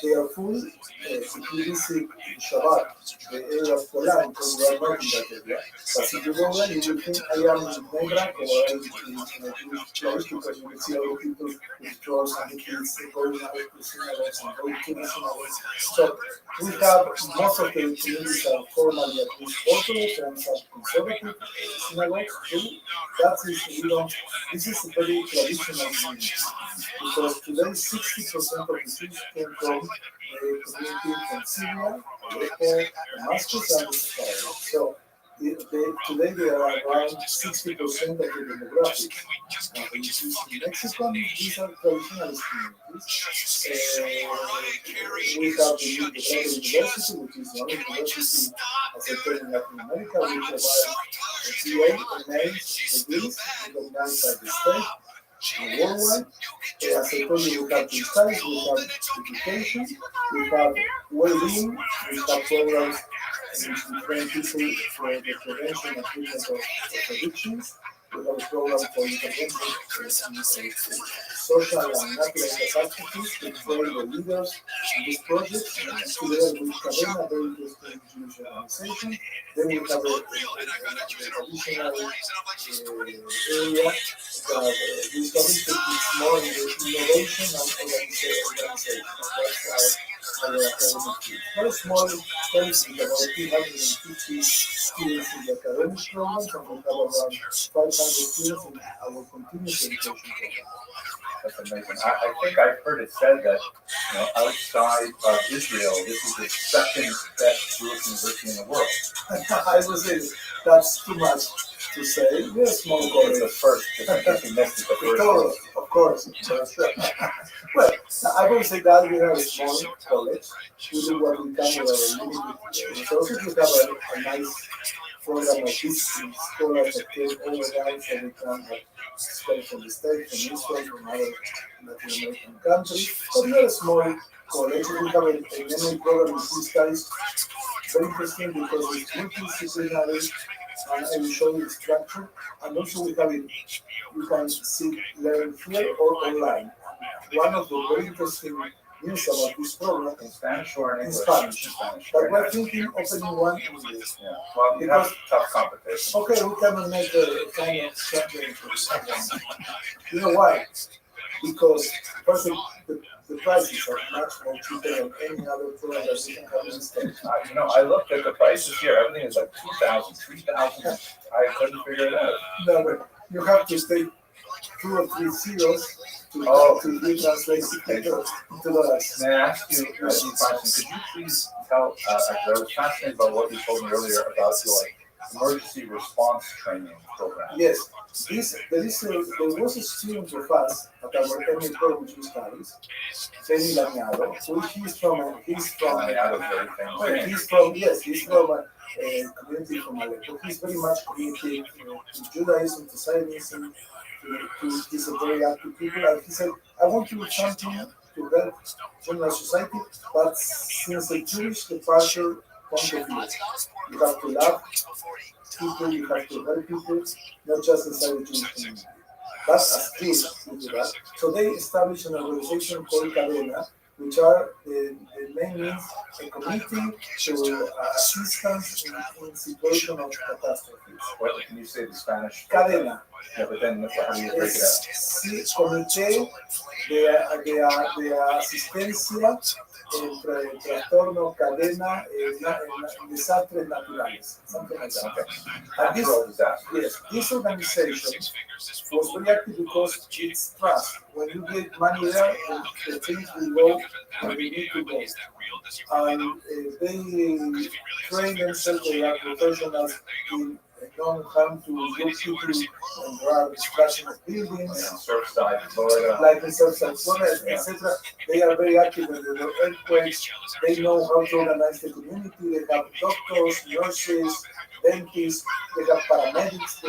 they are full. If you visit Shabbat, the area of Poland, because we are not in that area. But if you go there, you will think I am in Nebrak or I am in a Jewish place, because you will see all the people with drawers and the kids going out to synagogues and going to the synagogues. So we have most of the communities are formally at least Orthodox and some conservative synagogues too. That is, this is a very traditional community, because today 60% of the Jews came from the community from Syria, Aleppo, Damascus, and Israel. So today they are around 60% of the demographic. Which is in Mexico, these are traditionalist communities. We have the Rabbi University, which is the only university, as I told in Latin America. We provide GA and names, degrees, recognized by the state. Worldwide, as I told you, we have the studies, we have education, we have well-being, we have programs in which we train people for the prevention and treatment of addictions. We have a program for intervention social and natural catastrophes to train the leaders in this project, together with Cadena, a very interesting Jewish organization. Then we have a additional area that we study to teach more in the innovation and organization. That's our academic team. Very small place with about 250 students in the academic programs, and we have around 500 students in our continuous education program. That's amazing. I think I've heard it said that outside of Israel, this is the second best Jewish university in the world. I would say that's too much to say. We're a small college. It's the first. Of course. Well, I would say that we have a small college. We do what we can with our limited resources. We have a nice program of these scholars that take all the time, so we can have students from the States, from Israel, from other Latin American countries. But we are a small college. We have a MA program in these studies. Very interesting because it's multidisciplinary, and I will show you the structure. And also we have it, you can learn here or online. One of the very interesting news about this program in Spanish or in English? In Spanish. But we're thinking opening one in English. Yeah. Well, you have tough competition. Okay, we cannot make a kind of champion. You know why? Because first the prices are much more cheaper than any other program that we can have in the States. I looked at the prices here. Everything is like 2,000, 3,000. I couldn't figure it out. No, but you have to stay 2 or 3 zeros to retranslate it into dollars. May I ask you a question? Could you please tell, I was fascinated by what you told me earlier about your emergency response training program. Yes, there was a student of us at our MA program which is studies, Femi Lamiado, so he's from a community from Aleppo. He's very much committed to Judaism, to Zionism, he's a very active people, and he said, I want to do something to help general society, but since a Jewish departure point of view, You have to love people, you have to help people, not just inside the Jewish community. But as Jews, we do that. So they established an organization called Cadena, which are the main means a committee to assistance in situation of catastrophes. What can you say the Spanish? Cadena. Yeah, but then how do you break it up? Sí, comité de asistencia entre trastornos, cadena, desastres naturales, something like that. Okay. And Natural disaster. yes, this organization was very active because it's trust. When you get money there, the things will go where they need to go. And they train themselves, they are professionals in non-harm to young people when there are destruction of buildings, Surfside, Florida. like in Southside Florida, etc. They are very active in the earthquakes. They know how to organize the community. They have doctors, nurses, dentists. They have paramedics.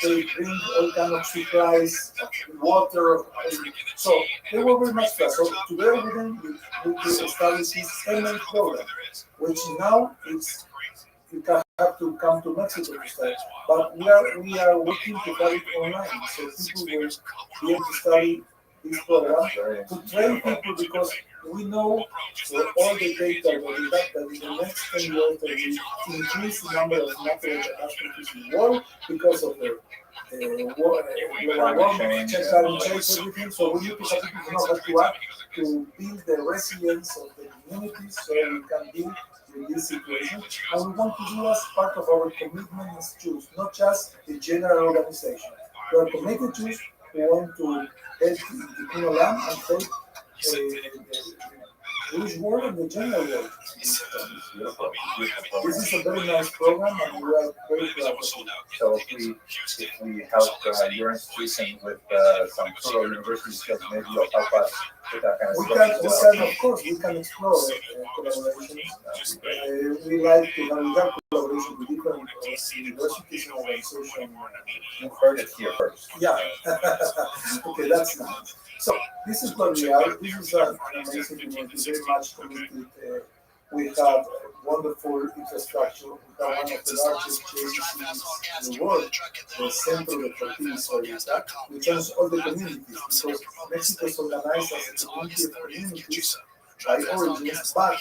They bring all kind of supplies, water. So they were very much fast. So together with them, we established this payment program, which now it's you have to come to Mexico to study. But we are working to have it online, so people will be able to study this program to train people because we know for all the data that we have that in the next 10 years there will increase the number of natural catastrophes in the world because of the climate change, everything. So we need to have people know how to act to build the resilience of the communities so we can deal in this situation, and we want to do as part of our commitment as Jews, not just the general organization. We are committed Jews who want to help the Tikkun Olam and help the Jewish world and the general world. This is a very nice program, and we are very proud of it. So if we help your institution with some plural university skills, maybe you'll help us with that kind of stuff. Of course, we can explore collaborations. We like to have collaboration with different universities and organizations. You've heard it here first. Yeah. Okay, that's nice. So this is what we are. This is an amazing community, very much committed. We have wonderful infrastructure. We have one of the largest JCCs in the world, the Centro de Fertilidad, which has all the communities, because Mexico is organized as a community of communities by origins, but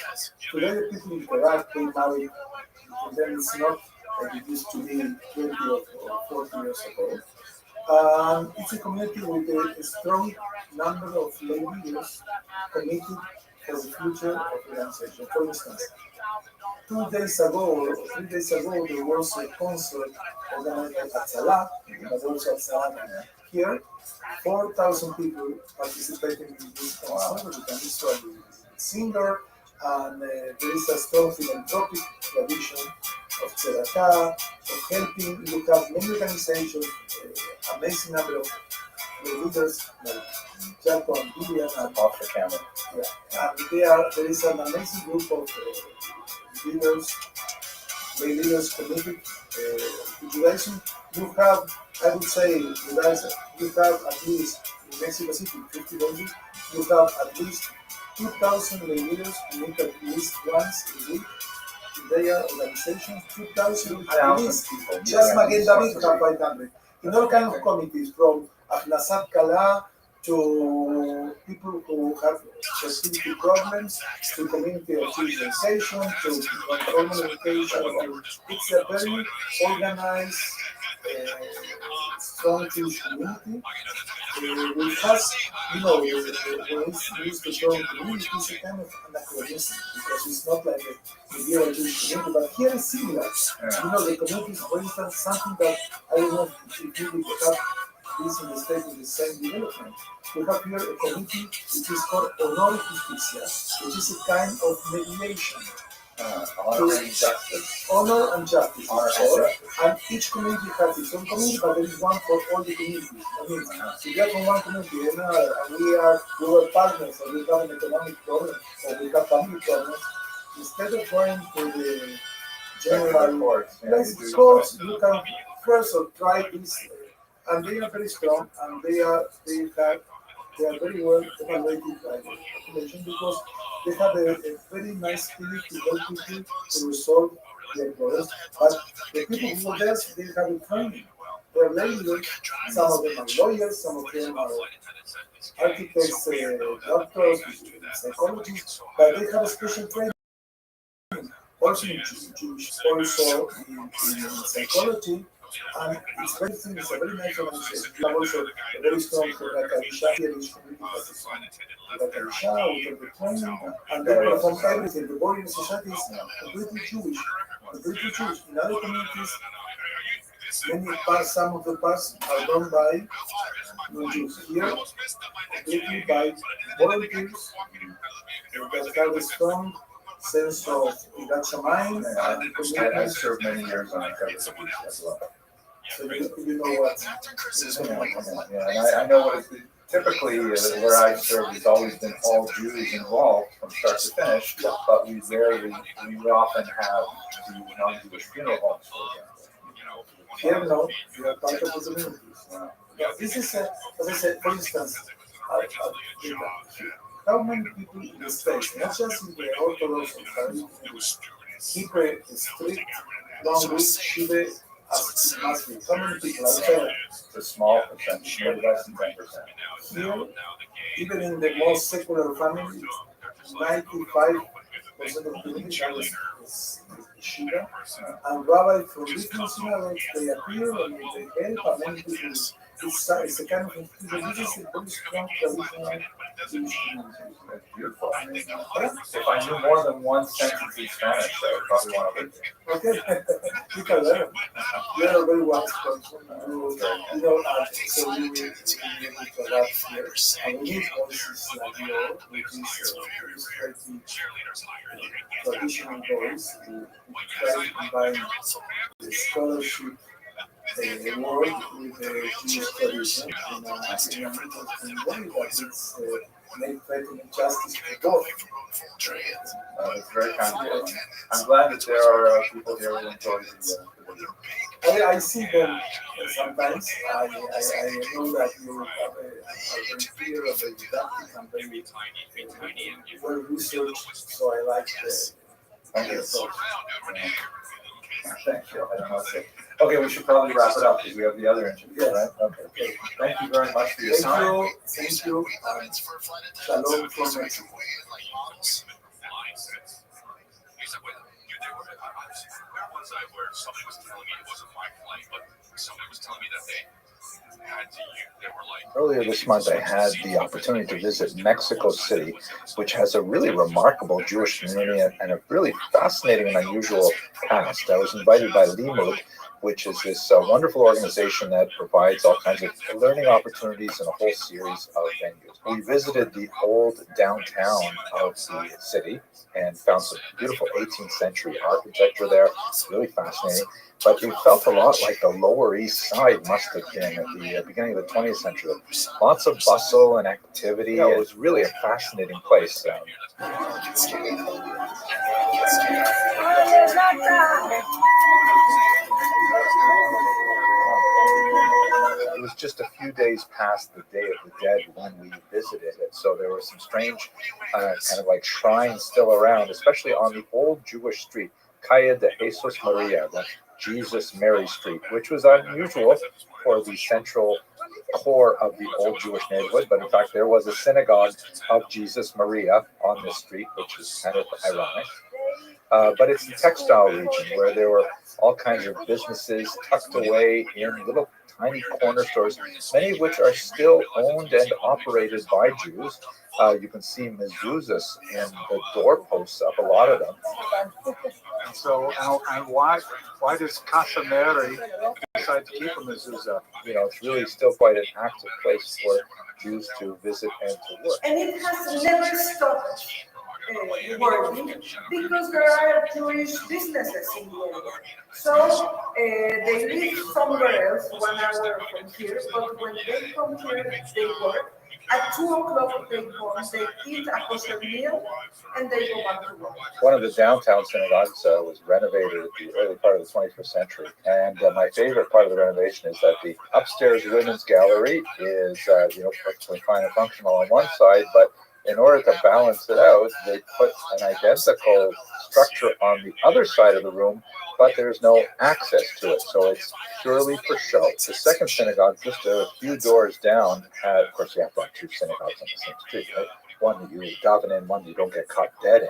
today the people interact, they marry, and then it's not like it used to be 20 or 40 years ago. It's a community with a strong number of lay leaders committed for the future of the organization. For instance, 2 days ago or 3 days ago, there was a concert organized at Salah, but also at Salah here. 4,000 people participating in this concert. You can listen to the singer, and there is a strong philanthropic tradition of tzedakah, of helping. You have many organizations, amazing number of leaders like Jaco and Vivian and Off the camera. yeah. And there is an amazing group of leaders, lay leaders committed to Judaism. You have, I would say, you have at least in Mexico City, 50 villages, you have at least 2,000 lay leaders who meet at least once a week. They are organizations, 2,000 at least. people. Just Magen David have 500. In all kinds of committees, from Akhnasat Kala to people who have fertility problems, to community of civilization, to informal education. It's a very organized, strong Jewish community. Which has, when it's used to term community, it's a kind of anachronism because it's not like a medieval Jewish community, but here it's similar. The community is, for instance, something that I don't know if you would have this in the state with the same development. We have here a committee which is called Honor y Justicia, which is a kind of mediation. Honor and justice. Honor and justice. And each community has its own community, but there is one for all the communities. I mean, if you are from one community and another, and we were partners, and we have an economic problem, or we have family problems, instead of going to the general courts, you can first try this, and they are very strong, and they are very well evaluated by the population because they have a very nice spirit to help people to resolve their brothers. But the people who were there, they have a training. They're lawyers. Some of them are lawyers. Some of them are architects, doctors, psychologists. But they have a special training. Also in Jewish, also in psychology. And it's very thin, it's a very nice organization. We have also a very strong Rakadisha here in this community. Rakadisha, we have the training, and they perform everything. The Borean society is completely Jewish. Completely Jewish. In other communities, many parts, some of the parts are done by non-Jews. Here, completely by volunteers that have a strong sense of Irachamine and commitment. I served many years on Cover Beach as well. So you know what? Yeah, and I know what it's typically where I served has always been all Jews involved from start to finish, but we often have the non-Jewish funeral homes, for example. Here, no, we are part of the communities. Yeah, this is, as I said, for instance, how many people in the States, not just in the Orthodox keep a strict, long week, Shiva, as it must be. How many people are there? It's a small percentage, maybe less than 10%. Here, even in the most secular families, 95% of the people is Shiva. And Rabbi from different synagogues, they appear and they help, and many people. It's a kind of institution. This is a very strong traditional Jewish community. That's beautiful. If I knew more than one sentence in Spanish, I would probably want to live there. Okay, you can learn. You're a very wise person. You know, so you will be able to adapt here. And we need voices like yours, which is traditional voice, to try to combine the scholarship world with the Jewish tradition in a interesting way that is making justice for both. It's very kind of you. I'm glad that there are people here who enjoy the I see them sometimes. I know that you have a very clear and very didactic and very well researched, so I like the approach. Thank you. I don't know what to say. Okay, we should probably wrap it up because we have the other interview, right? Okay. Thank you very much for your time. Thank you. Shalom from Mexico. Where somebody was telling me it wasn't my flight, but somebody was telling me that they had to use, they were like. Earlier this month, I had the opportunity to visit Mexico City, which has a really remarkable Jewish community and a really fascinating and unusual past. I was invited by Limud, which is this wonderful organization that provides all kinds of learning opportunities in a whole series of venues. We visited the old downtown of the city and found some beautiful 18th century architecture there. Really fascinating. But it felt a lot like the Lower East Side must have been at the beginning of the 20th century. Lots of bustle and activity. It was really a fascinating place. It was just a few days past the Day of the Dead when we visited it, so there were some strange kind of like shrines still around, especially on the old Jewish street, Calle de Jesus Maria, the Jesus Mary Street, which was unusual for the central core of the old Jewish neighborhood, but in fact there was a synagogue of Jesus Maria on this street, which is kind of ironic. But it's the textile region where there were all kinds of businesses tucked away in little tiny corner stores, many of which are still owned and operated by Jews. You can see mezuzahs in the doorposts of a lot of them. So, and why does Casa Mary decide to keep a mezuzah? You know, it's really still quite an active place for Jews to visit and to work. And it has never stopped working because there are Jewish businesses in the area. So they live somewhere else, 1 hour from here, but when they come here, they work. At 2 o'clock, they come, they eat a kosher meal, and they go back to work. One of the downtown synagogues was renovated at the early part of the 21st century. And my favorite part of the renovation is that the upstairs women's gallery is, perfectly fine and functional on one side, but in order to balance it out, they put an identical structure on the other side of the room, but there's no access to it. So it's purely for show. The second synagogue, just a few doors down, had, of course, you have to have two synagogues on the same street, right? One that you daven in, one you don't get caught dead in.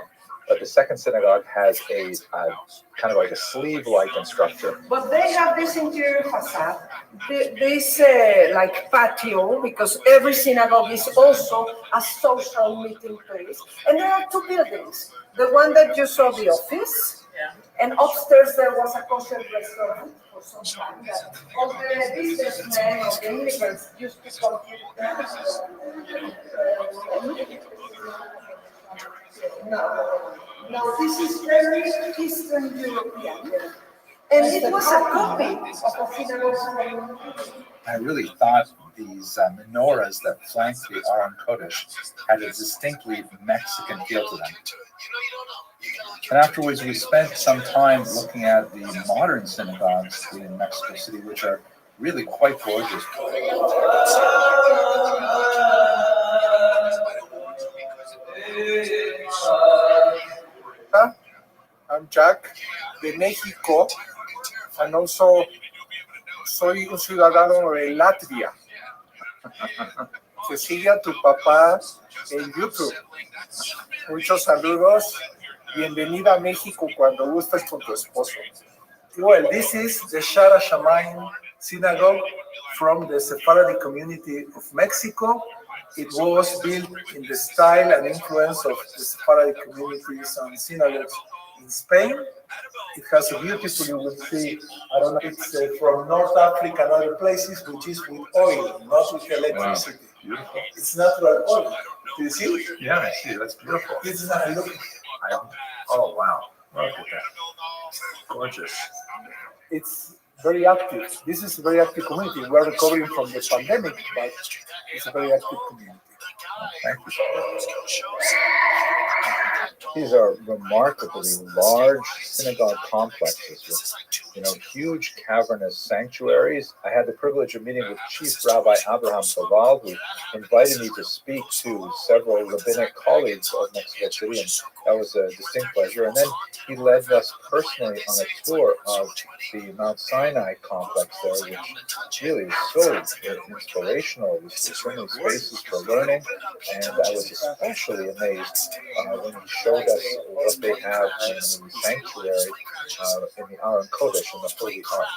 But the second synagogue has a kind of like a sleeve-like structure. But they have this interior facade, this like patio, because every synagogue is also a social meeting place. And there are two buildings. The one that you saw, the office, and upstairs there was a kosher restaurant for some time. That all the businessmen or the immigrants used to come here. No, this is very Eastern European. And it was a copy of a synagogue. I really thought these menorahs that flanked the Aron Kodesh had a distinctly Mexican feel to them. And afterwards, we spent some time looking at the modern synagogues in Mexico City, which are really quite gorgeous. I'm Jack de México, and also soy un ciudadano de Latvia. Que sigue a tu papá en YouTube. Muchos saludos. Bienvenida a México cuando gustes con tu esposo. Well, this is the Shara Shamayim Synagogue from the Sephardic community of Mexico. It was built in the style and influence of the Sephardic communities and synagogues in Spain. It has a beautiful, you will see, I don't know, it's from North Africa and other places, which is with oil, not with electricity. Wow. It's natural oil. Do you see? Yeah, I see. That's beautiful. This is a look. Oh, wow. Look at that. Gorgeous. It's very active. This is a very active community. We're recovering from the pandemic, but it's a very active community. Thank you. These are remarkably large synagogue complexes with, huge cavernous sanctuaries. I had the privilege of meeting with Chief Rabbi Abraham Saval, who invited me to speak to several rabbinic colleagues of Mexico City, and that was a distinct pleasure. And then he led us personally on a tour of the Mount Sinai complex there, which really is so inspirational. There's so many spaces for learning, and I was especially amazed when he showed us what they have in the sanctuary in the Aron Kodesh, in the Holy Ark.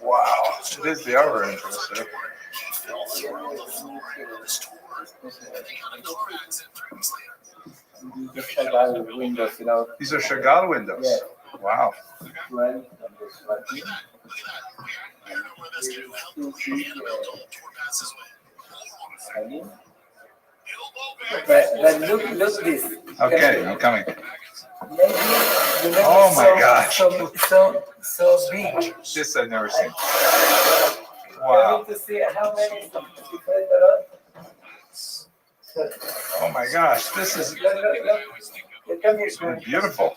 Wow, they are very interesting. Windows, These are Chagall windows. Yeah. Wow. But look this. Okay, I'm coming. Oh my gosh. So big. This I've never seen. Wow. To see how many different there are. Oh my gosh, this is Look, beautiful.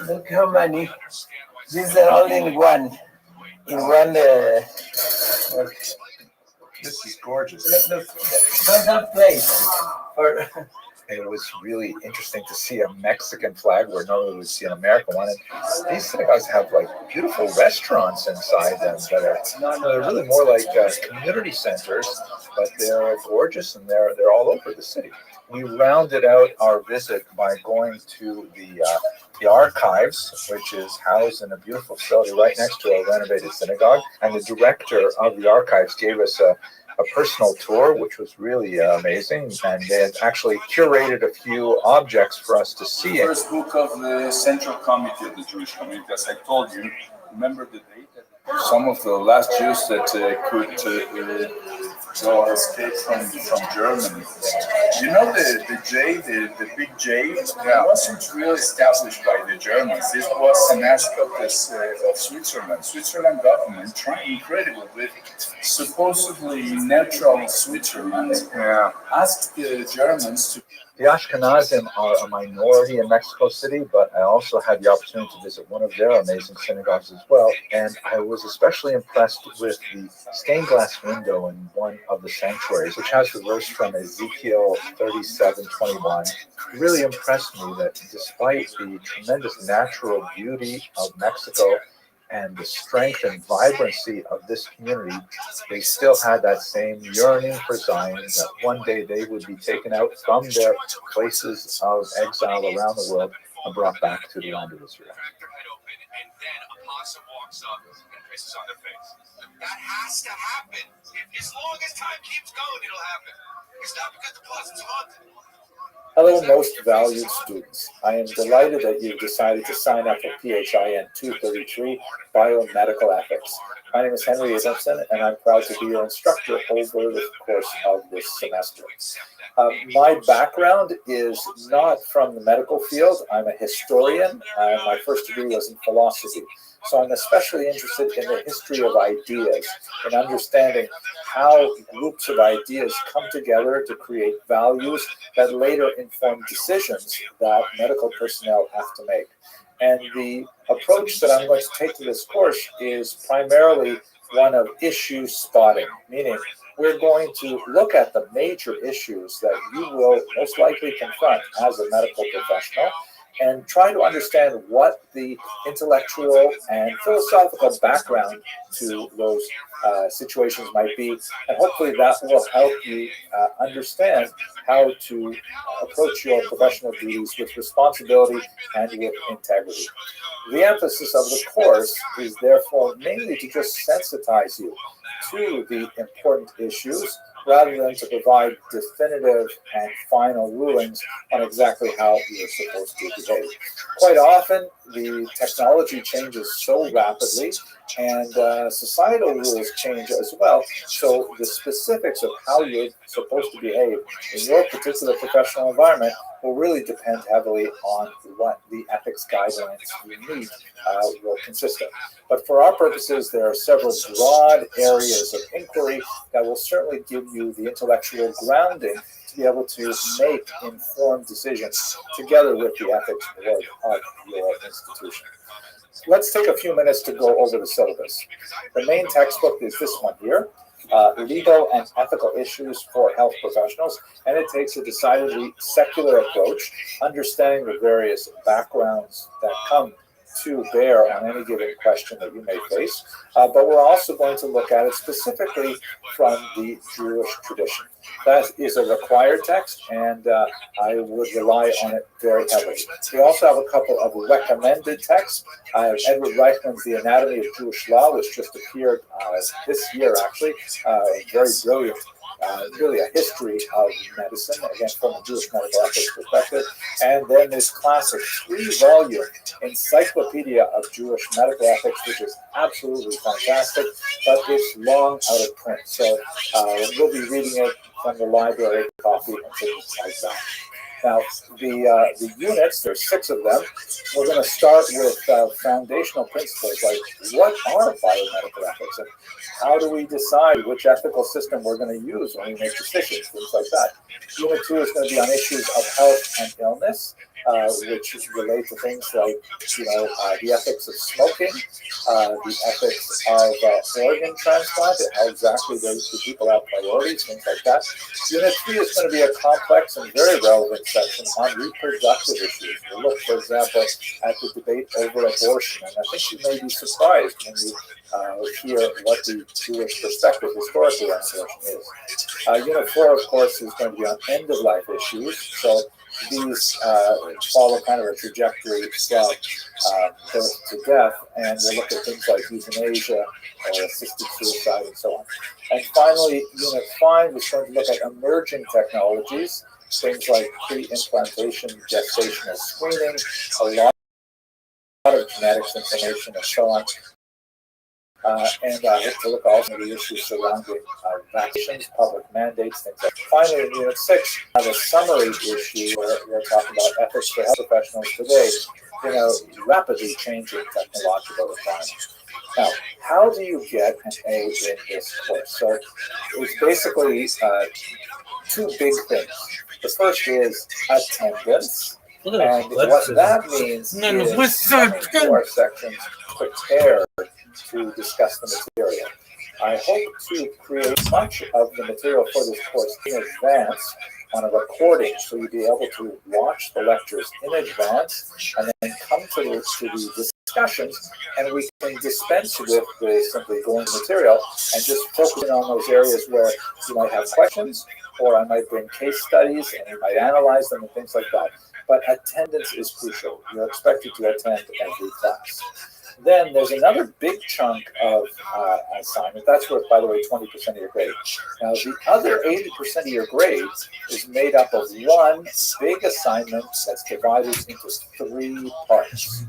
look how many. These are all in one. This is gorgeous. Don't have place for. It was really interesting to see a Mexican flag where normally we would see an American one. And these synagogues have like beautiful restaurants inside them that are they're really more like community centers, but they're gorgeous and they're all over the city. We rounded out our visit by going to the archives, which is housed in a beautiful facility right next to a renovated synagogue. And the director of the archives gave us a personal tour, which was really amazing. And they had actually curated a few objects for us to see. The first book of the Central Committee of the Jewish Community, as I told you, remember the date? Some of the last Jews that could go or escape from Germany. You know the J, the big J, wasn't really established by the Germans. This was an aspect of Switzerland. Switzerland government trying incredible with supposedly neutral Switzerland asked the Germans to. The Ashkenazim are a minority in Mexico City, but I also had the opportunity to visit one of their amazing synagogues as well. And I was especially impressed with the stained glass window in one of the sanctuaries, which has the verse from Ezekiel 37:21. It really impressed me that despite the tremendous natural beauty of Mexico and the strength and vibrancy of this community, they still had that same yearning for Zion, that one day they would be taken out from their places of exile around the world and brought back to the land of Israel. And then a possum walks up and pisses on their face. That has to happen. As long as time keeps going, it'll happen. It's not because the possum's haunted. Hello, most valued students. I am delighted that you've decided to sign up for PHIN 233 Biomedical Ethics. My name is Henry Abramson, and I'm proud to be your instructor over the course of this semester. My background is not from the medical field. I'm a historian. My first degree was in philosophy. So I'm especially interested in the history of ideas and understanding how groups of ideas come together to create values that later inform decisions that medical personnel have to make. And the approach that I'm going to take to this course is primarily one of issue spotting, meaning we're going to look at the major issues that you will most likely confront as a medical professional and try to understand what the intellectual and philosophical background to those situations might be. And hopefully that will help you understand how to approach your professional duties with responsibility and with integrity. The emphasis of the course is therefore mainly to just sensitize you to the important issues rather than to provide definitive and final rulings on exactly how you're supposed to behave. Quite often, the technology changes so rapidly and societal rules change as well. So the specifics of how you're supposed to behave in your particular professional environment will really depend heavily on what the ethics guidelines you need will consist of. But for our purposes, there are several broad areas of inquiry that will certainly give you the intellectual grounding to be able to make informed decisions together with the ethics board of your institution. Let's take a few minutes to go over the syllabus. The main textbook is this one here, Legal and Ethical Issues for Health Professionals, and it takes a decidedly secular approach, understanding the various backgrounds that come to bear on any given question that you may face, but we're also going to look at it specifically from the Jewish tradition. That is a required text, and I would rely on it very heavily. We also have a couple of recommended texts. Edward Reichman's The Anatomy of Jewish Law, which just appeared this year, actually. Very brilliant. Really a history of medicine, again, from a Jewish medical ethics perspective. And then this classic 3-volume encyclopedia of Jewish medical ethics, which is absolutely fantastic, but it's long out of print. So we'll be reading it from the library, copy, and things like that. Now, the units, there's 6 of them. We're going to start with foundational principles like what are biomedical ethics and how do we decide which ethical system we're going to use when we make decisions, things like that. Unit 2 is going to be on issues of health and illness, which relate to things like, the ethics of smoking, the ethics of organ transplant, and how exactly do people have priorities, things like that. Unit 3 is going to be a complex and very relevant section on reproductive issues. We'll look, for example, at the debate over abortion, and I think you may be surprised when you hear what the Jewish perspective historically on abortion is. Unit 4, of course, is going to be on end-of-life issues. So these follow kind of a trajectory from birth to death, and we'll look at things like euthanasia or assisted suicide and so on. And finally, Unit 5 is going to look at emerging technologies, things like pre-implantation, gestational screening, a lot of genetics information and so on. And I hope to look also at the issues surrounding vaccinations, public mandates, things like that. Finally, in Unit 6, the summary issue where we're talking about ethics for health professionals today, rapidly changing technological requirements. Now, how do you get an A in this course? So it's basically 2 big things. The first is attendance. And what that means is coming to our sections prepared to discuss the material. I hope to create much of the material for this course in advance on a recording, so you'll be able to watch the lectures in advance and then come to the discussions, and we can dispense with simply going to material and just focusing on those areas where you might have questions, or I might bring case studies and you might analyze them and things like that. But attendance is crucial. You're expected to attend every class. Then there's another big chunk of assignment. That's worth, by the way, 20% of your grade. Now, the other 80% of your grade is made up of one big assignment that's divided into 3 parts.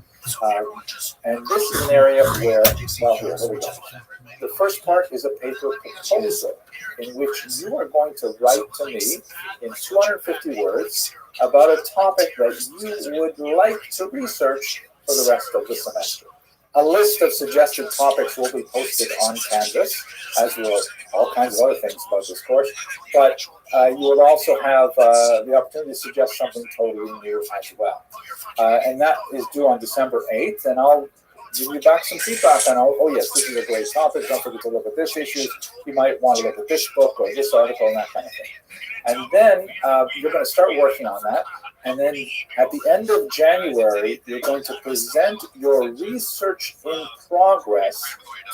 And this is an area where, well, here we go. The first part is a paper proposal in which you are going to write to me in 250 words about a topic that you would like to research for the rest of the semester. A list of suggested topics will be posted on Canvas, as will all kinds of other things about this course, but you will also have the opportunity to suggest something totally new as well. And that is due on December 8th, and I'll give you back some feedback on, oh yes, this is a great topic, don't forget to look at this issue, you might want to look at this book or this article and that kind of thing. And then you're going to start working on that. And then at the end of January, you're going to present your research in progress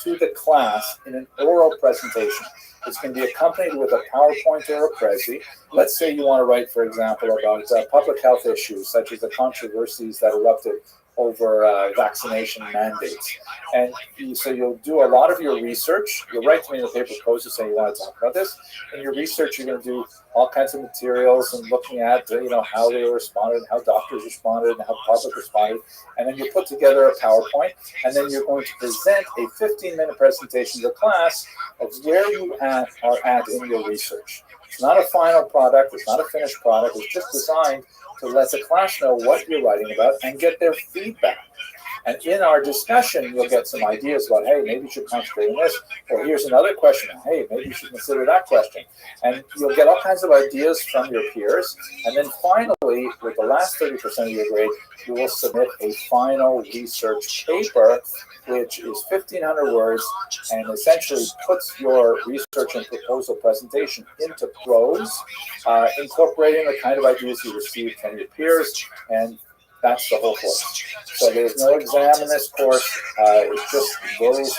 to the class in an oral presentation. It's going to be accompanied with a PowerPoint or a Prezi. Let's say you want to write, for example, about public health issues, such as the controversies that erupted over vaccination mandates. And so you'll do a lot of your research. You'll write to me in the paper proposal saying you want to talk about this. In your research, you're going to do all kinds of materials and looking at how they responded, how doctors responded, and how public responded. And then you put together a PowerPoint, and then you're going to present a 15-minute presentation to the class of where you are at in your research. It's not a final product. It's not a finished product. It's just designed to let the class know what you're writing about and get their feedback. And in our discussion, you'll get some ideas about, hey, maybe you should concentrate on this, or here's another question, hey, maybe you should consider that question. And you'll get all kinds of ideas from your peers. And then finally, with the last 30% of your grade, you will submit a final research paper, which is 1,500 words and essentially puts your research and proposal presentation into prose, incorporating the kind of ideas you received from your peers, and that's the whole course. So there's no exam in this course. It's just those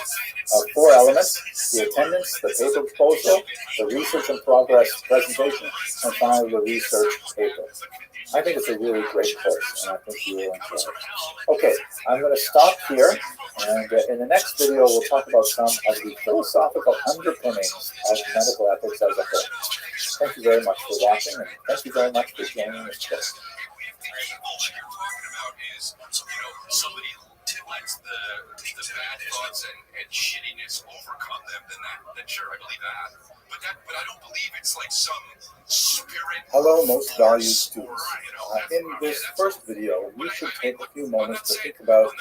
4 elements: the attendance, the paper proposal, the research in progress presentation, and finally the research paper. I think it's a really great course, and I think you will enjoy it. Okay, I'm going to stop here, and in the next video, we'll talk about some of the philosophical underpinnings of medical ethics as a whole. Thank you very much for watching, and thank you very much for joining this course. Somebody who lets the bad thoughts and shittiness overcome them, then sure, I believe that. But I don't believe it's like some spirit. Hello, most valued students. In this first video, we should take a few moments to think about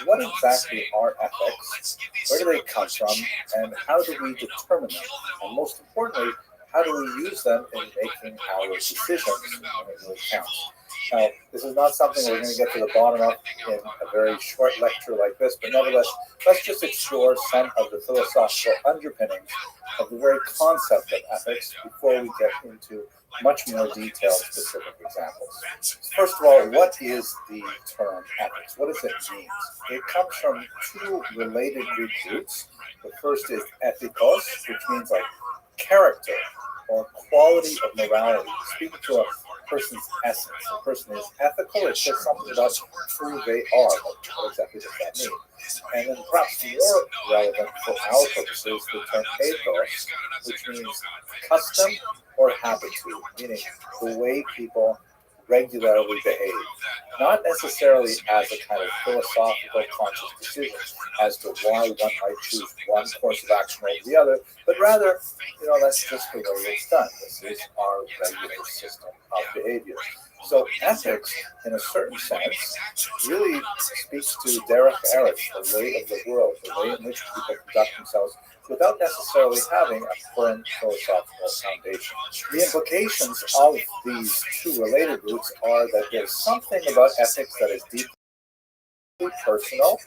what exactly are ethics, where do they come from, and how do we determine them? And most importantly, how do we use them in making our decisions when it really counts? Now, this is not something we're going to get to the bottom of in a very short lecture like this, but nevertheless, let's just explore some of the philosophical underpinnings of the very concept of ethics before we get into much more detailed specific examples. First of all, what is the term ethics? What does it mean? It comes from 2 related Greek roots. The first is ethikos, which means like character or quality of morality, speaking to a person's essence. A person is ethical, it says something about who they are, but what exactly does that mean? And then perhaps more relevant for our purposes, the term ethos, which means custom or habitude, meaning the way people regularly behave. not necessarily as a kind of philosophical conscious decision as to why one might choose one course of action over the other, but rather, that's just the way it's done. This is our regular system of behavior. So ethics, in a certain sense, really speaks to derech eretz, the way of the world, the way in which people conduct themselves without necessarily having a firm philosophical foundation. The implications of these two related roots are that there's something about ethics that is deeply personal,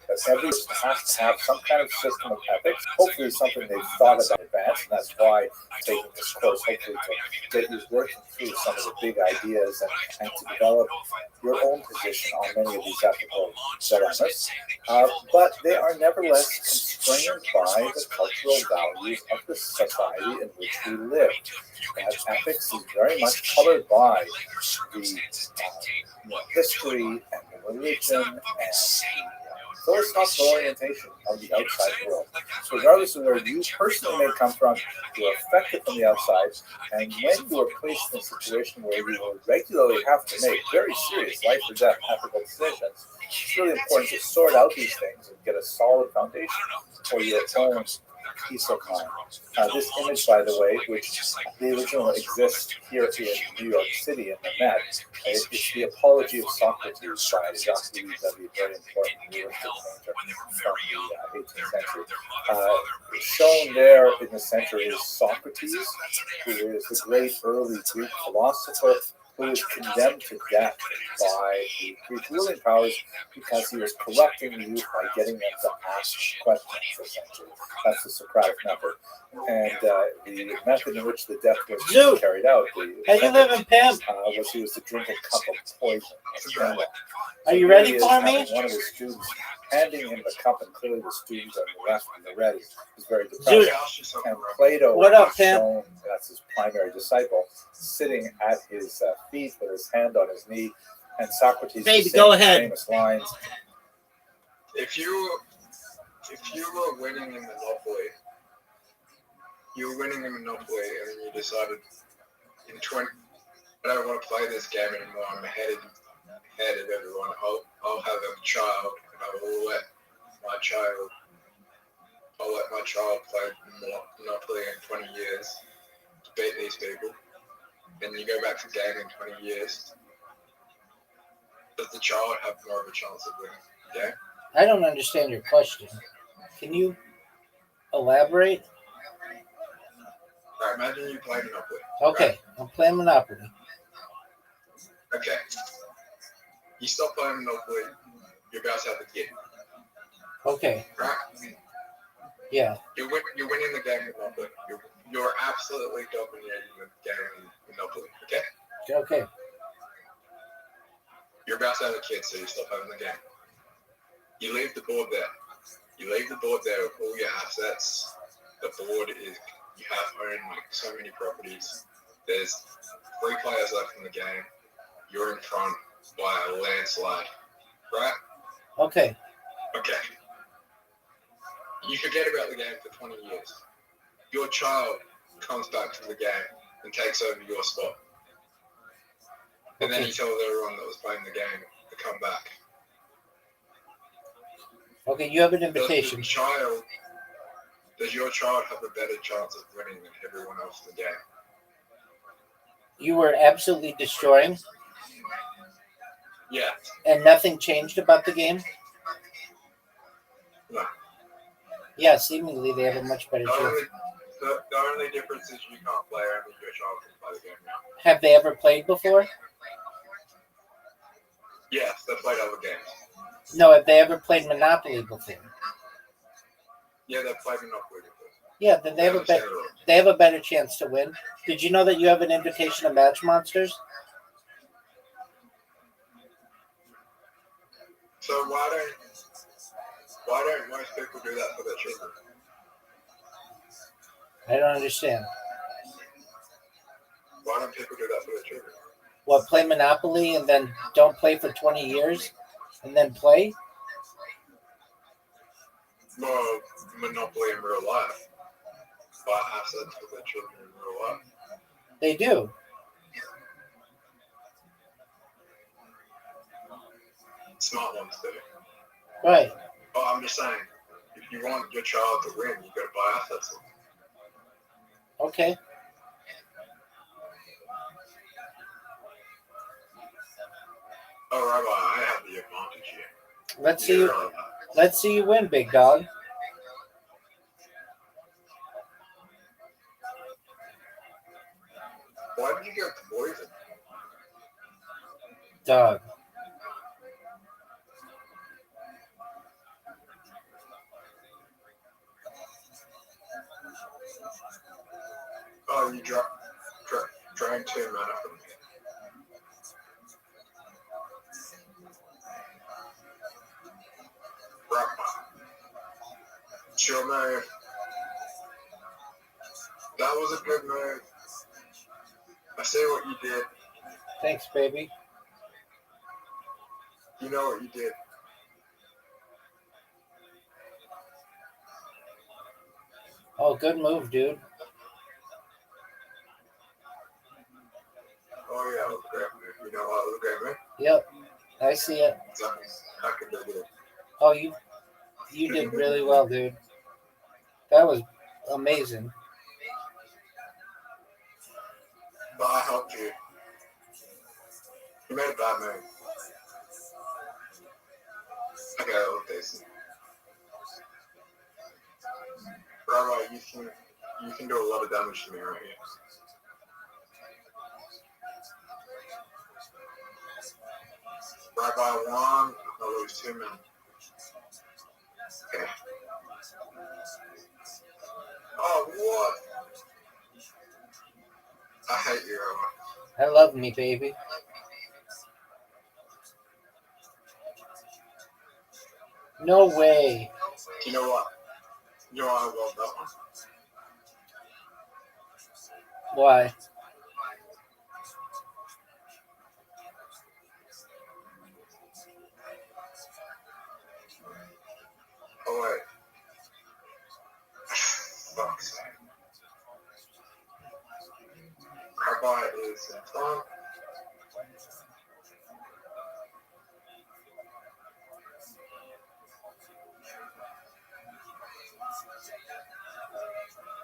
that every person has to have some kind of system of ethics, hopefully something they've thought about in advance, and that's why taking this course, hopefully to get you working through some of the big ideas and to develop your own position on many of these ethical dilemmas. But they are nevertheless constrained by the cultural values of the society in which we live. Ethics is very much colored by the history and the religion and the philosophical orientation of the outside world. So regardless of where you personally may come from, you are affected from the outside, and when you are placed in a situation where you will regularly have to make very serious life or death ethical decisions, it's really important to sort out these things and get a solid foundation for your own peace of mind. This image, by the way, which the original exists here in New York City in the Met, is the Apology of Socrates by Jacques Louis David, very important realistic painter from the 18th century. Shown there in the center is Socrates, who is the great early Greek philosopher who was condemned to death by the Greek ruling powers because he was corrupting the youth by getting them to ask questions, essentially. That's the Socratic method. And the method in which the death was carried out, was he was to drink a cup of poison. Are you ready for me? One of his students handing him the cup, and clearly the students and the rest of the red is very depressed. And Plato is shown, that's his primary disciple, sitting at his feet with his hand on his knee, and Socrates is saying famous lines. If you were winning in Monopoly, and then you decided in 20, I don't want to play this game anymore. I'm ahead of everyone. I'll have a child, and I'll let my child play Monopoly in 20 years to beat these people. Then you go back to game in 20 years. Does the child have more of a chance of winning the game? I don't understand your question. Can you elaborate? All right, imagine you play Monopoly. Okay, right? I'm playing Monopoly. Okay. You stop playing Monopoly, you're about to have a kid. Okay. Right? Yeah. You're winning the game of Monopoly. You're absolutely dominating the game of Monopoly. Okay? Okay. You're about to have a kid, so you stop having the game. You leave the board there. With all your assets. The board is, you have owned like so many properties. There's 3 players left in the game. You're in front by a landslide. Right? Okay. Okay. You forget about the game for 20 years. Your child comes back to the game and takes over your spot. And then he tells everyone that was playing the game to come back. Okay, you have an invitation. Does your child have a better chance of winning than everyone else in the game? You were absolutely destroying? Yeah. And nothing changed about the game? No. Yeah, seemingly they have a much better chance. The only difference is you can't play, only your child can play the game now. Have they ever played before? Yes, they played other games. No, have they ever played Monopoly before? Yeah, they played Monopoly before. Yeah, then they have a better chance to win. Did you know that you have an invitation to Match Monsters? So why don't most people do that for their children? I don't understand. Why don't people do that for their children? What, play Monopoly and then don't play for 20 years and then play? Well, Monopoly in real life. Buy assets for their children in real life. They do. smart ones do. Right. But I'm just saying, if you want your child to win, you got to buy assets. Okay. Oh, Rabbi, I have the advantage here. Let's see You you. realize that? Let's see you win, big dog. Why did you get poison? Dog. Oh, you drank 2 mana from me. Rabbi. It's your move. That was a good move. I see what you did. Thanks, baby. You know what you did. Oh, good move, dude. Oh, yeah, it was a great move. You know what? It was a great move. Yep. I see it. Exactly. How could they do it? Oh, you did really well, dude. That was amazing. But I helped you. You made a bad move. Okay, that was decent. Rabbi, you can do a lot of damage to me right here. Rabbi 1, I lose 2 men. Okay. Oh, what? I hate you, Rabbi. I love me, baby. No way. You know what? You know why I love that one? Why? Oh, wait. Fuck's sake. Rabbi is in front.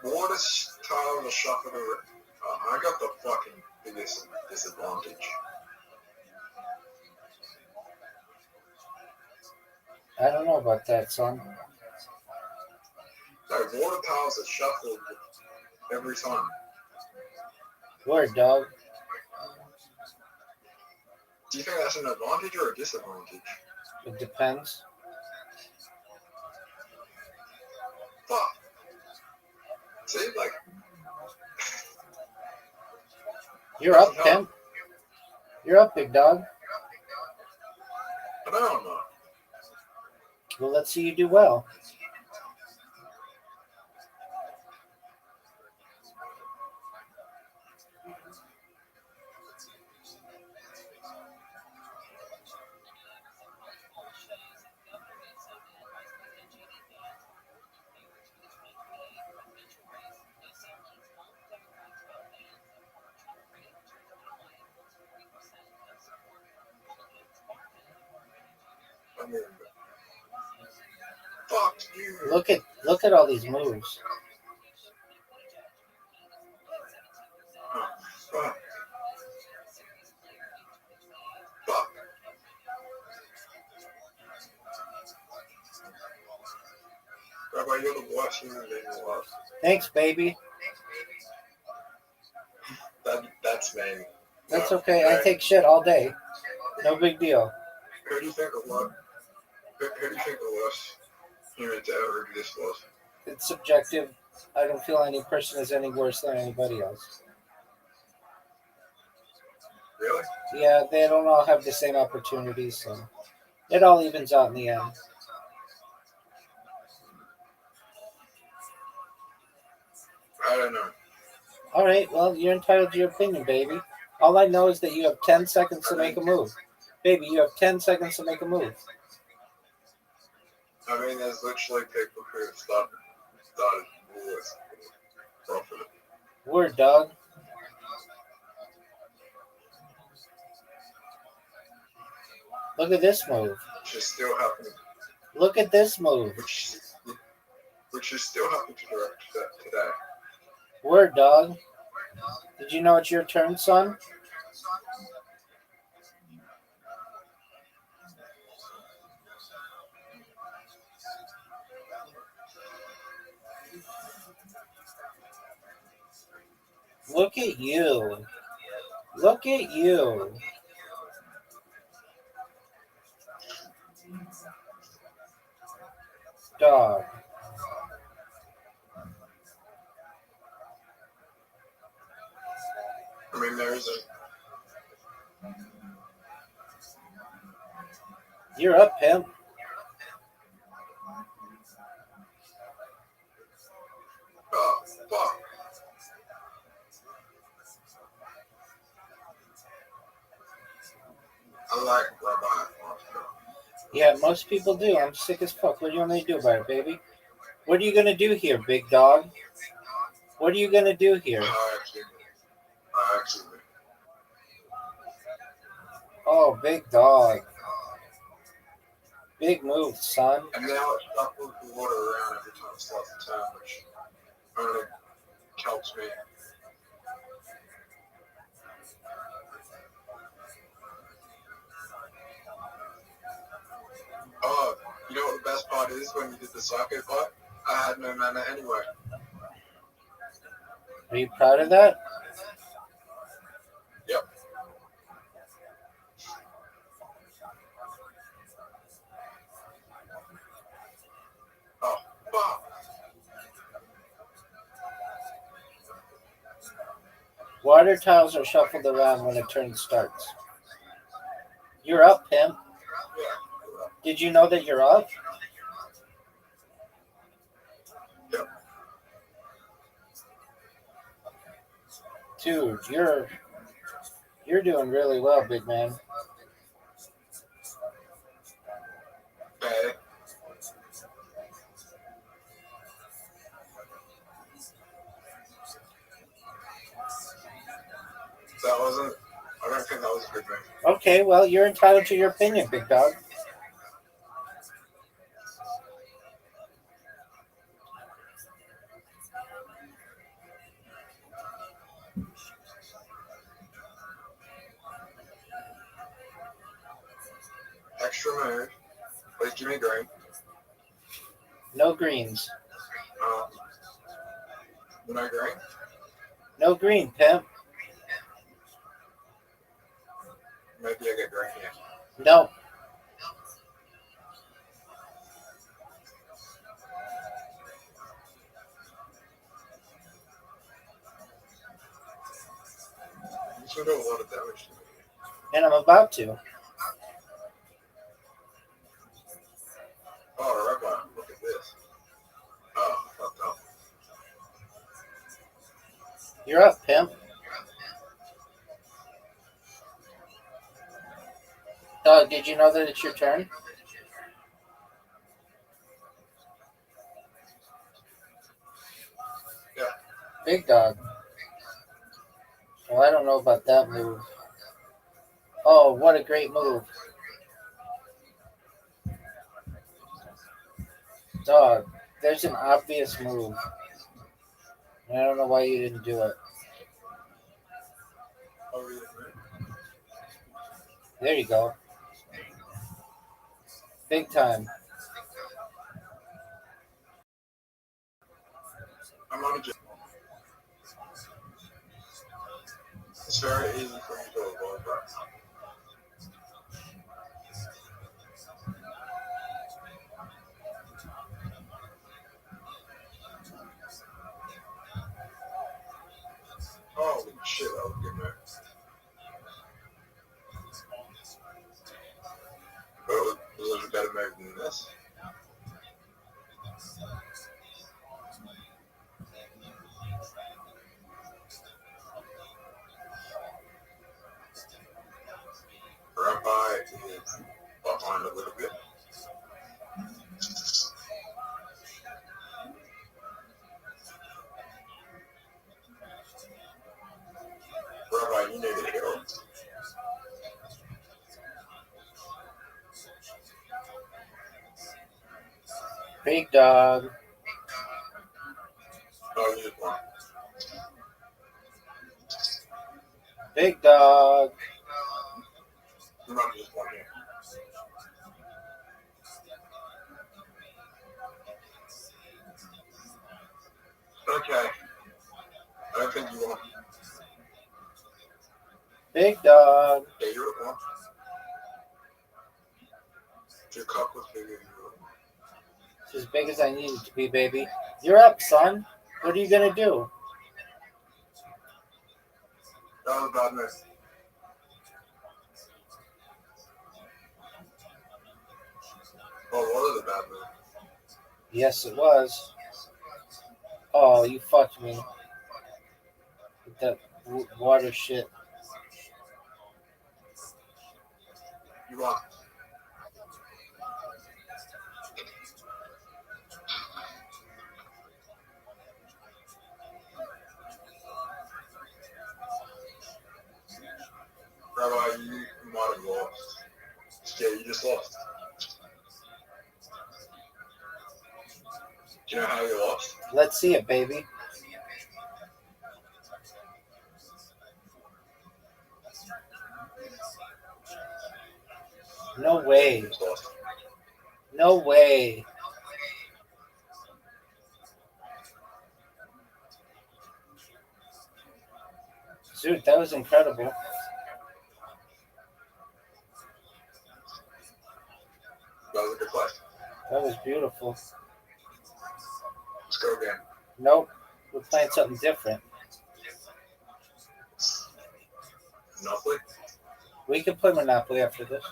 What is Tyler the shuffle? I got the fucking biggest disadvantage. I don't know about that, son. No, water tiles are shuffled every time. Word, dog. Do you think that's an advantage or a disadvantage? It depends. Fuck. See, like, You're up, Tim. You're up, big dog. I don't know. Well, let's see you do well. I mean, fuck you. Look at all these moves. Fuck. Fuck. Rabbi, you're the worst human being alive. Thanks, baby. That's me. That's No, okay. hey, I take shit all day. No big deal. Who do you think the worst? Who do you think the worst human to ever exist was? It's subjective. I don't feel any person is any worse than anybody else. Really? Yeah, they don't all have the same opportunities, so it all evens out in the end. I don't know. All right, well, you're entitled to your opinion, baby. All I know is that you have 10 seconds to make a move. Baby, you have 10 seconds to make a move. I mean, there's literally people who have started wars profit. Word, dog. Look at this move. which is still happening. Look at this move. Which is still happening today. Word, dog. Did you know it's your turn, son? Look at you. Look at you. Dog. I mean, there's a. You're up, pimp. Oh, fuck. I like Rabbi. Yeah, most people do. I'm sick as fuck. What do you want me to do about it, baby? What are you gonna do here, big dog? What are you gonna do here? I actually. Oh, big dog. Big move, son. And now I move the water around every time it's lost the time, which only helps me. Oh, you know what the best part is when you did the sake part? I had no mana anyway. Are you proud of that? Yep. Oh, fuck. Water tiles are shuffled around when a turn starts. You're up, pimp. Yeah. Did you know that you're up? Yep. Dude, you're doing really well, big man. Okay. That wasn't. I don't think that was a good thing. Okay, well, you're entitled to your opinion, big dog. Extra move. Please give me green. No greens. No green? No green, pimp. Maybe I get green here. No. This will do a lot of damage to me. And I'm about to. Oh, Rabbi, look at this. Oh, fucked up. You're up, pimp. Dog, did you know that it's your turn? Yeah. Big dog. Well, I don't know about that move. Oh, what a great move. Dog, there's an obvious move. And I don't know why you didn't do it. Oh, really? There you go. Big time. I'm on a jet. It's very easy for me to avoid that. Holy shit, that was a good move. But it was a better move than this. Rabbi is behind a little bit. Rabbi, you need a hero. Big dog. Oh, you just one. Big dog. Remember just one here. Okay. I don't think you want. Big dog. Yeah, you're at one. Your cup was bigger than yours. It's as big as I need it to be, baby. You're up, son. What are you gonna do? That was a bad miss. Oh, what was a bad miss? Yes, it was. Oh, you fucked me. With that water shit. You won. Rabbi, you might have lost. Yeah, you just lost. Do you know how you lost? Let's see it, baby. No way. You just lost. No way. Dude, that was incredible. That was a good play. That was beautiful. Let's go again. Nope. We're playing something different. Monopoly? We can play Monopoly after this.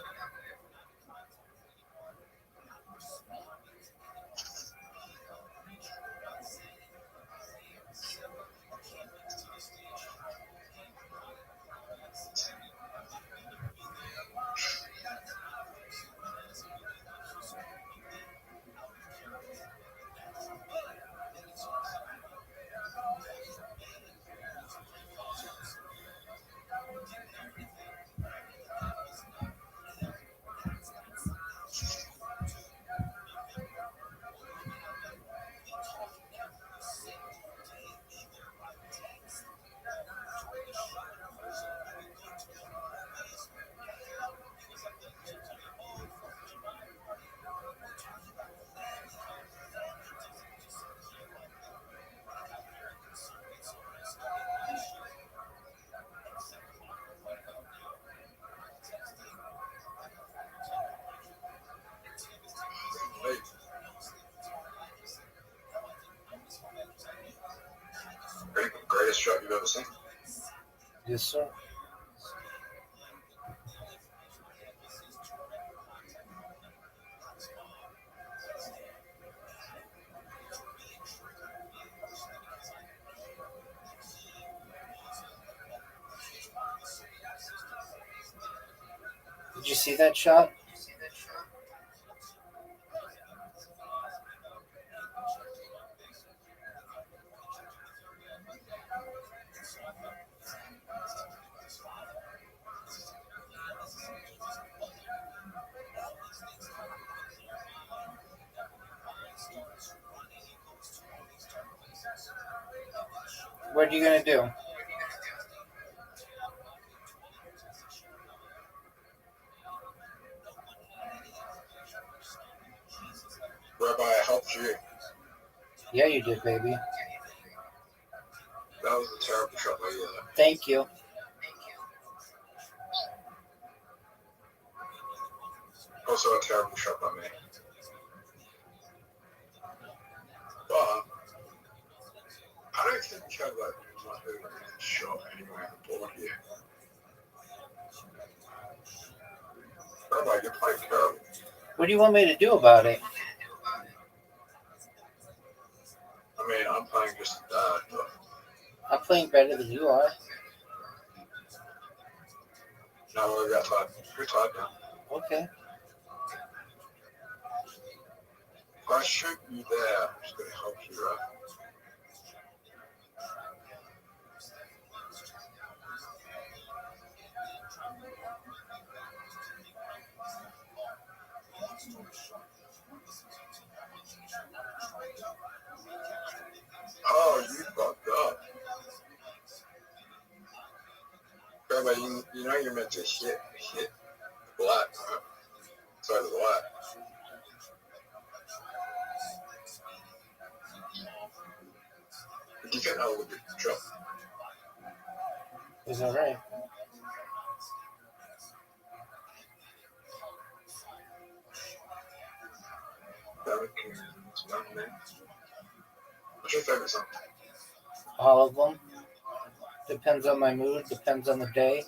Hey. Greatest shot you've ever seen? Yes, sir. Did you see that shot? What are you gonna do? Rabbi, I helped you. Yeah, you did, baby. That was a terrible shot by you. Thank you. Also a terrible shot by me. But I don't think you have like much of a shot anyway on the board here. Rabbi, you're playing terrible. What do you want me to do about it? I mean, I'm playing just bad, but I'm playing better than you are. now we're got tied. You're tied now. Okay. If I shoot you there, it's going to help you, right? but you know you're meant to hit the black, huh? Sorry, the black. You can hold the control. Is that right? What's your favorite song? All of them. Depends on my mood. Depends on the day.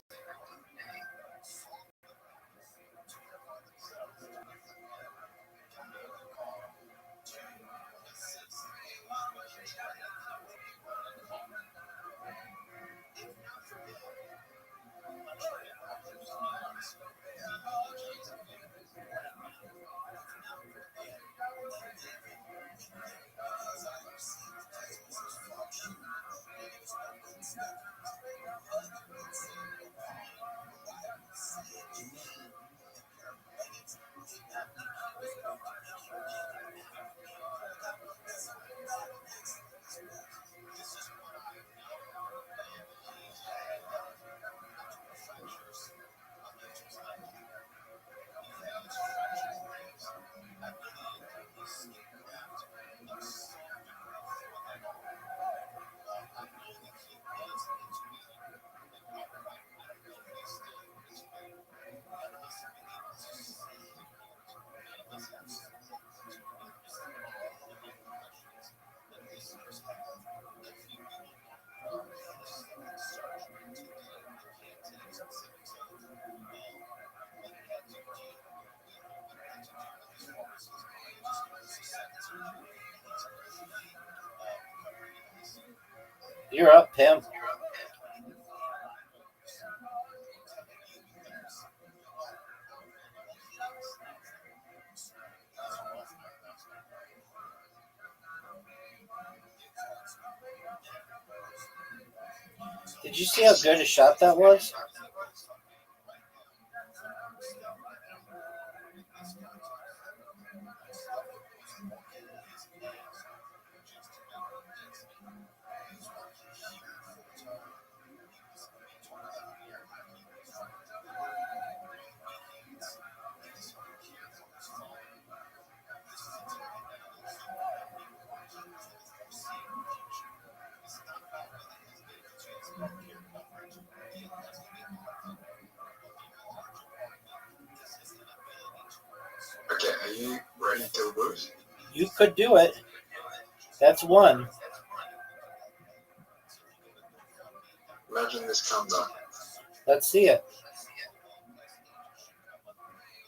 You're up, Pam. Did you see how good a shot that was? Okay, are you ready to lose? You could do it. That's one. Imagine this countdown. Let's see it.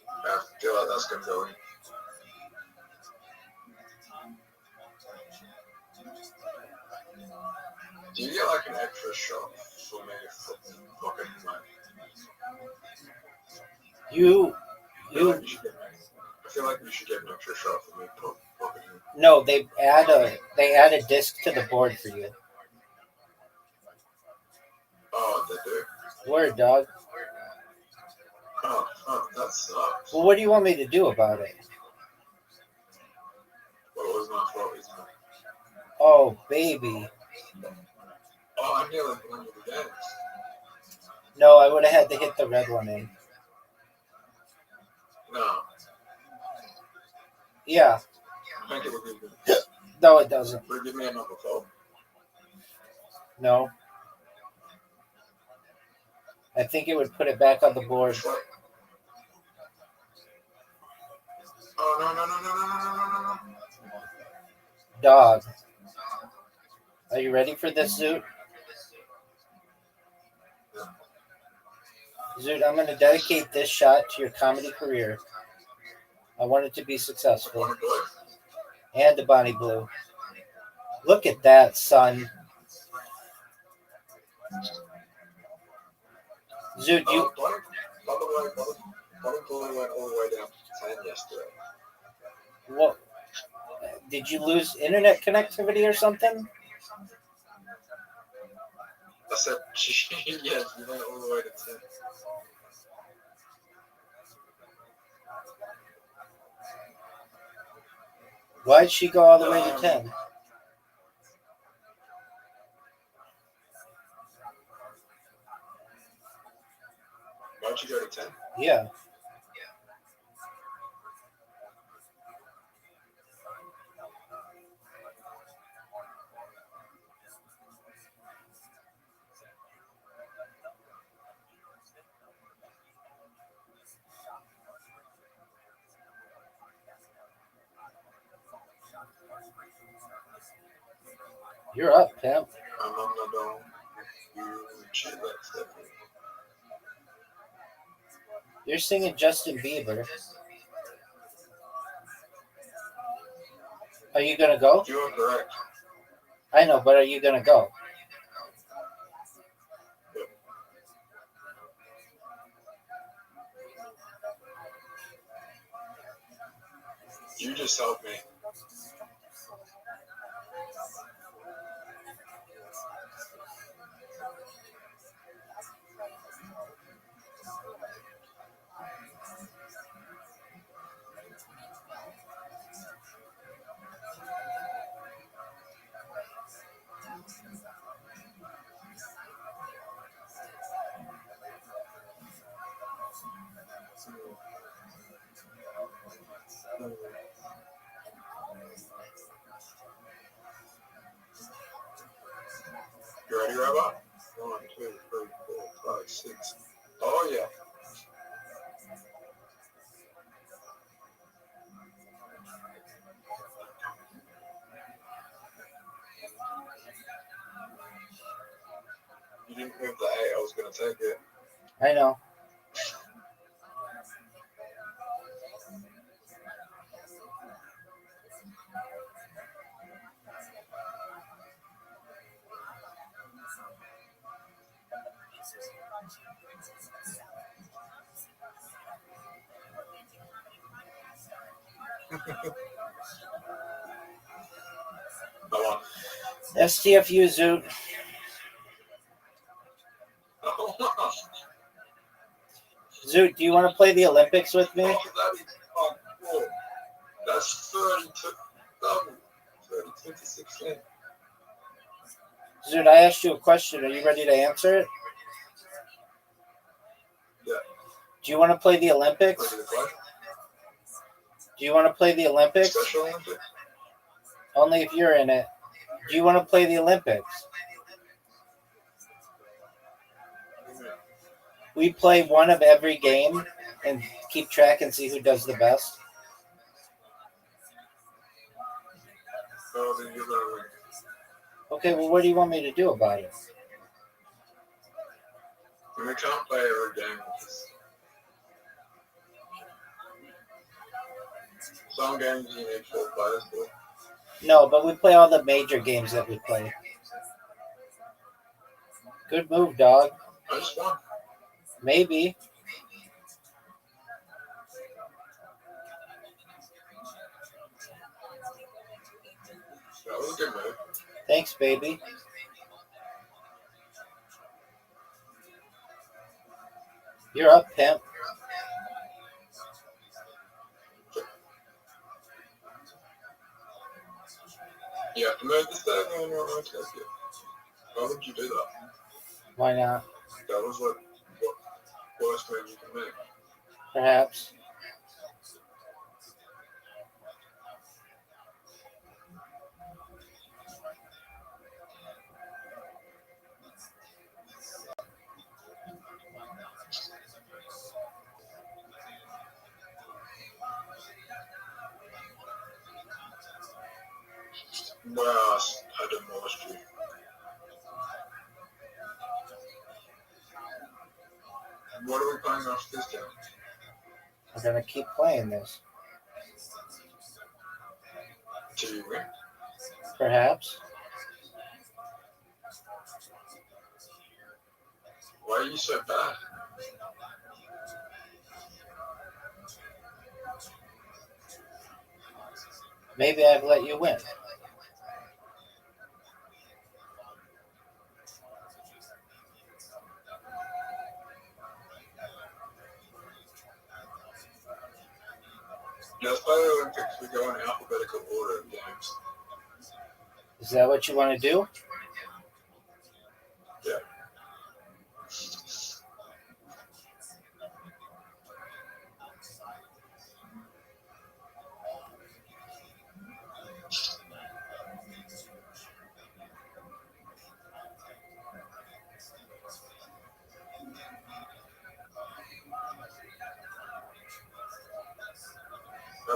I feel like that's gonna go in. Do you get like an extra shot for me fucking money? I feel like you should get an extra shot for me pocketing. No, they add a disc to the board for you. Oh, they do. Word, dog. Oh, that sucks. Well, what do you want me to do about it? Well, it was my fault, it's mine. Oh, baby. Oh, I nearly won the dance. No, I would have had to hit the red one in. No. Yeah. I think it would be good. No, it doesn't. Would it give me another fold? No. I think it would put it back on the board. Oh, no. Dog. Are you ready for this, Zoot? Zoot, I'm going to dedicate this shot to your comedy career. I want it to be successful. And the Bonnie Blue. Look at that, son. Zoot, you... By the way, Bonnie Blue went all the way down to 10 yesterday. What? Did you lose internet connectivity or something? I said, yes, we went all the way to 10. Why'd she go all the way to 10? Why'd you go to 10? Yeah. You're up, pimp. I'm not down. You shit like that. You're singing Justin Bieber. Are you gonna go? You are correct. I know, but are you gonna go? You just helped me. You ready, Rabbi? 1, 2, 3, 4, 5, 6. Oh, yeah. You didn't move the A. I was going to take it. I know. STFU Zoot. Zoot, do you want to play the Olympics with me? That's 32 to 16. Zoot, I asked you a question. Are you ready to answer it? Yeah. Do you want to play the Olympics? Do you want to play the Olympics? Special Olympics? Only if you're in it. Do you want to play the Olympics? We play one of every game and keep track and see who does the best. Oh, then you're going to win. Okay, well, what do you want me to do about it? We can't play every game. Some games you need 4 players, but No, but we play all the major games that we play. Good move, dog. I just won. Maybe. That was a good move. Thanks, baby. You're up, pimp. You have to move the stone and you're going to take it. Why would you do that? Why not? That was like what worst move you can make. Perhaps. Well, I demolished you. What are we playing after this game? We're going to keep playing this. Do you win? Perhaps. Why are you so bad? Maybe I've let you win. Let's play the Olympics. We go in alphabetical order of games. Is that what you want to do? Yeah.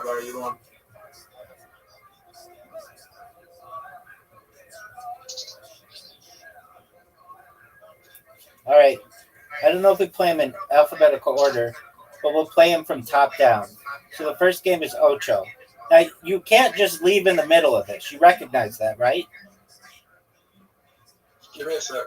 Rabbi, you want? All right. I don't know if we play them in alphabetical order, but we'll play them from top down. So the first game is Ocho. Now, you can't just leave in the middle of this. You recognize that, right? Give me a sec.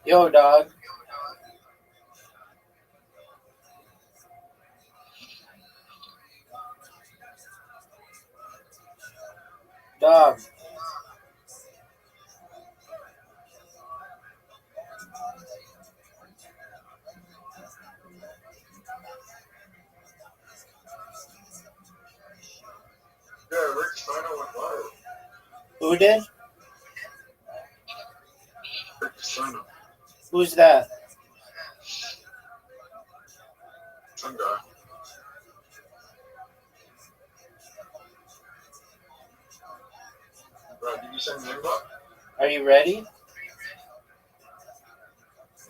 Yo, dog. Dog. Yeah, Rick Steiner went live. Who did? Rick Steiner. Who's that? Some guy. Right, did you send me invite? Are you ready?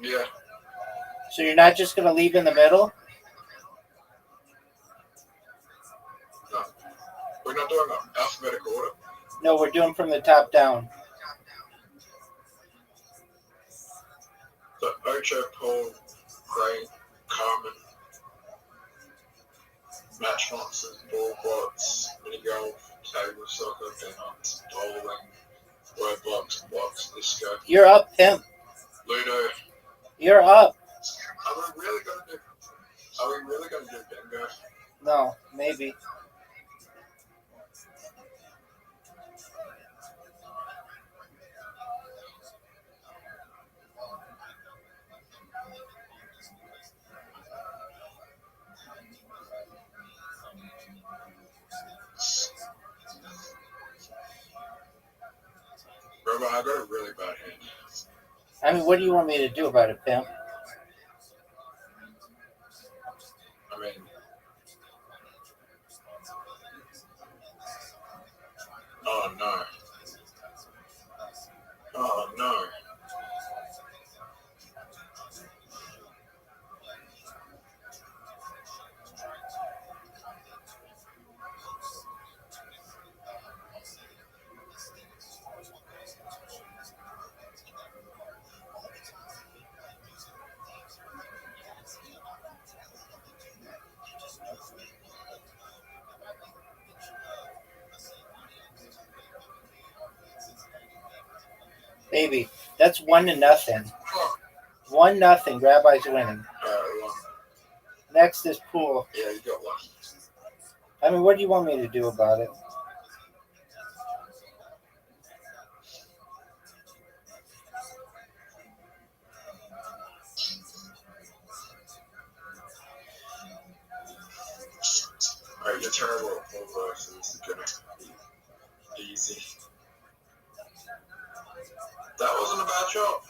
Yeah. So you're not just going to leave in the middle? No. We're not doing alphabetical order. No, we're doing from the top down. So Ocho, Paul, Craig, Carmen, match monsters, ball bots, mini golf, table soccer, peanuts, bowling, word blocks, disco, You're up, pimp. Ludo. You're up. Are we really gonna do bingo? No, maybe. Rabbi, I got a really bad hand. I mean, what do you want me to do about it, pimp? I mean, oh no. Oh no. Baby, that's 1-0. 1-0. Rabbi's winning. One. Next is pool. Yeah, you got one. I mean, what do you want me to do about it? Alright, you're terrible at full verse, so this is gonna be easy. That wasn't a bad shot.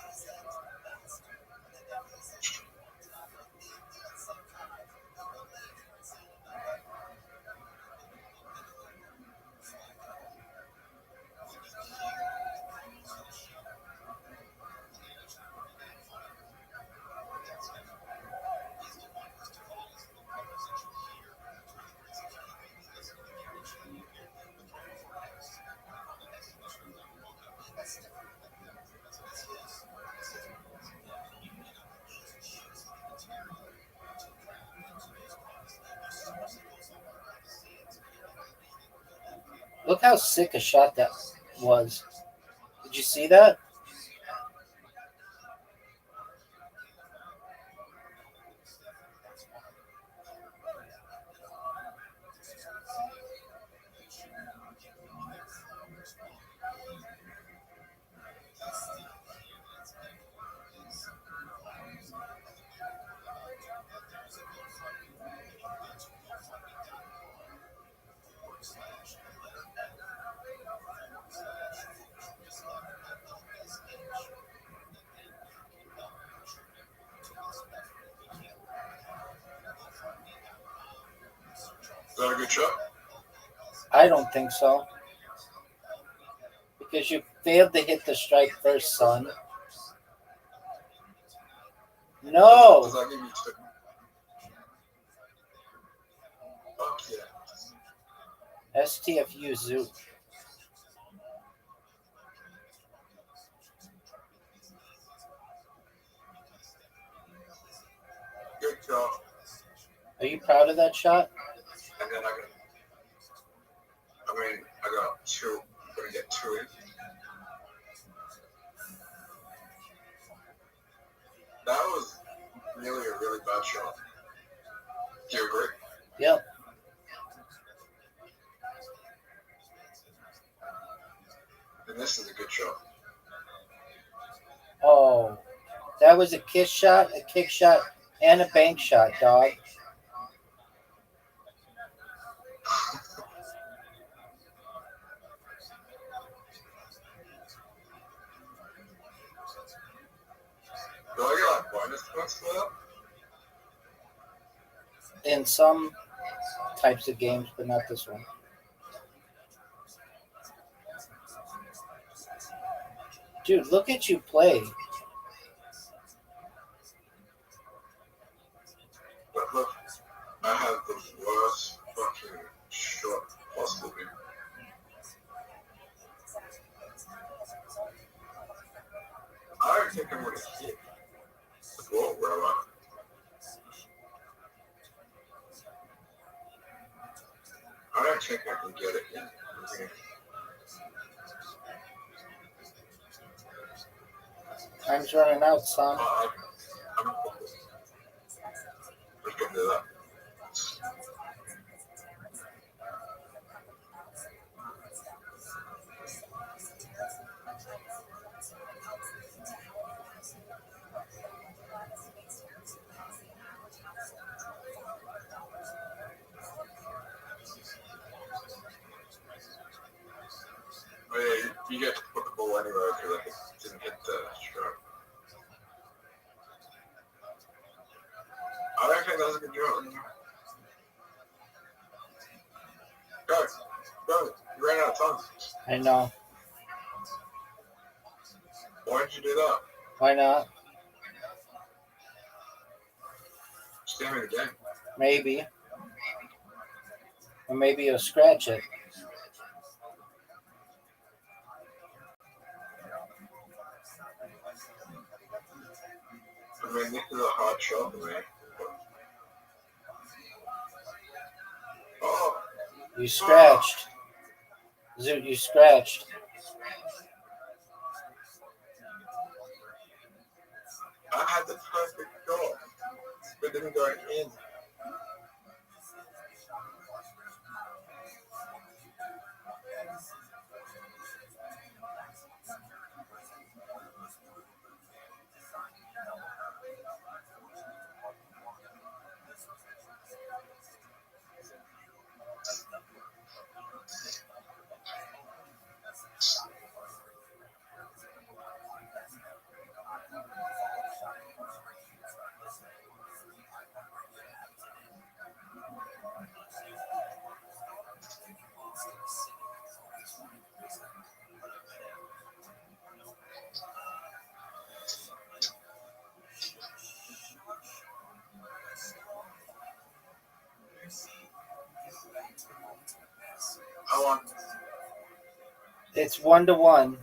Look how sick a shot that was. Did you see that? that a good shot? I don't think so. Because you failed to hit the strike first, son. No. Does that give you two? Fuck yeah. STFU Zoot. Good job. Are you proud of that shot? And then I got two. I'm gonna get two in. That was really a really bad shot. Do you agree? Yep. And this is a good shot. Oh, that was a kiss shot, a kick shot, and a bank shot, dog. Do I get like bonus points for that? In some types of games, but not this one. Dude, look at you play. But look, I have the worst fucking shot possible. I don't think I'm gonna hit the ball where I'm at. I don't think I can get it in. Time's running out, son. I'm just gonna do that. Oh, yeah, you get to put the ball anywhere because I didn't hit the stroke. I don't think that was a good job. Go, you ran out of time. I know. Why did you do that? Why not? Just give me the game. Maybe. Or maybe you'll scratch it. I mean, this is a hard shot for me. Oh. You scratched. Zoot, you scratched. I had the perfect shot, but didn't go in. I won. It's 1-1.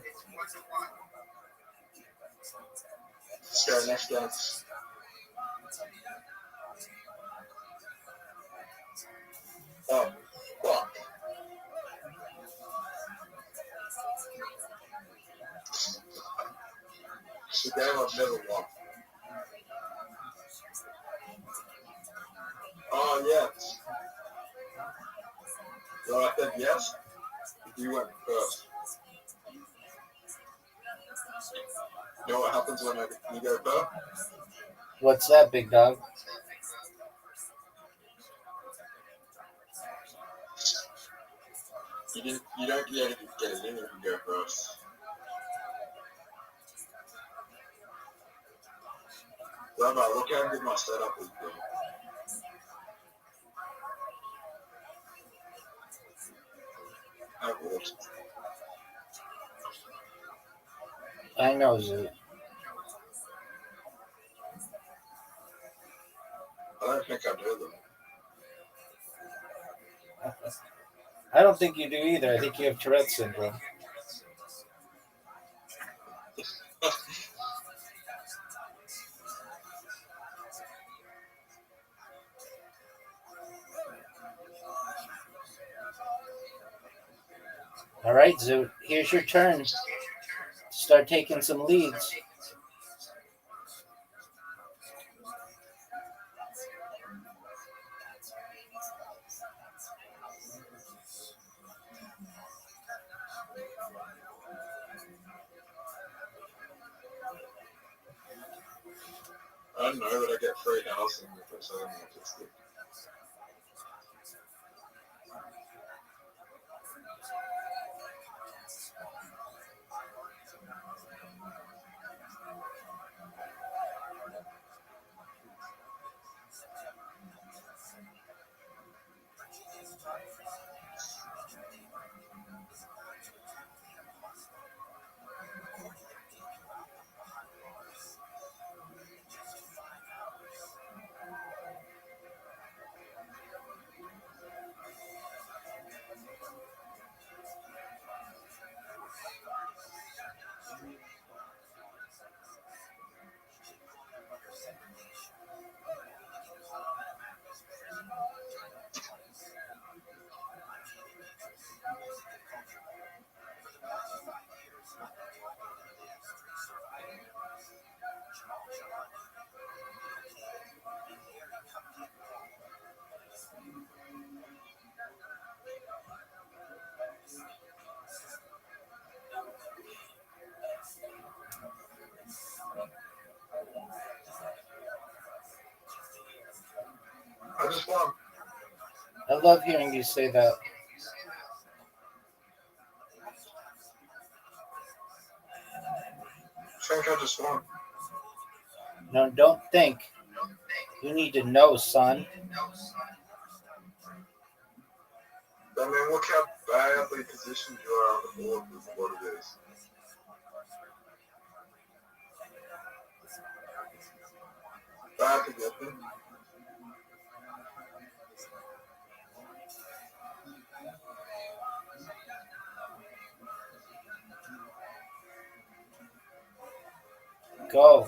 Let's go next game. Oh, fuck. It's a game I've never won. Oh, yes. So I said yes. You went first. You know what happens when you go first? What's that, big dog? You don't get it in if you go first. Rabbi, look how good my setup is doing. have old. I know, Zoo. I don't think I do though. I don't think you do either. I think you have Tourette's syndrome. All right, Zoo. Here's your turn. Start taking some leads. I know that I get free housing if it's autistic. I just want. I love hearing you say that. I think I just want. No, don't think. You need to know, son. I mean, look how badly positioned you are on the board with what it is. Bad to get them. Go.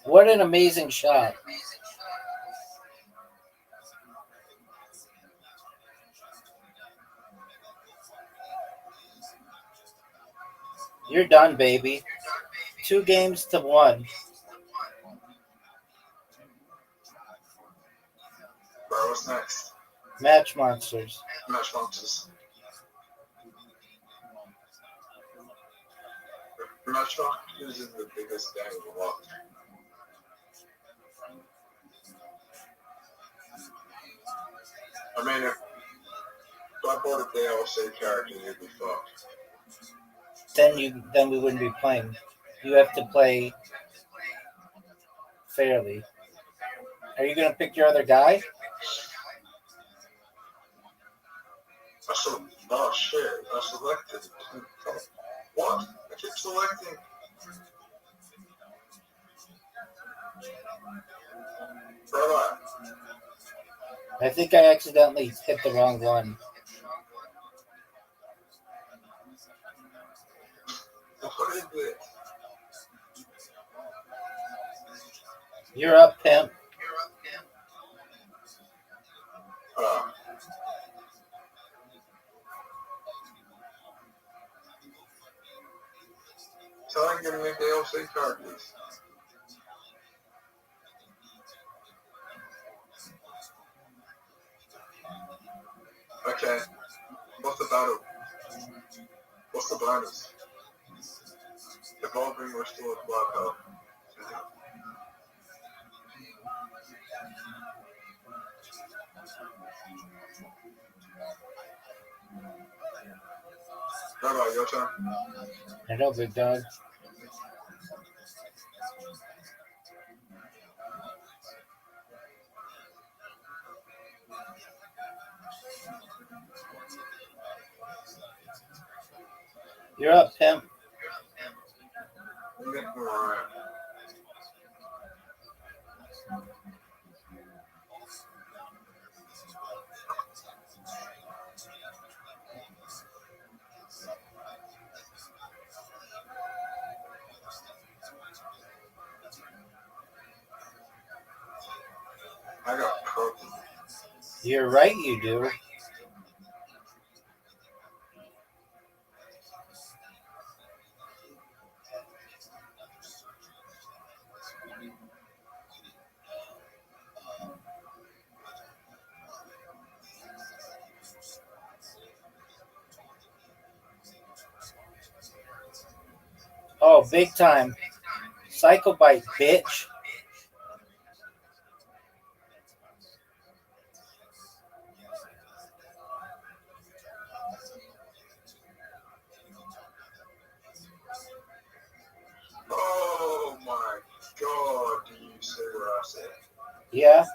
What an amazing shot. You're done, baby. 2 games to 1. Bro, what's next? Match Monsters. Match Monsters. Match Monsters is the biggest game of the lot. I mean, if I bought a DLC character, it'd be fucked. Then we wouldn't be playing. You have to play fairly. Are you gonna pick your other guy? Oh shit, I selected. What? I keep selecting. Rabbi. I think I accidentally hit the wrong one. What is it? You're up, pimp. So I can get me DLC characters. Okay. What's the battle What's the bonus? Evolving restores blood health. Rabbi, your turn. I know, big dog. You're up, pimp. Alright. I got purple. You're right, you do. Oh, big time. Psycho bite, bitch. Oh my god, do you say what I said? Yeah,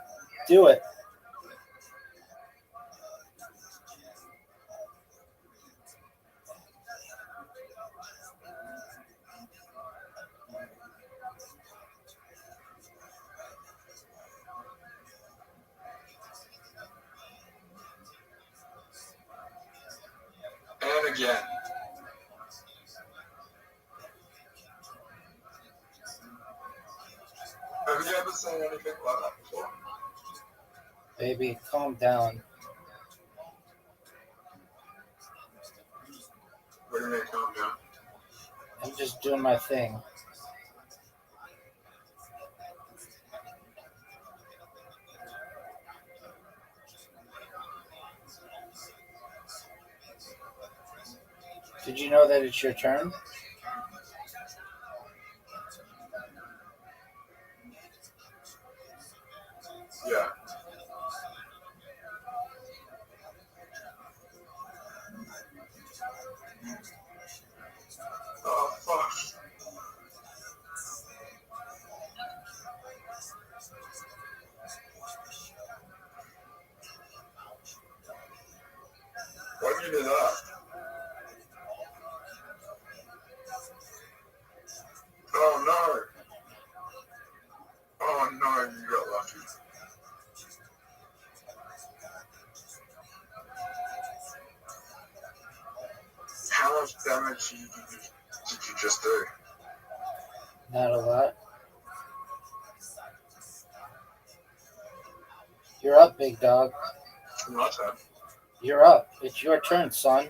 do it. And again. Have you ever seen anything like that before? Baby, calm down. What do you mean, calm down? I'm just doing my thing. Did you know that it's your turn? Yeah. Oh, fuck. Why did you do that? Oh no. Oh no, you got lucky. How much damage did you just do? Not a lot. You're up, big dog. My turn. You're up. It's your turn, son.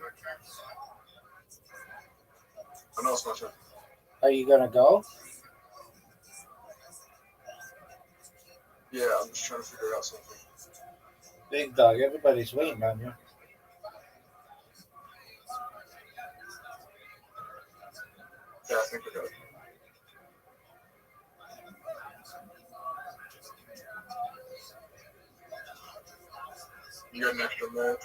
I know it's my turn. Are you gonna go? Yeah, I'm just trying to figure out something. Big dog, everybody's waiting on you. Yeah, I think I got it. You got an extra move.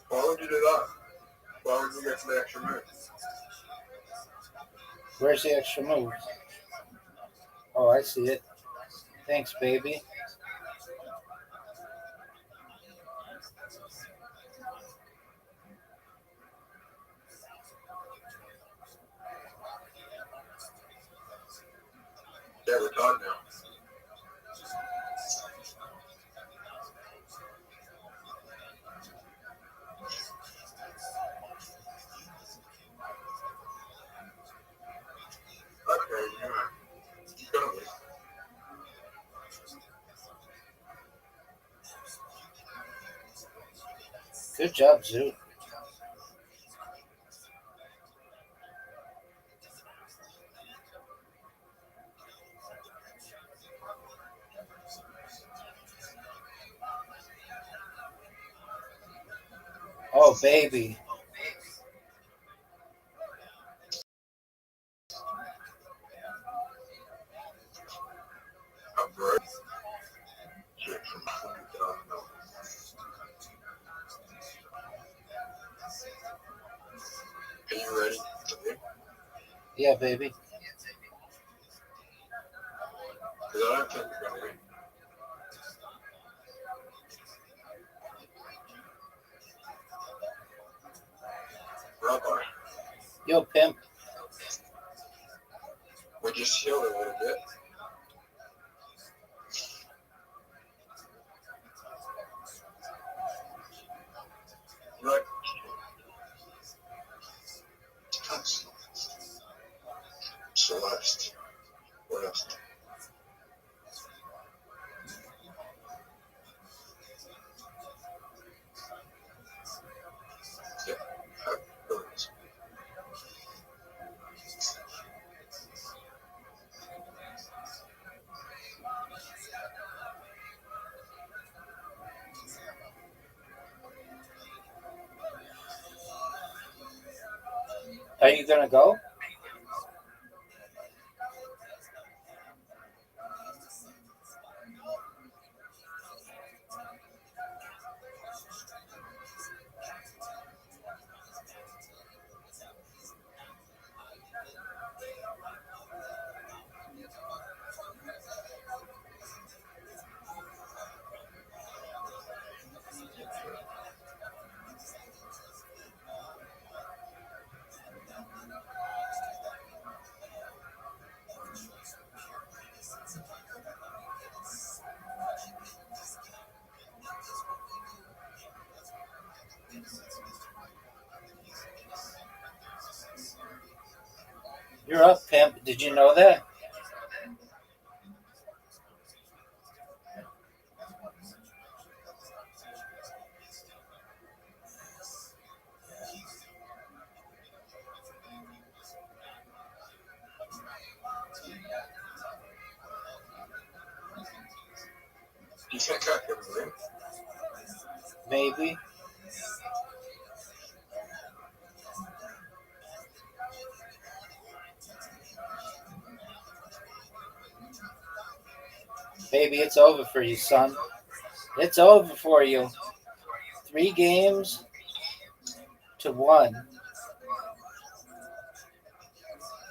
Why would you do that? Why would you get to the extra move? Where's the extra move? Oh, I see it. Thanks, baby. Yeah, we're done now. Okay, yeah. You got it. Good job, Zoo. Oh, baby. you ready to leave? Yeah, baby. Because I don't think we're going to leave. Rabbi, Yo, pimp. we just healed a little bit. Right. That's Celeste. What else? Yeah. Abilities. Are you gonna go? You're up, pimp. Did you know that? You think I can win? Maybe. Baby, it's over for you, son. It's over for you. 3 games to 1.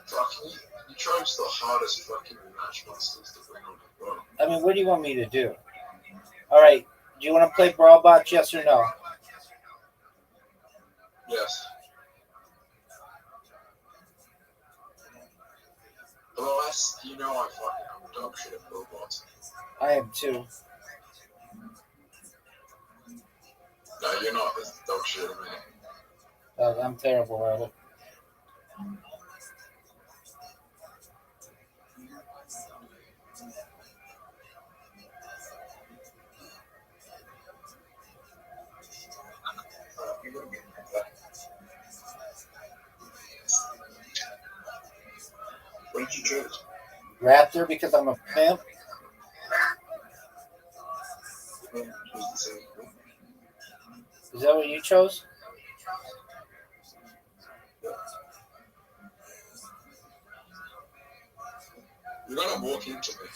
Fucking, you chose the hardest fucking matchmasters to bring on the board. I mean, what do you want me to do? All right. Do you want to play Brawl Bots, yes or no? Yes. Otherwise, you know I'm dog shit at robots. I am too. No, you're not. It's dog shit, man. I'm terrible at it. What did you choose? Raptor because I'm a pimp. Is that what you chose? You're gonna walk into me.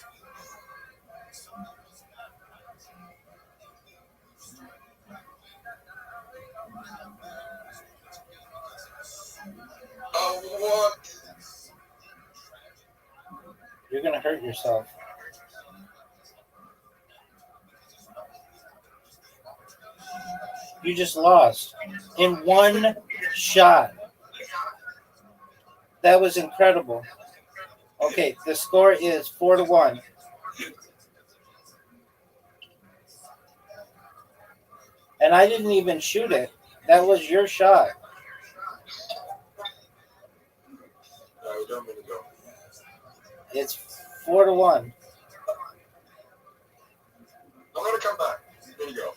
Oh, what? You're going to hurt yourself. You just lost in 1 shot. That was incredible. Okay, the score is 4-1. And I didn't even shoot it. That was your shot. No, you don't mean to go. It's 4-1. I'm gonna come back. Here you go.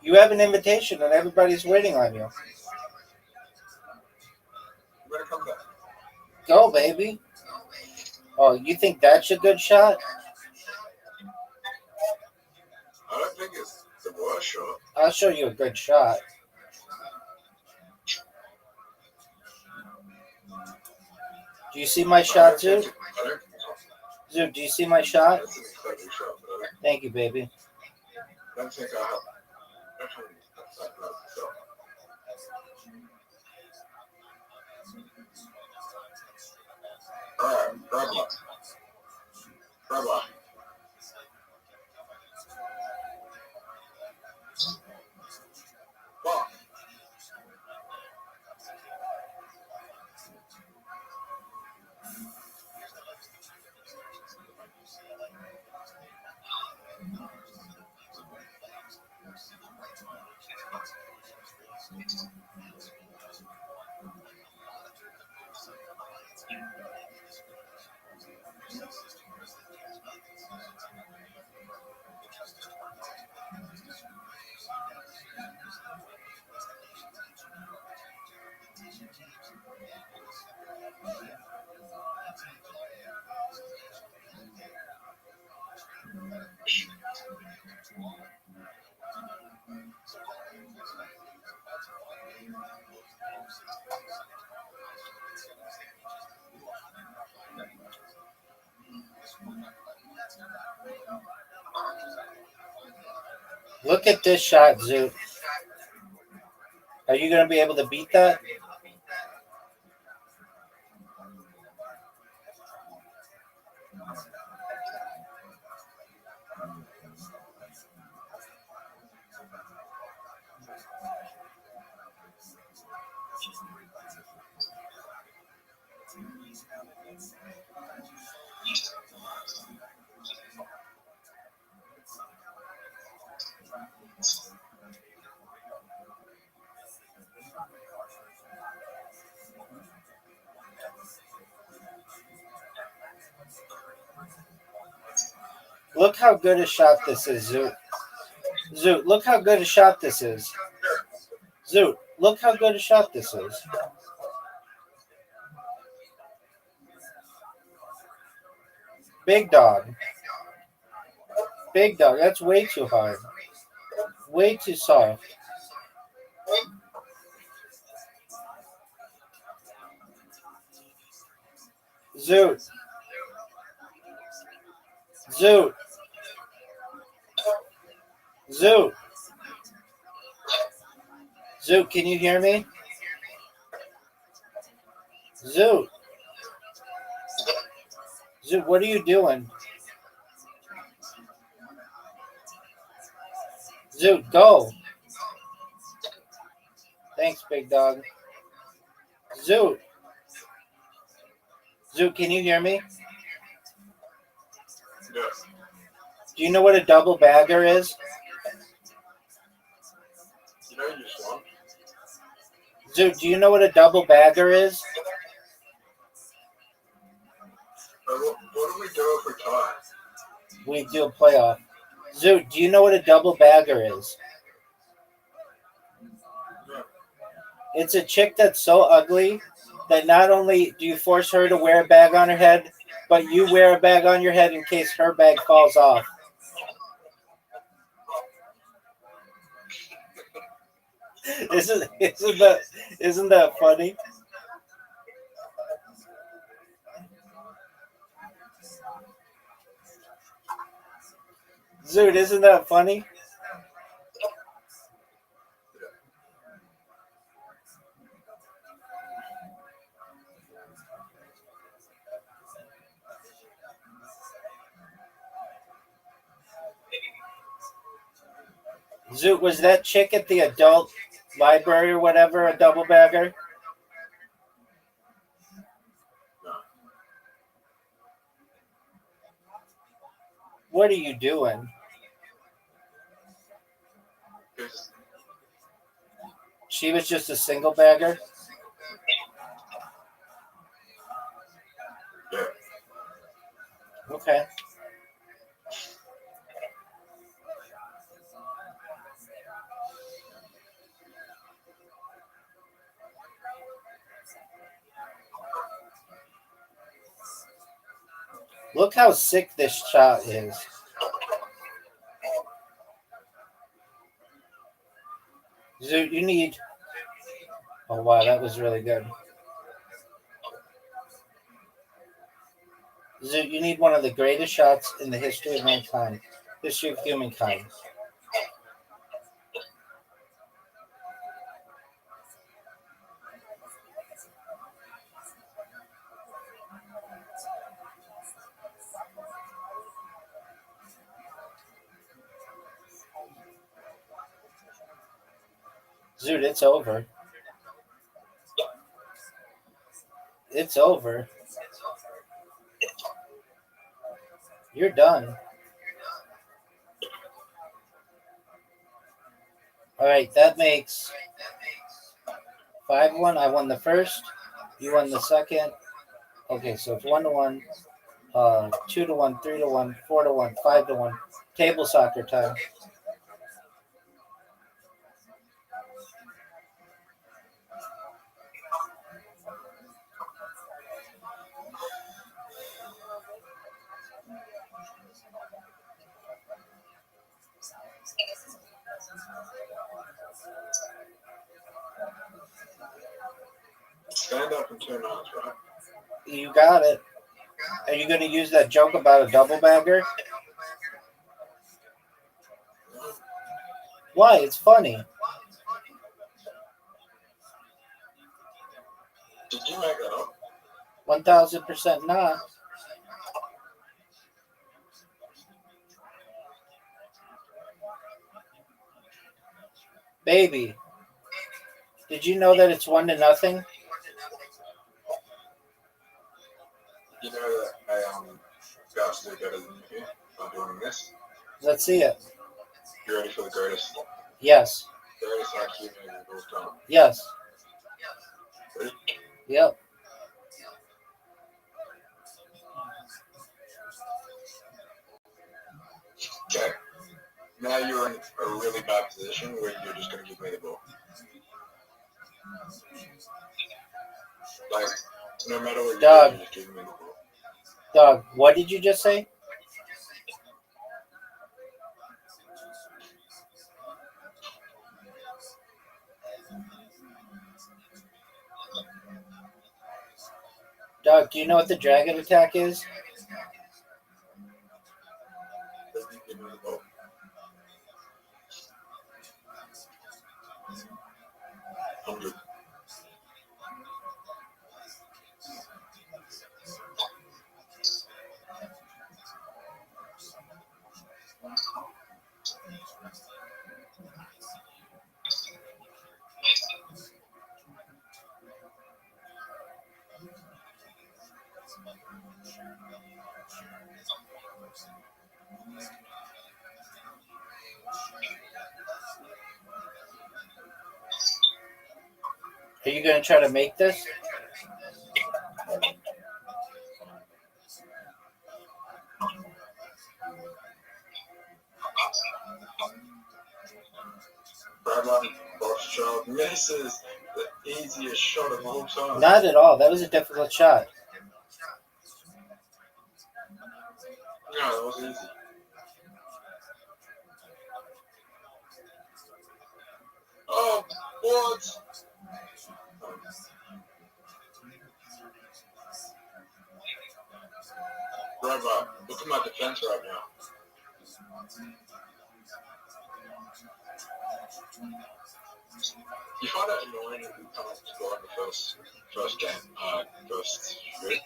You have an invitation and everybody's waiting on you. I'm gonna come back. Go, baby. Oh, you think that's a good shot? I don't think it's the worst shot. I'll show you a good shot. Do you see my shot, Zoo? Zoo, do you see my shot? That's an incredible shot, but Thank you, baby. I don't think I have. Look at this shot, Zoot. Are you going to be able to beat that? Look how good a shot this is, Zoot. Zoot, look how good a shot this is. Zoot, look how good a shot this is. Big dog. Big dog, that's way too hard. Way too soft. Zoot. Zoot. Zoot. Zoot, can you hear me? Zoot. Zoot, what are you doing? Zoot, go. Thanks, big dog. Zoot. Zoot, can you hear me? Yeah. Do you know what a double bagger is? You know you swung. Zoot, do you know what a double bagger is? What do we do if we're tied? We do a playoff. Zoot, do you know what a double bagger is? Yeah. It's a chick that's so ugly that not only do you force her to wear a bag on her head, but you wear a bag on your head in case her bag falls off. Isn't that funny? Zoot, isn't that funny? Zoot, was that chick at the adult library or whatever a double bagger? No. What are you doing? She was just a single bagger? Yeah. Okay. Look how sick this shot is. Zoot, you need... Oh, wow, that was really good. Zoot, you need one of the greatest shots in the history of mankind. History of humankind. Zoot, it's over. It's over. You're done. All right, that makes 5-1. I won the first. You won the second. Okay, so it's 1-1, 2-1, 3-1, 4-1, 5-1. Table soccer time. Stand up and turn on, right? You got it. Are you going to use that joke about a double bagger? Why? It's funny. Did you make that up? 1000% not. Baby, did you know that it's 1-0? You know that I got to do better than you here by doing this. Let's see it. You ready for the greatest? Yes. Greatest IQ maybe of all time. Yes. Ready? Yep. Okay. Now you're in a really bad position where you're just going to give me the ball. Like, no matter what you do, you're just giving me the ball. Dog, what did you just say? Dog, do you know what the dragon attack is? Let me give me the ball. $100. Are you going to try to make this? Rabbi Rothschild misses the easiest shot of all time. Not at all. That was a difficult shot. No, that was easy. Oh, what? Rabbi, look at my defense right now. You find it annoying if you can't score in the first game, first shoot?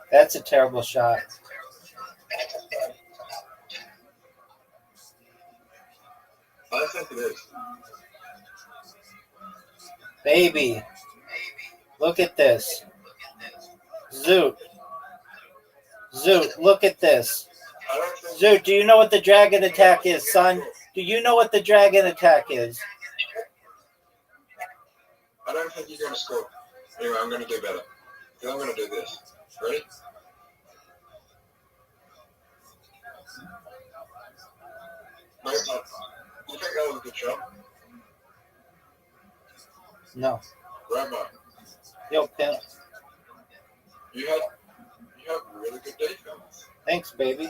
That's a terrible shot. I think it is. Baby, look at this. Zoot. Zoot, look at this. I don't think Zoot, do you know what the dragon attack is, son? Do you know what the dragon attack is? I don't think you're going to score. Anyway, I'm going to do better. I'm going to do this. Ready? No, you think that was a good shot? No. Rabbi, Yo, pimp. you have really good defense. Thanks, baby.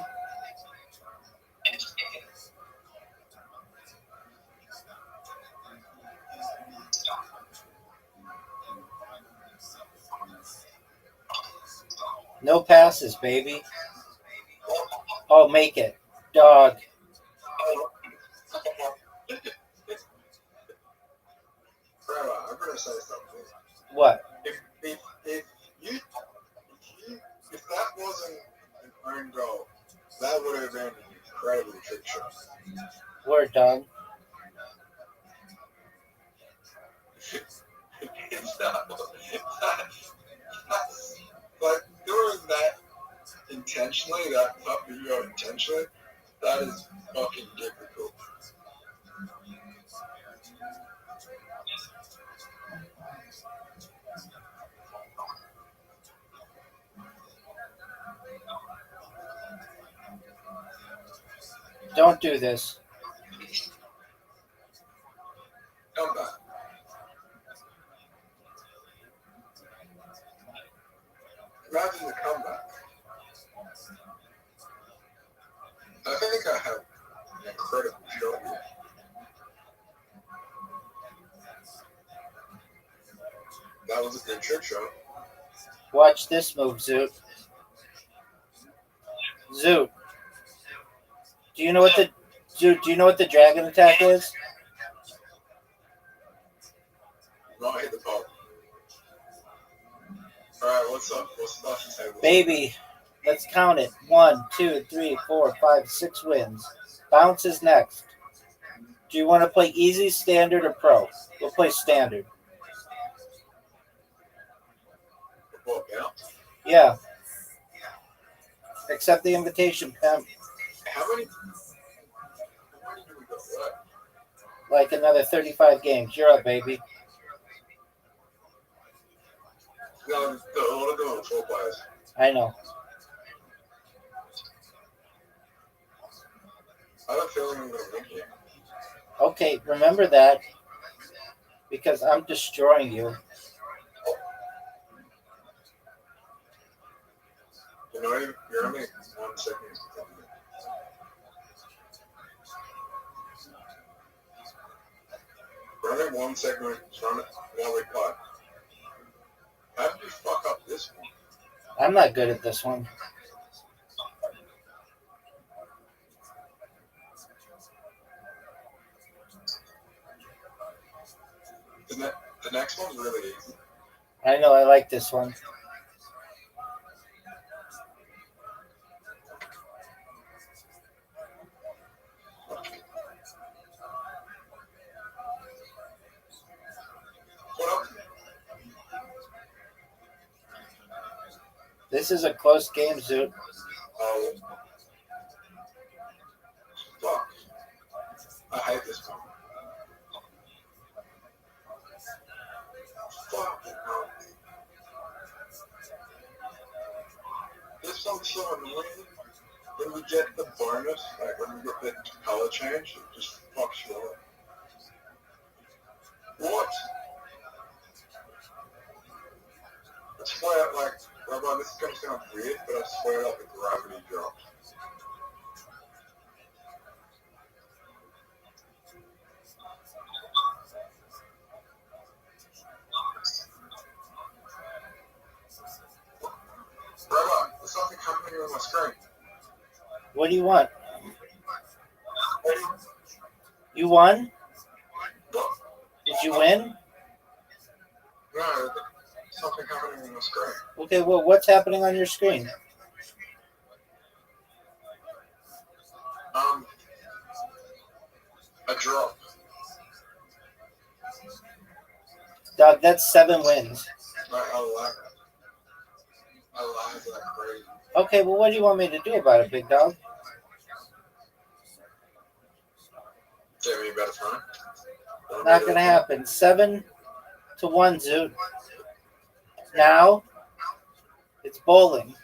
No passes, baby. Oh, make it. Dog. Rabbi, I'm going to say something. What? If that wasn't an own goal, that would have been an incredible trick shot. Word, dog. It's not. Like doing that intentionally, that puppy you intentionally, that is fucking difficult. Don't do this. Come back. Imagine the comeback. I think I have an incredible show here. That was a good trick shot. Watch this move, Zoot. Zoot. Do you know what the dragon attack is? Not hit the ball. Alright, what's up? What's the table? Baby, let's count it. 1, 2, 3, 4, 5, 6 wins. Bounce is next. Do you want to play easy, standard, or pro? We'll play standard. Football count? Yeah. Accept the invitation, Pam. How many do we go? What? Like another 35 games. You're up, baby. No, I want to go on 4 players. I know. I have a feeling I'm going to win here. Okay, remember that. Because I'm destroying you. You're only 1 second. We're only 1 second from it while we cut. How did you fuck up this one? I'm not good at this one. The next one's really easy. I know, I like this one. This is a close game, Zoot. Oh. Fuck. I hate this one. Fuck. This one's so annoying. When we get the bonus, like when we get the color change, it just fucks you up. What? I swear, like, Rabbi, this is going to sound weird, but I swear like the gravity dropped. Rabbi, there's something happening on my screen. What do you want? You won? What? Did you win? No, something happening on my screen. Okay, well, what's happening on your screen? A drop. Dog, that's 7 wins. I lagged like crazy. Okay, well, what do you want me to do about it, big dog? Give me a better time. Not gonna happen. 7-1, Zoot. Now, it's bowling.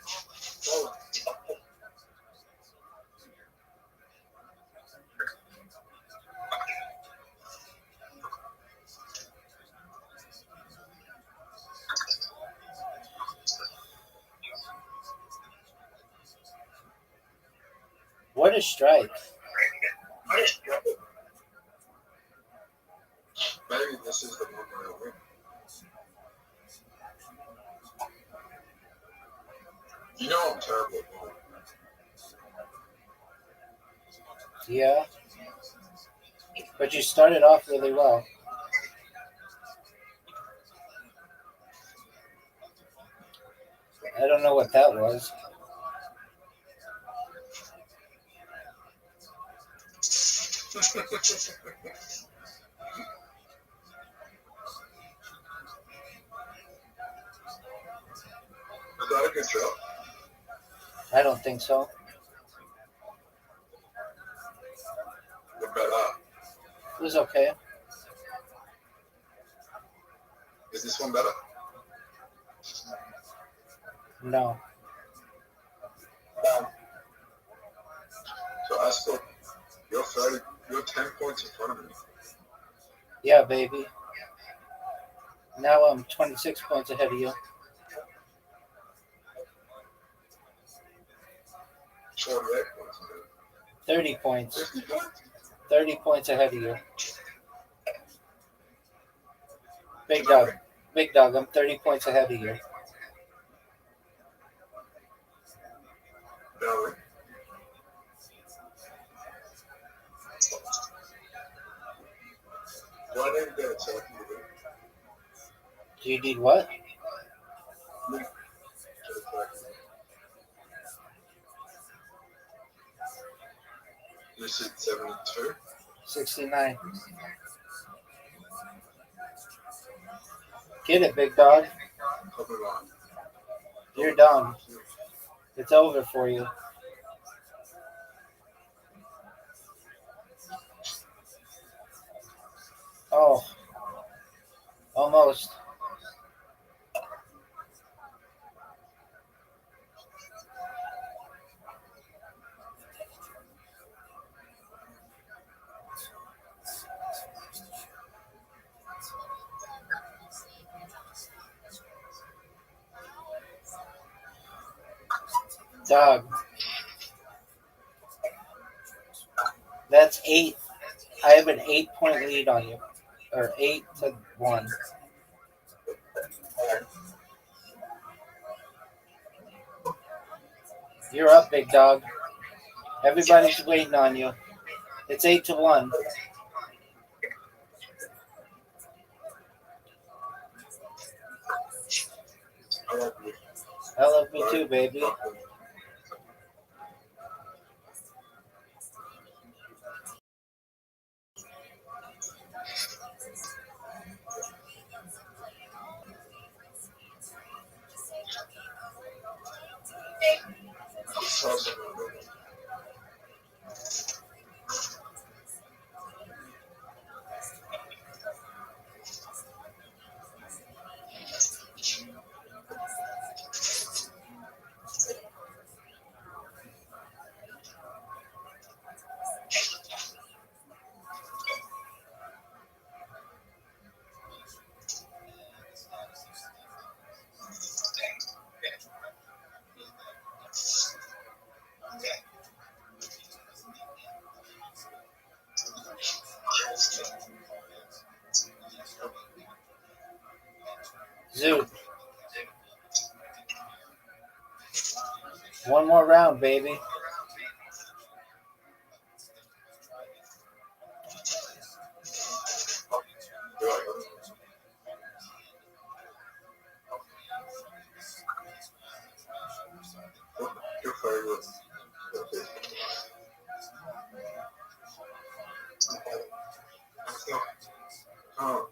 What a strike. Maybe this is the one where I win. You know I'm terrible at bowling. Yeah. But you started off really well. I don't know what that was. Is that a good job? I don't think so. What better? It was okay. Is this one better? No. So I still, you're 10 points in front of me. Yeah, baby. Now I'm 26 points ahead of you. 48 points. 30 points. 50 points? 30 points ahead of you. Big dog. Big dog, I'm 30 points ahead of you. Really? Do I need to get a check? Do you need what? You said 72? 69. Get it, big dog. Copy line. You're done. It's over for you. Oh. Almost. Dog. That's 8. I have an 8-point lead on you. Or 8-1. You're up, big dog. Everybody's waiting on you. It's 8-1. I love me too, baby. Zoot. One more round, baby. Your favorite. Oh.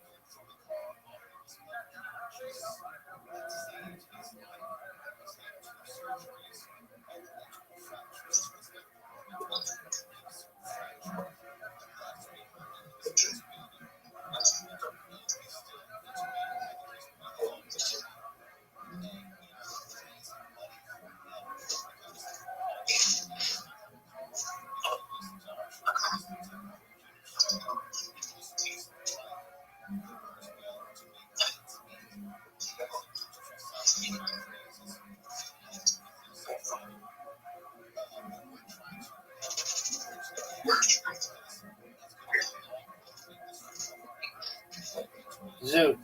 Zoot.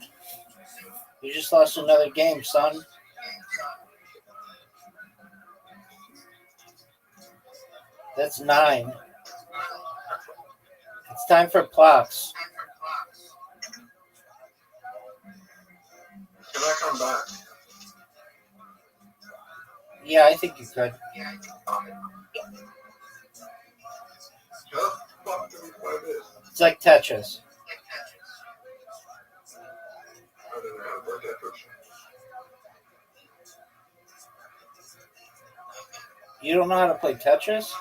You just lost another game, son. That's 9. It's time for plops. Can I come back? Yeah, I think you could. How the fuck do we play this? It's like Tetris. I don't know how to play Tetris. You don't know how to play Tetris?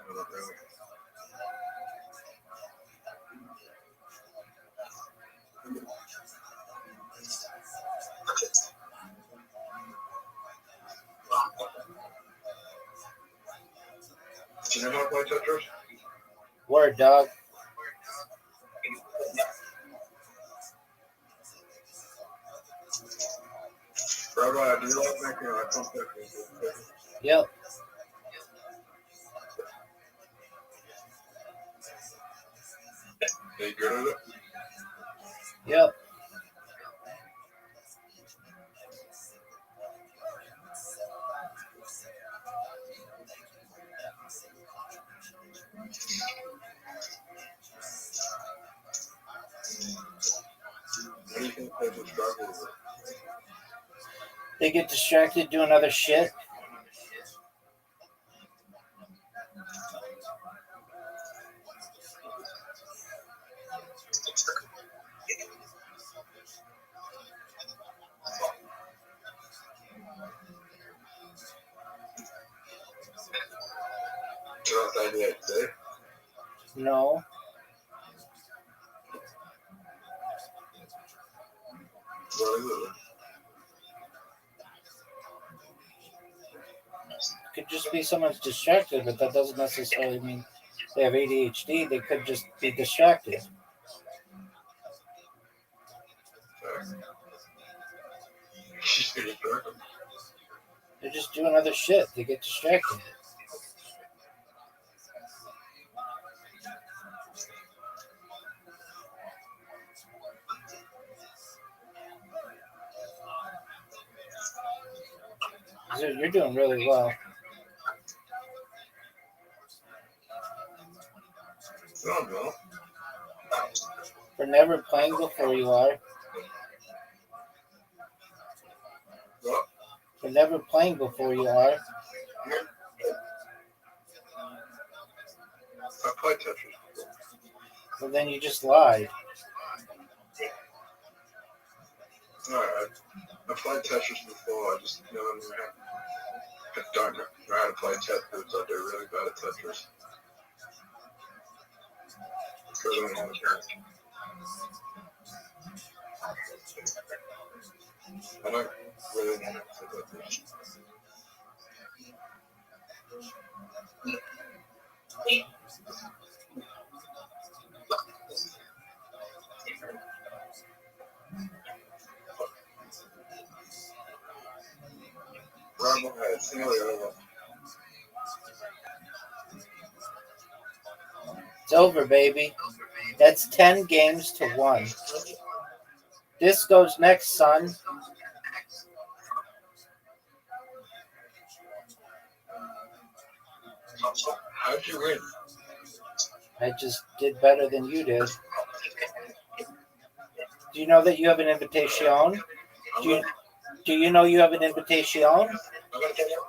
Not really. Do you know how to play Tetris? Word, dog. Rabbi, do you like making iPhone Tetris? Yep. Are you good at it? Yep. What do you think people struggle with? They get distracted doing other shit. You're not 98 today? No. What is it? Could just be someone's distracted, but that doesn't necessarily mean they have ADHD. They could just be distracted. They're just doing other shit. They get distracted. You're doing really well. No. For never playing before you are. What? For never playing before you are. I played Tetris before. Well, then you just lied. Alright, I played Tetris before. I just I don't know how to play Tetris. I do really bad at Tetris. Because I don't know the game. I don't really know how to play Tetris. Rabbi, it's nearly over. It's over, baby. That's 10 games to 1. This goes next, son. How'd you win? I just did better than you did. Do you know that you have an invitation? Do you know you have an invitation? I'm gonna get you.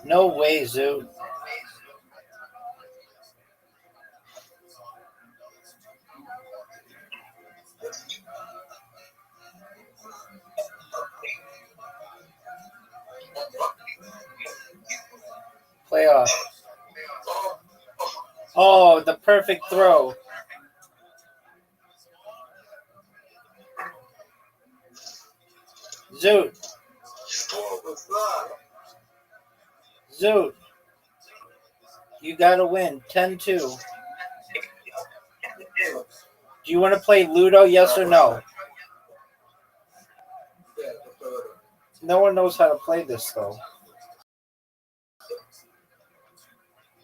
No way, Zoo. Playoff. Oh, the perfect throw. Zoot. Zoot. You gotta win. 10-2. Do you want to play Ludo, yes or no? No one knows how to play this, though.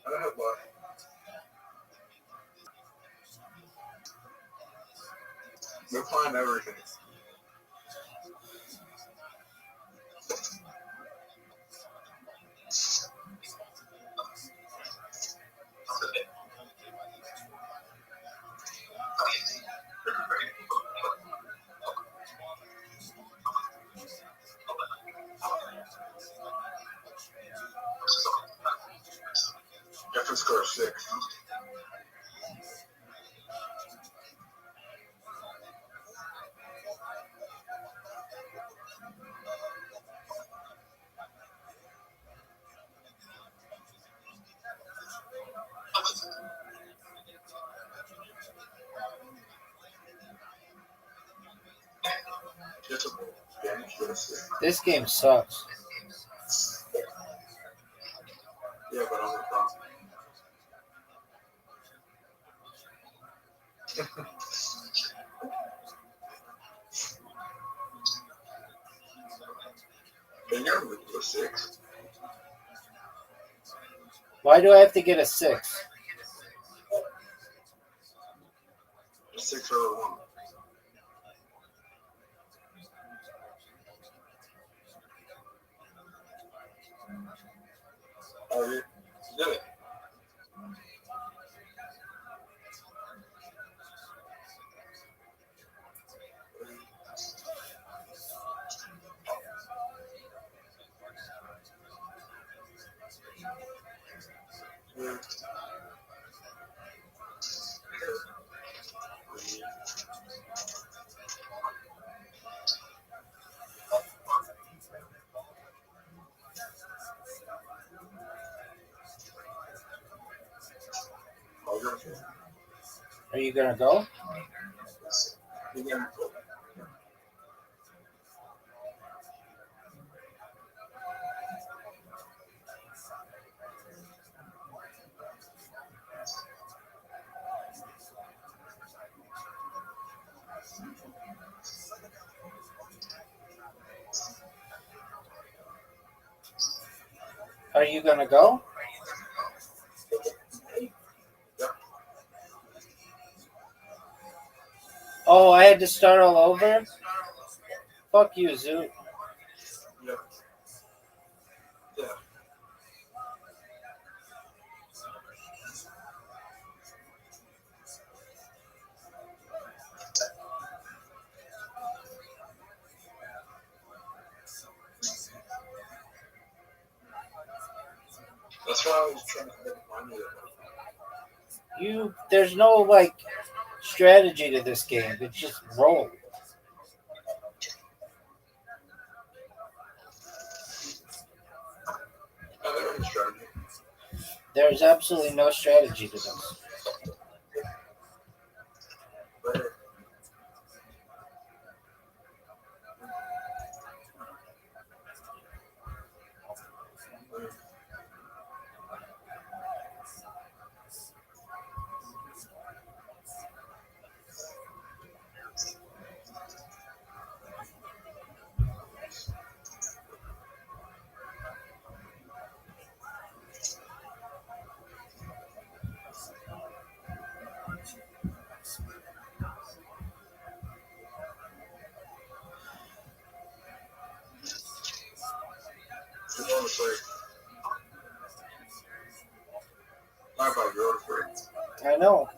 I don't have one. We're playing everything. Different score 6. This game sucks. Yeah, but on the top. Then you're moving to a 6. Why do I have to get a 6? A 6 or a 1. Oh, yeah. You did it. Yeah. Are you gonna go? Are you gonna go? Oh, I had to start all over? Fuck you, Zoot. Yeah. Yeah. That's why I was trying to make money. There's no, like, strategy to this game. It's just roll. Oh, there is strategy. There's absolutely no strategy to this. But it's honestly not about your friends. I know.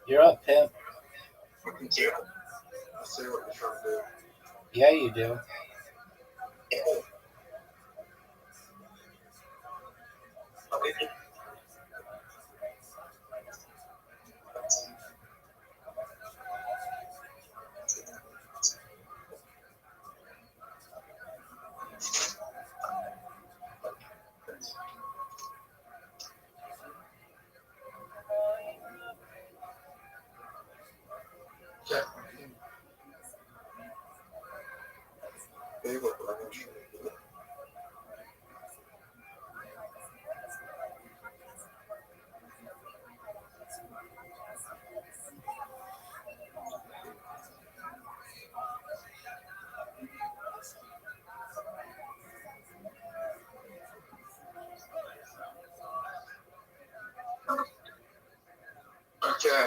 You're up, pimp. Thank you. I see what you're trying to do. Yeah, you do. Yeah. Favorite language. Okay.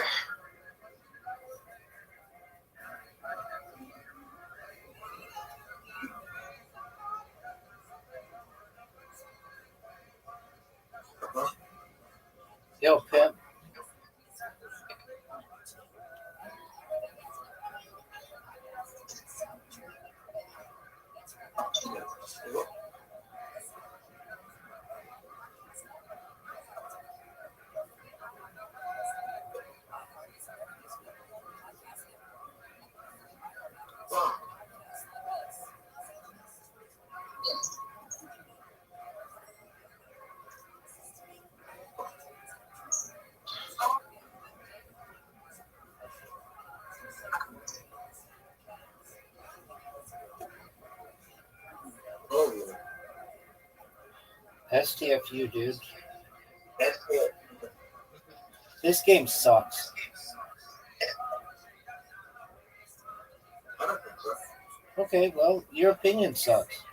Yo, pimp. Oh, yeah. STFU, dude. That's it. This game sucks. I don't think so. Okay, well, your opinion sucks.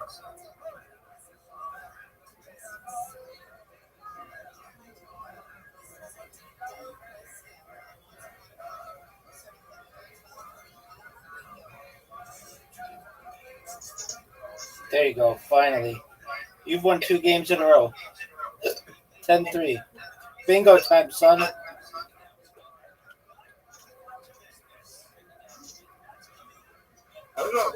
There you go, finally. You've won 2 games in a row. 10-3. Bingo time, son. I don't know.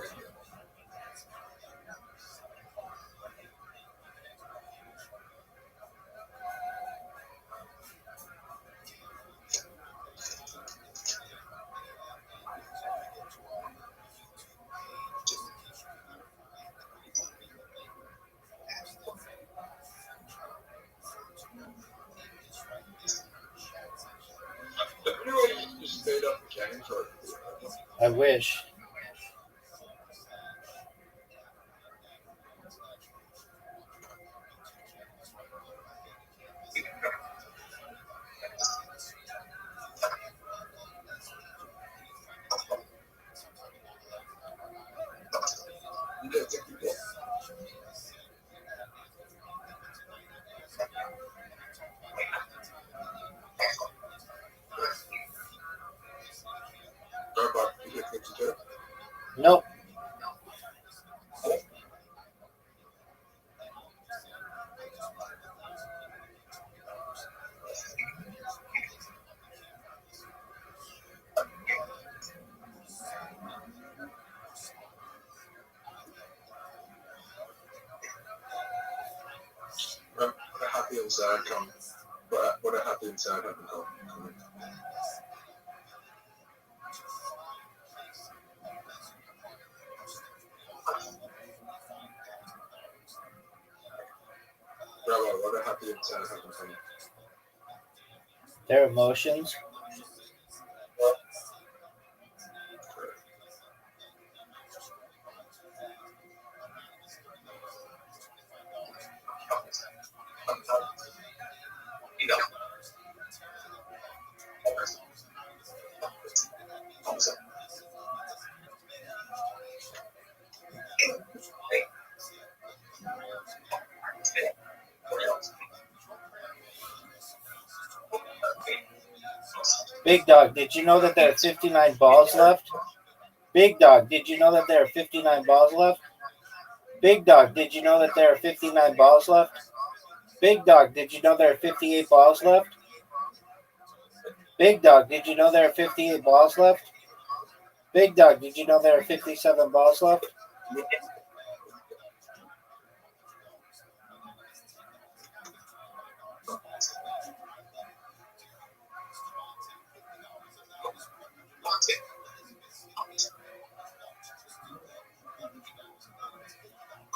Everybody just stayed up the games or I wish. you get 50 people. Rabbi, you get 52. Nope. What a happy inside come. What a happy inside haven't come. Rabbi, what a happy inside haven't come. Their emotions. Big Dog, did you know that there are 59 balls left? Big Dog, did you know that there are 59 balls left? Big Dog, did you know that there are 59 balls left? Big Dog, did you know there are 58 balls left? Big Dog, did you know there are 58 balls left? Big Dog, did you know there are 57 balls left?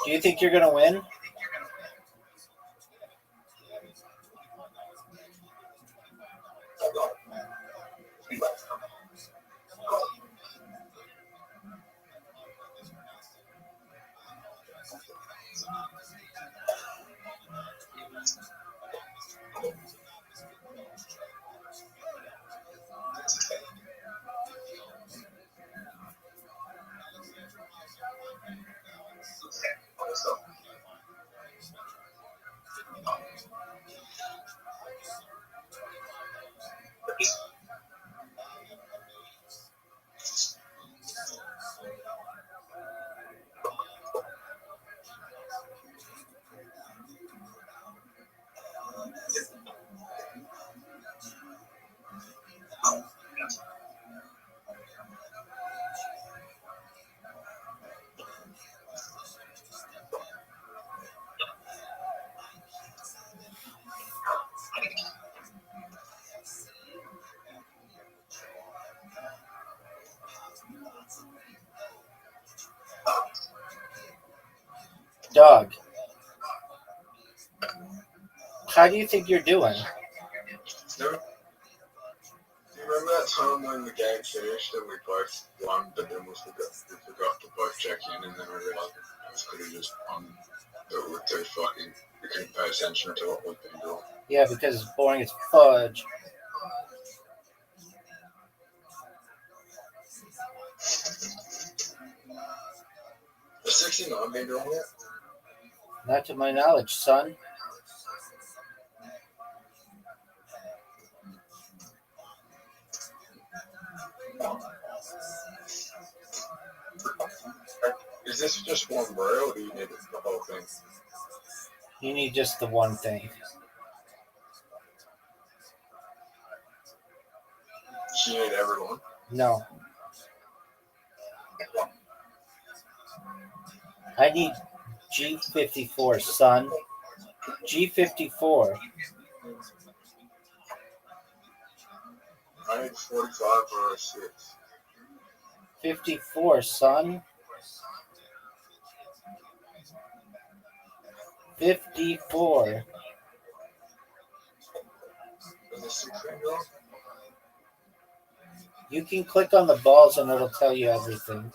Do you think you're going to win? Dog, how do you think you're doing? You remember that time when the game finished and we both won, but then we forgot to both check in, and then we realized we could have just won. But we were too fucking. We couldn't pay attention to what we've been doing. Yeah, because it's boring as fudge. Has 69 been doing it? Not to my knowledge, son. Is this just one row, or do you need the whole thing? You need just the one thing. Do you need everyone? No. I need G54, son. G54. I need 45 or 6. 54, son. 54. Is the 6 thing going? You can click on the balls and it'll tell you everything.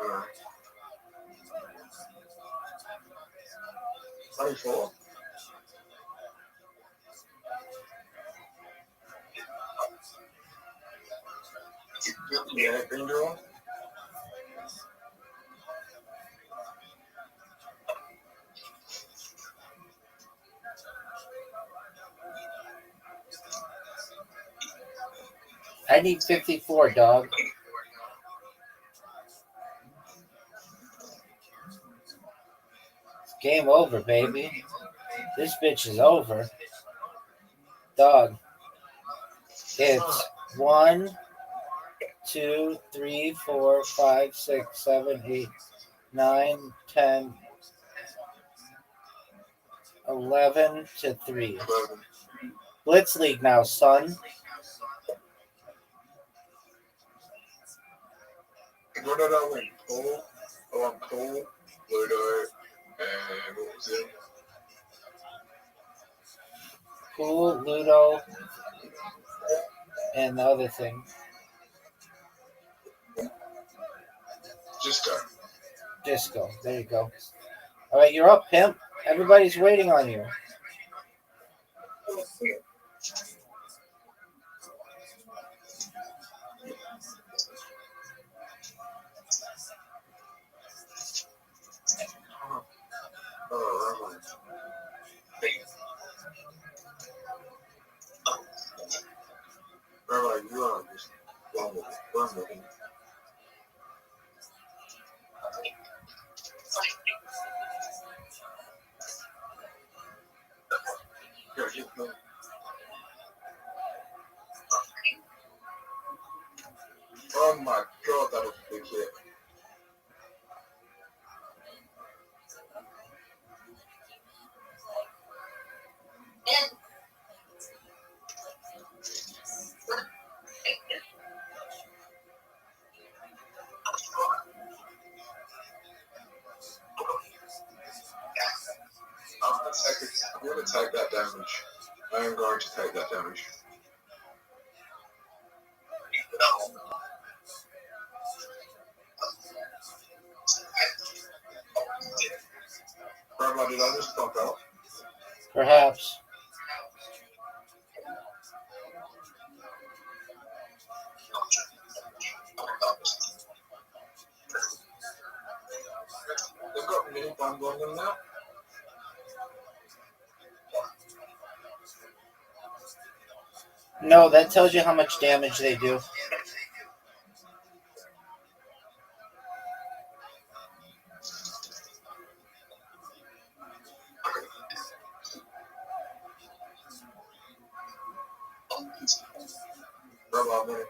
Alright. 24. Yeah, been doing? I need 54, dog. It's game over, baby. This bitch is over. Dog. It's 1, 2, 3, 4, 5, 6, 7, 8, 9, 10, 11 to 3. 11. Blitz League now, son. What did I win? Pool? I won Pool, Ludo, and what was it? Pool, Ludo, and the other thing. Just go. Disco. There you go. All right, you're up, pimp. Everybody's waiting on you. Oh, Rabbi, you are just one with it. Oh my god, that was a big hit. I'm going to take that damage. I am going to take that damage. Rabbi, did I just bump out? Perhaps. They've got mini bombs on them now. No, that tells you how much damage they do. Rabbi, minute.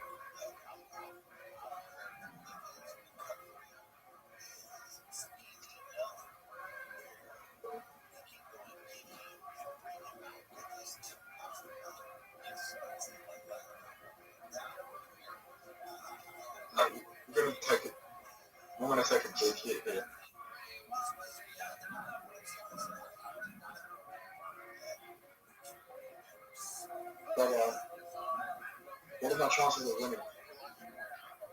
I'm going to take it. I'm going to take a big hit here. But, what are my chances of winning?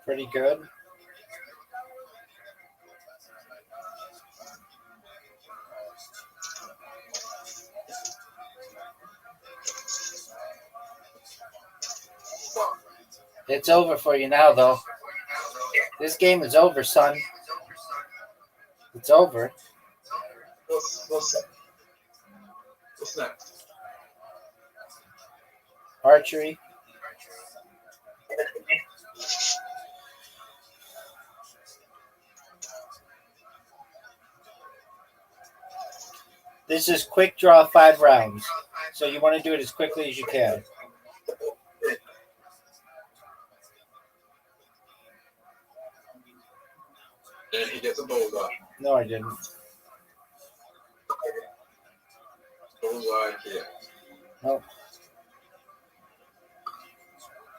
Pretty good. It's over for you now, though. This game is over, son. It's over. What's next? Archery. This is quick draw 5 rounds. So you want to do it as quickly as you can. And he gets a bullseye. No, I didn't. Bullseye hit. Nope.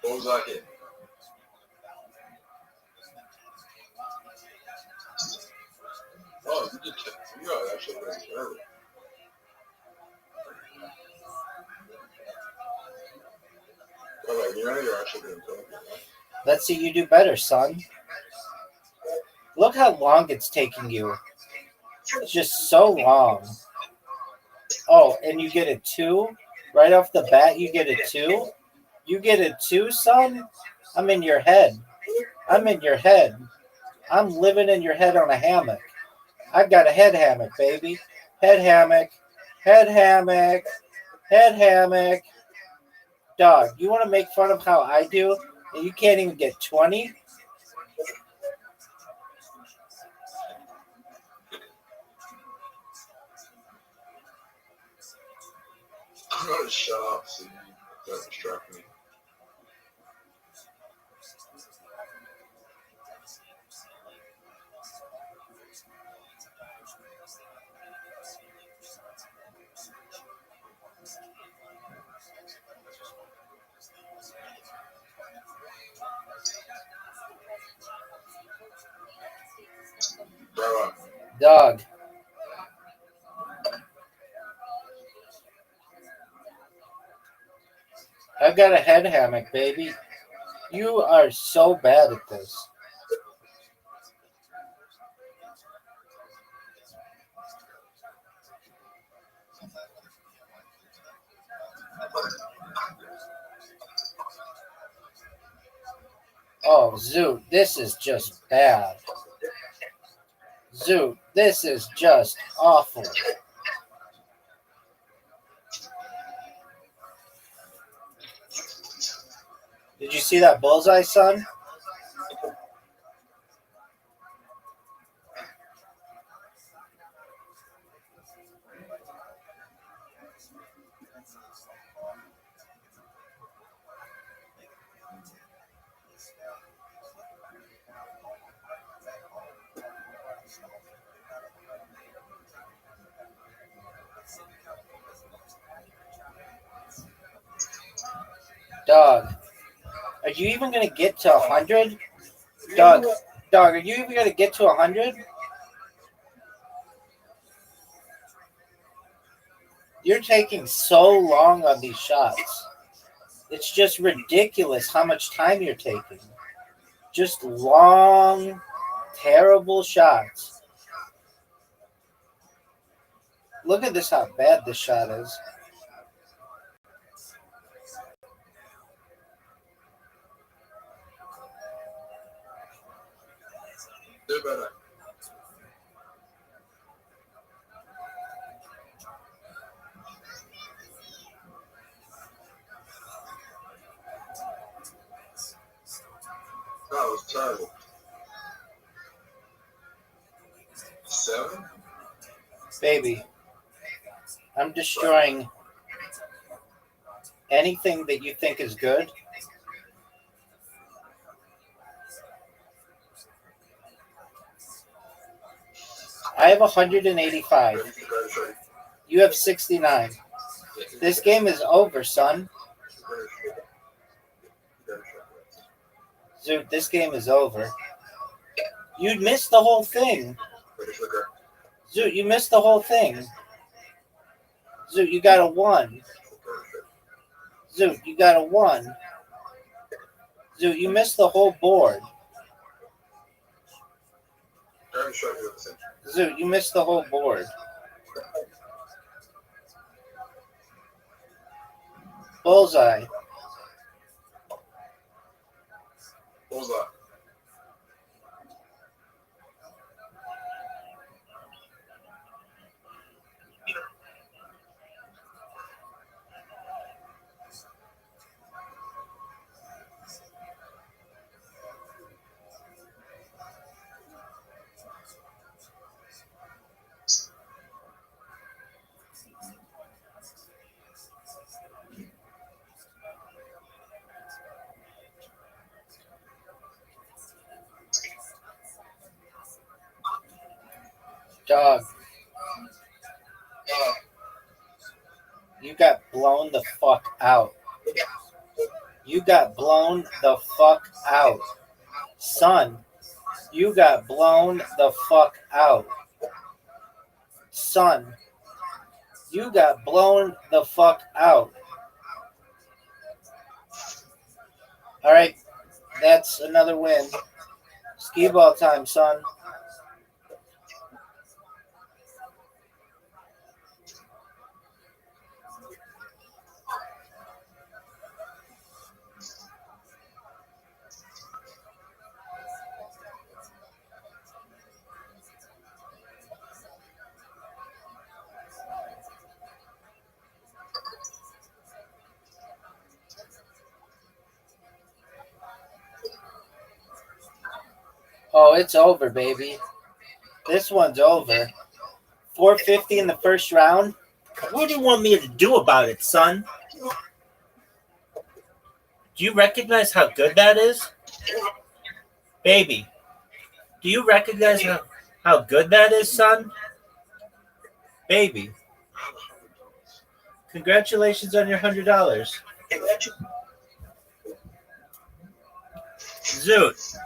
Bullseye hit. Oh, you are actually very clever. Alright, you're actually doing clever. Let's see you do better, son. Look how long it's taking you. It's just so long. Oh, and you get a 2? Right off the bat, you get a 2? You get a 2, son? I'm in your head. I'm in your head. I'm living in your head on a hammock. I've got a head hammock, baby. Head hammock. Head hammock. Head hammock. Dog, you want to make fun of how I do? And you can't even get 20? I'm going to shut up so you don't distract me. Rabbi. Dog. I've got a head hammock, baby. You are so bad at this. Oh, Zoot, this is just bad. Zoot, this is just awful. Did you see that bullseye, son? Dog, are you even gonna get to 100? Dog, are you even gonna get to 100? You're taking so long on these shots. It's just ridiculous how much time you're taking. Just long, terrible shots. Look at this, how bad this shot is. Do better. That was terrible. 7? Baby, I'm destroying anything that you think is good. I have 185. You have 69. This game is over, son. Dude, this game is over. You missed the whole thing. Zoot, you missed the whole thing. Zoot, you got a 1. Zoot, you got a 1. Zoot, you missed the whole board. Zoot, you missed the whole board. Bullseye. Bullseye. Dog. You got blown the fuck out. You got blown the fuck out. Son, you got blown the fuck out. Son, you got blown the fuck out. All right, that's another win. Skee ball time, son. Oh, it's over, baby. This one's over. 450 in the first round. What do you want me to do about it, son? Do you recognize how good that is? Baby, do you recognize how good that is, son? Baby, congratulations on your $100. Zoot.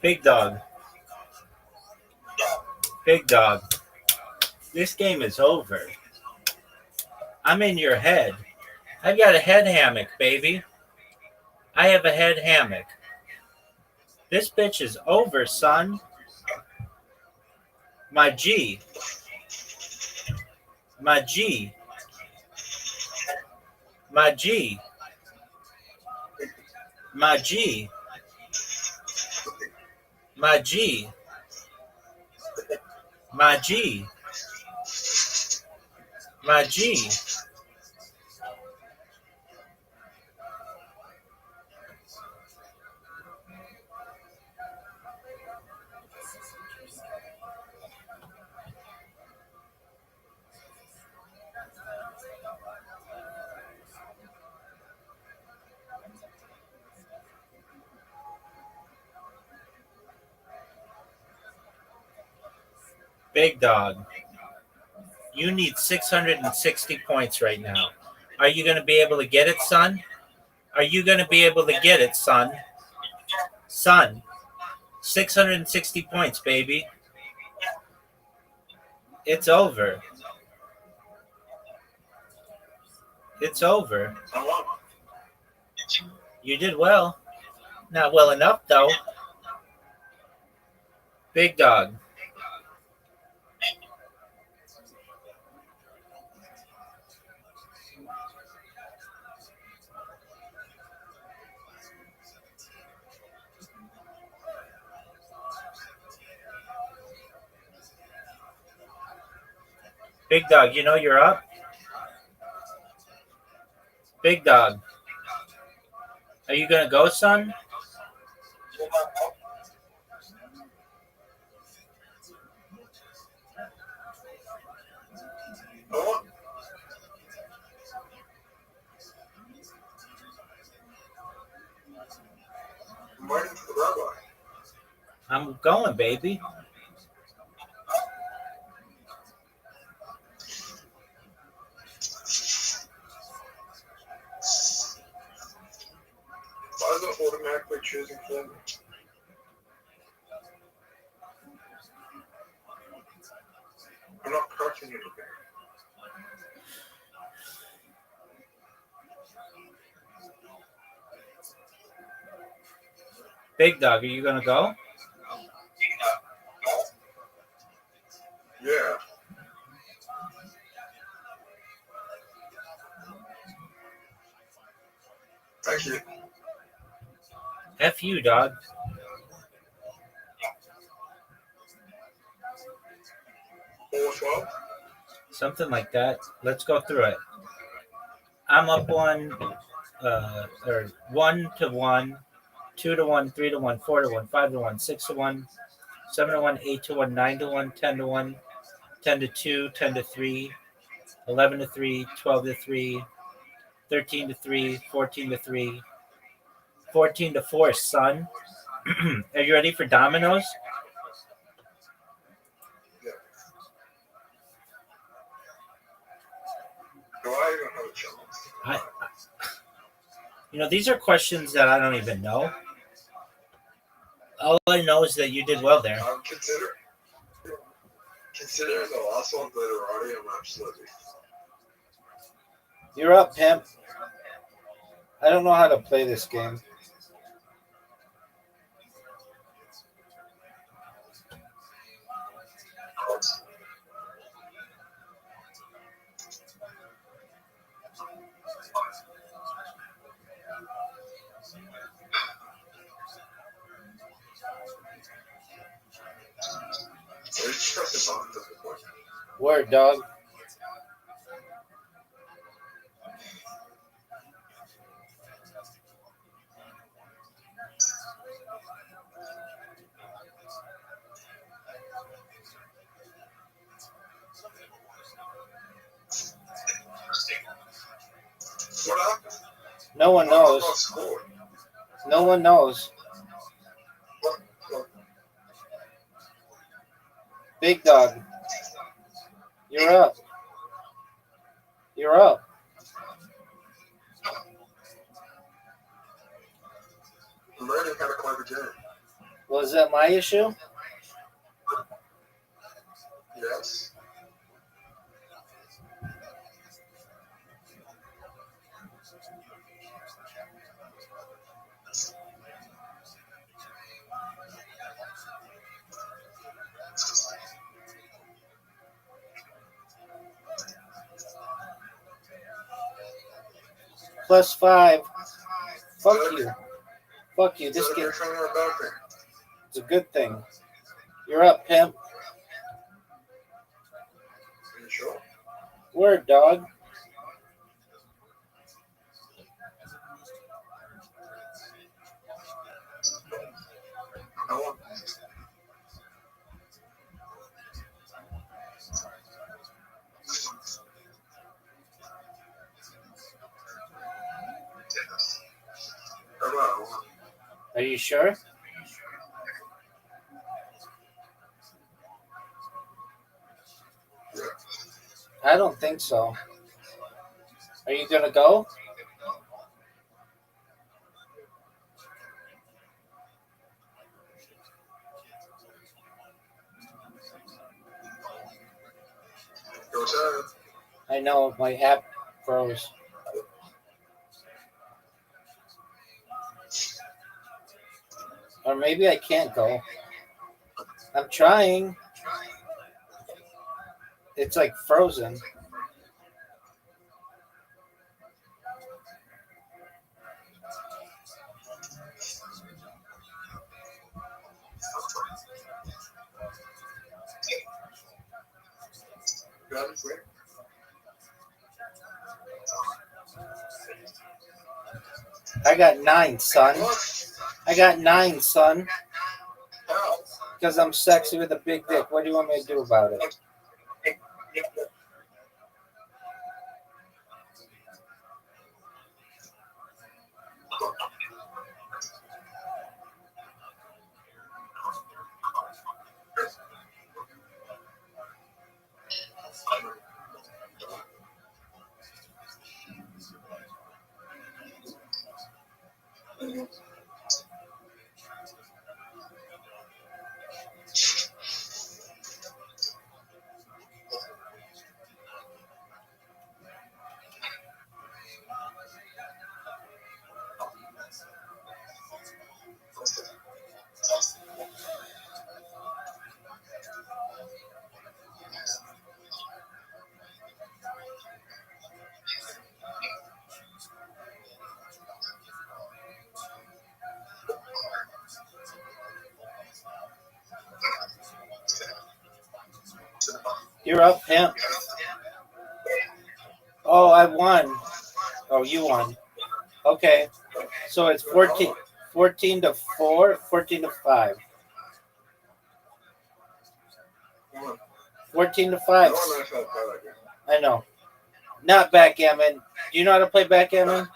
Big dog. Big dog. This game is over. I'm in your head. I've got a head hammock, baby. I have a head hammock. This bitch is over, son. My G. My G. My G. My G. My G. My G. My G. Big dog. You need 660 points right now. Are you going to be able to get it, son? Are you going to be able to get it, son? Son, 660 points, baby. It's over. It's over. You did well. Not well enough, though. Big dog. Big dog, you know you're up? Big dog. Are you going to go, son? I'm waiting for the rabbi. I'm going, baby. Why is it automatically choosing for me? I'm not pressing anything. Big dog, are you going to go? Yeah. Thank you. F you, dog. Something like that. Let's go through it. I'm up one, or 1-1, 2-1, 3-1, 4-1, 5-1, 6-1, 7-1, 8-1, 9-1, 10-1, 10-2, 10-3, 11-3, 12-3, 13-3, 14-3, 14-4, son. Are you ready for dominoes? Do I even have a chance? You know, these are questions that I don't even know. All I know is that you did well there. Considering the last one literati, I'm absolutely. You're up, pimp. I don't know how to play this game. Word, dog. No one knows. No one knows. Big dog. You're up. You're up. I'm ready to play the game. Was that my issue? Yes. +5. Fuck you. Fuck you. This game. It's a good thing. You're up, pimp. Are you sure? Word, dog. I want. Are you sure? I don't think so. Are you gonna go? Go time. I know my app froze. Or maybe I can't go. I'm trying. It's like frozen. Got it, quick. I got 9, son. What? I got 9, son. How? Because I'm sexy with a big dick. What do you want me to do about it? You're up, pimp. Oh, I won. Oh, you won. Okay. So it's 14 to 4, 14 to 5. 14 to 5. No one knows how to play that game. I know. Not backgammon. Do you know how to play backgammon?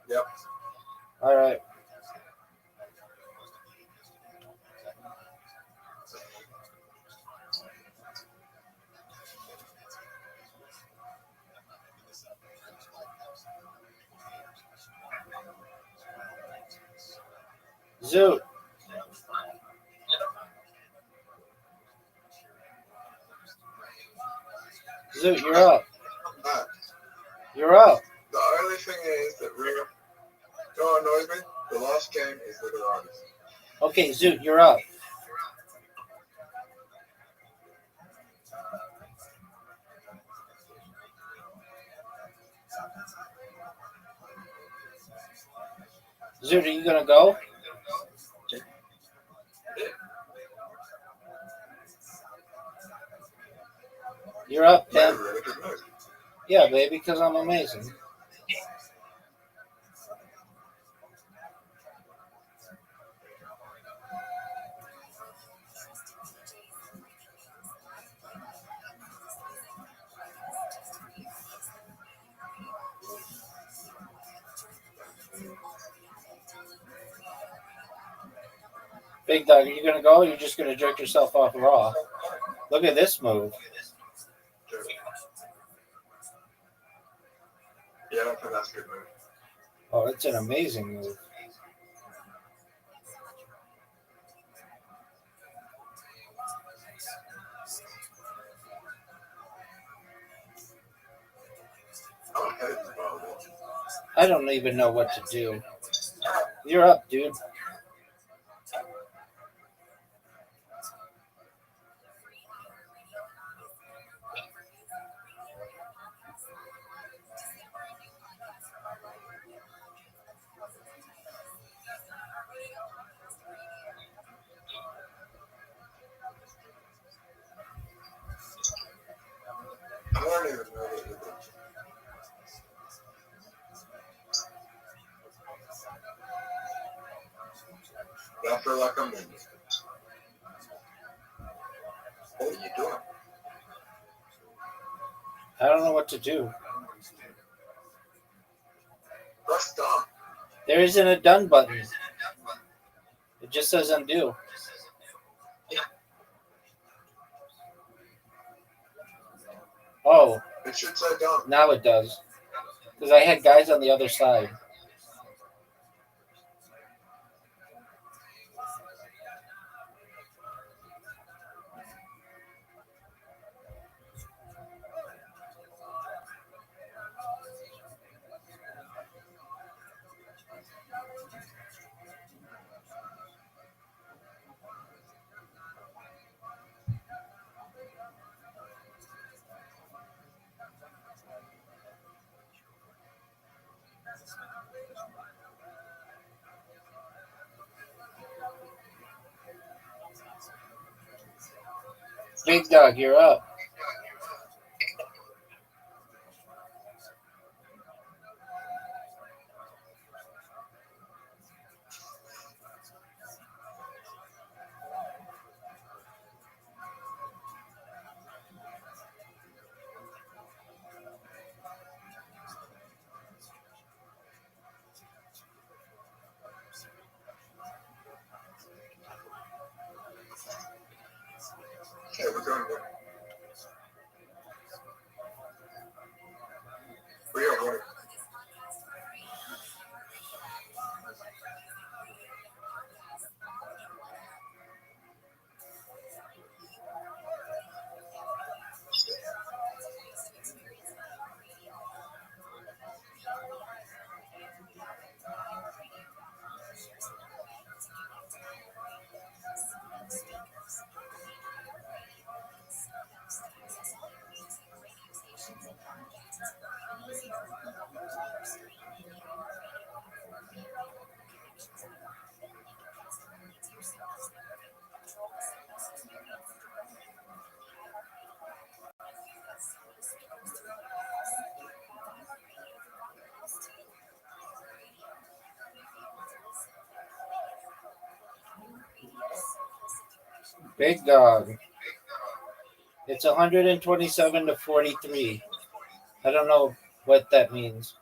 Yep. All right. Zoot. Zoot, you're up. Alright. You're up. The only thing is that really, you know what annoys me? The last game is the Doranis. Okay, Zoot, you're up. Zoot, are you going to go? You're up, Made a Pim. really good move. Yeah, baby, because I'm amazing. Big Dog, are you going to go or are you just going to jerk yourself off raw? Look at this move. Yeah, I don't think that's a good move. Oh, it's an amazing move. I'm headed to Bali. I don't even know what to do. You're up, dude. I don't even know what to do. I feel like I'm in. What are you doing? I don't know what to do. Press done. There isn't a done button. It just says undo. Oh, It's upside down. now it does. Because I had guys on the other side. Big Dog, you're up. Okay, we're doing good. We are winning. Big Dog. It's 127 to 43. I don't know what that means.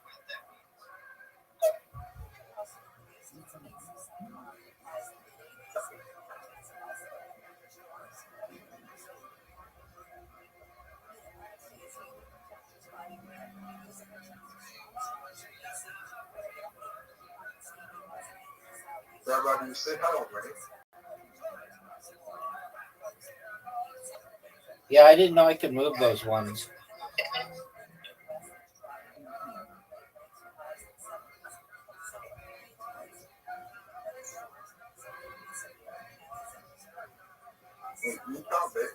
Rabbi, you say hello, right? Yeah, I didn't know I could move those ones. You count it.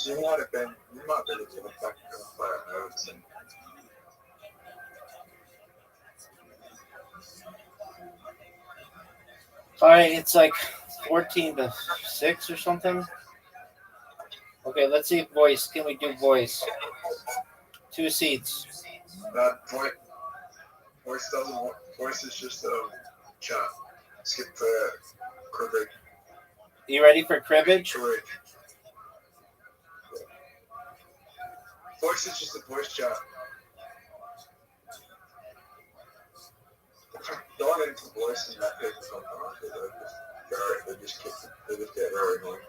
You might have been able to affect by a notes and All right, it's like 14 to 6 or something. Okay, let's see voice. Can we do voice? 2 seats. that voice doesn't work. Voice is just a chat. Skip the cribbage. You ready for cribbage? Correct. Voice is just a voice chat. Going into voice and that takes some time. They just get very annoying.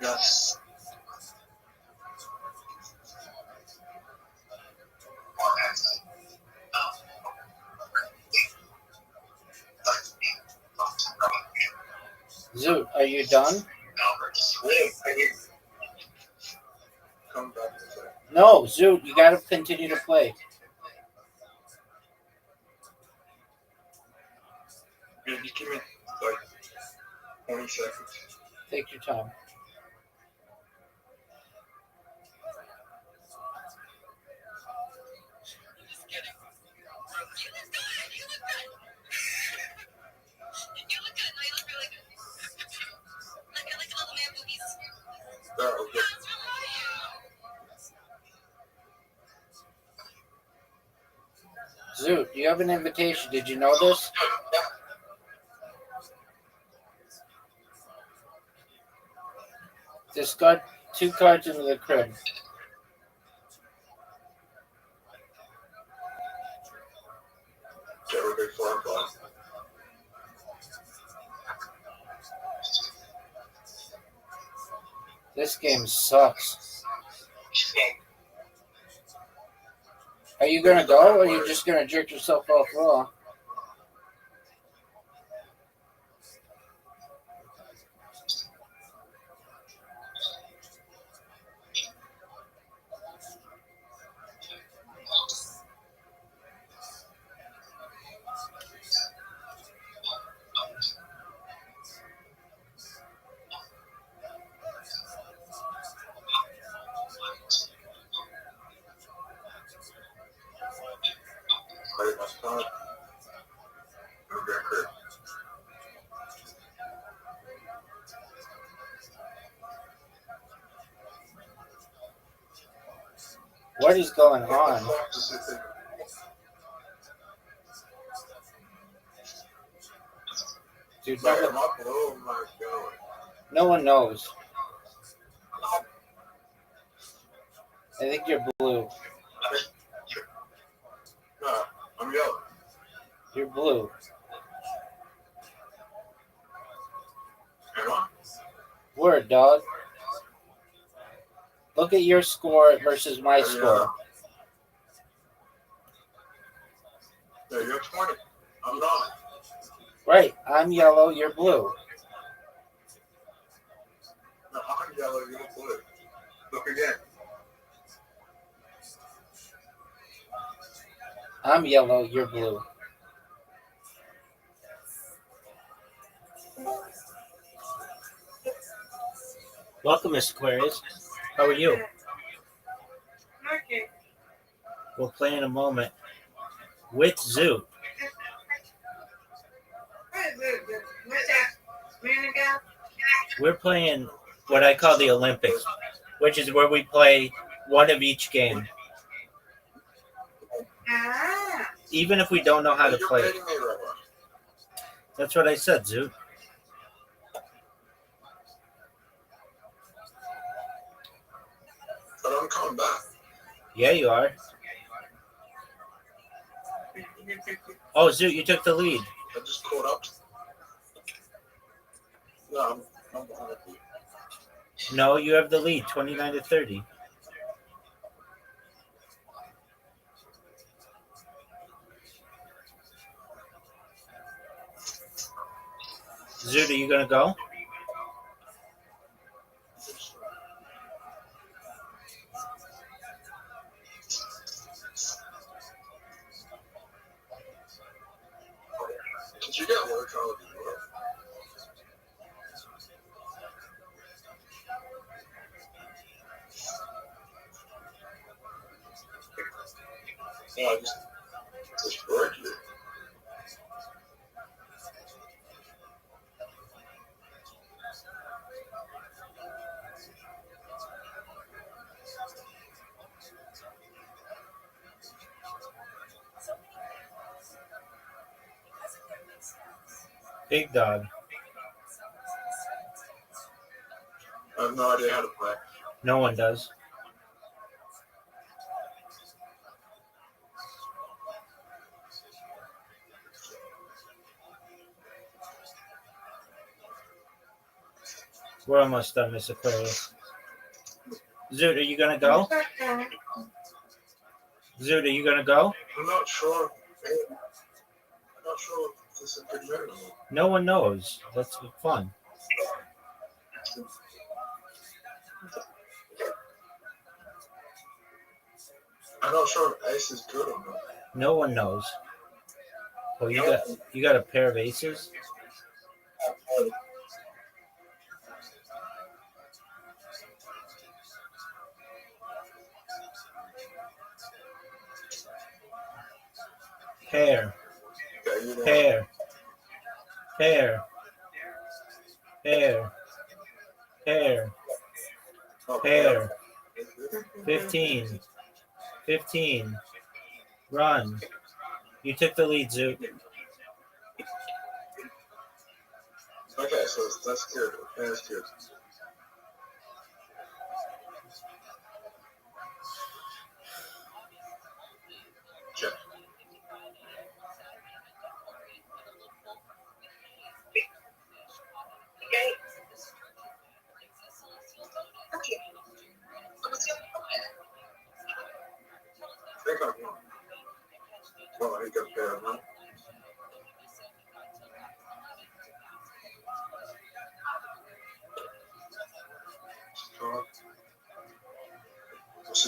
Yes. Zoot, are you done? Come back and say. No, Zoot, you got to continue to play. Yeah, just give me like 20 seconds. Take your time. Zoot, you have an invitation. Did you know this? Discard 2 cards into the crib. This game sucks. Are you gonna go, or are you just gonna jerk yourself off raw? What is going on? Dude, no one knows. I think you're blue. I'm yellow. You're blue. Word, dog. Look at your score versus my score. Yeah, you're 20. I'm not. Right, I'm yellow, you're blue. No, I'm yellow, you're blue. Look again. I'm yellow, you're blue. Welcome, Miss Aquarius. How are you? Okay. We'll play in a moment with Zoo. We're playing what I call the Olympics, which is where we play one of each game. Even if we don't know how to play it. That's what I said, Zoo. But I'm coming back. Yeah, you are. Oh, Zoo, you took the lead. I just caught up. No, I'm behind you. No, you have the lead, 29-30. Zoot, are you gonna go? Did you get work out of the work? No, I just worked it. Big dog. I have no idea how to play. No one does. We're almost done, Miss Aquarius. Zoot, are you gonna go? Zoot, are you gonna go? I'm not sure. I'm not sure if this is a good minute. No one knows. That's fun. I'm not sure if ace is good or not. No one knows. Oh, you got a pair of aces? Pair. Okay, you know. Pair. Pair. Pair. Pair. Pair. 15. 15. Run. You took the lead, Zoot. Okay, so that's good. That's good. Check. I think I'm wrong. Well, I got there, huh?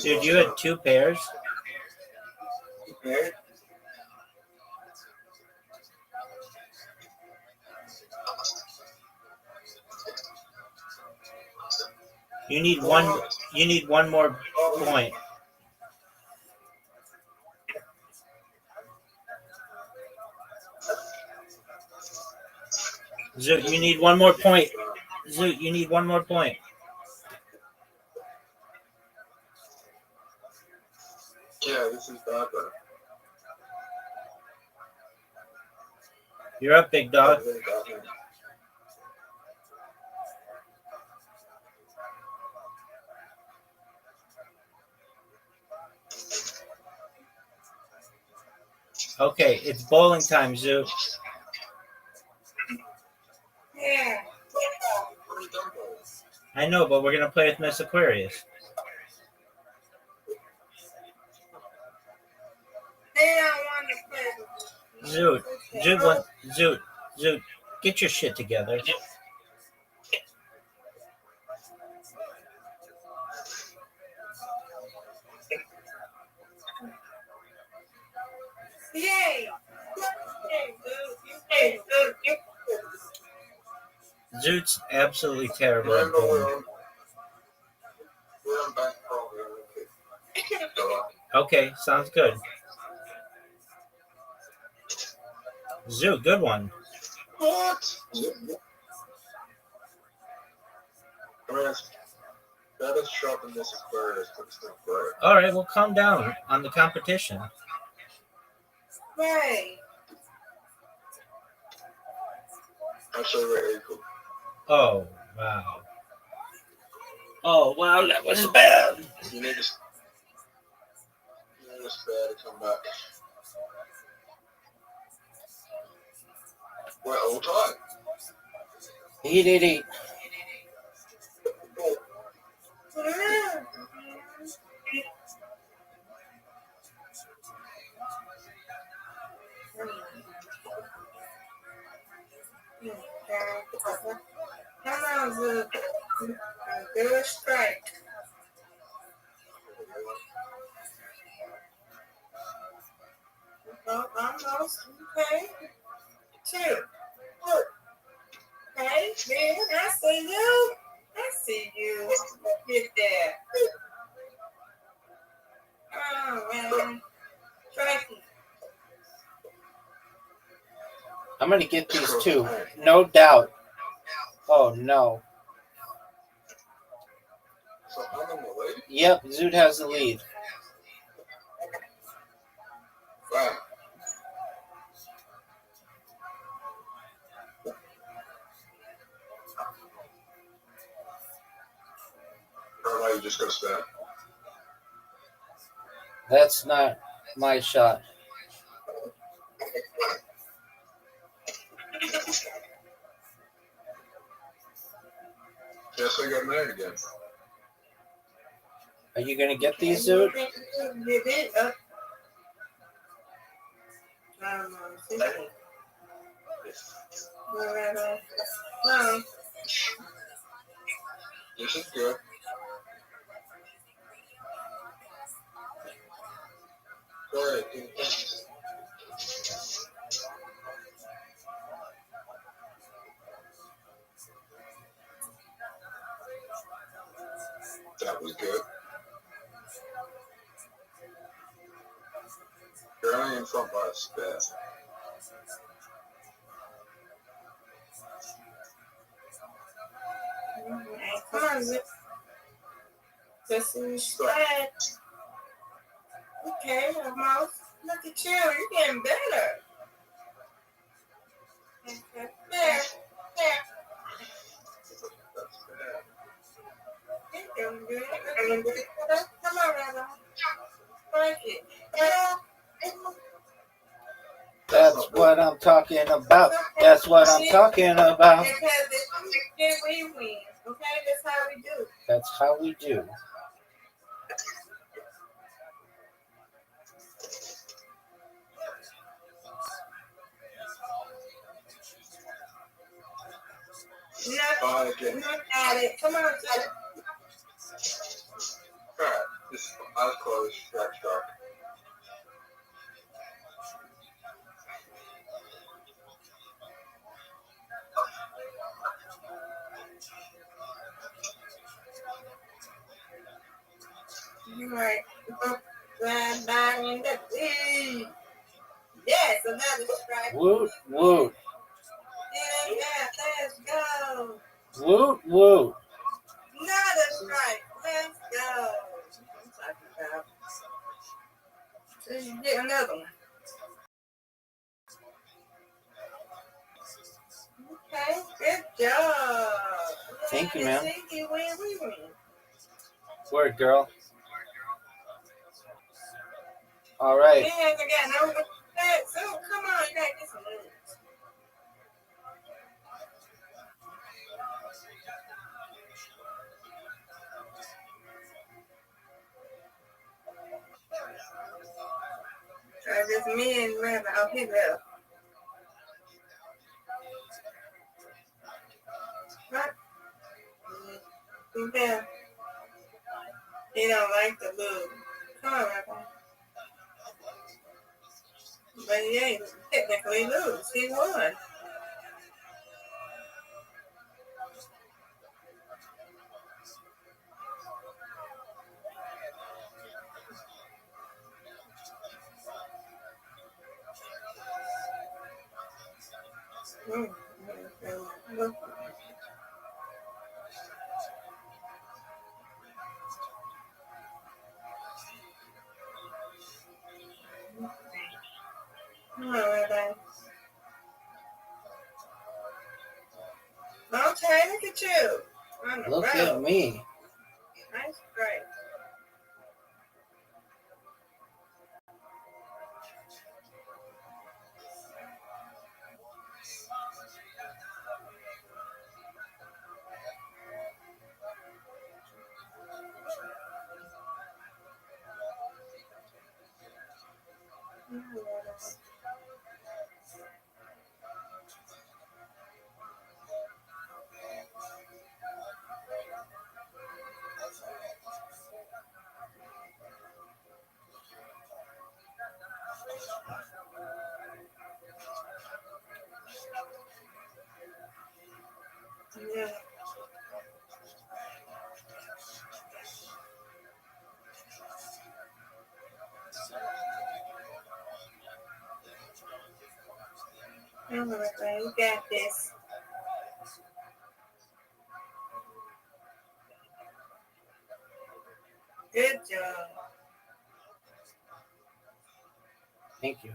Dude, you had 2 pairs? Okay. You need one more point. Zoot, you need one more point. Zoot, you need one more point. Yeah, this is bad. You're up, big dog. Okay, it's bowling time, Zoot. Yeah. I know, but we're gonna play with Miss Aquarius. They don't want to play. Zoot, get your shit together. Yay! Zoot's absolutely terrible at Remember, bowling. we're on back program. Okay, sounds good. Zoot, good one. What? I mean, that is sharp in this Aquarius, but it's not bright. All right, well, calm down on the competition. Right. Actually, we're equal. Oh, wow. Oh, wow, that was bad. You need to spare to come back. We're all tied. 888. Come on, Zoot. Good strike. Oh, almost. Okay. 2. Okay, man, I see you. I see you. Get that. Oh, man. Strike. I'm going to get these 2. No doubt. Oh, no. So I'm on the way. Yep, Zoot has the lead. Wow. Or you just gonna stand? That's not my shot. Yes, I got married again. Are you going to get these, Zoot? No. This is good. Go ahead. That was good. Australian football stuff. Come on, this is spread. Okay, almost. Look at you. You're getting better. Okay. There. You're doing good. Come on, Rabbi. Break it. That's what I'm talking about. That's what I'm talking about. Because if we win, we win. Okay, that's how we do. That's how we do. Not at it. Come on, Joe. Alright, this I'll close track shark. You're right. Back in the lead. Yes, another strike. Woot, woot. Yeah, let's go. Woot, woot. Another strike. Let's go. I'm talking about. So you get another one. Okay, good job. Thank you, ma'am. Thank you. We win. Word, girl. All right. Yeah, I got no. So come on, you gotta get some moves. Just me and Rabbi. Oh, he left. What? Yeah. He don't like the move. Come on, Rabbi. But he ain't technically lose. He won. Come on, Rabbi. Okay, look at you. On the Look road. at me. Nice strike. Yeah. Come on, Rabbi. You got this. Good job. Thank you.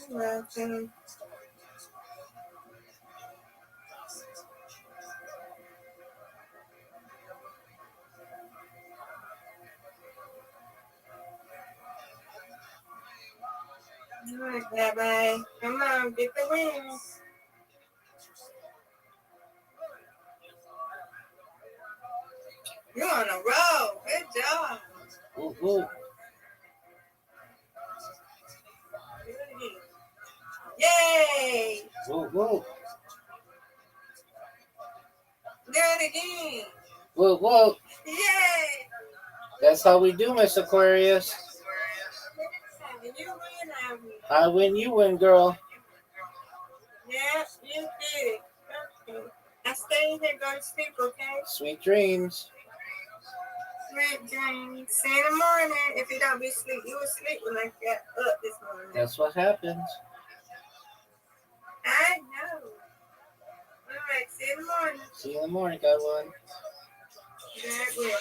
You're welcome. All right, Rabbi. Come on, get the win. You're on a roll. Good job. Woo, woo. Do it again. Yay! Woo, woo. Do it again. Woo, woo. Yay! That's how we do, Miss Aquarius. You win, I win. I win, you win, girl. Yeah, you did. Okay. I stay in here, go to sleep, okay? Sweet dreams. Sweet dreams. See you in the morning. If you don't be asleep, you was asleep when I got up this morning. That's what happens. I know. All right. See you in the morning. See you in the morning, God willing. God willing.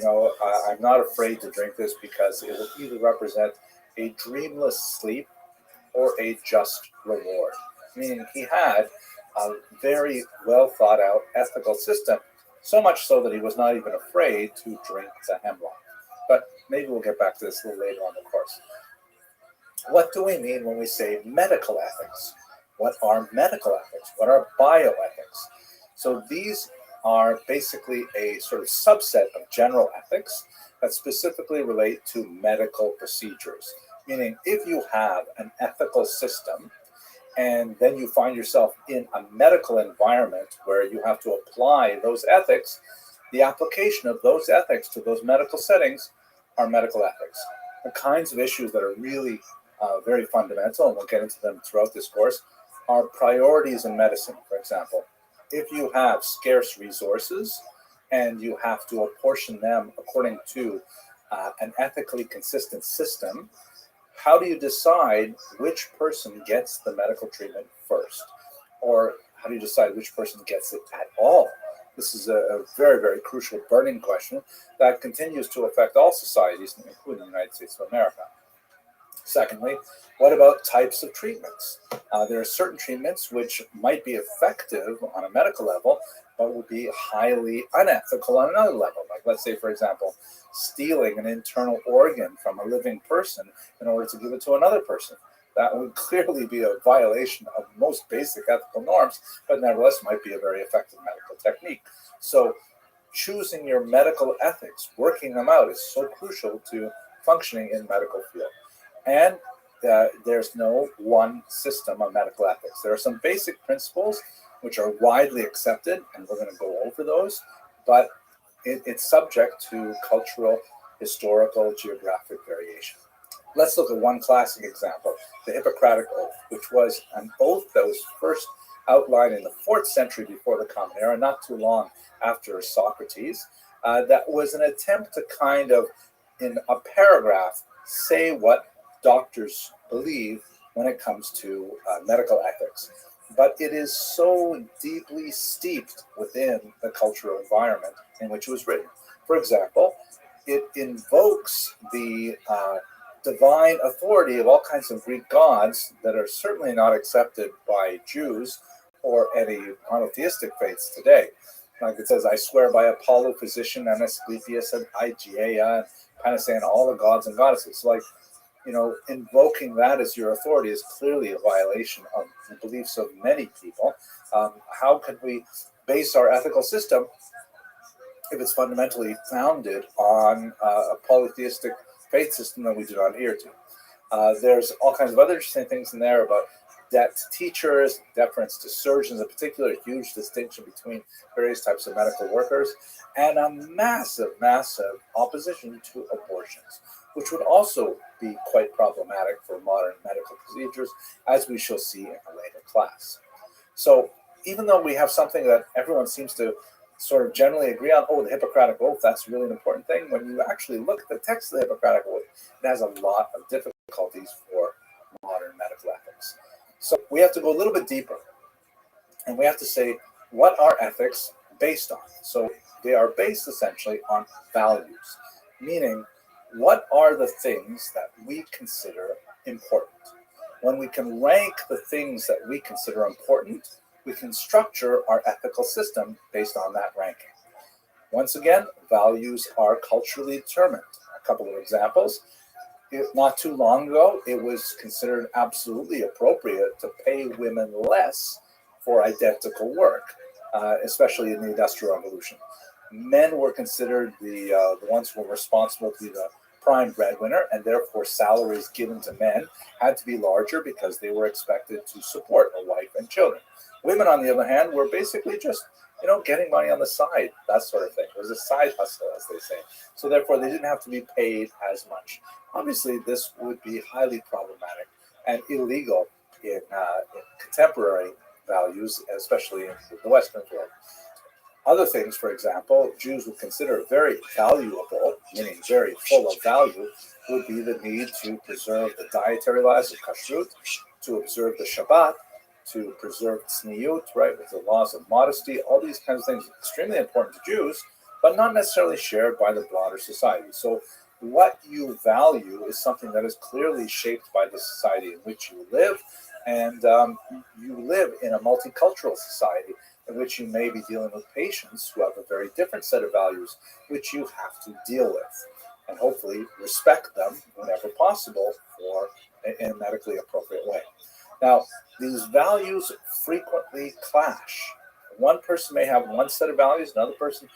I'm not afraid to drink this because it will either represent a dreamless sleep or a just reward. Meaning he had a very well thought out ethical system, so much so that he was not even afraid to drink the hemlock. But maybe we'll get back to this a little later on the course. What do we mean when we say medical ethics? What are medical ethics? What are bioethics? So these are basically a sort of subset of general ethics that specifically relate to medical procedures. Meaning, if you have an ethical system and then you find yourself in a medical environment where you have to apply those ethics, the application of those ethics to those medical settings are medical ethics. The kinds of issues that are really very fundamental, and we'll get into them throughout this course, are priorities in medicine, for example. If you have scarce resources and you have to apportion them according to an ethically consistent system, how do you decide which person gets the medical treatment first? Or how do you decide which person gets it at all? This is a very, very crucial burning question that continues to affect all societies, including the United States of America. Secondly, what about types of treatments? There are certain treatments which might be effective on a medical level, but would be highly unethical on another level. Like, let's say, for example, stealing an internal organ from a living person in order to give it to another person. That would clearly be a violation of most basic ethical norms, but nevertheless might be a very effective medical technique. So choosing your medical ethics, working them out, is so crucial to functioning in the medical field. And there's no one system of medical ethics. There are some basic principles which are widely accepted, and we're going to go over those, but it's subject to cultural, historical, geographic variation. Let's look at one classic example, the Hippocratic Oath, which was an oath that was first outlined in the 4th century before the Common Era, not too long after Socrates. That was an attempt to kind of, in a paragraph, say what doctors believe when it comes to medical ethics. But it is so deeply steeped within the cultural environment in which it was written. For example, it invokes the divine authority of all kinds of Greek gods that are certainly not accepted by Jews or any monotheistic faiths today. Like it says, I swear by Apollo, physician, and Asclepius, and Hygeia, kind of saying all the gods and goddesses. Like, invoking that as your authority is clearly a violation of the beliefs of many people. How could we base our ethical system if it's fundamentally founded on a polytheistic faith system that we do not adhere to? There's all kinds of other interesting things in there about debt to teachers, deference to surgeons, in particular, a huge distinction between various types of medical workers, and a massive, massive opposition to abortions, which would also be quite problematic for modern medical procedures, as we shall see in a later class. So even though we have something that everyone seems to sort of generally agree on, the Hippocratic Oath, that's really an important thing, when you actually look at the text of the Hippocratic Oath, it has a lot of difficulties for modern medical ethics. So we have to go a little bit deeper, and we have to say, what are ethics based on? So they are based essentially on values, meaning what are the things that we consider important? When we can rank the things that we consider important, we can structure our ethical system based on that ranking. Once again, values are culturally determined. A couple of examples. Not too long ago, it was considered absolutely appropriate to pay women less for identical work, especially in the Industrial Revolution. Men were considered the ones who were responsible to be the prime breadwinner, and therefore salaries given to men had to be larger because they were expected to support a wife and children. Women, on the other hand, were basically just, getting money on the side, that sort of thing. It was a side hustle, as they say. So therefore, they didn't have to be paid as much. Obviously, this would be highly problematic and illegal in contemporary values, especially in the Western world. Other things, for example, Jews would consider very valuable, meaning very full of value, would be the need to preserve the dietary laws of kashrut, to observe the Shabbat, to preserve tzniut, right, with the laws of modesty. All these kinds of things are extremely important to Jews, but not necessarily shared by the broader society. So what you value is something that is clearly shaped by the society in which you live, and you live in a multicultural society in which you may be dealing with patients who have a very different set of values, which you have to deal with, and hopefully respect them whenever possible for in a medically appropriate way. Now, these values frequently clash. One person may have one set of values, another person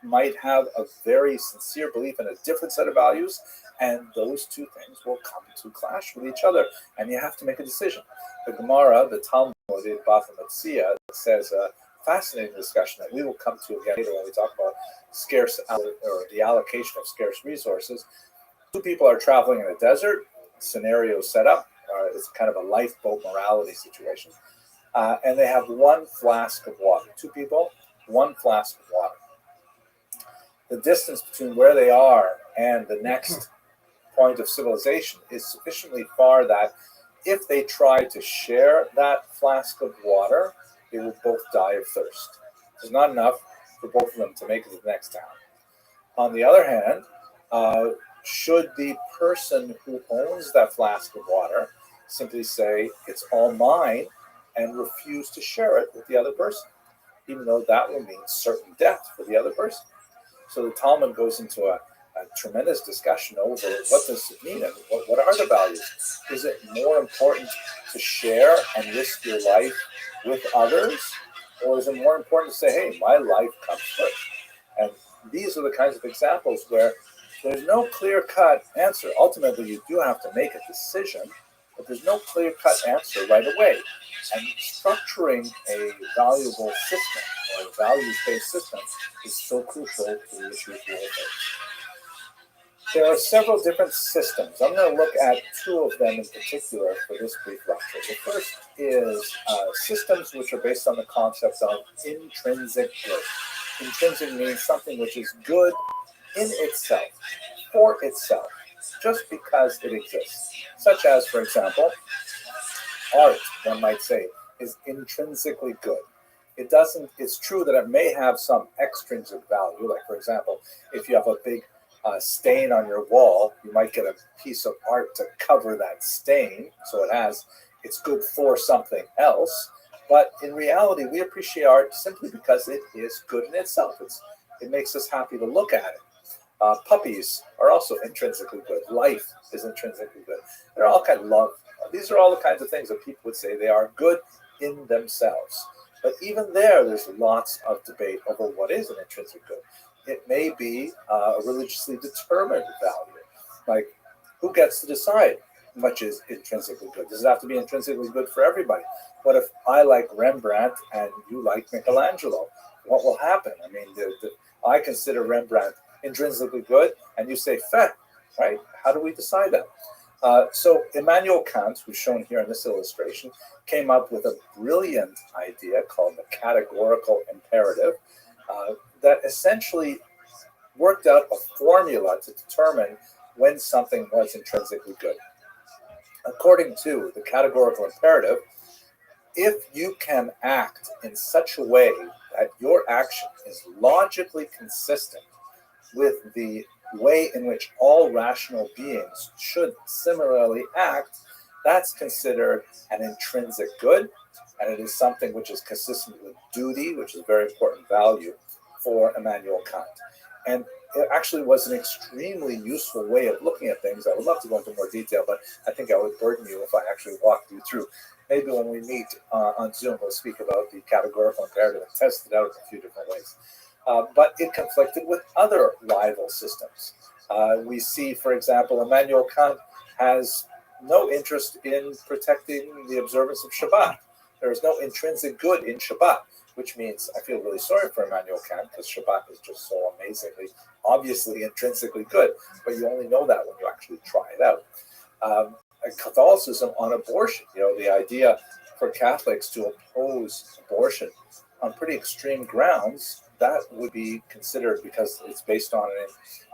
might have a very sincere belief in a different set of values, and those two things will come to clash with each other, and you have to make a decision. The Gemara, the Talmud in Bava Metzia, says a fascinating discussion that we will come to again later when we talk about scarce or the allocation of scarce resources. Two people are traveling in a desert, scenario set up. It's kind of a lifeboat morality situation, and they have one flask of water. Two people, one flask of water. The distance between where they are and the next point of civilization is sufficiently far that if they try to share that flask of water, they will both die of thirst. There's not enough for both of them to make it to the next town. On the other hand, should the person who owns that flask of water simply say, it's all mine, and refuse to share it with the other person, even though that will mean certain death for the other person? So the Talmud goes into a tremendous discussion over what does it mean and what are the values. Is it more important to share and risk your life with others, or is it more important to say, hey, my life comes first? And these are the kinds of examples where there's no clear-cut answer. Ultimately, you do have to make a decision, but there's no clear-cut answer right away. And structuring a valuable system or a values-based system is so crucial to the issues we will face. There are several different systems. I'm going to look at two of them in particular for this brief lecture. The first is systems which are based on the concept of intrinsic good. Intrinsic means something which is good in itself, for itself, just because it exists. Such as, for example, art, one might say, is intrinsically good. It's true that it may have some extrinsic value, like, for example, if you have a big stain on your wall, you might get a piece of art to cover that stain, so it's good for something else. But in reality, we appreciate art simply because it is good in itself. It makes us happy to look at it. Puppies are also intrinsically good. Life is intrinsically good. They're all kind of love. These are all the kinds of things that people would say they are good in themselves. But even there's lots of debate over what is an intrinsic good. It may be a religiously determined value. Like, who gets to decide much is intrinsically good? Does it have to be intrinsically good for everybody? What if I like Rembrandt and you like Michelangelo? What will happen? I mean, I consider Rembrandt intrinsically good, and you say feh, right? How do we decide that? So Immanuel Kant, who's shown here in this illustration, came up with a brilliant idea called the categorical imperative that essentially worked out a formula to determine when something was intrinsically good. According to the categorical imperative, if you can act in such a way that your action is logically consistent with the way in which all rational beings should similarly act, that's considered an intrinsic good, and it is something which is consistent with duty, which is a very important value for Immanuel Kant. And it actually was an extremely useful way of looking at things. I would love to go into more detail, but I think I would burden you if I actually walked you through. Maybe when we meet on Zoom, we'll speak about the categorical imperative and test it out in a few different ways. But it conflicted with other rival systems. We see, for example, Immanuel Kant has no interest in protecting the observance of Shabbat. There is no intrinsic good in Shabbat, which means I feel really sorry for Immanuel Kant because Shabbat is just so amazingly, obviously intrinsically good, but you only know that when you actually try it out. Catholicism on abortion, the idea for Catholics to oppose abortion on pretty extreme grounds, that would be considered, because it's based on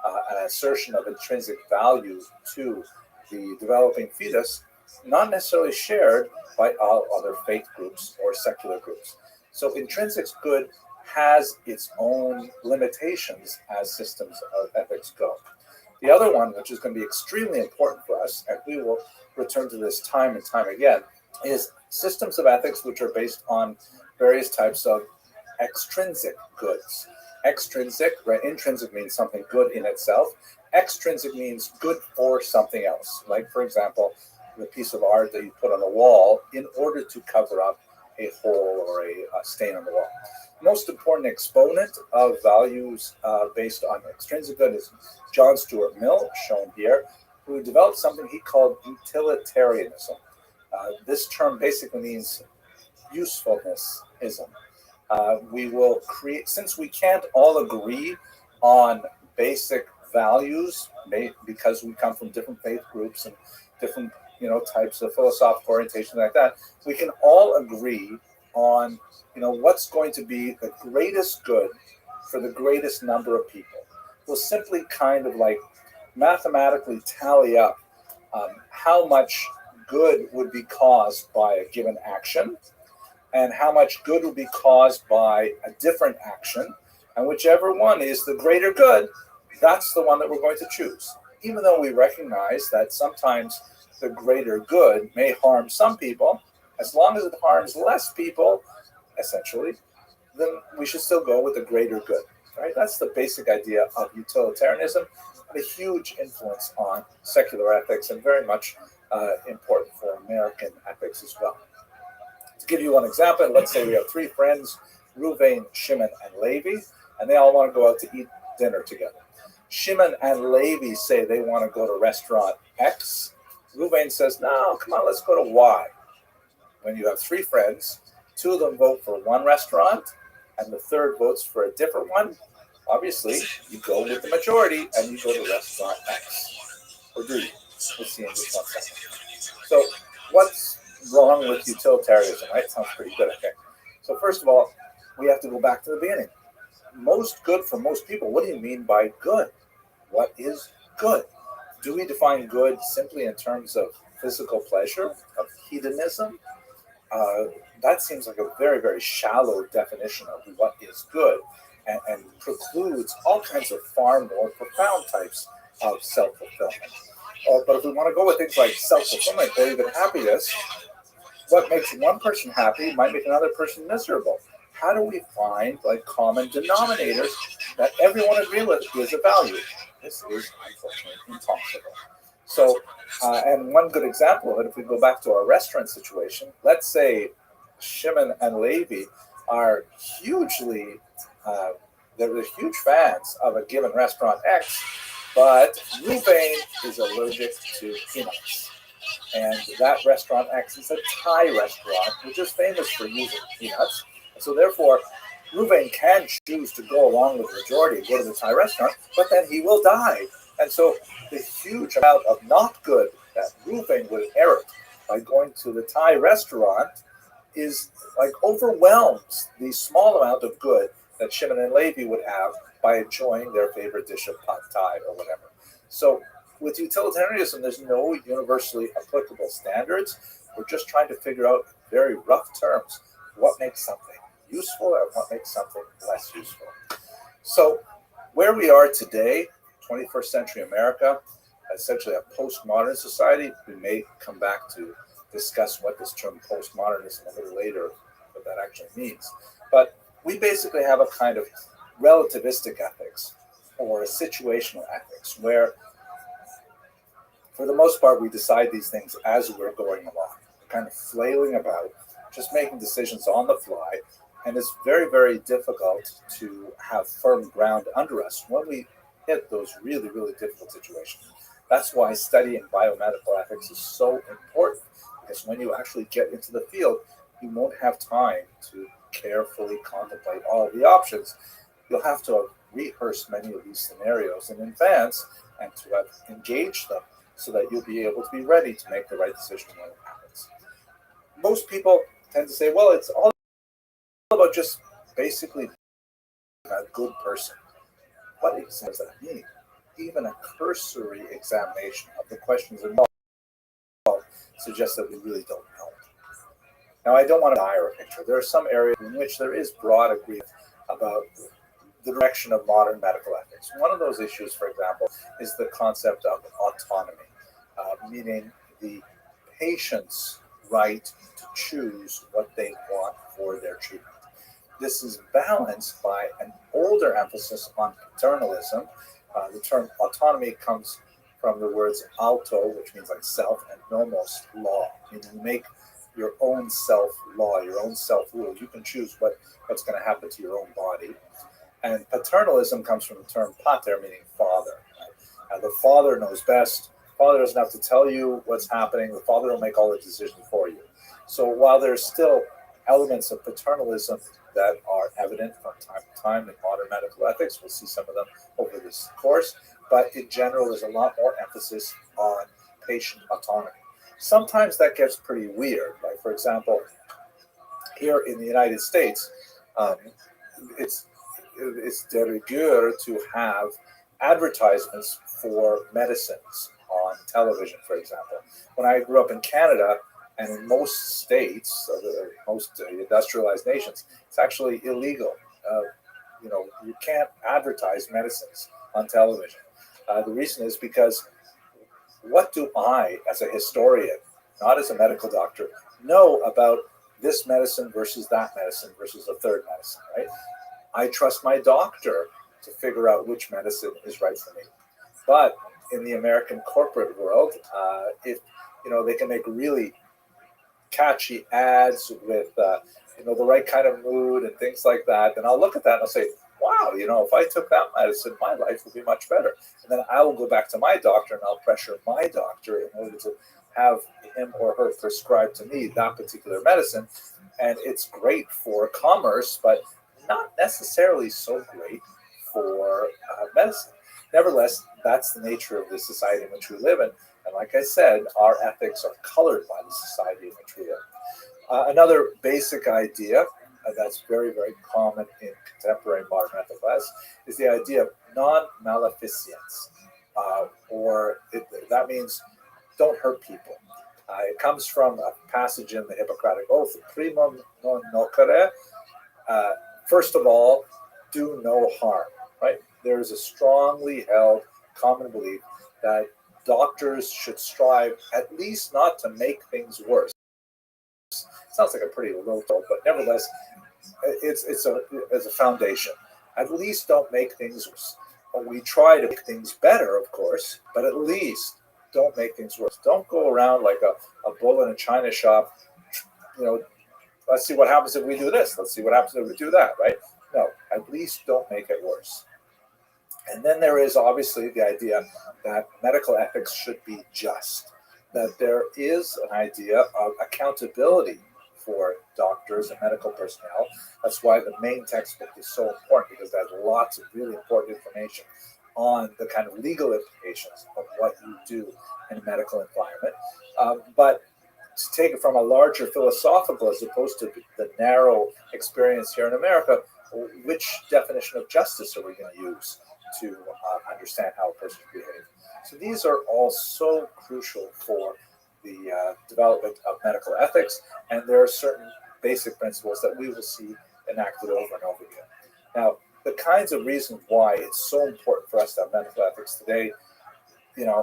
an assertion of intrinsic value to the developing fetus, not necessarily shared by all other faith groups or secular groups. So intrinsic good has its own limitations as systems of ethics go. The other one, which is going to be extremely important for us, and we will return to this time and time again, is systems of ethics which are based on various types of extrinsic goods. Extrinsic, right? Intrinsic means something good in itself. Extrinsic means good for something else. Like, for example, the piece of art that you put on the wall in order to cover up a hole or a stain on the wall. Most important exponent of values based on extrinsic good is John Stuart Mill, shown here, who developed something he called utilitarianism. This term basically means usefulnessism. We will create, since we can't all agree on basic values because we come from different faith groups and different types of philosophical orientation like that, we can all agree on what's going to be the greatest good for the greatest number of people. We'll simply kind of like mathematically tally up how much good would be caused by a given action and how much good would be caused by a different action, and whichever one is the greater good, that's the one that we're going to choose. Even though we recognize that sometimes the greater good may harm some people, as long as it harms less people, essentially, then we should still go with the greater good, right? That's the basic idea of utilitarianism, and a huge influence on secular ethics and very much important for American ethics as well. To give you one example, let's say we have three friends, Reuven, Shimon, and Levi, and they all want to go out to eat dinner together. Shimon and Levi say they want to go to restaurant X. Reuven says, no, come on, let's go to Y. When you have three friends, two of them vote for one restaurant, and the third votes for a different one, obviously, you go with the majority, and you go to restaurant X. Or do you? We'll see in just 1 second. So what's wrong with utilitarianism, right? Sounds pretty good, okay. So first of all, we have to go back to the beginning. Most good for most people, what do you mean by good? What is good? Do we define good simply in terms of physical pleasure, of hedonism? That seems like a very, very shallow definition of what is good and precludes all kinds of far more profound types of self-fulfillment. But if we want to go with things like self-fulfillment or even happiness, what makes one person happy might make another person miserable. How do we find common denominators that everyone agrees with is a value? This is unfortunately impossible. So, and one good example of it, if we go back to our restaurant situation, let's say Shimon and Levi are hugely, they're huge fans of a given restaurant X, but Reuven is allergic to peanuts. And that restaurant X is a Thai restaurant, which is famous for using peanuts. So therefore, Reuven can choose to go along with the majority and go to the Thai restaurant, but then he will die. And so the huge amount of not good that Reuven would inherit by going to the Thai restaurant is overwhelms the small amount of good that Shimon and Levi would have by enjoying their favorite dish of pad Thai or whatever. So with utilitarianism, there's no universally applicable standards. We're just trying to figure out in very rough terms what makes something useful and what makes something less useful. So where we are today, 21st century America, essentially a postmodern society. We may come back to discuss what this term postmodernism a little later, what that actually means. But we basically have a kind of relativistic ethics or a situational ethics where, for the most part, we decide these things as we're going along, kind of flailing about, just making decisions on the fly. And it's very, very difficult to have firm ground under us when we hit those really, really difficult situations. That's why studying biomedical ethics is so important, because when you actually get into the field, you won't have time to carefully contemplate all the options. You'll have to have rehearsed many of these scenarios in advance and to have engaged them so that you'll be able to be ready to make the right decision when it happens. Most people tend to say, well, it's all about just basically being a good person. What exactly does that mean? Even a cursory examination of the questions involved suggests that we really don't know. Now, I don't want to dire a picture. There are some areas in which there is broad agreement about the direction of modern medical ethics. One of those issues, for example, is the concept of autonomy, meaning the patient's right to choose what they want for their treatment. This is balanced by an older emphasis on paternalism. The term autonomy comes from the words auto, which means like self, and nomos, law, meaning you make your own self law, your own self rule. You can choose what's going to happen to your own body. And paternalism comes from the term pater, meaning father. Right? The father knows best. Father doesn't have to tell you what's happening. The father will make all the decisions for you. So while there's still elements of paternalism that are evident from time to time in modern medical ethics, we'll see some of them over this course, but in general, there's a lot more emphasis on patient autonomy. Sometimes that gets pretty weird. Like, for example, here in the United States, it's de rigueur to have advertisements for medicines on television, for example. When I grew up in Canada, and in most states, most industrialized nations, it's actually illegal. You can't advertise medicines on television. The reason is because what do I, as a historian, not as a medical doctor, know about this medicine versus that medicine versus a third medicine, right? I trust my doctor to figure out which medicine is right for me. But in the American corporate world, if they can make really catchy ads with the right kind of mood and things like that, then I'll look at that and I'll say, wow, if I took that medicine, my life would be much better. And then I will go back to my doctor and I'll pressure my doctor in order to have him or her prescribe to me that particular medicine. And it's great for commerce, but not necessarily so great for medicine. Nevertheless, that's the nature of the society in which we live in. And like I said, our ethics are colored by the society in which we live. Another basic idea that's very, very common in contemporary modern ethical ethics is the idea of non-maleficence, that means don't hurt people. It comes from a passage in the Hippocratic Oath, primum non nocere. First of all, do no harm, right? There's a strongly held common belief that doctors should strive at least not to make things worse. Sounds like a pretty low goal, but nevertheless, it's a foundation. At least don't make things worse. We try to make things better, of course, but at least don't make things worse. Don't go around like a bull in a china shop, let's see what happens if we do this. Let's see what happens if we do that, right? No, at least don't make it worse. And then there is obviously the idea that medical ethics should be just, that there is an idea of accountability for doctors and medical personnel. That's why the main textbook is so important, because there's lots of really important information on the kind of legal implications of what you do in a medical environment. But to take it from a larger philosophical as opposed to the narrow experience here in America, which definition of justice are we going to use to understand how a person behaves? So these are all so crucial for the development of medical ethics, and there are certain basic principles that we will see enacted over and over again. Now, the kinds of reasons why it's so important for us to have medical ethics today, you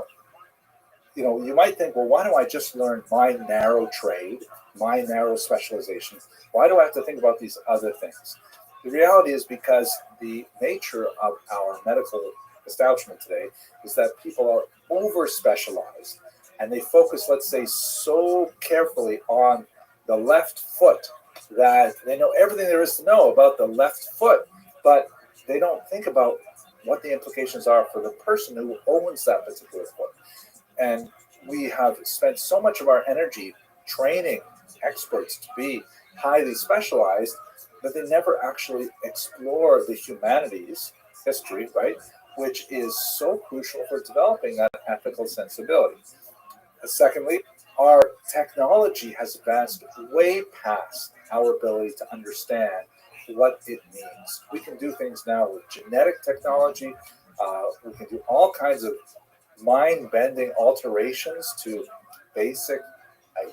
might think, well, why don't I just learn my narrow trade, my narrow specialization? Why do I have to think about these other things? The reality is because the nature of our medical establishment today is that people are over-specialized, and they focus, let's say, so carefully on the left foot that they know everything there is to know about the left foot, but they don't think about what the implications are for the person who owns that particular foot. And we have spent so much of our energy training experts to be highly specialized that they never actually explore the humanities, history, right, which is so crucial for developing that ethical sensibility. Secondly, our technology has advanced way past our ability to understand what it means. We can do things now with genetic technology. We can do all kinds of mind-bending alterations to basic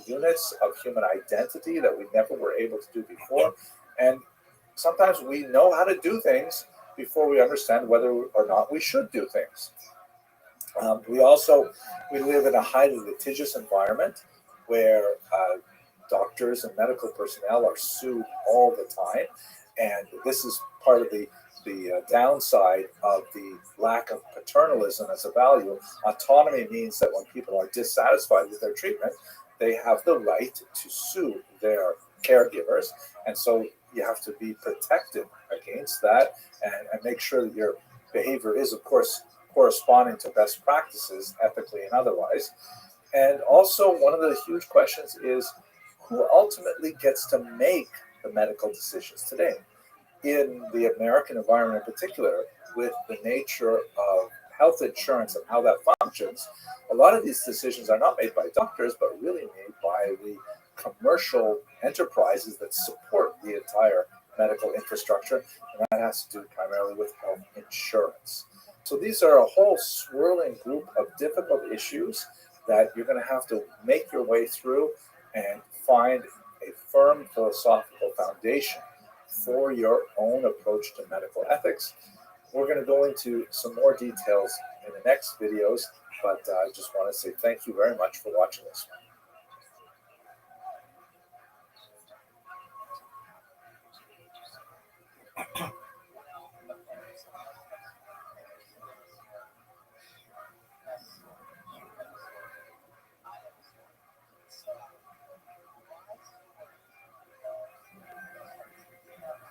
units of human identity that we never were able to do before. And sometimes we know how to do things before we understand whether or not we should do things. We live in a highly litigious environment where doctors and medical personnel are sued all the time, and this is part of the downside of the lack of paternalism as a value. Autonomy means that when people are dissatisfied with their treatment, they have the right to sue their caregivers, and so you have to be protected against that and make sure that your behavior is, of course, corresponding to best practices, ethically and otherwise. And also, one of the huge questions is who ultimately gets to make the medical decisions today? In the American environment in particular, with the nature of health insurance and how that functions, a lot of these decisions are not made by doctors, but really made by the commercial enterprises that support the entire medical infrastructure, and that has to do primarily with health insurance. So these are a whole swirling group of difficult issues that you're going to have to make your way through and find a firm philosophical foundation for your own approach to medical ethics. We're going to go into some more details in the next videos, but I just want to say thank you very much for watching this one.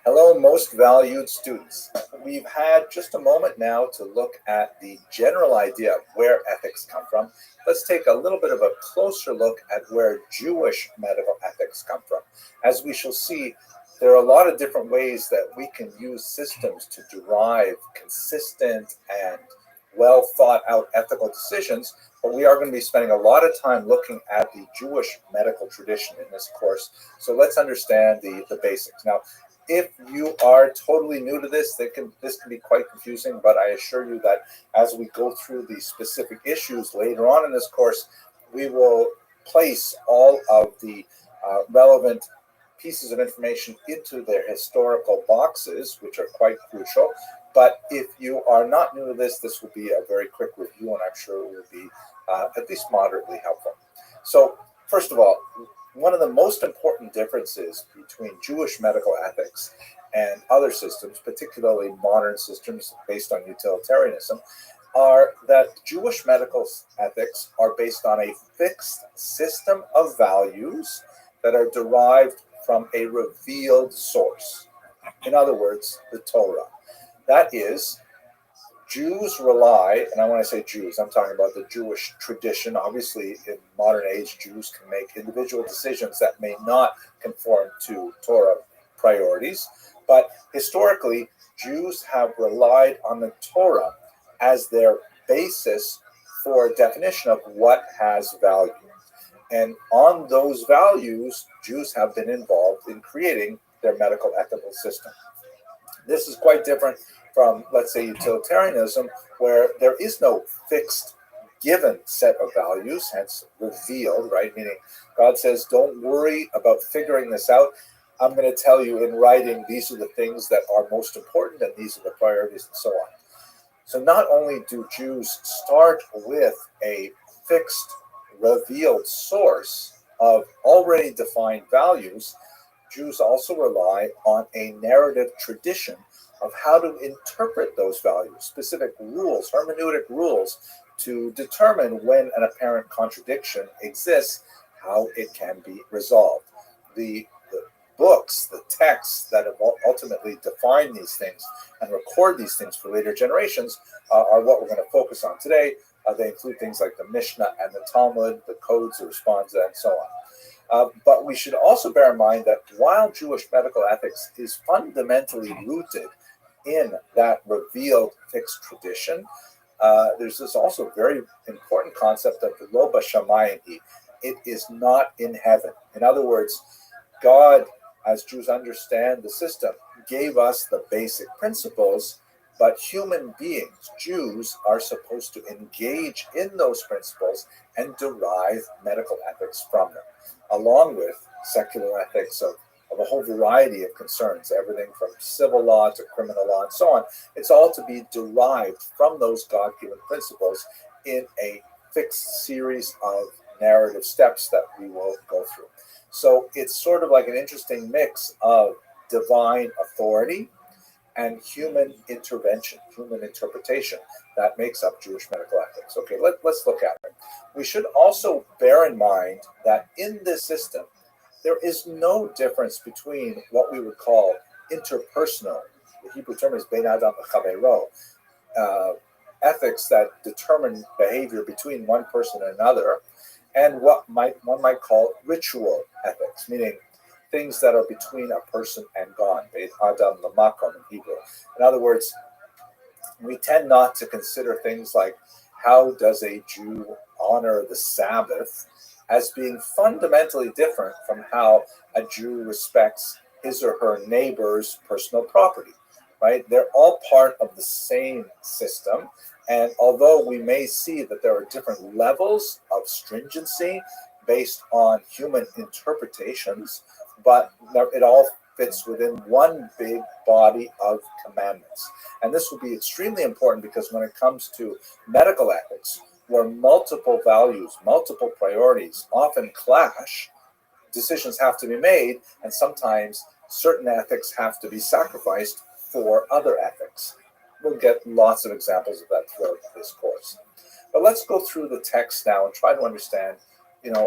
Hello, most valued students. We've had just a moment now to look at the general idea of where ethics come from. Let's take a little bit of a closer look at where Jewish medical ethics come from. As we shall see, there are a lot of different ways that we can use systems to derive consistent and well thought out ethical decisions, but we are going to be spending a lot of time looking at the Jewish medical tradition in this course. So let's understand the basics. Now, if you are totally new to this, this can be quite confusing, but I assure you that as we go through the specific issues later on in this course, we will place all of the relevant pieces of information into their historical boxes, which are quite crucial. But if you are not new to this, this will be a very quick review, and I'm sure it will be at least moderately helpful. So first of all, one of the most important differences between Jewish medical ethics and other systems, particularly modern systems based on utilitarianism, are that Jewish medical ethics are based on a fixed system of values that are derived from a revealed source. In other words, the Torah. That is, Jews rely, and when I say Jews, I'm talking about the Jewish tradition. Obviously, in modern age, Jews can make individual decisions that may not conform to Torah priorities. But historically, Jews have relied on the Torah as their basis for definition of what has value. And on those values, Jews have been involved in creating their medical ethical system. This is quite different from, let's say, utilitarianism, where there is no fixed given set of values, hence revealed, right? Meaning God says, don't worry about figuring this out. I'm going to tell you in writing, these are the things that are most important, and these are the priorities, and so on. So not only do Jews start with a fixed, revealed source of already defined values, Jews also rely on a narrative tradition of how to interpret those values, specific rules, hermeneutic rules, to determine when an apparent contradiction exists, how it can be resolved. The books, the texts that have ultimately defined these things and record these things for later generations are what we're going to focus on today. They include things like the Mishnah and the Talmud, the codes, the responsa, and so on. But we should also bear in mind that while Jewish medical ethics is fundamentally rooted in that revealed fixed tradition, there's this also very important concept of the lo b'shamayim. It is not in heaven. In other words, God, as Jews understand the system, gave us the basic principles, but human beings, Jews, are supposed to engage in those principles and derive medical ethics from them, along with secular ethics of a whole variety of concerns, everything from civil law to criminal law and so on. It's all to be derived from those God-given principles in a fixed series of narrative steps that we will go through. So it's sort of like an interesting mix of divine authority and human intervention, human interpretation that makes up Jewish medical ethics. Okay, let's look at it. We should also bear in mind that in this system, there is no difference between what we would call interpersonal, the Hebrew term is bein adam v'chavero, ethics that determine behavior between one person and another, and what one might call ritual ethics, meaning things that are between a person and God, bein adam l'makom in Hebrew. In other words, we tend not to consider things like how does a Jew honor the Sabbath as being fundamentally different from how a Jew respects his or her neighbor's personal property, right? They're all part of the same system. And although we may see that there are different levels of stringency based on human interpretations, but it all fits within one big body of commandments. And this will be extremely important because when it comes to medical ethics, where multiple values, multiple priorities often clash, decisions have to be made, and sometimes certain ethics have to be sacrificed for other ethics. We'll get lots of examples of that throughout this course. But let's go through the text now and try to understand,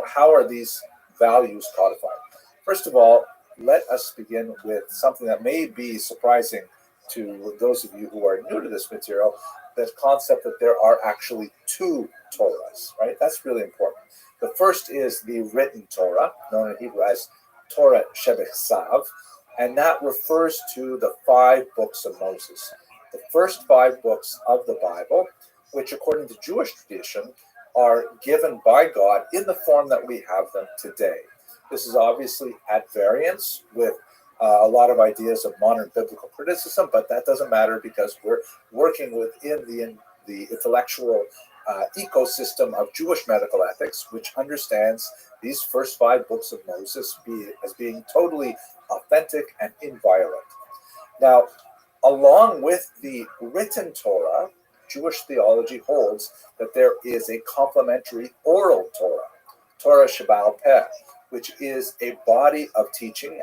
how are these values codified? First of all, let us begin with something that may be surprising to those of you who are new to this material, the concept that there are actually two Torahs, right? That's really important. The first is the written Torah, known in Hebrew as Torah Shebechsav, and that refers to the 5 books of Moses. The first 5 books of the Bible, which according to Jewish tradition, are given by God in the form that we have them today. This is obviously at variance with a lot of ideas of modern biblical criticism, but that doesn't matter because we're working within the intellectual ecosystem of Jewish medical ethics, which understands these first 5 books of Moses as being totally authentic and inviolate. Now, along with the written Torah, Jewish theology holds that there is a complementary oral Torah, Torah Shebaal Peh, which is a body of teaching,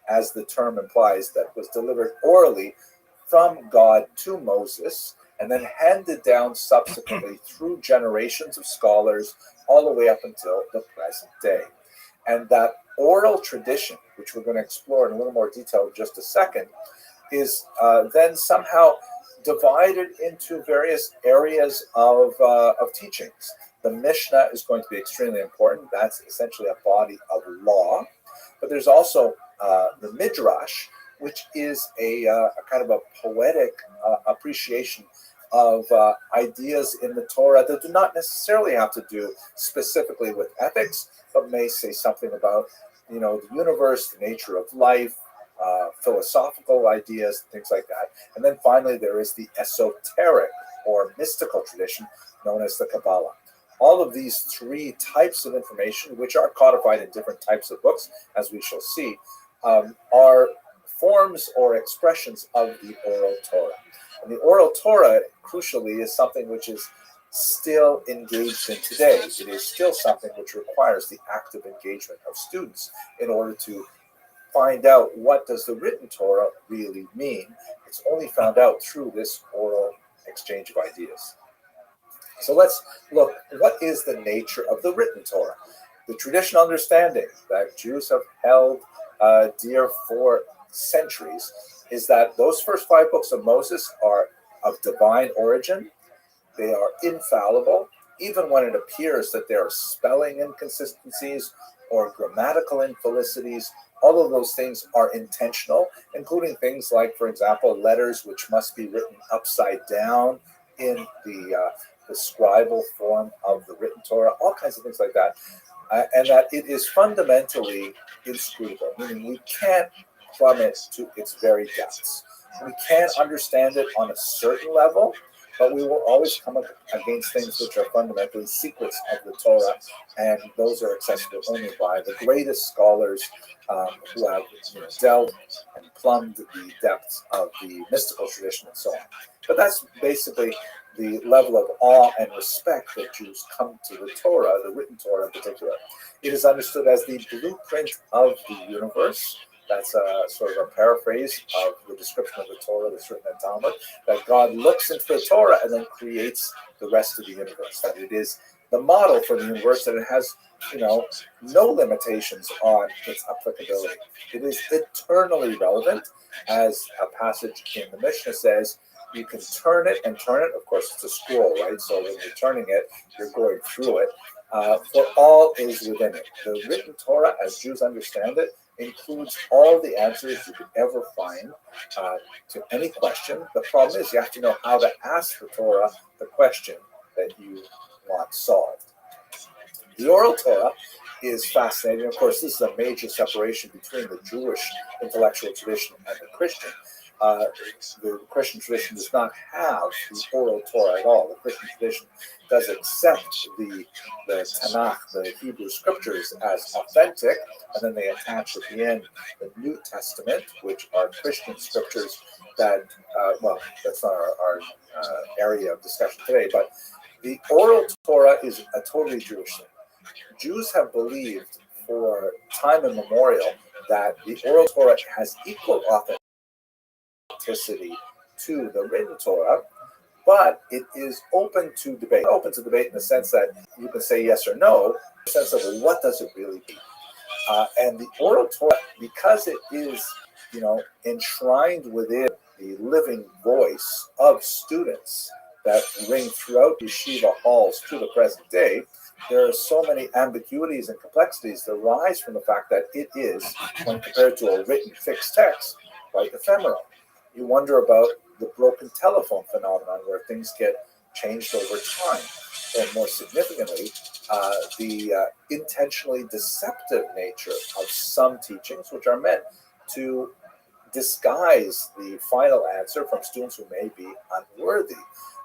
as the term implies, that was delivered orally from God to Moses and then handed down subsequently through generations of scholars all the way up until the present day. And that oral tradition, which we're going to explore in a little more detail in just a second, is then somehow divided into various areas of teachings. The Mishnah is going to be extremely important. That's essentially a body of law. But there's also the Midrash, which is a kind of a poetic appreciation of ideas in the Torah that do not necessarily have to do specifically with ethics, but may say something about, the universe, the nature of life, philosophical ideas, things like that. And then finally, there is the esoteric or mystical tradition known as the Kabbalah. All of these 3 types of information, which are codified in different types of books, as we shall see, are forms or expressions of the oral Torah. And the oral Torah, crucially, is something which is still engaged in today. It is still something which requires the active engagement of students in order to find out what does the written Torah really mean. It's only found out through this oral exchange of ideas. So let's look, what is the nature of the written Torah? The traditional understanding that Jews have held dear for centuries is that those first 5 books of Moses are of divine origin. They are infallible, even when it appears that there are spelling inconsistencies or grammatical infelicities. All of those things are intentional, including things like, for example, letters which must be written upside down in the scribal form of the written Torah, all kinds of things like that. And that it is fundamentally inscrutable, meaning we can't plumb it to its very depths. We can understand it on a certain level, but we will always come against things which are fundamentally secrets of the Torah, and those are accessible only by the greatest scholars who have delved and plumbed the depths of the mystical tradition and so on. But that's basically the level of awe and respect that Jews come to the Torah, the written Torah in particular. It is understood as the blueprint of the universe. That's a sort of a paraphrase of the description of the Torah that's written in Talmud, that God looks into the Torah and then creates the rest of the universe, that it is the model for the universe, that it has, no limitations on its applicability. It is eternally relevant, as a passage in the Mishnah says. You can turn it and turn it. Of course, it's a scroll, right? So when you're turning it, you're going through it. For all is within it. The written Torah, as Jews understand it, includes all the answers you could ever find to any question. The problem is you have to know how to ask the Torah the question that you want solved. The oral Torah is fascinating. Of course, this is a major separation between the Jewish intellectual tradition and the Christian. The Christian tradition does not have the oral Torah at all. The Christian tradition does accept the Tanakh, the Hebrew scriptures, as authentic, and then they attach at the end the New Testament, which are Christian scriptures that, that's not our area of discussion today, but the oral Torah is a totally Jewish thing. Jews have believed for time immemorial that the oral Torah has equal authenticity to the written Torah, but it is open to debate. Open to debate in the sense that you can say yes or no, in the sense of, well, what does it really mean? And the oral Torah, because it is, enshrined within the living voice of students that ring throughout yeshiva halls to the present day, there are so many ambiguities and complexities that arise from the fact that it is, when compared to a written fixed text, quite ephemeral. You wonder about the broken telephone phenomenon, where things get changed over time. And more significantly, the intentionally deceptive nature of some teachings, which are meant to disguise the final answer from students who may be unworthy.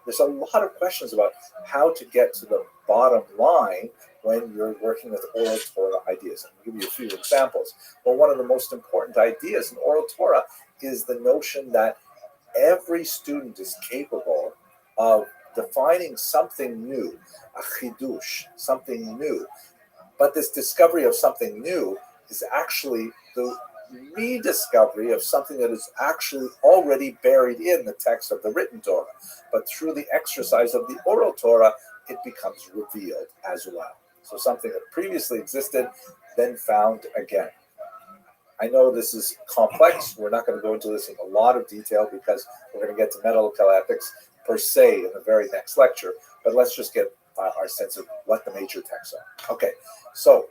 There's a lot of questions about how to get to the bottom line when you're working with oral Torah ideas. I'll give you a few examples. Well, one of the most important ideas in oral Torah is the notion that every student is capable of defining something new, a chidush, something new. But this discovery of something new is actually the rediscovery of something that is actually already buried in the text of the written Torah. But through the exercise of the oral Torah, it becomes revealed as well. So something that previously existed, then found again. I know this is complex. We're not going to go into this in a lot of detail because we're going to get to medical ethics per se in the very next lecture. But let's just get our sense of what the major texts are. Okay, so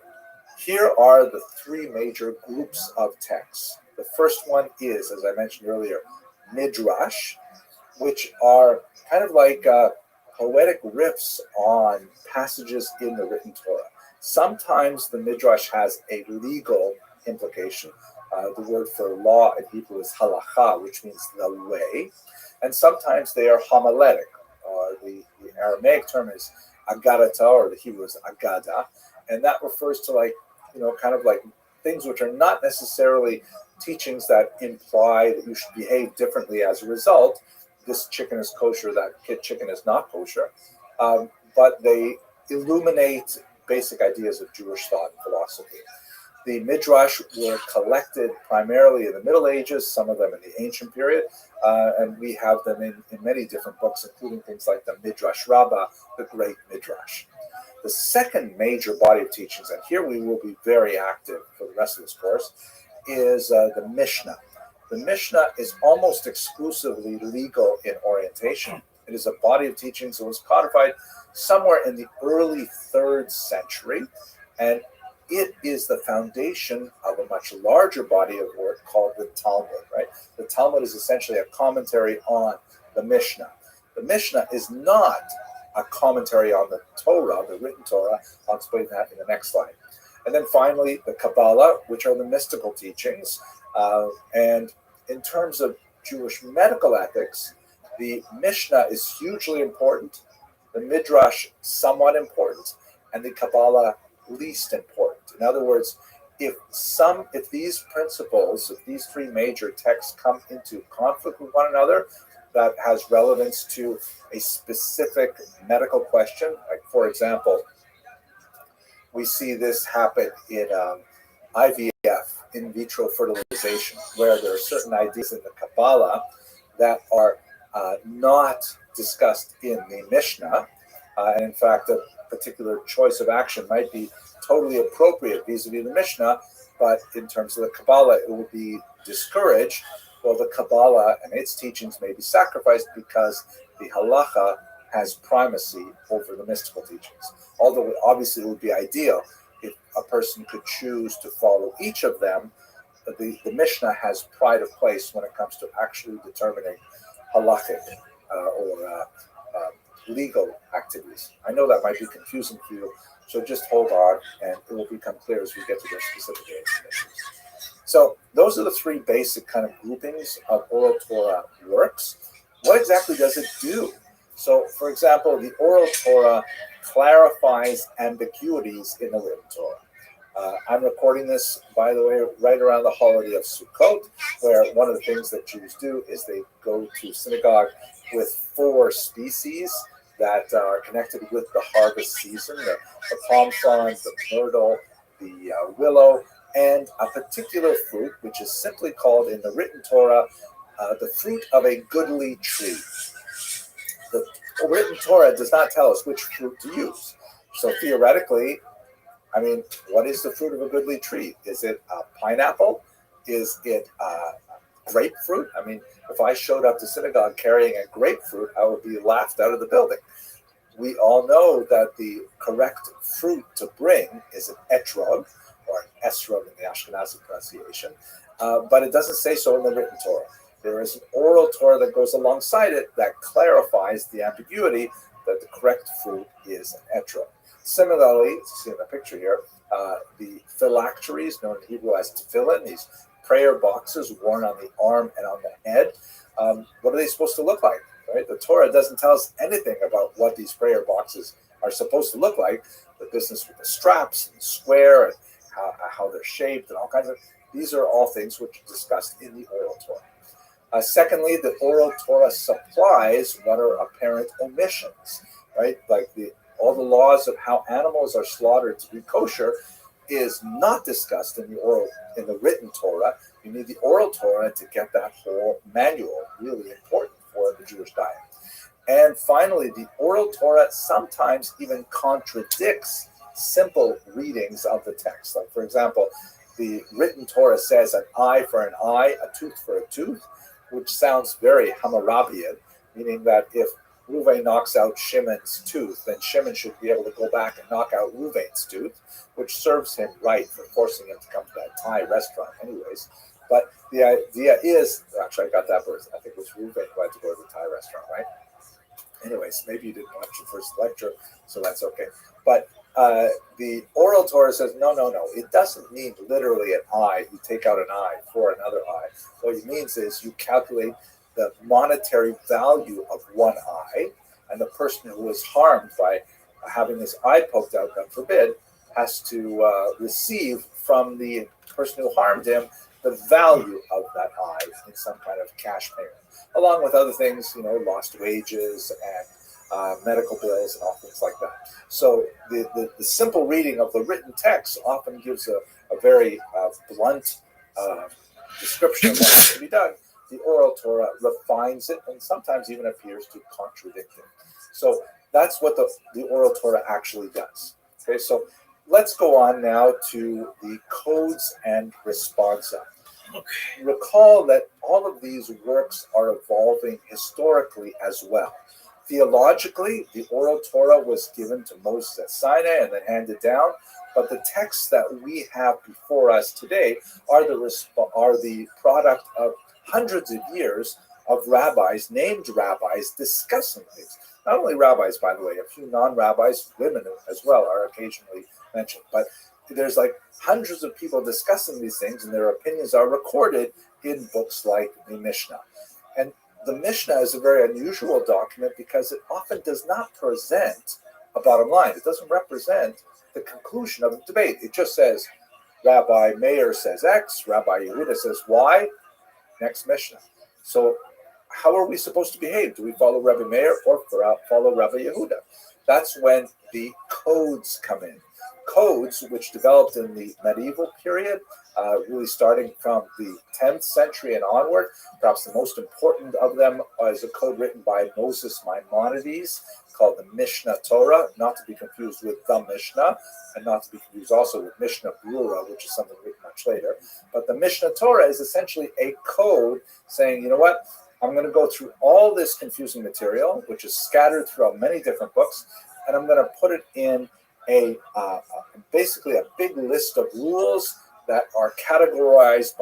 here are the three major groups of texts. The first one is, as I mentioned earlier, midrash, which are kind of like poetic riffs on passages in the written Torah. Sometimes the midrash has a legal implication. The word for law in Hebrew is halacha, which means the way. And sometimes they are homiletic. The Aramaic term is agadata, or the Hebrew is agada. And that refers to kind of like things which are not necessarily teachings that imply that you should behave differently as a result. This chicken is kosher, that chicken is not kosher. But they illuminate basic ideas of Jewish thought and philosophy. The midrash were collected primarily in the Middle Ages, some of them in the ancient period, and we have them in many different books, including things like the Midrash Rabbah, the Great Midrash. The second major body of teachings, and here we will be very active for the rest of this course, is the Mishnah. The Mishnah is almost exclusively legal in orientation. It is a body of teachings that was codified somewhere in the early 3rd century, and it is the foundation of a much larger body of work called the Talmud, right? The Talmud is essentially a commentary on the Mishnah. The Mishnah is not a commentary on the Torah, the written Torah. I'll explain that in the next slide. And then finally, the Kabbalah, which are the mystical teachings. And in terms of Jewish medical ethics, The Mishnah is hugely important, the Midrash somewhat important, and the Kabbalah least important. In other words, if these principles, if these three major texts come into conflict with one another, that has relevance to a specific medical question. Like, for example, we see this happen in IVF, in vitro fertilization, where there are certain ideas in the Kabbalah that are not discussed in the Mishnah. And in fact, a particular choice of action might be totally appropriate vis-a-vis the Mishnah, but in terms of the Kabbalah, it would be discouraged. Well, the Kabbalah and its teachings may be sacrificed because the halacha has primacy over the mystical teachings. Although obviously it would be ideal if a person could choose to follow each of them, the Mishnah has pride of place when it comes to actually determining halachic or legal activities. I know that might be confusing for you, so just hold on and it will become clear as we get to their specific issues. So those are the three basic kind of groupings of oral Torah works. What exactly does it do? So, for example, the oral Torah clarifies ambiguities in the written Torah. I'm recording this, by the way, right around the holiday of Sukkot, where one of the things that Jews do is they go to synagogue with 4 species that are connected with the harvest season, the palm frond, the myrtle, the willow, and a particular fruit, which is simply called in the written Torah, the fruit of a goodly tree. The written Torah does not tell us which fruit to use. So theoretically, I mean, what is the fruit of a goodly tree? Is it a pineapple? Is it grapefruit? I mean, if I showed up to synagogue carrying a grapefruit, I would be laughed out of the building. We all know that the correct fruit to bring is an etrog, or an esrog in the Ashkenazi pronunciation, but it doesn't say so in the written Torah. There is an oral Torah that goes alongside it that clarifies the ambiguity that the correct fruit is an etrog. Similarly, you see in the picture here, the phylacteries, known in Hebrew as tefillin, these prayer boxes worn on the arm and on the head, what are they supposed to look like? Right? The Torah doesn't tell us anything about what these prayer boxes are supposed to look like. The business with the straps and square and how they're shaped and all kinds of, these are all things which are discussed in the oral Torah. Secondly, the oral Torah supplies what are apparent omissions, right? Like all the laws of how animals are slaughtered to be kosher is not discussed in the written Torah. You need the oral Torah to get that whole manual, really important for the Jewish diet. And finally, the oral Torah sometimes even contradicts simple readings of the text. Like, for example, the written Torah says an eye for an eye, a tooth for a tooth, which sounds very Hammurabian, meaning that if Reuven knocks out Shimon's tooth, then Shimon should be able to go back and knock out Reuven's tooth, which serves him right for forcing him to come to that Thai restaurant anyways. But the idea is, actually I got that verse, I think it was Reuven who had to go to the Thai restaurant, right? Anyways, maybe you didn't watch the first lecture, so that's okay. But the oral Torah says, no, it doesn't mean literally an eye. You take out an eye for another eye. What it means is you calculate the monetary value of one eye, and the person who was harmed by having his eye poked out, God forbid, has to receive from the person who harmed him the value of that eye in some kind of cash payment, along with other things, lost wages and medical bills and all things like that. So the simple reading of the written text often gives a very blunt description of what has to be done. The oral Torah refines it and sometimes even appears to contradict it. So that's what the oral Torah actually does. Okay, so let's go on now to the codes and responsa. Okay. Recall that all of these works are evolving historically as well. Theologically, the oral Torah was given to Moses at Sinai and then handed down, but the texts that we have before us today are the product of hundreds of years of rabbis, named rabbis, discussing things. Not only rabbis, by the way, a few non-rabbis, women as well, are occasionally mentioned, but there's like hundreds of people discussing these things, and their opinions are recorded in books like the Mishnah. And the Mishnah is a very unusual document because it often does not present a bottom line. It doesn't represent the conclusion of the debate. It just says, Rabbi Meir says X, Rabbi Yehuda says Y, next Mishnah. So how are we supposed to behave? Do we follow Rabbi Meir or follow Rabbi Yehuda? That's when the codes come in. Codes, which developed in the medieval period, really starting from the 10th century and onward. Perhaps the most important of them is a code written by Moses Maimonides called the Mishnah Torah, not to be confused with the Mishnah, and not to be confused also with Mishnah Brura, which is something written much later. But the Mishnah Torah is essentially a code saying, you know what, I'm going to go through all this confusing material, which is scattered throughout many different books, and I'm going to put it in basically a big list of rules that are categorized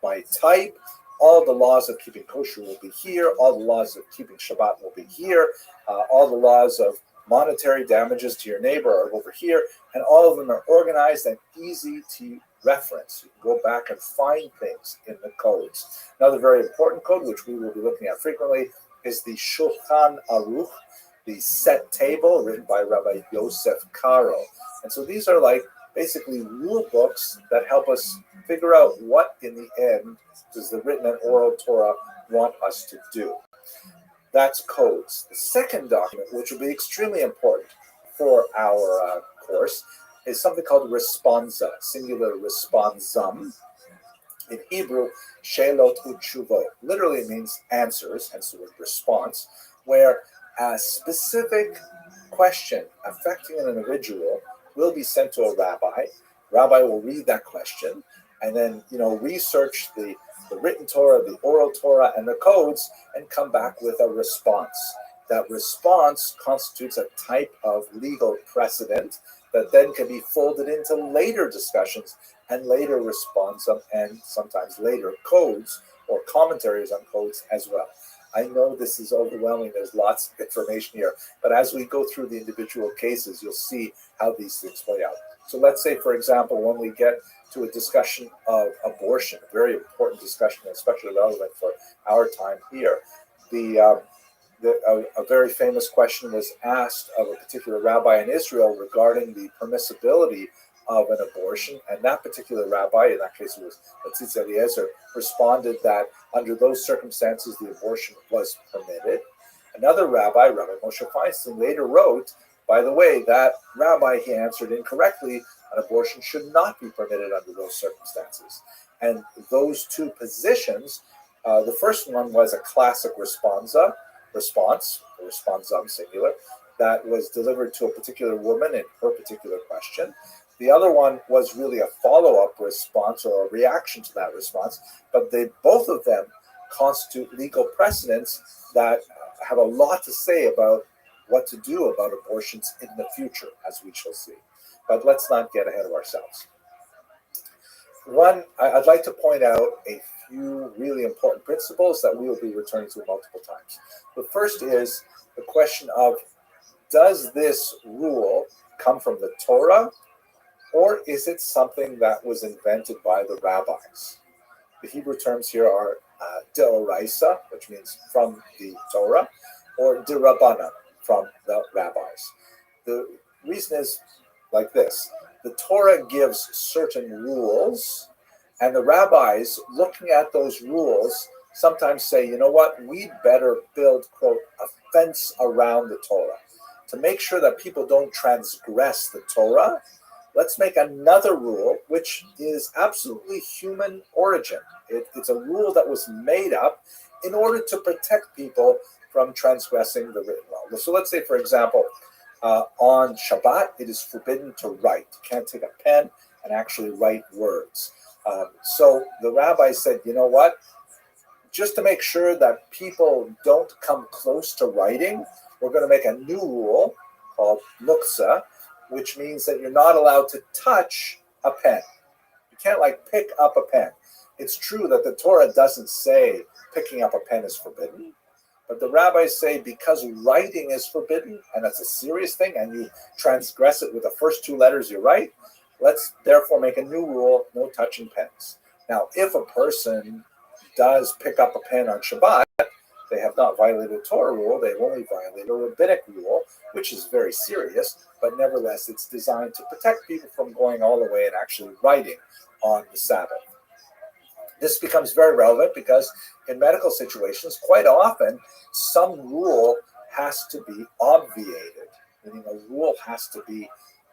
by type. All the laws of keeping kosher will be here. All the laws of keeping Shabbat will be here. All the laws of monetary damages to your neighbor are over here. And all of them are organized and easy to reference. You can go back and find things in the codes. Another very important code, which we will be looking at frequently, is the Shulchan Aruch, the set table written by Rabbi Yosef Karo. And so these are like basically rule books that help us figure out what in the end does the written and oral Torah want us to do. That's codes. The second document, which will be extremely important for our course, is something called responsa, singular responsum. In Hebrew, shelot utshuvot. Literally it means answers, hence the word response, where a specific question affecting an individual will be sent to a rabbi. Rabbi will read that question and then, research the written Torah, the oral Torah, and the codes, and come back with a response. That response constitutes a type of legal precedent that then can be folded into later discussions and later responsum and sometimes later codes or commentaries on codes as well. I know this is overwhelming. There's lots of information here. But as we go through the individual cases, you'll see how these things play out. So let's say, for example, when we get to a discussion of abortion, a very important discussion, especially relevant for our time here, a very famous question was asked of a particular rabbi in Israel regarding the permissibility of an abortion, and that particular rabbi, in that case it was Tzitz Eliezer, responded that under those circumstances the abortion was permitted. Another rabbi, Rabbi Moshe Feinstein, later wrote, by the way, that rabbi, he answered incorrectly, an abortion should not be permitted under those circumstances. And those two positions, the first one was a classic response, responsum singular, that was delivered to a particular woman in her particular question. The other one was really a follow-up response or a reaction to that response, but both of them constitute legal precedents that have a lot to say about what to do about abortions in the future, as we shall see. But let's not get ahead of ourselves. I'd like to point out a few really important principles that we will be returning to multiple times. The first is the question of, does this rule come from the Torah, or is it something that was invented by the rabbis? The Hebrew terms here are deoraisa, which means from the Torah, or dirabbanan, from the rabbis. The reason is like this. The Torah gives certain rules, and the rabbis, looking at those rules, sometimes say, you know what, we'd better build, quote, a fence around the Torah. To make sure that people don't transgress the Torah, let's make another rule, which is absolutely human origin. It's a rule that was made up in order to protect people from transgressing the written law. So let's say, for example, on Shabbat, it is forbidden to write. You can't take a pen and actually write words. So the rabbi said, you know what? Just to make sure that people don't come close to writing, we're going to make a new rule called nuksa, which means that you're not allowed to touch a pen. You can't pick up a pen. It's true that the Torah doesn't say picking up a pen is forbidden, but the rabbis say because writing is forbidden, and that's a serious thing, and you transgress it with the first two letters you write, let's therefore make a new rule, no touching pens. Now, if a person does pick up a pen on Shabbat, They have not violated a Torah rule, they've only violated a rabbinic rule, which is very serious, but nevertheless it's designed to protect people from going all the way and actually writing on the Sabbath. This becomes very relevant because in medical situations, quite often, some rule has to be obviated, meaning a rule has to be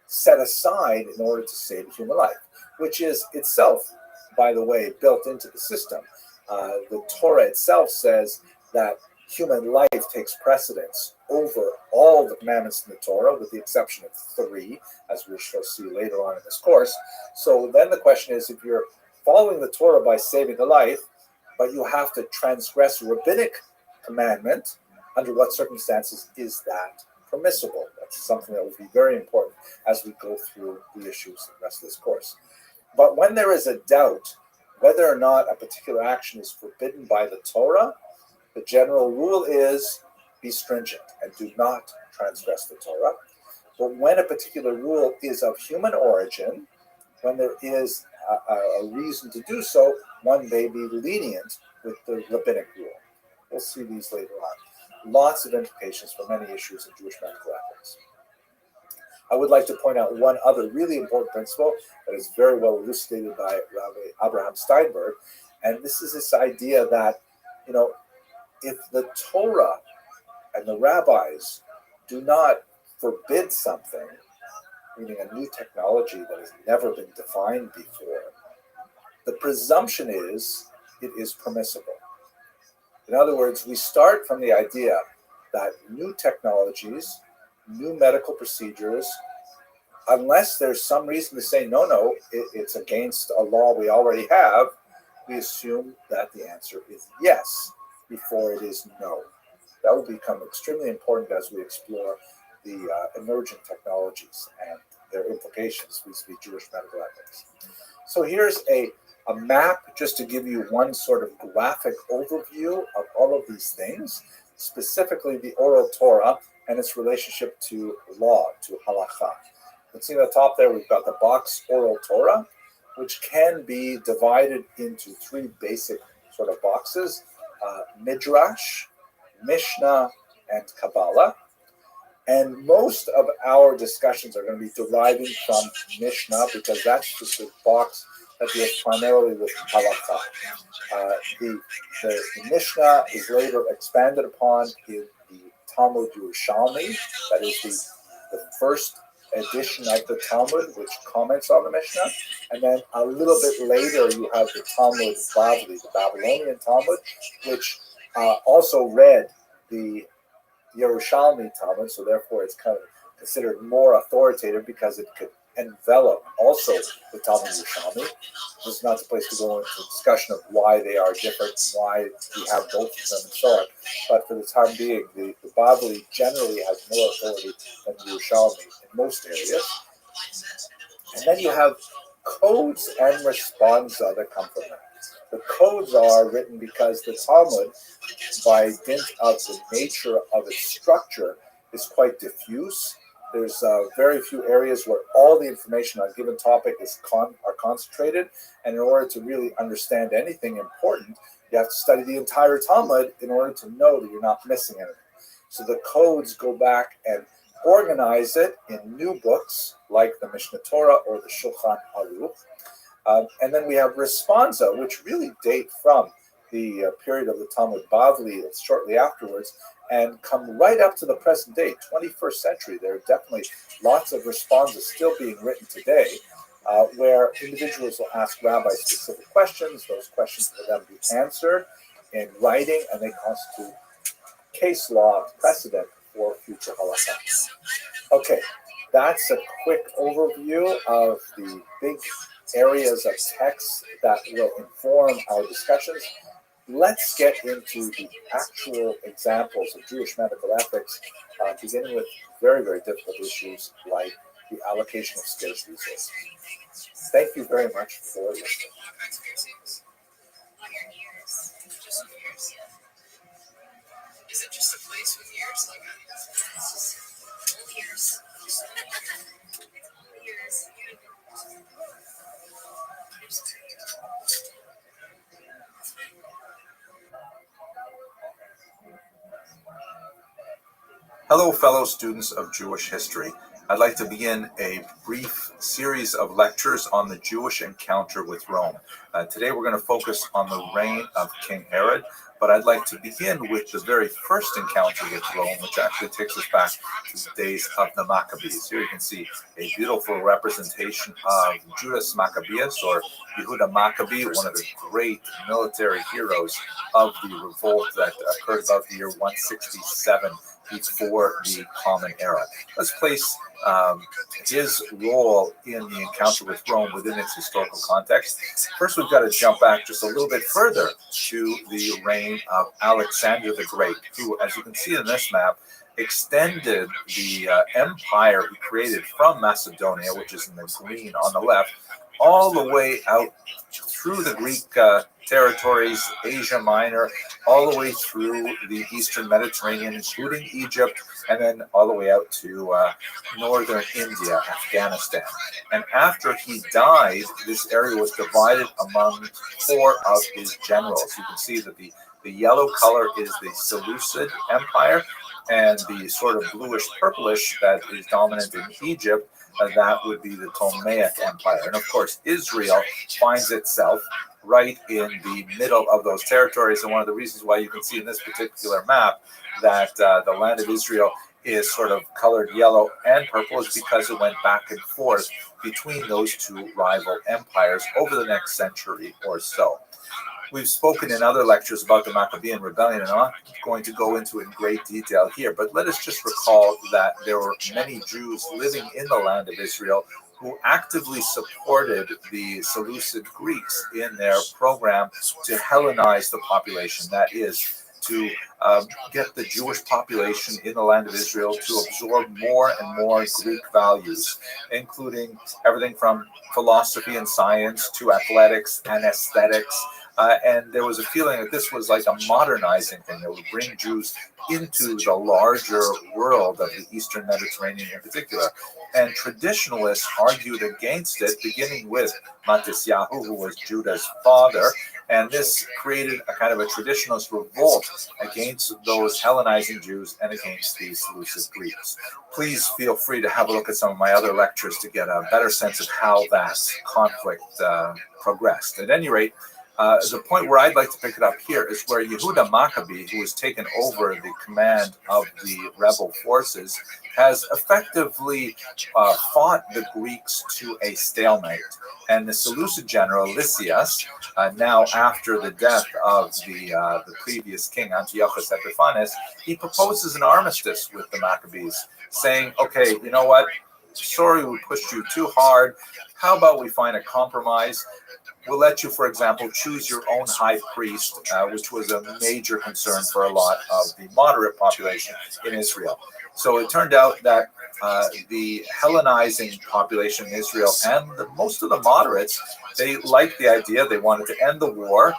set aside in order to save human life, which is itself, by the way, built into the system. The Torah itself says that human life takes precedence over all the commandments in the Torah, with the exception of 3, as we shall see later on in this course. So then the question is, if you're following the Torah by saving a life, but you have to transgress a rabbinic commandment, under what circumstances is that permissible? That's something that will be very important as we go through the issues in the rest of this course. But when there is a doubt whether or not a particular action is forbidden by the Torah, the general rule is be stringent and do not transgress the Torah. But when a particular rule is of human origin, when there is a reason to do so, one may be lenient with the rabbinic rule. We'll see these later on. Lots of implications for many issues in Jewish medical ethics. I would like to point out one other really important principle that is very well elucidated by Rabbi Abraham Steinberg, and this is this idea that, if the Torah and the rabbis do not forbid something, meaning a new technology that has never been defined before, the presumption is it is permissible. In other words, we start from the idea that new technologies, new medical procedures, unless there's some reason to say, no, it's against a law we already have, we assume that the answer is yes before it is no. That will become extremely important as we explore the emerging technologies and their implications vis-a-vis Jewish medical ethics. So here's a map just to give you one sort of graphic overview of all of these things, specifically the oral Torah and its relationship to law, to halakha. You can see at the top there we've got the box oral Torah, which can be divided into 3 basic sort of boxes, Midrash, Mishnah, and Kabbalah. And most of our discussions are going to be deriving from Mishnah because that's just a box that deals primarily with halakha. The Mishnah is later expanded upon in the Talmud Yerushalmi, that is the first edition of the Talmud, which comments on the Mishnah. And then a little bit later, you have the Talmud Bavli, the Babylonian Talmud, which also read the Yerushalmi Talmud, so therefore it's kind of considered more authoritative because it could envelop also the Talmud Yerushalmi. This is not the place to go into a discussion of why they are different, why we have both of them, and so on. But for the time being, the Bavli generally has more authority than the Yerushalmi in most areas. And then you have codes and responsa that come from that. The codes are written because the Talmud, by dint of the nature of its structure, is quite diffuse. There's very few areas where all the information on a given topic are concentrated, and in order to really understand anything important, you have to study the entire Talmud in order to know that you're not missing anything. So the codes go back and organize it in new books like the Mishnah Torah or the Shulchan Aruch. And then we have responsa, which really date from the period of the Talmud Bavli shortly afterwards and come right up to the present day, 21st century. There are definitely lots of responses still being written today where individuals will ask rabbis specific questions. Those questions will then be answered in writing, and they constitute case law precedent for future halakha. Okay, that's a quick overview of the big areas of text that will inform our discussions. Let's get into the actual examples of Jewish medical ethics, beginning with very, very difficult issues like the allocation of scarce resources. Thank you very much for listening. Is it just a place with years? Like years. Years. Hello, fellow students of Jewish history. I'd like to begin a brief series of lectures on the Jewish encounter with Rome. Today we're going to focus on the reign of King Herod, but I'd like to begin with the very first encounter with Rome, which actually takes us back to the days of the Maccabees. Here you can see a beautiful representation of Judas Maccabeus, or Yehuda Maccabee, one of the great military heroes of the revolt that occurred about the year 167 before the Common Era. Let's place his role in the encounter with Rome within its historical context. First, we've got to jump back just a little bit further to the reign of Alexander the Great, who, as you can see in this map, extended the empire he created from Macedonia, which is in the green on the left, all the way out through the Greek territories, Asia Minor, all the way through the Eastern Mediterranean, including Egypt, and then all the way out to northern India, Afghanistan. And after he died, this area was divided among 4 of his generals. You can see that the yellow color is the Seleucid Empire, and the sort of bluish purplish that is dominant in Egypt, that would be the Ptolemaic Empire. And of course, Israel finds itself right in the middle of those territories. And one of the reasons why you can see in this particular map that the land of Israel is sort of colored yellow and purple is because it went back and forth between those 2 rival empires over the next century or so. We've spoken in other lectures about the Maccabean rebellion, and I'm not going to go into it in great detail here, but let us just recall that there were many Jews living in the land of Israel who actively supported the Seleucid Greeks in their program to Hellenize the population. That is, to get the Jewish population in the land of Israel to absorb more and more Greek values, including everything from philosophy and science to athletics and aesthetics. And there was a feeling that this was like a modernizing thing that would bring Jews into the larger world of the Eastern Mediterranean in particular. And traditionalists argued against it, beginning with Matisyahu, who was Judah's father. And this created a kind of a traditionalist revolt against those Hellenizing Jews and against the Seleucid Greeks. Please feel free to have a look at some of my other lectures to get a better sense of how that conflict progressed. At any rate, the point where I'd like to pick it up here is where Yehuda Maccabee, who has taken over the command of the rebel forces, has effectively fought the Greeks to a stalemate. And the Seleucid general Lysias, now after the death of the previous king Antiochus Epiphanes, he proposes an armistice with the Maccabees, saying, okay, you know what, sorry we pushed you too hard, how about we find a compromise? We'll let you, for example, choose your own high priest, which was a major concern for a lot of the moderate population in Israel. So it turned out that the Hellenizing population in Israel and most of the moderates, they liked the idea. They wanted to end the war,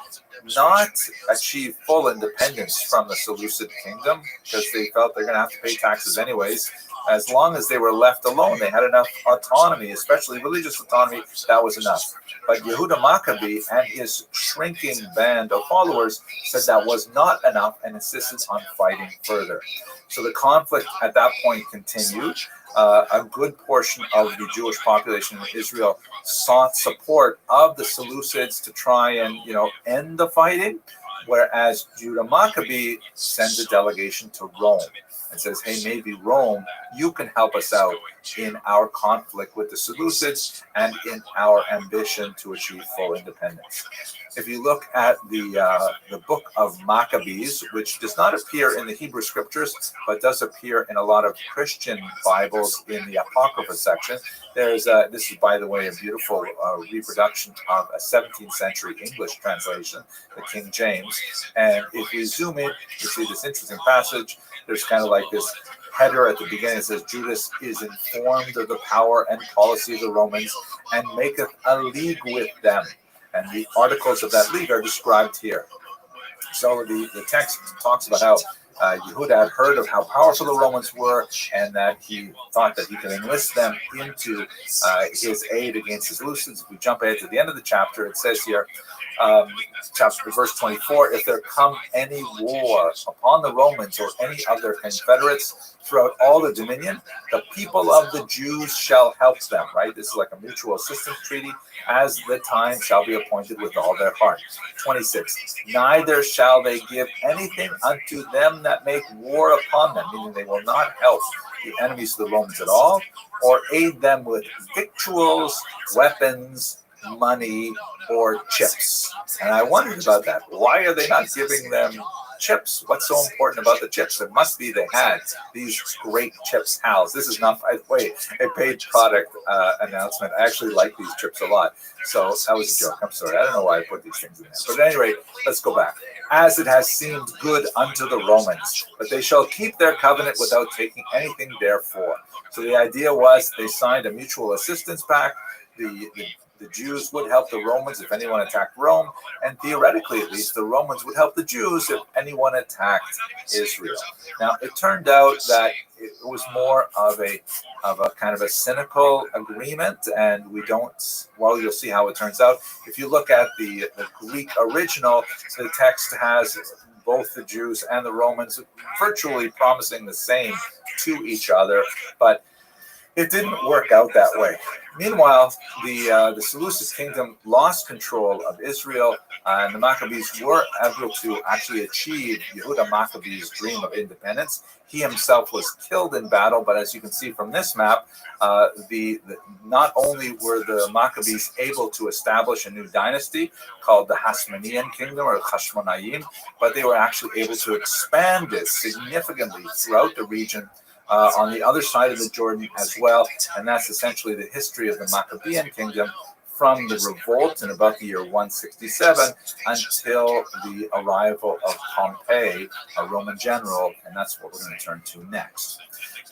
not achieve full independence from the Seleucid kingdom, because they felt they're going to have to pay taxes anyways. As long as they were left alone, they had enough autonomy, especially religious autonomy, that was enough. But Yehuda Maccabee and his shrinking band of followers said that was not enough and insisted on fighting further. So the conflict at that point continued. A good portion of the Jewish population in Israel sought support of the Seleucids to try and, end the fighting, whereas Yehuda Maccabee sends a delegation to Rome and says, hey, maybe Rome, you can help us out in our conflict with the Seleucids and in our ambition to achieve full independence. If you look at the book of Maccabees, which does not appear in the Hebrew scriptures, but does appear in a lot of Christian Bibles in the Apocrypha section, this is, by the way, a beautiful reproduction of a 17th century English translation, the King James. And if you zoom in, you see this interesting passage. There's kind of like this header at the beginning that says, Judas is informed of the power and policy of the Romans and maketh a league with them. And the articles of that league are described here. So the text talks about how Yehuda had heard of how powerful the Romans were, and that he thought that he could enlist them into his aid against his Seleucids. If we jump ahead to the end of the chapter, it says here, verse 24, if there come any war upon the Romans or any of their confederates throughout all the dominion, the people of the Jews shall help them, right? This is like a mutual assistance treaty, as the time shall be appointed with all their heart. 26, neither shall they give anything unto them that make war upon them, meaning they will not help the enemies of the Romans at all, or aid them with victuals, weapons, money, or chips. And I wondered about that. Why are they not giving them chips? What's so important about the chips? It must be they had these great chips housed. This is not, by the way, a paid product announcement. I actually like these chips a lot. So that was a joke. I'm sorry. I don't know why I put these things in there. But at any rate, let's go back. As it has seemed good unto the Romans, but they shall keep their covenant without taking anything therefore. So the idea was they signed a mutual assistance pact. The Jews would help the Romans if anyone attacked Rome, and theoretically, at least, the Romans would help the Jews if anyone attacked Israel. Now, it turned out that it was more of a kind of a cynical agreement, and we don't. Well, you'll see how it turns out. If you look at the Greek original, the text has both the Jews and the Romans virtually promising the same to each other, but it didn't work out that way. Meanwhile, the Seleucid kingdom lost control of Israel, and the Maccabees were able to actually achieve Yehuda Maccabee's dream of independence. He himself was killed in battle, but as you can see from this map, not only were the Maccabees able to establish a new dynasty called the Hasmonean kingdom, or Hashmonaim, but they were actually able to expand it significantly throughout the region, on the other side of the Jordan as well, and that's essentially the history of the Maccabean kingdom from the revolt in about the year 167 until the arrival of Pompey, a Roman general, and that's what we're going to turn to next.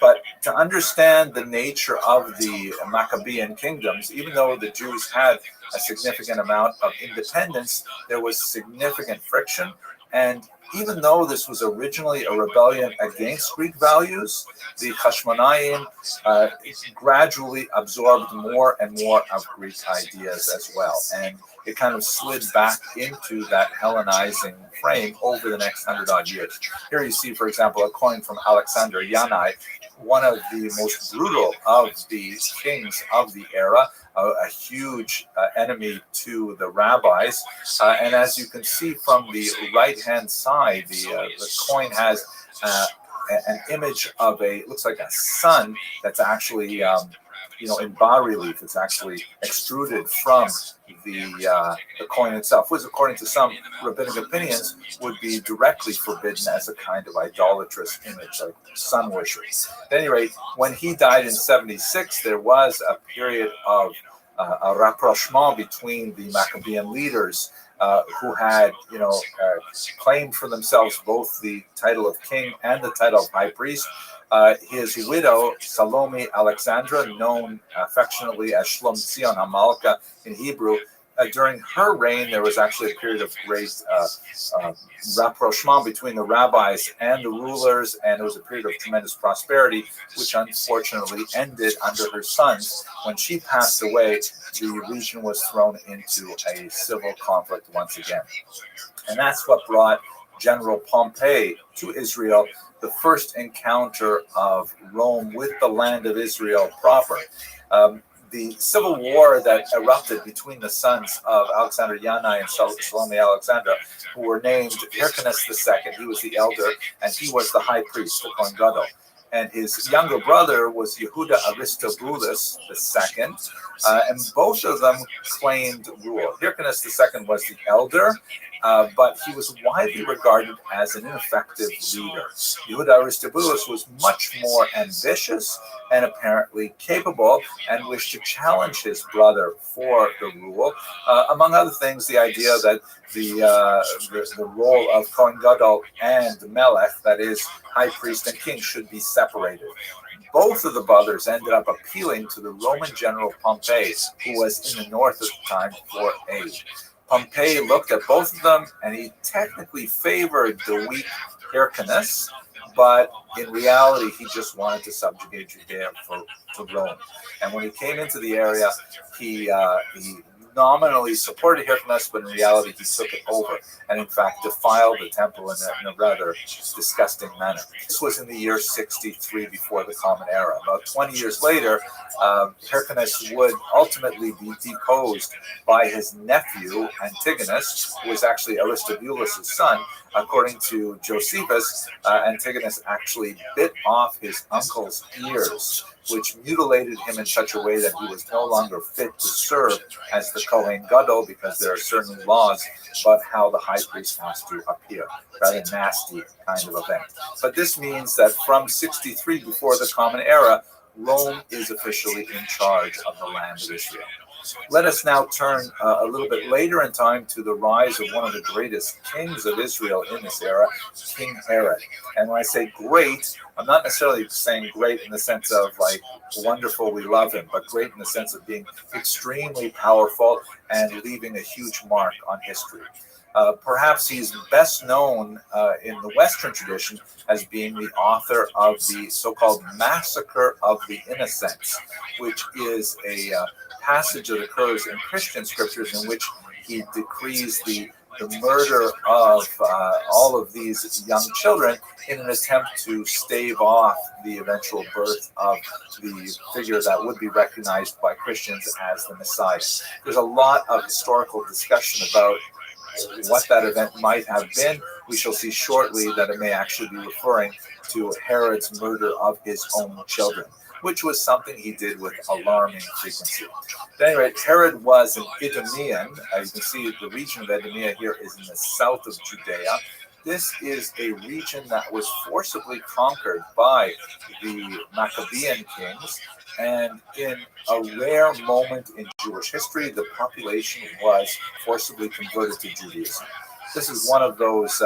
But to understand the nature of the Maccabean kingdoms, even though the Jews had a significant amount of independence, there was significant friction, and even though this was originally a rebellion against Greek values, the Hashmonaim gradually absorbed more and more of Greek ideas as well. And it kind of slid back into that Hellenizing frame over the next 100-odd years. Here you see, for example, a coin from Alexander Yanai, one of the most brutal of the kings of the era, a huge enemy to the rabbis. And as you can see from the right-hand side, the coin has an image of looks like a sun that's actually, in bas-relief. It's actually extruded from the coin itself, which according to some rabbinic opinions would be directly forbidden as a kind of idolatrous image, like sun worship. At any rate, when he died in 76, there was a period of a rapprochement between the Maccabean leaders who had, claimed for themselves both the title of king and the title of high priest. His widow, Salome Alexandra, known affectionately as Shlom Tzion HaMalka in Hebrew, during her reign, there was actually a period of great rapprochement between the rabbis and the rulers, and it was a period of tremendous prosperity, which unfortunately ended under her sons. When she passed away, the region was thrown into a civil conflict once again. And that's what brought General Pompey to Israel, the first encounter of Rome with the land of Israel proper. The civil war that erupted between the sons of Alexander Yanai and Salome Alexandra, who were named Hyrcanus II, he was the elder, and he was the high priest, the Kohen Gadol. And his younger brother was Yehuda Aristobulus II, and both of them claimed rule. Hyrcanus II was the elder, but he was widely regarded as an ineffective leader. Yehuda Aristobulus was much more ambitious and apparently capable, and wished to challenge his brother for the rule. Among other things, the idea that the role of Kohen Gadol and Melech, that is, high priest and king, should be separated. Both of the brothers ended up appealing to the Roman general Pompey, who was in the north at the time, for aid. Pompey looked at both of them, and he technically favored the weak Hyrcanus, but in reality, he just wanted to subjugate Judea to Rome. And when he came into the area, he nominally supported Hyrcanus, but in reality, he took it over and, in fact, defiled the temple in a rather disgusting manner. This was in the year 63 before the Common Era. About 20 years later, Hyrcanus would ultimately be deposed by his nephew, Antigonus, who was actually Aristobulus' son. According to Josephus, Antigonus actually bit off his uncle's ears, which mutilated him in such a way that he was no longer fit to serve as the Kohen Gadol, because there are certain laws about how the high priest has to appear. Rather nasty kind of event. But this means that from 63 before the Common Era, Rome is officially in charge of the land of Israel. Let us now turn a little bit later in time to the rise of one of the greatest kings of Israel in this era, King Herod. And when I say great, I'm not necessarily saying great in the sense of like wonderful, we love him, but great in the sense of being extremely powerful and leaving a huge mark on history. Perhaps he's best known in the Western tradition as being the author of the so-called Massacre of the Innocents, which is a passage that occurs in Christian scriptures in which he decrees the murder of all of these young children in an attempt to stave off the eventual birth of the figure that would be recognized by Christians as the Messiah. There's a lot of historical discussion about what that event might have been. We shall see shortly that it may actually be referring to Herod's murder of his own children, which was something he did with alarming frequency. At any rate, Herod was an Idumean. You can see the region of Idumea here is in the south of Judea. This is a region that was forcibly conquered by the Maccabean kings, and in a rare moment in Jewish history, the population was forcibly converted to Judaism. This is one of those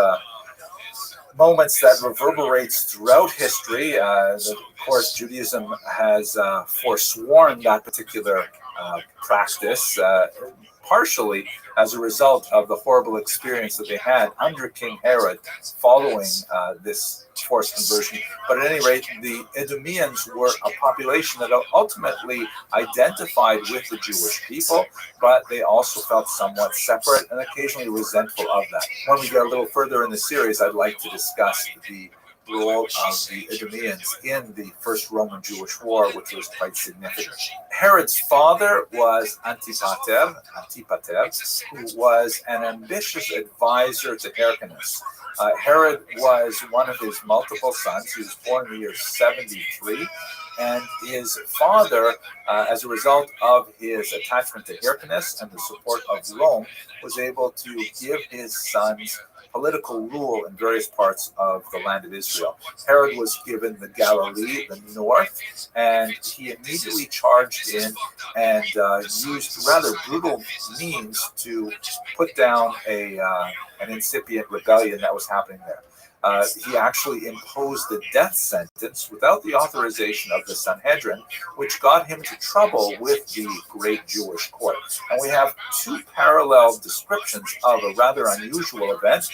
moments that reverberates throughout history. Of course, Judaism has forsworn that particular practice, partially as a result of the horrible experience that they had under King Herod following this forced conversion. But at any rate, the Idumeans were a population that ultimately identified with the Jewish people, but they also felt somewhat separate and occasionally resentful of that. When we get a little further in the series, I'd like to discuss the role of the Idumeans in the First Roman-Jewish War, which was quite significant. Herod's father was Antipater, who was an ambitious advisor to Hyrcanus. Herod was one of his multiple sons. He was born in the year 73, and his father, as a result of his attachment to Hyrcanus and the support of Rome, was able to give his sons political rule in various parts of the land of Israel. Herod was given the Galilee, the north, and he immediately charged in and used rather brutal means to put down an incipient rebellion that was happening there. He actually imposed the death sentence without the authorization of the Sanhedrin, which got him into trouble with the great Jewish court. And we have two parallel descriptions of a rather unusual event.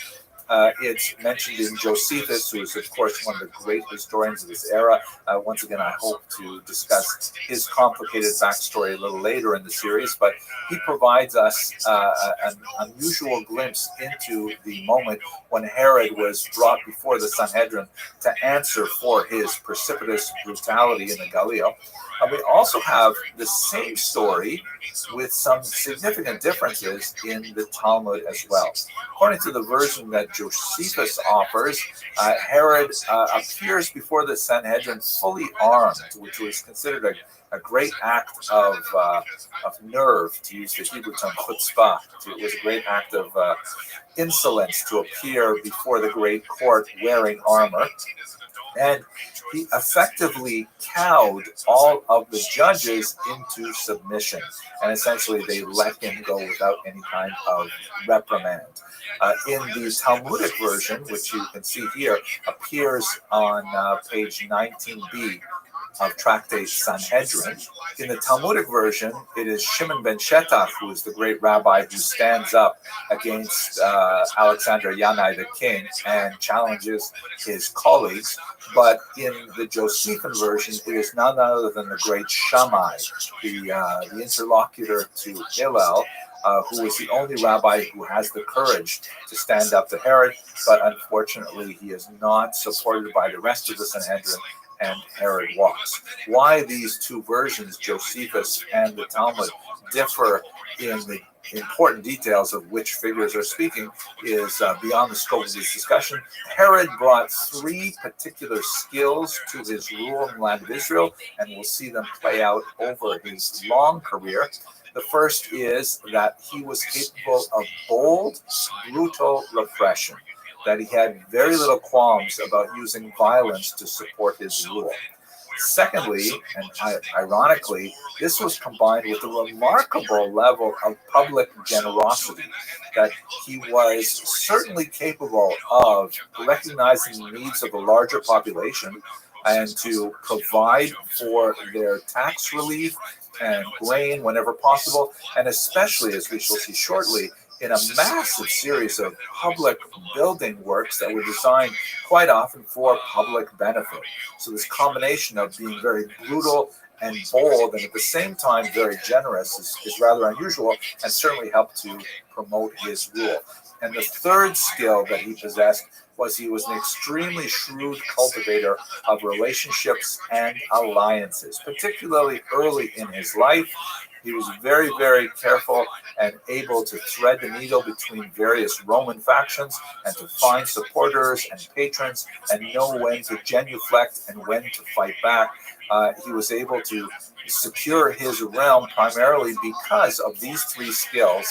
It's mentioned in Josephus, who is, of course, one of the great historians of this era. Once again, I hope to discuss his complicated backstory a little later in the series, but he provides us an unusual glimpse into the moment when Herod was brought before the Sanhedrin to answer for his precipitous brutality in the Galilee. And we also have the same story with some significant differences in the Talmud as well. According to the version that Josephus offers, Herod appears before the Sanhedrin fully armed, which was considered a great act of nerve, to use the Hebrew term chutzpah. It was a great act of insolence to appear before the great court wearing armor. And he effectively cowed all of the judges into submission. And essentially, they let him go without any kind of reprimand. In the Talmudic version, which you can see here, appears on page 19b, of Tractate Sanhedrin. In the Talmudic version, it is Shimon ben Shetach, who is the great rabbi who stands up against Alexander Yanai the king and challenges his colleagues. But in the Josephine version, it is none other than the great Shammai, the interlocutor to Hillel, who was the only rabbi who has the courage to stand up to Herod, but unfortunately he is not supported by the rest of the Sanhedrin, and Herod walks. Why these two versions, Josephus and the Talmud, differ in the important details of which figures are speaking is beyond the scope of this discussion. Herod brought three particular skills to his rule in the land of Israel, and we'll see them play out over his long career. The first is that he was capable of bold, brutal repression, that he had very little qualms about using violence to support his rule. Secondly, and ironically, this was combined with a remarkable level of public generosity, that he was certainly capable of recognizing the needs of a larger population and to provide for their tax relief and grain whenever possible, and especially, as we shall see shortly, in a massive series of public building works that were designed quite often for public benefit. So this combination of being very brutal and bold and at the same time very generous is rather unusual and certainly helped to promote his rule. And the third skill that he possessed was he was an extremely shrewd cultivator of relationships and alliances, particularly early in his life. He was very, very careful and able to thread the needle between various Roman factions and to find supporters and patrons and know when to genuflect and when to fight back. He was able to secure his realm primarily because of these three skills: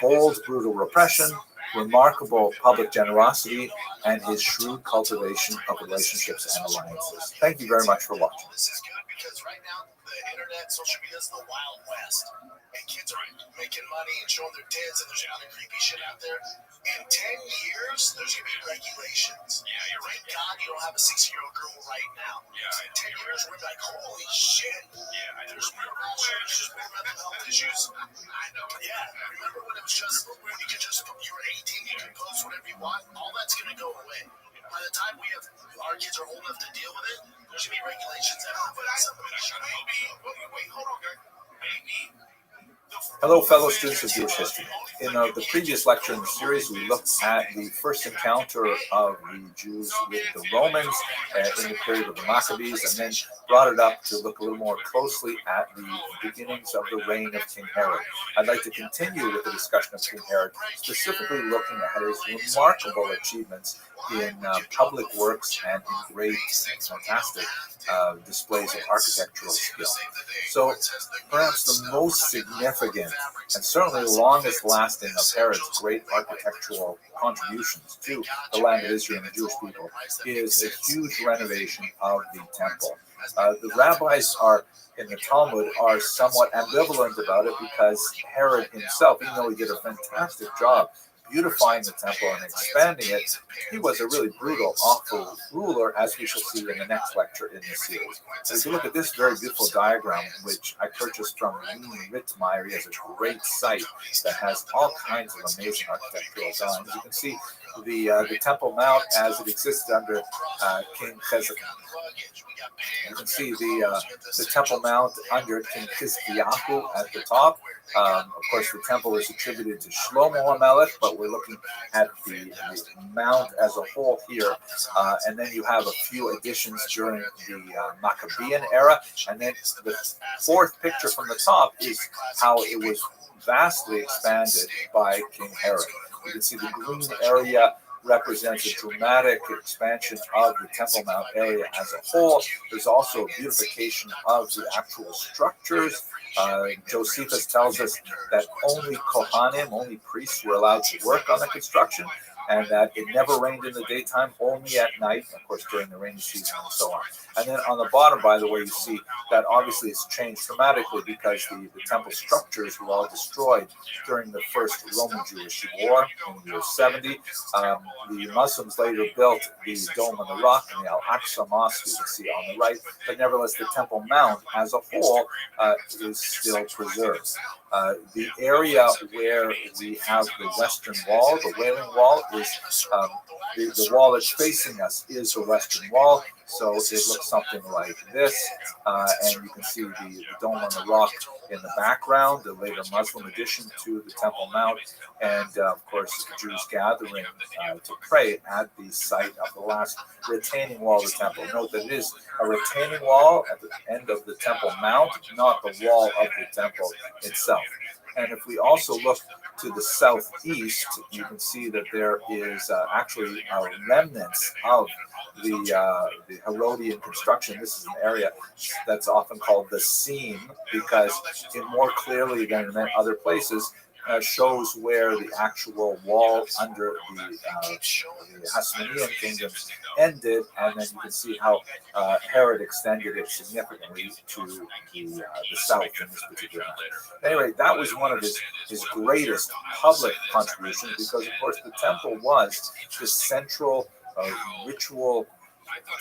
bold, brutal repression, remarkable public generosity, and his shrewd cultivation of relationships and alliances. Thank you very much for watching. This is good because right now the internet, social media is the Wild West, and kids are making money and showing their tits, and there's other creepy shit out there. In 10 years, there's gonna be regulations. Yeah, you're right. Thank God you don't have a 6-year-old girl right now. Yeah, in 10 years, we're like, holy shit. Yeah, there's more mental health issues. I know. Yeah, remember when it was just when you could just you were 18, you could post whatever you want. All that's gonna go away. By the time our kids are old enough to deal with it, there's gonna be regulations that happen. Wait, hold on, guys. Maybe. Hello, fellow students of Jewish history. In the previous lecture in the series, we looked at the first encounter of the Jews with the Romans in the period of the Maccabees, and then brought it up to look a little more closely at the beginnings of the reign of King Herod. I'd like to continue with the discussion of King Herod, specifically looking at his remarkable achievements in public works and in great, fantastic displays of architectural skill. So perhaps the most significant and certainly the longest lasting of Herod's great architectural contributions to the land of Israel and the Jewish people is a huge renovation of the temple. The rabbis in the Talmud are somewhat ambivalent about it because Herod himself, even though he did a fantastic job beautifying the temple and expanding it, he was a really brutal, awful ruler, as we shall see in the next lecture in this series. So if you look at this very beautiful diagram, which I purchased from Rittmeyer, he has a great site that has all kinds of amazing architectural designs. You can see the Temple Mount as it existed under King Hezekiah. You can see the Temple Mount under King Chizkiyahu at the top. Of course, the temple is attributed to Shlomo HaMelech, but we're looking at the mount as a whole here. And then you have a few additions during the Maccabean era. And then the fourth picture from the top is how it was vastly expanded by King Herod. You can see the green area represents a dramatic expansion of the Temple Mount area as a whole. There's also a beautification of the actual structures. Josephus tells us that only Kohanim, only priests, were allowed to work on the construction. and that it never rained in the daytime, only at night, of course, during the rainy season and so on. And then on the bottom, by the way, you see that obviously it's changed dramatically because the temple structures were all destroyed during the first Roman-Jewish War in the year 70. The Muslims later built the Dome on the Rock and the Al-Aqsa Mosque, you can see on the right, but nevertheless the Temple Mount as a whole is still preserved. The area where we have the Western Wall, the Wailing Wall, is the wall that's facing us is the Western Wall, so it looks something like this, and you can see the Dome on the Rock in the background, the later Muslim addition to the Temple Mount, and of course the Jews gathering to pray at the site of the last retaining wall of the temple. Note that it is a retaining wall at the end of the Temple Mount, not the wall of the temple itself. And if we also look to the southeast, you can see that there is actually remnants of the Herodian construction. This is an area that's often called the seam because it more clearly than in other places shows where the actual wall under the Hasmonean kingdom ended, and then you can see how Herod extended it significantly to the south in this particular time. Anyway, that was one of his greatest public contributions because, of course, the temple was the central ritual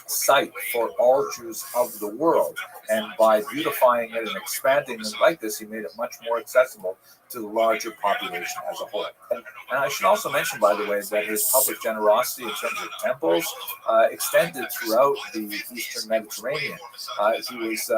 site for all Jews of the world, and by beautifying it and expanding it like this, he made it much more accessible to the larger population as a whole. And I should also mention, by the way, that his public generosity in terms of temples extended throughout the Eastern Mediterranean. He was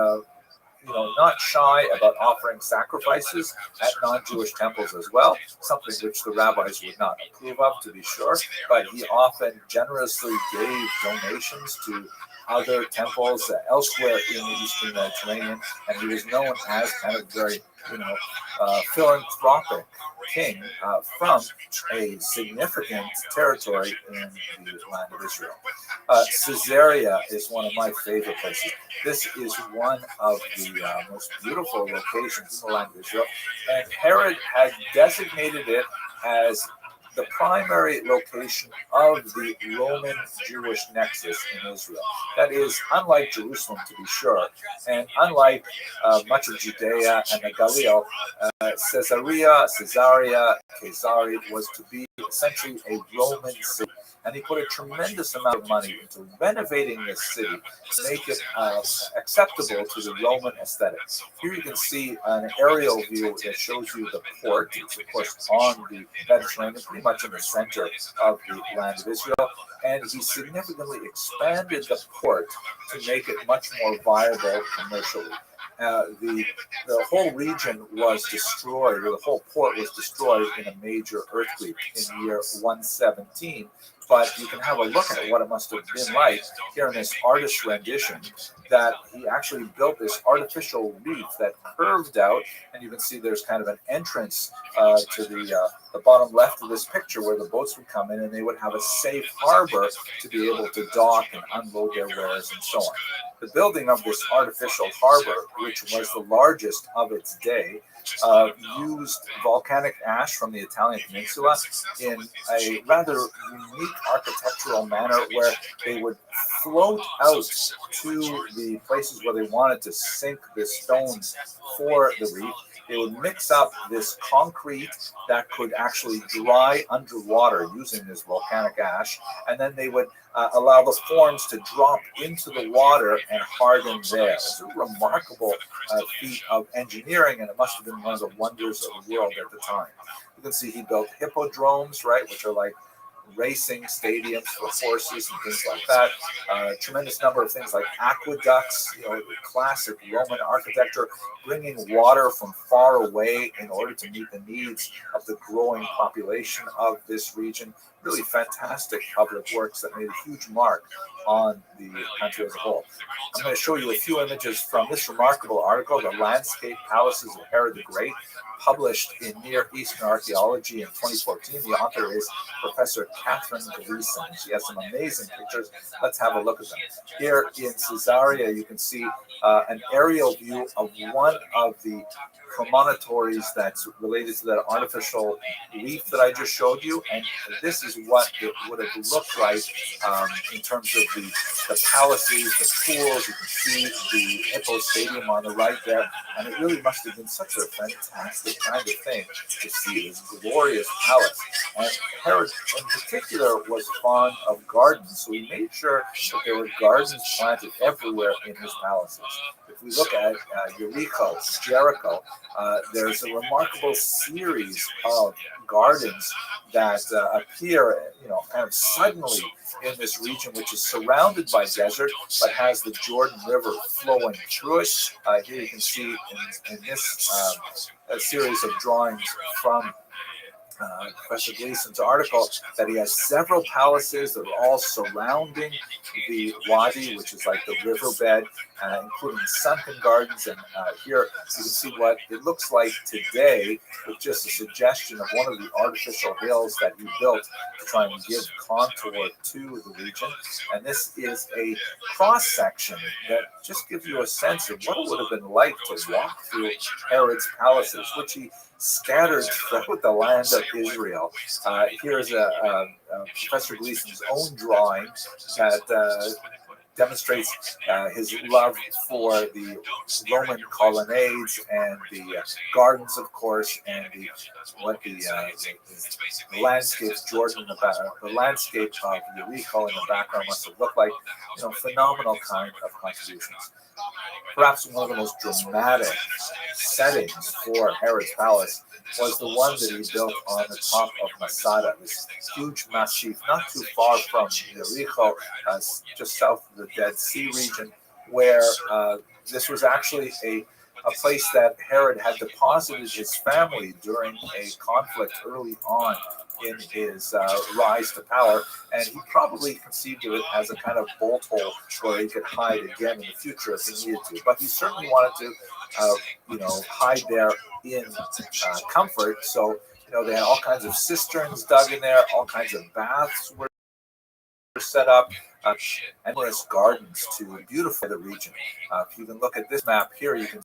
not shy about offering sacrifices at non-Jewish temples as well, something which the rabbis would not approve of, to be sure, but he often generously gave donations to other temples elsewhere in the Eastern Mediterranean, and he was known as kind of very, philanthropic king from a significant territory in the land of Israel. Caesarea is one of my favorite places. This is one of the most beautiful locations in the land of Israel, and Herod had designated it as the primary location of the Roman-Jewish nexus in Israel. That is, unlike Jerusalem, to be sure, and unlike much of Judea and the Galilee, Caesarea was to be essentially a Roman city. And he put a tremendous amount of money into renovating this city to make it acceptable to the Roman aesthetic. Here you can see an aerial view that shows you the port. It's, of course, on the Mediterranean, pretty much in the center of the land of Israel. And he significantly expanded the port to make it much more viable commercially. The whole region was destroyed, or the whole port was destroyed in a major earthquake in the year 117. But you can have a look at what it must have been like here in this artist's rendition, that he actually built this artificial reef that curved out, and you can see there's kind of an entrance to the bottom left of this picture where the boats would come in, and they would have a safe harbor to be able to dock and unload their wares and so on. The building of this artificial harbor, which was the largest of its day, used volcanic ash from the Italian peninsula in a rather unique architectural manner where they would float out to the places where they wanted to sink the stones for the reef. They would mix up this concrete that could actually dry underwater using this volcanic ash, and then they would allow the forms to drop into the water and harden there. It's a remarkable feat of engineering, and it must have been one of the wonders of the world at the time. You can see he built hippodromes, right, which are like racing stadiums for horses and things like that. Tremendous number of things like aqueducts, classic Roman architecture, bringing water from far away in order to meet the needs of the growing population of this region. Really fantastic public works that made a huge mark on the country as a whole. I'm going to show you a few images from this remarkable article, The Landscape Palaces of Herod the Great, published in Near Eastern Archaeology in 2014. The author is Professor Catherine Gleason. She has some amazing pictures. Let's have a look at them. Here in Caesarea, you can see an aerial view of one of the promontories that's related to that artificial reef that I just showed you, and this is what it would have looked like in terms of the palaces, the pools. You can see the Hippo Stadium on the right there, and it really must have been such a fantastic kind of thing to see this glorious palace. And Herod in particular was fond of gardens, so he made sure that there were gardens planted everywhere in his palaces. If we look at Jericho, there's a remarkable series of gardens that appear, kind of suddenly in this region, which is surrounded by desert, but has the Jordan River flowing through it. Here you can see in this a series of drawings from Professor Gleason's article that he has several palaces that are all surrounding the wadi, which is like the riverbed, including sunken gardens. And here you can see what it looks like today, with just a suggestion of one of the artificial hills that he built to try and give contour to the region. And this is a cross section that just gives you a sense of what it would have been like to walk through Herod's palaces, which he scattered throughout the land of Israel. Here's Professor Gleason's own drawing that demonstrates his love for the Roman colonnades and the gardens, of course, and the landscapes, Jordan in the background, the landscape of Jericho in the background must have looked like, phenomenal kind of contributions. Perhaps one of the most dramatic settings for Herod's palace was the one that he built on the top of Masada, this huge massif, not too far from Jericho, just south of the Dead Sea region, where this was actually a place that Herod had deposited his family during a conflict early on in his rise to power, and he probably conceived of it as a kind of bolt hole where he could hide again in the future if he needed to. But he certainly wanted to, hide there in comfort. So, they had all kinds of cisterns dug in there, all kinds of baths were set up, endless gardens to beautify the region. If you can look at this map here, you can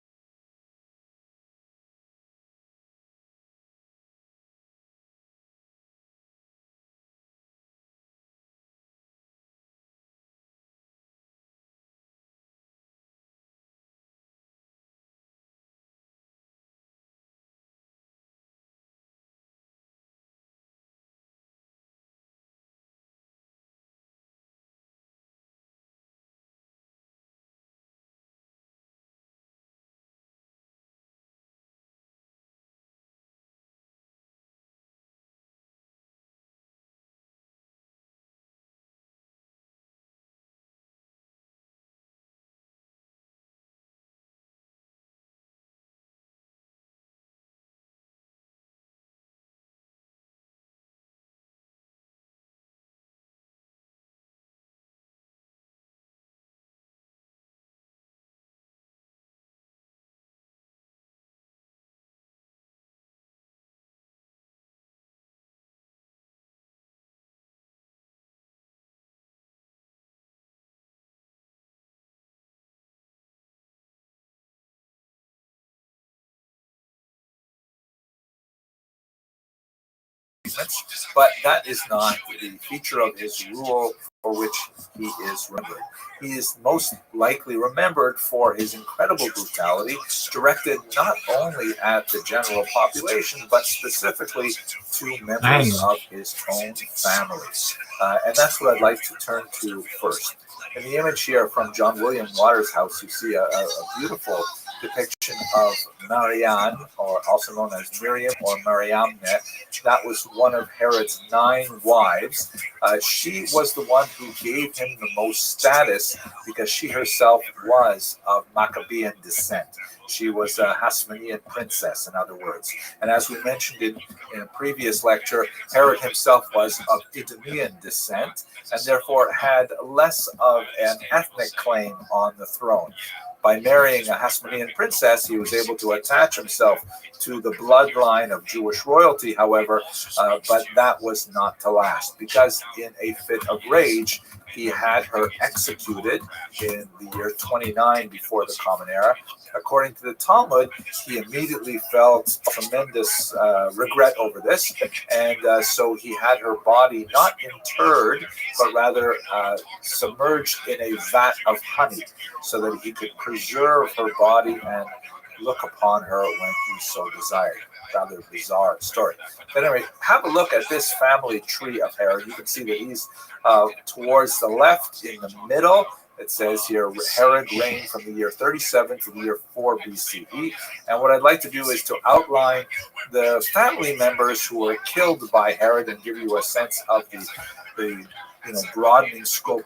but that is not the feature of his rule for which he is remembered. He is most likely remembered for his incredible brutality, directed not only at the general population, but specifically to members of his own family. And that's what I'd like to turn to first. In the image here from John William Waters' house, you see a beautiful depiction of Marianne, or also known as Miriam or Mariamne. That was one of Herod's 9 wives. She was the one who gave him the most status because she herself was of Maccabean descent. She was a Hasmonean princess, in other words. And as we mentioned in a previous lecture, Herod himself was of Idumean descent and therefore had less of an ethnic claim on the throne. by marrying a Hasmonean princess, he was able to attach himself to the bloodline of Jewish royalty, however, but that was not to last, because in a fit of rage, he had her executed in the year 29 before the Common Era. According to the Talmud, he immediately felt tremendous regret over this, and so he had her body not interred, but rather submerged in a vat of honey, so that he could preserve her body and look upon her when he so desired. Rather bizarre story. But anyway, have a look at this family tree of Herod. You can see that he's towards the left in the middle. It says here, Herod reigned from the year 37 to the year 4 BCE. And what I'd like to do is to outline the family members who were killed by Herod and give you a sense of the broadening scope